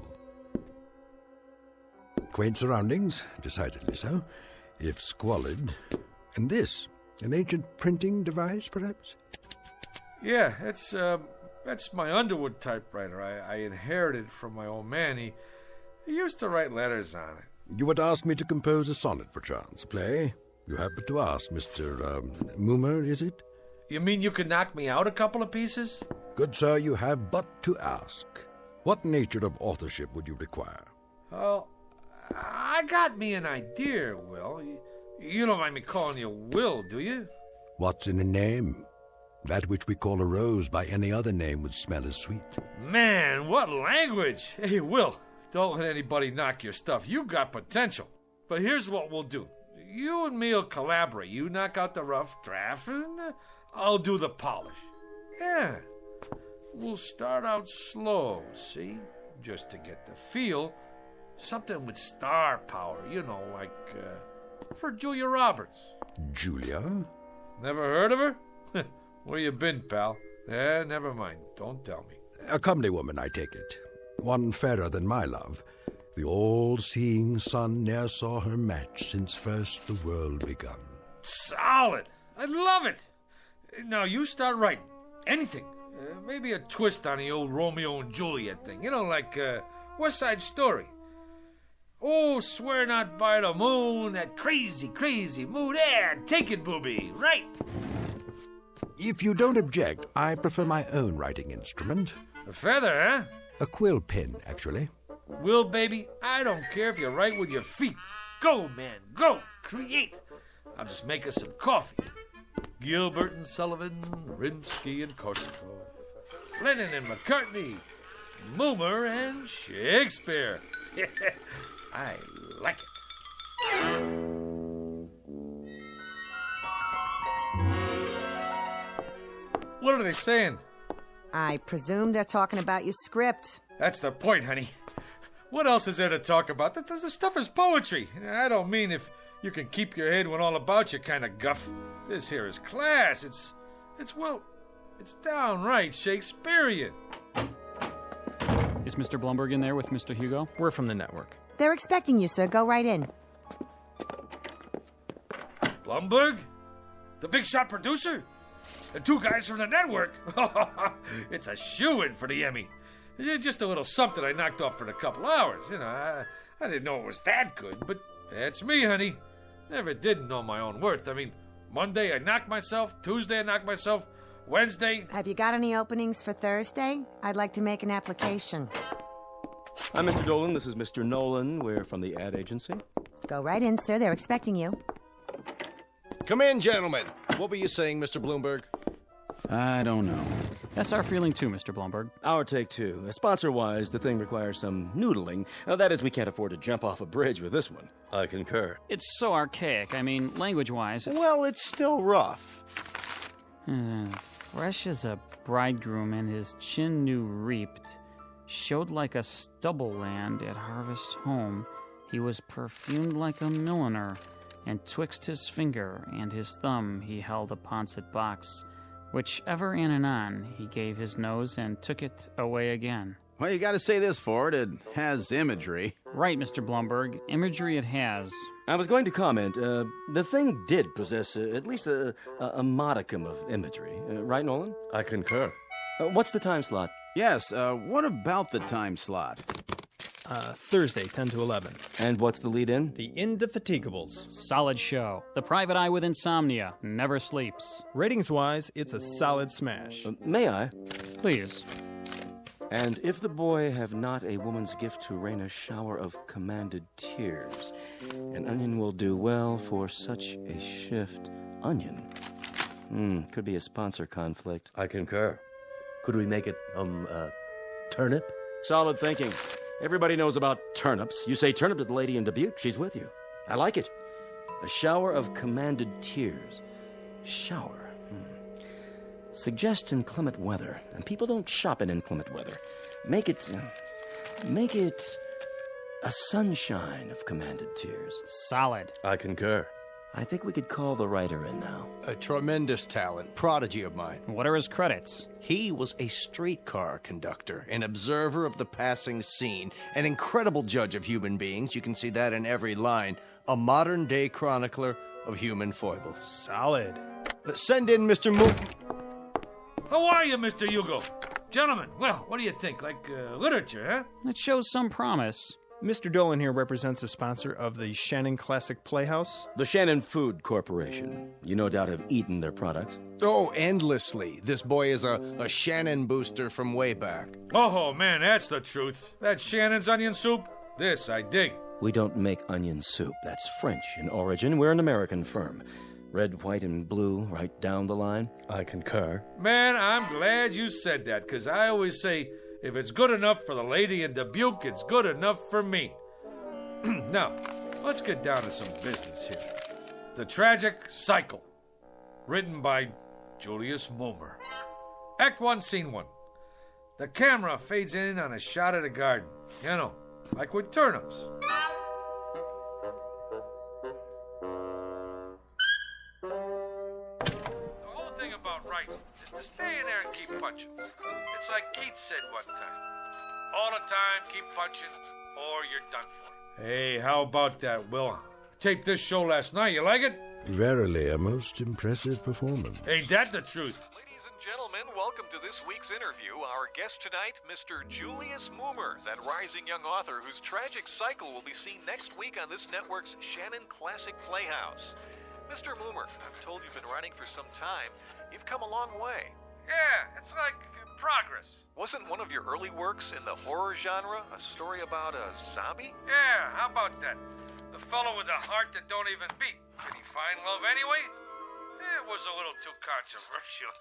Quaint surroundings, decidedly so, if squalid. And this, an ancient printing device, perhaps? Yeah, that's my Underwood typewriter. I inherited from my old man. He used to write letters on it. You would ask me to compose a sonnet, perchance, a play? You have but to ask, Mr. Moomer, is it? You mean you could knock me out a couple of pieces? Good sir, you have but to ask. What nature of authorship would you require? Oh, I got me an idea, Will. You don't mind me calling you Will, do you? What's in a name? That which we call a rose by any other name would smell as sweet. Man, what language! Hey, Will, don't let anybody knock your stuff. You got potential. But here's what we'll do. You and me will collaborate. You knock out the rough draft, and I'll do the polish. Yeah. We'll start out slow, see? Just to get the feel. Something with star power, you know, like, for Julia Roberts. Julia? Never heard of her? Where you been, pal? Never mind. Don't tell me. A comely woman, I take it. One fairer than my love. The all-seeing sun ne'er saw her match since first the world begun. Solid! I love it! Now you start writing. Anything. Maybe a twist on the old Romeo and Juliet thing. You know, like West Side Story. Oh, swear not by the moon, that crazy, crazy moon. Yeah, take it, booby. Right. If you don't object, I prefer my own writing instrument. A feather, huh? A quill pen, actually. Will, baby, I don't care if you write with your feet. Go, man, go. Create. I'll just make us some coffee. Gilbert and Sullivan, Rimsky and Korsakov, Lennon and McCartney, Moomer and Shakespeare. I like it. What are they saying? I presume they're talking about your script. That's the point, honey. What else is there to talk about? The stuff is poetry. I don't mean if you can keep your head when all about you kind of guff. This here is class. It's downright Shakespearean. Is Mr. Blumberg in there with Mr. Hugo? We're from the network. They're expecting you, sir. Go right in. Blumberg? The big shot producer? The two guys from the network? It's a shoo-in for the Emmy. Just a little something I knocked off for a couple hours. You know, I didn't know it was that good, but that's me, honey. Never did know my own worth. I mean, Monday I knocked myself, Tuesday I knocked myself, Wednesday? Have you got any openings for Thursday? I'd like to make an application. I'm Mr. Dolan. This is Mr. Nolan. We're from the ad agency. Go right in, sir. They're expecting you. Come in, gentlemen. What were you saying, Mr. Bloomberg? I don't know. That's our feeling too, Mr. Blumberg. Our take, too. Sponsor-wise, the thing requires some noodling. That is, we can't afford to jump off a bridge with this one. I concur. It's so archaic. I mean, language-wise, it's... Well, it's still rough. Fresh as a bridegroom and his chin new reaped, showed like a stubble land at harvest home. He was perfumed like a milliner, and twixt his finger and his thumb he held a poncet box, which ever and anon he gave his nose and took it away again. Well, you gotta say this for it. It has imagery. Right, Mr. Blumberg. Imagery it has. I was going to comment, the thing did possess at least a modicum of imagery. Right, Nolan? I concur. What's the time slot? Yes, what about the time slot? Thursday, 10 to 11. And what's the lead-in? The Indefatiguables. Solid show. The private eye with insomnia never sleeps. Ratings-wise, it's a solid smash. May I? Please. And if the boy have not a woman's gift to rain a shower of commanded tears, an onion will do well for such a shift. Onion? Could be a sponsor conflict. I concur. Could we make it, turnip? Solid thinking. Everybody knows about turnips. You say turnip to the lady in Dubuque, she's with you. I like it. A shower of commanded tears. Shower. Suggest inclement weather. And people don't shop in inclement weather. Make it a sunshine of commanded tears. Solid. I concur. I think we could call the writer in now. A tremendous talent, prodigy of mine. What are his credits? He was a streetcar conductor, an observer of the passing scene, an incredible judge of human beings. You can see that in every line. A modern-day chronicler of human foibles. Solid. Send in Mr. How are you, Mr. Hugo? Gentlemen, well, what do you think? Like literature, huh? It shows some promise. Mr. Dolan here represents the sponsor of the Shannon Classic Playhouse. The Shannon Food Corporation. You no doubt have eaten their products. Oh, endlessly. This boy is a Shannon booster from way back. Oh, man, that's the truth. That Shannon's onion soup, this I dig. We don't make onion soup. That's French in origin. We're an American firm. Red, white, and blue, right down the line. I concur. Man, I'm glad you said that, because I always say, if it's good enough for the lady in Dubuque, it's good enough for me. Now, let's get down to some business here. The Tragic Cycle, written by Julius Moomer. Act 1, Scene 1. The camera fades in on a shot of the garden. You know, like with turnips. The whole thing about writing is to stay in there and keep punching. It's like Keats said one time. All the time, keep punching, or you're done for. Hey, how about that, Will? Taped this show last night. You like it? Verily, a most impressive performance. Ain't that the truth? Gentlemen, welcome to this week's interview. Our guest tonight, Mr. Julius Moomer, that rising young author whose tragic cycle will be seen next week on this network's Shannon Classic Playhouse. Mr. Moomer, I'm told you've been writing for some time. You've come a long way. Yeah, it's like progress. Wasn't one of your early works in the horror genre a story about a zombie? Yeah, how about that? The fellow with a heart that don't even beat. Did he find love anyway? It was a little too controversial.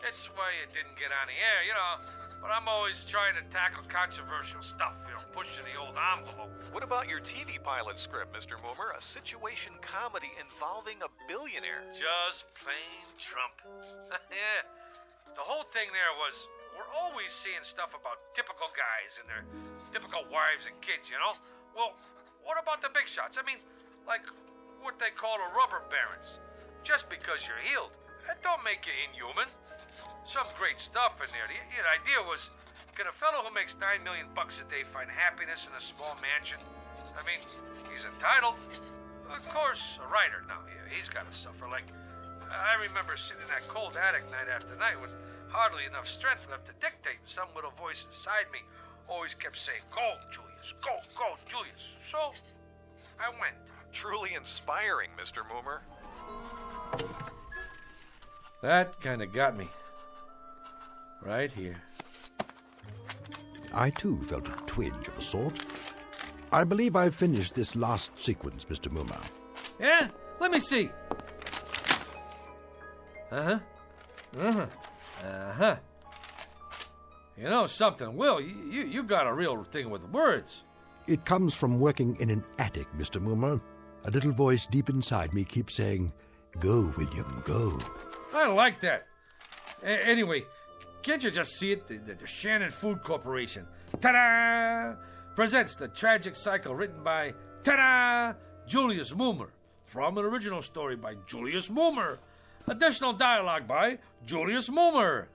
That's why it didn't get on the air, you know. But I'm always trying to tackle controversial stuff, you know, pushing the old envelope. What about your TV pilot script, Mr. Moomer? A situation comedy involving a billionaire. Just plain Trump. Yeah. The whole thing there was, we're always seeing stuff about typical guys and their typical wives and kids, you know? Well, what about the big shots? I mean, like what they call the rubber barons. Just because you're healed, that don't make you inhuman. Some great stuff in there. The idea was, can a fellow who makes $9 million a day find happiness in a small mansion? I mean, he's entitled. Of course, a writer now, he's got to suffer. Like, I remember sitting in that cold attic night after night with hardly enough strength left to dictate, and some little voice inside me always kept saying, "Go, Julius, go, Julius." So, I went. Truly inspiring, Mr. Moomer. That kind of got me. Right here. I, too, felt a twinge of a sort. I believe I've finished this last sequence, Mr. Moomer. Yeah? Let me see. Uh-huh. Uh-huh. Uh-huh. You know something, Will? You got a real thing with words. It comes from working in an attic, Mr. Moomer. A little voice deep inside me keeps saying, "Go, William, go." I like that. Anyway, can't you just see it? The Shannon Food Corporation. Ta-da! Presents the tragic cycle written by, ta-da! Julius Moomer. From an original story by Julius Moomer. Additional dialogue by Julius Moomer.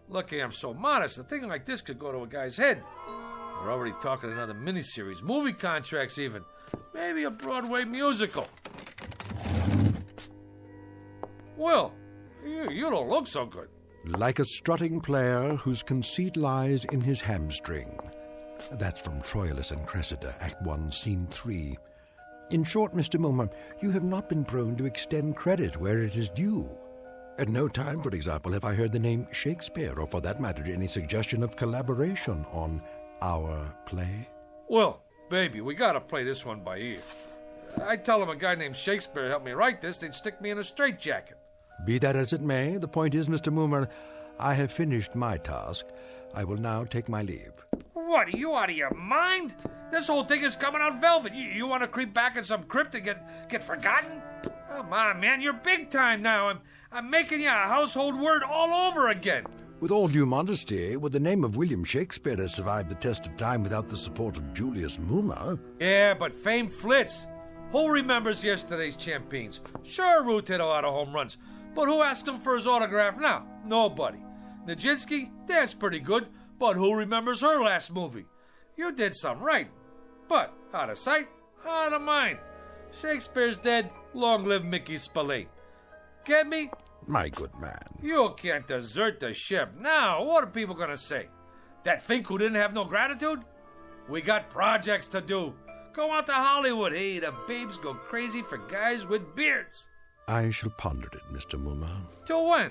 Lucky I'm so modest. A thing like this could go to a guy's head. They're already talking another miniseries, movie contracts even. Maybe a Broadway musical. Will, you don't look so good. Like a strutting player whose conceit lies in his hamstring. That's from Troilus and Cressida, Act 1, Scene 3. In short, Mr. Moomer, you have not been prone to extend credit where it is due. At no time, for example, have I heard the name Shakespeare, or for that matter, any suggestion of collaboration on our play. Well, baby, we gotta play this one by ear. I tell them a guy named Shakespeare helped me write this, they'd stick me in a straitjacket. Be that as it may, the point is, Mr. Moomer, I have finished my task. I will now take my leave. What, are you out of your mind? This whole thing is coming out velvet. You want to creep back in some crypt and get forgotten? Come on, man, you're big time now. I'm making you a household word all over again. With all due modesty, would the name of William Shakespeare have survived the test of time without the support of Julius Moomer? Yeah, but fame flits. Who remembers yesterday's champions? Sure, Root hit a lot of home runs, but who asked him for his autograph now? Nobody. Nijinsky, that's pretty good, but who remembers her last movie? You did some right, but out of sight, out of mind. Shakespeare's dead, long live Mickey Spillane. Get me? My good man. You can't desert the ship. Now, what are people gonna say? That Fink who didn't have no gratitude? We got projects to do. Go out to Hollywood. Hey, the babes go crazy for guys with beards. I shall ponder it, Mr. Moomer. Till when?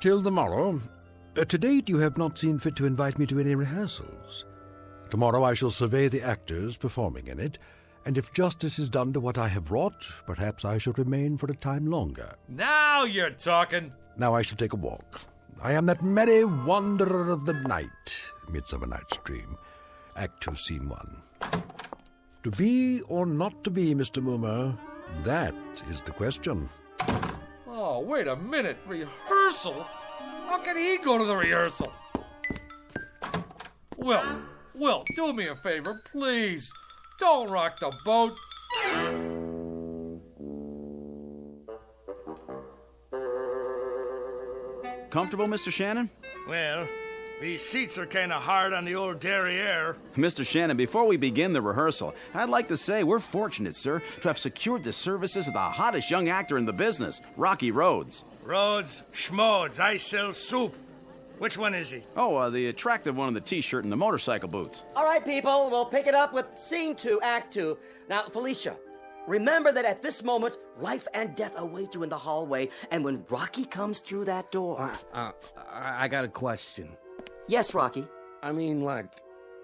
Till tomorrow. To date, you have not seen fit to invite me to any rehearsals. Tomorrow I shall survey the actors performing in it, and if justice is done to what I have wrought, perhaps I shall remain for a time longer. Now you're talking. Now I shall take a walk. I am that merry wanderer of the night, Midsummer Night's Dream. Act 2, Scene 1. To be or not to be, Mr. Moomer, that is the question. Oh, wait a minute. Rehearsal? How can he go to the rehearsal? Will, do me a favor, please. Don't rock the boat. Comfortable, Mr. Shannon? Well, these seats are kind of hard on the old derriere. Mr. Shannon, before we begin the rehearsal, I'd like to say we're fortunate, sir, to have secured the services of the hottest young actor in the business, Rocky Rhodes. Rhodes, schmodes, I sell soup. Which one is he? Oh, the attractive one in the T-shirt and the motorcycle boots. All right, people, we'll pick it up with Scene 2, Act 2. Now, Felicia, remember that at this moment, life and death await you in the hallway, and when Rocky comes through that door... I got a question. Yes, Rocky? I mean, like,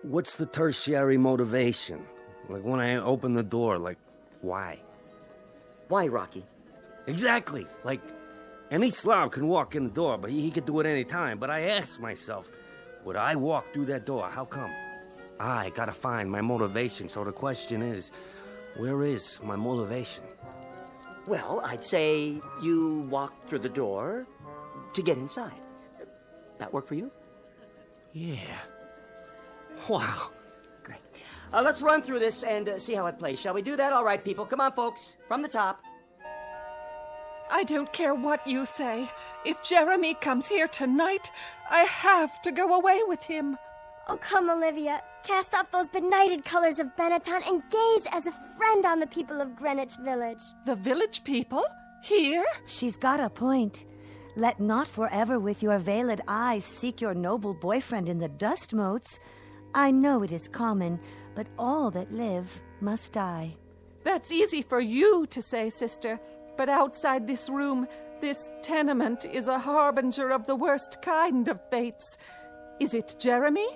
what's the tertiary motivation? Like, when I open the door, like, why? Why, Rocky? Exactly. Like, any slob can walk in the door, but he could do it any time. But I asked myself, would I walk through that door? How come? I gotta find my motivation. So the question is, where is my motivation? Well, I'd say you walk through the door to get inside. That work for you? Yeah. Wow. Great. Let's run through this and see how it plays. Shall we do that? All right, people. Come on, folks. From the top. I don't care what you say. If Jeremy comes here tonight, I have to go away with him. Oh, come, Olivia. Cast off those benighted colors of Benetton and gaze as a friend on the people of Greenwich Village. The village people? Here? She's got a point. Let not forever with your veiled eyes seek your noble boyfriend in the dust motes. I know it is common, but all that live must die. That's easy for you to say, sister. But outside this room, This tenement is a harbinger of the worst kind of fates. Is it Jeremy?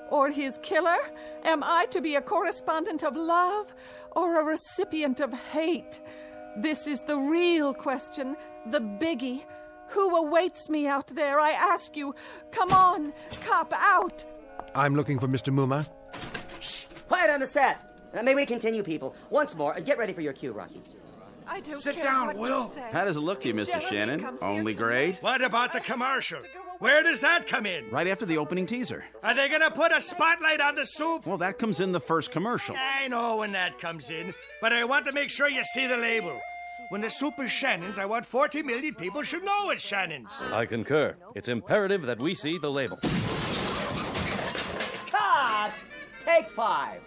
Or his killer? Am I to be a correspondent of love or a recipient of hate? This is the real question, the biggie. Who awaits me out there, I ask you? Come on, cop out. I'm looking for Mr. Muma. Shh! Quiet on the set. May we continue, people? Once more, get ready for your cue, Rocky. I don't Sit care down, what Will. you say. How does it look to you, Mr. Shannon? Only great? What about the commercial? Where does that come in? Right after the opening teaser. Are they gonna put a spotlight on the soup? Well, that comes in the first commercial. I know when that comes in, but I want to make sure you see the label. When the soup is Shannon's, I want 40 million people should know it's Shannon's. I concur. It's imperative that we see the label. Cut! Take 5.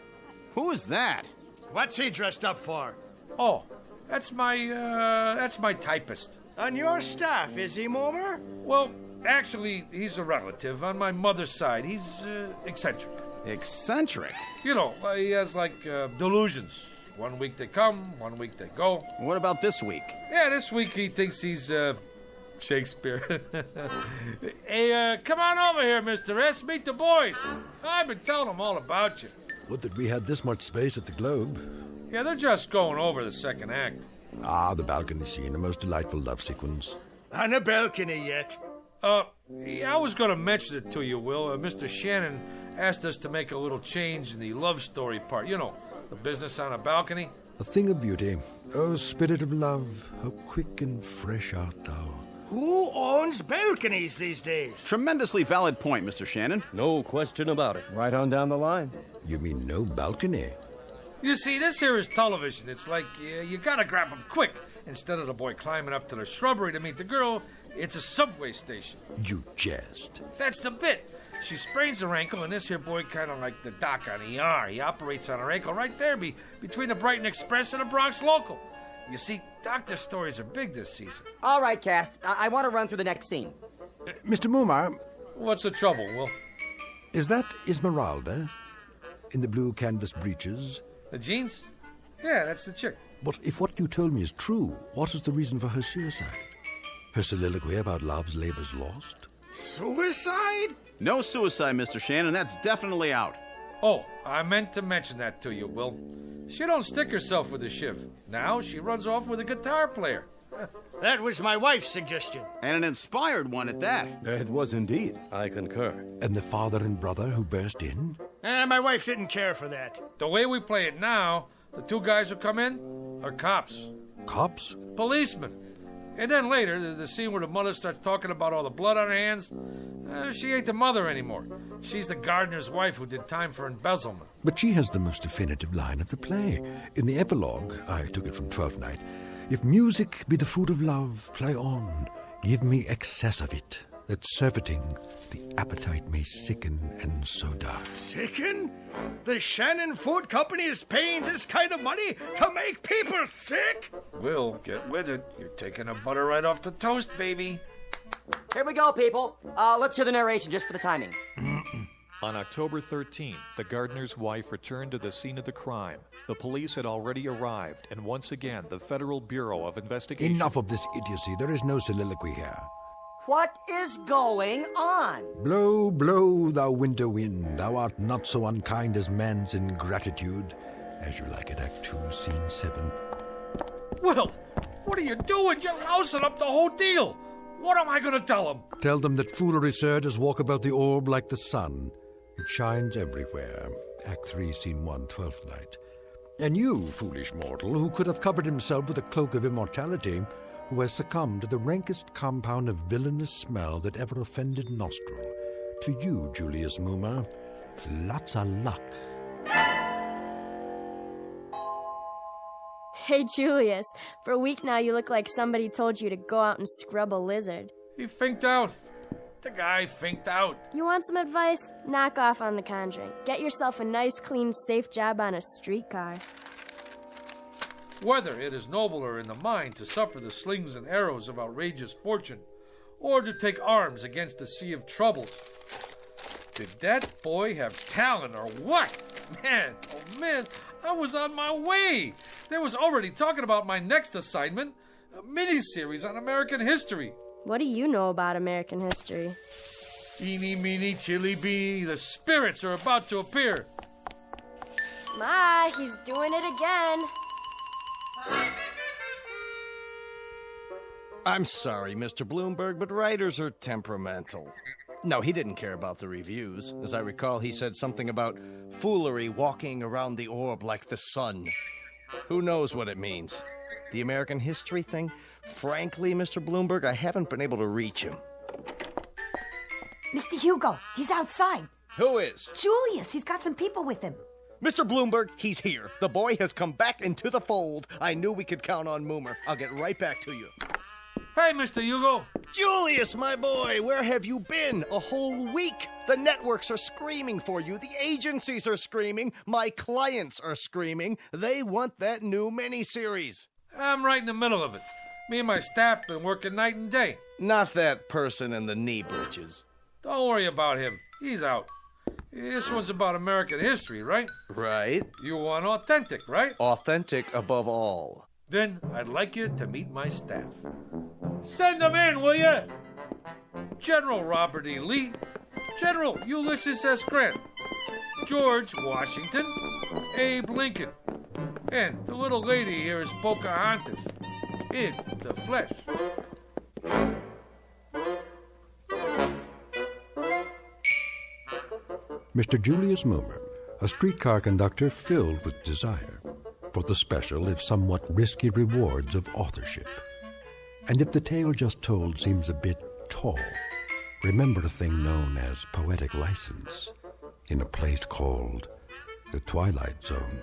Who is that? What's he dressed up for? Oh, that's my typist. On your staff, is he, Momer? Well, actually, he's a relative on my mother's side. He's eccentric. Eccentric? You know, he has, delusions. 1 week they come, 1 week they go. What about this week? Yeah, this week he thinks he's, Shakespeare. Hey, come on over here, Mr. S. Meet the boys. I've been telling them all about you. Would that we had this much space at the Globe. Yeah, they're just going over the second act. Ah, the balcony scene, a most delightful love sequence. On a balcony yet? Yeah, I was going to mention it to you, Will. Mr. Shannon asked us to make a little change in the love story part. You know, the business on a balcony. A thing of beauty. Oh, spirit of love, how quick and fresh art thou. Who owns balconies these days? Tremendously valid point, Mr. Shannon. No question about it. Right on down the line. You mean no balcony? You see, this here is television. It's like you gotta grab them quick. Instead of the boy climbing up to the shrubbery to meet the girl, it's a subway station. You jest. That's the bit. She sprains her ankle, and this here boy kind of like the doc on ER. He operates on her ankle right there between the Brighton Express and the Bronx Local. You see, doctor stories are big this season. All right, cast. I want to run through the next scene. Mr. Mumar. What's the trouble, Will? Is that Esmeralda? In the blue canvas breeches? The jeans? Yeah, that's the chick. But if what you told me is true, what is the reason for her suicide? Her soliloquy about love's labor's lost? Suicide? No suicide, Mr. Shannon. That's definitely out. Oh, I meant to mention that to you, Will. She don't stick herself with a shiv. Now she runs off with a guitar player. That was my wife's suggestion. And an inspired one at that. It was indeed. I concur. And the father and brother who burst in? My wife didn't care for that. The way we play it now, the two guys who come in are cops. Cops? Policemen. And then later, the scene where the mother starts talking about all the blood on her hands, she ain't the mother anymore. She's the gardener's wife who did time for embezzlement. But she has the most definitive line of the play. In the epilogue, I took it from Twelfth Night, if music be the food of love, play on, give me excess of it, that surfeiting the appetite may sicken and so die. Sicken? The Shannon Food Company is paying this kind of money to make people sick? Will, get with it. You're taking the butter right off the toast, baby. Here we go, people. Let's hear the narration just for the timing. On October 13th, the gardener's wife returned to the scene of the crime. The police had already arrived, and once again, the Federal Bureau of Investigation... Enough of this idiocy. There is no soliloquy here. What is going on? Blow, blow, thou winter wind. Thou art not so unkind as man's ingratitude. As you like it, Act 2, Scene 7. Will, what are you doing? You're lousing up the whole deal. What am I going to tell them? Tell them that foolery, sir, does walk about the orb like the sun. It shines everywhere. Act 3, Scene 1, 12th Night. And you, foolish mortal, who could have covered himself with a cloak of immortality, who has succumbed to the rankest compound of villainous smell that ever offended nostril. To you, Julius Moomer, lots of luck. Hey, Julius, for a week now you look like somebody told you to go out and scrub a lizard. He finked out. The guy finked out. You want some advice? Knock off on The Conjuring. Get yourself a nice, clean, safe job on a streetcar. Whether it is nobler in the mind to suffer the slings and arrows of outrageous fortune, or to take arms against the sea of troubles. Did that boy have talent or what? Man, oh man, I was on my way. They was already talking about my next assignment. A miniseries on American history. What do you know about American history? Eeny, meeny, chili beanie, the spirits are about to appear. Ma, he's doing it again. I'm sorry, Mr. Bloomberg, but writers are temperamental. No, he didn't care about the reviews. As I recall, he said something about foolery walking around the orb like the sun. Who knows what it means? The American history thing? Frankly, Mr. Bloomberg, I haven't been able to reach him. Mr. Hugo, he's outside. Who is? Julius, he's got some people with him. Mr. Bloomberg, he's here. The boy has come back into the fold. I knew we could count on Moomer. I'll get right back to you. Hey, Mr. Hugo. Julius, my boy, where have you been? A whole week. The networks are screaming for you. The agencies are screaming. My clients are screaming. They want that new miniseries. I'm right in the middle of it. Me and my staff been working night and day. Not that person in the knee breeches. Don't worry about him. He's out. This one's about American history, right? Right. You want authentic, right? Authentic above all. Then I'd like you to meet my staff. Send them in, will you? General Robert E. Lee, General Ulysses S. Grant, George Washington, Abe Lincoln, and the little lady here is Pocahontas, in the flesh. Mr. Julius Moomer, a streetcar conductor filled with desire for the special, if somewhat risky, rewards of authorship. And if the tale just told seems a bit tall, remember a thing known as poetic license in a place called the Twilight Zone.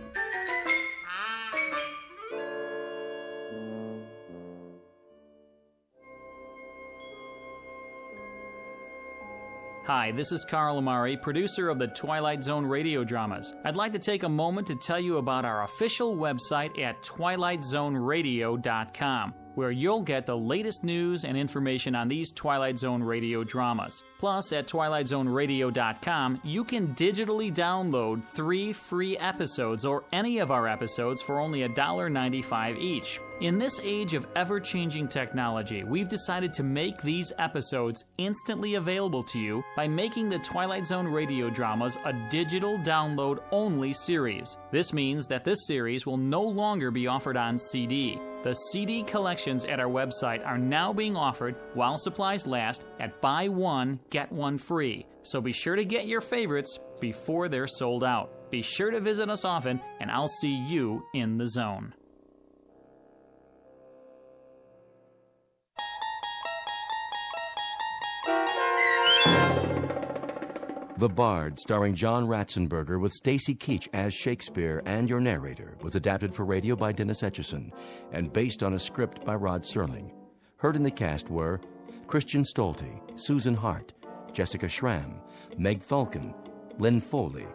Hi, this is Carl Amari, producer of the Twilight Zone radio dramas. I'd like to take a moment to tell you about our official website at twilightzoneradio.com, where you'll get the latest news and information on these Twilight Zone radio dramas. Plus, at twilightzoneradio.com, you can digitally download 3 free episodes or any of our episodes for only $1.95 each. In this age of ever-changing technology, we've decided to make these episodes instantly available to you by making the Twilight Zone radio dramas a digital download-only series. This means that this series will no longer be offered on CD. The CD collections at our website are now being offered while supplies last at buy one, get one free. So be sure to get your favorites before they're sold out. Be sure to visit us often, and I'll see you in the zone. The Bard, starring John Ratzenberger with Stacy Keach as Shakespeare and your narrator, was adapted for radio by Dennis Etchison and based on a script by Rod Serling. Heard in the cast were Christian Stolte, Susan Hart, Jessica Schramm, Meg Falcon, Lynn Foley,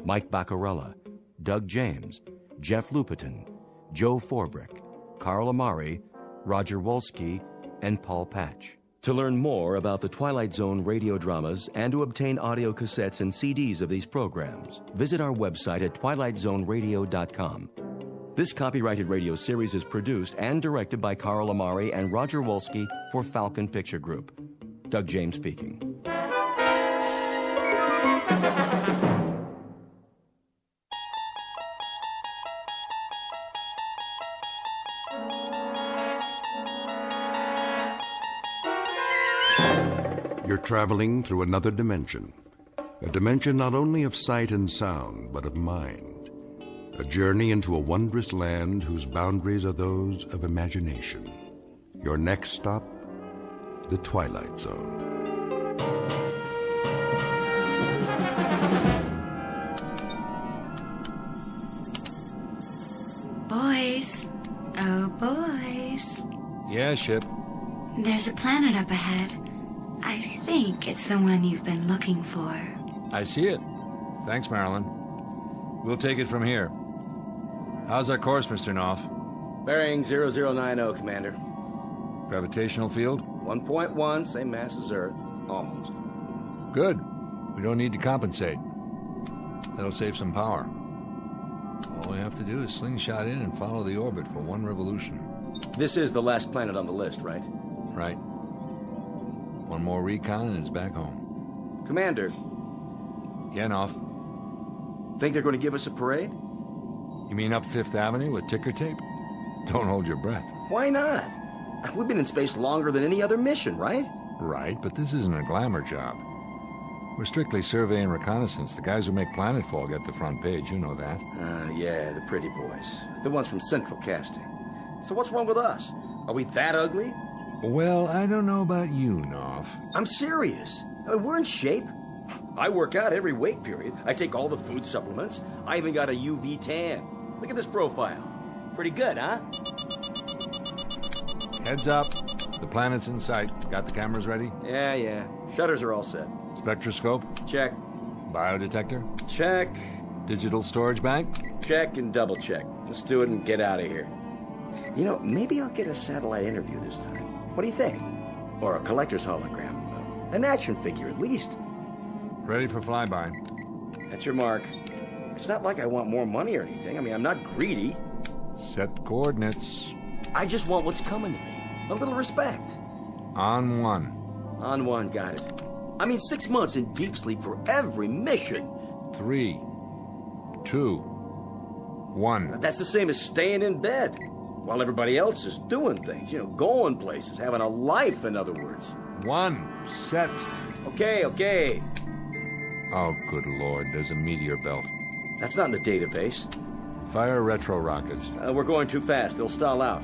Mike Baccarella, Doug James, Jeff Lupiton, Joe Forbrick, Carl Amari, Roger Wolski, and Paul Patch. To learn more about the Twilight Zone radio dramas and to obtain audio cassettes and CDs of these programs, visit our website at twilightzoneradio.com. This copyrighted radio series is produced and directed by Carl Amari and Roger Wolski for Falcon Picture Group. Doug James speaking. You're traveling through another dimension. A dimension not only of sight and sound, but of mind. A journey into a wondrous land whose boundaries are those of imagination. Your next stop, the Twilight Zone. Boys. Oh, boys. Yeah, Ship. There's a planet up ahead. I think it's the one you've been looking for. I see it. Thanks, Marilyn. We'll take it from here. How's our course, Mr. Knopf? Bearing 0090, Commander. Gravitational field? 1.1, same mass as Earth. Almost. Good. We don't need to compensate. That'll save some power. All we have to do is slingshot in and follow the orbit for one revolution. This is the last planet on the list, right? Right. One more recon and it's back home. Commander. Again off. Think they're going to give us a parade? You mean up Fifth Avenue with ticker tape? Don't hold your breath. Why not? We've been in space longer than any other mission, right? Right, but this isn't a glamour job. We're strictly survey and reconnaissance. The guys who make planetfall get the front page, you know that. Yeah, the pretty boys. The ones from Central Casting. So what's wrong with us? Are we that ugly? Well, I don't know about you, Knopf. I'm serious. I mean, we're in shape. I work out every wake period. I take all the food supplements. I even got a UV tan. Look at this profile. Pretty good, huh? Heads up. The planet's in sight. Got the cameras ready? Yeah. Shutters are all set. Spectroscope? Check. Biodetector? Check. Digital storage bank? Check and double check. Let's do it and get out of here. You know, maybe I'll get a satellite interview this time. What do you think? Or a collector's hologram. An action figure, at least. Ready for flyby. That's your mark. It's not like I want more money or anything. I mean, I'm not greedy. Set coordinates. I just want what's coming to me. A little respect. On one. On one, got it. I mean, 6 months in deep sleep for every mission. 3, 2, 1. That's the same as staying in bed while everybody else is doing things. You know, going places, having a life, in other words. 1. Set. Okay. Oh, good Lord, there's a meteor belt. That's not in the database. Fire retro rockets. We're going too fast. They'll stall out.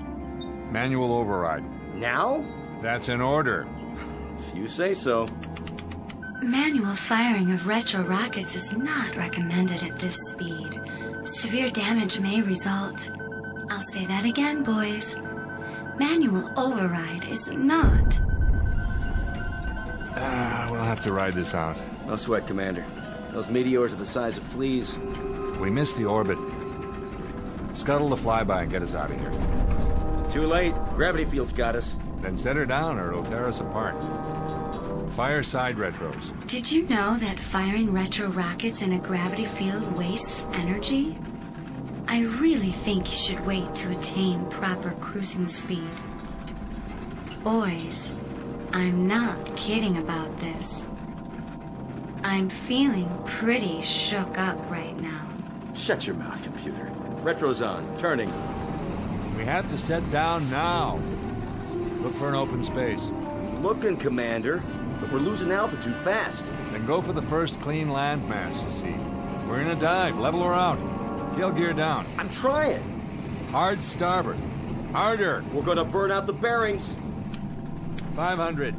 Manual override. Now? That's in order. If you say so. Manual firing of retro rockets is not recommended at this speed. Severe damage may result. I'll say that again, boys. Manual override is not. We'll have to ride this out. No sweat, Commander. Those meteors are the size of fleas. We missed the orbit. Scuttle the flyby and get us out of here. Too late. Gravity field's got us. Then set her down or it'll tear us apart. Fire side retros. Did you know that firing retro rockets in a gravity field wastes energy? I really think you should wait to attain proper cruising speed. Boys, I'm not kidding about this. I'm feeling pretty shook up right now. Shut your mouth, computer. Retro's on. Turning. We have to set down now. Look for an open space. Looking, Commander. But we're losing altitude fast. Then go for the first clean landmass, you see. We're in a dive. Level her out. Tail gear down. I'm trying. Hard starboard. Harder. We're gonna burn out the bearings. 500.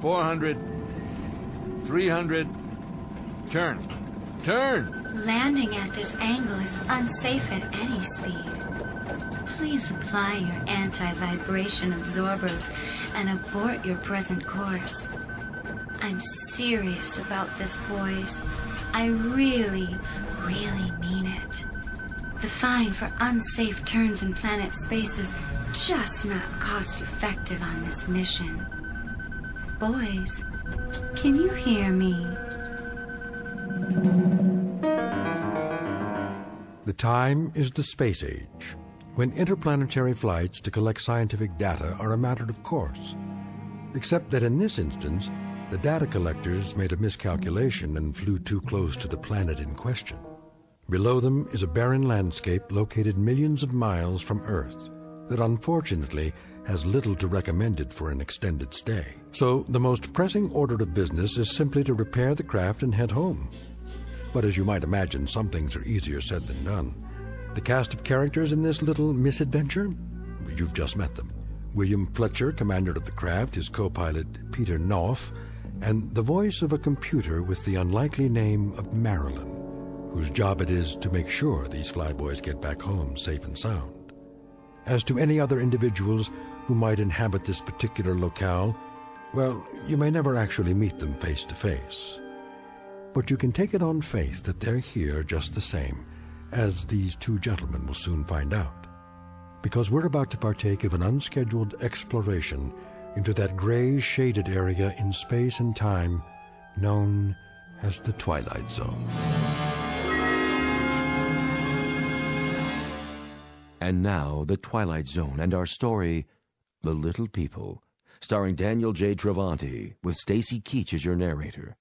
400. 300. Turn. Turn! Landing at this angle is unsafe at any speed. Please apply your anti-vibration absorbers and abort your present course. I'm serious about this, boys. I really, really mean it. The fine for unsafe turns in planet space is just not cost-effective on this mission. Boys, can you hear me? The time is the space age, when interplanetary flights to collect scientific data are a matter of course. Except that in this instance, the data collectors made a miscalculation and flew too close to the planet in question. Below them is a barren landscape located millions of miles from Earth that unfortunately has little to recommend it for an extended stay. So the most pressing order of business is simply to repair the craft and head home. But as you might imagine, some things are easier said than done. The cast of characters in this little misadventure? You've just met them. William Fletcher, commander of the craft, his co-pilot Peter Knopf, and the voice of a computer with the unlikely name of Marilyn, whose job it is to make sure these flyboys get back home safe and sound. As to any other individuals who might inhabit this particular locale, well, you may never actually meet them face to face. But you can take it on faith that they're here just the same, as these two gentlemen will soon find out. Because we're about to partake of an unscheduled exploration into that gray shaded area in space and time known as the Twilight Zone. And now, The Twilight Zone and our story, The Little People, starring Daniel J. Travanti, with Stacy Keach as your narrator.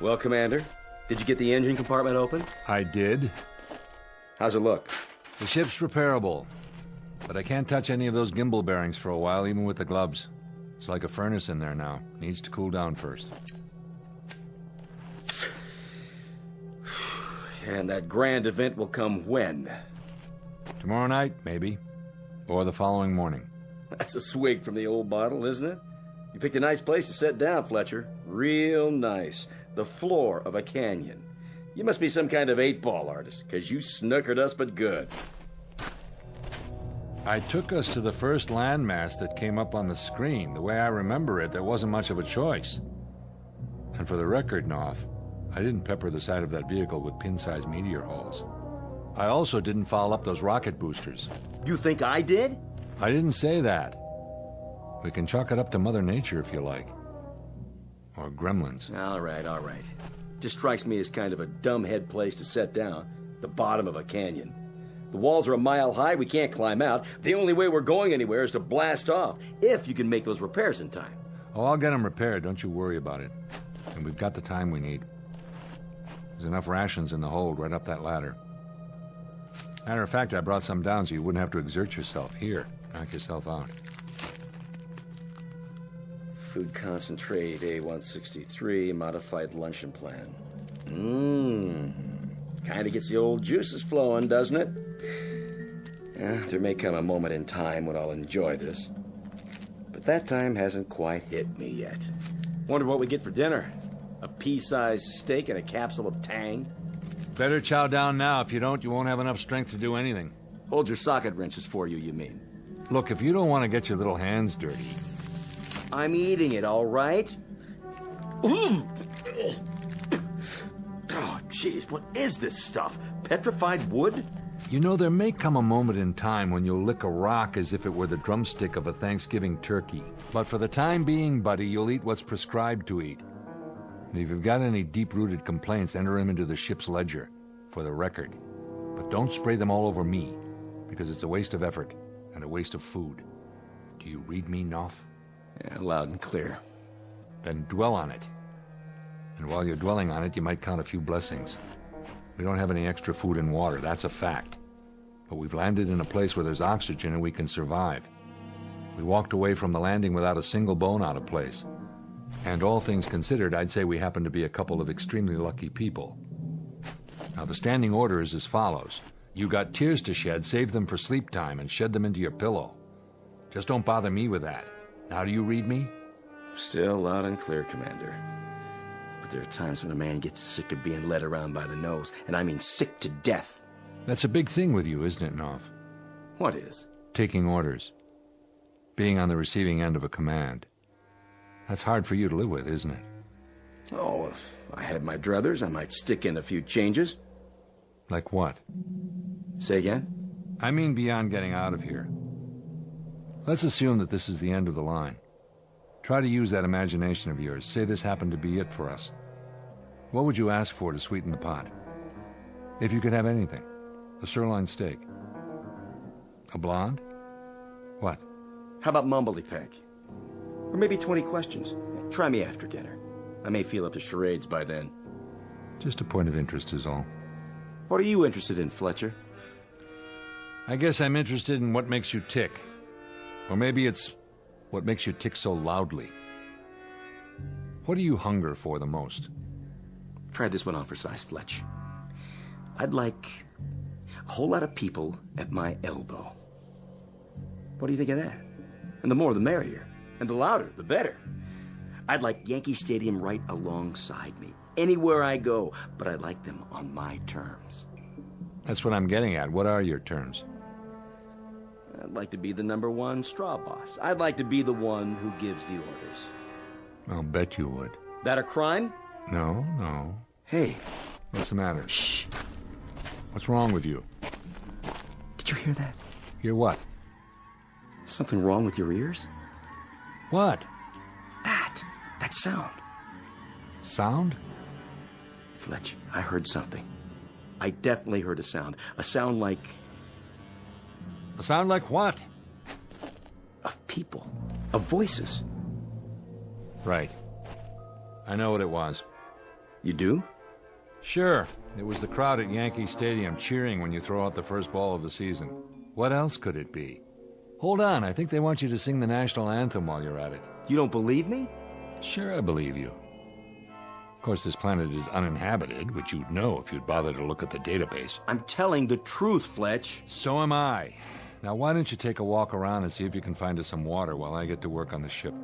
Well, Commander, did you get the engine compartment open? I did. How's it look? The ship's repairable, but I can't touch any of those gimbal bearings for a while, even with the gloves. It's like a furnace in there now. Needs to cool down first. And that grand event will come when? Tomorrow night, maybe. Or the following morning. That's a swig from the old bottle, isn't it? You picked a nice place to sit down, Fletcher. Real nice. The floor of a canyon. You must be some kind of 8-ball artist, because you snookered us but good. I took us to the first landmass that came up on the screen. The way I remember it, there wasn't much of a choice. And for the record, Knopf, I didn't pepper the side of that vehicle with pin-sized meteor holes. I also didn't foul up those rocket boosters. You think I did? I didn't say that. We can chalk it up to Mother Nature if you like. Or gremlins. All right. Just strikes me as kind of a dumbhead place to set down. The bottom of a canyon. The walls are a mile high, we can't climb out. The only way we're going anywhere is to blast off, if you can make those repairs in time. Oh, I'll get them repaired, don't you worry about it. And we've got the time we need. There's enough rations in the hold right up that ladder. Matter of fact, I brought some down so you wouldn't have to exert yourself. Here, knock yourself out. Food concentrate, A163, modified luncheon plan. Kind of gets the old juices flowing, doesn't it? Yeah, there may come a moment in time when I'll enjoy this. But that time hasn't quite hit me yet. Wonder what we get for dinner. A pea-sized steak and a capsule of Tang? Better chow down now. If you don't, you won't have enough strength to do anything. Hold your socket wrenches for you mean? Look, if you don't want to get your little hands dirty... I'm eating it, all right? Oh, jeez, what is this stuff? Petrified wood? You know, there may come a moment in time when you'll lick a rock as if it were the drumstick of a Thanksgiving turkey. But for the time being, buddy, you'll eat what's prescribed to eat. And if you've got any deep-rooted complaints, enter them into the ship's ledger, for the record. But don't spray them all over me, because it's a waste of effort and a waste of food. Do you read me, Knopf? Yeah, loud and clear. Then dwell on it. And while you're dwelling on it, you might count a few blessings. We don't have any extra food and water, that's a fact. But we've landed in a place where there's oxygen and we can survive. We walked away from the landing without a single bone out of place. And all things considered, I'd say we happen to be a couple of extremely lucky people. Now, the standing order is as follows. You got tears to shed, save them for sleep time and shed them into your pillow. Just don't bother me with that. Now, do you read me? Still loud and clear, Commander. But there are times when a man gets sick of being led around by the nose, and I mean sick to death. That's a big thing with you, isn't it, Knopf? What is? Taking orders. Being on the receiving end of a command. That's hard for you to live with, isn't it? Oh, if I had my druthers, I might stick in a few changes. Like what? Say again? I mean beyond getting out of here. Let's assume that this is the end of the line. Try to use that imagination of yours. Say this happened to be it for us. What would you ask for to sweeten the pot? If you could have anything. A sirloin steak. A blonde? What? How about Mumbly Peg? Or maybe 20 questions. Try me after dinner. I may feel up to charades by then. Just a point of interest is all. What are you interested in, Fletcher? I guess I'm interested in what makes you tick. Or maybe it's what makes you tick so loudly. What do you hunger for the most? Try this one on for size, Fletch. I'd like a whole lot of people at my elbow. What do you think of that? And the more the merrier. And the louder, the better. I'd like Yankee Stadium right alongside me. Anywhere I go, but I'd like them on my terms. That's what I'm getting at. What are your terms? I'd like to be the #1 straw boss. I'd like to be the one who gives the orders. I'll bet you would. That a crime? No. Hey. What's the matter? Shh. What's wrong with you? Did you hear that? Hear what? Something wrong with your ears? What? That sound. Sound? Fletch, I heard something. I definitely heard a sound. A sound like... A sound like what? Of people. Of voices. Right. I know what it was. You do? Sure. It was the crowd at Yankee Stadium cheering when you throw out the first ball of the season. What else could it be? Hold on, I think they want you to sing the national anthem while you're at it. You don't believe me? Sure, I believe you. Of course, this planet is uninhabited, which you'd know if you'd bother to look at the database. I'm telling the truth, Fletch. So am I. Now, why don't you take a walk around and see if you can find us some water while I get to work on the ship?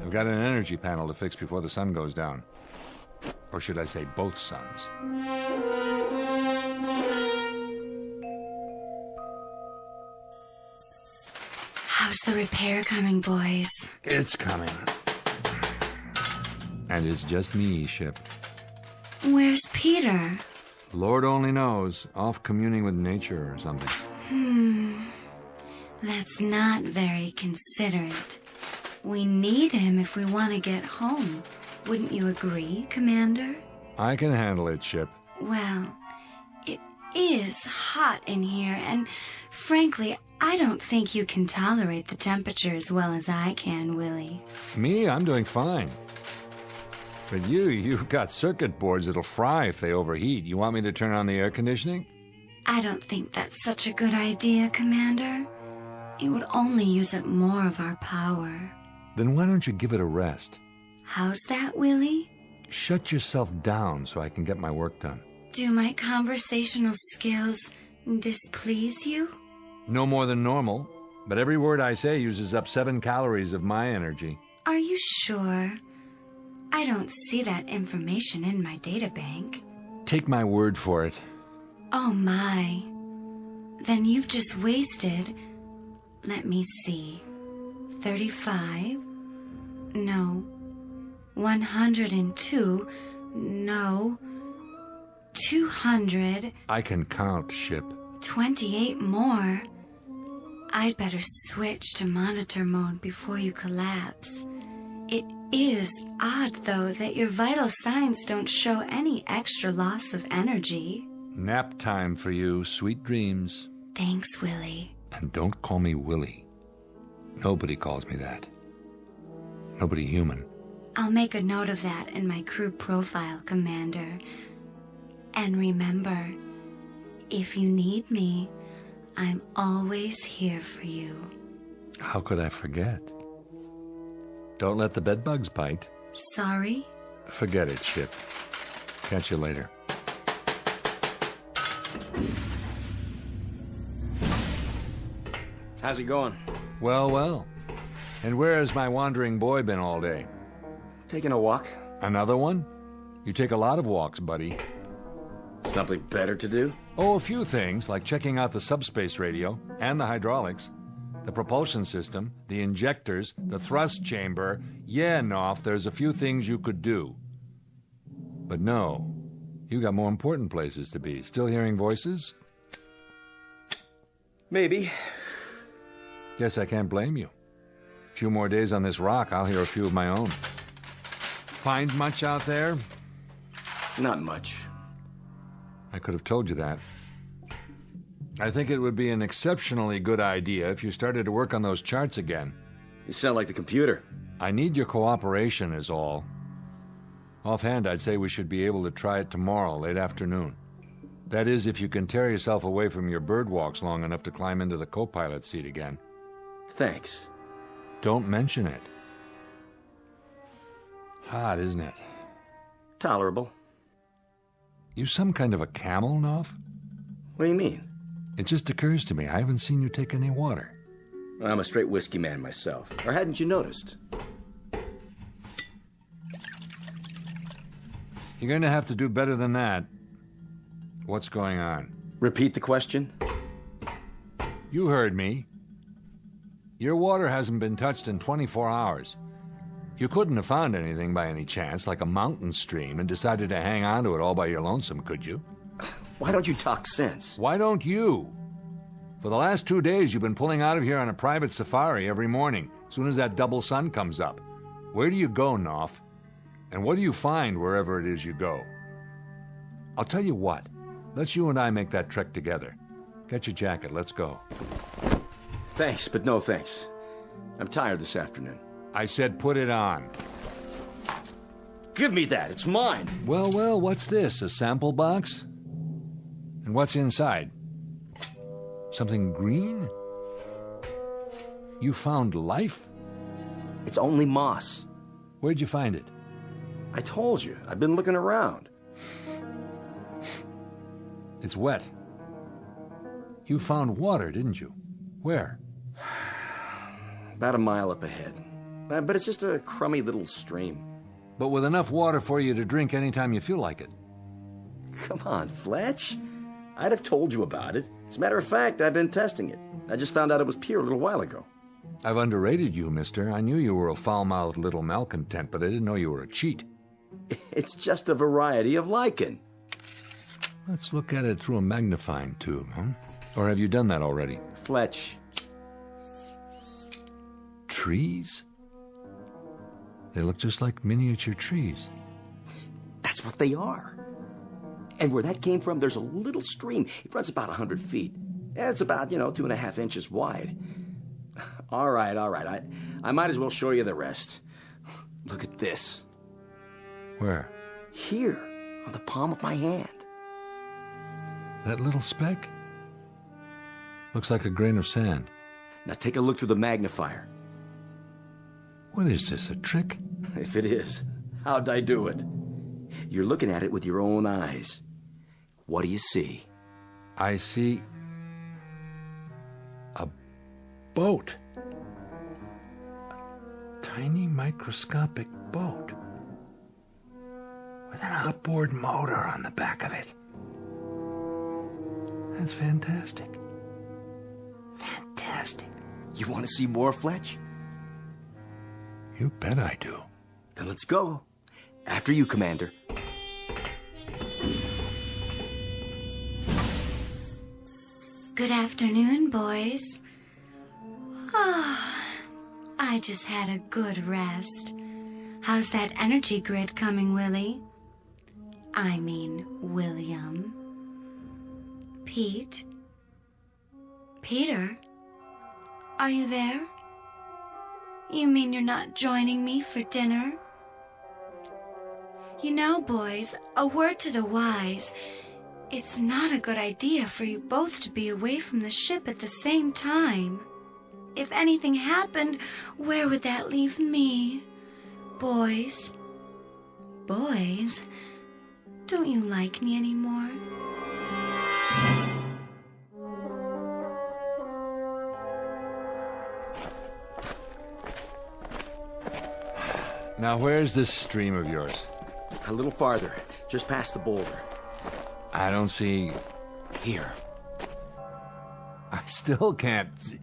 I've got an energy panel to fix before the sun goes down. Or should I say both suns? How's the repair coming, boys? It's coming. And it's just me, Ship. Where's Peter? Lord only knows. Off communing with nature or something. That's not very considerate. We need him if we want to get home. Wouldn't you agree, Commander? I can handle it, Ship. Well, it is hot in here, and frankly, I don't think you can tolerate the temperature as well as I can, Willie. Me? I'm doing fine. But you've got circuit boards that'll fry if they overheat. You want me to turn on the air conditioning? I don't think that's such a good idea, Commander. It would only use up more of our power. Then why don't you give it a rest? How's that, Willie? Shut yourself down so I can get my work done. Do my conversational skills displease you? No more than normal, but every word I say uses up 7 calories of my energy. Are you sure? I don't see that information in my databank. Take my word for it. Oh my. Then you've just wasted, let me see, 35? No. 102? No. 200? I can count, Ship. 28 more. I'd better switch to monitor mode before you collapse. It is odd, though, that your vital signs don't show any extra loss of energy. Nap time for you. Sweet dreams. Thanks, Willie. And don't call me Willie. Nobody calls me that. Nobody human. I'll make a note of that in my crew profile, Commander. And remember, if you need me, I'm always here for you. How could I forget? Don't let the bedbugs bite. Sorry? Forget it, Ship. Catch you later. How's it going? Well, well. And where has my wandering boy been all day? Taking a walk. Another one? You take a lot of walks, buddy. Something better to do? Oh, a few things, like checking out the subspace radio and the hydraulics, the propulsion system, the injectors, the thrust chamber. Yeah, Knopf, there's a few things you could do. But no, you got more important places to be. Still hearing voices? Maybe. Guess I can't blame you. A few more days on this rock, I'll hear a few of my own. Find much out there? Not much. I could have told you that. I think it would be an exceptionally good idea if you started to work on those charts again. You sound like the computer. I need your cooperation is all. Offhand, I'd say we should be able to try it tomorrow, late afternoon. That is, if you can tear yourself away from your bird walks long enough to climb into the co-pilot seat again. Thanks. Don't mention it. Hot, isn't it? Tolerable. You some kind of a camel, Knopf? What do you mean? It just occurs to me, I haven't seen you take any water. I'm a straight whiskey man myself. Or hadn't you noticed? You're going to have to do better than that. What's going on? Repeat the question? You heard me. Your water hasn't been touched in 24 hours. You couldn't have found anything by any chance, like a mountain stream, and decided to hang on to it all by your lonesome, could you? Why don't you talk sense? Why don't you? For the last 2 days, you've been pulling out of here on a private safari every morning, as soon as that double sun comes up. Where do you go, Knopf? And what do you find wherever it is you go? I'll tell you what. Let's you and I make that trek together. Get your jacket. Let's go. Thanks, but no thanks. I'm tired this afternoon. I said put it on. Give me that. It's mine. Well, what's this? A sample box? And what's inside? Something green? You found life? It's only moss. Where'd you find it? I told you. I've been looking around. It's wet. You found water, didn't you? Where? About a mile up ahead. But it's just a crummy little stream. But with enough water for you to drink anytime you feel like it. Come on, Fletch. I'd have told you about it. As a matter of fact, I've been testing it. I just found out it was pure a little while ago. I've underrated you, mister. I knew you were a foul-mouthed little malcontent, but I didn't know you were a cheat. It's just a variety of lichen. Let's look at it through a magnifying tube, huh? Or have you done that already? Fletch. Trees? They look just like miniature trees. That's what they are. And where that came from, there's a little stream. It runs about 100 feet. It's about, 2.5 inches wide. All right. I might as well show you the rest. Look at this. Where? Here, on the palm of my hand. That little speck? Looks like a grain of sand. Now take a look through the magnifier. What is this, a trick? If it is, how'd I do it? You're looking at it with your own eyes. What do you see? I see a boat. A tiny microscopic boat. With an outboard motor on the back of it. That's fantastic. Fantastic. You want to see more, Fletch? You bet I do. Then let's go. After you, Commander. Good afternoon, boys. I just had a good rest. How's that energy grid coming, Willie? I mean, William. Pete? Peter? Are you there? You mean you're not joining me for dinner? You know, boys, a word to the wise. It's not a good idea for you both to be away from the ship at the same time. If anything happened, where would that leave me? Boys? Boys? Don't you like me anymore? Now, where's this stream of yours? A little farther, just past the boulder. I don't see... Here. I still can't see...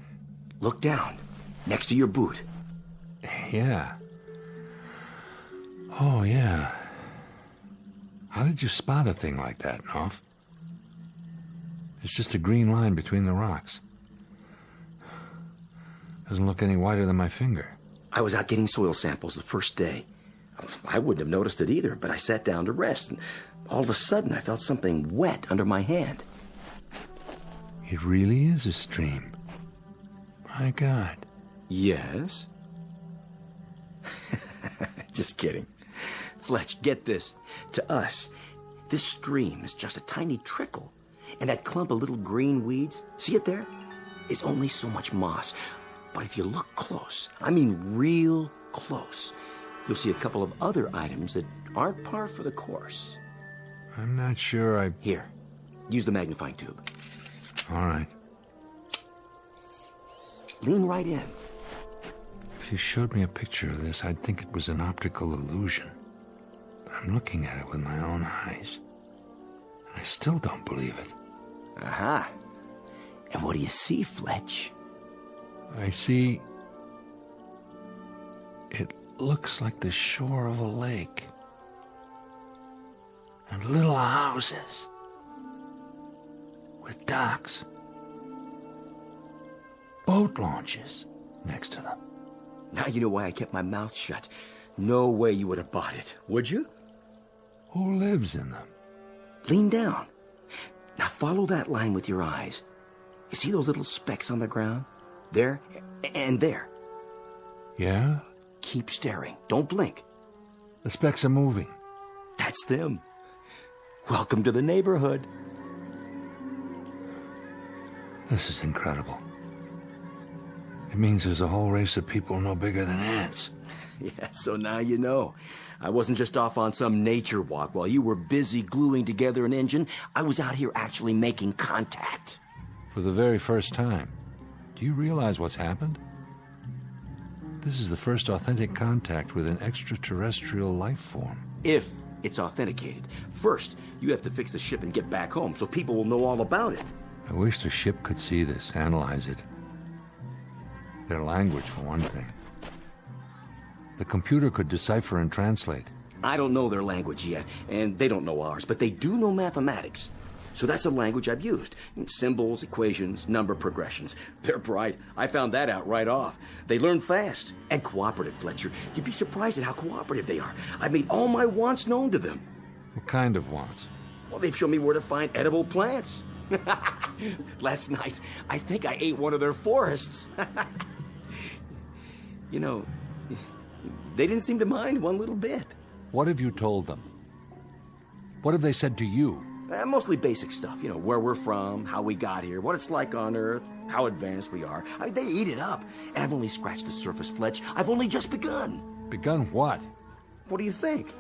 Look down, next to your boot. Yeah. Oh, yeah. How did you spot a thing like that, Knopf? It's just a green line between the rocks. Doesn't look any wider than my finger. I was out getting soil samples the first day. I wouldn't have noticed it either, but I sat down to rest, and all of a sudden I felt something wet under my hand. It really is a stream. My God. Yes? Just kidding. Fletch, get this. To us, this stream is just a tiny trickle. And that clump of little green weeds, see it there? Is only so much moss. But if you look close, I mean real close, you'll see a couple of other items that aren't par for the course. I'm not sure I... Here, use the magnifying tube. All right. Lean right in. If you showed me a picture of this, I'd think it was an optical illusion. But I'm looking at it with my own eyes. And I still don't believe it. Aha. And what do you see, Fletch? I see... It looks like the shore of a lake. And little houses. With docks. Boat launches next to them. Now you know why I kept my mouth shut. No way you would have bought it, would you? Who lives in them? Lean down. Now follow that line with your eyes. You see those little specks on the ground? There and there. Yeah? Keep staring. Don't blink. The specks are moving. That's them. Welcome to the neighborhood. This is incredible. It means there's a whole race of people no bigger than ants. Yeah, so now you know. I wasn't just off on some nature walk while you were busy gluing together an engine. I was out here actually making contact. For the very first time. Do you realize what's happened? This is the first authentic contact with an extraterrestrial life form. If it's authenticated. First, you have to fix the ship and get back home so people will know all about it. I wish the ship could see this, analyze it. Their language, for one thing. The computer could decipher and translate. I don't know their language yet, and they don't know ours, but they do know mathematics. So that's a language I've used. Symbols, equations, number progressions. They're bright. I found that out right off. They learn fast. And cooperative, Fletcher. You'd be surprised at how cooperative they are. I made all my wants known to them. What kind of wants? Well, they've shown me where to find edible plants. Last night, I think I ate one of their forests. You know, they didn't seem to mind one little bit. What have you told them? What have they said to you? Mostly basic stuff, you know, where we're from, how we got here, what it's like on Earth, how advanced we are. I mean, they eat it up. And I've only scratched the surface, Fletch. I've only just begun. Begun what? What do you think?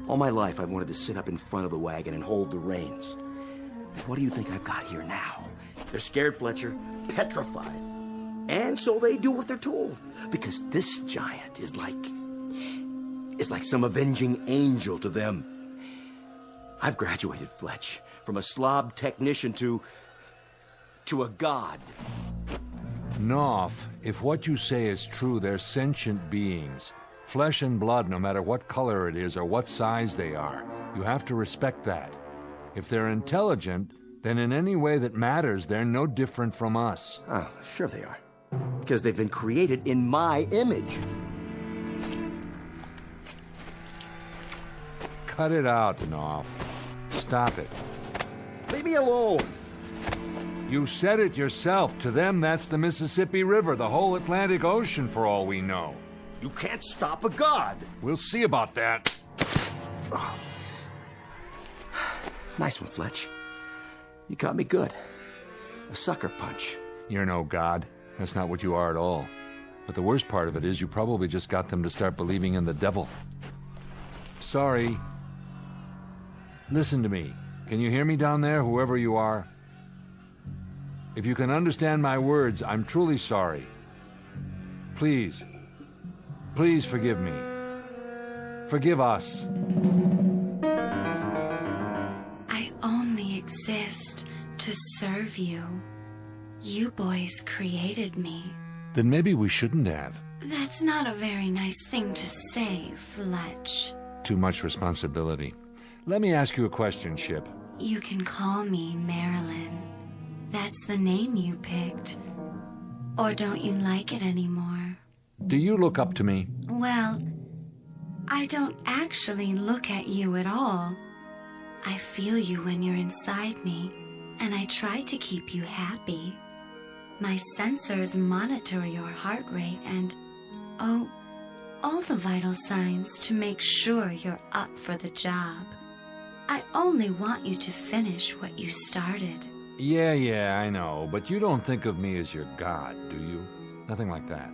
All my life, I've wanted to sit up in front of the wagon and hold the reins. What do you think I've got here now? They're scared, Fletcher, petrified. And so they do what they're told. Because this giant is like some avenging angel to them. I've graduated, Fletch, from a slob technician to a god. Knopf, if what you say is true, they're sentient beings. Flesh and blood, no matter what color it is or what size they are. You have to respect that. If they're intelligent, then in any way that matters, they're no different from us. Oh, sure they are. Because they've been created in my image. Cut it out, Knopf. Stop it. Leave me alone. You said it yourself. To them, that's the Mississippi River, the whole Atlantic Ocean, for all we know. You can't stop a god. We'll see about that. Oh. Nice one, Fletch. You caught me good. A sucker punch. You're no god. That's not what you are at all. But the worst part of it is you probably just got them to start believing in the devil. Sorry. Listen to me. Can you hear me down there, whoever you are? If you can understand my words, I'm truly sorry. Please. Please forgive me. Forgive us. I only exist to serve you. You boys created me. Then maybe we shouldn't have. That's not a very nice thing to say, Fletch. Too much responsibility. Let me ask you a question, Ship. You can call me Marilyn. That's the name you picked. Or don't you like it anymore? Do you look up to me? Well, I don't actually look at you at all. I feel you when you're inside me, and I try to keep you happy. My sensors monitor your heart rate and, all the vital signs to make sure you're up for the job. I only want you to finish what you started. Yeah, I know, but you don't think of me as your god, do you? Nothing like that.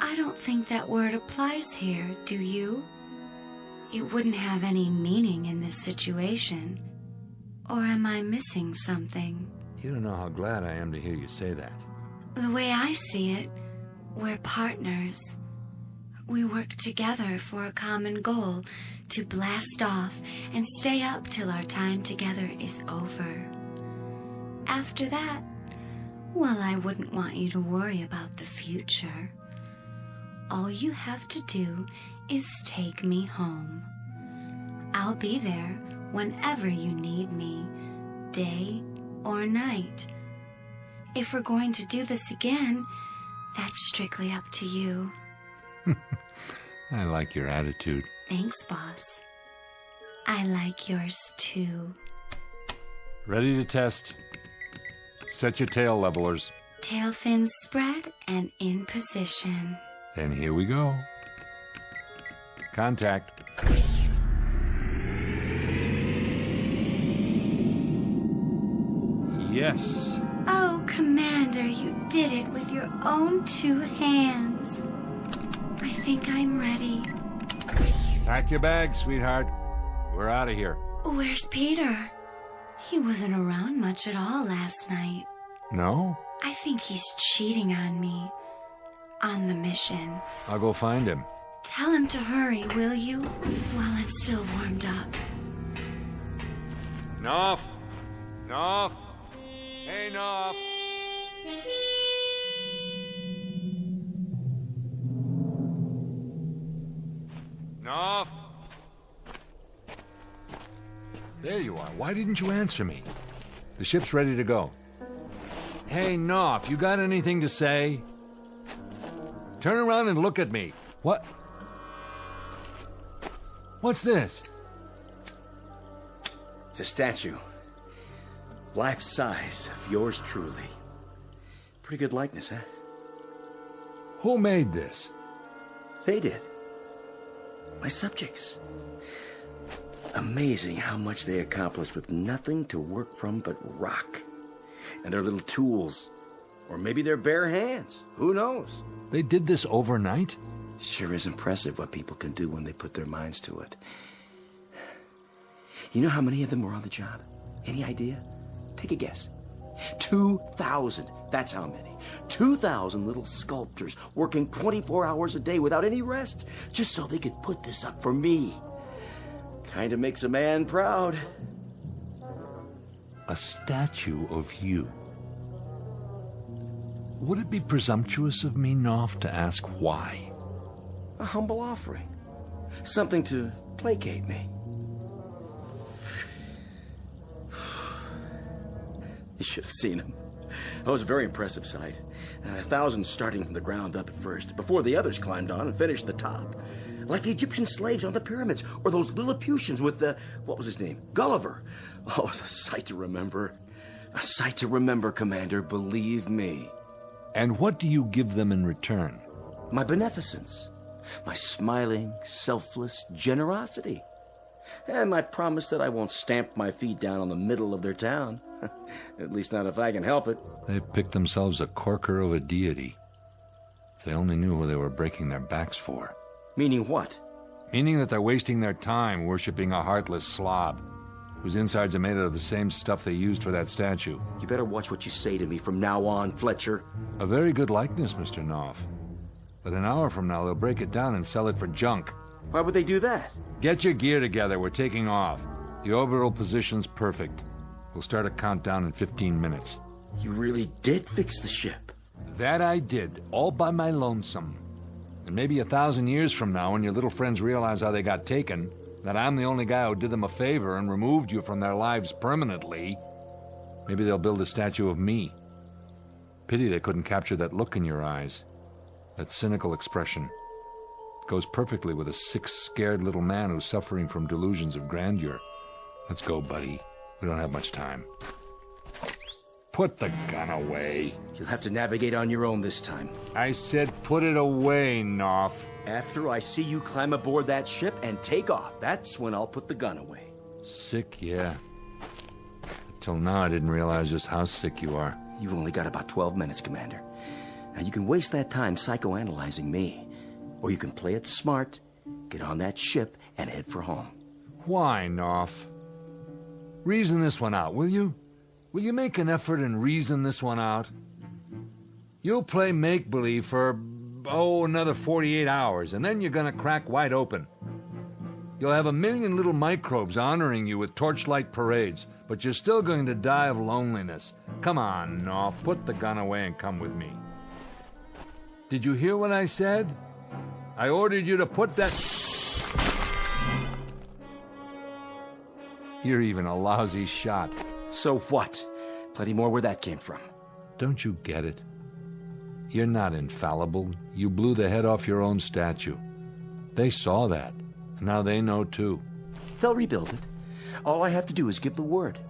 I don't think that word applies here, do you? It wouldn't have any meaning in this situation. Or am I missing something? You don't know how glad I am to hear you say that. The way I see it, we're partners. We work together for a common goal to blast off and stay up till our time together is over. After that, well, I wouldn't want you to worry about the future. All you have to do is take me home. I'll be there whenever you need me, day or night. If we're going to do this again, that's strictly up to you. I like your attitude. Thanks, boss. I like yours too. Ready to test. Set your tail levelers. Tail fins spread and in position. Then here we go. Contact. Yes. Oh, Commander, you did it with your own 2 hands. I think I'm ready. Pack your bags, sweetheart. We're out of here. Where's Peter? He wasn't around much at all last night. No? I think he's cheating on me. On the mission. I'll go find him. Tell him to hurry, will you? While I'm still warmed up. Knopf! Knopf! Hey, Knopf! Knopf! There you are. Why didn't you answer me? The ship's ready to go. Hey, Knopf, you got anything to say? Turn around and look at me. What? What's this? It's a statue. Life size of yours truly. Pretty good likeness, huh? Who made this? They did. My subjects. Amazing how much they accomplished with nothing to work from but rock. And their little tools. Or maybe their bare hands. Who knows? They did this overnight? Sure is impressive what people can do when they put their minds to it. You know how many of them were on the job? Any idea? Take a guess. 2,000. That's how many. 2,000 little sculptors working 24 hours a day without any rest, just so they could put this up for me. Kind of makes a man proud. A statue of you. Would it be presumptuous of me, Knopf, to ask why? A humble offering. Something to placate me. You should have seen him. It was a very impressive sight. 1,000 starting from the ground up at first, before the others climbed on and finished the top. Like the Egyptian slaves on the pyramids, or those Lilliputians with the, what was his name? Gulliver. Oh, it's a sight to remember. A sight to remember, Commander, believe me. And what do you give them in return? My beneficence. My smiling, selfless generosity. And my promise that I won't stamp my feet down on the middle of their town. At least not if I can help it. They've picked themselves a corker of a deity. If they only knew who they were breaking their backs for. Meaning what? Meaning that they're wasting their time worshipping a heartless slob, whose insides are made out of the same stuff they used for that statue. You better watch what you say to me from now on, Fletcher. A very good likeness, Mr. Knopf. But an hour from now, they'll break it down and sell it for junk. Why would they do that? Get your gear together. We're taking off. The orbital position's perfect. We'll start a countdown in 15 minutes. You really did fix the ship? That I did, all by my lonesome. And maybe 1,000 years from now, when your little friends realize how they got taken, that I'm the only guy who did them a favor and removed you from their lives permanently, maybe they'll build a statue of me. Pity they couldn't capture that look in your eyes. That cynical expression. It goes perfectly with a sick, scared little man who's suffering from delusions of grandeur. Let's go, buddy. We don't have much time. Put the gun away. You'll have to navigate on your own this time. I said put it away, Knopf. After I see you climb aboard that ship and take off, that's when I'll put the gun away. Sick, yeah. Till now I didn't realize just how sick you are. You've only got about 12 minutes, Commander. Now you can waste that time psychoanalyzing me. Or you can play it smart, get on that ship, and head for home. Why, Knopf? Reason this one out, will you? Will you make an effort and reason this one out? You'll play make-believe for, another 48 hours, and then you're gonna crack wide open. You'll have 1,000,000 little microbes honoring you with torchlight parades, but you're still going to die of loneliness. Come on, Knopf, put the gun away and come with me. Did you hear what I said? I ordered you to put that... You're even a lousy shot. So what? Plenty more where that came from. Don't you get it? You're not infallible. You blew the head off your own statue. They saw that. And now they know too. They'll rebuild it. All I have to do is give the word.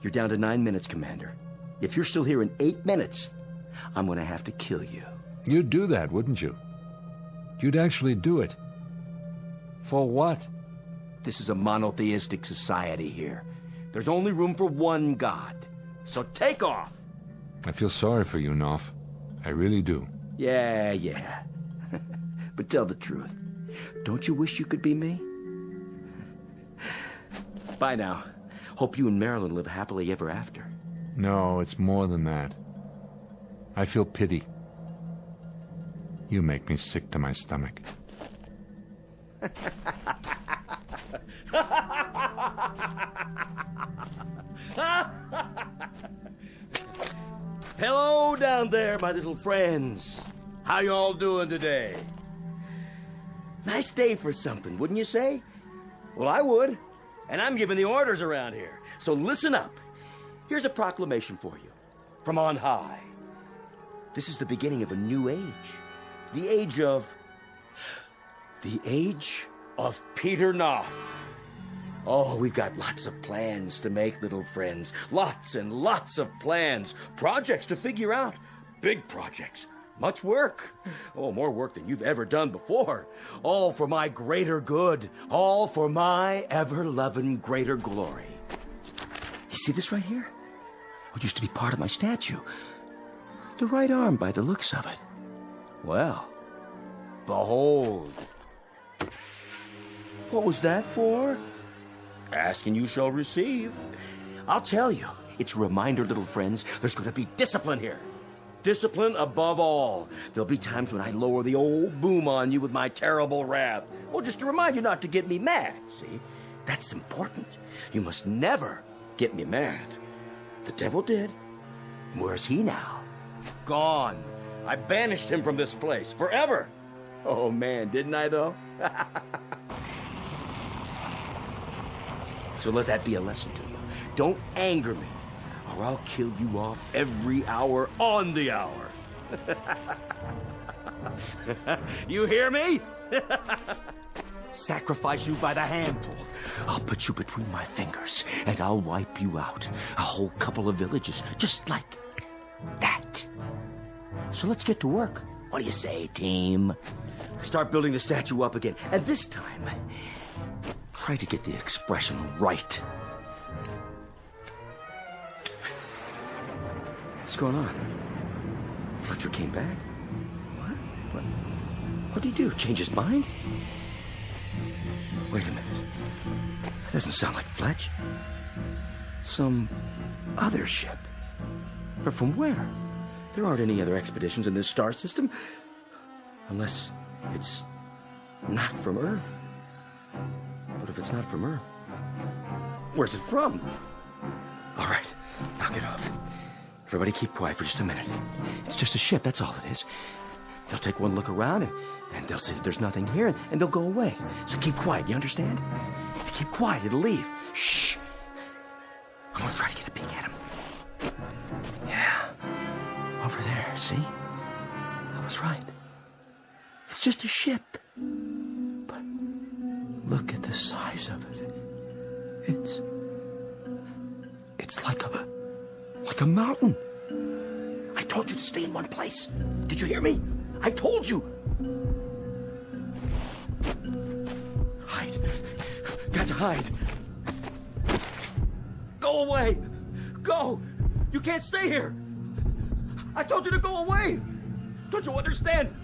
You're down to 9 minutes, Commander. If you're still here in 8 minutes, I'm going to have to kill you. You'd do that, wouldn't you? You'd actually do it. For what? This is a monotheistic society here. There's only room for one god. So take off! I feel sorry for you, Knopf. I really do. Yeah. But tell the truth. Don't you wish you could be me? Bye now. Hope you and Marilyn live happily ever after. No, it's more than that. I feel pity. You make me sick to my stomach. Hello down there, my little friends. How you all doing today? Nice day for something, wouldn't you say? Well, I would. And I'm giving the orders around here. So listen up. Here's a proclamation for you. From on high. This is the beginning of a new age. The age of Peter Knopf. Oh, we've got lots of plans to make, little friends. Lots and lots of plans. Projects to figure out. Big projects. Much work. Oh, more work than you've ever done before. All for my greater good. All for my ever-loving greater glory. You see this right here? It used to be part of my statue. The right arm by the looks of it. Well, behold. What was that for? Ask and you shall receive. I'll tell you. It's a reminder, little friends, there's going to be discipline here. Discipline above all. There'll be times when I lower the old boom on you with my terrible wrath. Well, just to remind you not to get me mad, see? That's important. You must never get me mad. The devil did. Where's he now? Gone. I banished him from this place forever. Oh, man, didn't I, though? So let that be a lesson to you. Don't anger me, or I'll kill you off every hour on the hour. You hear me? Sacrifice you by the handful. I'll put you between my fingers, and I'll wipe you out. A whole couple of villages, just like that. So let's get to work. What do you say, team? Start building the statue up again, and this time, try to get the expression right. What's going on? Fletcher came back? What? What'd he do? Change his mind? Wait a minute. That doesn't sound like Fletch. Some other ship. But from where? There aren't any other expeditions in this star system. Unless it's not from Earth. But if it's not from Earth, where's it from? All right, knock it off. Everybody keep quiet for just a minute. It's just a ship, that's all it is. They'll take one look around and they'll say that there's nothing here and they'll go away. So keep quiet, you understand? If you keep quiet, it'll leave. Shh. I'm gonna try to get a peek at him. Yeah. Over there, see? I was right. It's just a ship. But look at the size of it. It's like a mountain. I told you to stay in one place. Did you hear me? I told you. Hide. Got to hide. Go away. Go. You can't stay here. I told you to go away. Don't you understand?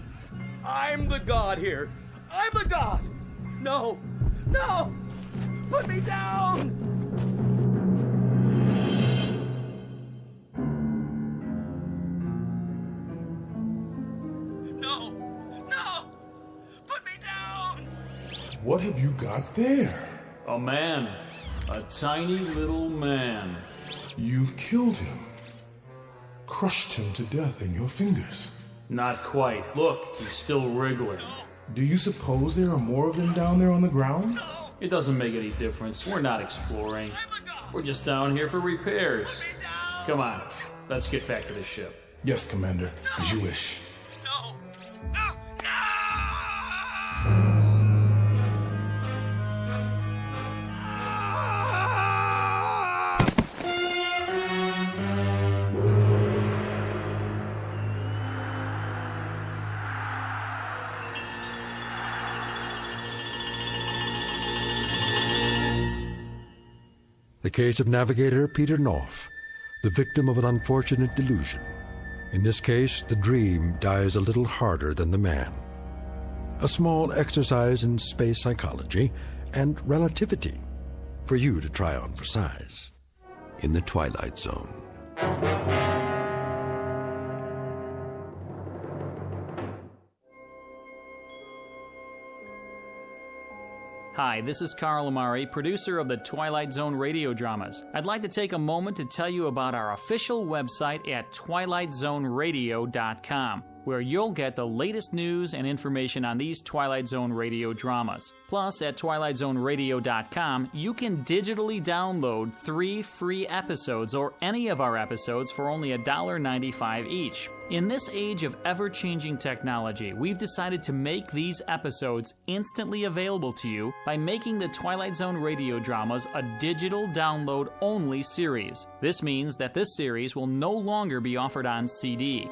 I'm the god here. I'm the god. No. No. Put me down. What have you got there? A man. A tiny little man. You've killed him. Crushed him to death in your fingers. Not quite. Look, he's still wriggling. Do you suppose there are more of them down there on the ground? It doesn't make any difference. We're not exploring. We're just down here for repairs. Come on, let's get back to the ship. Yes, Commander, as you wish. No. The case of navigator Peter Knopf, the victim of an unfortunate delusion. In this case, the dream dies a little harder than the man. A small exercise in space psychology and relativity for you to try on for size in the Twilight Zone. Hi, this is Carl Amari, producer of the Twilight Zone radio dramas. I'd like to take a moment to tell you about our official website at twilightzoneradio.com, where you'll get the latest news and information on these Twilight Zone radio dramas. Plus, at twilightzoneradio.com, you can digitally download 3 free episodes or any of our episodes for only $1.95 each. In this age of ever-changing technology, we've decided to make these episodes instantly available to you by making the Twilight Zone radio dramas a digital download-only series. This means that this series will no longer be offered on CD.